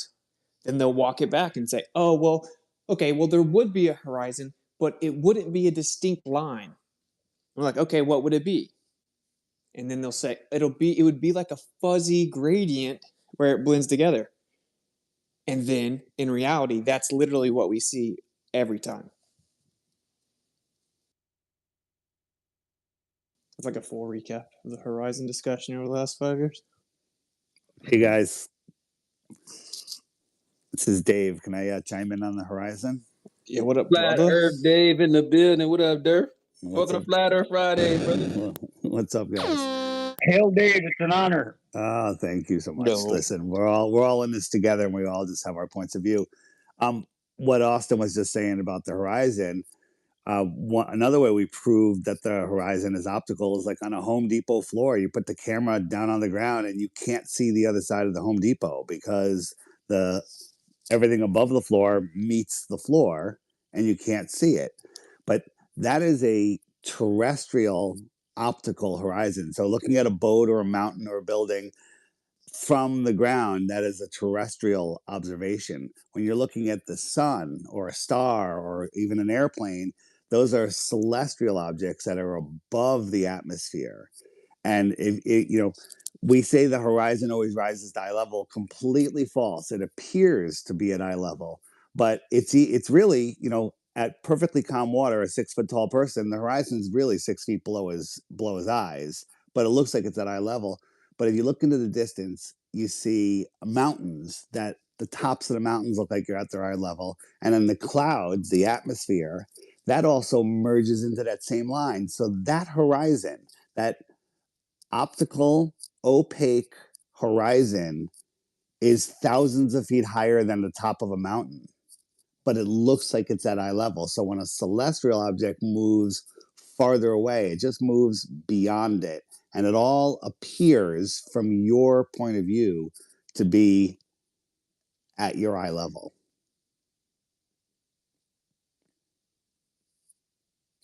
Then they'll walk it back and say, oh, well, okay, well, there would be a horizon, but it wouldn't be a distinct line. We're like, okay, what would it be? And then they'll say, it would be like a fuzzy gradient where it blends together. And then, in reality, that's literally what we see every time. It's like a full recap of the horizon discussion over the last 5 years.
Hey, guys. This is Dave. Can I chime in on the horizon?
Yeah, what up,
Flat
brother?
Earth Dave in the building. What up, Dirk? Welcome to Flat Earth Friday, brother.
What's up, guys?
Hail, Dave. It's an honor.
Oh, thank you so much.
No.
Listen, we're all in this together, and we all just have our points of view. What Austin was just saying about the horizon, another way we proved that the horizon is optical is like on a Home Depot floor. You put the camera down on the ground, and you can't see the other side of the Home Depot because everything above the floor meets the floor, and you can't see it. But that is a terrestrial optical horizon. So looking at a boat or a mountain or a building from the ground, that is a terrestrial observation. When you're looking at the sun or a star or even an airplane, those are celestial objects that are above the atmosphere. And we say the horizon always rises to eye level. Completely false. It appears to be at eye level, but it's really, at perfectly calm water, a 6 foot tall person, the horizon's really 6 feet below his eyes, but it looks like it's at eye level. But if you look into the distance, you see mountains that the tops of the mountains look like you're at their eye level, and then the clouds, the atmosphere, that also merges into that same line. So that horizon, that optical opaque horizon, is thousands of feet higher than the top of a mountain, but it looks like it's at eye level. So when a celestial object moves farther away, it just moves beyond it, and it all appears from your point of view to be at your eye level.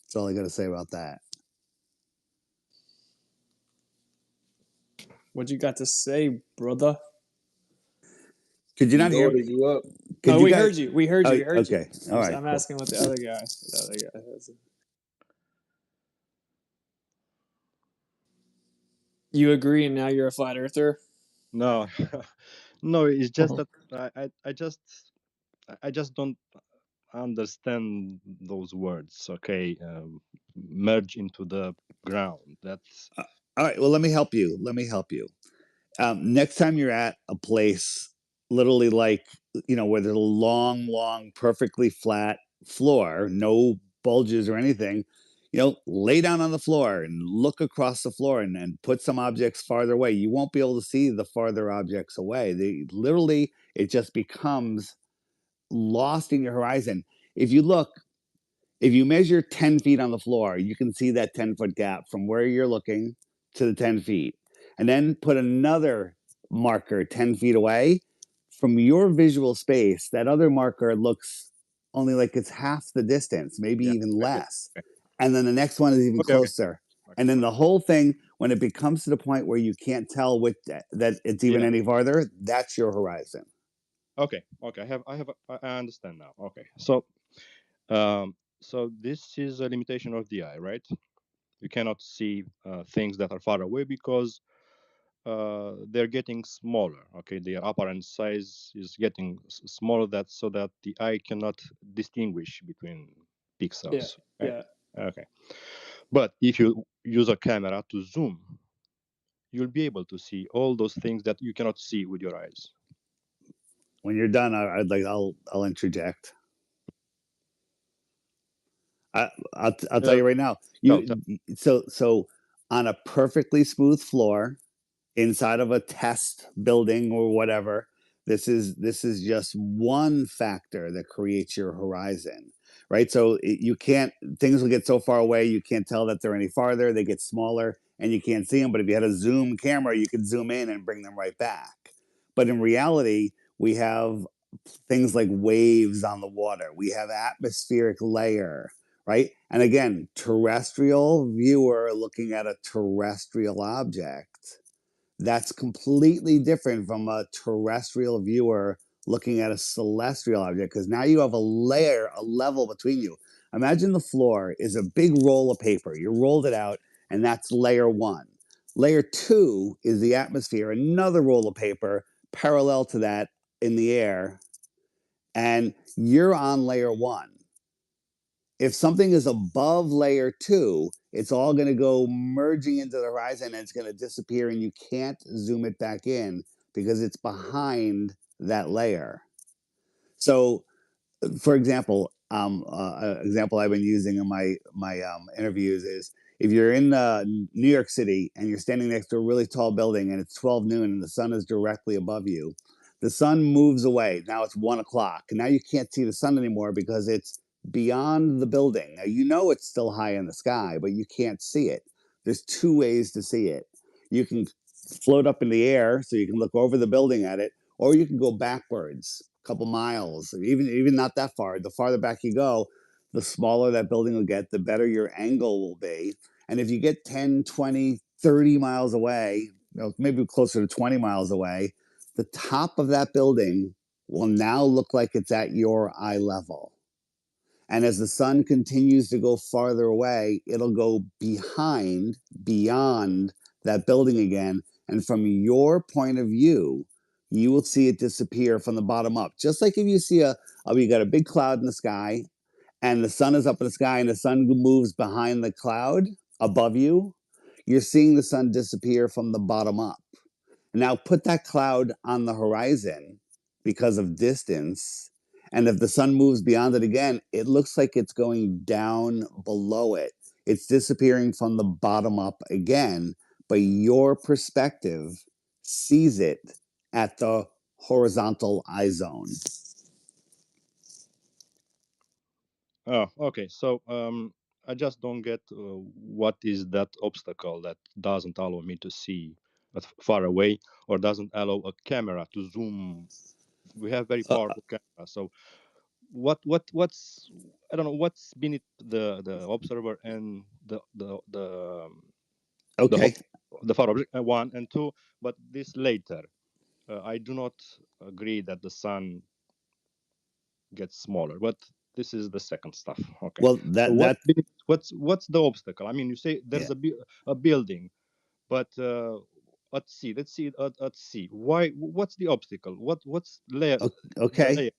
That's all I got to say about that.
What you got to say, brother?
Could you not hear me?
You up?
Could
No,
you
we
guys-
heard you. We heard you.
Oh,
We heard you.
okay. All right,
I'm
cool.
asking what the other guy has. You agree, and now you're a flat earther?
No, no, it's just that I just don't understand those words. Okay, merge into the ground. That's
All right. Well, let me help you. Next time you're at a place, literally like, where there's a long, perfectly flat floor, no bulges or anything, lay down on the floor and look across the floor and put some objects farther away. You won't be able to see the farther objects away. It just becomes lost in your horizon. If you measure 10 feet on the floor, you can see that 10-foot gap from where you're looking to the 10 feet. And then put another marker 10 feet away. From your visual space, that other marker looks only like it's half the distance, maybe even less. And then the next one is even closer. And then the whole thing, when it becomes to the point where you can't tell that it's even any farther, that's your horizon.
okay. I understand now. Okay, so this is a limitation of the eye, right? You cannot see things that are far away because they're getting smaller. Okay, their apparent size is getting smaller, so that the eye cannot distinguish between pixels. Right? Okay, but if you use a camera to zoom, you'll be able to see all those things that you cannot see with your eyes.
When you're done, I'll interject. I'll tell you right now. So on a perfectly smooth floor, inside of a test building or whatever, this is just one factor that creates your horizon, right? So things will get so far away you can't tell that they're any farther. They get smaller and you can't see them. But if you had a zoom camera, you could zoom in and bring them right back. But in reality, we have things like waves on the water. We have atmospheric layer, right? And again, terrestrial viewer looking at a terrestrial object, that's completely different from a terrestrial viewer looking at a celestial object, because now you have a level between you. Imagine the floor is a big roll of paper. You rolled it out, and that's layer one. Layer two is the atmosphere, another roll of paper parallel to that in the air, and you're on layer one. If something is above layer two, it's all going to go merging into the horizon and it's going to disappear, and you can't zoom it back in because it's behind that layer. So, for example, an example I've been using in my interviews is if you're in New York City and you're standing next to a really tall building and it's 12 noon and the sun is directly above you, the sun moves away. Now it's 1 o'clock. And now you can't see the sun anymore because it's beyond the building. Now, you know it's still high in the sky, but you can't see it. There's two ways to see it. You can float up in the air so you can look over the building at it, or you can go backwards a couple miles, even not that far. The farther back you go, the smaller that building will get, the better your angle will be. And if you get 10, 20, 30 miles away, maybe closer to 20 miles away, the top of that building will now look like it's at your eye level. And as the sun continues to go farther away, it'll go beyond that building again. And from your point of view, you will see it disappear from the bottom up. Just like if you see you got a big cloud in the sky and the sun is up in the sky and the sun moves behind the cloud above you, you're seeing the sun disappear from the bottom up. Now put that cloud on the horizon because of distance. And if the sun moves beyond it again, it looks like it's going down below it. It's disappearing from the bottom up again, but your perspective sees it at the horizontal eye zone.
Oh, okay. So I just don't get what is that obstacle that doesn't allow me to see far away, or doesn't allow a camera to zoom. We have very powerful camera. So what's I don't know what's beneath the observer and
Okay.
the far object, one and two, but this later. I do not agree that the sun gets smaller, but this is the second stuff. Okay.
Well,
So what's the obstacle? I mean, you say there's a building, but at sea, let's see at sea. Why? What's the obstacle? What's layer?
Okay.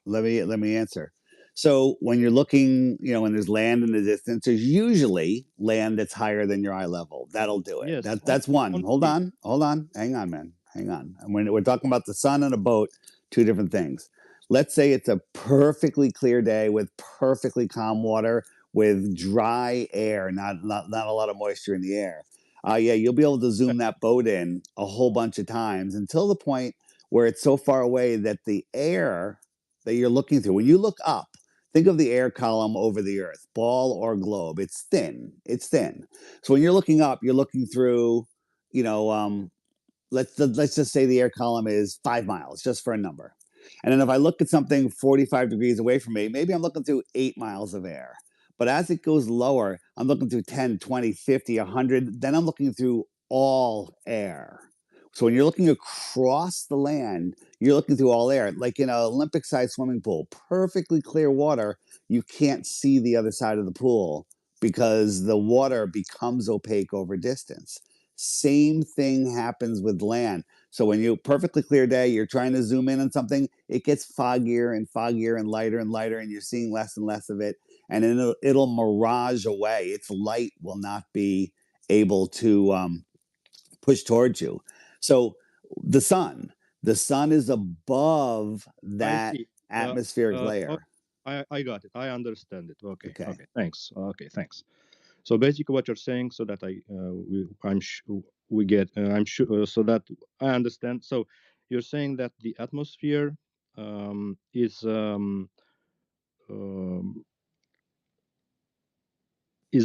Let me answer. So when you're looking, when there's land in the distance, there's usually land that's higher than your eye level. That'll do it.
Yes,
That's one. Hold on. Hang on, man. Hang on. And when we're talking about the sun and a boat, two different things. Let's say it's a perfectly clear day with perfectly calm water with dry air, not a lot of moisture in the air. You'll be able to zoom that boat in a whole bunch of times until the point where it's so far away that the air that you're looking through, when you look up, think of the air column over the Earth, ball or globe. It's thin. It's thin. So when you're looking up, you're looking through, let's just say the air column is 5 miles, just for a number. And then if I look at something 45 degrees away from me, maybe I'm looking through 8 miles of air. But as it goes lower, I'm looking through 10, 20, 50, 100. Then I'm looking through all air. So when you're looking across the land, you're looking through all air. Like in an Olympic-sized swimming pool, perfectly clear water, you can't see the other side of the pool because the water becomes opaque over distance. Same thing happens with land. So when you perfectly clear day, you're trying to zoom in on something, it gets foggier and foggier and lighter, and you're seeing less and less of it. And then it'll mirage away. Its light will not be able to push towards you. So the sun is above that atmospheric layer.
I got it. I understand it. Okay. Thanks. Okay. Thanks. So basically, what you're saying, so that I'm sure, so that I understand. So you're saying that the atmosphere is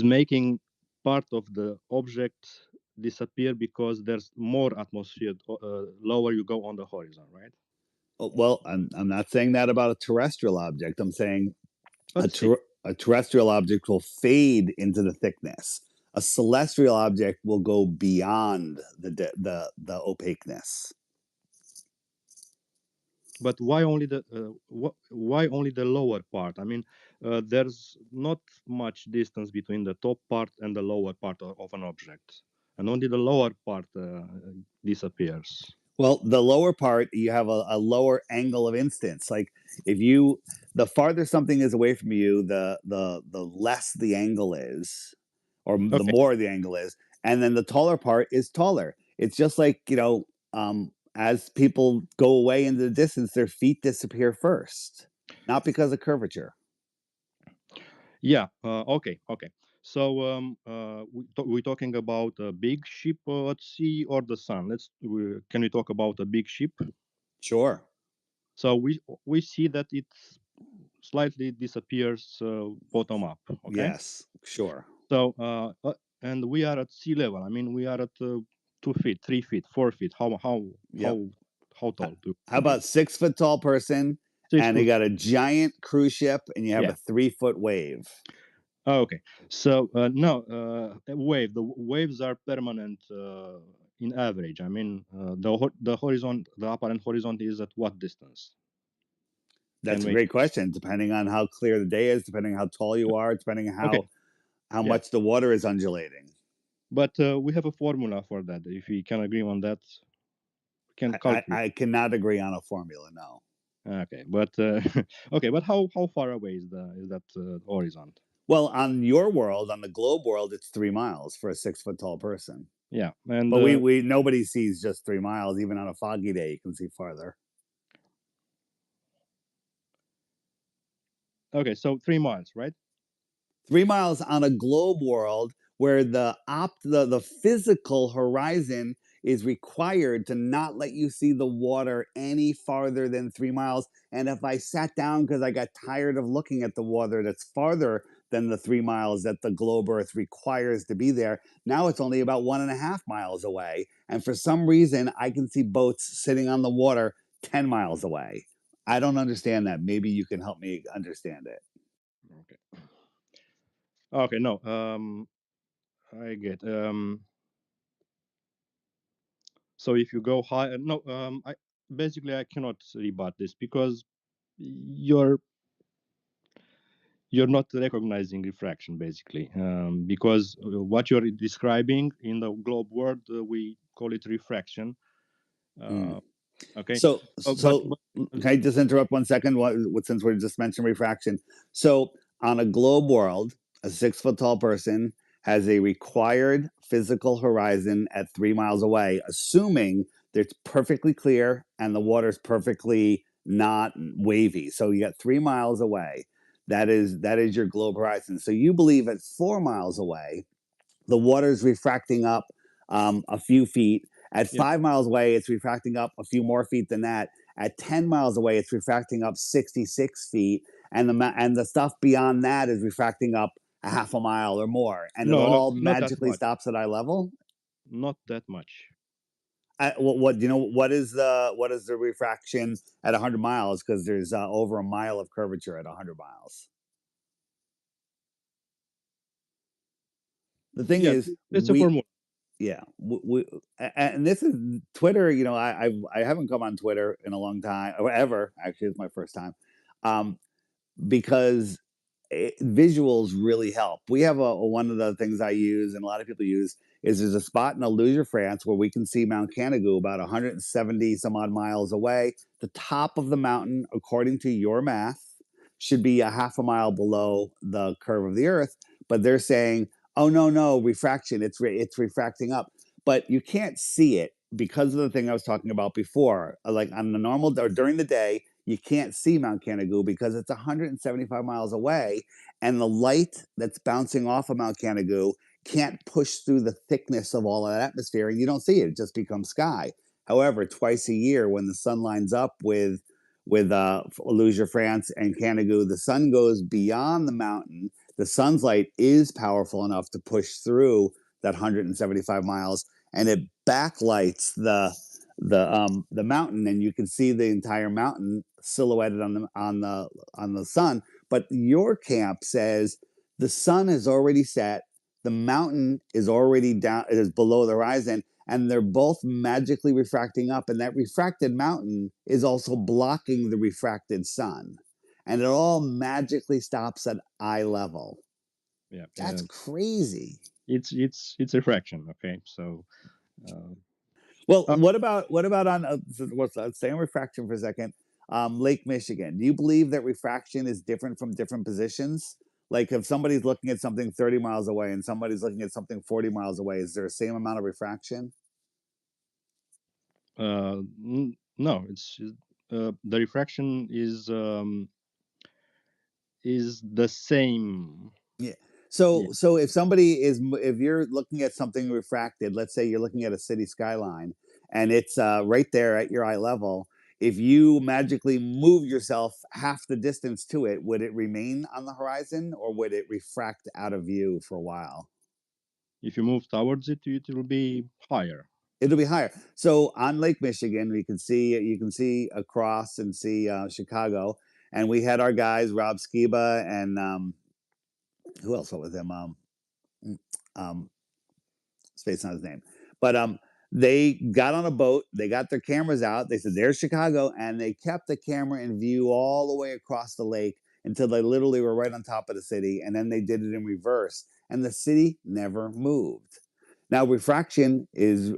making part of the object disappear because there's more atmosphere lower you go on the horizon, right?
Well, I'm not saying that about a terrestrial object. I'm saying a terrestrial object will fade into the thickness. A celestial object will go beyond the opaqueness.
But why only the lower part? I mean, there's not much distance between the top part and the lower part of an object, and only the lower part disappears.
Well, the lower part, you have a lower angle of instance. Like the farther something is away from you, the less the angle is, or the more the angle is, and then the taller part is taller. It's just like as people go away into the distance, their feet disappear first, not because of curvature.
Yeah. Okay. So we're talking about a big ship at sea or the sun. Can we talk about a big ship?
Sure.
So we see that it slightly disappears bottom up. Okay.
Yes. Sure.
So and we are at sea level. I mean, we are at 2 feet, 3 feet, 4 feet. How tall?
How about 6 foot tall person, and you got a giant cruise ship, and you have a 3 foot wave?
Oh, okay. So no, a wave. The waves are permanent in average. I mean, the horizon, the apparent horizon is at what distance?
That's
Can
a
we?
great question. Depending on how clear the day is, depending on how tall you are, depending on
Okay.
how
Yeah.
much the water is undulating.
But we have a formula for that. If we can agree on that, we can calculate.
I cannot agree on a formula. No.
Okay, but okay, but how far away is that horizon?
Well, on your world, on the globe world, it's 3 miles for a 6-foot tall person.
Yeah, and
but we nobody sees just 3 miles. Even on a foggy day, you can see farther.
Okay, so 3 miles, right?
3 miles on a globe world where the physical horizon is required to not let you see the water any farther than 3 miles. And if I sat down because I got tired of looking at the water that's farther than the 3 miles that the globe Earth requires to be there, now it's only about 1.5 miles away. And for some reason, I can see boats sitting on the water 10 miles away. I don't understand that. Maybe you can help me understand it.
Okay. Okay, no. I get. So if you go high, no. I cannot rebut this because you're not recognizing refraction basically, because what you're describing in the globe world, we call it refraction. Okay.
So can I just interrupt 1 second? Since we just mentioned refraction. So on a globe world, a 6-foot tall person has a required physical horizon at 3 miles away, assuming that it's perfectly clear and the water's perfectly not wavy. So you got 3 miles away. That is your globe horizon. So you believe at 4 miles away, the water's refracting up a few feet. At 5 miles away, it's refracting up a few more feet than that. At 10 miles away, it's refracting up 66 feet. And the stuff beyond that is refracting up a half a mile or more. And it all magically stops at eye level?
Not that much.
What do you know? What is the refraction at 100 miles? Because there's over a mile of curvature at 100 miles. The thing is,
it's a formula.
Yeah, and this is Twitter. You know, I haven't come on Twitter in a long time, or ever. Actually, it's my first time, because visuals really help. We have one of the things I use, and a lot of people use, is there's a spot in Illusion, France, where we can see Mount Canigou about 170 some odd miles away. The top of the mountain, according to your math, should be a half a mile below the curve of the Earth. But they're saying, oh no, refraction, it's refracting up. But you can't see it because of the thing I was talking about before. Like on the normal or during the day, you can't see Mount Canigou because it's 175 miles away, and the light that's bouncing off of Mount Canigou can't push through the thickness of all of that atmosphere, and you don't see it. It just becomes sky. However, twice a year, when the sun lines up with Illusion, France, and Canigou, the sun goes beyond the mountain. The sun's light is powerful enough to push through that 175 miles, and it backlights the mountain, and you can see the entire mountain silhouetted on the sun. But your camp says the sun has already set, the mountain is already down, it is below the horizon, and they're both magically refracting up, and that refracted mountain is also blocking the refracted sun, and it all magically stops at eye level.
Yeah,
that's crazy.
It's refraction. Okay, so.
Well, what about on let's stay on refraction for a second. Lake Michigan. Do you believe that refraction is different from different positions? Like if somebody's looking at something 30 miles away and somebody's looking at something 40 miles away, is there the same amount of refraction?
No, it's the refraction is the same.
Yeah. So if you're looking at something refracted, let's say you're looking at a city skyline and it's right there at your eye level, if you magically move yourself half the distance to it, would it remain on the horizon or would it refract out of view for a while?
If you move towards it, it will be higher.
It'll be higher. So on Lake Michigan, you can see across and see Chicago, and we had our guys Rob Skiba who else went with him? Space on his name, but they got on a boat. They got their cameras out. They said, "There's Chicago," and they kept the camera in view all the way across the lake until they literally were right on top of the city, and then they did it in reverse, and the city never moved. Now, refraction is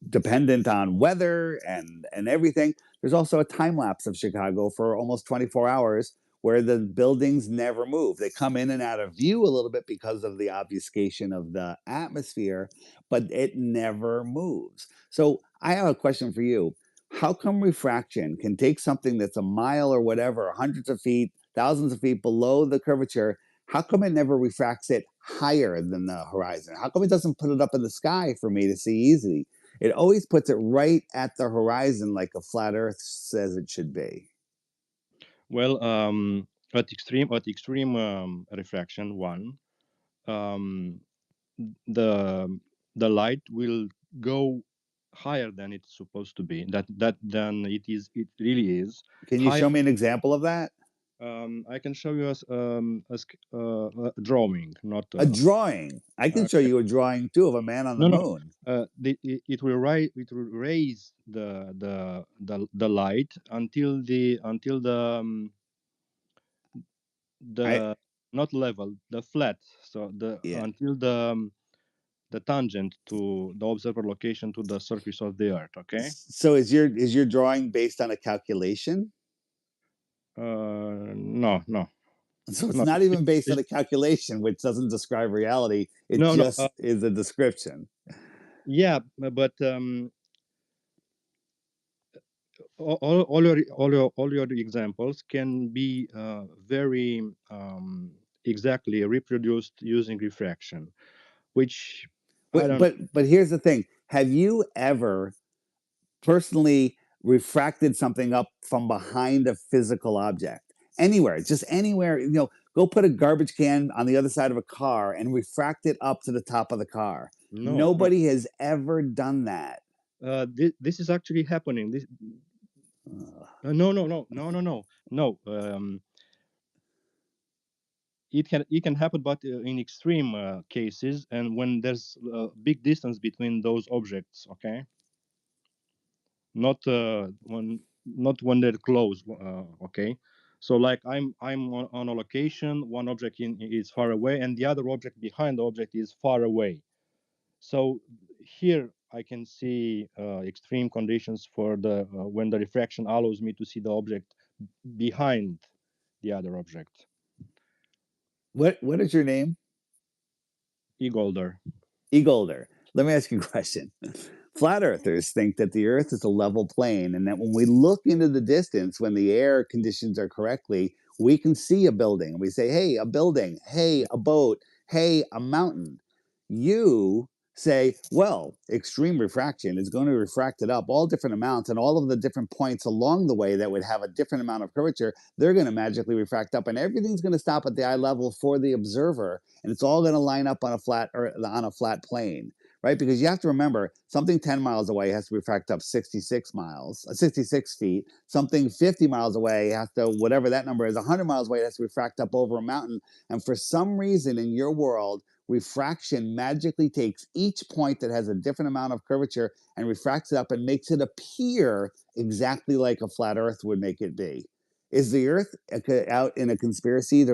dependent on weather and everything. There's also a time lapse of Chicago for almost 24 hours where the buildings never move. They come in and out of view a little bit because of the obfuscation of the atmosphere, but it never moves. So I have a question for you. How come refraction can take something that's a mile or whatever, hundreds of feet, thousands of feet below the curvature? How come it never refracts it higher than the horizon? How come it doesn't put it up in the sky for me to see easily? It always puts it right at the horizon like a flat earth says it should be.
Well, at extreme refraction one, the light will go higher than it's supposed to be. That than it really is.
Can you
higher.
show me an example of that?
I can show you a drawing, not
a drawing. I can show you a drawing too of a man on the moon.
It will raise the light until the not level, the flat. So until the tangent to the observer location to the surface of the Earth. Okay.
So is your drawing based on a calculation?
No.
So it's not even based on a calculation, which doesn't describe reality. It is a description.
Yeah, but all your examples can be very exactly reproduced using refraction, which
but here's the thing: have you ever personally refracted something up from behind a physical object? Anywhere, just anywhere, go put a garbage can on the other side of a car and refract it up to the top of the car. Nobody has ever done that.
This is actually happening. This no. It can happen, but in extreme cases, and when there's a big distance between those objects. Okay. Not when they're close. Okay. So like I'm on a location, one object is far away, and the other object behind the object is far away. So here I can see extreme conditions for the when the refraction allows me to see the object behind the other object.
What is your name?
Egolder.
Egolder. Let me ask you a question. Flat earthers think that the earth is a level plane and that when we look into the distance, when the air conditions are correctly, we can see a building. We say, hey, a building. Hey, a boat. Hey, a mountain. You say, well, extreme refraction is going to refract it up all different amounts, and all of the different points along the way that would have a different amount of curvature, they're going to magically refract up, and everything's going to stop at the eye level for the observer, and it's all going to line up on a flat plane. Right? Because you have to remember, something 10 miles away has to refract up 66 feet. Something 50 miles away has to, whatever that number is, 100 miles away, it has to refract up over a mountain. And for some reason in your world, refraction magically takes each point that has a different amount of curvature and refracts it up and makes it appear exactly like a flat earth would make it be. Is the earth out in a conspiracy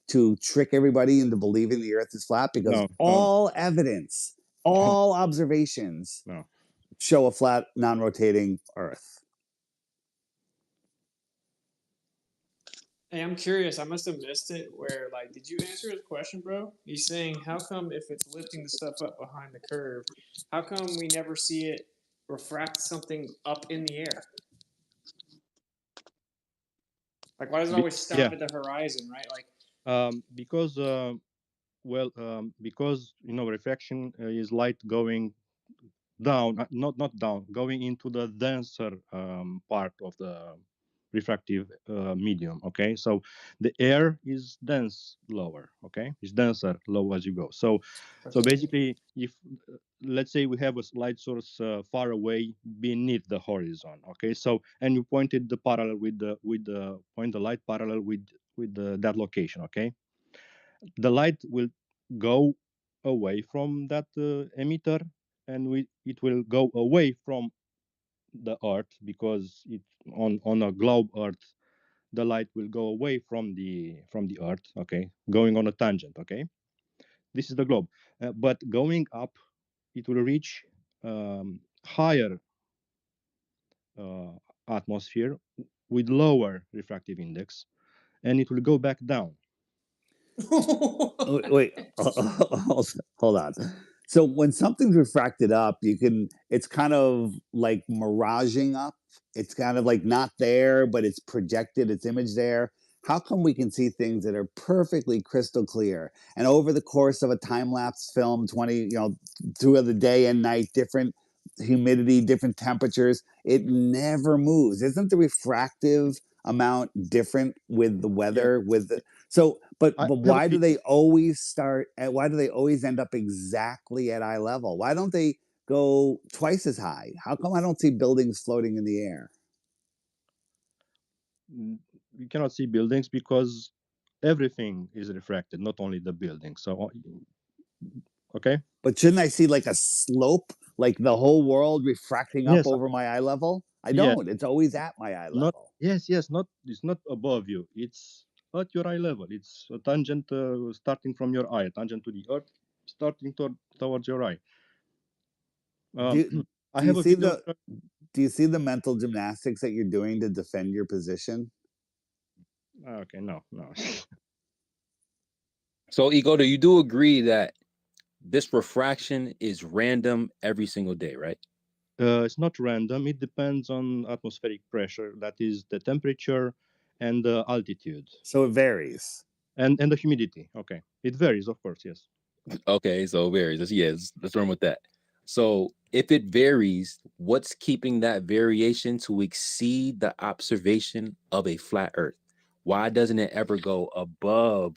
to trick everybody into believing the earth is flat? Because all evidence, all observations show a flat, non-rotating earth.
Hey, I'm curious. I must have missed it. Where, like, did you answer his question, bro? He's saying, how come if it's lifting the stuff up behind the curve, how come we never see it refract something up in the air? Like, why does it always stop at the horizon, right? Like,
because refraction is light going down, not down, going into the denser part of the refractive medium. Okay, so the air is dense lower. Okay, it's denser low as you go. So basically, if let's say we have a light source far away beneath the horizon. Okay, so and you pointed the parallel with the light parallel with that location. Okay, the light will go away from that emitter, and it will go away from the Earth, because it on a globe Earth, the light will go away from the Earth, okay, going on a tangent, okay. This is the globe, but going up, it will reach higher atmosphere with lower refractive index, and it will go back down.
Oh, wait, hold on. So when something's refracted up, it's kind of like miraging up. It's kind of like not there, but it's projected, its image there. How come we can see things that are perfectly crystal clear? And over the course of a time lapse film, 20, through the day and night, different humidity, different temperatures, it never moves. Isn't the refractive amount different with the weather? But why do they always why do they always end up exactly at eye level? Why don't they go twice as high? How come I don't see buildings floating in the air?
You cannot see buildings because everything is refracted, not only the building. So, okay.
But shouldn't I see like a slope, like the whole world refracting up
Yes.
over my eye level? I
Yeah.
don't. It's always at my eye level.
Yes. It's not above you. It's at your eye level. It's a tangent starting from your eye, tangent to the Earth, starting towards your eye.
Do you see the mental gymnastics that you're doing to defend your position?
Okay, no.
So, Ego, you do agree that this refraction is random every single day, right?
It's not random. It depends on atmospheric pressure, that is the temperature and the altitude.
So it varies.
And the humidity. Okay. It varies, of course, yes.
Okay, so it varies. Let's run with that. So if it varies, what's keeping that variation to exceed the observation of a flat Earth? Why doesn't it ever go above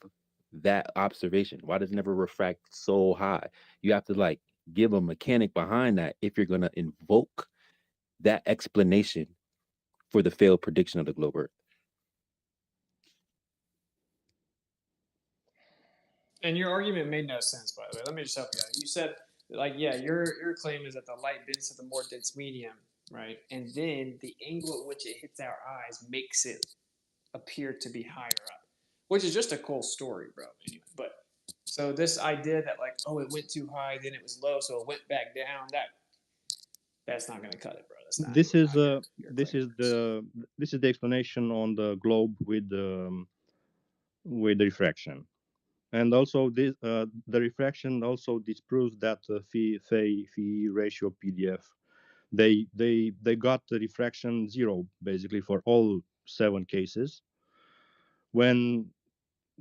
that observation? Why does it never refract so high? You have to give a mechanic behind that if you're going to invoke that explanation for the failed prediction of the globe Earth.
And your argument made no sense, by the way. Let me just help you out. You said, your claim is that the light bends to the more dense medium, right? And then the angle at which it hits our eyes makes it appear to be higher up, which is just a cool story, bro. Anyway, but so this idea that it went too high, then it was low, so it went back down. That's not going to cut it, bro. That's not.
This is the explanation on the globe with the refraction. And also this the refraction also disproves that phi ratio PDF. They got the refraction 0 basically for all 7 cases, when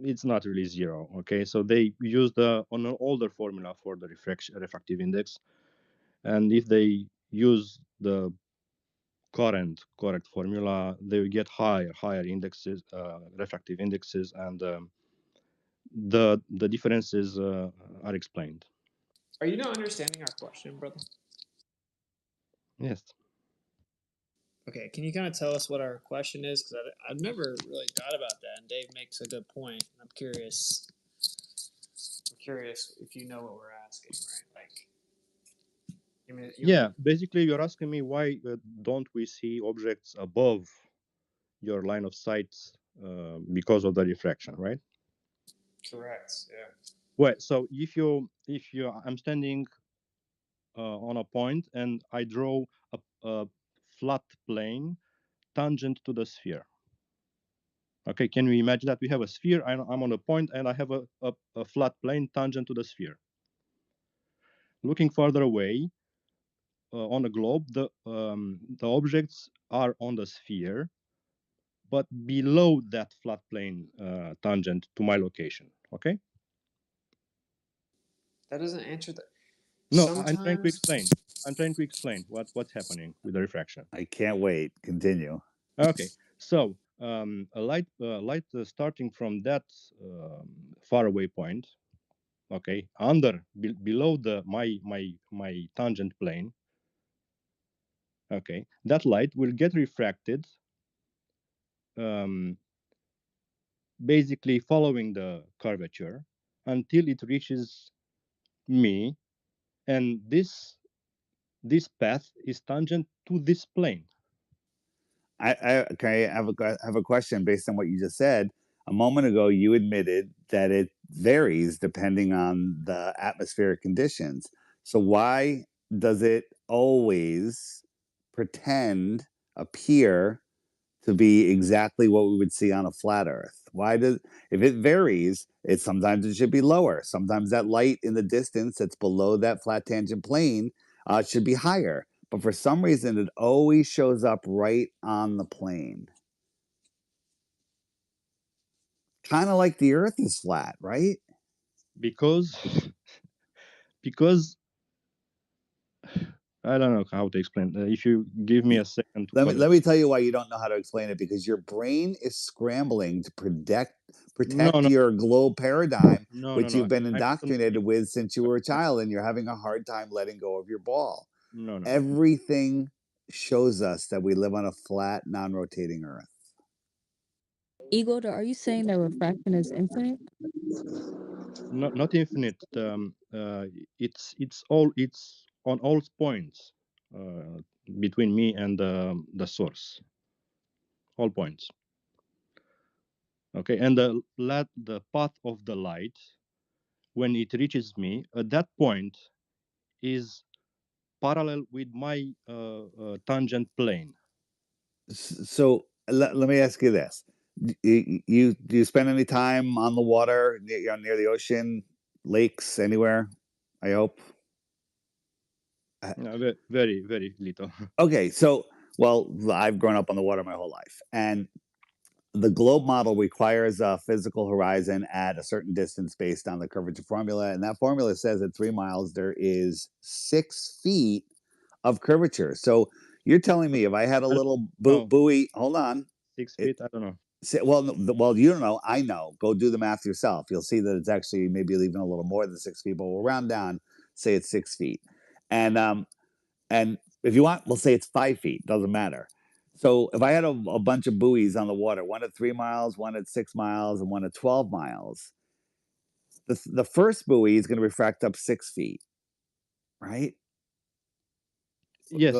it's not really 0. Okay, so they used on an older formula for the refractive index, and if they use the correct formula, they will get higher indexes, refractive indexes, and the differences are explained.
Are you not understanding our question, brother?
Yes.
Okay, can you kind of tell us what our question is? Because I've never really thought about that, and Dave makes a good point. I'm curious. If you know what we're asking, right?
Yeah, basically you're asking me why don't we see objects above your line of sight because of the refraction, right?
Correct. Yeah.
Well, so if you I'm standing on a point and I draw a flat plane tangent to the sphere. Okay, can we imagine that we have a sphere? I'm on a point and I have a flat plane tangent to the sphere. Looking farther away on the globe, the objects are on the sphere, but below that flat plane tangent to my location. Okay.
That doesn't answer that.
No, I'm trying to explain. I'm trying to explain what's happening with the refraction.
I can't wait. Continue.
Okay, so a light starting from that faraway point, okay, below my tangent plane, okay, that light will get refracted basically following the curvature until it reaches me, and this path is tangent to this plane.
Okay, I have a question based on what you just said. A moment ago, you admitted that it varies depending on the atmospheric conditions. So why does it always appear to be exactly what we would see on a flat Earth? If it varies, sometimes it should be lower. Sometimes that light in the distance that's below that flat tangent plane should be higher. But for some reason, it always shows up right on the plane. Kind of like the Earth is flat, right?
Because I don't know how to explain. If you give me a second to
Let me tell you why you don't know how to explain it. Because your brain is scrambling to protect your globe paradigm, which you've been indoctrinated with since you were a child, and you're having a hard time letting go of your ball. Everything shows us that we live on a flat, non-rotating Earth.
Eagle, are you saying that refraction is infinite?
Not infinite. It's on all points between me and the source. All points. Okay, and the path of the light, when it reaches me, at that point is parallel with my tangent plane.
So let me ask you this: do you spend any time on the water near the ocean, lakes, anywhere? I hope.
Very, very little.
Okay, so I've grown up on the water my whole life, and the globe model requires a physical horizon at a certain distance based on the curvature formula, and that formula says at 3 miles there is 6 feet of curvature. So you're telling me if I had a little buoy, hold on,
6 feet, I don't know.
Well, you don't know. I know. Go do the math yourself. You'll see that it's actually maybe even a little more than 6 feet, but we'll round down, say it's 6 feet, and if you want, we'll say it's 5 feet. Doesn't matter. So if I had a bunch of buoys on the water, one at 3 miles, one at 6 miles, and one at 12 miles, the first buoy is going to refract up 6 feet, right?
Yes.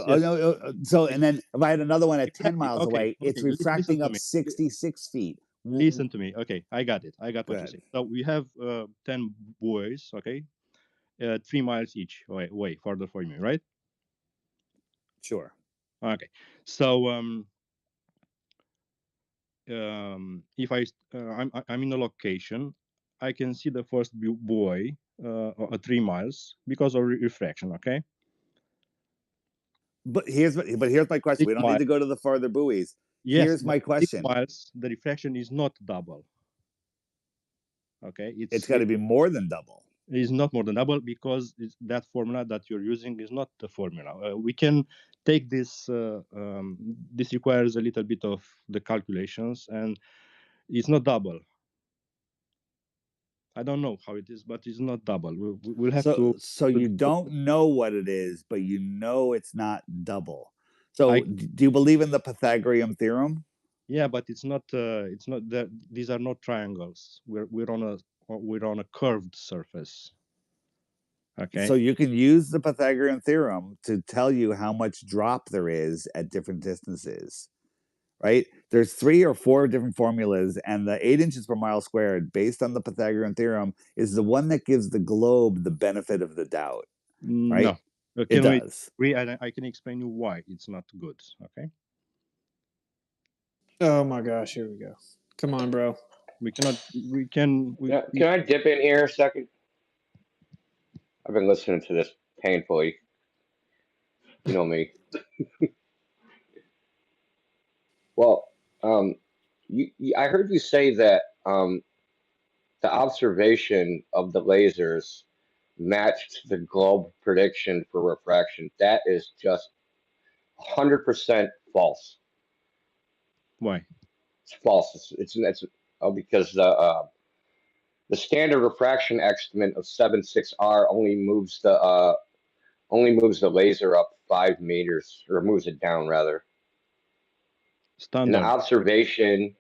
So, and then if I had another one at 10 miles away, it's refracting up 66 feet.
Listen to me. Okay, I got it. I got what you say. So we have 10 buoys, okay, 3 miles each way further from me, right?
Sure.
Okay. So if I'm in a location, I can see the first buoy at 3 miles because of refraction. Okay.
But here's my question. We don't need to go to the farther buoys.
Yes,
here's my question.
6 miles, the refraction is not double. Okay,
it's got to be more than double.
It's not more than double because that formula that you're using is not the formula. We can take this. This requires a little bit of the calculations, and it's not double. I don't know how it is, but it's not double. We'll have to.
So you don't know what it is, but you know it's not double. So do you believe in the Pythagorean theorem?
Yeah, but it's not. It's not that these are not triangles. We're on a curved surface. Okay.
So you can use the Pythagorean theorem to tell you how much drop there is at different distances. Right? There's 3 or 4 different formulas, and the 8 inches per mile squared, based on the Pythagorean theorem, is the one that gives the globe the benefit of the doubt. Right?
No,
it does.
I can explain you why it's not good. Okay.
Oh my gosh! Here we go. Come on, bro.
Can
I dip in here a second? I've been listening to this painfully. You know me. Well, I heard you say that the observation of the lasers matched the globe prediction for refraction. That is just 100% false.
Why?
It's false. It's because the standard refraction estimate of 76R only moves the laser up 5 meters, or moves it down rather.
Standard.
And the observation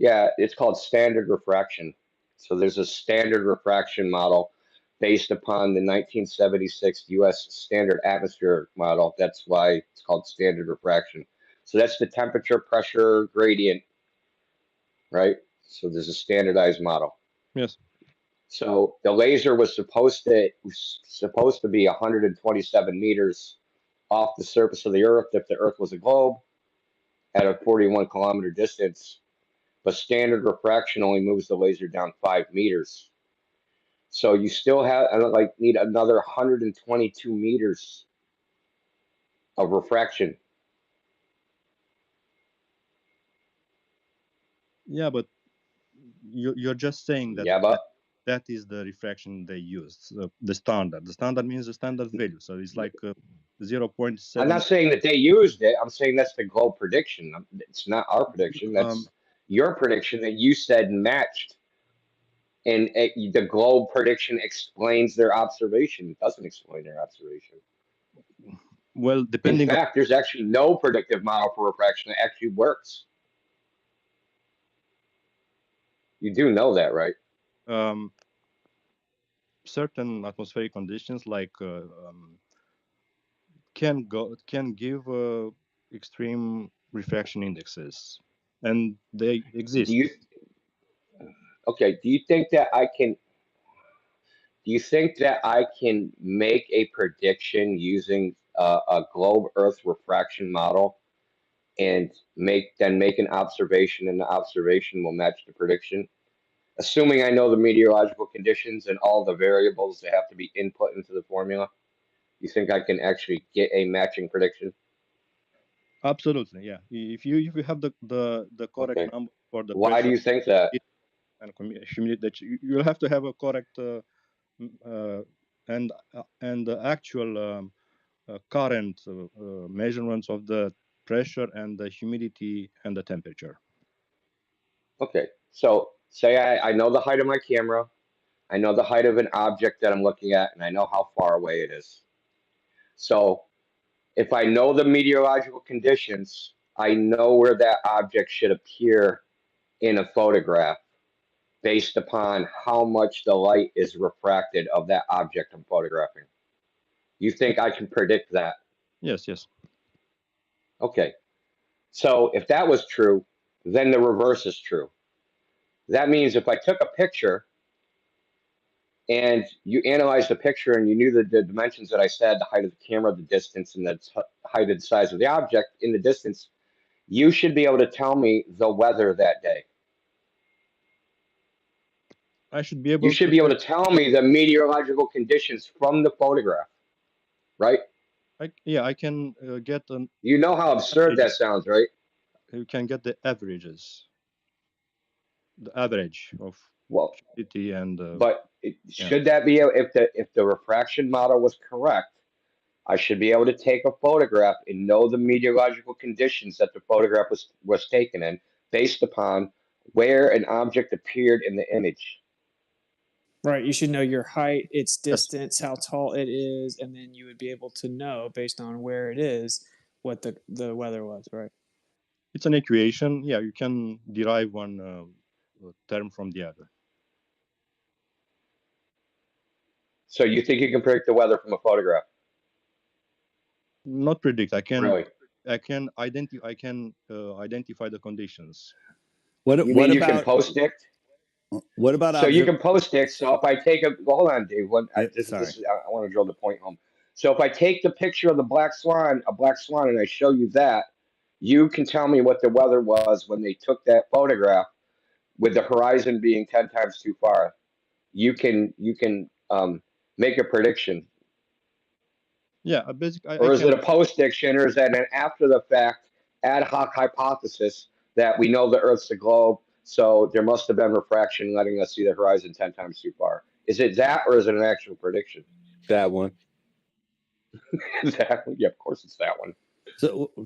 Yeah, it's called standard refraction. So there's a standard refraction model based upon the 1976 U.S. standard atmosphere model. That's why it's called standard refraction. So that's the temperature pressure gradient, right? So there's a standardized model.
Yes.
So the laser was supposed to be 127 meters off the surface of the Earth if the Earth was a globe at a 41-kilometer distance. But standard refraction only moves the laser down 5 meters. So you still have need another 122 meters of refraction.
Yeah, but you're just saying that.
Yeah, but
that is the refraction they used, the standard. The standard means the standard value. So it's like 0.7.
I'm not saying that they used it. I'm saying that's the globe prediction. It's not our prediction. That's your prediction that you said matched. And the globe prediction explains their observation. It doesn't explain their observation.
Well, depending.
In fact, there's actually no predictive model for refraction that actually works. You do know that, right?
Certain atmospheric conditions like can give extreme refraction indexes, and they exist.
Do you think that I can? Do you think that I can make a prediction using a globe Earth refraction model, and make an observation, and the observation will match the prediction? Assuming I know the meteorological conditions and all the variables that have to be input into the formula, you think I can actually get a matching prediction?
Absolutely, yeah. If you have the correct number for the
why
pressure,
do you think that?
And humidity, that you'll have to have a correct and the actual current measurements of the pressure and the humidity and the temperature.
Okay, so say I know the height of my camera, I know the height of an object that I'm looking at, and I know how far away it is. So if I know the meteorological conditions, I know where that object should appear in a photograph based upon how much the light is refracted of that object I'm photographing. You think I can predict that?
Yes, yes.
Okay. So if that was true, then the reverse is true. That means if I took a picture and you analyzed the picture and you knew the dimensions that I said, the height of the camera, the distance, and the height of the size of the object in the distance, you should be able to tell me the weather that day.
I should be able.
You should be able to tell me the meteorological conditions from the photograph, right?
I can get an.
You know how absurd that sounds, right?
You can get the averages, the average of humidity and.
But should that be if the refraction model was correct? I should be able to take a photograph and know the meteorological conditions that the photograph was taken in based upon where an object appeared in the image.
Right. You should know your height, its distance, how tall it is, and then you would be able to know based on where it is what the weather was, right?
It's an equation. Yeah, you can derive one term from the other.
So you think you can predict the weather from a photograph?
Not predict. I can.
Really?
I can identify. I can identify the conditions.
You can post it?
What about?
So you can post it. So if I take hold on, Dave. I want to drill the point home. So if I take the picture of the black swan, and I show you that, you can tell me what the weather was when they took that photograph, with the horizon being 10 times too far. You can make a prediction.
Yeah, basically.
Or is it a post-diction, or is that an after-the-fact ad hoc hypothesis that we know the Earth's a globe, so there must have been refraction letting us see the horizon 10 times too far? Is it that, or is it an actual prediction?
That one.
Yeah, of course it's that one.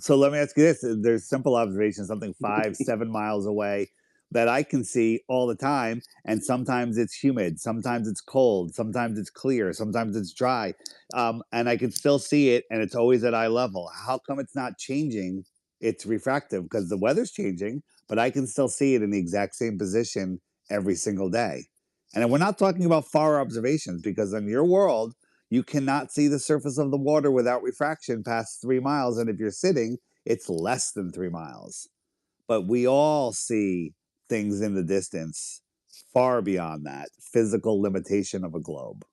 So let me ask you this. There's simple observation, something 5-7 miles away that I can see all the time. And sometimes it's humid, sometimes it's cold, sometimes it's clear, sometimes it's dry. And I can still see it, and it's always at eye level. How come it's not changing? It's refractive because the weather's changing, but I can still see it in the exact same position every single day. And we're not talking about far observations, because in your world, you cannot see the surface of the water without refraction past 3 miles. And if you're sitting, it's less than 3 miles. But we all see things in the distance far beyond that physical limitation of a globe.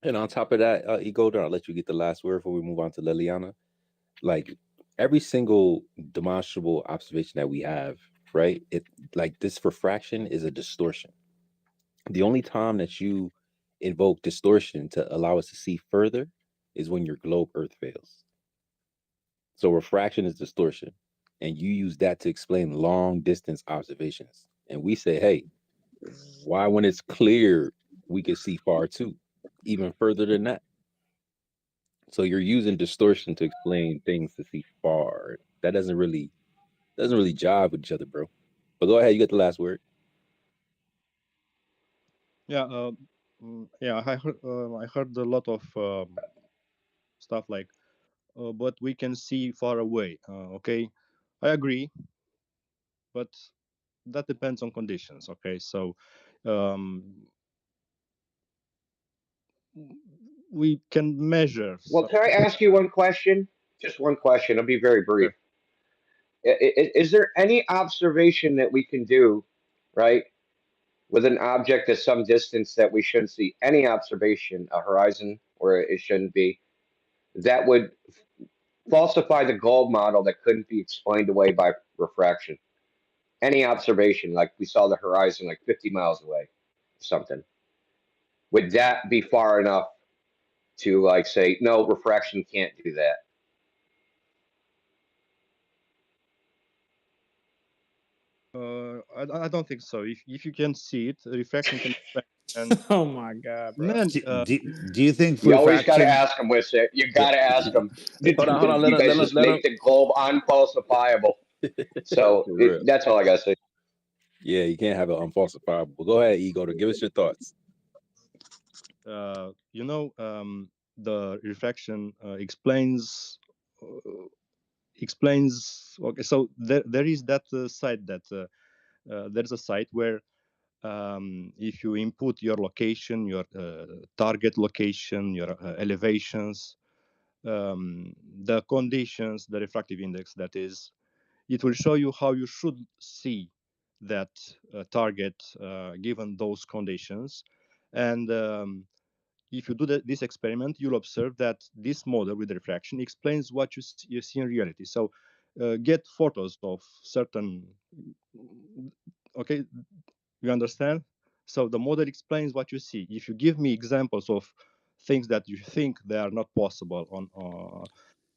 And on top of that, Egoder, I'll let you get the last word before we move on to Liliana. Like every single demonstrable observation that we have, right? It like this refraction is a distortion. The only time that you invoke distortion to allow us to see further is when your globe Earth fails. So refraction is distortion, and you use that to explain long distance observations. And we say, hey, why when it's clear we can see far too, even further than that? So you're using distortion to explain things to see far. That doesn't really jive with each other, bro. But go ahead, you get the last word.
Yeah, yeah. I heard a lot of stuff like, but we can see far away. Okay, I agree, but that depends on conditions. Okay, so we can measure.
Well, can I ask you one question? Just one question. I'll be very brief. Is there any observation that we can do, right, with an object at some distance that we shouldn't see? Any observation, a horizon where it shouldn't be, that would falsify the gold model that couldn't be explained away by refraction? Any observation, like we saw the horizon like 50 miles away, something. Would that be far enough to like say, no, refraction can't do that?
I don't think so. If you can see it, refraction can explain. And
Oh my God, bro.
man,
Do you think
You always got to
refraction?
ask them with it. You got to ask them.
Hold on.
You guys just make the globe unfalsifiable. So
For real.
that's all I got to say.
Yeah, you can't have it unfalsifiable. Go ahead, Ego, to give us your thoughts.
you know, the refraction explains. Okay, so there is that site that there's a site where if you input your location, your target location, your elevations, the conditions, the refractive index, that is, it will show you how you should see that target given those conditions. And if you do this experiment, you'll observe that this model with refraction explains what you see in reality. So get photos of certain, okay, you understand? So the model explains what you see. If you give me examples of things that you think they are not possible on,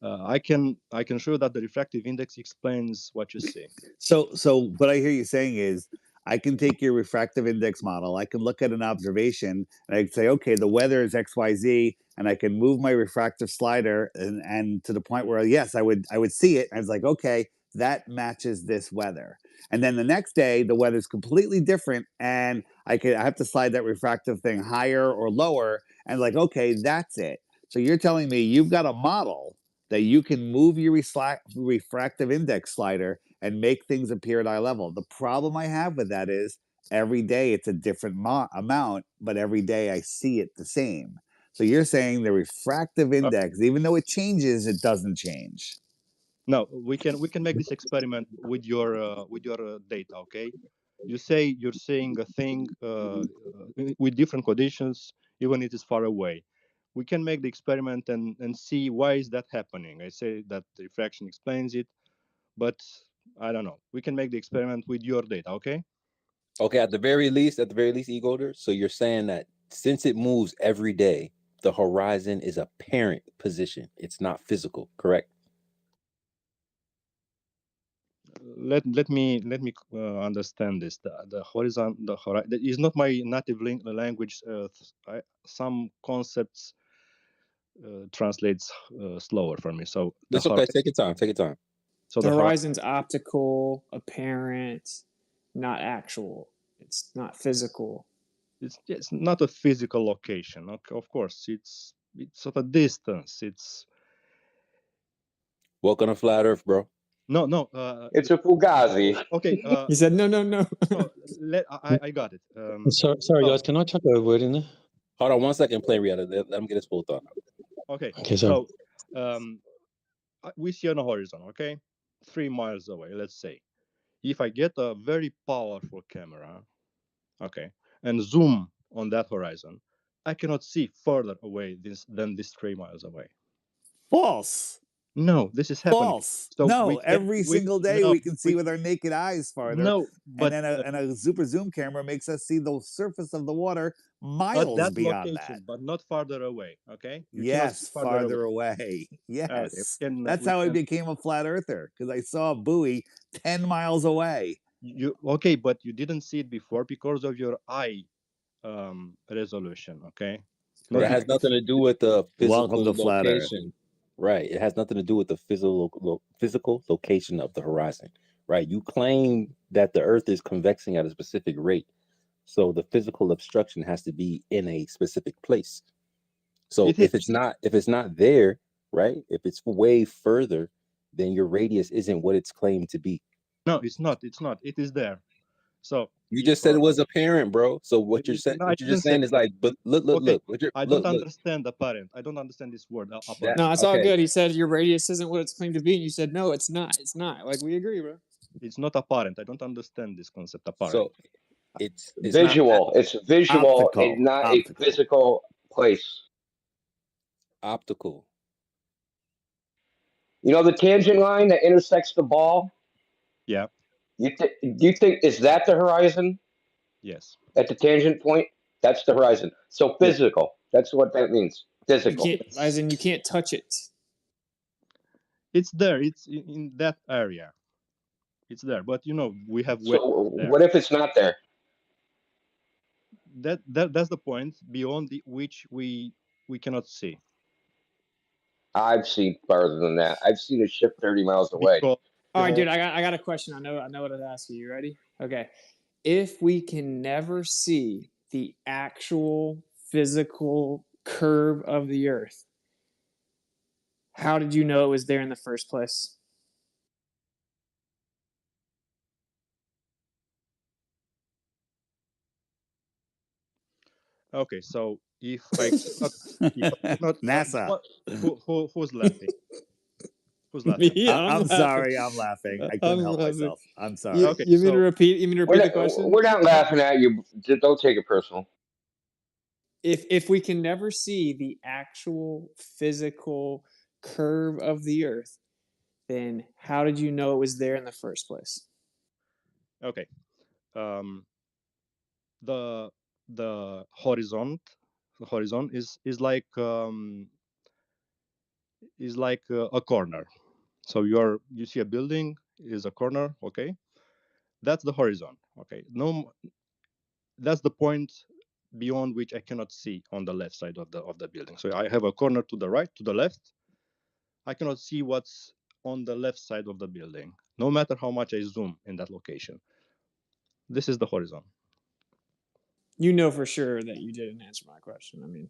I can show that the refractive index explains what you see.
So what I hear you saying is, I can take your refractive index model, I can look at an observation, and I can say, okay, the weather is XYZ, and I can move my refractive slider and to the point where, yes, I would see it. And I was like, okay, that matches this weather. And then the next day, the weather's completely different, and I have to slide that refractive thing higher or lower, and like, okay, that's it. So you're telling me you've got a model that you can move your refractive index slider and make things appear at eye level. The problem I have with that is every day it's a different amount, but every day I see it the same. So you're saying the refractive index, even though it changes, it doesn't change.
No, we can make this experiment with your data. Okay, you say you're seeing a thing with different conditions, even if it is far away. We can make the experiment and see why is that happening. I say that the refraction explains it, but I don't know. We can make the experiment with your data. Okay.
Okay, at the very least, Egoder. So you're saying that since it moves every day, the horizon is a parent position. It's not physical, correct?
Let me understand this. The horizon, that is not my native language. Some concepts translates slower for me. So
That's okay. Take your time. Take your time.
So
the horizon's optical, apparent, not actual. It's not physical.
It's not a physical location. Of course, it's at a distance. It's
welcome to Flat Earth, bro.
No, no.
It's a Fugazi.
Okay.
He said no.
So I got it.
Sorry,
so-
guys. Can I chuck a word in there?
Hold on 1 second, play reality. Let him get his full thought.
Okay.
Okay, sorry.
So we see on the horizon, okay, 3 miles away, let's say. If I get a very powerful camera, okay, and zoom on that horizon, I cannot see further away than this 3 miles away.
False.
No, this is happening.
False.
So
No, every single day we can see with our naked eyes farther.
No, but
and then a super zoom camera makes us see the surface of the water
at
miles
that
beyond
location,
that.
but not farther away. Okay. You cannot see
Yes, farther away.
Okay,
Yes.
we
That's
can-
how I became a flat earther, because I saw a buoy 10 miles away.
Okay, but you didn't see it before because of your eye resolution. Okay.
But it has nothing to do with the physical
Welcome to Flat Earth.
location. Right. It has nothing to do with the physical location of the horizon. Right. You claim that the Earth is convexing at a specific rate. So the physical obstruction has to be in a specific place. So if it's not there, right? If it's way further, then your radius isn't what it's claimed to be.
No, it's not. It's not. It is there. So
You just said it was apparent, bro. So what you're saying,
No, I
what you're just
didn't
saying
say
is like, but look.
I don't understand apparent. I don't understand this word. Apparent.
No, it's all good. He said your radius isn't what it's claimed to be, and you said no, it's not. It's not. Like, we agree, bro.
It's not apparent. I don't understand this concept apparent.
So it's
Visual. It's visual,
Optical.
and not
Optical.
a physical place.
optical.
You know the tangent line that intersects the ball?
Yeah.
You think is that the horizon?
Yes.
At the tangent point? That's the horizon. So physical. That's what that means. Physical.
As in, you can't touch it.
It's there. It's in that area. It's there. But we have
So
there.
what if it's not there?
That's the point beyond which we cannot see.
I've seen farther than that. I've seen a ship 30 miles away.
All right, dude. I got a question. I know what to ask you. You ready? Okay. If we can never see the actual physical curve of the Earth, how did you know it was there in the first place?
Okay, so if I cannot
NASA.
Who's laughing? Who's laughing?
Me,
I'm
laughing.
sorry, I'm laughing. I couldn't help
laughing.
myself. I'm sorry.
You, you mean to repeat? You mean to repeat the question?
We're not laughing at you. Don't take it personal.
If we can never see the actual physical curve of the Earth, then how did you know it was there in the first place?
Okay. The horizon is like a corner. So you see a building is a corner, okay? That's the horizon, okay? That's the point beyond which I cannot see on the left side of the building. So I have a corner to the right, to the left. I cannot see what's on the left side of the building, no matter how much I zoom in that location. This is the horizon.
You know for sure that you didn't answer my question. I mean,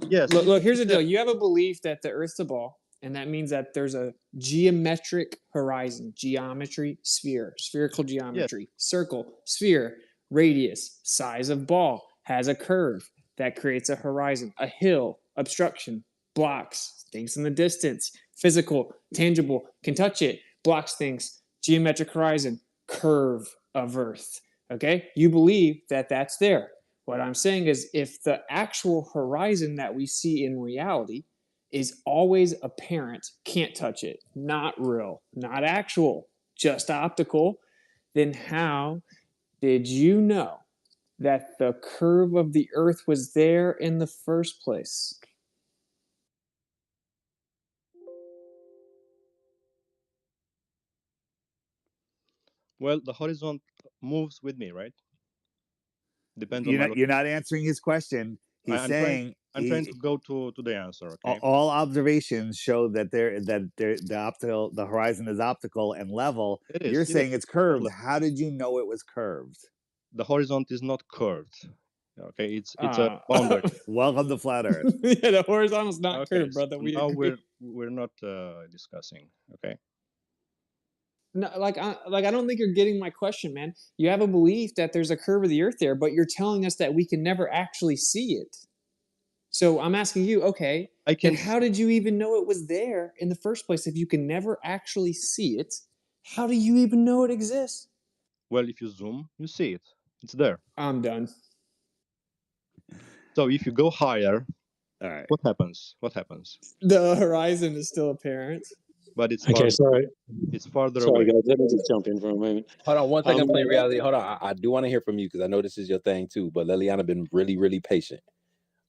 yes.
Look, here's the deal. You have a belief that the Earth's a ball, and that means that there's a geometric horizon. Geometry, sphere, spherical geometry, circle, sphere, radius, size of ball, has a curve that creates a horizon, a hill, obstruction, blocks, things in the distance, physical, tangible, can touch it, blocks things, geometric horizon, curve of Earth. Okay? You believe that that's there. What I'm saying is, if the actual horizon that we see in reality is always apparent, can't touch it, not real, not actual, just optical, then how did you know that the curve of the Earth was there in the first place?
Well, the horizon moves with me, right? Depends on
You're not answering his question. He's saying
I'm trying to go to the answer. Okay.
all observations show that the horizon is optical and level. You're saying it's curved. How did you know it was curved?
The horizon is not curved. Okay, it's a boundary.
Welcome to Flat Earth.
Yeah, the horizontal's not curved, brother.
So now we're not discussing. Okay.
No, I don't think you're getting my question, man. You have a belief that there's a curve of the Earth there, but you're telling us that we can never actually see it. So I'm asking you, okay, then how did you even know it was there in the first place? If you can never actually see it, how do you even know it exists?
Well, if you zoom, you see it. It's there.
I'm done.
So if you go higher,
all right,
what happens? What happens?
The horizon is still apparent.
But it's
Okay,
farther,
sorry.
it's farther
Sorry,
away.
guys. Let me just jump in for a moment.
hold on one second, Plain
Um,
Reality. Hold on, I do want to hear from you because I know this is your thing too. But Liliana been really, really patient.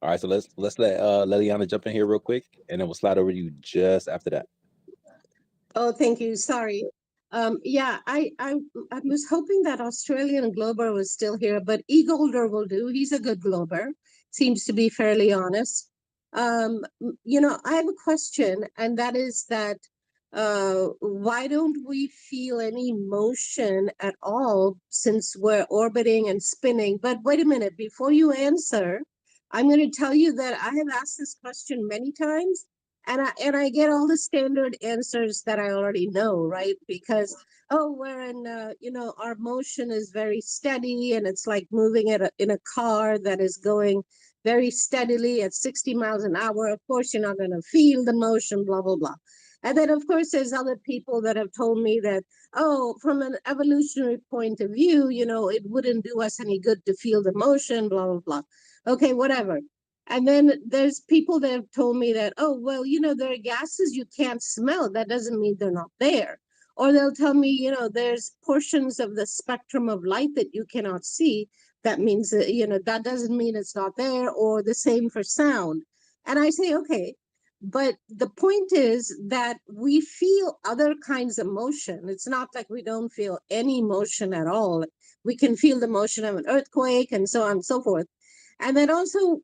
All right, so let's let Liliana jump in here real quick, and then we'll slide over to you just after that.
Oh, thank you. Sorry. Yeah, I was hoping that Australian Glober was still here, but E. Golder will do. He's a good Glober. Seems to be fairly honest. I have a question, and that is that why don't we feel any motion at all since we're orbiting and spinning? But wait a minute, before you answer, I'm going to tell you that I have asked this question many times, and I get all the standard answers that I already know, right? Because we're in our motion is very steady, and it's like moving in a car that is going very steadily at 60 miles an hour. Of course, you're not going to feel the motion, blah blah blah. And then, of course, there's other people that have told me that, from an evolutionary point of view, it wouldn't do us any good to feel the motion, blah blah blah. Okay, whatever. And then there's people that have told me that, there are gases you can't smell. That doesn't mean they're not there. Or they'll tell me, there's portions of the spectrum of light that you cannot see. That means that, that doesn't mean it's not there, or the same for sound. And I say, okay, but the point is that we feel other kinds of motion. It's not like we don't feel any motion at all. We can feel the motion of an earthquake and so on and so forth. And then also,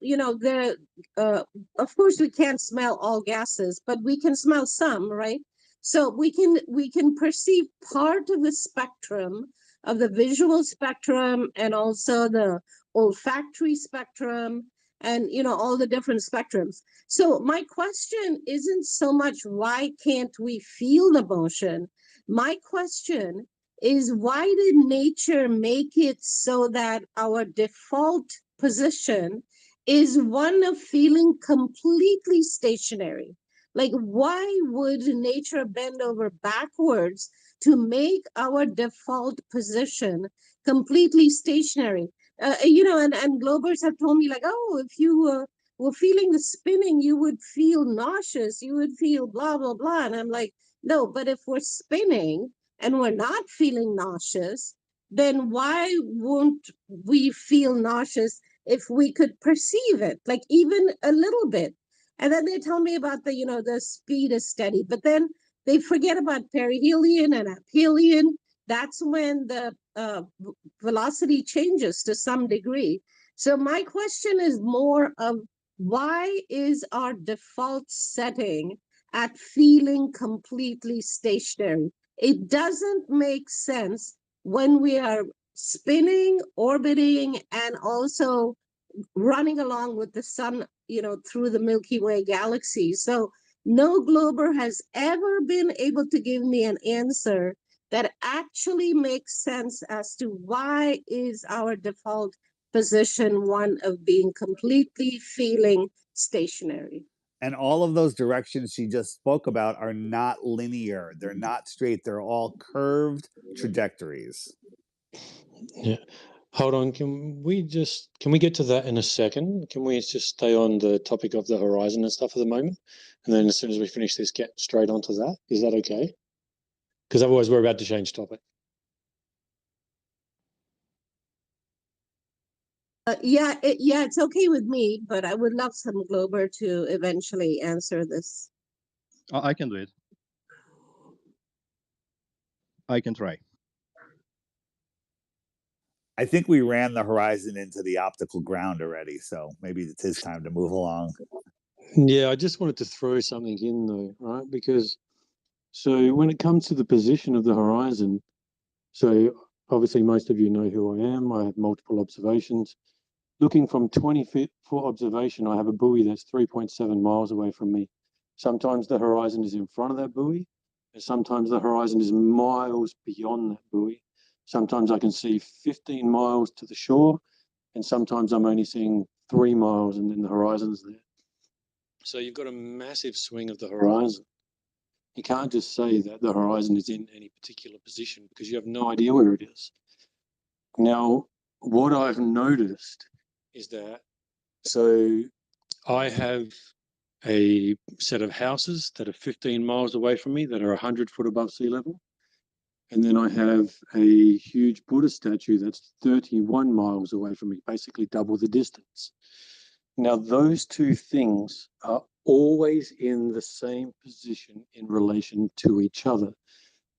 of course, we can't smell all gases, but we can smell some, right? So we can perceive part of the spectrum, of the visual spectrum, and also the olfactory spectrum, and all the different spectrums. So my question isn't so much why can't we feel the motion? My question is, why did nature make it so that our default position is one of feeling completely stationary? Like, why would nature bend over backwards to make our default position completely stationary? And Globers have told me, like, if you were feeling the spinning, you would feel nauseous, you would feel blah, blah, blah. And I'm like, no, but if we're spinning and we're not feeling nauseous, then why won't we feel nauseous if we could perceive it, like even a little bit? And then they tell me about the speed is steady, but then they forget about perihelion and aphelion. That's when the velocity changes to some degree. So my question is more of, why is our default setting at feeling completely stationary? It doesn't make sense when we are spinning, orbiting, and also running along with the sun, through the Milky Way galaxy. So no Glober has ever been able to give me an answer that actually makes sense as to why is our default position one of being completely feeling stationary.
And all of those directions she just spoke about are not linear. They're not straight. They're all curved trajectories.
Yeah. Hold on. Can we get to that in a second? Can we just stay on the topic of the horizon and stuff at the moment? And then as soon as we finish this, get straight onto that. Is that okay? Because otherwise we're about to change topic.
It's okay with me, but I would love some Glober to eventually answer this.
I can do it. I can try.
I think we ran the horizon into the optical ground already, so maybe it is time to move along.
Yeah, I just wanted to throw something in though, right? Because so when it comes to the position of the horizon, so obviously most of you know who I am. I have multiple observations. Looking from 20-foot observation, I have a buoy that's 3.7 miles away from me. Sometimes the horizon is in front of that buoy.
and sometimes the horizon is miles beyond that buoy. Sometimes I can see 15 miles to the shore, and sometimes I'm only seeing 3 miles and then the horizon's there. So you've got a massive swing of the horizon. You can't just say that the horizon is in any particular position because you have no idea where it is. Now, what I've noticed is that, so I have a set of houses that are 15 miles away from me that are 100 foot above sea level. And then I have a huge Buddha statue that's 31 miles away from me, basically double the distance. Now, those two things are always in the same position in relation to each other.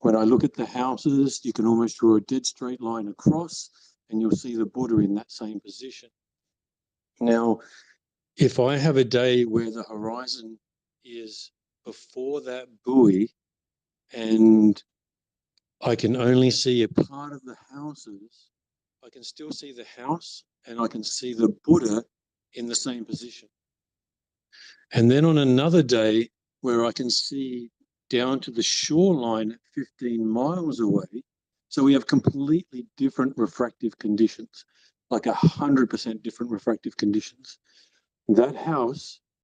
When I look at the houses, you can almost draw a dead straight line across and you'll see the Buddha in that same position. Now, if I have a day where the horizon is before that buoy and I can only see a part of the houses, I can still see the house and I can see the Buddha in the same position. And then on another day where I can see down to the shoreline at 15 miles away, so we have completely different refractive conditions, like 100% different refractive conditions. That house